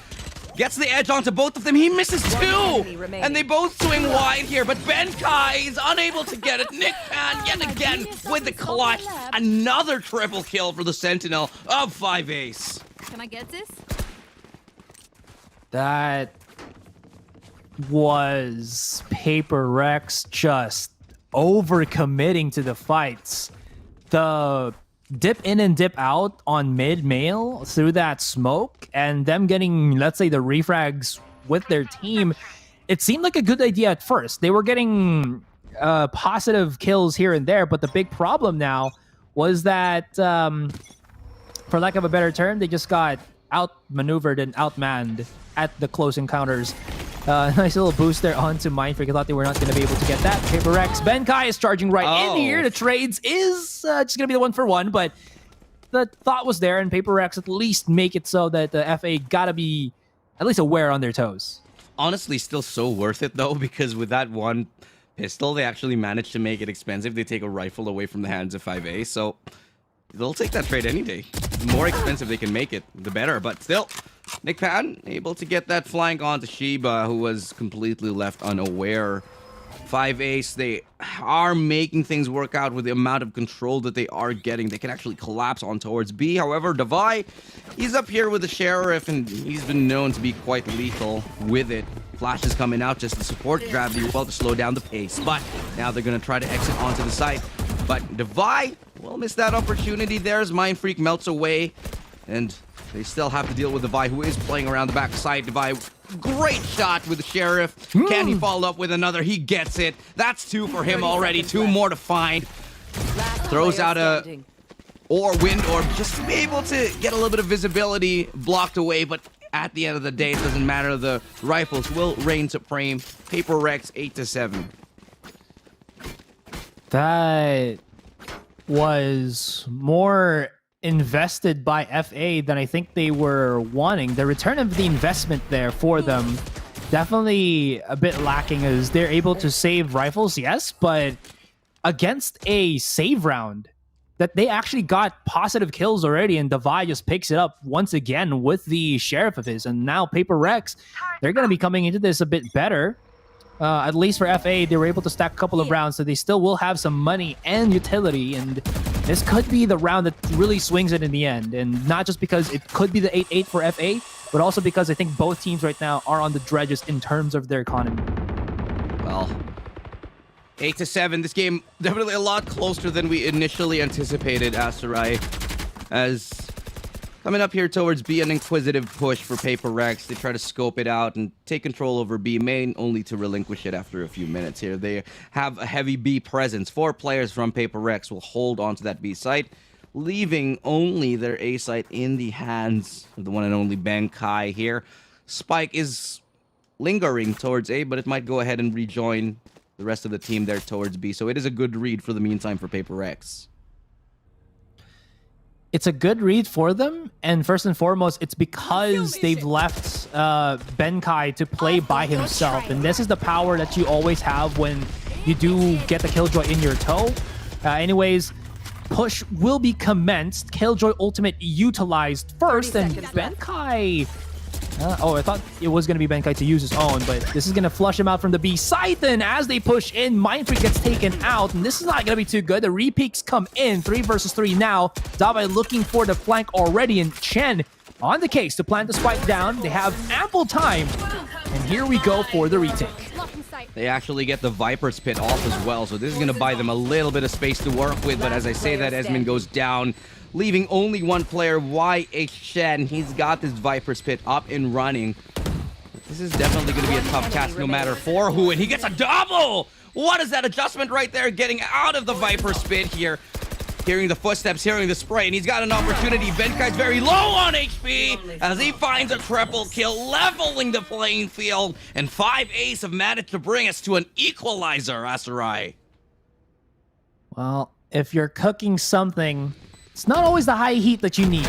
gets the edge onto both of them. He misses 2! And they both swing wide here, but Benkai is unable to get it. Nick Pan yet again with the clutch. Another triple kill for the Sentinel of 5A's. Can I get this? That was Paper Rex just overcommitting to the fights. The dip in and dip out on mid-mail through that smoke and them getting, let's say, the refrags with their team, it seemed like a good idea at first. They were getting positive kills here and there, but the big problem now was that, for lack of a better term, they just got outmaneuvered and outmanned at the close encounters. Nice little boost there onto Mindfreak. I thought they were not going to be able to get that. Paper Rex, Benkai is charging right in here. The trades is just going to be the 1-for-1, but the thought was there, and Paper Rex at least make it so that the FA got to be at least aware on their toes. Honestly, still so worth it, though, because with that one pistol, they actually managed to make it expensive. They take a rifle away from the hands of 5A, so they'll take that trade any day. The more expensive they can make it, the better, but still, Nick Pan able to get that flank onto Shiba, who was completely left unaware. 5A's, they are making things work out with the amount of control that they are getting. They can actually collapse on towards B. However, Devi, he's up here with the Sheriff, and he's been known to be quite lethal with it. Flash is coming out just to support Gravity well to slow down the pace. But now they're going to try to exit onto the site. But Devi will miss that opportunity there as Mindfreak melts away. And they still have to deal with Devi, who is playing around the back side. Devi, great shot with the Sheriff. Can he follow up with another? He gets it. That's 2 for him already. 2 more to find. Throws out a wind orb just to be able to get a little bit of visibility blocked away. But At the end of the day, it doesn't matter. The rifles will reign supreme. Paper Rex 8-7. That was more invested by FA than I think they were wanting. The return of the investment there for them definitely a bit lacking, as they're able to save rifles, yes, but against a save round that they actually got positive kills already, and Devi just picks it up once again with the Sheriff of his. And now Paper Rex, they're going to be coming into this a bit better. At least for FA, they were able to stack a couple of rounds, so they still will have some money and utility, and this could be the round that really swings it in the end. And not just because it could be the 8-8 for FA, but also because I think both teams right now are on the dredges in terms of their economy. Well, 8-7. This game definitely a lot closer than we initially anticipated, Asterai. As coming up here towards B, an inquisitive push for Paper Rex. They try to scope it out and take control over B main, only to relinquish it after a few minutes here. They have a heavy B presence. 4 players from Paper Rex will hold on to that B site, leaving only their A site in the hands of the one and only Ben Kai here. Spike is lingering towards A, but it might go ahead and rejoin the rest of the team there towards B. So it is a good read for the meantime for Paper Rex. It's a good read for them, and first and foremost, it's because they've left Benkai to play by himself, and this is the power that you always have when you do get the Killjoy in your toe. Anyways, push will be commenced. Killjoy Ultimate utilized first, and Benkai... I thought it was going to be Benkai to use his own, but this is going to flush him out from the B site. Then as they push in, Mindfreak gets taken out, and this is not going to be too good. The repeaks come in, 3 versus 3 now. Dabai looking for the flank already, and Chen on the case to plant the spike down. They have ample time, and here we go for the retake. They actually get the Viper's Pit off as well, so this is going to buy them a little bit of space to work with, but as I say that, Esmin goes down, leaving only one player, YH Shen. He's got this Viper's Pit up and running. This is definitely going to be a tough task no matter for who, and he gets a double! What is that adjustment right there, getting out of the Viper's Pit here? Hearing the footsteps, hearing the spray, and he's got an opportunity. Benkai's very low on HP as he finds a triple kill, leveling the playing field, and 5 ace have managed to bring us to an equalizer, Asarai. Well, if you're cooking something, it's not always the high heat that you need.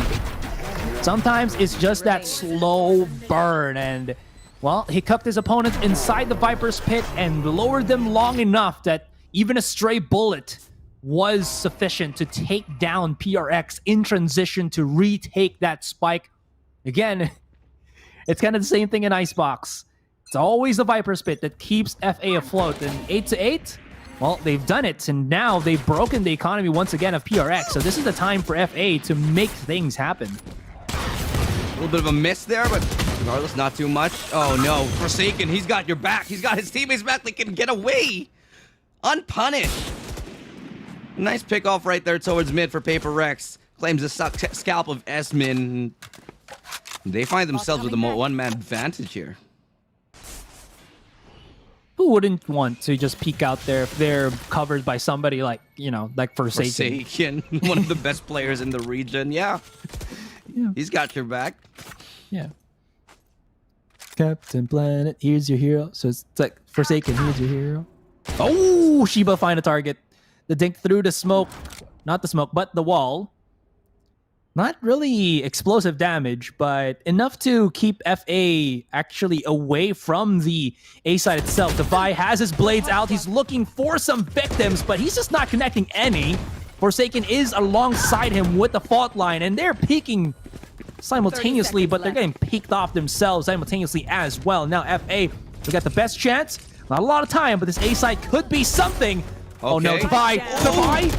Sometimes it's just that slow burn, and, well, he cooked his opponents inside the Viper's Pit and lowered them long enough that even a stray bullet was sufficient to take down PRX in transition to retake that spike. Again, it's kind of the same thing in Icebox. It's always the Viper's Pit that keeps FA afloat, and 8-8, well, they've done it, and now they've broken the economy once again of PRX, so this is the time for FA to make things happen. A little bit of a miss there, but regardless, not too much. Oh no, Forsaken, he's got your back. He's got his teammates back. They can get away unpunished. Nice pick off right there towards mid for Paper Rex. Claims the scalp of Esmin. They find themselves with a one-man advantage here. Who wouldn't want to just peek out there if they're covered by somebody like, you know, like Forsaken? Forsaken, one of the best players in the region. Yeah. He's got your back. Yeah. Captain Planet, here's your hero. So it's like Forsaken, here's your hero. Oh, Shiba find a target. The dink through the smoke. Not the smoke, but the wall. Not really explosive damage, but enough to keep FA actually away from the A side itself. Devi has his blades out. He's looking for some victims, but he's just not connecting any. Forsaken is alongside him with the fault line, and they're peeking simultaneously, but they're getting peeked off themselves simultaneously as well. Now FA, we got the best chance. Not a lot of time, but this A side could be something. Okay. Oh no, Devi!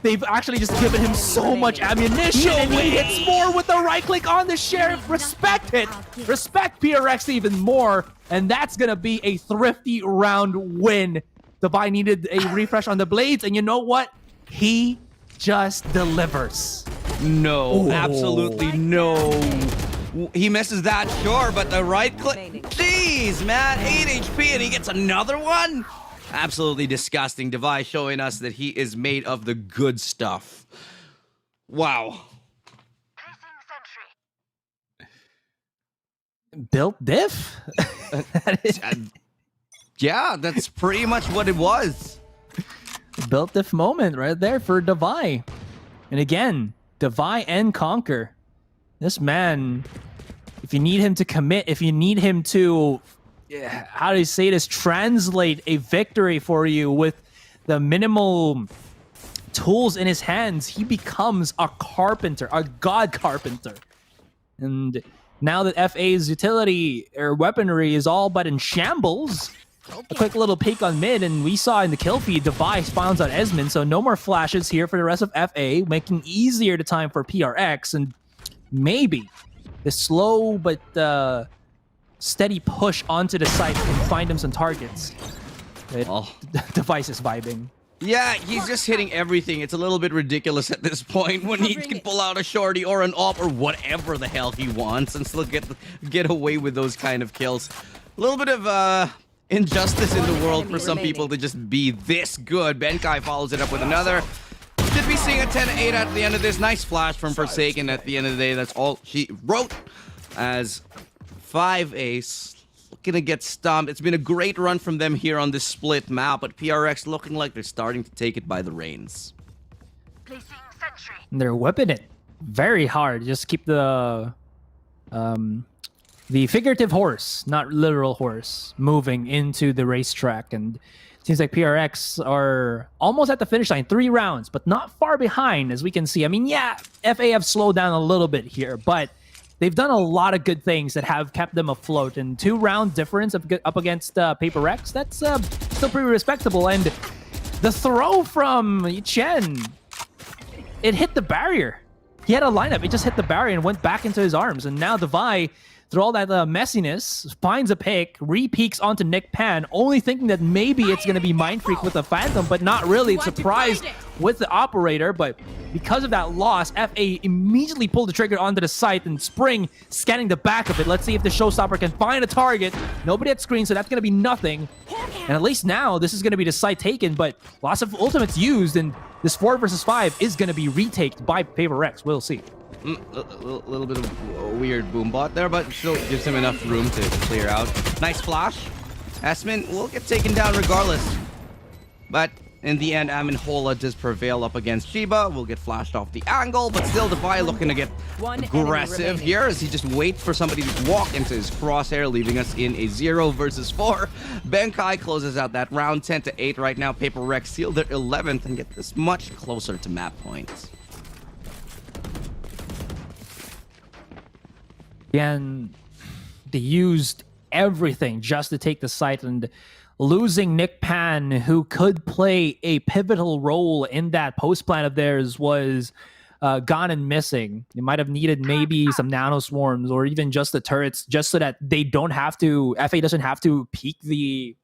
They've actually just given him so much ammunition, and he hits more with the right click on the Sheriff. Respect it! Respect PRX even more, and that's gonna be a thrifty round win. Devi needed a refresh on the blades, and you know what? He just delivers. No, absolutely no. He misses that, sure, but the right click. Jeez, man, 8 HP, and he gets another one? Absolutely disgusting. Devi showing us that he is made of the good stuff. Wow. Built diff? Yeah, that's pretty much what it was. Built diff moment right there for Devi. And again, Devi and Conquer. This man, if you need him to commit, if you need him to, how do you say this, translate a victory for you with the minimal tools in his hands, he becomes a carpenter, a god carpenter. And now that FA's utility or weaponry is all but in shambles, a quick little peek on mid, and we saw in the kill feed, Devi spawns out Esmond, so no more flashes here for the rest of FA, making easier the time for PRX, and maybe the slow but steady push onto the site can find him some targets. Device is vibing. Yeah, he's just hitting everything. It's a little bit ridiculous at this point when he can pull out a shorty or an op or whatever the hell he wants and still get away with those kind of kills. A little bit of injustice in the world for some people to just be this good. Benkai follows it up with another. Should be seeing a 10-8 at the end of this. Nice flash from Forsaken at the end of the day. That's all she wrote as 5 ace. Gonna get stumped. It's been a great run from them here on this split map, but PRX looking like they're starting to take it by the reins. And they're whipping it very hard. Just keep the figurative horse, not literal horse, moving into the racetrack. And it seems like PRX are almost at the finish line. 3 rounds, but not far behind, as we can see. I mean, yeah, FA have slowed down a little bit here, but they've done a lot of good things that have kept them afloat. And 2-round difference up against Paper X, that's still pretty respectable. And the throw from Chen, it hit the barrier. He had a lineup. It just hit the barrier and went back into his arms. And now Devi, through all that messiness, finds a pick, re-peeks onto Nick Pan, only thinking that maybe it's going to be Mind Freak with a Phantom, but not really. It's surprised with the Operator, but because of that loss, FA immediately pulled the trigger onto the site, and Spring scanning the back of it. Let's see if the Showstopper can find a target. Nobody at screen, so that's going to be nothing. And at least now, this is going to be the site taken, but lots of ultimates used, and this 4 versus 5 is going to be retaked by Paper X. We'll see. A little bit of a weird boom bot there, but still gives him enough room to clear out. Nice flash. Asmin will get taken down regardless. But in the end, Aminhola does prevail up against Shiba. Will get flashed off the angle, but still Devi looking to get aggressive here as he just waits for somebody to walk into his crosshair, leaving us in a 0 versus 4. Benkai closes out that round 10-8 right now. Paper Rex seal their 11th and get this much closer to map points. And they used everything just to take the site, and losing Nick Pan, who could play a pivotal role in that post plan of theirs, was gone and missing. They might have needed maybe some nano swarms or even just the turrets, just so that they don't have to, FA doesn't have to peek the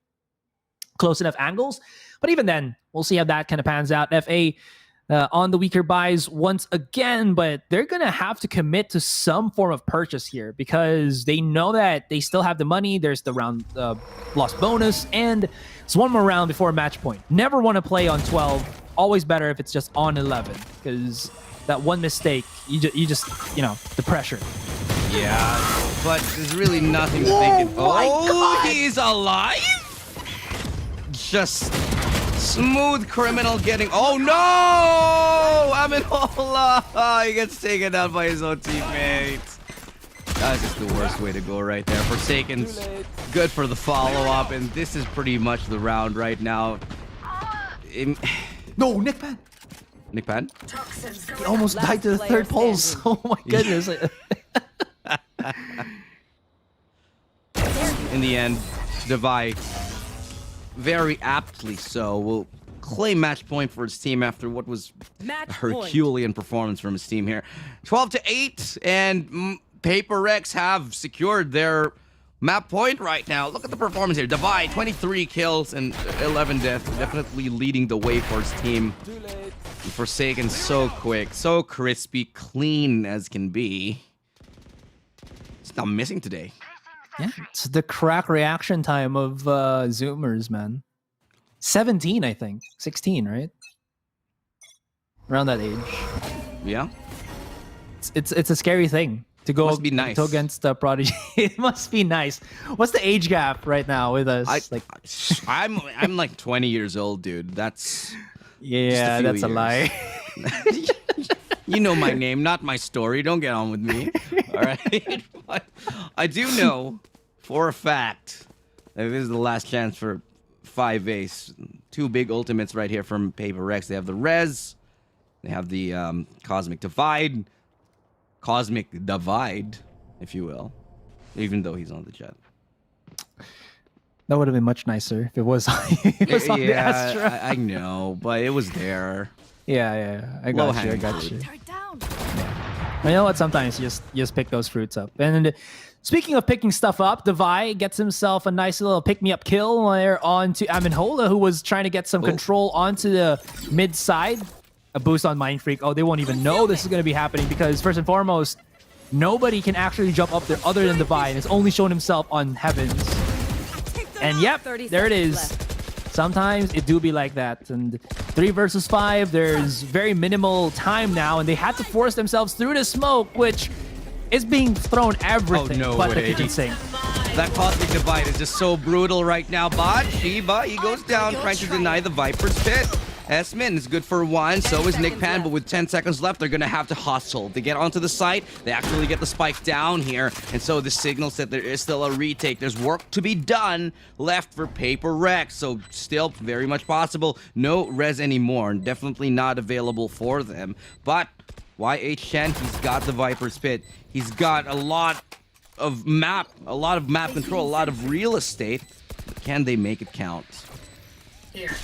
close enough angles. But even then, we'll see how that kind of pans out. FA on the weaker buys once again, but they're going to have to commit to some form of purchase here because they know that they still have the money. There's the round loss bonus, and it's one more round before a match point. Never want to play on 12. Always better if it's just on 11, because that one mistake, you just, you know, the pressure. Yeah, but there's really nothing that they can... Oh, he's alive? Just... smooth criminal getting... Oh no! Aminhola! He gets taken out by his own teammates. That's just the worst way to go right there. Forsaken's good for the follow-up, and this is pretty much the round right now. No, Nick Pan! Nick Pan? He almost died to the third pulse. Oh my goodness. In the end, Devi, very aptly so, will claim match point for his team after what was a Herculean performance from his team here. 12-8, and Paper Rex have secured their map point right now. Look at the performance here. Devi, 23 kills and 11 deaths, definitely leading the way for his team. Forsaken so quick, so crispy, clean as can be. It's not missing today. Yeah, it's the crack reaction time of Zoomers, man. 17, I think. 16, right? Around that age. Yeah. It's a scary thing to go Must be nice. to against Prodigy. It must be nice. What's the age gap right now with us? I'm like 20 years old, dude. That's yeah, that's a lie. You know my name, not my story. Don't get on with me. All right. But I do know for a fact that this is the last chance for 5-Ace. Two big ultimates right here from Paper Rex. They have the Res. They have the Cosmic Divide. Cosmic Divide, if you will. Even though he's on the chat. That would have been much nicer if it was, it was on the Astra. I know, but it was there. Yeah. I got you. Yeah. You know what? Sometimes you just pick those fruits up. And speaking of picking stuff up, Devi gets himself a nice little pick-me-up kill there onto Amenhola, who was trying to get some control onto the mid side. A boost on Mind Freak. Oh, they won't even know this is going to be happening because first and foremost, nobody can actually jump up there other than Devi, and it's only shown himself on Heavens. And yep, there it is. Sometimes it do be like that. And 3 versus 5, there's very minimal time now, and they had to force themselves through the smoke, which is being thrown everything but the kitchen sink. That Cosmic Divide is just so brutal right now, but Shiba, he goes down trying to deny the Viper's Pit. Esmin is good for 1, so is Nick Pan, but with 10 seconds left, they're going to have to hustle. They get onto the site, they actually get the spike down here, and so this signals that there is still a retake. There's work to be done left for Paper Rex, so still very much possible. No res anymore, and definitely not available for them. But YH Chen, he's got the Viper's Pit. He's got a lot of map control, a lot of real estate. But can they make it count? Here.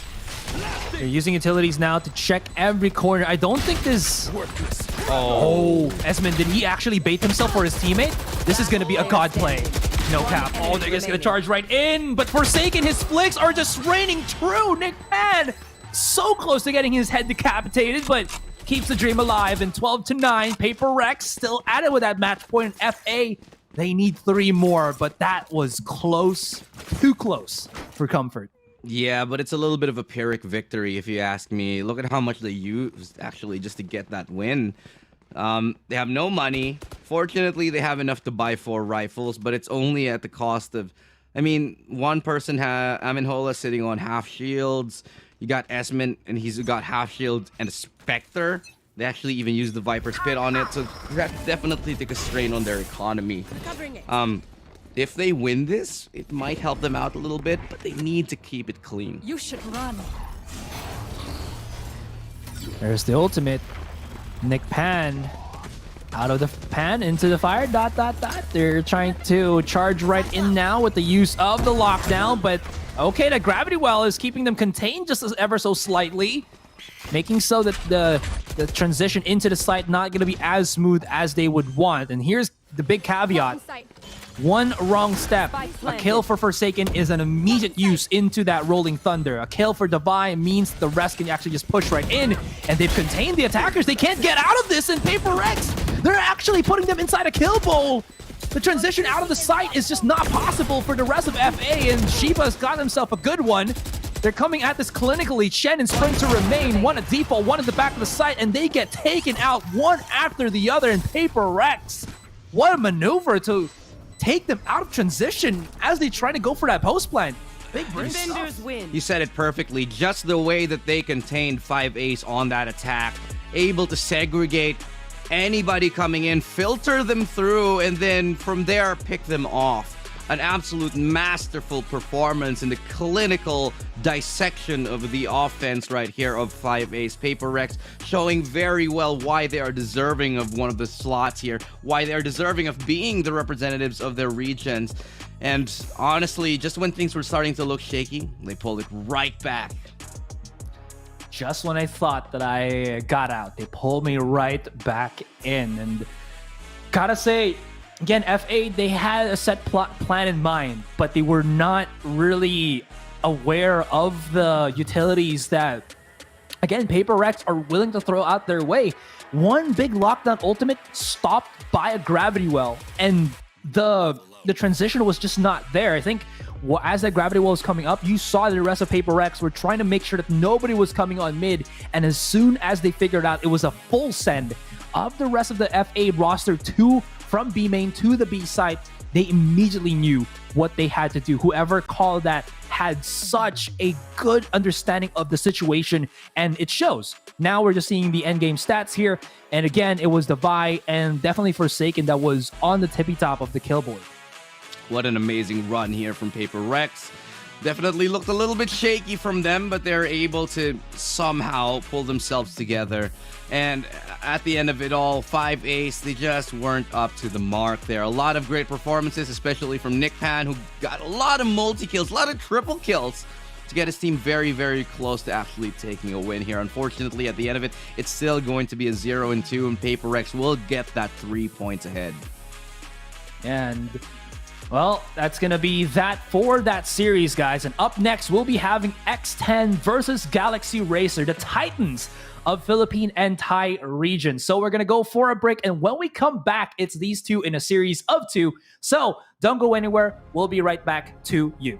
They're using utilities now to check every corner. I don't think this... Oh, Esmond, did he actually bait himself for his teammate? This is going to be a god play. No cap. Oh, they're just going to charge right in. But Forsaken, his flicks are just raining true. Nick Pan, so close to getting his head decapitated, but keeps the dream alive. And 12-9, Paper Rex still at it with that match point. FA, they need 3 more, but that was close. Too close for comfort. Yeah, but it's a little bit of a Pyrrhic victory, if you ask me. Look at how much they used, actually, just to get that win. They have no money. Fortunately, they have enough to buy 4 rifles, but it's only at the cost of... I mean, one person, Amenhola, sitting on half shields. You got Esmond, and he's got half shields and a Spectre. They actually even used the Viper's Pit on it, so that definitely took a strain on their economy. If they win this, it might help them out a little bit, but they need to keep it clean. You should run. There's the ultimate. Nick Pan out of the pan into the fire. ... They're trying to charge right in now with the use of the lockdown, but okay, the gravity well is keeping them contained just ever so slightly, making so that the transition into the site not going to be as smooth as they would want. And here's the big caveat. One wrong step, a kill for Forsaken is an immediate use into that Rolling Thunder. A kill for Devi means the rest can actually just push right in, and they've contained the attackers. They can't get out of this, and Paper Rex, they're actually putting them inside a kill bowl. The transition out of the site is just not possible for the rest of FA, and Shiba's got himself a good one. They're coming at this clinically. Shen and Spring to remain, one at default, one at the back of the site, and they get taken out one after the other, and Paper Rex, what a maneuver to take them out of transition as they try to go for that post plan. Big Defenders win. You said it perfectly. Just the way that they contained 5-Ace on that attack, able to segregate anybody coming in, filter them through, and then from there pick them off. An absolute masterful performance in the clinical dissection of the offense right here of 5-Ace. Paper Rex showing very well why they are deserving of one of the slots here, why they are deserving of being the representatives of their regions. And honestly, just when things were starting to look shaky, they pulled it right back. Just when I thought that I got out, they pulled me right back in. And gotta say, again, FA, they had a set plan in mind, but they were not really aware of the utilities that, again, Paper Rex are willing to throw out their way. One big lockdown ultimate stopped by a gravity well, and the transition was just not there. I think as that gravity well was coming up, you saw the rest of Paper Rex were trying to make sure that nobody was coming on mid, and as soon as they figured out it was a full send of the rest of the FA roster to from B main to the B side, they immediately knew what they had to do. Whoever called that had such a good understanding of the situation, and it shows. Now we're just seeing the endgame stats here, and again, it was the Vi and definitely Forsaken that was on the tippy top of the kill board. What an amazing run here from Paper Rex. Definitely looked a little bit shaky from them, but they're able to somehow pull themselves together. And at the end of it all, 5 ace, they just weren't up to the mark there. A lot of great performances, especially from Nick Pan, who got a lot of multi-kills, a lot of triple kills to get his team very, very close to actually taking a win here. Unfortunately, at the end of it, it's still going to be a 0-2, and Paper Rex will get that 3 points ahead. And well, that's going to be that for that series, guys. And up next, we'll be having X10 versus Galaxy Racer, the Titans of Philippine and Thai region. So we're going to go for a break. And when we come back, it's these two in a series of 2. So don't go anywhere. We'll be right back to you.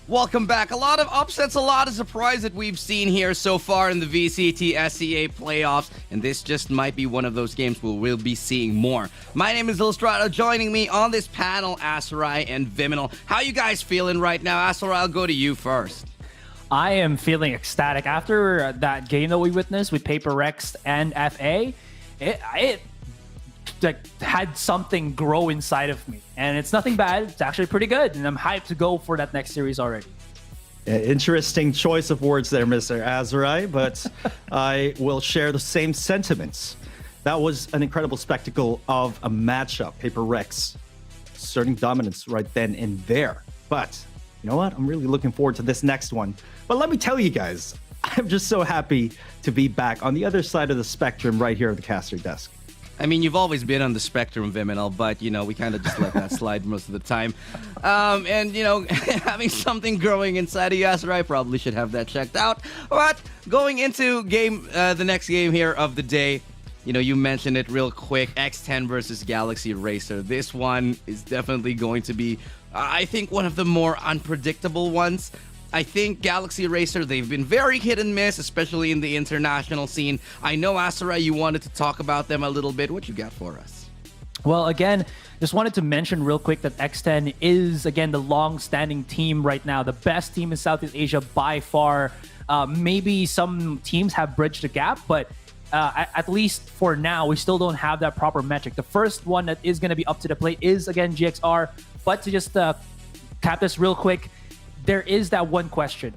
Welcome back. A lot of upsets, a lot of surprise that we've seen here so far in the VCT SEA playoffs, and this just might be one of those games where we'll be seeing more. My name is Illustrato. Joining me on this panel, Asarai and Viminal. How you guys feeling right now? Asarai, I'll go to you first. I am feeling ecstatic after that game that we witnessed with Paper Rex and FA. It like had something grow inside of me, and it's nothing bad. It's actually pretty good, and I'm hyped to go for that next series already. Interesting choice of words there, Mr. Azurai, but I will share the same sentiments. That was an incredible spectacle of a matchup. Paper Rex asserting dominance right then and there. But you know what? I'm really looking forward to this next one. But let me tell you guys, I'm just so happy to be back on the other side of the spectrum right here at the caster desk. I mean, you've always been on the spectrum, Viminal, but, you know, we kind of just let that slide most of the time. And, you know, having something growing inside of Azurai, probably should have that checked out. But going into the next game here of the day, you know, you mentioned it real quick, X10 versus Galaxy Racer. This one is definitely going to be, I think, one of the more unpredictable ones. I think Galaxy Racer, they've been very hit and miss, especially in the international scene. I know, Azurai, you wanted to talk about them a little bit. What you got for us? Well, again, just wanted to mention real quick that X10 is, again, the long-standing team right now, the best team in Southeast Asia by far. Maybe some teams have bridged the gap, but at least for now, we still don't have that proper metric. The first one that is going to be up to the plate is, again, GXR. But to just cap this real quick, there is that one question.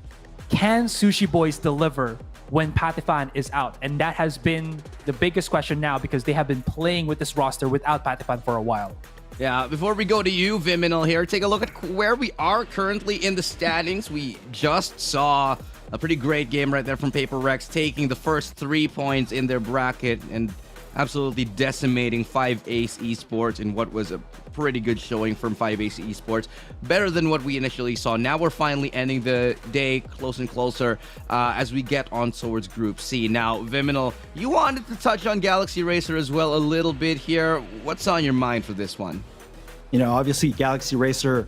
Can Sushi Boys deliver when Patifan is out? And that has been the biggest question now because they have been playing with this roster without Patifan for a while. Yeah, before we go to you, Viminal, here, take a look at where we are currently in the standings. We just saw a pretty great game right there from Paper Rex, taking the first 3 points in their bracket and absolutely decimating 5-Ace Esports in what was a pretty good showing from 5-Ace Esports. Better than what we initially saw. Now we're finally ending the day close and closer as we get on towards Group C. Now, Viminal, you wanted to touch on Galaxy Racer as well a little bit here. What's on your mind for this one? You know, obviously Galaxy Racer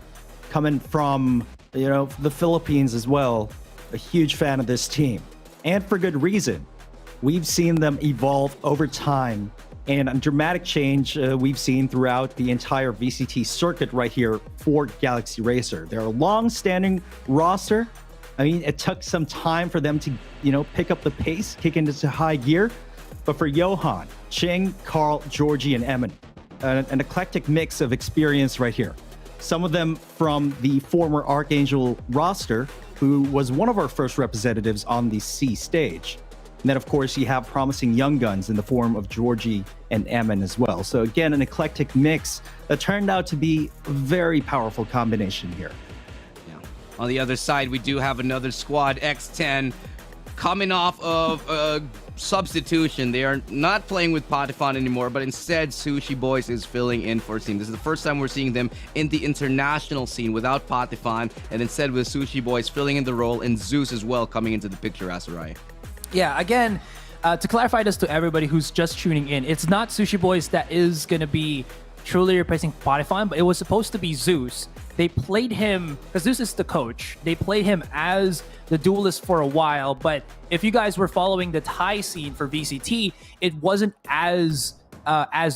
coming from, you know, the Philippines as well. A huge fan of this team. And for good reason. We've seen them evolve over time, and a dramatic change we've seen throughout the entire VCT circuit right here for Galaxy Racer. They're a long-standing roster. I mean, it took some time for them to, you know, pick up the pace, kick into high gear. But for Johan, Ching, Carl, Georgie, and Emin, an eclectic mix of experience right here. Some of them from the former Archangel roster, who was one of our first representatives on the C stage. And then, of course, you have promising young guns in the form of Georgie and Emin as well. So again, an eclectic mix that turned out to be a very powerful combination here. Yeah. On the other side, we do have another squad, X10, coming off of a substitution. They are not playing with Patifan anymore, but instead Sushi Boys is filling in for a team. This is the first time we're seeing them in the international scene without Patifan, and instead with Sushi Boys filling in the role, and Zeus as well coming into the picture, Azurai. Yeah, again, to clarify this to everybody who's just tuning in, it's not Sushi Boys that is going to be truly replacing Patifan, but it was supposed to be Zeus. They played him, because Zeus is the coach, they played him as the duelist for a while, but if you guys were following the Thai scene for VCT, it wasn't as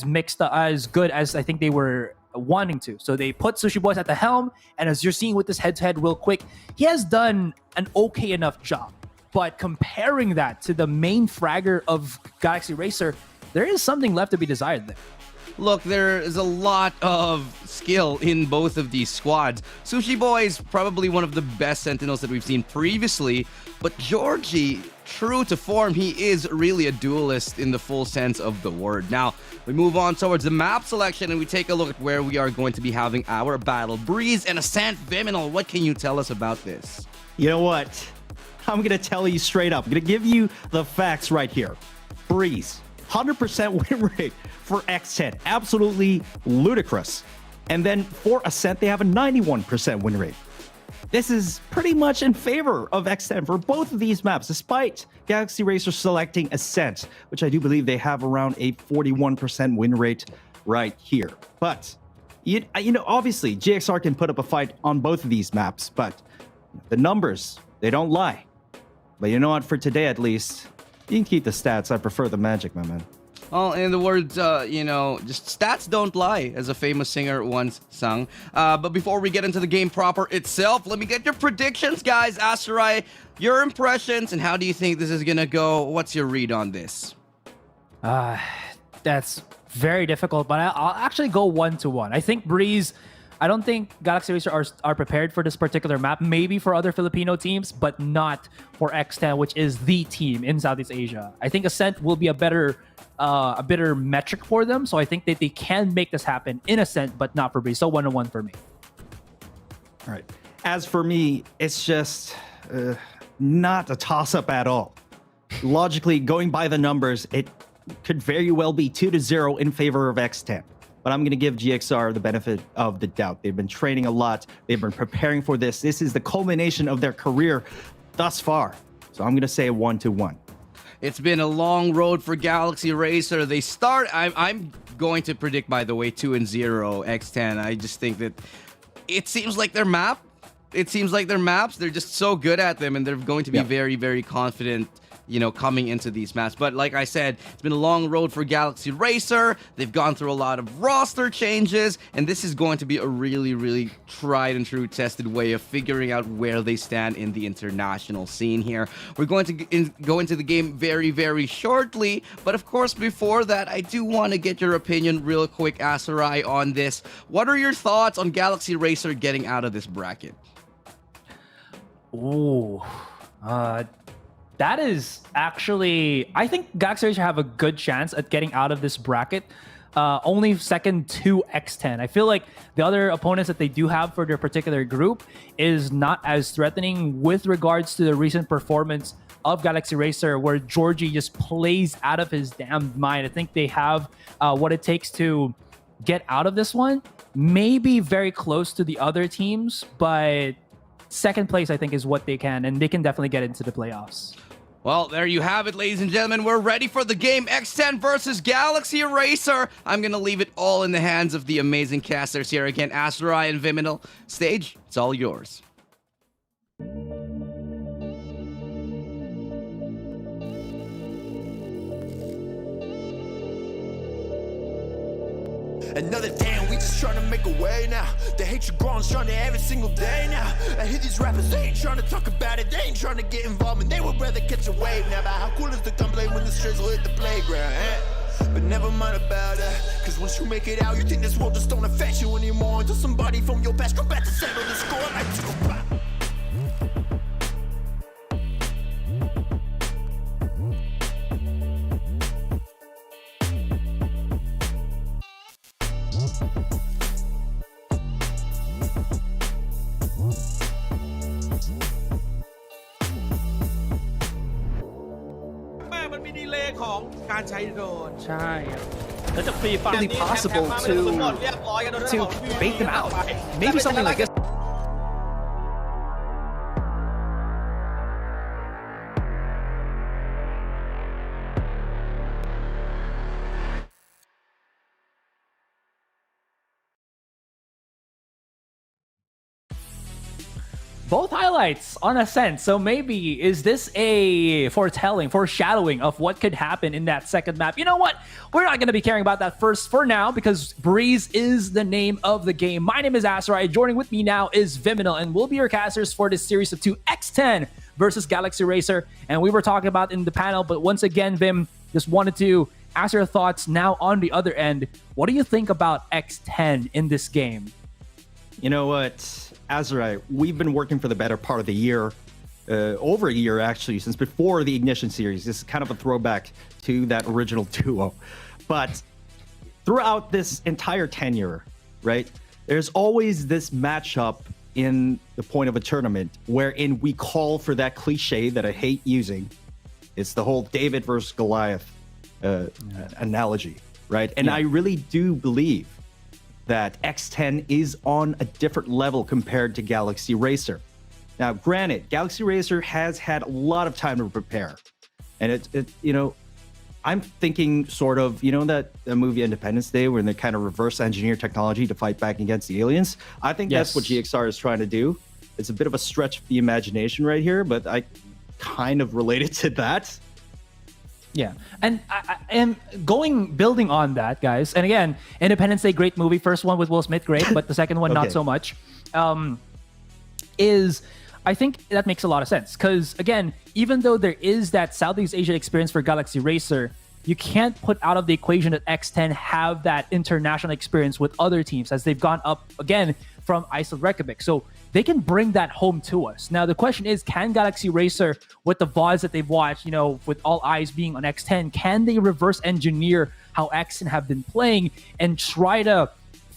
mixed, as good as I think they were wanting to. So they put Sushi Boys at the helm, and as you're seeing with this head-to-head real quick, he has done an okay enough job. But comparing that to the main fragger of Galaxy Racer, there is something left to be desired there. Look, there is a lot of skill in both of these squads. Sushi Boy is probably one of the best Sentinels that we've seen previously, but Georgie, true to form, he is really a duelist in the full sense of the word. Now, we move on towards the map selection and we take a look at where we are going to be having our battle. Breeze and Ascent. Viminal, what can you tell us about this? You know what? I'm going to tell you straight up. I'm going to give you the facts right here. Breeze, 100% win rate for X10. Absolutely ludicrous. And then for Ascent, they have a 91% win rate. This is pretty much in favor of X10 for both of these maps, despite Galaxy Racer selecting Ascent, which I do believe they have around a 41% win rate right here. But, you know, obviously, GXR can put up a fight on both of these maps, but the numbers, they don't lie. But you know what? For today, at least, you can keep the stats. I prefer the magic, my man. Well, in the words, just stats don't lie, as a famous singer once sung. But before we get into the game proper itself, let me get your predictions, guys. Asarai, your impressions, and how do you think this is gonna go? What's your read on this? That's very difficult, but I'll actually go 1-1. I think Breeze. I don't think Galaxy Racer are prepared for this particular map. Maybe for other Filipino teams, but not for X10, which is the team in Southeast Asia. I think Ascent will be a better metric for them. So I think that they can make this happen in Ascent, but not for Breeze. So 1-1 for me. All right. As for me, it's just not a toss-up at all. Logically, going by the numbers, it could very well be 2-0 in favor of X10. But I'm going to give GXR the benefit of the doubt. They've been training a lot. They've been preparing for this. This is the culmination of their career thus far. So I'm going to say 1-1. It's been a long road for Galaxy Racer. They start. I'm going to predict, by the way, 2-0 X10. I just think that it seems like their map. It seems like their maps. They're just so good at them, and they're going to be very, very confident, coming into these maps. But like I said, it's been a long road for Galaxy Racer. They've gone through a lot of roster changes, and this is going to be a really, really tried and true tested way of figuring out where they stand in the international scene here. We're going to go into the game very, very shortly, but of course, before that, I do want to get your opinion real quick, Asarai, on this. What are your thoughts on Galaxy Racer getting out of this bracket? Ooh, that is actually, I think Galaxy Racer have a good chance at getting out of this bracket. Only second to X10. I feel like the other opponents that they do have for their particular group is not as threatening with regards to the recent performance of Galaxy Racer, where Georgie just plays out of his damn mind. I think they have what it takes to get out of this one. Maybe very close to the other teams, but second place, I think, is what they can, and they can definitely get into the playoffs. Well, there you have it, ladies and gentlemen. We're ready for the game. X10 versus Galaxy Racer. I'm going to leave it all in the hands of the amazing casters here. Again, Asarai and Viminal. Stage, it's all yours. Another day and we just trying to make a way now. The hatred growing stronger every single day now. I hear these rappers, they ain't trying to talk about it. They ain't trying to get involved, and they would rather catch a wave now. But how cool is the gunplay when the strays will hit the playground, eh? But never mind about that, cause once you make it out, you think this world just don't affect you anymore. Until somebody from your past come back to settle the score like two. Probably possible to bait them out. Maybe something like this. Both highlights on Ascent. So maybe is this a foreshadowing of what could happen in that second map? You know what? We're not going to be caring about that first for now, because Breeze is the name of the game. My name is Asarai. Joining with me now is Viminal, and we'll be your casters for this series of 2 X10 versus Galaxy Racer. And we were talking about in the panel, but once again, Vim, just wanted to ask your thoughts now on the other end. What do you think about X10 in this game? You know what, Asarai, we've been working for the better part of the year, over a year actually, since before the Ignition series. This is kind of a throwback to that original duo. But throughout this entire tenure, right, there's always this matchup in the point of a tournament wherein we call for that cliche that I hate using. It's the whole David versus Goliath analogy, right? And I really do believe that X10 is on a different level compared to Galaxy Racer. Now, granted, Galaxy Racer has had a lot of time to prepare. And I'm thinking sort of, that movie Independence Day where they kind of reverse engineer technology to fight back against the aliens. I think that's what GXR is trying to do. It's a bit of a stretch of the imagination right here, but I kind of related to that. Yeah, and I am building on that, guys. And again, Independence Day, great movie. First one with Will Smith, great, but the second one, not so much. I think that makes a lot of sense because, again, even though there is that Southeast Asian experience for Galaxy Racer, you can't put out of the equation that X10 have that international experience with other teams as they've gone up again from ISO Reykjavik. So they can bring that home to us. Now, the question is, can Galaxy Racer, with the VODs that they've watched, with all eyes being on X10, can they reverse engineer how X10 have been playing and try to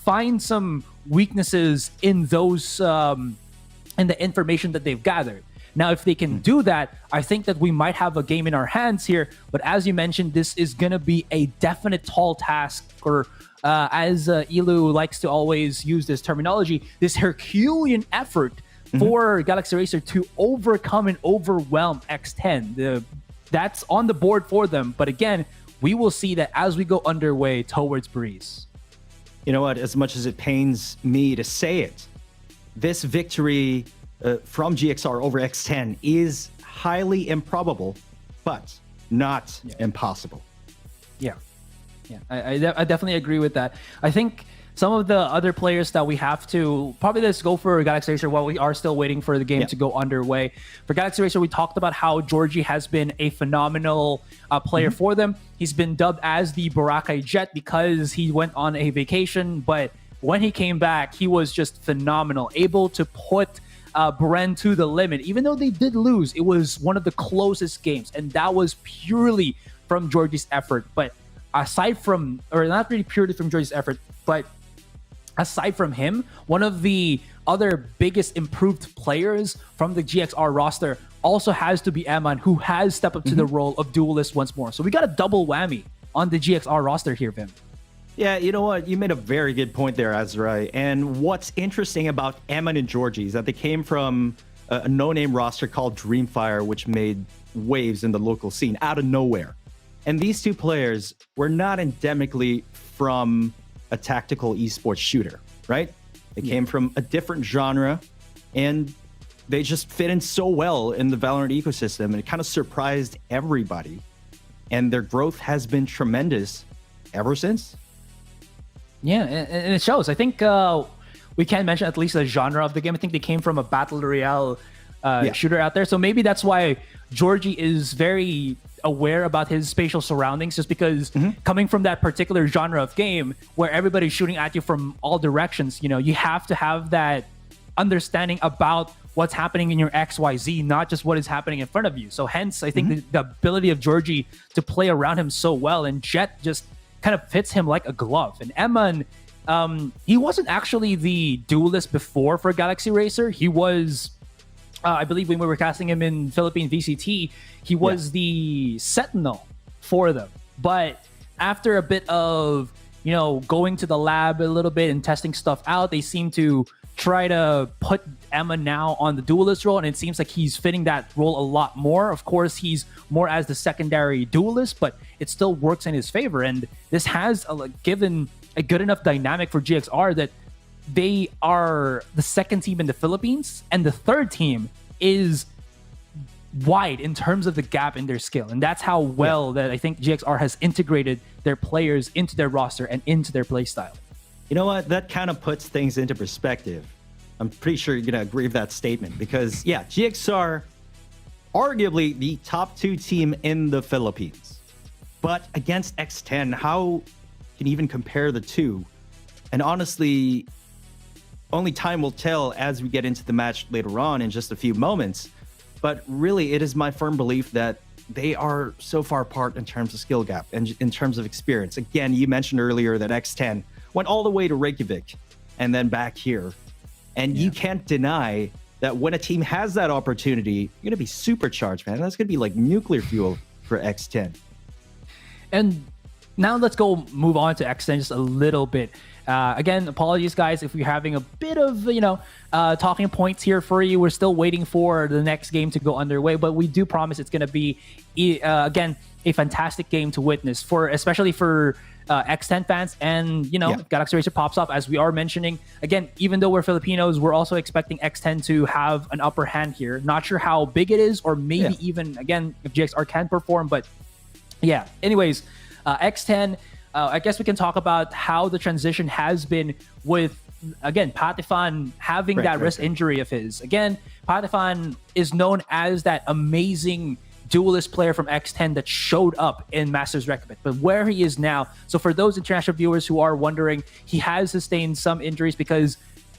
find some weaknesses in those, in the information that they've gathered? Now, if they can do that, I think that we might have a game in our hands here. But as you mentioned, this is going to be a definite tall task, or as Ilu likes to always use this terminology, this Herculean effort for Galaxy Racer to overcome and overwhelm X10. That's on the board for them. But again, we will see that as we go underway towards Breeze. You know what? As much as it pains me to say it, this victory from GXR over X10 is highly improbable, but not impossible. Yeah. I definitely agree with that. I think some of the other players that we have to probably let's go for Galaxy Racer while we are still waiting for the game to go underway. For Galaxy Racer, we talked about how Georgie has been a phenomenal player for them. He's been dubbed as the Boracay Jet because he went on a vacation, but when he came back, he was just phenomenal, able to put Bren to the limit. Even though they did lose, it was one of the closest games, and that was purely from Georgie's effort. But aside from, or not really purely from Georgie's effort, but aside from him, one of the other biggest improved players from the GXR roster also has to be Eman, who has stepped up to the role of duelist once more. So we got a double whammy on the GXR roster here, Vim. Yeah, you know what? You made a very good point there, Azrai. And what's interesting about Eman and Georgie is that they came from a no-name roster called Dreamfire, which made waves in the local scene out of nowhere. And these two players were not endemically from a tactical esports shooter, right? They came from a different genre, and they just fit in so well in the Valorant ecosystem, and it kind of surprised everybody. And their growth has been tremendous ever since. Yeah, and it shows. I think we can mention at least the genre of the game. I think they came from a Battle Royale shooter out there. So maybe that's why Georgie is very aware about his spatial surroundings, just because coming from that particular genre of game where everybody's shooting at you from all directions, you have to have that understanding about what's happening in your XYZ, not just what is happening in front of you. So hence, I think the ability of Georgie to play around him so well, and Jet just kind of fits him like a glove. And Eman, he wasn't actually the duelist before for Galaxy Racer. He was, I believe when we were casting him in Philippine VCT, he was the Sentinel for them. But after a bit of, going to the lab a little bit and testing stuff out, they seem to try to put Eman now on the duelist role, and it seems like he's fitting that role a lot more. Of course, he's more as the secondary duelist, but it still works in his favor. And this has given a good enough dynamic for GXR that they are the second team in the Philippines, and the third team is wide in terms of the gap in their skill. And that's how well that I think GXR has integrated their players into their roster and into their playstyle. You know what? That kind of puts things into perspective. I'm pretty sure you're going to agree with that statement because, GXR, arguably the top 2 team in the Philippines. But against X10, how can you even compare the two? And honestly, only time will tell as we get into the match later on in just a few moments. But really, it is my firm belief that they are so far apart in terms of skill gap and in terms of experience. Again, you mentioned earlier that X10 went all the way to Reykjavik and then back here. And you can't deny that when a team has that opportunity, you're going to be supercharged, man. That's going to be like nuclear fuel for X10. And now let's go move on to X10 just a little bit. Again, apologies, guys, if we're having a bit of, talking points here for you. We're still waiting for the next game to go underway, but we do promise it's going to be, again, a fantastic game to witness, especially for X10 fans. And, if Galaxy Racer pops up, as we are mentioning, again, even though we're Filipinos, we're also expecting X10 to have an upper hand here. Not sure how big it is, or maybe even, again, if GXR can perform, but Yeah. Anyways, X10, I guess we can talk about how the transition has been with, again, Patifan having that wrist injury of his. Again, Patifan is known as that amazing duelist player from X10 that showed up in Masters Reykjavik. But where he is now, so for those international viewers who are wondering, he has sustained some injuries because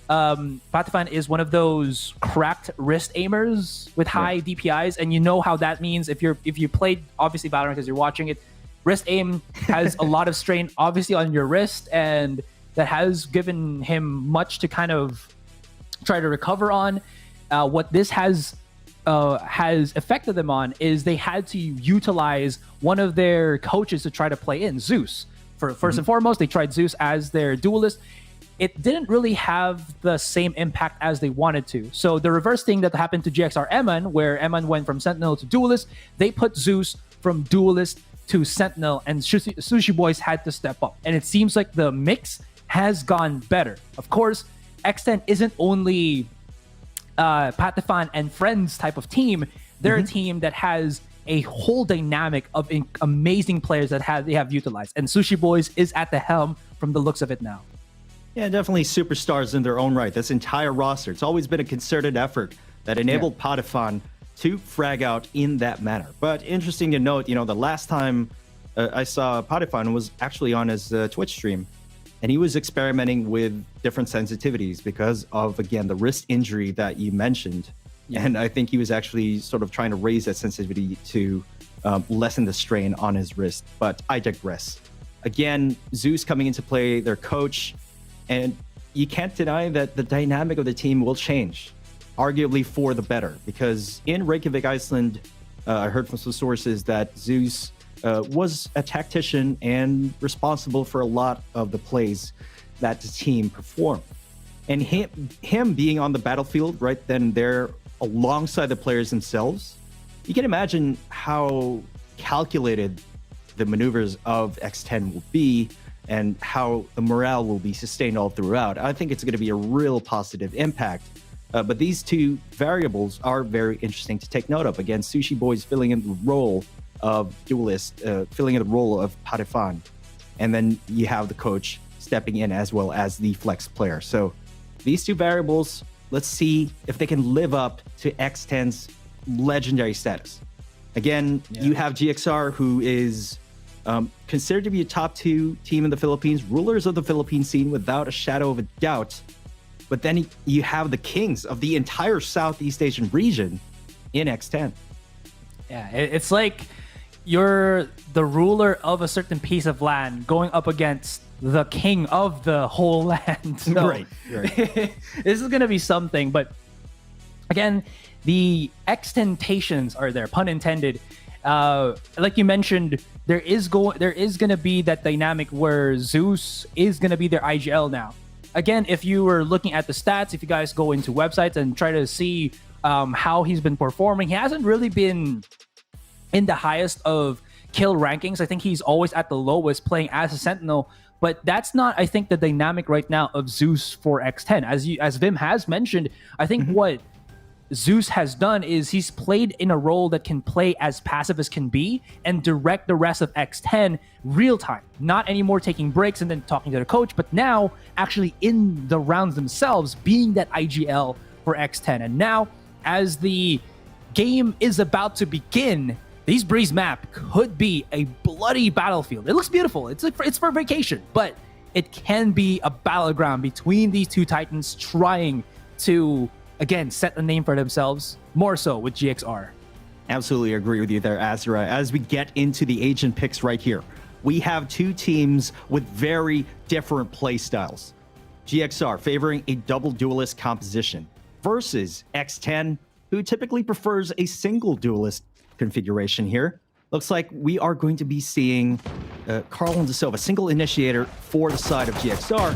Patifan is one of those cracked wrist aimers with high DPIs, and you know how that means if you played obviously Valorant because you're watching it. Wrist aim has a lot of strain obviously on your wrist, and that has given him much to kind of try to recover on. What this has affected them on is they had to utilize one of their coaches to try to play in Zeus. First and foremost, they tried Zeus as their duelist. It didn't really have the same impact as they wanted to. So the reverse thing that happened to GXR Eman, where Eman went from Sentinel to Duelist, they put Zeus from Duelist to Sentinel, and Sushi Boys had to step up. And it seems like the mix has gone better. Of course, X10 isn't only Patifan and friends type of team. They're a team that has a whole dynamic of amazing players that they have utilized. And Sushi Boys is at the helm from the looks of it now. Yeah, definitely superstars in their own right. This entire roster, it's always been a concerted effort that enabled Patifan to frag out in that manner. But interesting to note, the last time I saw Patifan was actually on his Twitch stream, and he was experimenting with different sensitivities because of, again, the wrist injury that you mentioned. Yeah. And I think he was actually sort of trying to raise that sensitivity to lessen the strain on his wrist. But I digress. Again, Zeus coming into play, their coach, and you can't deny that the dynamic of the team will change, arguably for the better, because in Reykjavik, Iceland, I heard from some sources that Zeus was a tactician and responsible for a lot of the plays that the team performed. And him being on the battlefield right then and there alongside the players themselves, you can imagine how calculated the maneuvers of X10 will be and how the morale will be sustained all throughout. I think it's going to be a real positive impact. But these two variables are very interesting to take note of. Again, Sushi Boys filling in the role of Duelist, filling in the role of Patifan. And then you have the coach stepping in as well as the flex player. So these two variables, let's see if they can live up to X10's legendary status. Again, you have GXR, who is considered to be a top 2 team in the Philippines, rulers of the Philippine scene without a shadow of a doubt. But then you have the kings of the entire Southeast Asian region in X10. Yeah, it's like you're the ruler of a certain piece of land going up against the king of the whole land. So right. this is going to be something. But again, the X-tentations are there, pun intended. Like you mentioned, there is going to be that dynamic where Zeus is going to be their IGL now. Again, if you were looking at the stats, if you guys go into websites and try to see how he's been performing, he hasn't really been in the highest of kill rankings. I think he's always at the lowest playing as a Sentinel. But that's not, I think, the dynamic right now of Zeus for X10. As Vim has mentioned, I think what Zeus has done is he's played in a role that can play as passive as can be and direct the rest of X10 real time. Not anymore taking breaks and then talking to the coach, but now actually in the rounds themselves being that IGL for X10. And now, as the game is about to begin, this Breeze map could be a bloody battlefield. It looks beautiful. It's for vacation, but it can be a battleground between these two titans trying to, again, set a name for themselves, more so with GXR. Absolutely agree with you there, Azura. As we get into the agent picks right here, we have two teams with very different play styles. GXR favoring a double duelist composition versus X10, who typically prefers a single duelist configuration here. Looks like we are going to be seeing Carlin De Silva, single initiator for the side of GXR,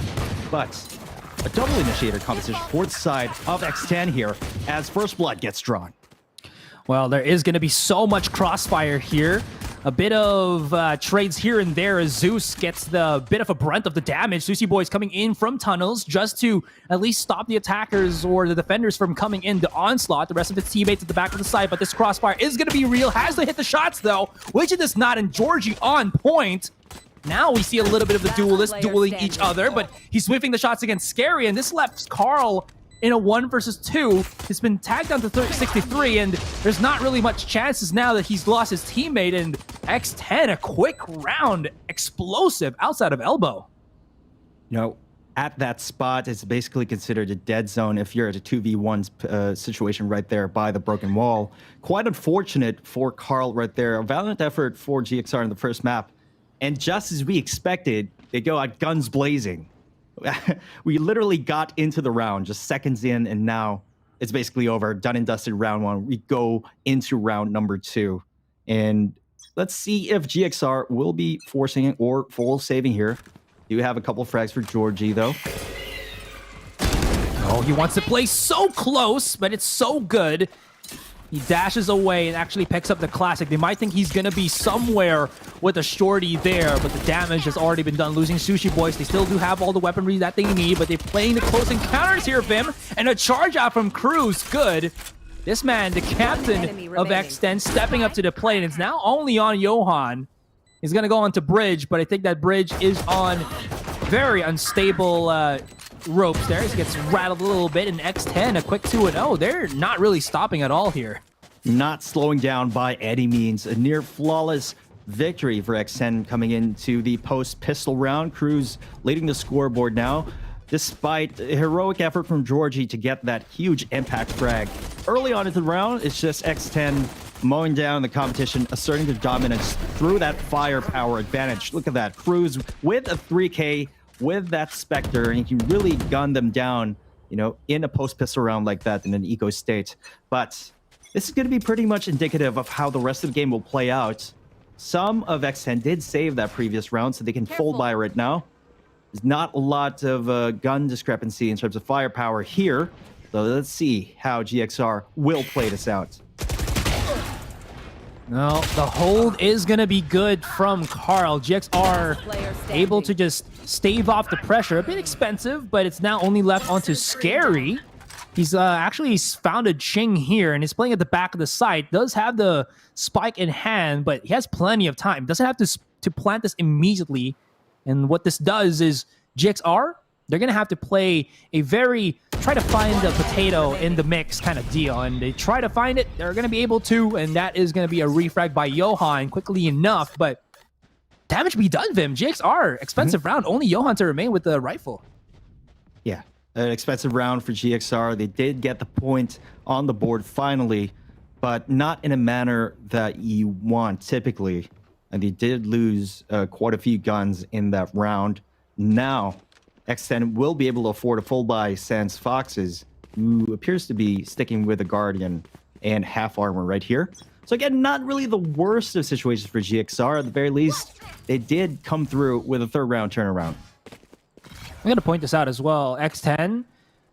but a double initiator composition for the side of X10 here as First Blood gets drawn. Well, there is going to be so much crossfire here. a bit of trades here and there as Zeus gets the bit of a brunt of the damage. Sushi Boys coming in from tunnels just to at least stop the attackers or the defenders from coming in the onslaught. The rest of his teammates at the back of the side, but this crossfire is going to be real. Has to hit the shots though, which it is not, and Georgie on point. Now we see a little bit of the duelists dueling each other, but he's whiffing the shots against Scary, and this left Carl in a 1 versus 2. He's been tagged down to 63, and there's not really much chances now that he's lost his teammate. And X10, a quick round, explosive outside of elbow. You know, at that spot, it's basically considered a dead zone if you're at a 2v1 situation right there by the broken wall. Quite unfortunate for Carl right there. A valiant effort for GXR in the first map. And just as we expected, they go out guns blazing. We literally got into the round just seconds in, and now it's basically over. Done and dusted round 1. We go into round number 2. And let's see if GXR will be forcing it or full saving here. Do have a couple frags for Georgie, though. Oh, he wants to play so close, but it's so good. He dashes away and actually picks up the classic. They might think he's going to be somewhere with a shorty there, but the damage has already been done. Losing Sushi Boys, they still do have all the weaponry that they need, but they're playing the close encounters here, Vim. And a charge out from Cruz. Good. This man, the captain of X10, stepping up to the plate. And it's now only on Johan. He's going to go on to Bridge, but I think that Bridge is on very unstable ropes there. He gets rattled a little bit, and X10, a quick 2-0. They're not really stopping at all here. Not slowing down by any means. A near flawless victory for X10 coming into the post-pistol round. Cruz leading the scoreboard now, despite a heroic effort from Georgie to get that huge impact frag. Early on into the round, it's just X10 mowing down the competition, asserting their dominance through that firepower advantage. Look at that. Cruz with a 3K, with that Spectre, and he can really gun them down, you know, in a post-pistol round like that in an eco state. But this is going to be pretty much indicative of how the rest of the game will play out. Some of X10 did save that previous round, so they can fold by right now. There's not a lot of gun discrepancy in terms of firepower here. So let's see how GXR will play this out. No, the hold is going to be good from Carl. GXR able to just stave off the pressure. A bit expensive, but it's now only left onto Scary. He's actually found a Ching here, and he's playing at the back of the site. Does have the spike in hand, but he has plenty of time. Doesn't have to plant this immediately. And what this does is GXR, they're going to have to play a very try to find the potato in the mix kind of deal. And they try to find it, they're going to be able to, and that is going to be a refrag by Johan quickly enough. But damage be done, Vim. GXR, expensive round. Only Johan to remain with the rifle. Yeah, an expensive round for GXR. They did get the point on the board finally, but not in a manner that you want typically. And they did lose quite a few guns in that round. Now, X10 will be able to afford a full buy Sans Foxes, who appears to be sticking with a Guardian and half armor right here. So again, not really the worst of situations for GXR. At the very least, they did come through with a third round turnaround. I'm going to point this out as well. X10,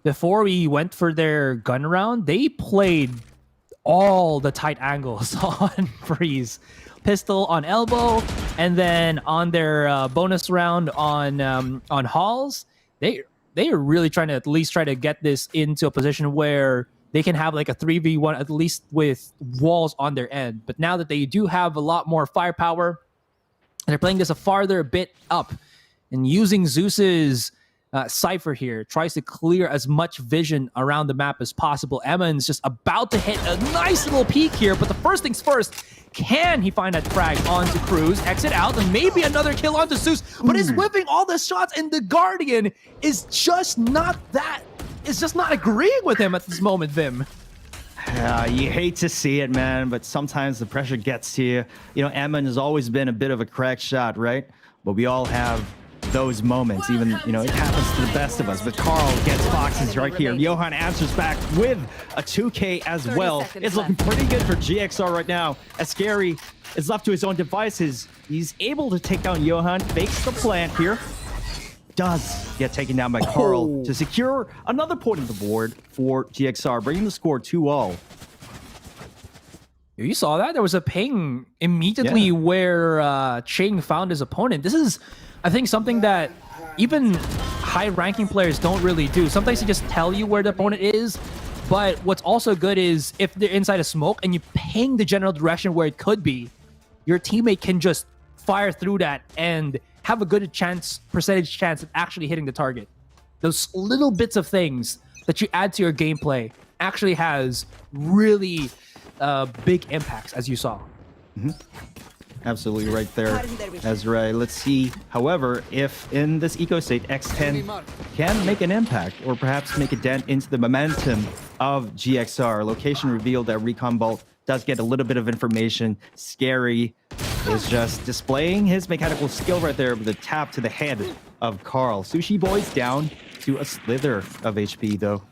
before we went for their gun round, they played all the tight angles on Freeze. Pistol on elbow, and then on their bonus round on Halls, they are really trying to at least try to get this into a position where they can have like a 3v1 at least with walls on their end. But now that they do have a lot more firepower, and they're playing this a farther bit up, and using Zeus's Cypher here tries to clear as much vision around the map as possible. Emmon's just about to hit a nice little peek here, but the first things first, can he find that frag onto Cruz, exit out, and maybe another kill onto Zeus, but he's whipping all the shots, and the Guardian is just not agreeing with him at this moment, Vim. You hate to see it, man, but sometimes the pressure gets to you. You know, Emmon has always been a bit of a crack shot, right? But we all have those moments, even, you know, it happens to the best of us. But Carl gets Foxes right here. Johan answers back with a 2K as well. It's looking pretty good for GXR right now. As Scary is left to his own devices, he's able to take down Johan, fakes the plant here. Does get taken down by Carl to secure another point of the board for GXR, bringing the score 2-all. You saw that? There was a ping immediately where Ching found his opponent. This is, I think, something that even high-ranking players don't really do. Sometimes they just tell you where the opponent is, but what's also good is if they're inside a smoke and you ping the general direction where it could be, your teammate can just fire through that and have a good percentage chance of actually hitting the target. Those little bits of things that you add to your gameplay actually has really big impacts, as you saw. Absolutely right there, Ezra. Let's see, however, if in this eco state, X10 can make an impact or perhaps make a dent into the momentum of GXR. Location revealed that Recon Bolt does get a little bit of information. Scary is just displaying his mechanical skill right there with a tap to the head of Carl. Sushi Boy's down to a slither of HP, though.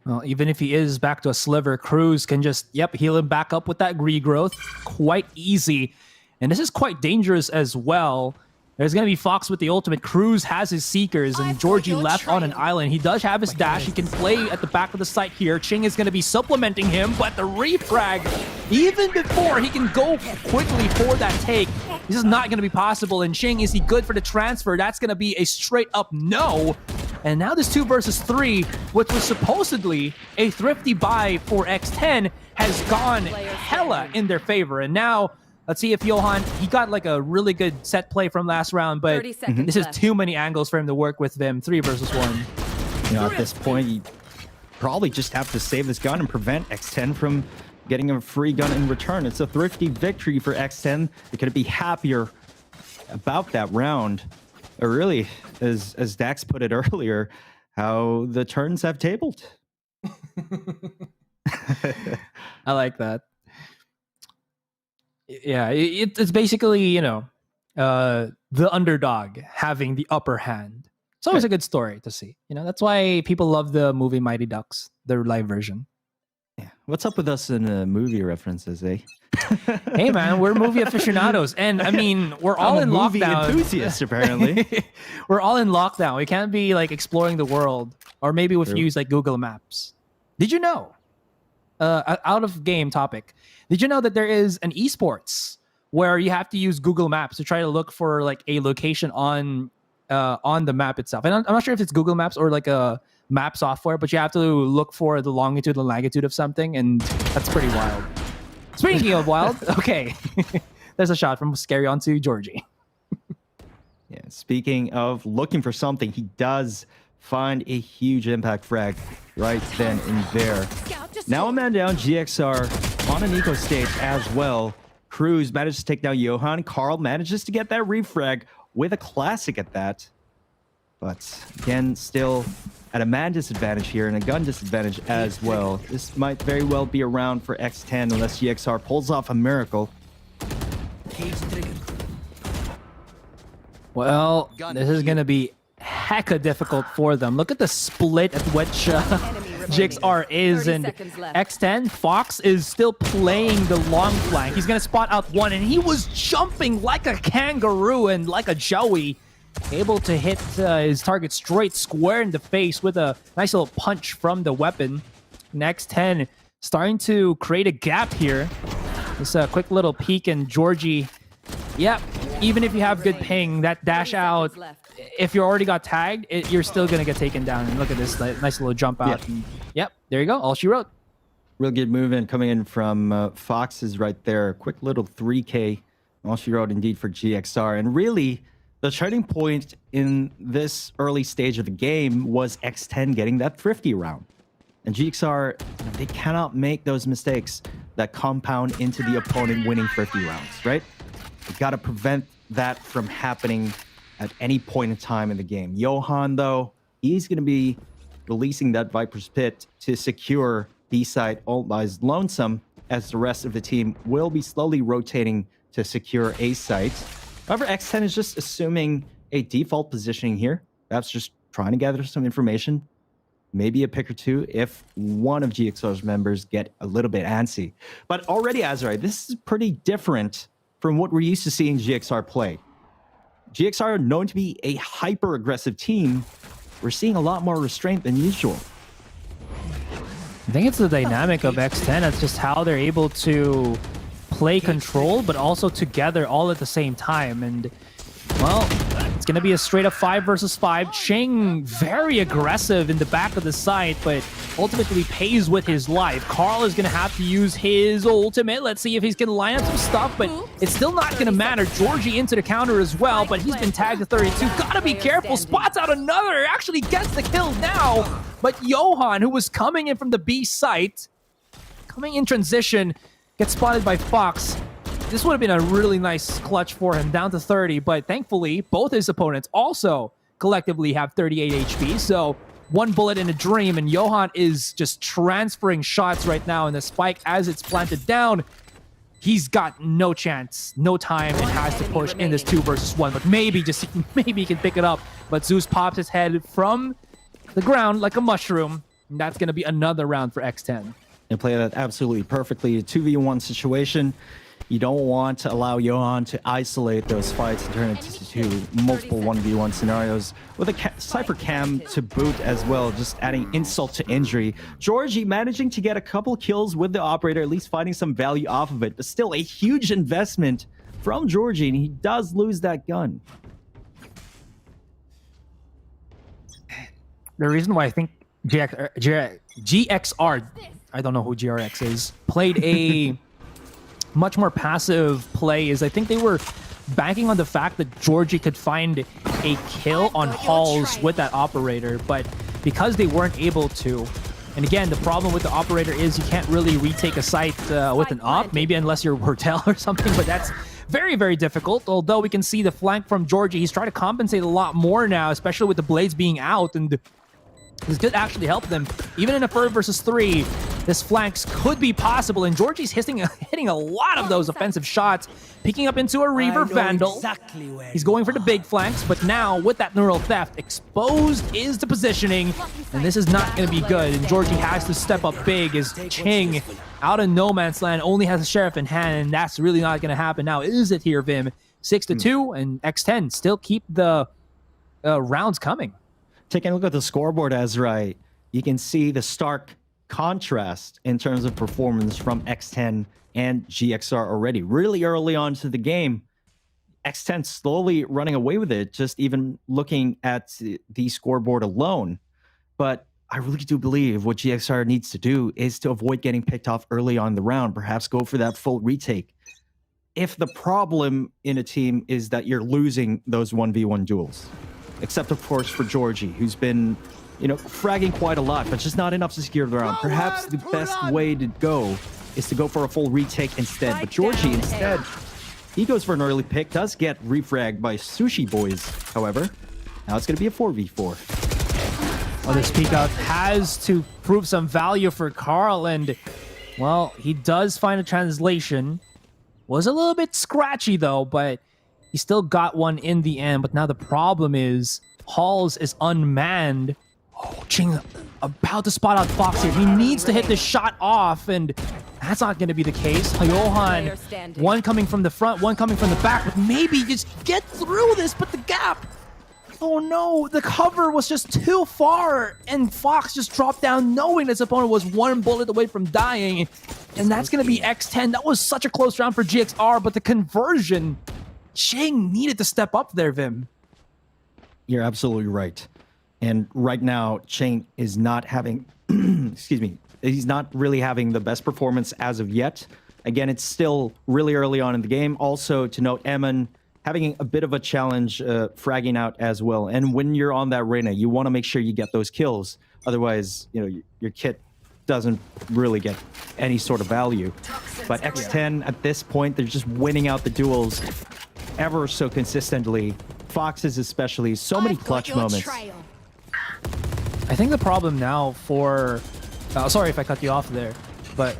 Well, even if he is back to a sliver, Cruz can just, heal him back up with that regrowth. Quite easy. And this is quite dangerous as well. There's going to be Fox with the ultimate. Cruz has his Seekers, and Georgie left on an island. He does have his dash. He can play at the back of the site here. Ching is going to be supplementing him, but the refrag, even before he can go quickly for that take, this is not going to be possible. And Ching, is he good for the transfer? That's going to be a straight up no. And now this 2 versus 3, which was supposedly a thrifty buy for X10, has gone hella in their favor. And now, let's see if Johan, he got like a really good set play from last round, but this is too many angles for him to work with them. 3 versus 1. You know, at this point, you probably just have to save this gun and prevent X10 from getting a free gun in return. It's a thrifty victory for X10. They're going to be happier about that round. Or really, as Dax put it earlier, how the turns have tabled. I like that. Yeah, it's basically, the underdog having the upper hand. It's always a good story to see. That's why people love the movie Mighty Ducks, their live version. Yeah. What's up with us in movie references, eh? Hey, man, we're movie aficionados. And, I mean, we're all in movie lockdown. Enthusiasts, apparently. We're all in lockdown. We can't be, exploring the world. Or maybe if you use, Google Maps. Did you know? Out of game topic. Did you know that there is an esports where you have to use Google Maps to try to look for a location on the map itself? And I'm not sure if it's Google Maps or a map software, but you have to look for the longitude and latitude of something, and that's pretty wild. Speaking of wild, okay, there's a shot from Scary onto Georgie. Yeah. Speaking of looking for something, he does find a huge impact frag right then and there. Now a man down, GXR on an eco stage as well. Cruz manages to take down Johan. Carl manages to get that refrag with a classic at that. But again, still at a man disadvantage here and a gun disadvantage as well. This might very well be a round for X10 unless GXR pulls off a miracle. Well, this is going to be hecka difficult for them. Look at the split at which GXR is, and X10, Fox is still playing the long flank. He's going to spot out one, and he was jumping like a kangaroo and like a joey, able to hit his target straight square in the face with a nice little punch from the weapon. Next 10 starting to create a gap here. Just a quick little peek, and Georgie, yep, even if you have good ping, that dash out, if you already got tagged, you're still going to get taken down. And look at this nice little jump out. Yeah. And, yep, there you go. All she wrote. Real good movement coming in from Fox is right there. Quick little 3K. All she wrote indeed for GXR. And really, the turning point in this early stage of the game was X10 getting that thrifty round. And GXR, they cannot make those mistakes that compound into the opponent winning thrifty rounds, right? You got to prevent that from happening at any point in time in the game. Johan, though, he's going to be releasing that Viper's Pit to secure B site all by his lonesome, as the rest of the team will be slowly rotating to secure A site. However, X10 is just assuming a default positioning here. Perhaps just trying to gather some information. Maybe a pick or two if one of GXR's members get a little bit antsy. But already, Azrai, this is pretty different from what we're used to seeing GXR play. GXR are known to be a hyper-aggressive team. We're seeing a lot more restraint than usual. think it's the dynamic of X10. That's just how they're able to play control, but also together all at the same time. And, well, it's going to be a straight up 5 versus 5. Cheng very aggressive in the back of the site, but ultimately pays with his life. Carl is going to have to use his ultimate. Let's see if he's going to line up some stuff, but it's still not going to matter. Georgie into the counter as well, but he's been tagged to 32. Gotta be careful. Spots out another. Actually gets the kill now. But Johan, who was coming in from the B site, coming in transition, gets spotted by Fox. This would have been a really nice clutch for him, down to 30, but thankfully, both his opponents also collectively have 38 HP, so one bullet in a dream, and Johan is just transferring shots right now, and the spike, as it's planted down, he's got no chance, no time, and has to push in this 2 versus 1, but maybe he can pick it up, but Zeus pops his head from the ground like a mushroom, and that's going to be another round for X10. And play that absolutely perfectly. A 2v1 situation. You don't want to allow Johan to isolate those fights and turn it into multiple 1v1 scenarios. With a Cypher Cam to boot as well, just adding insult to injury. Georgie managing to get a couple kills with the operator, at least finding some value off of it, but still a huge investment from Georgie, and he does lose that gun. The reason why I think GXR, I don't know who GRX is, played a much more passive play is I think they were banking on the fact that Georgie could find a kill on Halls with that operator, but because they weren't able to, and again, the problem with the operator is you can't really retake a site with an op, maybe unless you're Hortel or something, but that's very, very difficult. Although we can see the flank from Georgie, he's trying to compensate a lot more now, especially with the blades being out, and this could actually help them. Even in a 4 versus 3, this flanks could be possible, and Georgie's hitting a lot of those offensive shots, picking up into a Reaver Vandal. He's going for the big flanks, but now with that Neural Theft, exposed is the positioning, and this is not going to be good, and Georgie has to step up big as Ching, out of no man's land, only has a Sheriff in hand, and that's really not going to happen. Now, is it here, Vim? 6-2, and X10 still keep the rounds coming. Taking a look at the scoreboard, Ezra, you can see the stark contrast in terms of performance from X10 and GXR already. Really early on to the game, X10 slowly running away with it, just even looking at the scoreboard alone. But I really do believe what GXR needs to do is to avoid getting picked off early on in the round, perhaps go for that full retake. If the problem in a team is that you're losing those 1v1 duels. Except, of course, for Georgie, who's been, fragging quite a lot, but just not enough to secure the round. Perhaps the best way to go is to go for a full retake instead. But Georgie, instead, he goes for an early pick, does get refragged by Sushi Boys, however. Now it's going to be a 4v4. Well, this peek out has to prove some value for Carl, and, well, he does find a translation. Was a little bit scratchy, though, but he still got one in the end, but now the problem is Halls is unmanned. Oh, Ching about to spot out Fox here. He needs to hit this shot off, and that's not going to be the case. Johan, one coming from the front, one coming from the back, but maybe just get through this, but the gap. Oh no, the cover was just too far, and Fox just dropped down knowing his opponent was one bullet away from dying, and that's going to be X10. That was such a close round for GXR, but the conversion, Ching needed to step up there, Vim. You're absolutely right. And right now, Ching is not having, excuse me, he's not really having the best performance as of yet. Again, it's still really early on in the game. Also, to note, Eamon having a bit of a challenge fragging out as well. And when you're on that Reyna, you want to make sure you get those kills. Otherwise, your kit doesn't really get any sort of value. But X10, at this point, they're just winning out the duels ever so consistently. Foxes especially, so many clutch moments. I think the problem now for... sorry if I cut you off there. But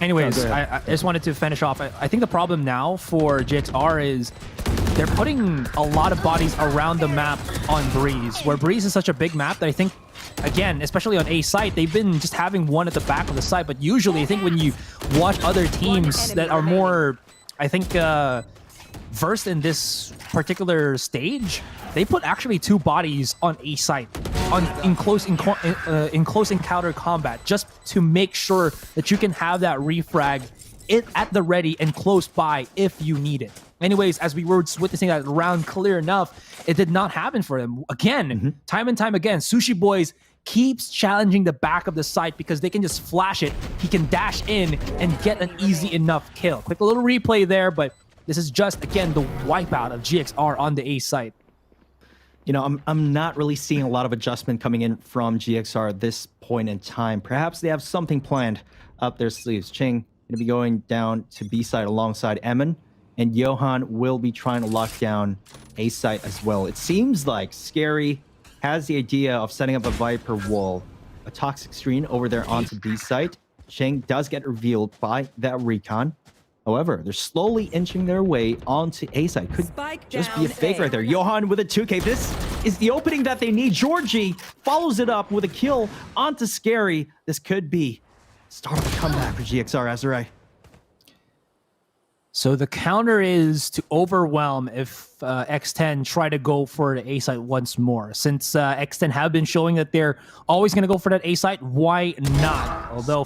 anyways, I just wanted to finish off. I think the problem now for GXR is they're putting a lot of bodies around the map on Breeze, where Breeze is such a big map that I think, again, especially on A site, they've been just having one at the back of the site. But usually, I think when you watch other teams that are more, I think, versed in this particular stage, they put actually 2 bodies on A site. in close encounter combat, just to make sure that you can have that refrag at the ready and close by if you need it. Anyways, as we were witnessing that round clear enough, it did not happen for them. Again, time and time again, Sushi Boys keeps challenging the back of the site because they can just flash it. He can dash in and get an easy enough kill. Quick little replay there, but this is just, again, the wipeout of GXR on the A site. You know, I'm not really seeing a lot of adjustment coming in from GXR at this point in time. Perhaps they have something planned up their sleeves. Ching going to be going down to B side alongside Emin, and Johan will be trying to lock down A site as well. It seems like Scary has the idea of setting up a Viper wall, a toxic screen over there onto B site. Ching does get revealed by that recon. However, they're slowly inching their way onto A side. Could just be a fake right there. Johan with a 2K. This is the opening that they need. Georgie follows it up with a kill onto Scary. This could be start of a comeback for GXR, Azurai. So the counter is to overwhelm if X10 try to go for the A site once more. Since X10 have been showing that they're always going to go for that A site, why not? Although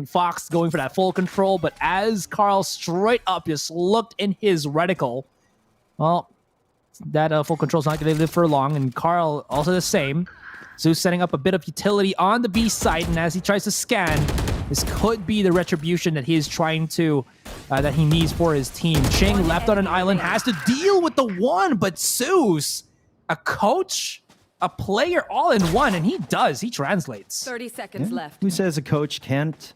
Fox going for that full control, but as Carl straight up just looked in his reticle, well, that full control is not going to live for long, and Carl also the same. Zeus setting up a bit of utility on the B site, and as he tries to scan, this could be the retribution that he is trying to, that he needs for his team. Ching left on an island, has to deal with the one, but Zeus, a coach, a player all in one, and he does. He translates. 30 seconds left. Who says a coach can't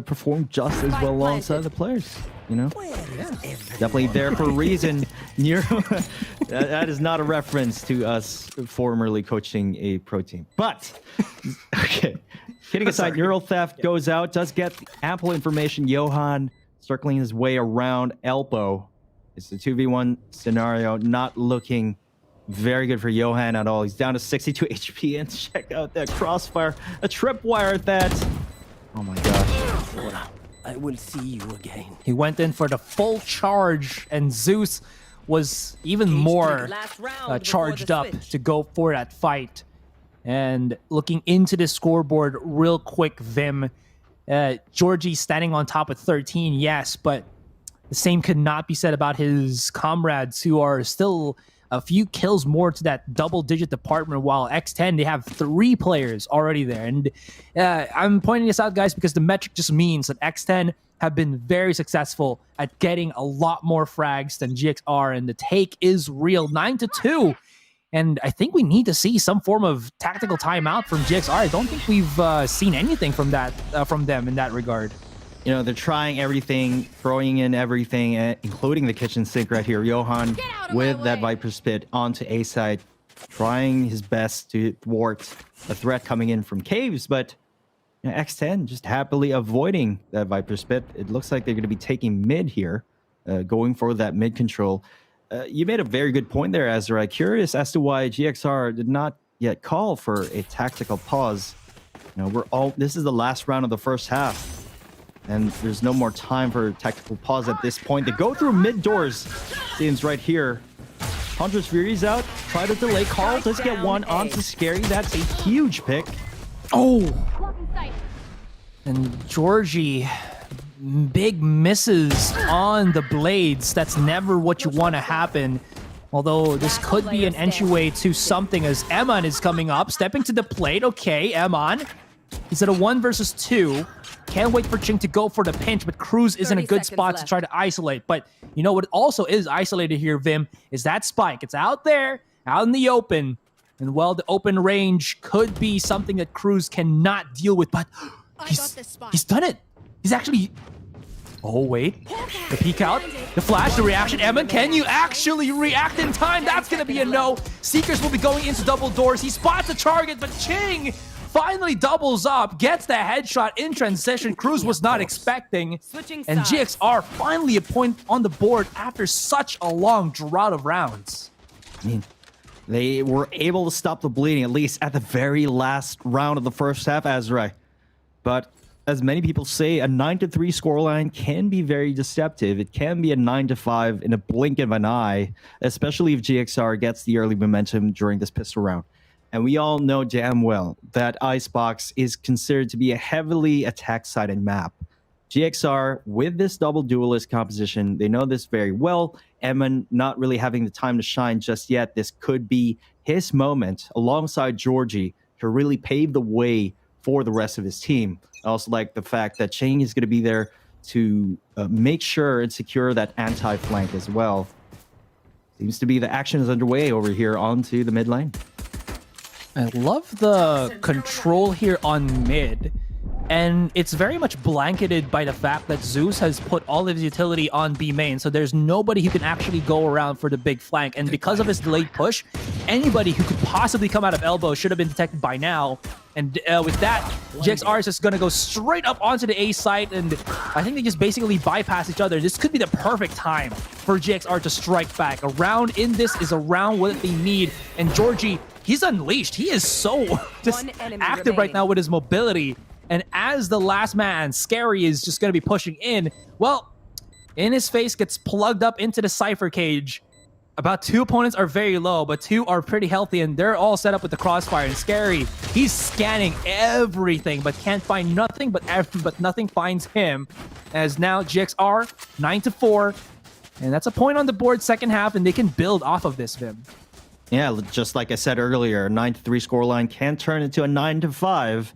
perform just as well alongside the players? You know? Definitely there for a reason. That is not a reference to us formerly coaching a pro team. But, okay. Kidding aside, Neural Theft goes out, does get ample information. Johan circling his way around Elbow. It's the 2v1 scenario, not looking very good for Johan at all. He's down to 62 HP, and check out that crossfire. A tripwire at that. Oh my gosh. I will see you again. He went in for the full charge, and Zeus was even more charged up to go for that fight. And looking into the scoreboard real quick, Vim, Georgie standing on top at 13, yes, but the same could not be said about his comrades who are still a few kills more to that double-digit department, while X10, they have 3 players already there. And I'm pointing this out, guys, because the metric just means that X10 have been very successful at getting a lot more frags than GXR, and the take is real, 9-2. And I think we need to see some form of tactical timeout from GXR. I don't think we've seen anything from that from them in that regard. You know, they're trying everything, throwing in everything, including the kitchen sink right here. Johan with that Viper Spit onto A side, trying his best to thwart a threat coming in from caves, but you know, X10 just happily avoiding that Viper Spit. It looks like they're going to be taking mid here, going for that mid control. You made a very good point there, Azra. Curious as to why GXR did not yet call for a tactical pause. You know, this is the last round of the first half, and there's no more time for a tactical pause at this point. They go through mid doors. Seems right here. Hunter's Fury's out. Try to delay. Carl does get one onto Scary. That's a huge pick. Oh! And Georgie, big misses on the blades. That's never what you want to happen. Although this could be an entryway to something as Eman is coming up, stepping to the plate. Okay, Eman. He's at a 1 versus 2. Can't wait for Ching to go for the pinch, but Cruz is in a good spot to try to isolate. But you know what also is isolated here, Vim, is that spike. It's out there, out in the open. And well, the open range could be something that Cruz cannot deal with, but he's done it. He's actually... Oh, wait. The peek out, the flash, the reaction. Eman, can you actually react in time? That's going to be a no. Seekers will be going into double doors. He spots the target, but Ching finally doubles up, gets the headshot in transition. Cruz was not expecting. And GXR finally a point on the board after such a long drought of rounds. I mean, they were able to stop the bleeding, at least at the very last round of the first half, Azrai. But as many people say, a 9-3 scoreline can be very deceptive. It can be a 9-5 in a blink of an eye, especially if GXR gets the early momentum during this pistol round. And we all know damn well that Icebox is considered to be a heavily attack-sided map. GXR, with this double duelist composition, they know this very well. Emin not really having the time to shine just yet. This could be his moment, alongside Georgie, to really pave the way for the rest of his team. I also like the fact that Chang is going to be there to make sure and secure that anti-flank as well. Seems to be the action is underway over here onto the mid lane. I love the control here on mid. And it's very much blanketed by the fact that Zeus has put all of his utility on B main, so there's nobody who can actually go around for the big flank. And because of his delayed push, anybody who could possibly come out of elbow should have been detected by now. And with that, GXR is just going to go straight up onto the A site, and I think they just basically bypass each other. This could be the perfect time for GXR to strike back. A round in this is a round what they need, and Georgie, he's unleashed. He is so just active right now with his mobility. And as the last man, Scary is just going to be pushing in. Well, In His Face gets plugged up into the Cypher cage. About 2 opponents are very low, but 2 are pretty healthy, and they're all set up with the crossfire. And Scary, he's scanning everything, but can't find nothing, but nothing finds him. As now GXR, 9-4. And that's a point on the board second half, and they can build off of this, Vim. Yeah, just like I said earlier, a 9-3 scoreline can turn into a 9-5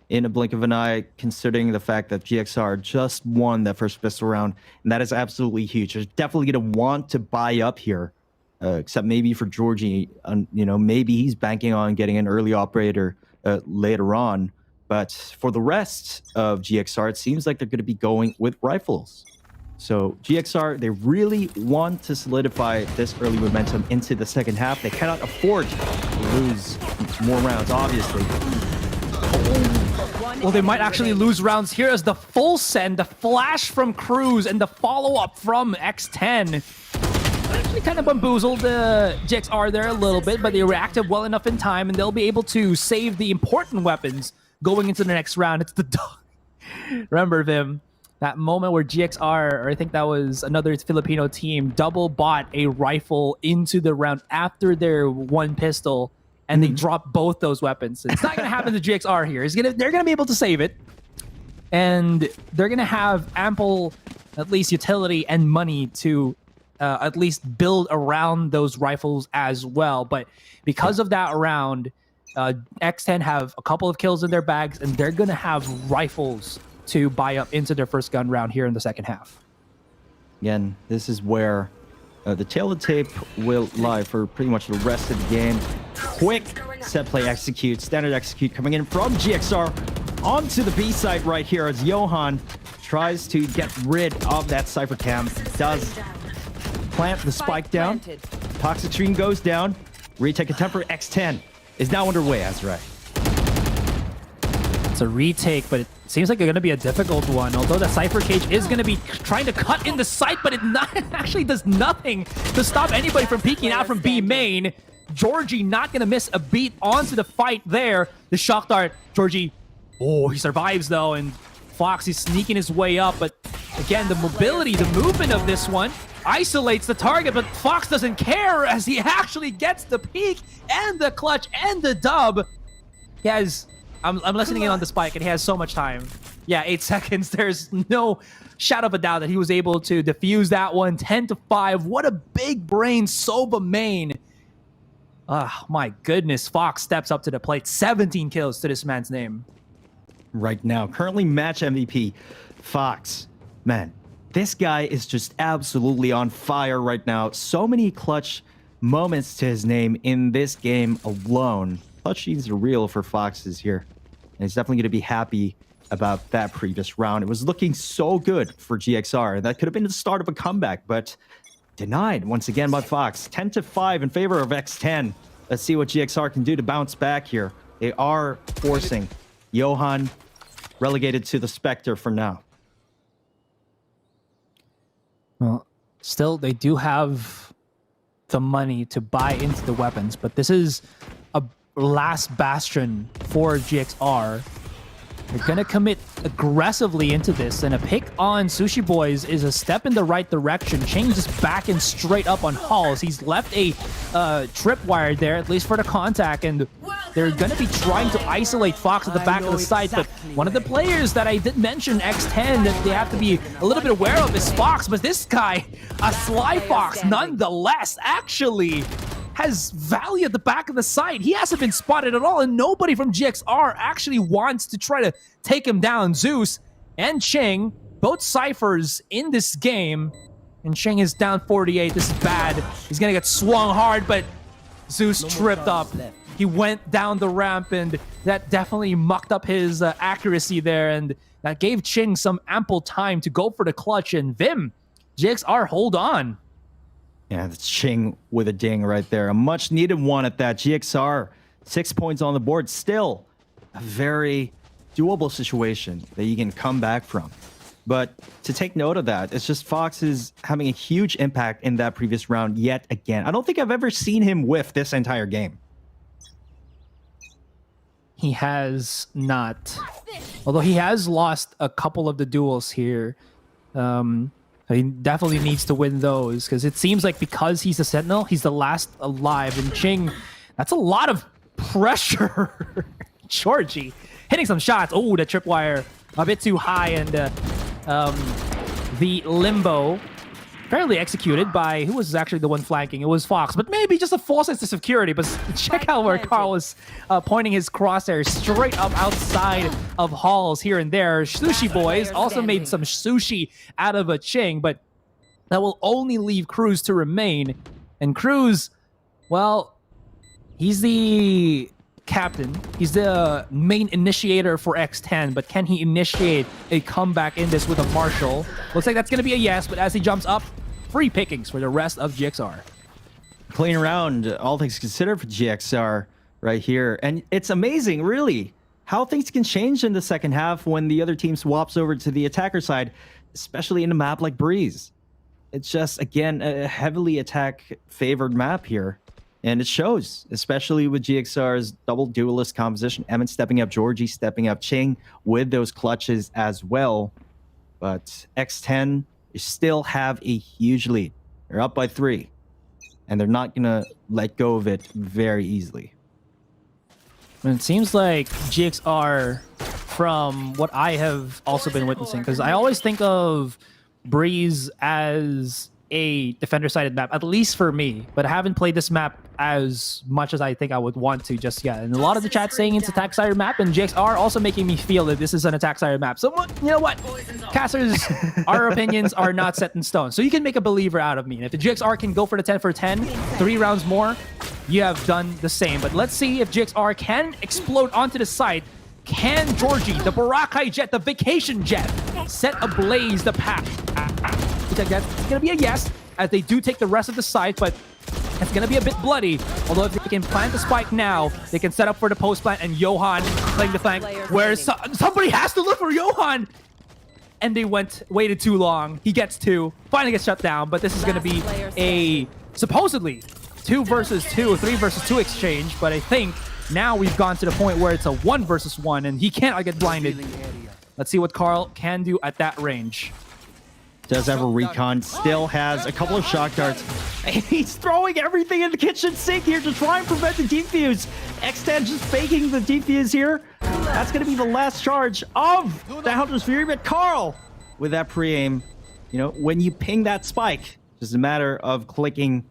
in a blink of an eye, considering the fact that GXR just won that first pistol round, and that is absolutely huge. They're definitely going to want to buy up here, except maybe for Georgie. You know, maybe he's banking on getting an early operator later on. But for the rest of GXR, it seems like they're going to be going with rifles. So GXR, they really want to solidify this early momentum into the second half. They cannot afford to lose more rounds, obviously. Well, they might actually lose rounds here as the full send, the flash from Cruz, and the follow-up from X10 actually kind of bamboozled GXR there a little bit, but they reacted well enough in time, and they'll be able to save the important weapons going into the next round. It's the dog. Remember, Vim, that moment where GXR, or I think that was another Filipino team, double bought a rifle into the round after their one pistol, and they dropped both those weapons. It's not going to happen to GXR here. They're going to be able to save it, and they're going to have ample, at least, utility and money to at least build around those rifles as well. But because of that round, X10 have a couple of kills in their bags, and they're going to have rifles to buy up into their first gun round here in the second half. Again, this is where the tail of the tape will lie for pretty much the rest of the game. Quick set play execute, standard execute coming in from GXR onto the B side right here as Johan tries to get rid of that Cypher cam. Does plant the spike down. Toxic Stream goes down. Retake attempt for X10 is now underway, Azrai. It's a retake, but it seems like it's going to be a difficult one. Although the Cypher cage is going to be trying to cut in the site, but it actually does nothing to stop anybody from peeking out from B main. Georgie not going to miss a beat onto the fight there. The shock dart, Georgie, oh, he survives though, and Fox is sneaking his way up. But again, the mobility, the movement of this one isolates the target, but Fox doesn't care as he actually gets the peek and the clutch and the dub. He has... I'm listening in on the spike, and he has so much time. Yeah, 8 seconds. There's no shadow of a doubt that he was able to defuse that one. 10-5. What a big brain Soba main. Oh, my goodness. Fox steps up to the plate. 17 kills to this man's name. Right now, currently match MVP, Fox. Man, this guy is just absolutely on fire right now. So many clutch moments to his name in this game alone. Clutch sheets are real for Foxes here. And he's definitely going to be happy about that previous round. It was looking so good for GXR. That could have been the start of a comeback, but denied once again by Fox. 10-5 in favor of X10. Let's see what GXR can do to bounce back here. They are forcing Johan relegated to the Spectre for now. Well, still, they do have the money to buy into the weapons, but this is a last bastion for GXR. They're gonna commit aggressively into this, and a pick on Sushi Boys is a step in the right direction. Chang just backing straight up on Halls. He's left a tripwire there, at least for the contact, and they're going to be trying to isolate Fox at the back of the site, but one of the players that I did mention, X10, that they have to be a little bit aware of is Fox, but this guy, a Sly Fox, nonetheless, actually has value at the back of the site. He hasn't been spotted at all, and nobody from GXR actually wants to try to take him down. Zeus and Ching, both ciphers in this game, and Ching is down 48. This is bad. He's gonna get swung hard, but Zeus tripped up. He went down the ramp, and that definitely mucked up his accuracy there, and that gave Ching some ample time to go for the clutch. And Vim, GXR, hold on. Yeah, that's Ching with a ding right there. A much needed one at that. GXR, 6 points on the board. Still a very doable situation that you can come back from. But to take note of that, it's just Fox is having a huge impact in that previous round yet again. I don't think I've ever seen him whiff this entire game. He has not. Although he has lost a couple of the duels here. He definitely needs to win those, because it seems like because he's a Sentinel, he's the last alive. And Ching, that's a lot of pressure. Georgie hitting some shots. Oh, the tripwire a bit too high, and the limbo fairly executed by, who was actually the one flanking? It was Fox, but maybe just a false sense of security. But check out where Carl was pointing his crosshair straight up outside of halls here and there. Sushi Boys also made some sushi out of a Ching, but that will only leave Cruz to remain. And Cruz, well, he's the captain. He's the main initiator for X10, but can he initiate a comeback in this with a Marshall? Looks like that's going to be a yes, but as he jumps up, free pickings for the rest of GXR. Clean round, all things considered for GXR right here. And it's amazing, really, how things can change in the second half when the other team swaps over to the attacker side, especially in a map like Breeze. It's just, again, a heavily attack-favored map here. And it shows, especially with GXR's double duelist composition. Emmett stepping up, Georgie stepping up, Ching with those clutches as well. But X10 still have a huge lead. They're up by 3. And they're not going to let go of it very easily. And it seems like GXR, from what I have also been witnessing, because I always think of Breeze as a defender-sided map, at least for me, but I haven't played this map as much as I think I would want to just yet. And a lot of the chat saying it's attack-sided map, and GXR also making me feel that this is an attack-sided map. So, you know what? Casters, our opinions are not set in stone. So you can make a believer out of me. And if the GXR can go for the 10 for 10, 3 rounds more, you have done the same. But let's see if GXR can explode onto the site. Can Georgie, the Boracay jet, the vacation jet, set ablaze the path? That's going to be a yes, as they do take the rest of the site, but it's going to be a bit bloody. Although if they can plant the spike now, they can set up for the post plant, and Johan playing the flank, where somebody has to look for Johan! And they waited too long. He gets 2, finally gets shut down, but this is going to be a supposedly 2 versus 2, 3 versus 2 exchange, but I think now we've gone to the point where it's a 1 versus 1, and he cannot get blinded. Let's see what Carl can do at that range. Does have a recon, still has a couple of shock darts. He's throwing everything in the kitchen sink here to try and prevent the defuse. X10 just faking the defuse here. That's going to be the last charge of the Hunter's Fury, but Carl, with that pre-aim, you know, when you ping that spike, just a matter of clicking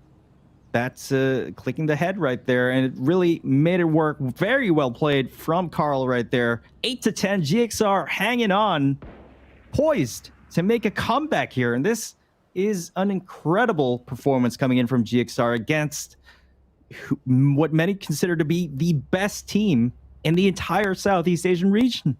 clicking the head right there, and it really made it work. Very well played from Carl right there. 8-10, GXR hanging on, poised to make a comeback here. And this is an incredible performance coming in from GXR against what many consider to be the best team in the entire Southeast Asian region.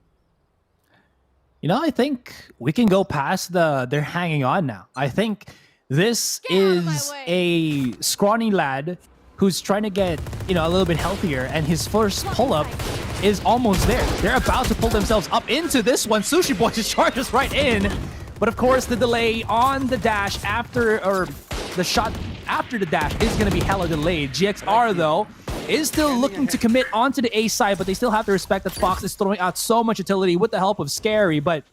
You know, I think we can go past they're hanging on now. I think this is a scrawny lad who's trying to get, you know, a little bit healthier, and his first pull-up is almost there. They're about to pull themselves up into this one. Sushi Boy just charges right in. But of course, the delay on the dash after, or the shot after the dash is going to be hella delayed. GXR, though, is still looking to commit onto the A side, but they still have to respect that Fox is throwing out so much utility with the help of Scary. But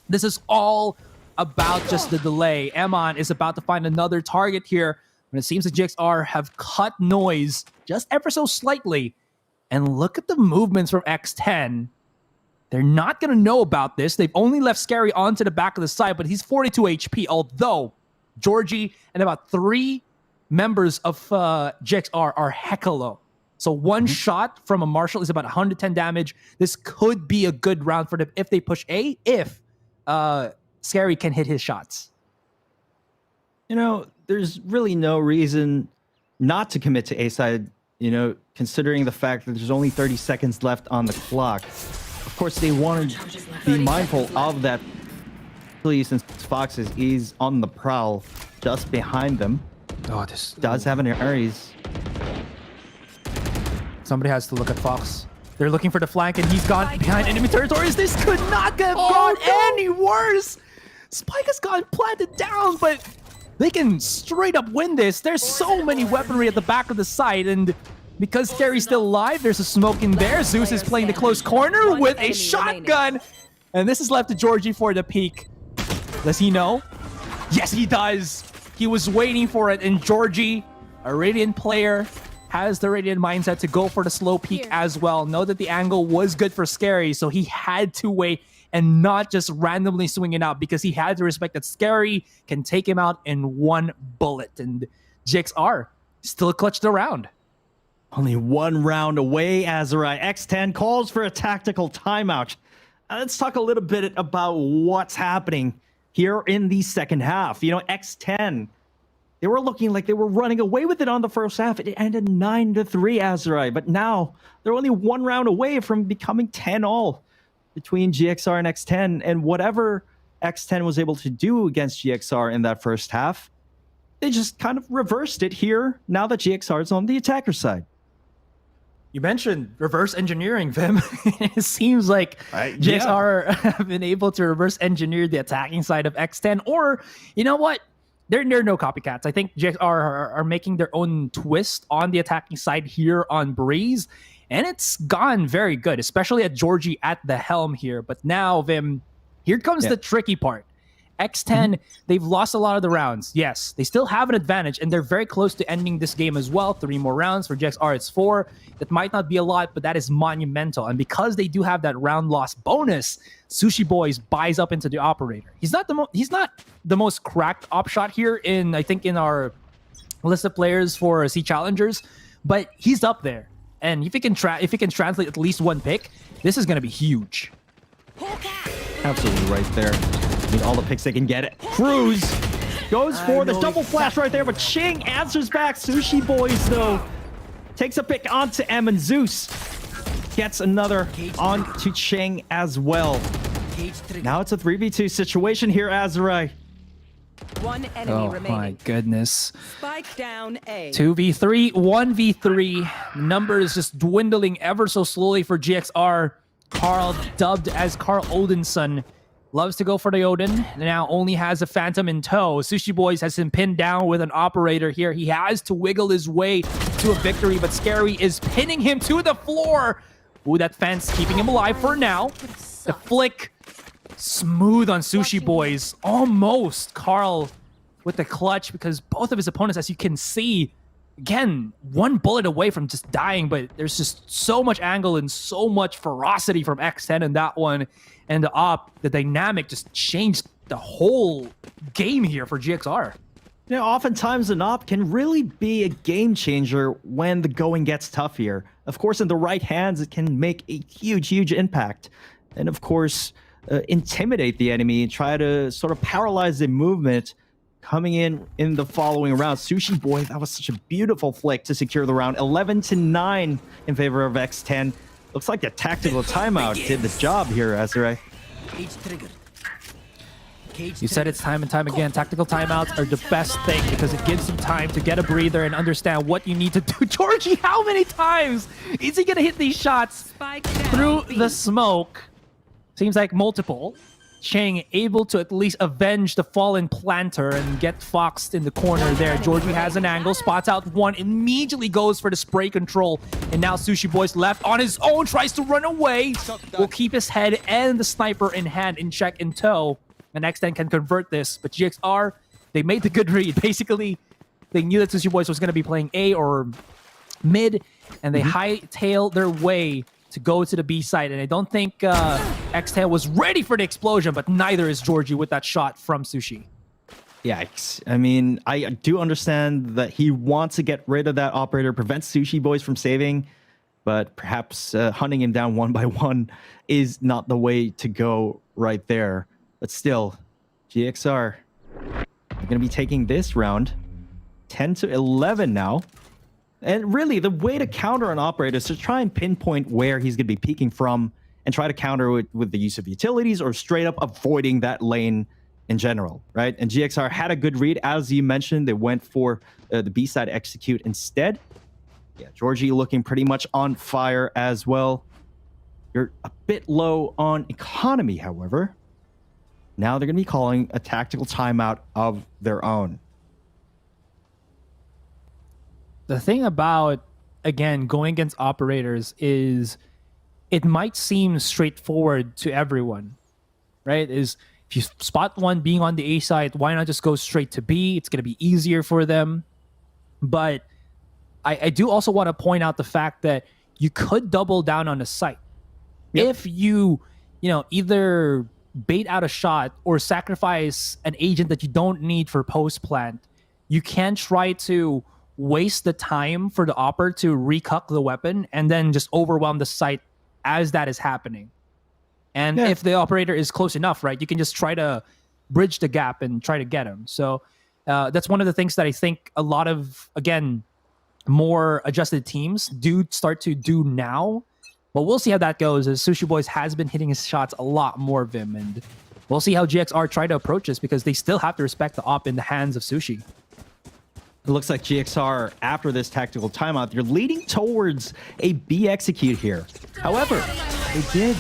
this is all about just the delay. Emon is about to find another target here, and it seems that GXR have cut noise just ever so slightly And look at the movements from X10. They're not going to know about this. They've only left Scary onto the back of the side, but he's 42 HP, although Georgie and about 3 members of GXR are hecka low. So one shot from a Marshall is about 110 damage. This could be a good round for them if they push A, if Scary can hit his shots. You know, there's really no reason not to commit to A side, you know, considering the fact that there's only 30 seconds left on the clock. Of course, they want to be mindful of that, since Fox is on the prowl just behind them. Oh, this does have an Ares. Somebody has to look at Fox. They're looking for the flank, and he's gone behind enemy territories. This could not have gone any worse. Spike has gone planted down, but they can straight up win this. There's so many weaponry at the back of the site, and because Scary's still alive, there's a smoke in there. Zeus is playing the close corner with a shotgun, and this is left to Georgie for the peek. Does he know? Yes, he does. He was waiting for it, and Georgie, a Radiant player, has the Radiant mindset to go for the slow peek as well. Know that the angle was good for Scary, so he had to wait and not just randomly swing it out, because he had to respect that Scary can take him out in one bullet. And GXR still clutched the round. Only one round away, Azrai. X10 calls for a tactical timeout. Let's talk a little bit about what's happening here in the second half. You know, X10, they were looking like they were running away with it on the first half. It ended 9-3, Azrai. But now they're only one round away from becoming 10-all between GXR and X10. And whatever X10 was able to do against GXR in that first half, they just kind of reversed it here now that GXR is on the attacker side. You mentioned reverse engineering, Vim. It seems like GXR have been able to reverse engineer the attacking side of X10. Or, you know what? There are no copycats. I think GXR are making their own twist on the attacking side here on Breeze. And it's gone very good, especially at Georgie at the helm here. But now, Vim, here comes the tricky part. X10, they've lost a lot of the rounds. Yes, they still have an advantage, and they're very close to ending this game as well. 3 more rounds. For GXR, it's 4. That might not be a lot, but that is monumental. And because they do have that round loss bonus, Sushi Boys buys up into the operator. He's not the most cracked op shot here in, I think, in our list of players for C Challengers, but he's up there. And if he can translate at least one pick, this is going to be huge. Absolutely right there. I mean, all the picks they can get it. Cruz goes for the double flash right there, but Ching answers back. Sushi Boys, though, takes a pick onto M, and Zeus gets another onto Ching as well. Now it's a 3v2 situation here, Azrai. One enemy remaining. Oh my goodness. Spike down A. 2v3, 1v3. Numbers just dwindling ever so slowly for GXR. Carl, dubbed as Carl Odinson, loves to go for the Odin. Now only has a Phantom in tow. Sushi Boys has him pinned down with an operator here. He has to wiggle his way to a victory, but Scary is pinning him to the floor. Ooh, that fence keeping him alive for now. The flick, smooth on Sushi Boys. Almost Carl with the clutch, because both of his opponents, as you can see, again, one bullet away from just dying, but there's just so much angle and so much ferocity from X10 in that one. And the dynamic just changed the whole game here for GXR. You know, oftentimes an op can really be a game changer when the going gets tough here. Of course, in the right hands, it can make a huge impact. And of course, intimidate the enemy and try to sort of paralyze the movement coming in the following round. Sushi Boy, that was such a beautiful flick to secure the round. 11-9 in favor of X10. Looks like the tactical timeout did the job here, Azrai. You said it's time and time again. Tactical timeouts are the best thing because it gives them time to get a breather and understand what you need to do. Georgie, how many times is he going to hit these shots through the smoke? Seems like multiple. Chang able to at least avenge the fallen planter and get foxed in the corner there. Georgie has an angle, spots out one, immediately goes for the spray control. And now Sushi Boy's left on his own, tries to run away. Will keep his head and the sniper in hand, in check, in tow. And X10 can convert this. But GXR, they made the good read. Basically, they knew that Sushi Boys was going to be playing A or mid, and they hightail their way to go to the B side. And I don't think X10 was ready for the explosion, but neither is Georgie with that shot from Sushi. Yikes. I mean, I do understand that he wants to get rid of that operator, prevent Sushi Boys from saving, but perhaps hunting him down one by one is not the way to go right there. But still, GXR are going to be taking this round 10 to 11 now. And really, the way to counter an operator is to try and pinpoint where he's going to be peeking from and try to counter it with the use of utilities or straight up avoiding that lane in general, right? And GXR had a good read. As you mentioned, they went for the B side execute instead. Yeah, Georgie looking pretty much on fire as well. You're a bit low on economy, however. Now they're going to be calling a tactical timeout of their own. The thing about, again, going against operators is it might seem straightforward to everyone, right? Is if you spot one being on the A side, why not just go straight to B? It's going to be easier for them. But I do also want to point out the fact that you could double down on the site. Yep. If you either bait out a shot or sacrifice an agent that you don't need for post plant, you can try to waste the time for the opper to recuck the weapon and then just overwhelm the site as that is happening. And if the operator is close enough, right, you can just try to bridge the gap and try to get him. So that's one of the things that I think a lot of, again, more adjusted teams do start to do now. But we'll see how that goes, as Sushi Boys has been hitting his shots a lot more, Vim. And we'll see how GXR try to approach this, because they still have to respect the op in the hands of Sushi. It looks like GXR, after this tactical timeout, they're leading towards a B execute here. However, they did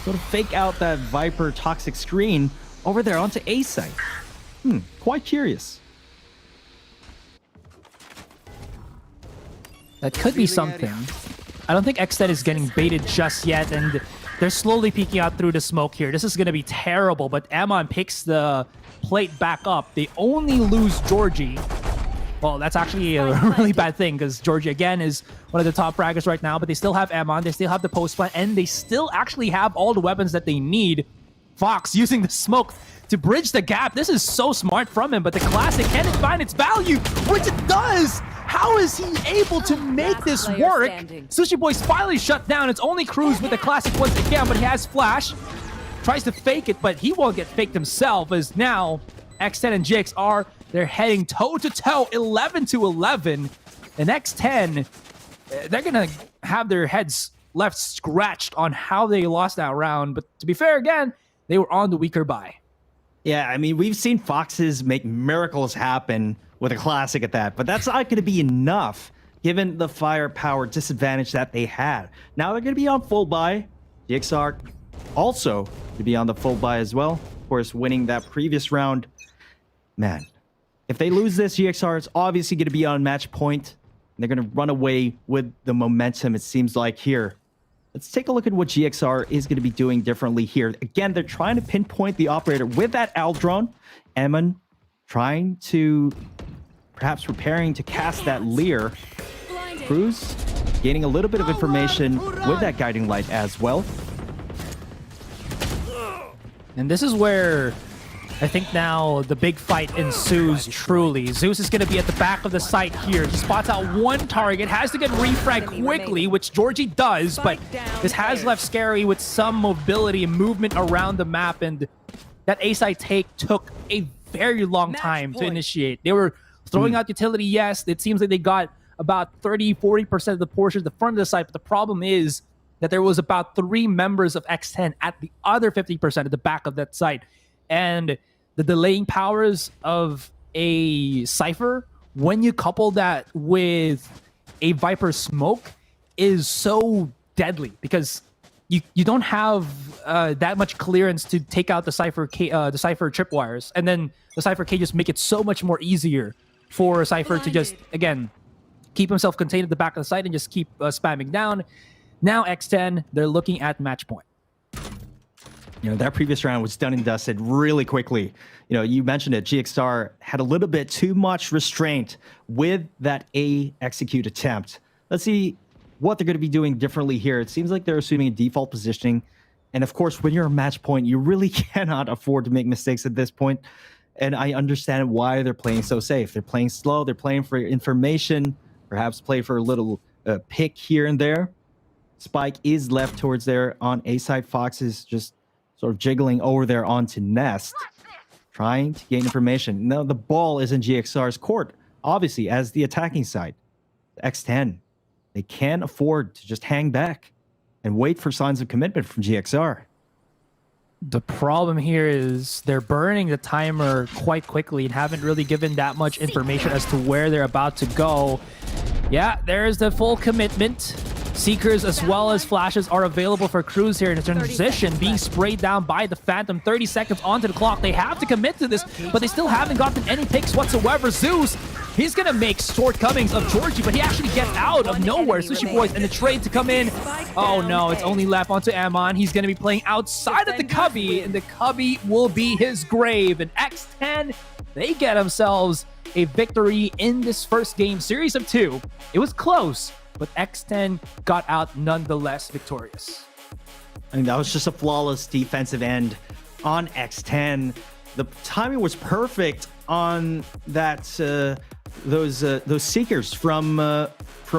sort of fake out that Viper toxic screen over there onto A site. Quite curious. That could be something. I don't think X10 is getting baited just yet, and they're slowly peeking out through the smoke here. This is going to be terrible, but Amon picks the plate back up. They only lose Georgie. Well, that's actually a really bad thing, because Georgie, again, is one of the top fraggers right now, but they still have Amon, they still have the post plant, and they still actually have all the weapons that they need. Fox using the smoke to bridge the gap. This is so smart from him, but the classic, can it find its value? Which it does! How is he able to make this work? Sushi Boy's finally shut down. It's only Cruz with the classic once again, but he has flash. Tries to fake it, but he won't get faked himself, as now X10 and GXR, they're heading toe-to-toe, 11 to 11. And X10, they're going to have their heads left scratched on how they lost that round. But to be fair, again, they were on the weaker buy. Yeah, I mean, we've seen Foxes make miracles happen with a classic at that, but that's not going to be enough given the firepower disadvantage that they had. Now they're going to be on full buy. GXR also to be on the full buy as well. Of course, winning that previous round. Man, if they lose this, GXR is obviously going to be on match point. They're going to run away with the momentum, it seems like, here. Let's take a look at what GXR is going to be doing differently here. Again, they're trying to pinpoint the operator with that Aldrone. Eamon trying to, perhaps preparing to cast that Leer. Cruz gaining a little bit of information with that guiding light as well. And this is where I think now the big fight ensues truly. Zeus is going to be at the back of the site here. He spots out one target, has to get refragged quickly, which Georgie does, but this has left Scary with some mobility and movement around the map, and that A-side take took a very long time to initiate. They were throwing out utility, yes. It seems like they got about 30-40% of the portion at the front of the site, but the problem is that there was about 3 members of X10 at the other 50% at the back of that site. And the delaying powers of a Cypher, when you couple that with a Viper smoke, is so deadly, because you don't have that much clearance to take out the Cypher tripwires, and then the Cypher cages make it so much more easier for a Cypher to just, again, keep himself contained at the back of the site and just keep spamming down. Now X10, they're looking at match point. You know, that previous round was done and dusted really quickly. You know, you mentioned it, GXR had a little bit too much restraint with that A execute attempt. Let's see what they're going to be doing differently here. It seems like they're assuming a default positioning. And of course, when you're a match point, you really cannot afford to make mistakes at this point. And I understand why they're playing so safe. They're playing slow. They're playing for information, perhaps play for a little pick here and there. Spike is left towards there on A side. Fox is just sort of jiggling over there onto Nest, trying to gain information. Now, the ball is in GXR's court, obviously, as the attacking side. X10, they can't afford to just hang back and wait for signs of commitment from GXR. The problem here is they're burning the timer quite quickly and haven't really given that much information as to where they're about to go. Yeah, there's the full commitment. Seekers as well as flashes are available for Cruz here in a transition, being sprayed down by the Phantom. 30 seconds onto the clock. They have to commit to this, but they still haven't gotten any picks whatsoever. Zeus, he's going to make shortcomings of Georgie, but he actually gets out of nowhere. Sushi Boys and the trade to come in. Oh no, it's only left onto Amon. He's going to be playing outside of the cubby, and the cubby will be his grave. And X10, they get themselves a victory in this first game, series of 2. It was close, but X10 got out nonetheless victorious. I mean, that was just a flawless defensive end on X10. The timing was perfect on that those Seekers from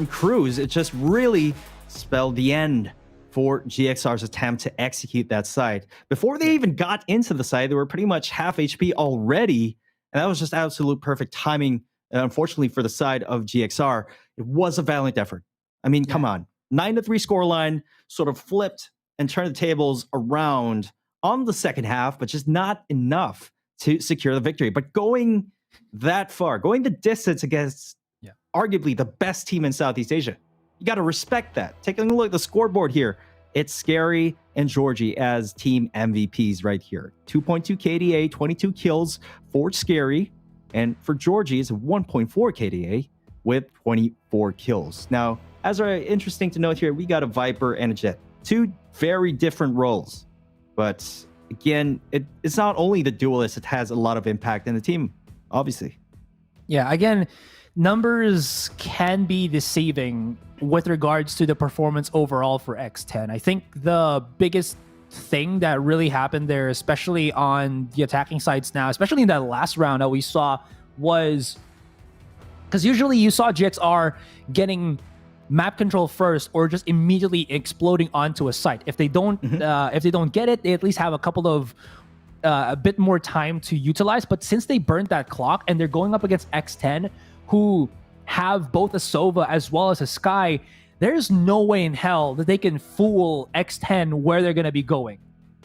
Cruz. It just really spelled the end for GXR's attempt to execute that side. Before they even got into the side, they were pretty much half HP already, and that was just absolute perfect timing. Unfortunately for the side of GXR, it was a valiant effort. I mean, come on. 9-3 scoreline, sort of flipped and turned the tables around on the second half, but just not enough to secure the victory. But going that far, going the distance against arguably the best team in Southeast Asia, you got to respect that. Taking a look at the scoreboard here, it's Scary and Georgie as team MVPs right here. 2.2 KDA, 22 kills for Scary, and for Georgie, it's 1.4 KDA with 24 kills. Now, as are interesting to note here, we got a Viper and a Jet. 2 very different roles. But again, it's not only the duelist, it has a lot of impact in the team, obviously. Yeah, again, numbers can be deceiving with regards to the performance overall for X10. I think the biggest thing that really happened there, especially on the attacking sides now, especially in that last round that we saw, was because usually you saw GXR getting map control first or just immediately exploding onto a site. If they don't get it, they at least have a couple of a bit more time to utilize. But since they burned that clock and they're going up against X10, who have both a Sova as well as a Sky, there's no way in hell that they can fool X10 where they're going to be going.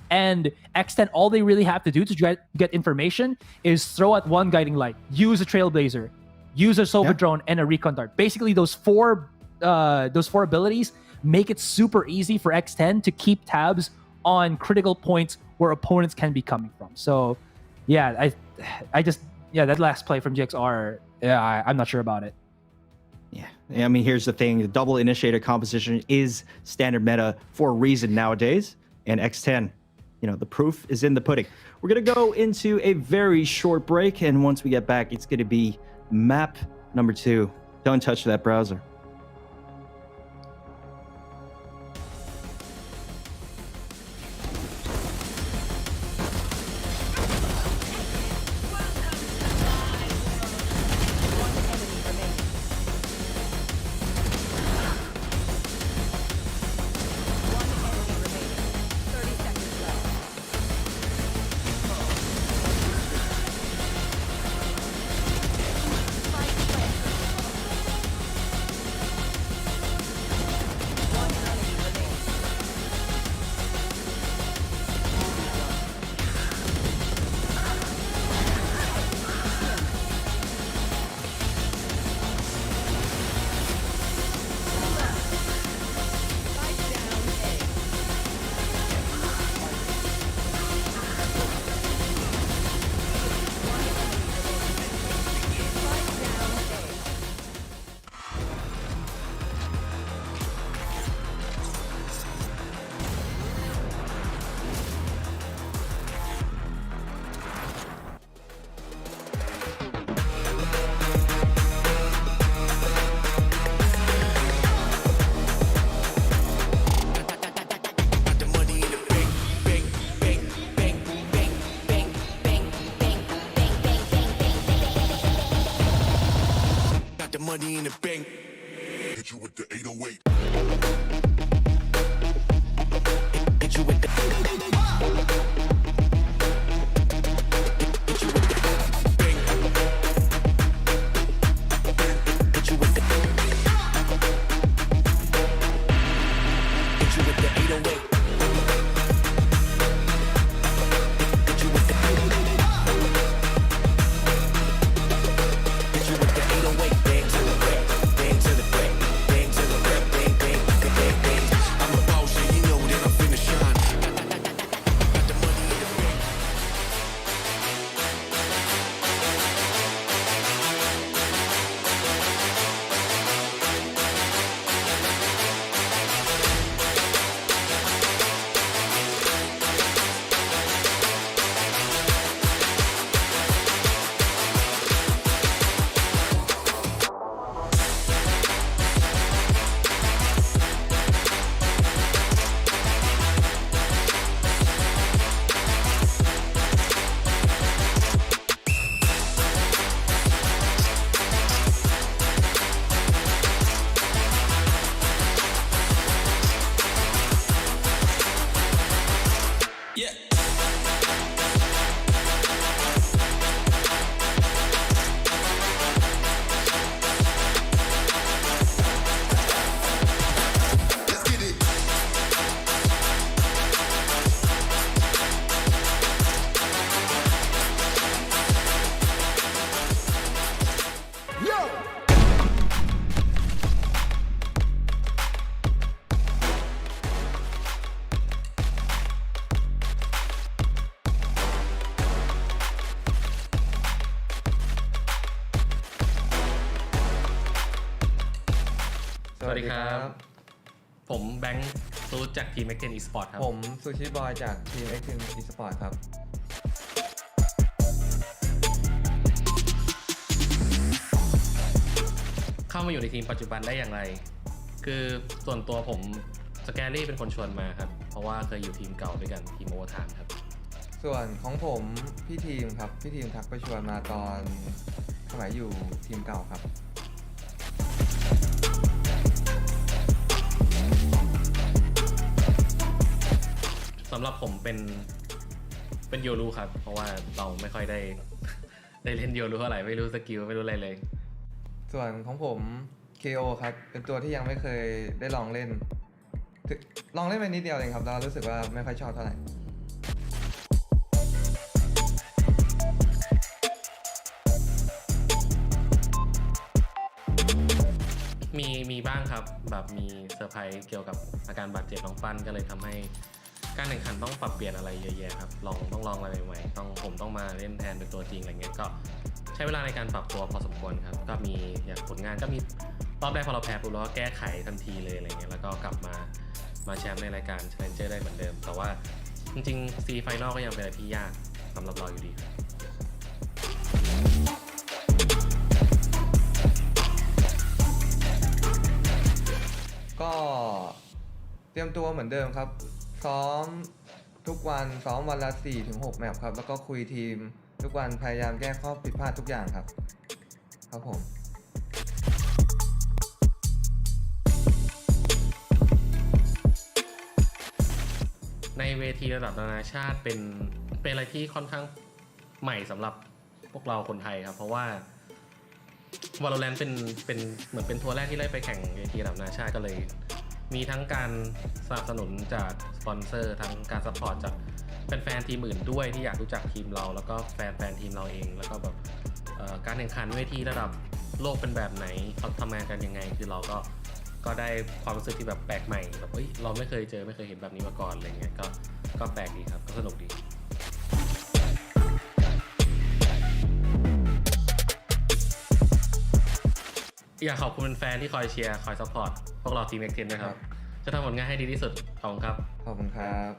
And X10, all they really have to do to get information is throw out one guiding light, use a Trailblazer, use a Sova drone, and a recon dart. Basically, those four abilities make it super easy for X10 to keep tabs on critical points where opponents can be coming from. So, yeah, that last play from GXR, I'm not sure about it. Yeah, I mean, here's the thing. The double initiator composition is standard meta for a reason nowadays. And X10, the proof is in the pudding. We're going to go into a very short break. And once we get back, it's going to be map number 2. Don't touch that browser. money in the bank. Hit you with the 808. Hit you with the. Hit you with the bang. Hit you with the. Hit you with the 808. Hit you with the. Hit you with the 808. Bang to the break. Bang to the break. Bang to the break. Bang, bang, bang, bang, bang. I'm a boss, and you know that I'm finna shine. Got the money in the bank. Yeah. Let's get it. Yo! สวัสดีครับ ผมแบงค์ซูจากทีม X10 Esports ครับ ผมซูชิบอยจากทีม X10 Esports ครับ เข้ามาอยู่ในทีมปัจจุบันได้อย่างไร คือส่วนตัวผมสแกรี่เป็นคนชวนมาครับ เพราะว่าเคยอยู่ทีมเก่าด้วยกันทีมโอเวอร์ไทม์ครับ ส่วนของผมพี่ทีมครับ พี่ทีมทักไปชวนมาตอนสมัยอยู่ทีมเก่าครับ สำหรับผมเป็นโยรูครับ เพราะว่าเราไม่ค่อยได้ ได้เล่นโยรูเท่าไหร่ไม่รู้สกิลไม่รู้อะไรเลย ส่วนของผม KO ครับ เป็นตัวที่ยังไม่เคยได้ลองเล่นลองเล่นไปนิดเดียวเองครับแล้วรู้สึกว่าไม่ค่อยชอบเท่าไหร่ มีบ้างครับแบบมีเซอร์ไพรส์เกี่ยวกับอาการบาดเจ็บน้องปั้นก็เลยทำให้การแข่งขันต้องปรับเปลี่ยนอะไรเยอะแยะครับต้องลองอะไรใหม่ๆผมต้องมาเล่นแทนเป็นตัวจริงอะไรเงี้ยก็ใช้เวลาในการปรับตัวพอสมควรครับก็มีอย่างผลงานก็มีรอบแรกพอเราแพ้ปุ๊บเราก็แก้ไขทันทีเลยอะไรเงี้ยแล้วก็กลับมาแชมป์ในรายการ Challenger ได้เหมือนเดิมแต่ว่าจริงๆ C Final ก็ยังเป็นอะไรที่ยากสำหรับเราอยู่ดีครับ ก็เตรียมตัวเหมือนเดิมครับ ซ้อมทุกวันซ้อมวันละ 4-6 แมปครับแล้วก็คุยทีมทุกวันพยายามแก้ข้อผิดพลาดทุกอย่างครับครับผม ในเวทีระดับนานาชาติเป็นอะไรที่ค่อนข้างใหม่สำหรับพวกเราคนไทยครับเพราะว่า Valorant เป็นเหมือนเป็นทัวร์แรกที่ได้ไปแข่งเวทีระดับนานาชาติก็เลย มีทั้งการสนับสนุนจากสปอนเซอร์ทั้งการซัพพอร์ตจากแฟนๆทีมอื่นด้วยที่อยากรู้จักทีมเราแล้วก็แฟนทีมเราเองแล้วก็แบบการแข่งขันเวทีระดับโลกเป็นแบบไหนเขาทำงานกันยังไงคือเราก็ได้ความรู้สึกที่แบบแปลกใหม่แบบเฮ้ยเราไม่เคยเจอไม่เคยเห็นแบบนี้มาก่อนอะไรเงี้ยก็แปลกดีครับก็สนุกดีอยากขอบคุณแฟนที่คอยเชียร์คอยซัพพอร์ตพวกเราทีม X10 ด้วยครับจะทำผลงานให้ดีที่สุดขอบคุณครับขอบคุณครับ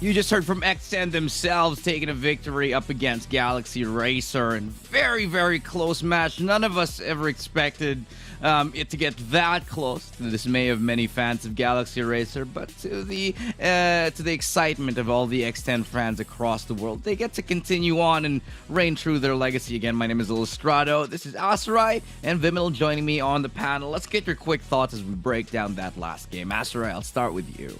You just heard from X10 themselves taking a victory up against Galaxy Racer, and very, very close match. None of us ever expected it to get that close, to the dismay of many fans of Galaxy Racer, but to the excitement of all the X10 fans across the world. They get to continue on and reign true their legacy. Again, my name is Illustrado. This is Asarai and Viminal joining me on the panel. Let's get your quick thoughts as we break down that last game. Asarai, I'll start with you.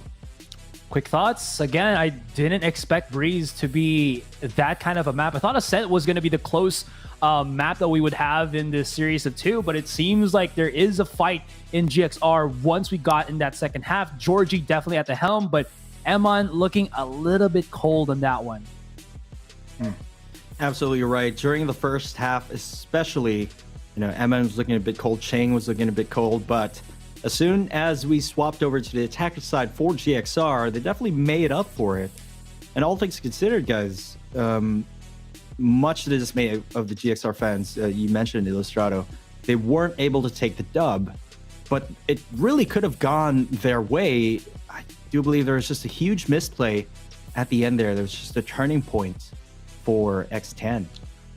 Quick thoughts. Again, I didn't expect Breeze to be that kind of a map. I thought Ascent was going to be the close map that we would have in this series of 2, but it seems like there is a fight in GXR once we got in that second half. Georgie definitely at the helm, but Emon looking a little bit cold on that one. Absolutely right. During the first half, especially, Emon was looking a bit cold, Chang was looking a bit cold, but as soon as we swapped over to the attacker side for GXR, they definitely made up for it. And all things considered, guys, much to the dismay of the GXR fans, you mentioned Illustrado, they weren't able to take the dub, but it really could have gone their way. I do believe there was just a huge misplay at the end there. There was just a turning point for X10.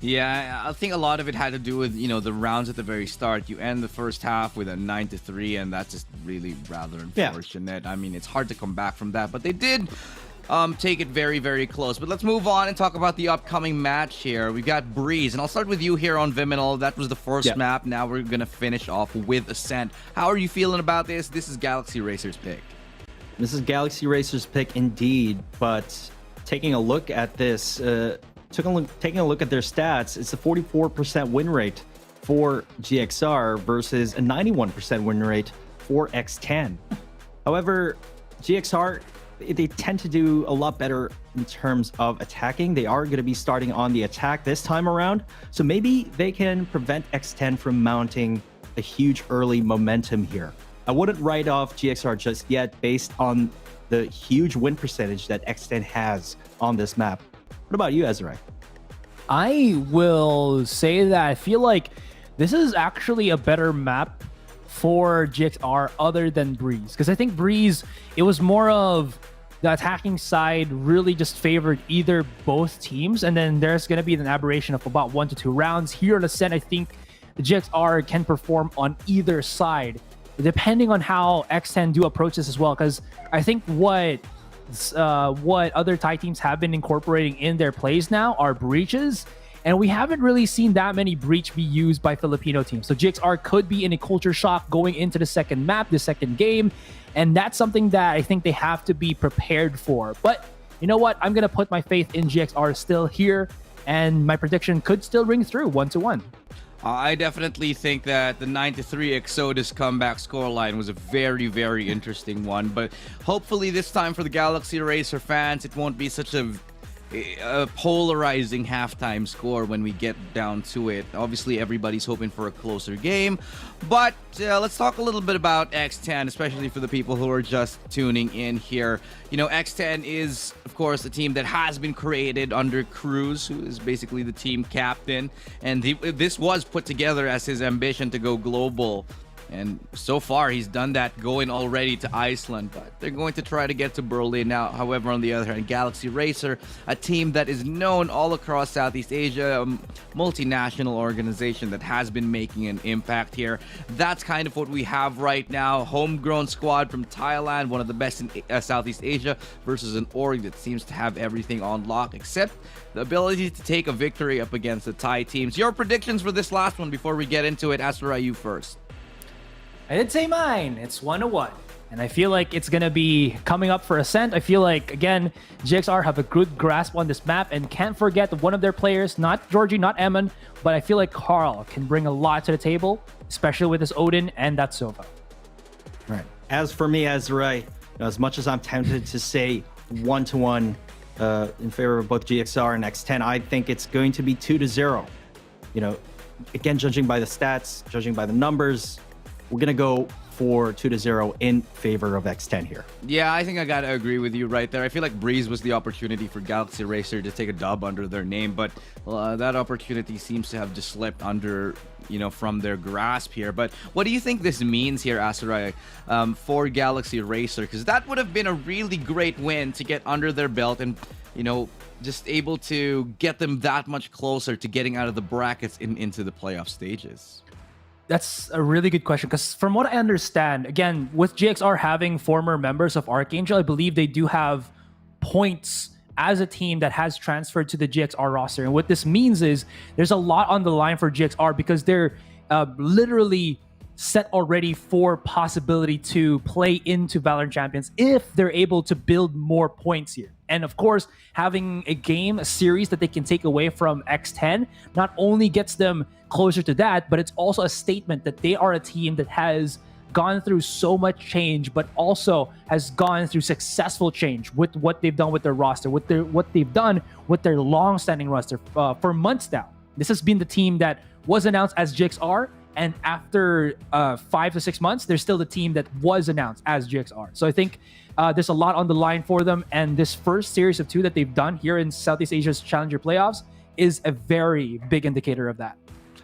Yeah, I think a lot of it had to do with, the rounds at the very start. You end the first half with a 9-3, and that's just really rather unfortunate. Yeah. I mean, it's hard to come back from that, but they did take it very, very close. But let's move on and talk about the upcoming match here. We've got Breeze, and I'll start with you here on Viminal. That was the first map. Now we're going to finish off with Ascent. How are you feeling about this? This is Galaxy Racer's pick. This is Galaxy Racer's pick indeed, but taking a look at this... taking a look at their stats, it's a 44% win rate for GXR versus a 91% win rate for X10. However, GXR, they tend to do a lot better in terms of attacking. They are going to be starting on the attack this time around, so maybe they can prevent X10 from mounting a huge early momentum here. I wouldn't write off GXR just yet based on the huge win percentage that X10 has on this map. What about you, Ezra? I will say that I feel like this is actually a better map for GXR other than Breeze. Because I think Breeze, it was more of the attacking side really just favored either both teams. And then there's going to be an aberration of about 1 to 2 rounds. Here at Ascent, I think the GXR can perform on either side, depending on how X10 do approach this as well. Because I think what other Thai teams have been incorporating in their plays now are breaches, and we haven't really seen that many breach be used by Filipino teams. So GXR could be in a culture shock going into the second map, the second game, and that's something that I think they have to be prepared for. But you know what? I'm going to put my faith in GXR still here, and my prediction could still ring through 1-1. I definitely think that the 9-3 Exodus comeback scoreline was a very, very interesting one. But hopefully this time for the Galaxy Racer fans, it won't be such a polarizing halftime score when we get down to it. Obviously, everybody's hoping for a closer game. But let's talk a little bit about X10, especially for the people who are just tuning in here. X10 is, of course, a team that has been created under Cruz, who is basically the team captain. And this was put together as his ambition to go global. And so far, he's done that going already to Iceland, but they're going to try to get to Berlin now. However, on the other hand, Galaxy Racer, a team that is known all across Southeast Asia, a multinational organization that has been making an impact here. That's kind of what we have right now. Homegrown squad from Thailand, one of the best in Southeast Asia, versus an org that seems to have everything on lock, except the ability to take a victory up against the Thai teams. Your predictions for this last one before we get into it. Asura, you first. I did say mine. It's 1-1. And I feel like it's going to be coming up for Ascent. I feel like, again, GXR have a good grasp on this map and can't forget that one of their players, not Georgie, not Eamon, but I feel like Carl can bring a lot to the table, especially with his Odin and that Sova. Right. As for me, Azrai, as much as I'm tempted to say 1-1 in favor of both GXR and X10, I think it's going to be 2-0. Again, judging by the stats, judging by the numbers, we're going to go for 2-0 in favor of X10 here. Yeah, I think I gotta agree with you right there. I feel like Breeze was the opportunity for Galaxy Racer to take a dub under their name, but that opportunity seems to have just slipped under, from their grasp here. But what do you think this means here, Asarai, for Galaxy Racer? Because that would have been a really great win to get under their belt and, just able to get them that much closer to getting out of the brackets into the playoff stages. That's a really good question, because from what I understand, again, with GXR having former members of Archangel, I believe they do have points as a team that has transferred to the GXR roster. And what this means is there's a lot on the line for GXR, because they're literally set already for possibility to play into Valorant Champions if they're able to build more points here. And of course, having a series that they can take away from X10 not only gets them closer to that, but it's also a statement that they are a team that has gone through so much change, but also has gone through successful change with what they've done with their roster, what they've done with their long-standing roster for months now. This has been the team that was announced as GXR, and after 5 to 6 months, they're still the team that was announced as GXR. So I think there's a lot on the line for them, and this first series of 2 that they've done here in Southeast Asia's Challenger Playoffs is a very big indicator of that.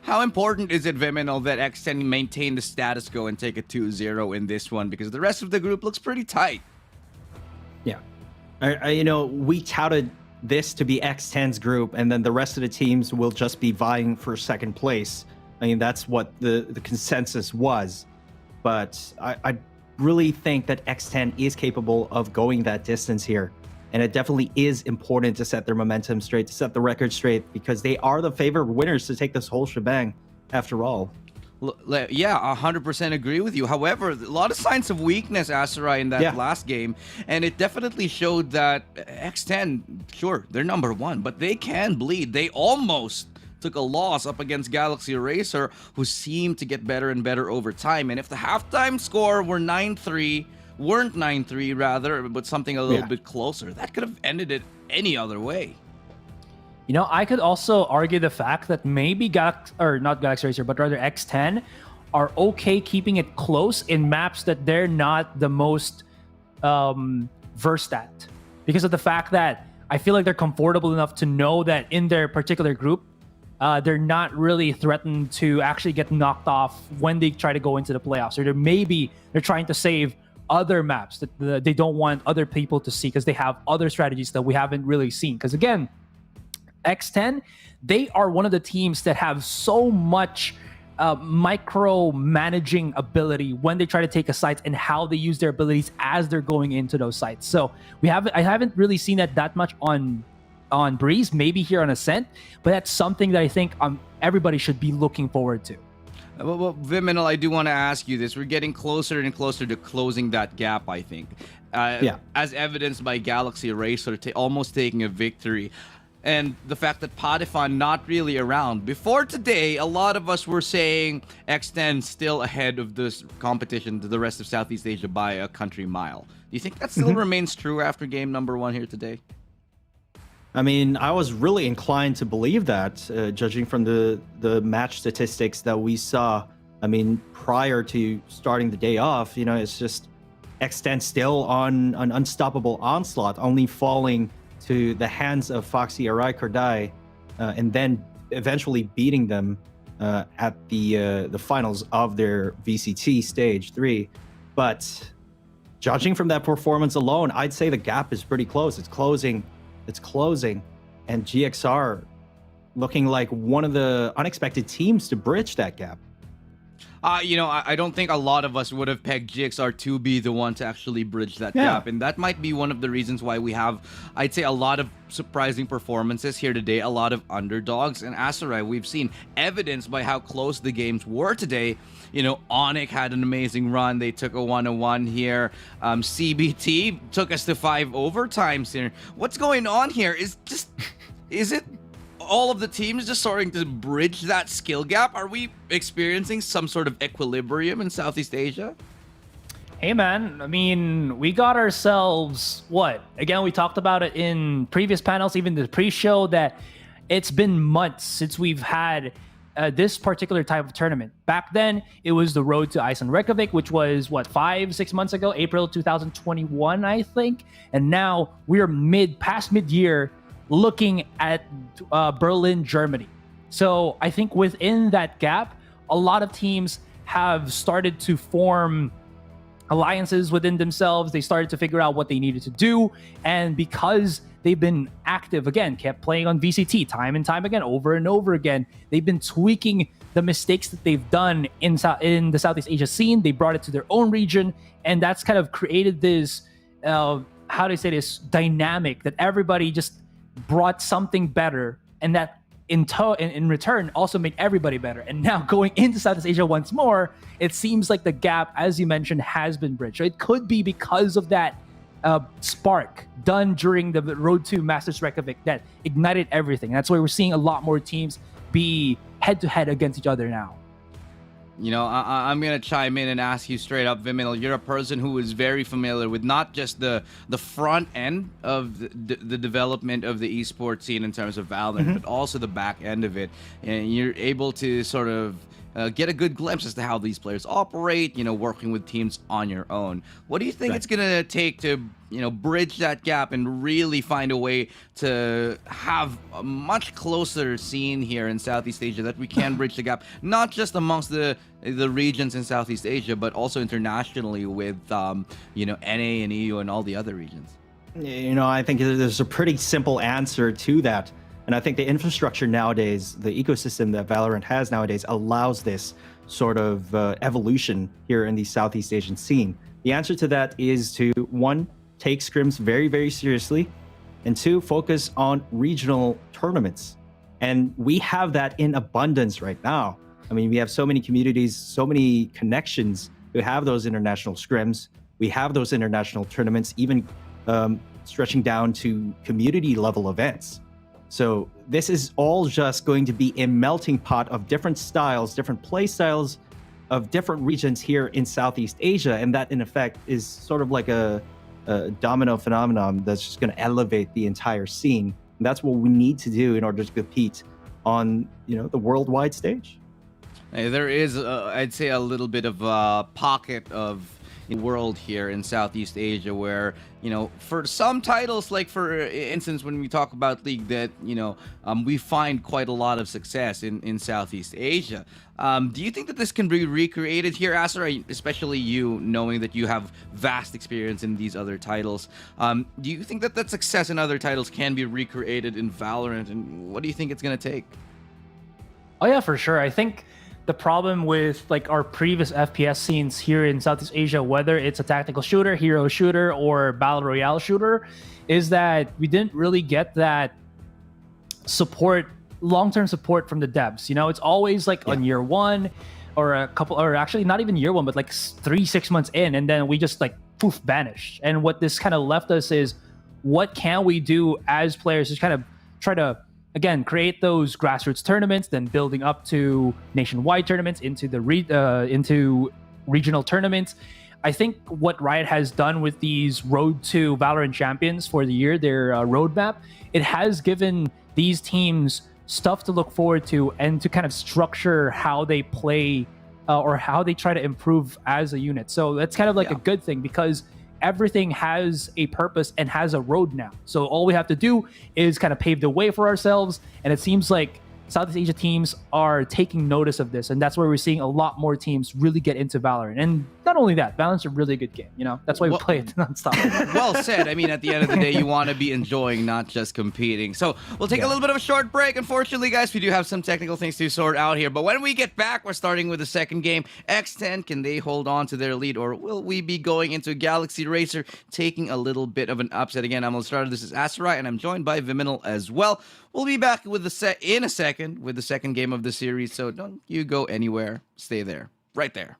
How important is it, Viminal, that X10 maintain the status quo and take a 2-0 in this one? Because the rest of the group looks pretty tight. Yeah. We touted this to be X10's group, and then the rest of the teams will just be vying for second place. I mean, that's what the consensus was. But I really think that X10 is capable of going that distance here. And it definitely is important to set their momentum straight, to set the record straight, because they are the favored winners to take this whole shebang, after all. Yeah, 100% agree with you. However, a lot of signs of weakness, Asarai, in that last game. And it definitely showed that X10, sure, they're number 1, but they can bleed. They almost took a loss up against Galaxy Racer, who seemed to get better and better over time. And if the halftime score were 9-3, weren't 9-3 rather, but something a little bit closer, that could have ended it any other way. I could also argue the fact that maybe not Galaxy Racer, but rather X10 are okay keeping it close in maps that they're not the most versed at, because of the fact that I feel like they're comfortable enough to know that in their particular group, they're not really threatened to actually get knocked off when they try to go into the playoffs, or they're trying to save other maps that they don't want other people to see, because they have other strategies that we haven't really seen. Because again, X10, they are one of the teams that have so much micro-managing ability when they try to take a site, and how they use their abilities as they're going into those sites. So I haven't really seen that much on Breeze, maybe here on Ascent, but that's something that I think everybody should be looking forward to. Well, Viminal, I do want to ask you this. We're getting closer and closer to closing that gap, I think. As evidenced by Galaxy Racer almost taking a victory. And the fact that Patifon not really around. Before today, a lot of us were saying X10 still ahead of this competition to the rest of Southeast Asia by a country mile. Do you think that still remains true after game number 1 here today? I mean, I was really inclined to believe that, judging from the match statistics that we saw. I mean, prior to starting the day off, it's just X10 still on an unstoppable onslaught, only falling to the hands of Foxy Arai Kordai, and then eventually beating them at the finals of their VCT Stage 3. But judging from that performance alone, I'd say the gap is pretty close. It's closing, and GXR looking like one of the unexpected teams to bridge that gap. I don't think a lot of us would have pegged GXR to be the one to actually bridge that gap. And that might be one of the reasons why we have, I'd say, a lot of surprising performances here today, a lot of underdogs. And Asarai, we've seen evidence by how close the games were today. Onic had an amazing run. They took a 1-1 here. CBT took us to 5 overtimes here. What's going on here? Is it all of the teams just starting to bridge that skill gap? Are we experiencing some sort of equilibrium in Southeast Asia? Hey man, I mean, we got ourselves again, we talked about it in previous panels, even the pre-show, that it's been months since we've had this particular type of tournament. Back then, it was the Road to Iceland Reykjavik, which was what 5-6 months ago, April 2021, I think. And now we're past mid-year, looking at Berlin, Germany. So I think within that gap, a lot of teams have started to form alliances within themselves. They started to figure out what they needed to do. And because they've been active again, kept playing on VCT time and time again, over and over again, they've been tweaking the mistakes that they've done in the Southeast Asia scene. They brought it to their own region. And that's kind of created this, how do I say this, dynamic that everybody just brought something better. And that in return also made everybody better. And now going into Southeast Asia once more, it seems like the gap, as you mentioned, has been bridged. So it could be because of that spark done during the Road to Masters Reykjavik that ignited everything. And that's why we're seeing a lot more teams be head-to-head against each other now. You know, I'm going to chime in and ask you straight up, Viminal. You're a person who is very familiar with not just the front end of the development of the esports scene in terms of Valorant, but also the back end of it. And you're able to sort of get a good glimpse as to how these players operate, you know, working with teams on your own. What do you think it's going to take to, you know, bridge that gap and really find a way to have a much closer scene here in Southeast Asia that we can bridge the gap, not just amongst the regions in Southeast Asia, but also internationally with, you know, NA and EU and all the other regions? You know, I think there's a pretty simple answer to that. And I think the infrastructure nowadays, the ecosystem that Valorant has nowadays allows this sort of evolution here in the Southeast Asian scene. The answer to that is to, one, take scrims very, very seriously, and two, focus on regional tournaments. And we have that in abundance right now. I mean, we have so many communities, so many connections who have those international scrims. We have those international tournaments, even stretching down to community level events. So this is all just going to be a melting pot of different styles, different play styles of different regions here in Southeast Asia. And that, in effect, is sort of like a domino phenomenon that's just going to elevate the entire scene. And that's what we need to do in order to compete on, you know, the worldwide stage. There is, I'd say, a little bit of a pocket of world here in Southeast Asia where, you know, for some titles, like for instance, when we talk about League, that, you know, we find quite a lot of success in Southeast Asia. Do you think that this can be recreated here, Acer, especially you, knowing that you have vast experience in these other titles? Do you think that that success in other titles can be recreated in Valorant, and what do you think it's going to take? Oh yeah, for sure. I think the problem with like our previous FPS scenes here in Southeast Asia, whether it's a tactical shooter, hero shooter, or battle royale shooter, is that we didn't really get that support, long-term support from the devs. You know, it's always like on year one or a couple, or actually not even year one, but like 3-6 months in, and then we just like poof, vanished. And what this kind of left us is, what can we do as players to kind of try to, again, create those grassroots tournaments, then building up to nationwide tournaments, into the into regional tournaments. I think what Riot has done with these Road to Valorant Champions for the year, their roadmap, it has given these teams stuff to look forward to and to kind of structure how they play or how they try to improve as a unit. So that's kind of like a good thing, because everything has a purpose and has a road now. So all we have to do is kind of pave the way for ourselves. And it seems like Southeast Asia teams are taking notice of this. And that's where we're seeing a lot more teams really get into Valorant. And not only that, Valorant's a really good game. You know, that's why we play it nonstop. Well said. I mean, at the end of the day, you want to be enjoying, not just competing. So we'll take a little bit of a short break. Unfortunately, guys, we do have some technical things to sort out here. But when we get back, we're starting with the second game. X10, can they hold on to their lead, or will we be going into Galaxy Racer, taking a little bit of an upset? Again, I'm Starter. This is Asteroid, and I'm joined by Viminal as well. We'll be back with in a second with the second game of the series. So don't you go anywhere. Stay there. Right there.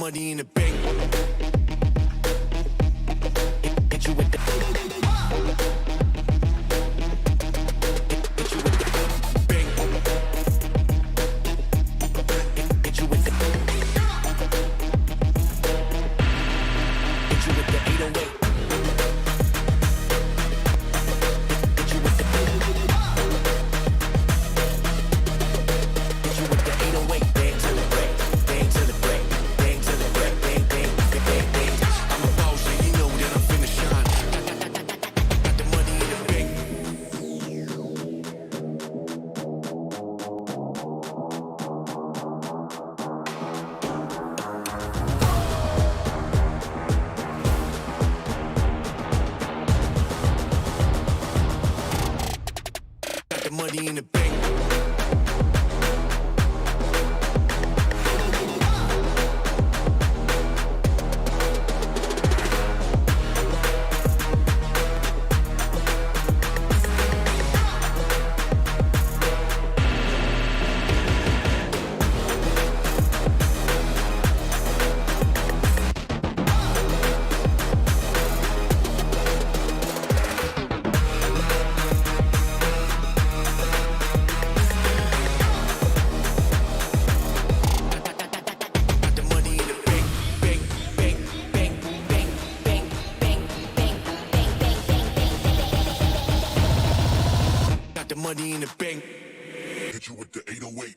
money in the bank. Hit you with the bank. Hit you with the 808. Money in the bank. Money in the bank. Hit you with the 808.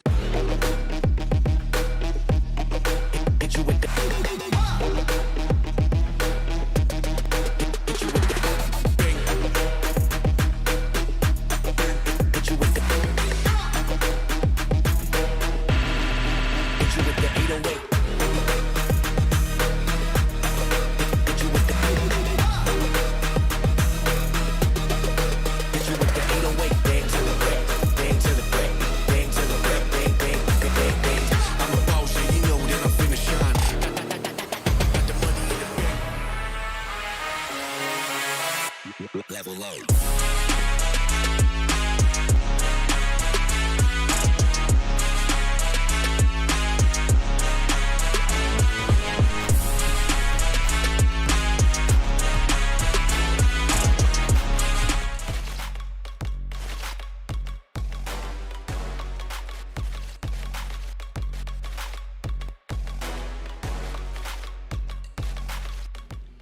Hit you with the. Hit you with the bank. Hit you with the. Hit you with the 808. Hit you with the. Hit you with the 808. Level low.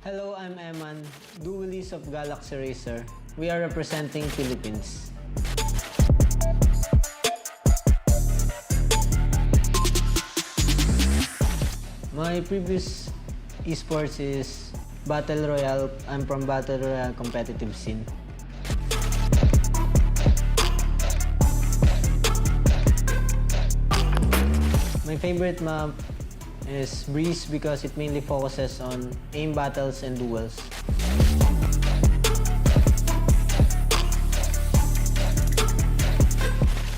Hello, I'm Eman, duelist of Galaxy Racer. We are representing Philippines. My previous esports is Battle Royale. I'm from Battle Royale competitive scene. My favorite map is Breeze because it mainly focuses on aim battles and duels.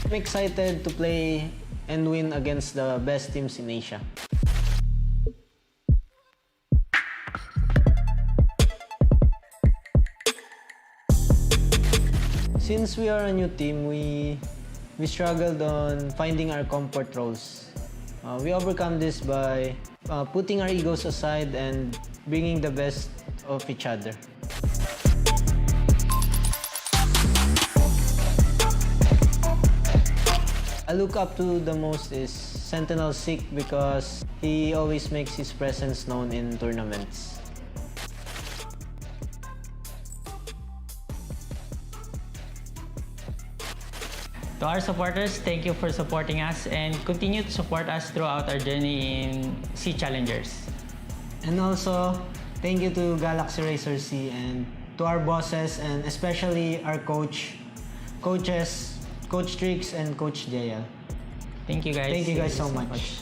I'm excited to play and win against the best teams in Asia. Since we are a new team, we struggled on finding our comfort roles. We overcome this by putting our egos aside and bringing the best of each other. I look up to the most is Sentinel Sick because he always makes his presence known in tournaments. To our supporters, thank you for supporting us and continue to support us throughout our journey in C Challengers. And also, thank you to Galaxy Racer C and to our bosses and especially our coaches, Coach Trix and Coach JL. Thank you guys. Thank you guys so much.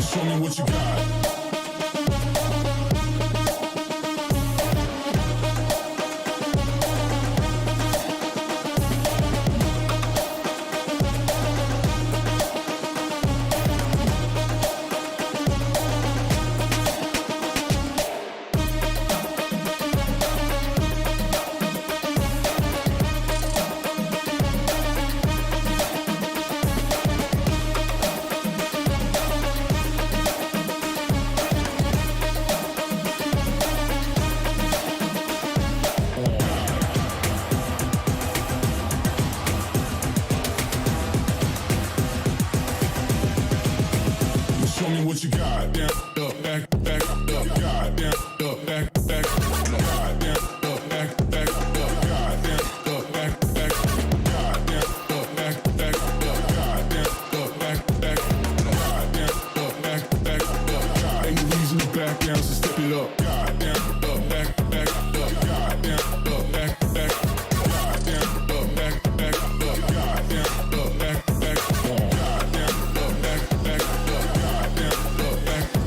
Show me what you got. Show me what you got. Down, up, back, up, God, down, up, back, God, down, up, back, up, God, down, up, back, God, down, up, back, up, God, down, up, back, God, down, up, back, God. Ain't no reason to back down, so step it up. God, down, up, back, God, down, up, back, God, down, up, back, God, down, up, back, God, down, up, back,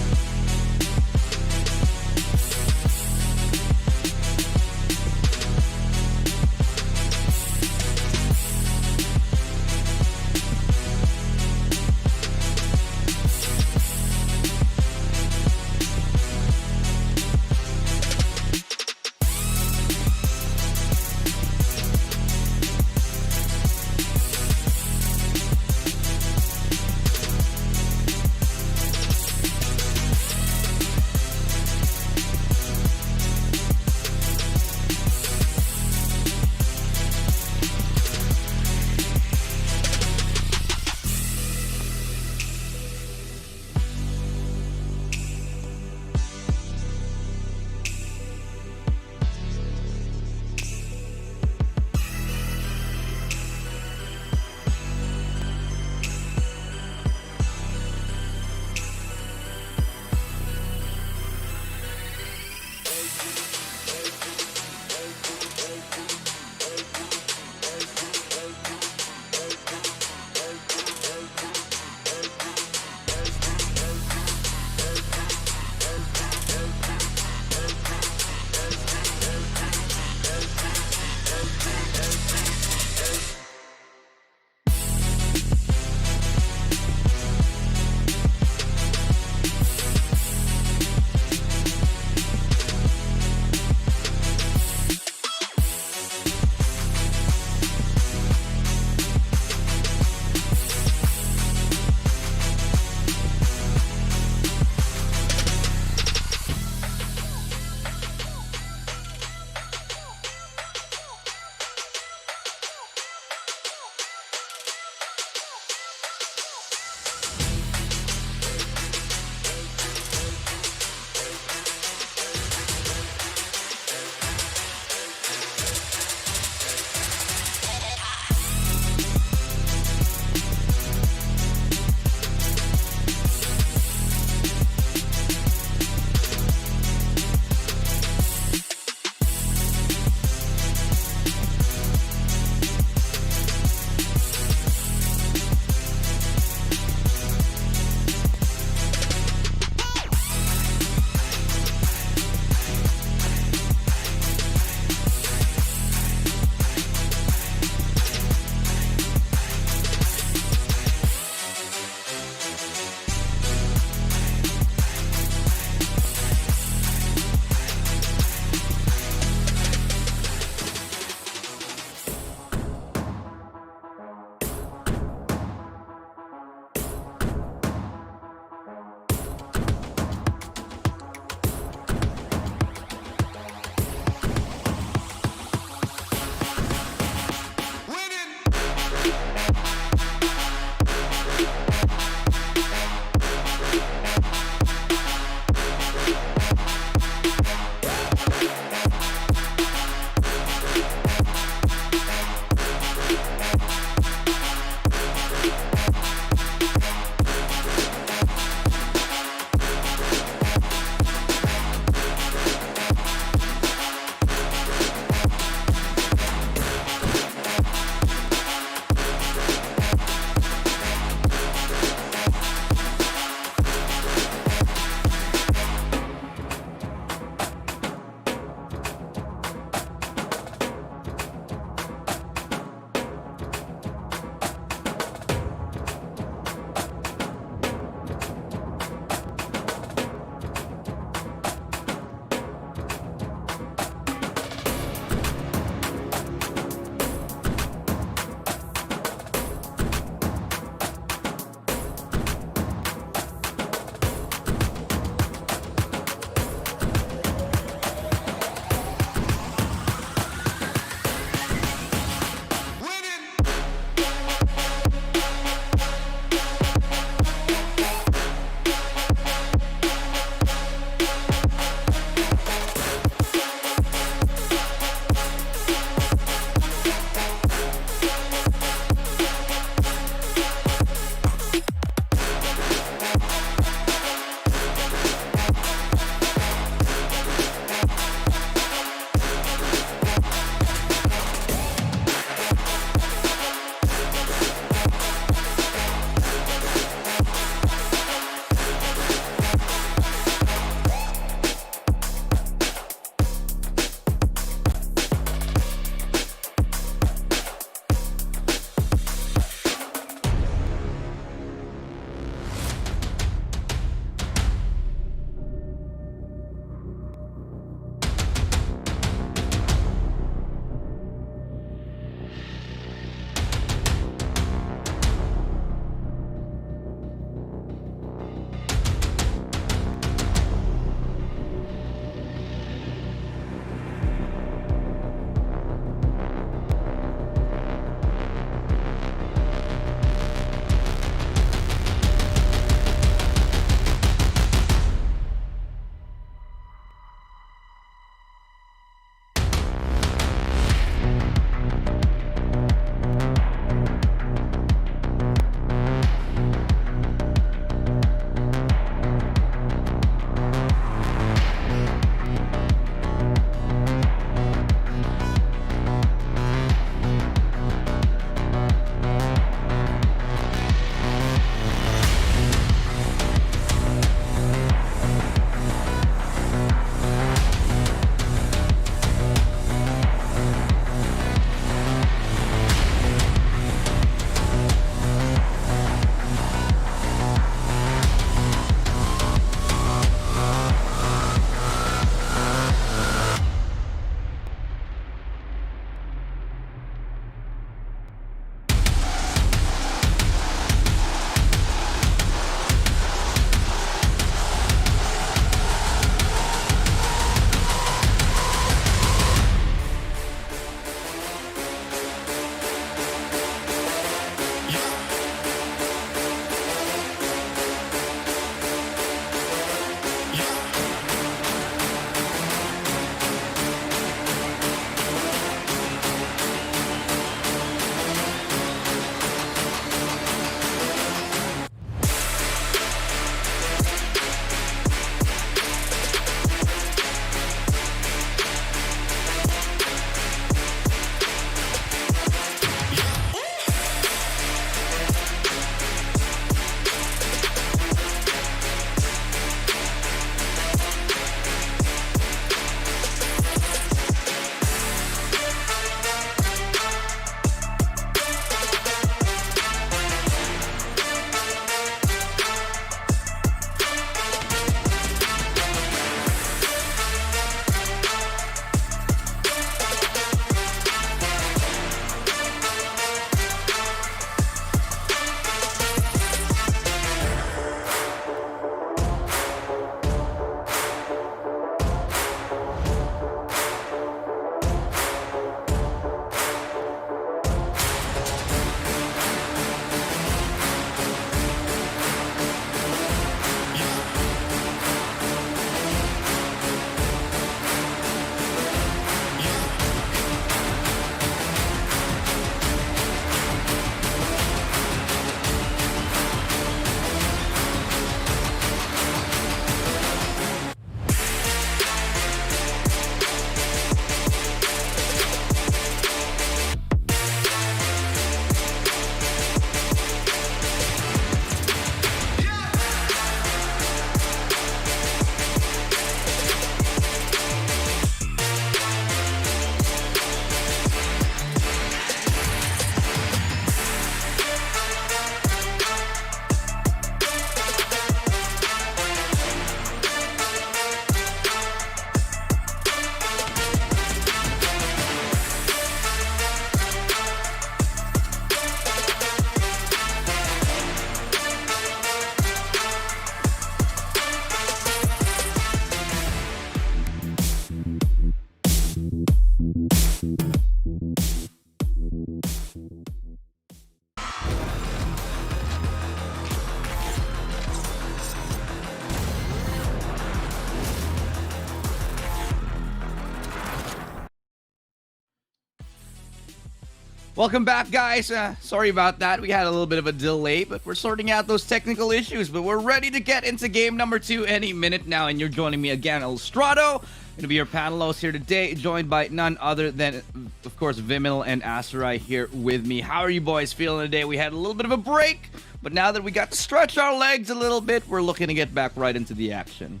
Welcome back, guys. Sorry about that. We had a little bit of a delay, but we're sorting out those technical issues. But we're ready to get into game number 2 any minute now. And you're joining me again, Illustrato. Going to be your panel host here today, joined by none other than, of course, Vimil and Asarai here with me. How are you boys feeling today? We had a little bit of a break, but now that we got to stretch our legs a little bit, we're looking to get back right into the action.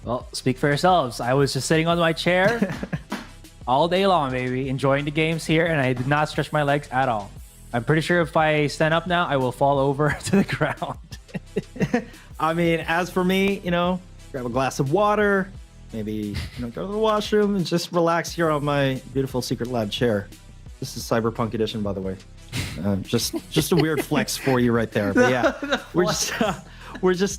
Well, speak for yourselves. I was just sitting on my chair all day long, baby, enjoying the games here, and I did not stretch my legs at all. I'm pretty sure if I stand up now, I will fall over to the ground. I mean, as for me, grab a glass of water, maybe go to the washroom and just relax here on my beautiful secret lab chair. This is Cyberpunk Edition, by the way. Just a weird flex for you right there. But yeah, we just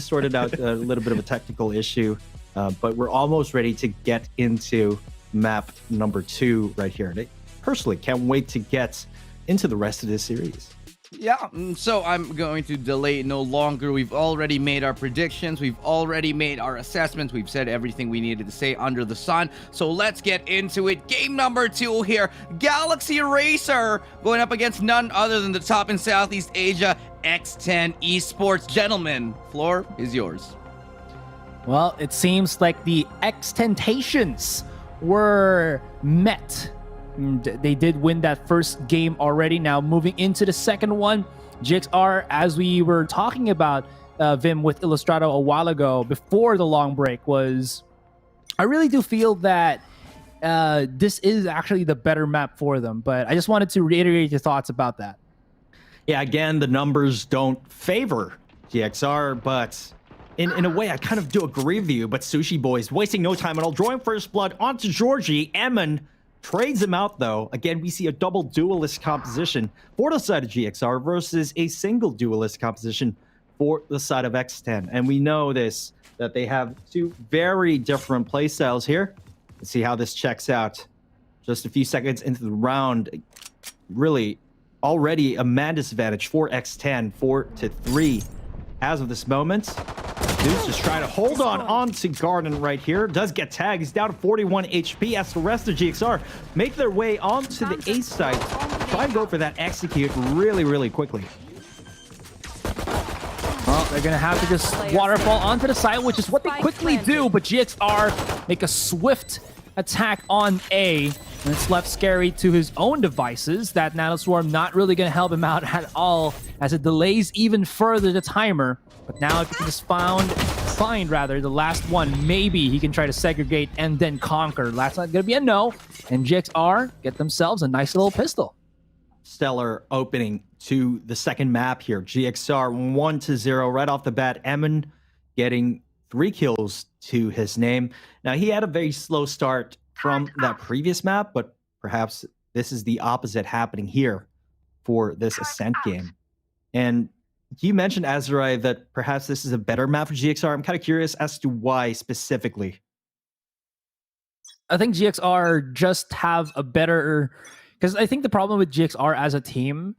sorted out a little bit of a technical issue, but we're almost ready to get into map number 2 right here. And I personally can't wait to get into the rest of this series. Yeah, so I'm going to delay no longer. We've already made our predictions. We've already made our assessments. We've said everything we needed to say under the sun. So let's get into it. Game number 2 here. Galaxy Racer going up against none other than the top in Southeast Asia, X10 Esports. Gentlemen, floor is yours. Well, it seems like the X-Tentations were met. They did win that first game already. Now moving into the second one, GXR, as we were talking about Vim with Illustrato a while ago before the long break, I really do feel that this is actually the better map for them. But I just wanted to reiterate your thoughts about that. Yeah, again, the numbers don't favor GXR, but in a way, I kind of do agree with you. But Sushi Boys wasting no time at all, drawing first blood onto Georgie. Emin trades him out, though. Again, we see a double duelist composition for the side of GXR versus a single duelist composition for the side of X10. And we know that they have 2 very different playstyles here. Let's see how this checks out. Just a few seconds into the round, really already a man disadvantage for X10, 4-3 as of this moment. Zeus just trying to hold on to Garden right here. Does get tagged. He's down to 41 HP as the rest of GXR make their way onto the A side. Try and go for that execute really, really quickly. Well, they're going to have to just waterfall onto the side, which is what they quickly do. But GXR make a swift attack on A. And it's left Scary to his own devices. That Nanoswarm not really going to help him out at all as it delays even further the timer. But now if he can just find the last one, maybe he can try to segregate and then conquer. That's not going to be a no. And GXR get themselves a nice little pistol. Stellar opening to the second map here. GXR 1-0 right off the bat. Emin getting 3 kills to his name. Now, he had a very slow start from that previous map, but perhaps this is the opposite happening here for this Ascent game. And you mentioned, Azarai, that perhaps this is a better map for GXR. I'm kind of curious as to why specifically. I think GXR just have a better... Because I think the problem with GXR as a team,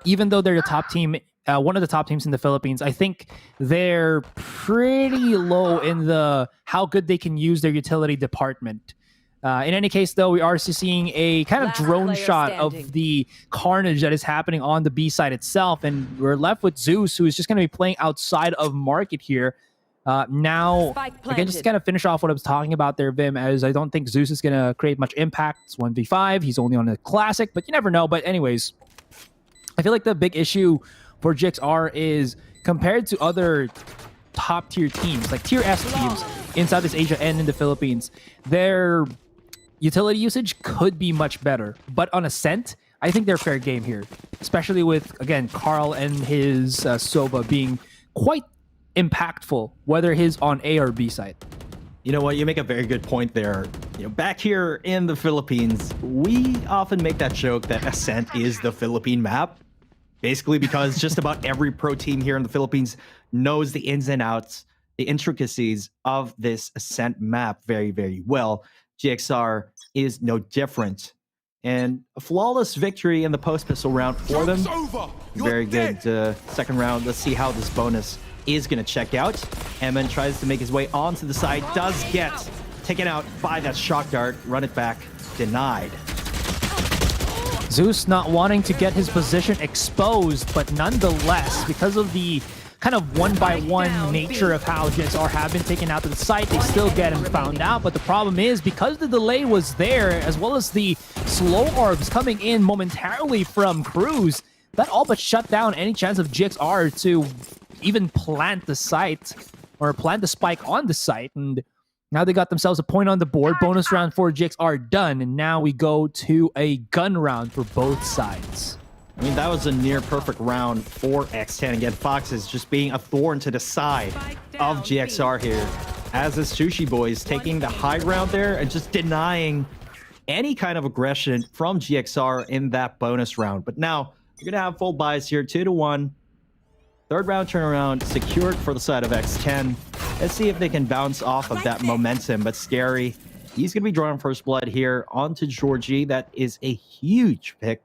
even though they're the top team, one of the top teams in the Philippines, I think they're pretty low in the how good they can use their utility department. In any case, though, we are seeing a kind of drone shot of the carnage that is happening on the B side itself, and we're left with Zeus, who is just going to be playing outside of market here. Now, again, just to kind of finish off what I was talking about there, Vim, as I don't think Zeus is going to create much impact. It's 1v5. He's only on a classic, but you never know. But anyways, I feel like the big issue for GXR is compared to other top-tier teams, like Tier S teams in Southeast Asia and in the Philippines, their utility usage could be much better. But on Ascent, I think they're fair game here, especially with, again, Carl and his Sova being quite impactful, whether he's on A or B side. You know what? You make a very good point there. Back here in the Philippines, we often make that joke that Ascent is the Philippine map. Basically because just about every pro team here in the Philippines knows the ins and outs, the intricacies of this Ascent map very, very well. GXR is no different. And a flawless victory in the post-pistol round for them. Very good second round. Let's see how this bonus is going to check out. Emin tries to make his way onto the side. Does get taken out by that shock dart. Run it back. Denied. Zeus not wanting to get his position exposed, but nonetheless, because of the kind of one-by-one nature of how GXR have been taken out to the site, they still get him found out. But the problem is, because the delay was there, as well as the slow orbs coming in momentarily from Cruz, that all but shut down any chance of GXR to even plant the site or plant the spike on the site. And now they got themselves a point on the board. Bonus round for GXR done. And now we go to a gun round for both sides. I mean, that was a near perfect round for X10. Again, Fox is just being a thorn to the side of GXR here. As the Sushi Boys taking the high ground there and just denying any kind of aggression from GXR in that bonus round. But now you're going to have full buys here, 2-1. Third round turnaround secured for the side of X10. Let's see if they can bounce off of that momentum. But Scary, he's going to be drawing first blood here onto Georgie. That is a huge pick.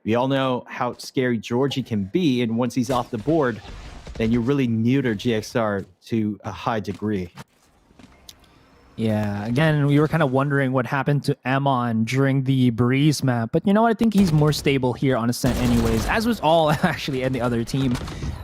We all know how scary Georgie can be, and once he's off the board, then you really neuter GXR to a high degree. Yeah, again, we were kind of wondering what happened to Amon during the Breeze map, but you know what? I think he's more stable here on Ascent anyways, as was all actually in the other team.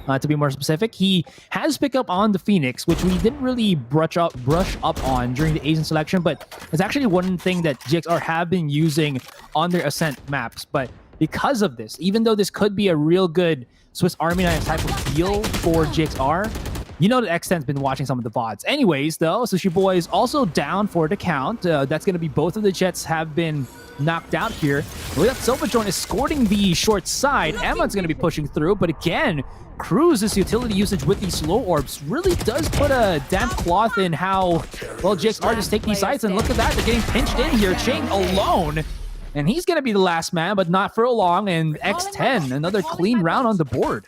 To be more specific, he has picked up on the Phoenix, which we didn't really brush up on during the Asian selection, but it's actually one thing that GXR have been using on their Ascent maps. But because of this, even though this could be a real good Swiss Army knife type of deal for GXR, you know that X10's been watching some of the VODs. Anyways, though, Sushi Boy is also down for the count. That's going to be both of the Jets have been knocked out here. We got Silverjohn escorting the short side. Emma's going to be pushing through, but again, Cruz's utility usage with these slow orbs really does put a damp cloth in how well GXR just take these sides. And look at that, they're getting pinched in here. Ching alone. And he's going to be the last man, but not for long. And X10, another clean round on the board.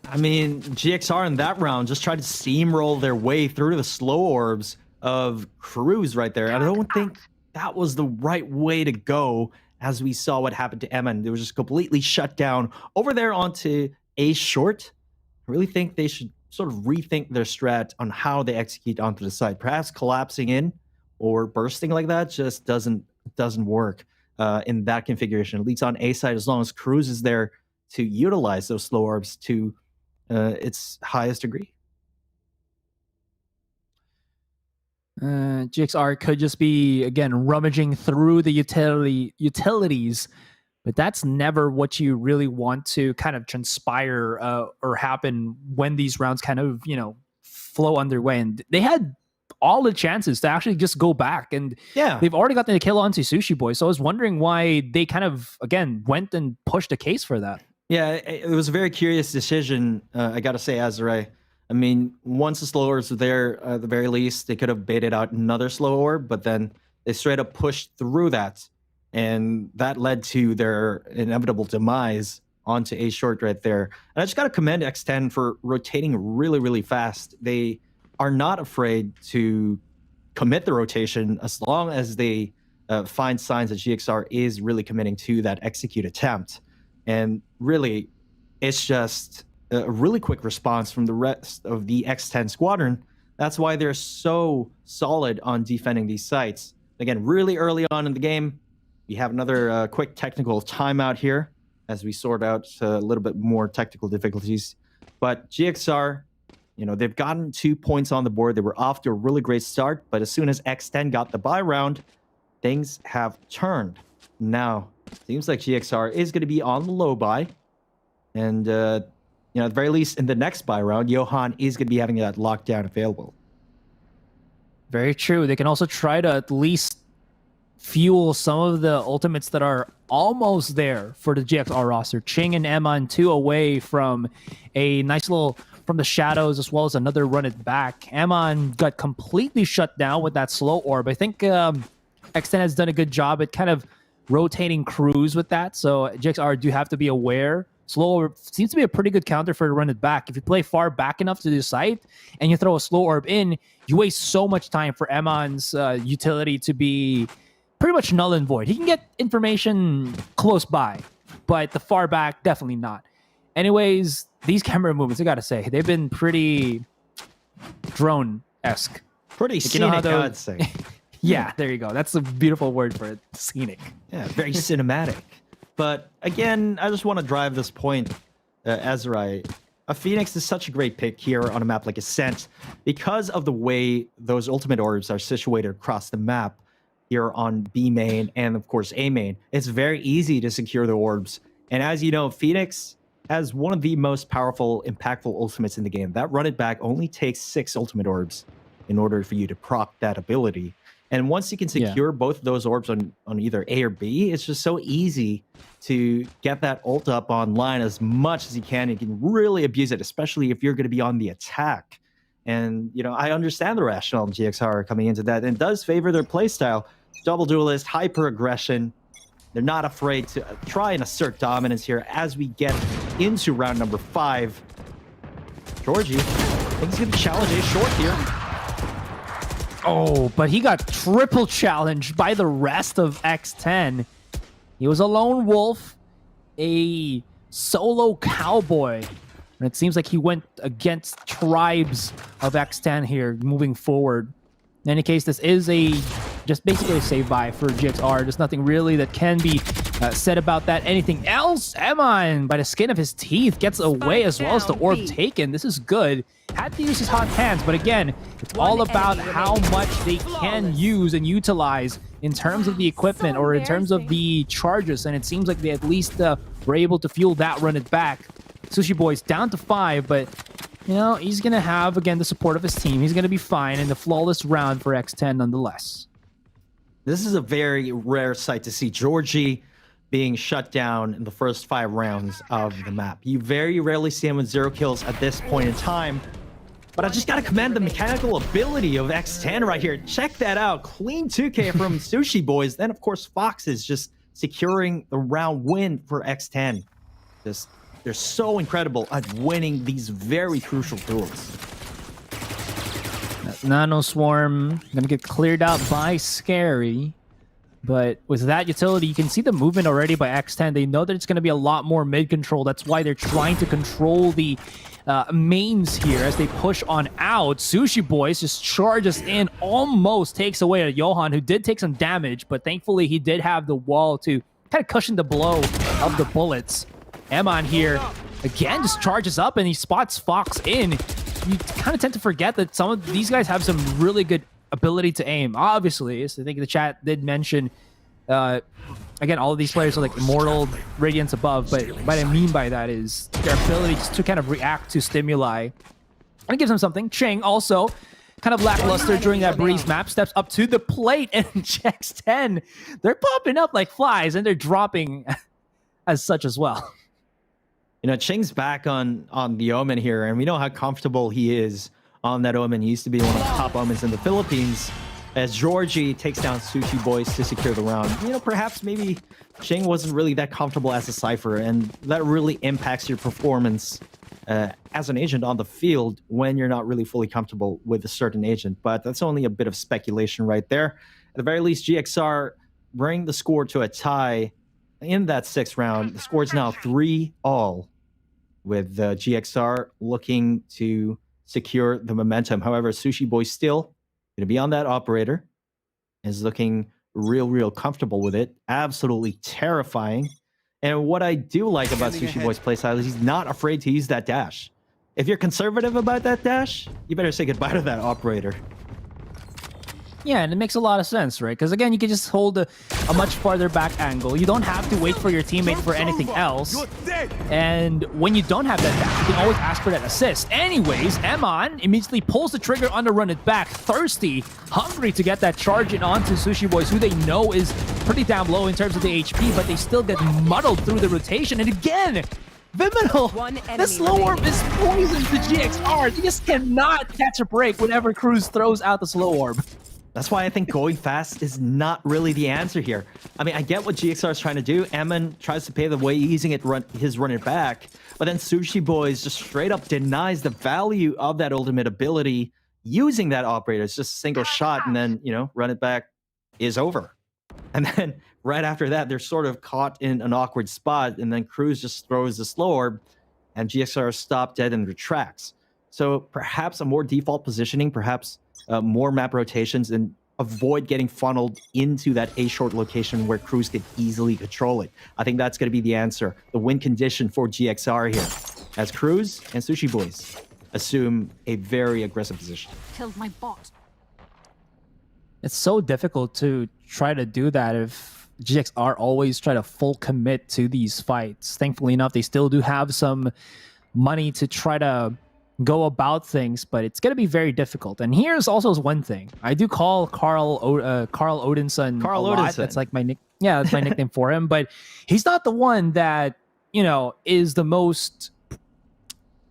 I mean, GXR in that round just tried to steamroll their way through the slow orbs of Cruz right there. I don't think that was the right way to go, as we saw what happened to Emma. It was just completely shut down over there onto A short. I really think they should sort of rethink their strat on how they execute onto the side. Perhaps collapsing in or bursting like that just doesn't work in that configuration, at least on A side, as long as Cruz is there to utilize those slow orbs to its highest degree. GXR could just be, again, rummaging through the utilities, but that's never what you really want to kind of transpire or happen when these rounds kind of, flow underway. And they had all the chances to actually just go back, and they've already gotten the kill onto Sushi Boy. So I was wondering why they kind of, again, went and pushed a case for that. Yeah, it was a very curious decision, I got to say, Azure. I mean, once the slow orbs were there, at the very least, they could have baited out another slow orb, but then they straight up pushed through that, and that led to their inevitable demise onto A short right there. And I just got to commend X10 for rotating really, really fast. They are not afraid to commit the rotation as long as they find signs that GXR is really committing to that execute attempt. And really, it's just a really quick response from the rest of the X10 squadron. That's why they're so solid on defending these sites. Again, really early on in the game, we have another quick technical timeout here as we sort out a little bit more technical difficulties. But GXR, they've gotten 2 points on the board. They were off to a really great start, but as soon as X10 got the buy round, things have turned. Now, seems like GXR is going to be on the low buy. And, at the very least, in the next buy round, Johan is going to be having that lockdown available. Very true. They can also try to at least fuel some of the ultimates that are almost there for the GXR roster. Ching and Emma 2 away from a nice little from the shadows, as well as another run it back. Emma got completely shut down with that slow orb. I think X10 has done a good job at kind of rotating Cruz with that, so GXR do have to be aware. Slow orb seems to be a pretty good counter for to run it back. If you play far back enough to the site and you throw a slow orb in, you waste so much time for Emon's utility to be pretty much null and void. He can get information close by, but the far back, definitely not. Anyways, these camera movements, I gotta say, they've been pretty drone-esque. Pretty scenic, I'd say. Yeah, there you go. That's a beautiful word for it. Scenic. Yeah, very cinematic. But again, I just want to drive this point, Ezra. A Phoenix is such a great pick here on a map like Ascent because of the way those ultimate orbs are situated across the map here on B main and of course A main. It's very easy to secure the orbs. And as you know, Phoenix has one of the most powerful, impactful ultimates in the game. That run it back only takes 6 ultimate orbs in order for you to proc that ability. And once you can secure both of those orbs on either A or B, it's just so easy to get that ult up online as much as you can. You can really abuse it, especially if you're going to be on the attack. And, you know, I understand the rationale of GXR coming into that, and it does favor their playstyle. Double duelist, hyper aggression. They're not afraid to try and assert dominance here as we get into round number 5. Georgie, I think he's going to challenge A short here. Oh, but he got triple challenged by the rest of X10. He was a lone wolf, a solo cowboy. And it seems like he went against tribes of X10 here moving forward. In any case, this is just basically a save buy for GXR. There's nothing really that can be said about that. Anything else? Emon, by the skin of his teeth, gets away as well as the orb taken. This is good. Had to use his hot hands, but again, it's all about how much they can use and utilize in terms of the equipment or in terms of the charges, and it seems like they at least were able to fuel that run it back. Sushi Boy's down to 5, but you know, he's going to have, again, the support of his team. He's going to be fine in the flawless round for X10 nonetheless. This is a very rare sight to see Georgie being shut down in the first 5 rounds of the map. You very rarely see him with 0 kills at this point in time. But I just got to commend the mechanical ability of X10 right here. Check that out. Clean 2K from Sushi Boys. Then, of course, Fox is just securing the round win for X10. They're so incredible at winning these very crucial duels. That Nano Swarm gonna get cleared out by Scary. But with that utility, you can see the movement already by X10. They know that it's going to be a lot more mid-control. That's why they're trying to control the mains here as they push on out. Sushi Boys just charges in, almost takes away a Johan, who did take some damage, but thankfully he did have the wall to kind of cushion the blow of the bullets. Emon here, again, just charges up and he spots Fox in. You kind of tend to forget that some of these guys have some really good ability to aim. Obviously, as I think the chat did mention, again, all of these players are like Immortal, Radiance above, but what I mean by that is their ability to kind of react to stimuli. And it gives them something. Cheng also kind of lackluster during that Breeze map, steps up to the plate and checks 10. They're popping up like flies and they're dropping as such as well. You know, Cheng's back on the Omen here, and we know how comfortable he is on that Omen. He used to be one of the top Omens in the Philippines. As Georgie takes down Sushi Boys to secure the round. You know, perhaps maybe Cheng wasn't really that comfortable as a Cypher, and that really impacts your performance as an agent on the field when you're not really fully comfortable with a certain agent. But that's only a bit of speculation right there. At the very least, GXR bring the score to a tie in that 6th round. The score is now 3-all, with GXR looking to secure the momentum. However, Sushi Boy still going to be on that operator, is looking real comfortable with it. Absolutely terrifying. And what I do like about Sushi Boy's playstyle is he's not afraid to use that dash. If you're conservative about that dash, you better say goodbye to that operator. Yeah, and it makes a lot of sense, right? Because again, you can just hold a much farther back angle. You don't have to wait for your teammate for anything else. And when you don't have that dash, you can always ask for that assist. Anyways, Emon immediately pulls the trigger on the run it back. Thirsty, hungry to get that charge in onto Sushi Boys, who they know is pretty damn low in terms of the HP, but they still get muddled through the rotation. And again, Viminal, the slow orb is poison to GXR. They just cannot catch a break whenever Cruz throws out the slow orb. That's why I think going fast is not really the answer here. I mean, I get what GXR is trying to do. Emon tries to pay the way using his run it back, but then Sushi Boys just straight up denies the value of that ultimate ability using that operator. It's just a single shot, and then, you know, run it back is over. And then right after that, they're sort of caught in an awkward spot, and then Cruz just throws the slow orb, and GXR stop dead and retracts. So perhaps a more default positioning, perhaps more map rotations, and avoid getting funneled into that A short location where Cruz could easily control it. I think that's going to be the answer, the win condition for GXR here, as Cruz and Sushi Boys assume a very aggressive position. Killed my bot. It's so difficult to try to do that if GXR always try to full commit to these fights. Thankfully enough, they still do have some money to try to go about things, but it's going to be very difficult. And here's also one thing. I do call Carl Odinson Carl a lot. Odinson. That's like my that's my nickname for him, but he's not the one that, you know, is the most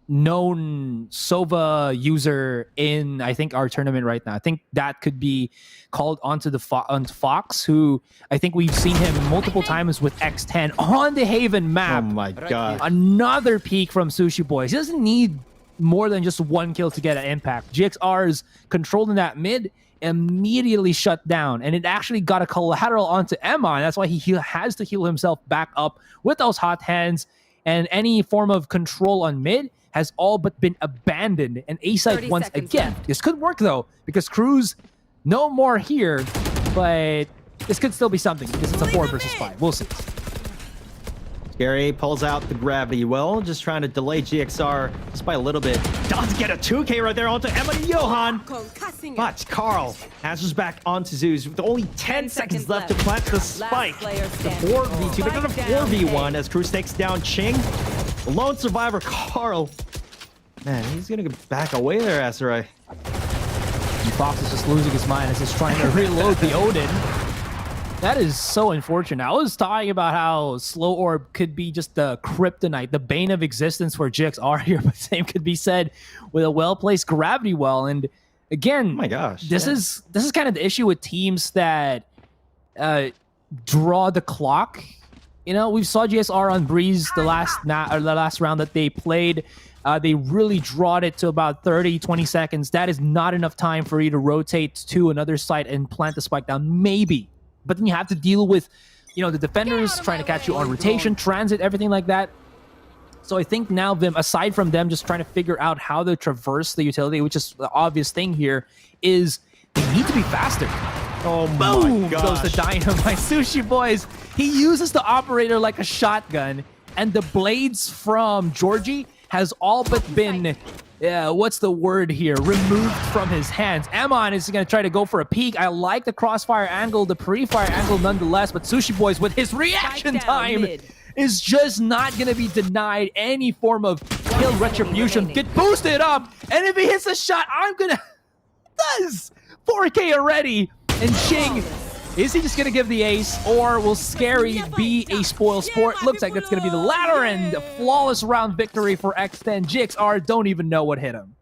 known Sova user in, I think, our tournament right now. I think that could be called onto Fox, who I think we've seen him multiple times with X10 on the Haven map. Oh my god. Another peak from Sushi Boys. He doesn't need more than just one kill to get an impact. GXR's controlling that mid, immediately shut down, and it actually got a collateral onto Emma, and that's why he has to heal himself back up with those hot hands, and any form of control on mid has all but been abandoned and A-side once again. This could work though, because Cruz no more here, but this could still be something because it's a 4 versus 5. We'll see. Scary pulls out the gravity well, just trying to delay GXR just by a little bit. Does get a 2K right there onto Emma and Johan. But Carl answers back onto Zeus with only 10 seconds left to plant the spike. The 4v2, they're going to 4v1 as Cruz takes down Ching. The lone survivor, Carl. Man, he's going to back away there, Asarai. And Fox is just losing his mind as he's trying to reload the Odin. That is so unfortunate. I was talking about how Slow Orb could be just the kryptonite, the bane of existence for GXR here, but same could be said with a well-placed gravity well. And again, oh my gosh, this is kind of the issue with teams that draw the clock. You know, we saw GXR on Breeze the last round that they played. They really drawed it to about 20 seconds. That is not enough time for you to rotate to another site and plant the spike down, maybe. But then you have to deal with, you know, the defenders trying to catch you on rotation, transit, everything like that. So I think now, Vim, aside from them just trying to figure out how to traverse the utility, which is the obvious thing here, is they need to be faster. Oh Boom! my gosh. Goes the Dynamite. Sushi Boys, he uses the operator like a shotgun, and the blades from Georgie has all but been, what's the word here, removed from his hands. Amon is going to try to go for a peek. I like the crossfire angle, the pre-fire angle nonetheless, but Sushi Boys with his reaction time is just not going to be denied any form of kill retribution. Get boosted up, and if he hits a shot, I'm going to... does! 4K already! And Ching, is he just going to give the ace, or will Scary be a spoil sport? Looks like that's going to be the latter, and a flawless round victory for X10. GXR don't even know what hit him.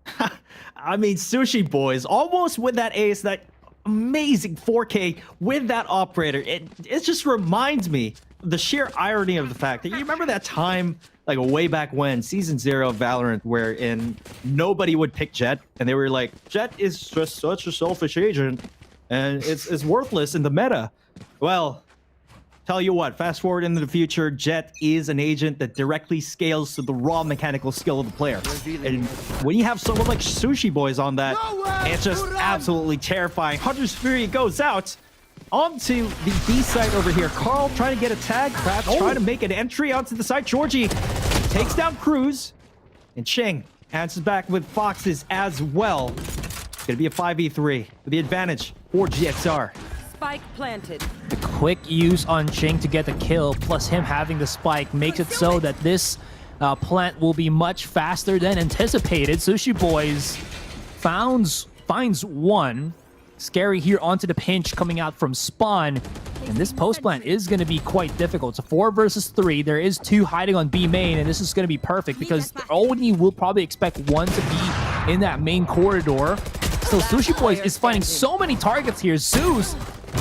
I mean, Sushi Boys, almost with that ace, that amazing 4K with that operator. It just reminds me the sheer irony of the fact that you remember that time, like way back when, Season 0 of Valorant, wherein nobody would pick Jett, and they were like, Jett is just such a selfish agent, and it's worthless in the meta. Well, tell you what, fast forward into the future, Jett is an agent that directly scales to the raw mechanical skill of the player. And when you have someone like Sushi Boys on that, it's just absolutely terrifying. Hunter's Fury goes out onto the B side over here. Carl trying to get a tag, perhaps trying to make an entry onto the side. Georgie takes down Cruz, and Ching answers back with Foxes as well. It's going to be a 5v3 with the advantage for GXR. Spike planted. The quick use on Ching to get the kill, plus him having the spike, makes it so that this plant will be much faster than anticipated. Sushi Boys finds one. Scary here onto the pinch coming out from spawn. And this post plant is going to be quite difficult. It's a 4 versus 3. There is 2 hiding on B main, and this is going to be perfect because only will probably expect 1 to be in that main corridor. So Sushi Boys is finding so many targets here. Zeus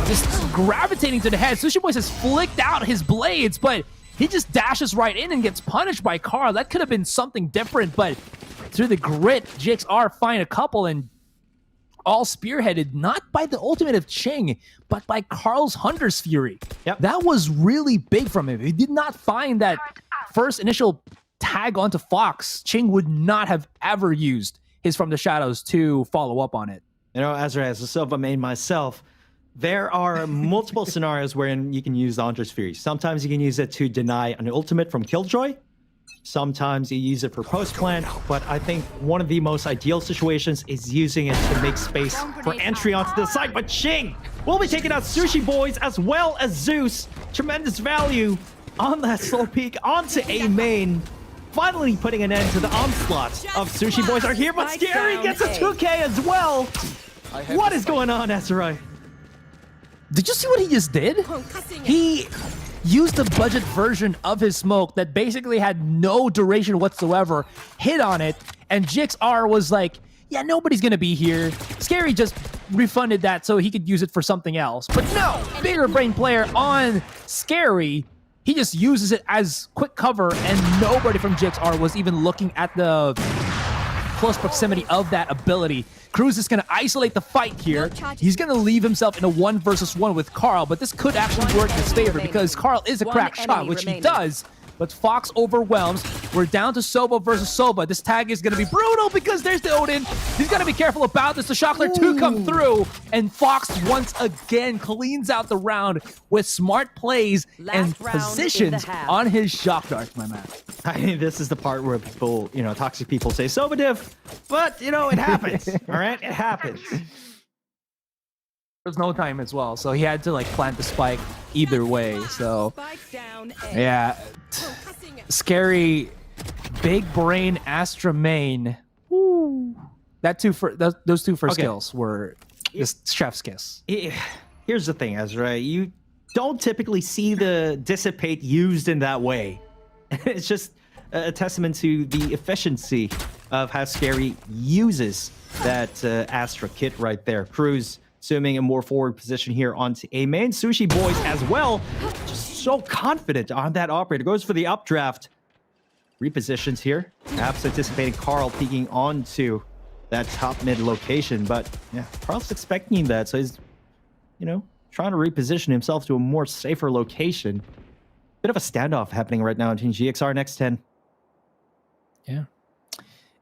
just gravitating to the head. Sushi Boys has flicked out his blades, but he just dashes right in and gets punished by Carl. That could have been something different, but through the grit, GXR find a couple, and all spearheaded not by the ultimate of Ching, but by Carl's Hunter's Fury. Yep. That was really big from him. He did not find that first initial tag onto Fox. Ching would not have ever used his From the Shadows to follow up on it. You know, Azra, as a Silva main myself, There are multiple scenarios wherein you can use the Hunter's Fury. Sometimes you can use it to deny an ultimate from Killjoy. Sometimes you use it for post-plant, but I think one of the most ideal situations is using it to make space for entry onto the site. But Ching will be taking out Sushi Boys as well as Zeus. Tremendous value on that slow peek onto A main. Finally putting an end to the onslaught of Sushi Boys are here, but Scary gets a 2K as well. What is going on, Ezra? Did you see what he just did? He used the budget version of his smoke that basically had no duration whatsoever, hit on it, and GXR was like, yeah, nobody's gonna be here. Scary just refunded that so he could use it for something else. But no, bigger brain player on Scary. He just uses it as quick cover, and nobody from GXR was even looking at the close proximity of that ability. Cruz is going to isolate the fight here. He's going to leave himself in a 1-versus-1 with Carl, but this could actually work in his favor because Carl is a crack shot, which he does. But Fox overwhelms. We're down to Soba versus Soba. This tag is going to be brutal because there's the Odin. He's got to be careful about this. The Shockler 2 come through, and Fox once again cleans out the round with smart plays and positions on his Shock Dart, my man. I mean, this is the part where people, toxic people say Soba diff, but, it happens, all right? It happens. There's no time as well, so he had to plant the spike either way. So yeah, Scary, big brain Astra main. Woo. Those two first kills were just chef's kiss. Here's the thing, Ezra. You don't typically see the dissipate used in that way. It's just a testament to the efficiency of how Scary uses that Astra kit right there. Cruz assuming a more forward position here onto A main. Sushi Boys as well. Just so confident on that operator. Goes for the updraft. Repositions here. Perhaps anticipating Carl peeking onto that top mid location. But yeah, Carl's expecting that. So he's, trying to reposition himself to a more safer location. Bit of a standoff happening right now between GXR and X10. Yeah.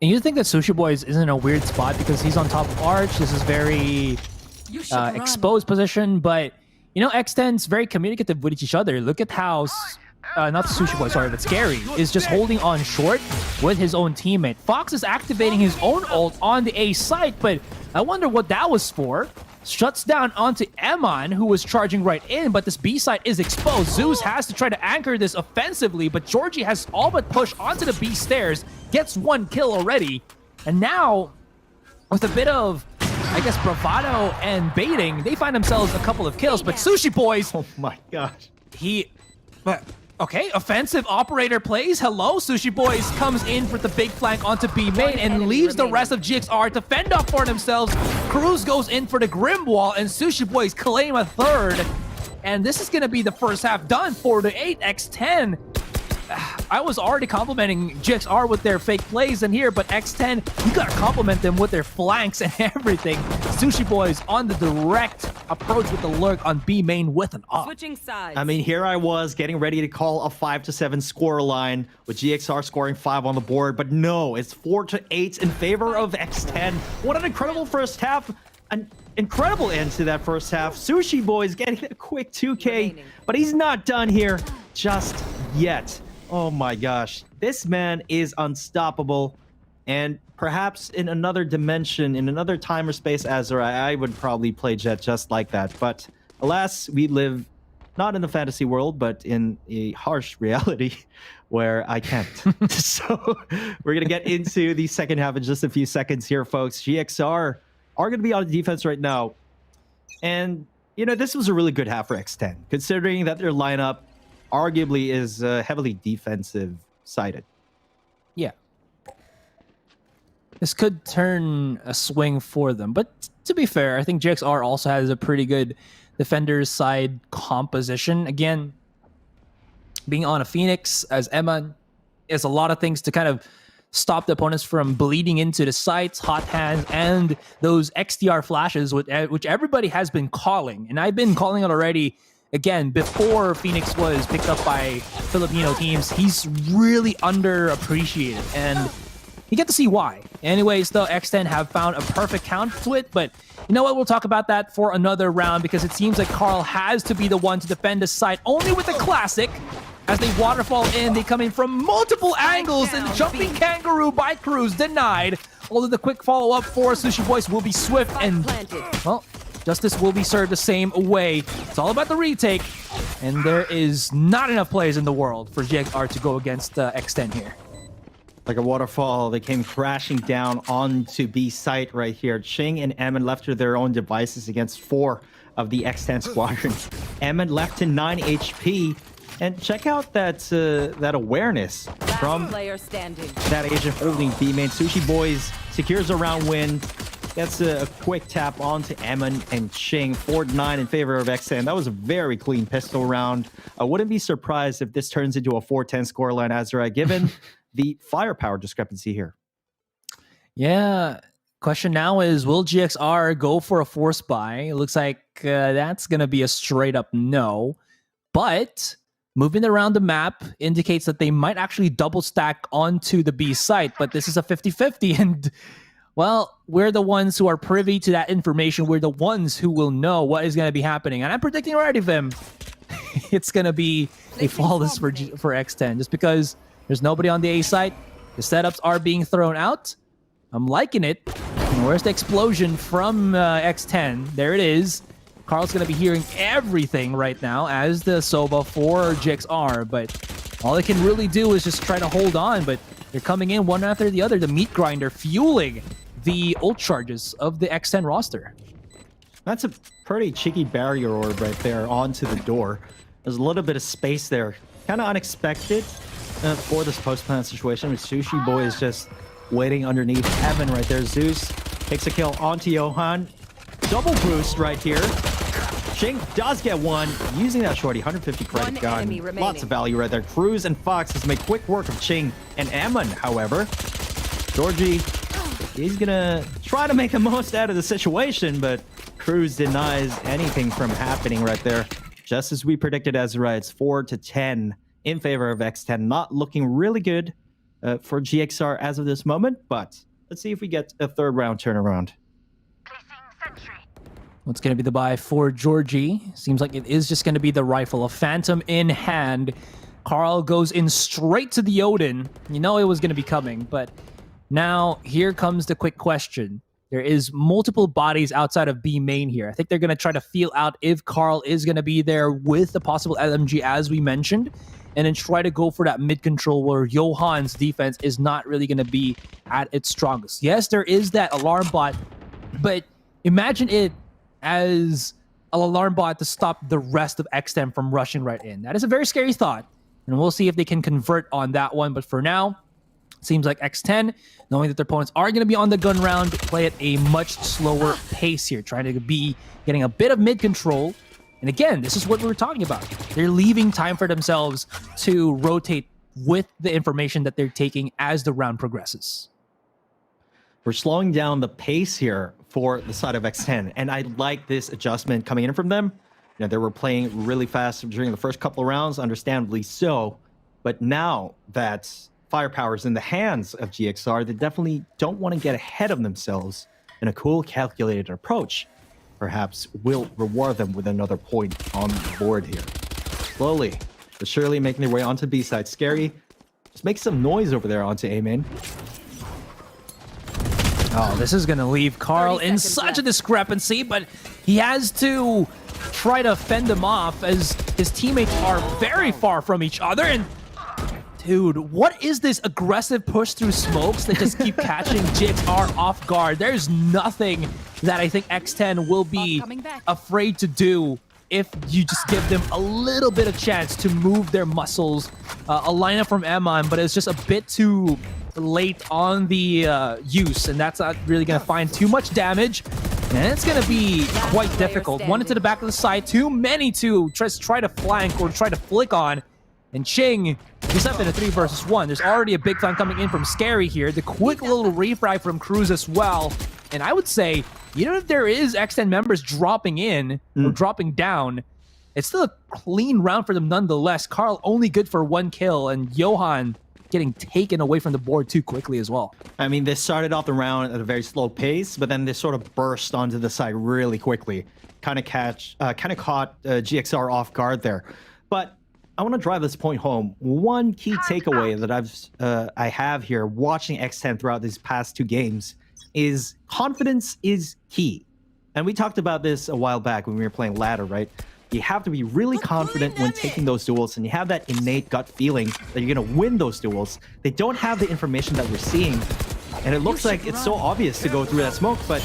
And you think that Sushi Boys is in a weird spot because he's on top of Arch. This is very exposed position, but X10's very communicative with each other. Look at how not Sushi Boy, sorry, but Scary is just holding on short with his own teammate. Fox is activating his own ult on the A site, but I wonder what that was for. Shuts down onto Emon, who was charging right in, but this B site is exposed. Zeus has to try to anchor this offensively, but Georgie has all but pushed onto the B stairs, gets 1 kill already, and now with a bit of, I guess, bravado and baiting, they find themselves a couple of kills. But Sushi Boys, oh my gosh, okay, offensive operator plays. Hello, Sushi Boys comes in for the big flank onto B main and leaves the rest of GXR to fend off for themselves. Cruz goes in for the Grim Wall, and Sushi Boys claim a third. And this is going to be the first half done. 4-8, X10. I was already complimenting GXR with their fake plays in here, but X10, you gotta compliment them with their flanks and everything. Sushi Boys on the direct approach with the lurk on B main with an off. Switching sides. I mean, here I was getting ready to call a 5-7 score line with GXR scoring 5 on the board, but no, it's 4-8 in favor of X10. What an incredible first half. An incredible end to that first half. Sushi Boys getting a quick 2K, but he's not done here just yet. Oh my gosh, this man is unstoppable, and perhaps in another dimension, in another time or space, Azura, I would probably play Jet just like that. But alas, we live not in the fantasy world, but in a harsh reality where I can't. So we're gonna get into the second half in just a few seconds here, folks. GXR are gonna be on defense right now, and this was a really good half for X10, considering that their lineup arguably is heavily defensive sided. Yeah. This could turn a swing for them. But to be fair, I think GXR also has a pretty good defender's side composition. Again, being on a Phoenix as Emma is a lot of things to kind of stop the opponents from bleeding into the sites, hot hands, and those XDR flashes, which everybody has been calling. And I've been calling it already. Again, before Phoenix was picked up by Filipino teams, he's really underappreciated. And, you get to see why. Anyways, though, X10 have found a perfect counter to it, but you know what? We'll talk about that for another round because it seems like Carl has to be the one to defend the site only with the classic. As they waterfall in, they come in from multiple angles, and jumping kangaroo by Cruz denied. Although the quick follow-up for Sushi Boys will be swift, and well, justice will be served the same way. It's all about the retake, and there is not enough players in the world for GXR to go against X10 here. Like a waterfall, they came crashing down onto B site right here. Ching and Emin left to their own devices against 4 of the X10 squadron. Emin left to 9 HP. And check out that that awareness from that agent holding B main. Sushi Boys secures a round win. Gets a quick tap onto Emin and Ching. 4-9 in favor of X10. That was a very clean pistol round. I wouldn't be surprised if this turns into a 4-10 scoreline, Azra, given the firepower discrepancy here. Yeah. Question now is, will GXR go for a force buy? It looks like that's going to be a straight up no. But moving around the map indicates that they might actually double stack onto the B site. But this is a 50-50. And, well, we're the ones who are privy to that information. We're the ones who will know what is going to be happening. And I'm predicting already, Vim, it's going to be a flawless for X10. Just because there's nobody on the A site. The setups are being thrown out. I'm liking it. And where's the explosion from X10? There it is. Carl's going to be hearing everything right now as the Soba for GXR. But all they can really do is just try to hold on. But they're coming in one after the other. The meat grinder fueling the ult charges of the X10 roster. That's a pretty cheeky barrier orb right there onto the door. There's a little bit of space there. Kind of unexpected for this post-plant situation. With Sushi Boy is just waiting underneath Evan right there. Zeus takes a kill onto Johan. Double boost right here. Ching does get one using that shorty. 150 credit gun. Lots of value right there. Cruz and Fox has made quick work of Ching and Emin, however. Georgie, he's gonna try to make the most out of the situation, but Cruz denies anything from happening right there. Just as we predicted, Ezra, it's 4-10 in favor of X10. Not looking really good for GXR as of this moment, but let's see if we get a third round turnaround. What's going to be the buy for Georgie? Seems like it is just going to be the rifle, a Phantom in hand. Carl goes in straight to the Odin. You know it was going to be coming, but now here comes the quick question. There is multiple bodies outside of B main here. I think they're going to try to feel out if Carl is going to be there with the possible LMG as we mentioned, and then try to go for that mid control where Johan's defense is not really going to be at its strongest. Yes, there is that alarm bot, but imagine it as an alarm bot to stop the rest of X10 from rushing right in. That is a very scary thought, and we'll see if they can convert on that one. But for now, it seems like X10, knowing that their opponents are going to be on the gun round, play at a much slower pace here, trying to be getting a bit of mid control. And again, this is what we were talking about. They're leaving time for themselves to rotate with the information that they're taking as the round progresses. We're slowing down the pace here for the side of X10, and I like this adjustment coming in from them. You know, they were playing really fast during the first couple of rounds, understandably so, but now that firepower is in the hands of GXR, they definitely don't want to get ahead of themselves, and a cool, calculated approach perhaps will reward them with another point on the board here. Slowly but surely making their way onto B side. Scary, just make some noise over there onto A main. Oh, this is going to leave Carl in such a discrepancy, but he has to try to fend them off as his teammates are very far from each other. And dude, what is this aggressive push through smokes that just keep catching GXR off guard? There's nothing that I think X10 will be afraid to do if you just give them a little bit of chance to move their muscles. A lineup from Eman, but it's just a bit too late on the use, and that's not really going to find too much damage, and it's going to be quite difficult. One into the back of the side, too many to just try to flank or try to flick on, and Ching, he's up in a 3 versus 1. There's already a big flank coming in from Scary here. The quick little refrag from Cruz as well, and I would say, even if there is X10 members dropping in or dropping down, it's still a clean round for them nonetheless. Carl only good for 1 kill, and Johan getting taken away from the board too quickly as well. I mean, they started off the round at a very slow pace, but then they sort of burst onto the side really quickly. Kind of caught GXR off guard there. But I want to drive this point home. One key takeaway that I have here watching X10 throughout these past 2 games is confidence is key. And we talked about this a while back when we were playing ladder, right? You have to be really confident when taking those duels, and you have that innate gut feeling that you're going to win those duels. They don't have the information that we're seeing, and it looks like it's so obvious to go through that smoke, but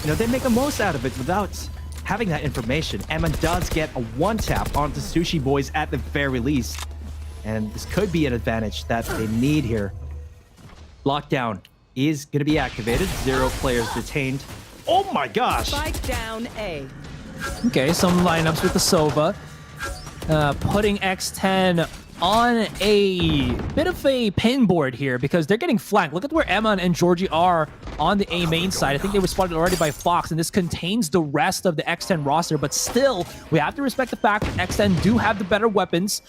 they make the most out of it without having that information. Emma does get a 1-tap onto Sushi Boys at the very least, and this could be an advantage that they need here. Lockdown is going to be activated. 0 players detained. Oh my gosh! Spike down A. Okay, some lineups with the Sova. Putting X10 on a bit of a pin board here because they're getting flanked. Look at where Emma and Georgie are on the A main side. I think they were spotted already by Fox, and this contains the rest of the X10 roster, but still, we have to respect the fact that X10 do have the better weapons.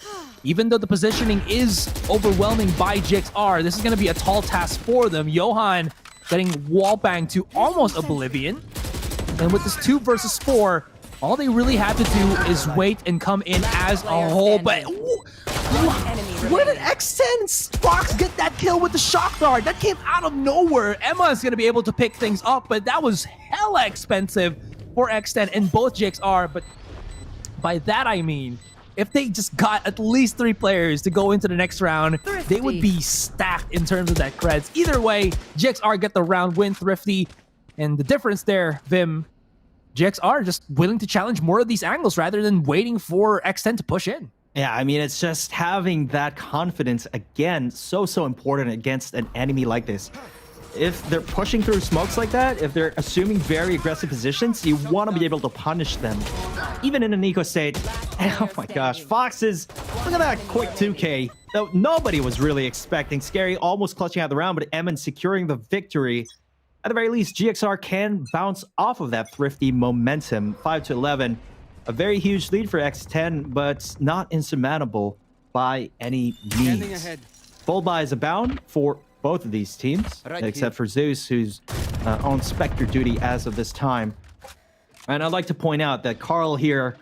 Even though the positioning is overwhelming by GXR, this is going to be a tall task for them. Johan getting wallbanged to almost oblivion. And with this 2 versus 4, all they really had to do is wait and come in as a whole. But where did X10 Fox get that kill with the shock dart? That came out of nowhere. Emma is going to be able to pick things up, but that was hella expensive for X10 and both GXR. But by that I mean, if they just got at least 3 players to go into the next round, they would be stacked in terms of that creds. Either way, GXR get the round win, Thrifty. And the difference there, Vim, GXR just willing to challenge more of these angles rather than waiting for X10 to push in. Yeah, I mean, it's just having that confidence, again, so important against an enemy like this. If they're pushing through smokes like that, if they're assuming very aggressive positions, you want to be able to punish them. Even in an eco state. Oh my gosh, Foxes, look at that quick 2K. Nobody was really expecting. Scary almost clutching out the round, but Emin securing the victory. At the very least, GXR can bounce off of that Thrifty momentum. 5-11. A very huge lead for X10, but not insurmountable by any means. Full buys abound for both of these teams, except for Zeus, who's on Spectre duty as of this time. And I'd like to point out that Carl here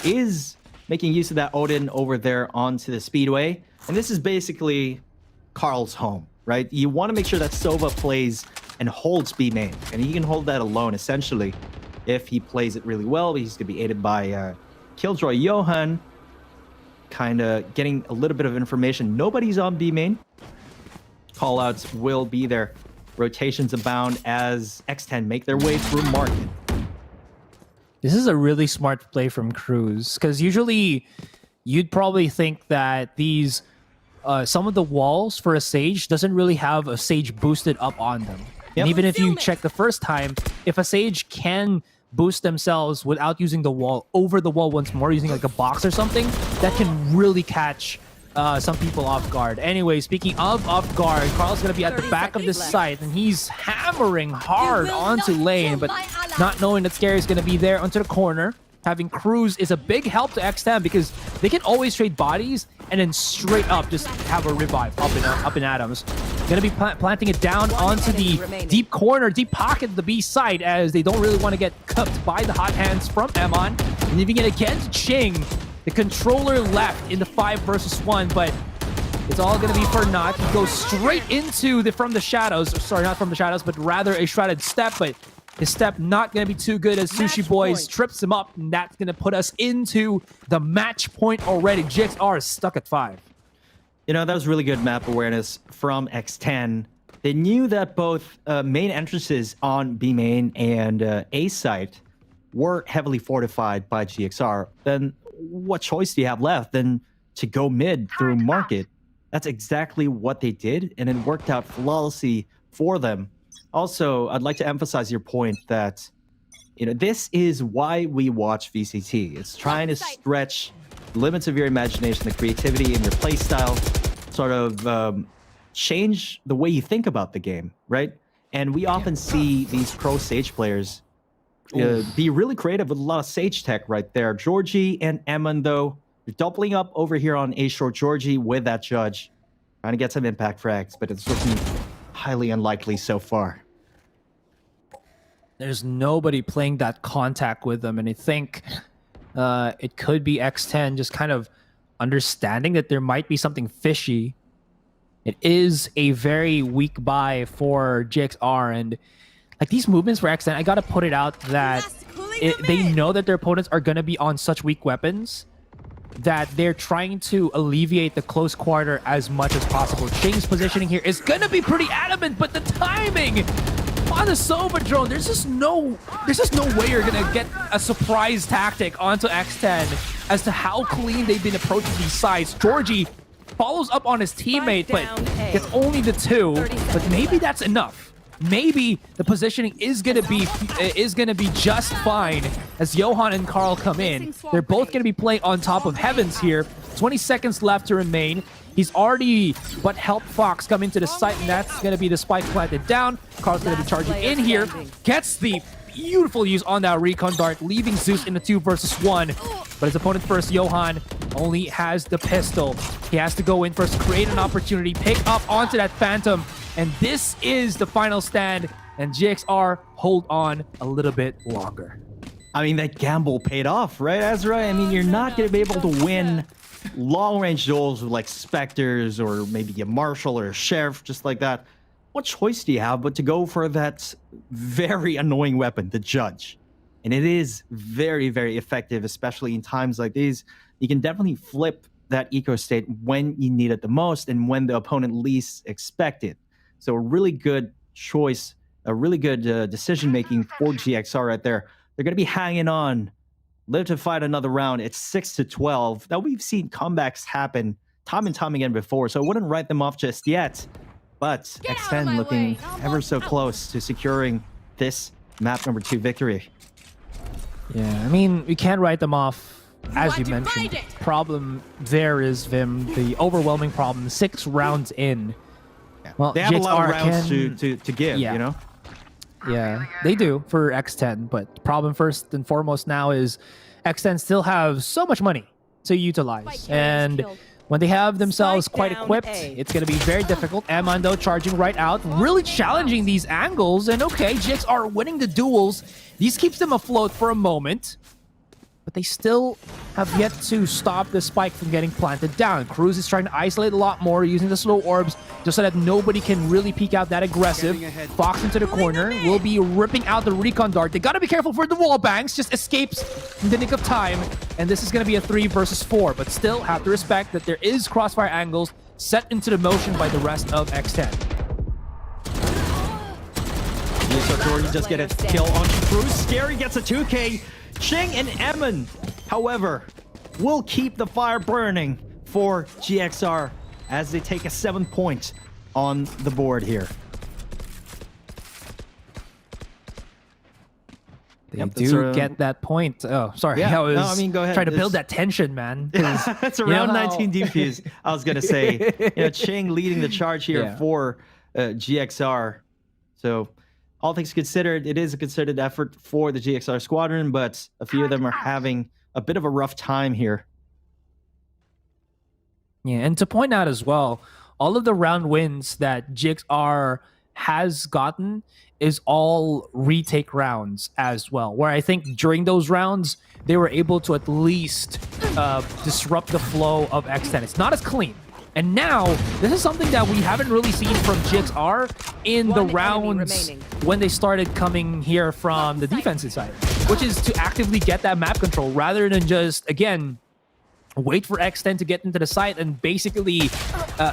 is making use of that Odin over there onto the Speedway. And this is basically Carl's home, right? You want to make sure that Sova plays and holds B main, and he can hold that alone essentially. If he plays it really well, he's going to be aided by Killjoy Johan, kind of getting a little bit of information. Nobody's on B main. Callouts will be there. Rotations abound as X10 make their way through market. This is a really smart play from Cruz, because usually you'd probably think that these some of the walls for a Sage doesn't really have a Sage boosted up on them. And even if you check the first time, if a Sage can boost themselves without using the wall, over the wall once more, using like a box or something, that can really catch some people off guard. Anyway, speaking of off guard, Carl's going to be at the back of this site, and he's hammering hard onto lane, but not knowing that Scary is going to be there onto the corner. Having Cruz is a big help to X10 because they can always trade bodies and then straight up just have a revive up in Adams. Gonna be planting it down onto the deep corner, deep pocket of the B side, as they don't really want to get cooked by the hot hands from Emon. Leaving it again to Ching. The controller left in the 5 versus 1, but it's all gonna be for naught. He goes straight into the from the shadows. Sorry, not from the shadows, but rather a shrouded step, but his step not going to be too good as Sushi Boys trips him up, and that's going to put us into the match point already. GXR is stuck at 5. You know, that was really good map awareness from X10. They knew that both main entrances on B main and A site were heavily fortified by GXR. Then what choice do you have left than to go mid through market? That's exactly what they did, and it worked out flawlessly for them. Also, I'd like to emphasize your point that, this is why we watch VCT. It's trying to stretch the limits of your imagination, the creativity in your playstyle, sort of change the way you think about the game, right? And we often see these pro Sage players be really creative with a lot of Sage tech right there. Georgie and Eamon, though, they're doubling up over here on A short Georgie with that judge. Trying to get some impact frags, but it's looking highly unlikely so far. There's nobody playing that contact with them, and I think it could be X10 just kind of understanding that there might be something fishy. It is a very weak buy for GXR, and like these movements for X10, I gotta put it out that they know that their opponents are gonna be on such weak weapons that they're trying to alleviate the close quarter as much as possible. Ching's positioning here is gonna be pretty adamant, but the timing on the Sova drone, there's just no way you're gonna get a surprise tactic onto X10 as to how clean they've been approaching these sides. Georgie follows up on his teammate, but gets only the 2. But maybe that's enough. Maybe the positioning is gonna be just fine as Johan and Carl come in. They're both gonna be playing on top of Heavens here. 20 seconds left to remain. He's already but helped Fox come into the site, and that's gonna be the spike planted down. Carl's gonna be charging in here. Gets the beautiful use on that recon dart, leaving Zeus in the 2 versus 1. But his opponent first, Johan, only has the pistol. He has to go in first, create an opportunity, pick up onto that Phantom. And this is the final stand, and GXR hold on a little bit longer. I mean, that gamble paid off, right, Ezra? I mean, you're not going to be able to win long-range duels with like Spectres or maybe a Marshal or a Sheriff, just like that. What choice do you have but to go for that very annoying weapon, the Judge? And it is very, very effective, especially in times like these. You can definitely flip that eco state when you need it the most and when the opponent least expect it. So a really good choice, a really good decision-making for GXR right there. They're going to be hanging on, live to fight another round. It's 6-12. Now, we've seen comebacks happen time and time again before, so I wouldn't write them off just yet. But X10 looking ever so close to securing this map number 2 victory. Yeah, I mean, we can't write them off, as you mentioned. Problem there is, Vim, the overwhelming problem, 6 rounds in. Well, they have a lot of rounds can... to give, you know? Yeah, they do for X10, but the problem first and foremost now is X10 still have so much money to utilize. And when they have themselves quite equipped, it's going to be very difficult. Amando charging right out, really challenging these angles. And okay, GXR winning the duels. These keeps them afloat for a moment. But they still have yet to stop the spike from getting planted down. Cruz is trying to isolate a lot more using the slow orbs just so that nobody can really peek out that aggressive. Fox into the corner will be ripping out the recon dart. They gotta be careful for the wall bangs. Just escapes in the nick of time. And this is gonna be a 3 versus 4. But still have to respect that there is crossfire angles set into the motion by the rest of X10. So Jordan just get a kill on Cruz. Scary gets a 2K. Ching and Emin, however, will keep the fire burning for GXR as they take a 7 point on the board here. They do get that point. Oh, sorry. Yeah, I was go ahead. trying to build that tension, man. It's around 19 DPs, I was going to say. Ching leading the charge here for GXR. So all things considered, it is a considered effort for the GXR squadron, but a few of them are having a bit of a rough time here. Yeah, and to point out as well, all of the round wins that GXR has gotten is all retake rounds as well, where I think during those rounds, they were able to at least disrupt the flow of X10. It's not as clean. And now, this is something that we haven't really seen from GXR in the rounds when they started coming here from the defensive side, which is to actively get that map control rather than just, again, wait for X10 to get into the site and basically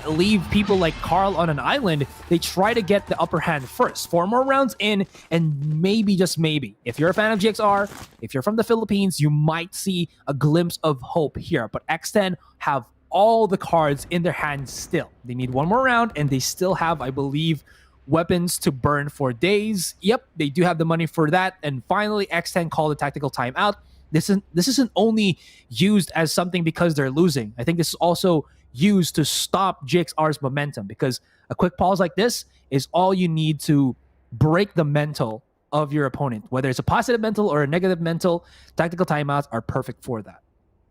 leave people like Carl on an island. They try to get the upper hand first. 4 more rounds in, and maybe, just maybe, if you're a fan of GXR, if you're from the Philippines, you might see a glimpse of hope here. But X10 have all the cards in their hands still. They need 1 more round, and they still have, I believe, weapons to burn for days. Yep, they do have the money for that. And finally, X10 called a tactical timeout. This isn't only used as something because they're losing. I think this is also used to stop GXR's momentum, because a quick pause like this is all you need to break the mental of your opponent. Whether it's a positive mental or a negative mental, tactical timeouts are perfect for that.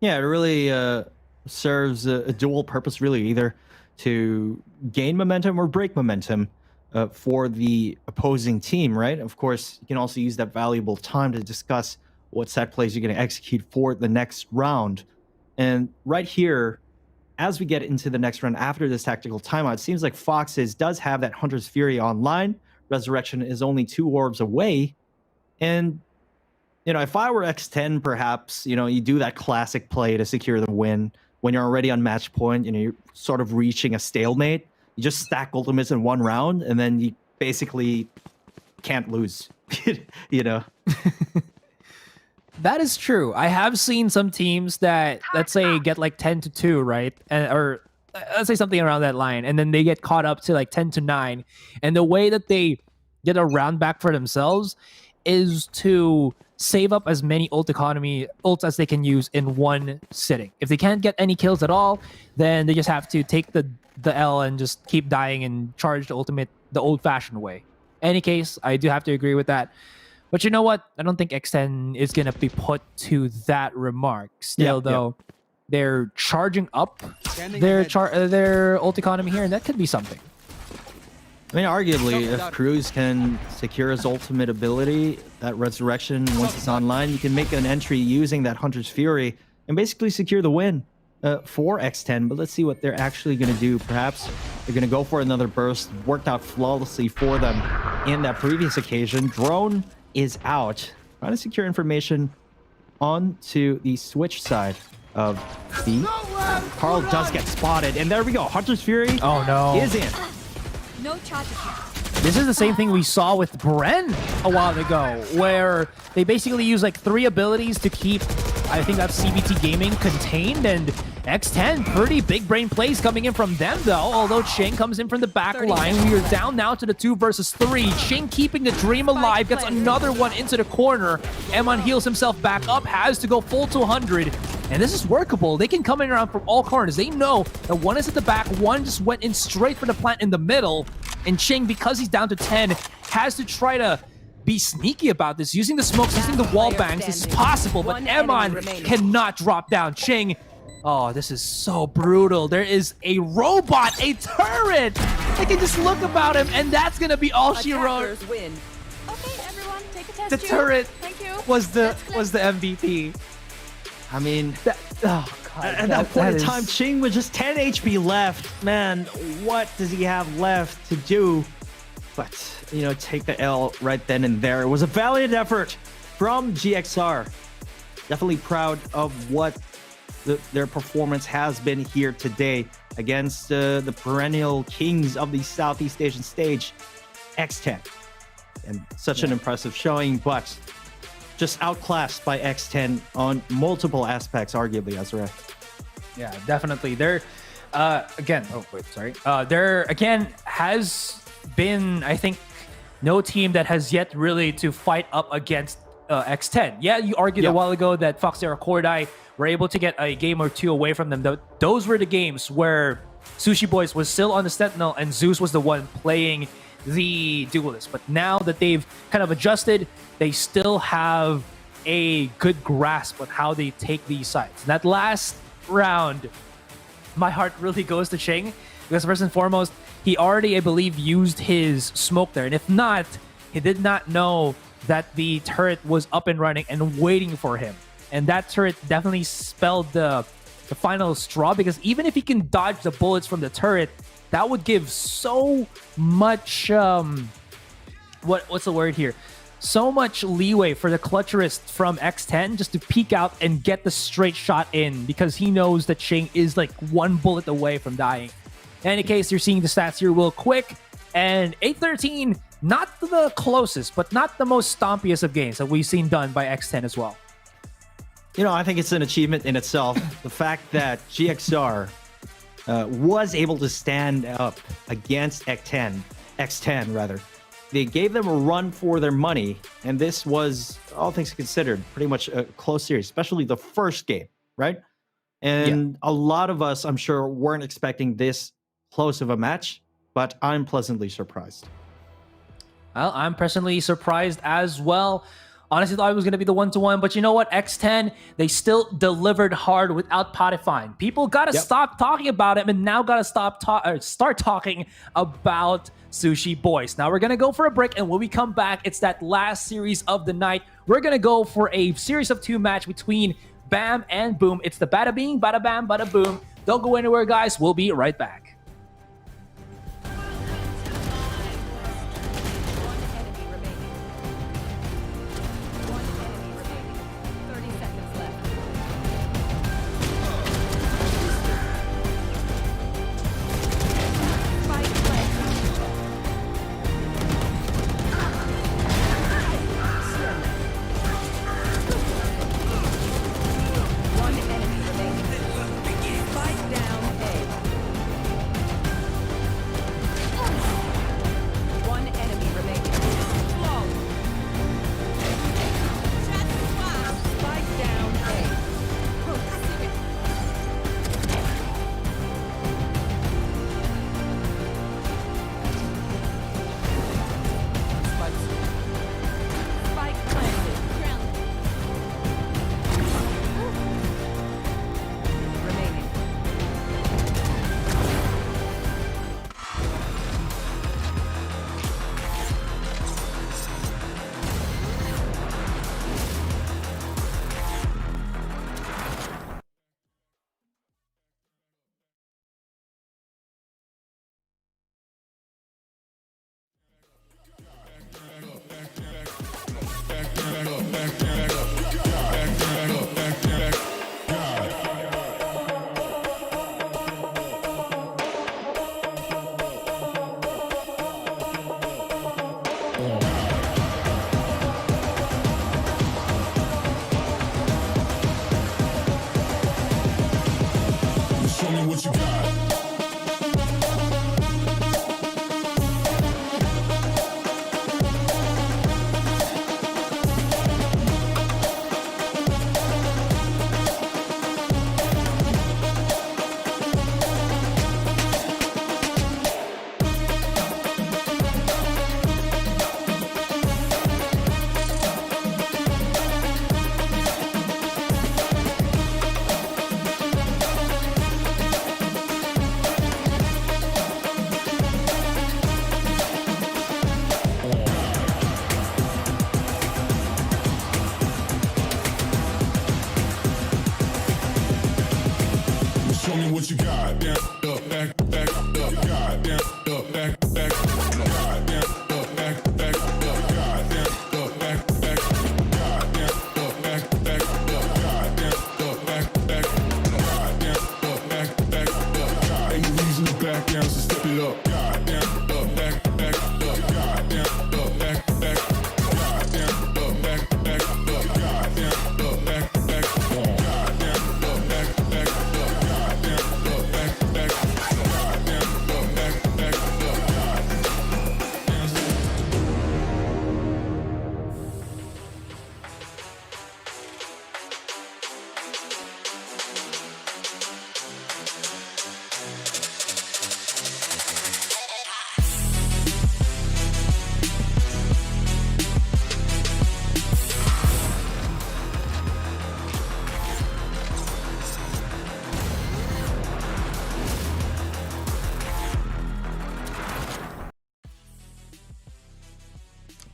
Yeah, it really serves a dual purpose, really. Either to gain momentum or break momentum for the opposing team, right? Of course, you can also use that valuable time to discuss what set plays you're going to execute for the next round. And right here, as we get into the next round after this tactical timeout, it seems like Foxes does have that Hunter's Fury online. Resurrection is only 2 orbs away. And, you know, if I were X10, perhaps, you know, you do that classic play to secure the win when you're already on match point, you know, you're sort of reaching a stalemate. You just stack ultimates in 1 round, and then you basically can't lose, you know? That is true. I have seen some teams that, let's say, get like 10-2, right? Or let's say something around that line, and then they get caught up to like 10-9. And the way that they get a round back for themselves is to save up as many ults as they can use in one sitting. If they can't get any kills at all, then they just have to take the L and just keep dying and charge the ultimate the old-fashioned way. Any case, I do have to agree with that. But you know what? I don't think X10 is going to be put to that remark. Still, though, they're charging up their ult economy here, and that could be something. I mean, arguably, if Cruz can secure his ultimate ability, that Resurrection, once it's online, you can make an entry using that Hunter's Fury and basically secure the win for X10. But let's see what they're actually going to do. Perhaps they're going to go for another burst. Worked out flawlessly for them in that previous occasion. Drone is out. Trying to secure information onto the switch side of B. Carl does get spotted, and there we go. Hunter's Fury is in. No charges here. This is the same thing we saw with Bren a while ago, where they basically use like 3 abilities to keep, I think that's CBT Gaming, contained, and X10, pretty big brain plays coming in from them though, although Ching comes in from the back line. We are down now to the 2 versus 3. Ching keeping the dream alive, gets another one into the corner. Emon heals himself back up, has to go full to 100. And this is workable. They can come in around from all corners. They know that one is at the back, one just went in straight for the plant in the middle. And Ching, because he's down to 10, has to try to be sneaky about this, using the smokes, using the wall bangs. This is possible, but Emon cannot drop down. Ching, oh, this is so brutal. There is a robot, a turret. They can just look about him, and that's going to be all she wrote. Win. Okay, everyone, take a test. The turret Thank you. was the MVP. I mean, God, at that point in time, Ching with just 10 HP left. Man, what does he have left to do? But, you know, take the L right then and there. It was a valiant effort from GXR. Definitely proud of what their performance has been here today against the perennial kings of the Southeast Asian stage, X10. And such an impressive showing, but just outclassed by X10 on multiple aspects, arguably, Azure. Yeah, definitely. There again has been, I think, no team that has yet really to fight up against X10. Yeah, you argued a while ago that Fox Zero Kordai were able to get a game or 2 away from them. Those were the games where Sushi Boys was still on the Sentinel and Zeus was the one playing the duelist. But now that they've kind of adjusted, they still have a good grasp of how they take these sides. And that last round, my heart really goes to Ching, because first and foremost, he already, I believe, used his smoke there. And if not, he did not know that the turret was up and running and waiting for him. And that turret definitely spelled the final straw, because even if he can dodge the bullets from the turret, that would give so much what's the word here? So much leeway for the clutcherist from X10 just to peek out and get the straight shot in, because he knows that Ching is like 1 bullet away from dying. In any case, you're seeing the stats here real quick, and 8-13, not the closest, but not the most stompiest of games that we've seen done by X10 as well. You know, I think it's an achievement in itself. The fact that GXR was able to stand up against X10 rather. They gave them a run for their money, and this was, all things considered, pretty much a close series, especially the first game, right? And a lot of us, I'm sure, weren't expecting this close of a match, but I'm pleasantly surprised. Well, I'm pleasantly surprised as well. Honestly, thought it was going to be the 1-1, but you know what? X10, they still delivered hard without Potifine. People got to stop talking about him and now got to start talking about Sushi Boys. Now we're going to go for a break, and when we come back, it's that last series of the night. We're going to go for a series of 2 match between BAAM and Boom. It's the bada bing, bada bam, bada boom. Don't go anywhere, guys. We'll be right back. Show me what you got. Show me what you got. Down, up, back, up, God, down, up, back, God, down, up, back, up, God, down, up, back, God, down, up, back, up, God, down, up, back, God, down, up, back, God. Ain't no reason to back down, so step it up. God, down, up, back, God, down, up, back, God, down, up, back, God, down, up, back, God, down, up, back,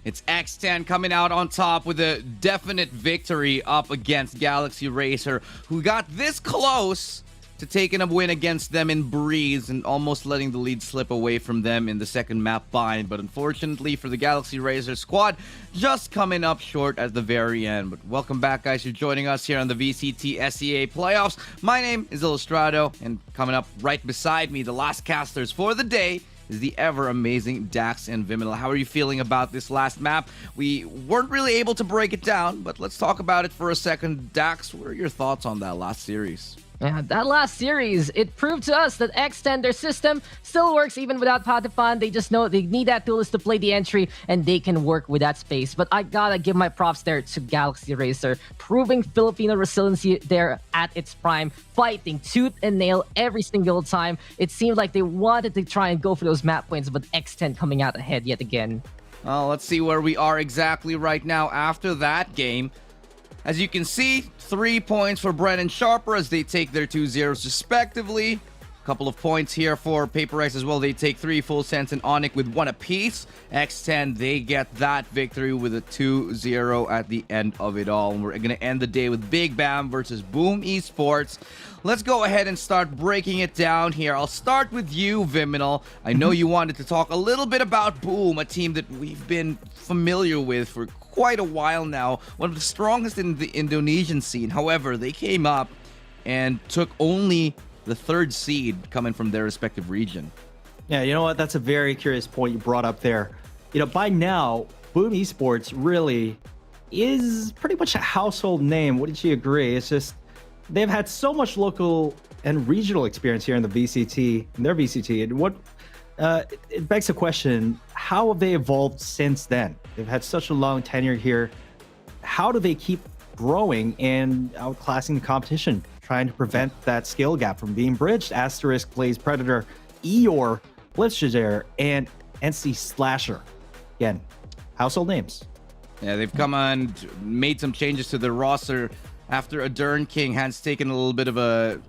It's X10 coming out on top with a definite victory up against Galaxy Racer, who got this close to taking a win against them in Breeze and almost letting the lead slip away from them in the second map bind. But unfortunately for the Galaxy Racer squad, just coming up short at the very end. But welcome back, guys. You're joining us here on the VCT SEA playoffs. My name is Illustrado, and coming up right beside me, the last casters for the day, is the ever amazing Dax and Viminal. How are you feeling about this last map? We weren't really able to break it down, but let's talk about it for a second. Dax, what are your thoughts on that last series? Yeah, that last series, it proved to us that X10, their system, still works even without Patifan. They just know they need that tool to play the entry, and they can work with that space. But I gotta give my props there to Galaxy Racer, proving Filipino resiliency there at its prime, fighting tooth and nail every single time. It seemed like they wanted to try and go for those map points, but X10 coming out ahead yet again. Let's see where we are exactly right now after that game. As you can see, 3 points for Bren and Sharper as they take their 2-0s respectively. Couple of points here for Paper X as well. They take 3, Full Sense and Onic with 1 apiece. X10, they get that victory with a 2-0 at the end of it all. And we're going to end the day with Big BAAM versus BAAM Esports. Let's go ahead and start breaking it down here. I'll start with you, Viminal. I know you wanted to talk a little bit about BAAM, a team that we've been familiar with for quite a while now. One of the strongest in the Indonesian scene. However, they came up and took only the 3rd seed coming from their respective region. Yeah, you know what? That's a very curious point you brought up there. You know, by now, BAAM Esports really is pretty much a household name. Wouldn't you agree? It's just they've had so much local and regional experience here in the VCT, in their VCT. And what it begs the question, how have they evolved since then? They've had such a long tenure here. How do they keep growing and outclassing the competition, trying to prevent that skill gap from being bridged? Asterisk, Blaze Predator, Eeyore, Blitzjazer, and NC Slasher. Again, household names. Yeah, they've come and made some changes to their roster after Adern King has taken a little bit of a,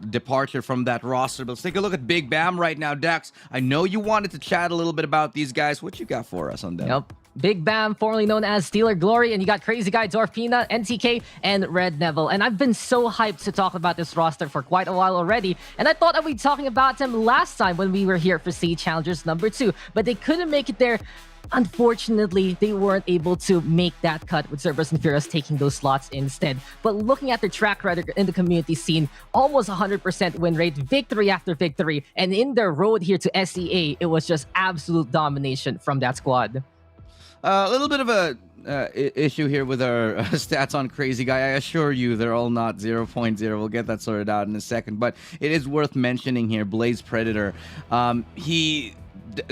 departure from that roster. But let's take a look at Big BAAM right now. Dax, I know you wanted to chat a little bit about these guys. What you got for us on them? Yep. Big BAAM, formerly known as Steeler Glory, and you got Crazy Guy, Dorfina, NTK, and Red Neville. And I've been so hyped to talk about this roster for quite a while already, and I thought I'd be talking about them last time when we were here for Sea Challengers number 2, but they couldn't make it there. Unfortunately, they weren't able to make that cut with Cerberus and Furious taking those slots instead. But looking at their track record in the community scene, almost 100% win rate, victory after victory, and in their road here to SEA, it was just absolute domination from that squad. A little bit of a issue here with our stats on Crazy Guy. I assure you, they're all not 0.0. We'll get that sorted out in a second. But it is worth mentioning here, Blaze Predator. He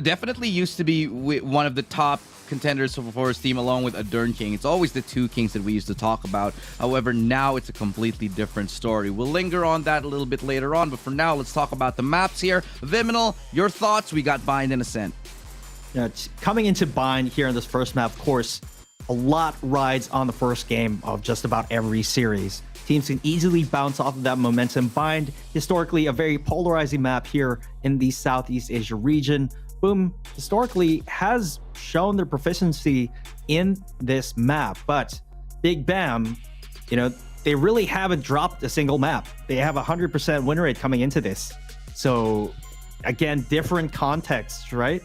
definitely used to be one of the top contenders for his team along with Adern King. It's always the 2 kings that we used to talk about. However, now it's a completely different story. We'll linger on that a little bit later on. But for now, let's talk about the maps here. Viminal, your thoughts? We got Bind and Ascent. Yeah, coming into Bind here in this first map, of course, a lot rides on the first game of just about every series. Teams can easily bounce off of that momentum. Bind, historically, a very polarizing map here in the Southeast Asia region. BAAM, historically, has shown their proficiency in this map. But Big BAAM, they really haven't dropped a single map. They have a 100% win rate coming into this. So, again, different contexts, right?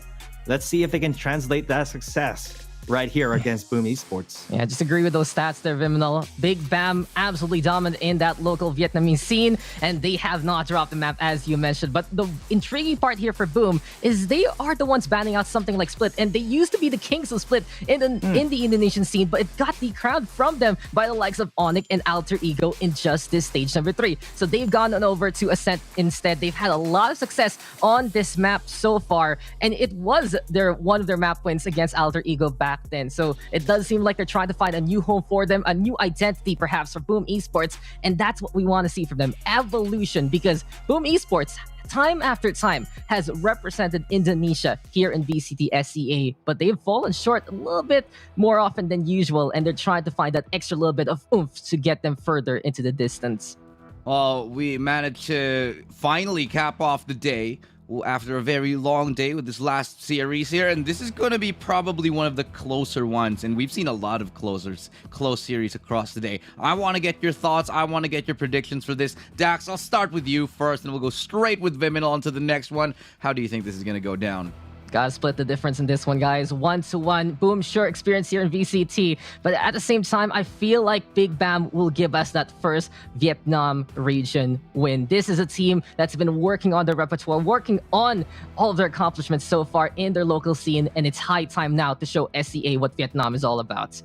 Let's see if they can translate that success right here against BAAM Esports. Yeah, just agree with those stats there, Viminal. Big BAAM absolutely dominant in that local Vietnamese scene, and they have not dropped the map, as you mentioned. But the intriguing part here for BAAM is they are the ones banning out something like Split, and they used to be the kings of Split in the Indonesian scene, but it got decrowned from them by the likes of Onic and Alter Ego in just this stage number 3. So they've gone on over to Ascent instead. They've had a lot of success on this map so far, and it was one of their map wins against Alter Ego back then. So it does seem like they're trying to find a new home for them, a new identity perhaps for BAAM Esports, and that's what we want to see from them. Evolution, because BAAM Esports time after time has represented Indonesia here in VCT SEA, but they've fallen short a little bit more often than usual, and they're trying to find that extra little bit of oomph to get them further into the distance. Well, we managed to finally cap off the day after a very long day with this last series here, and this is going to be probably one of the closer ones, and we've seen a lot of close series across the day. I want to get your thoughts. I want to get your predictions for this. Dax, I'll start with you first, and we'll go straight with Viminal on to the next one. How do you think this is going to go down? Gotta split the difference in this one, guys. 1-1. BAAM, sure, experience here in VCT. But at the same time, I feel like Big BAAM will give us that first Vietnam region win. This is a team that's been working on their repertoire, working on all of their accomplishments so far in their local scene. And it's high time now to show SEA what Vietnam is all about.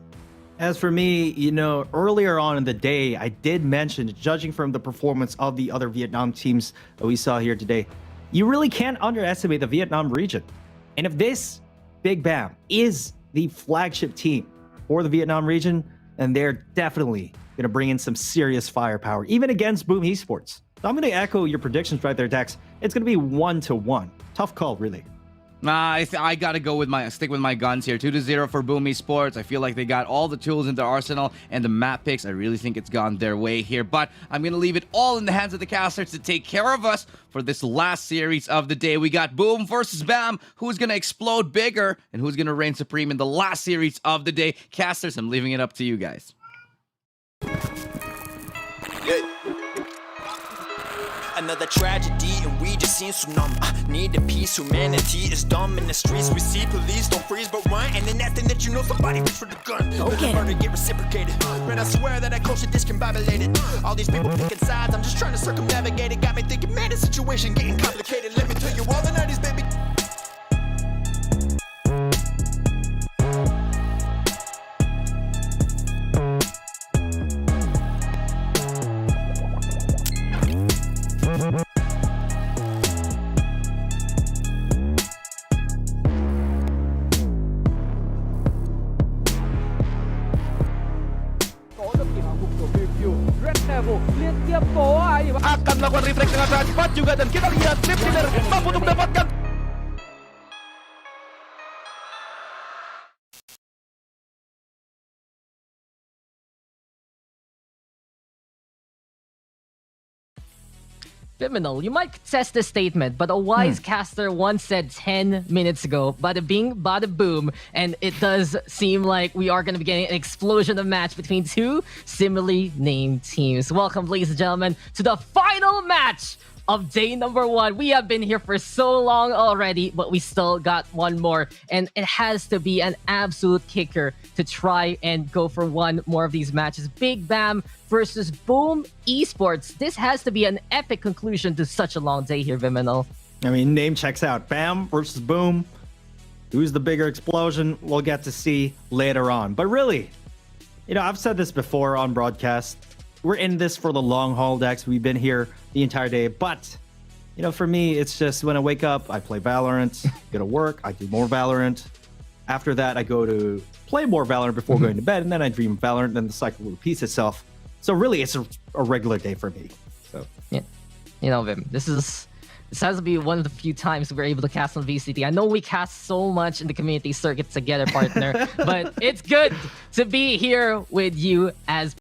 As for me, earlier on in the day, I did mention, judging from the performance of the other Vietnam teams that we saw here today, you really can't underestimate the Vietnam region. And if this Big BAAM is the flagship team for the Vietnam region, then they're definitely going to bring in some serious firepower, even against BAAM Esports. So I'm going to echo your predictions right there, Dex. It's going to be 1-1. Tough call, really. I gotta go with stick with my guns here. 2-0 for BAAM Esports. I feel like they got all the tools in their arsenal, and the map picks, I really think it's gone their way here. But I'm gonna leave it all in the hands of the casters to take care of us for this last series of the day. We got BAAM versus BAAM. Who's gonna explode bigger, and who's gonna reign supreme in the last series of the day? Casters, I'm leaving it up to you guys. Another tragedy, and we just seem so numb. Need a peace, humanity is dumb in the streets. We see police don't freeze but run, and then that thing that you know somebody reach for the gun. Okay. The murder get reciprocated. Man, I swear that I culture discombobulated. All these people picking sides, I'm just trying to circumnavigate it. Got me thinking, man, the situation getting complicated. Let me tell you all the 90s, baby. Akan melakukan refleks dengan sangat cepat juga, dan kita lihat Flip Killer mampu untuk mendapatkan Viminal, you might contest this statement, but a wise caster once said 10 minutes ago, bada bing, bada boom, and it does seem like we are going to be getting an explosion of match between two similarly named teams. Welcome, ladies and gentlemen, to the final match of day number 1. We have been here for so long already, but we still got one more, and it has to be an absolute kicker to try and go for one more of these matches. Big BAAM versus BAAM Esports. This has to be an epic conclusion to such a long day here, Viminal. I mean, name checks out. BAAM versus BAAM. Who's the bigger explosion? We'll get to see later on. But really, you know, I've said this before on broadcast. We're in this for the long haul, Dex. We've been here the entire day. But, you know, for me, it's just when I wake up, I play Valorant. Go to work, I do more Valorant. After that, I go to play more Valorant before going to bed. And then I dream Valorant, and then the cycle repeats itself. So really, it's a regular day for me. So yeah, you know, Vim, this has to be one of the few times we're able to cast on VCT. I know we cast so much in the community circuit together, partner, but it's good to be here with you as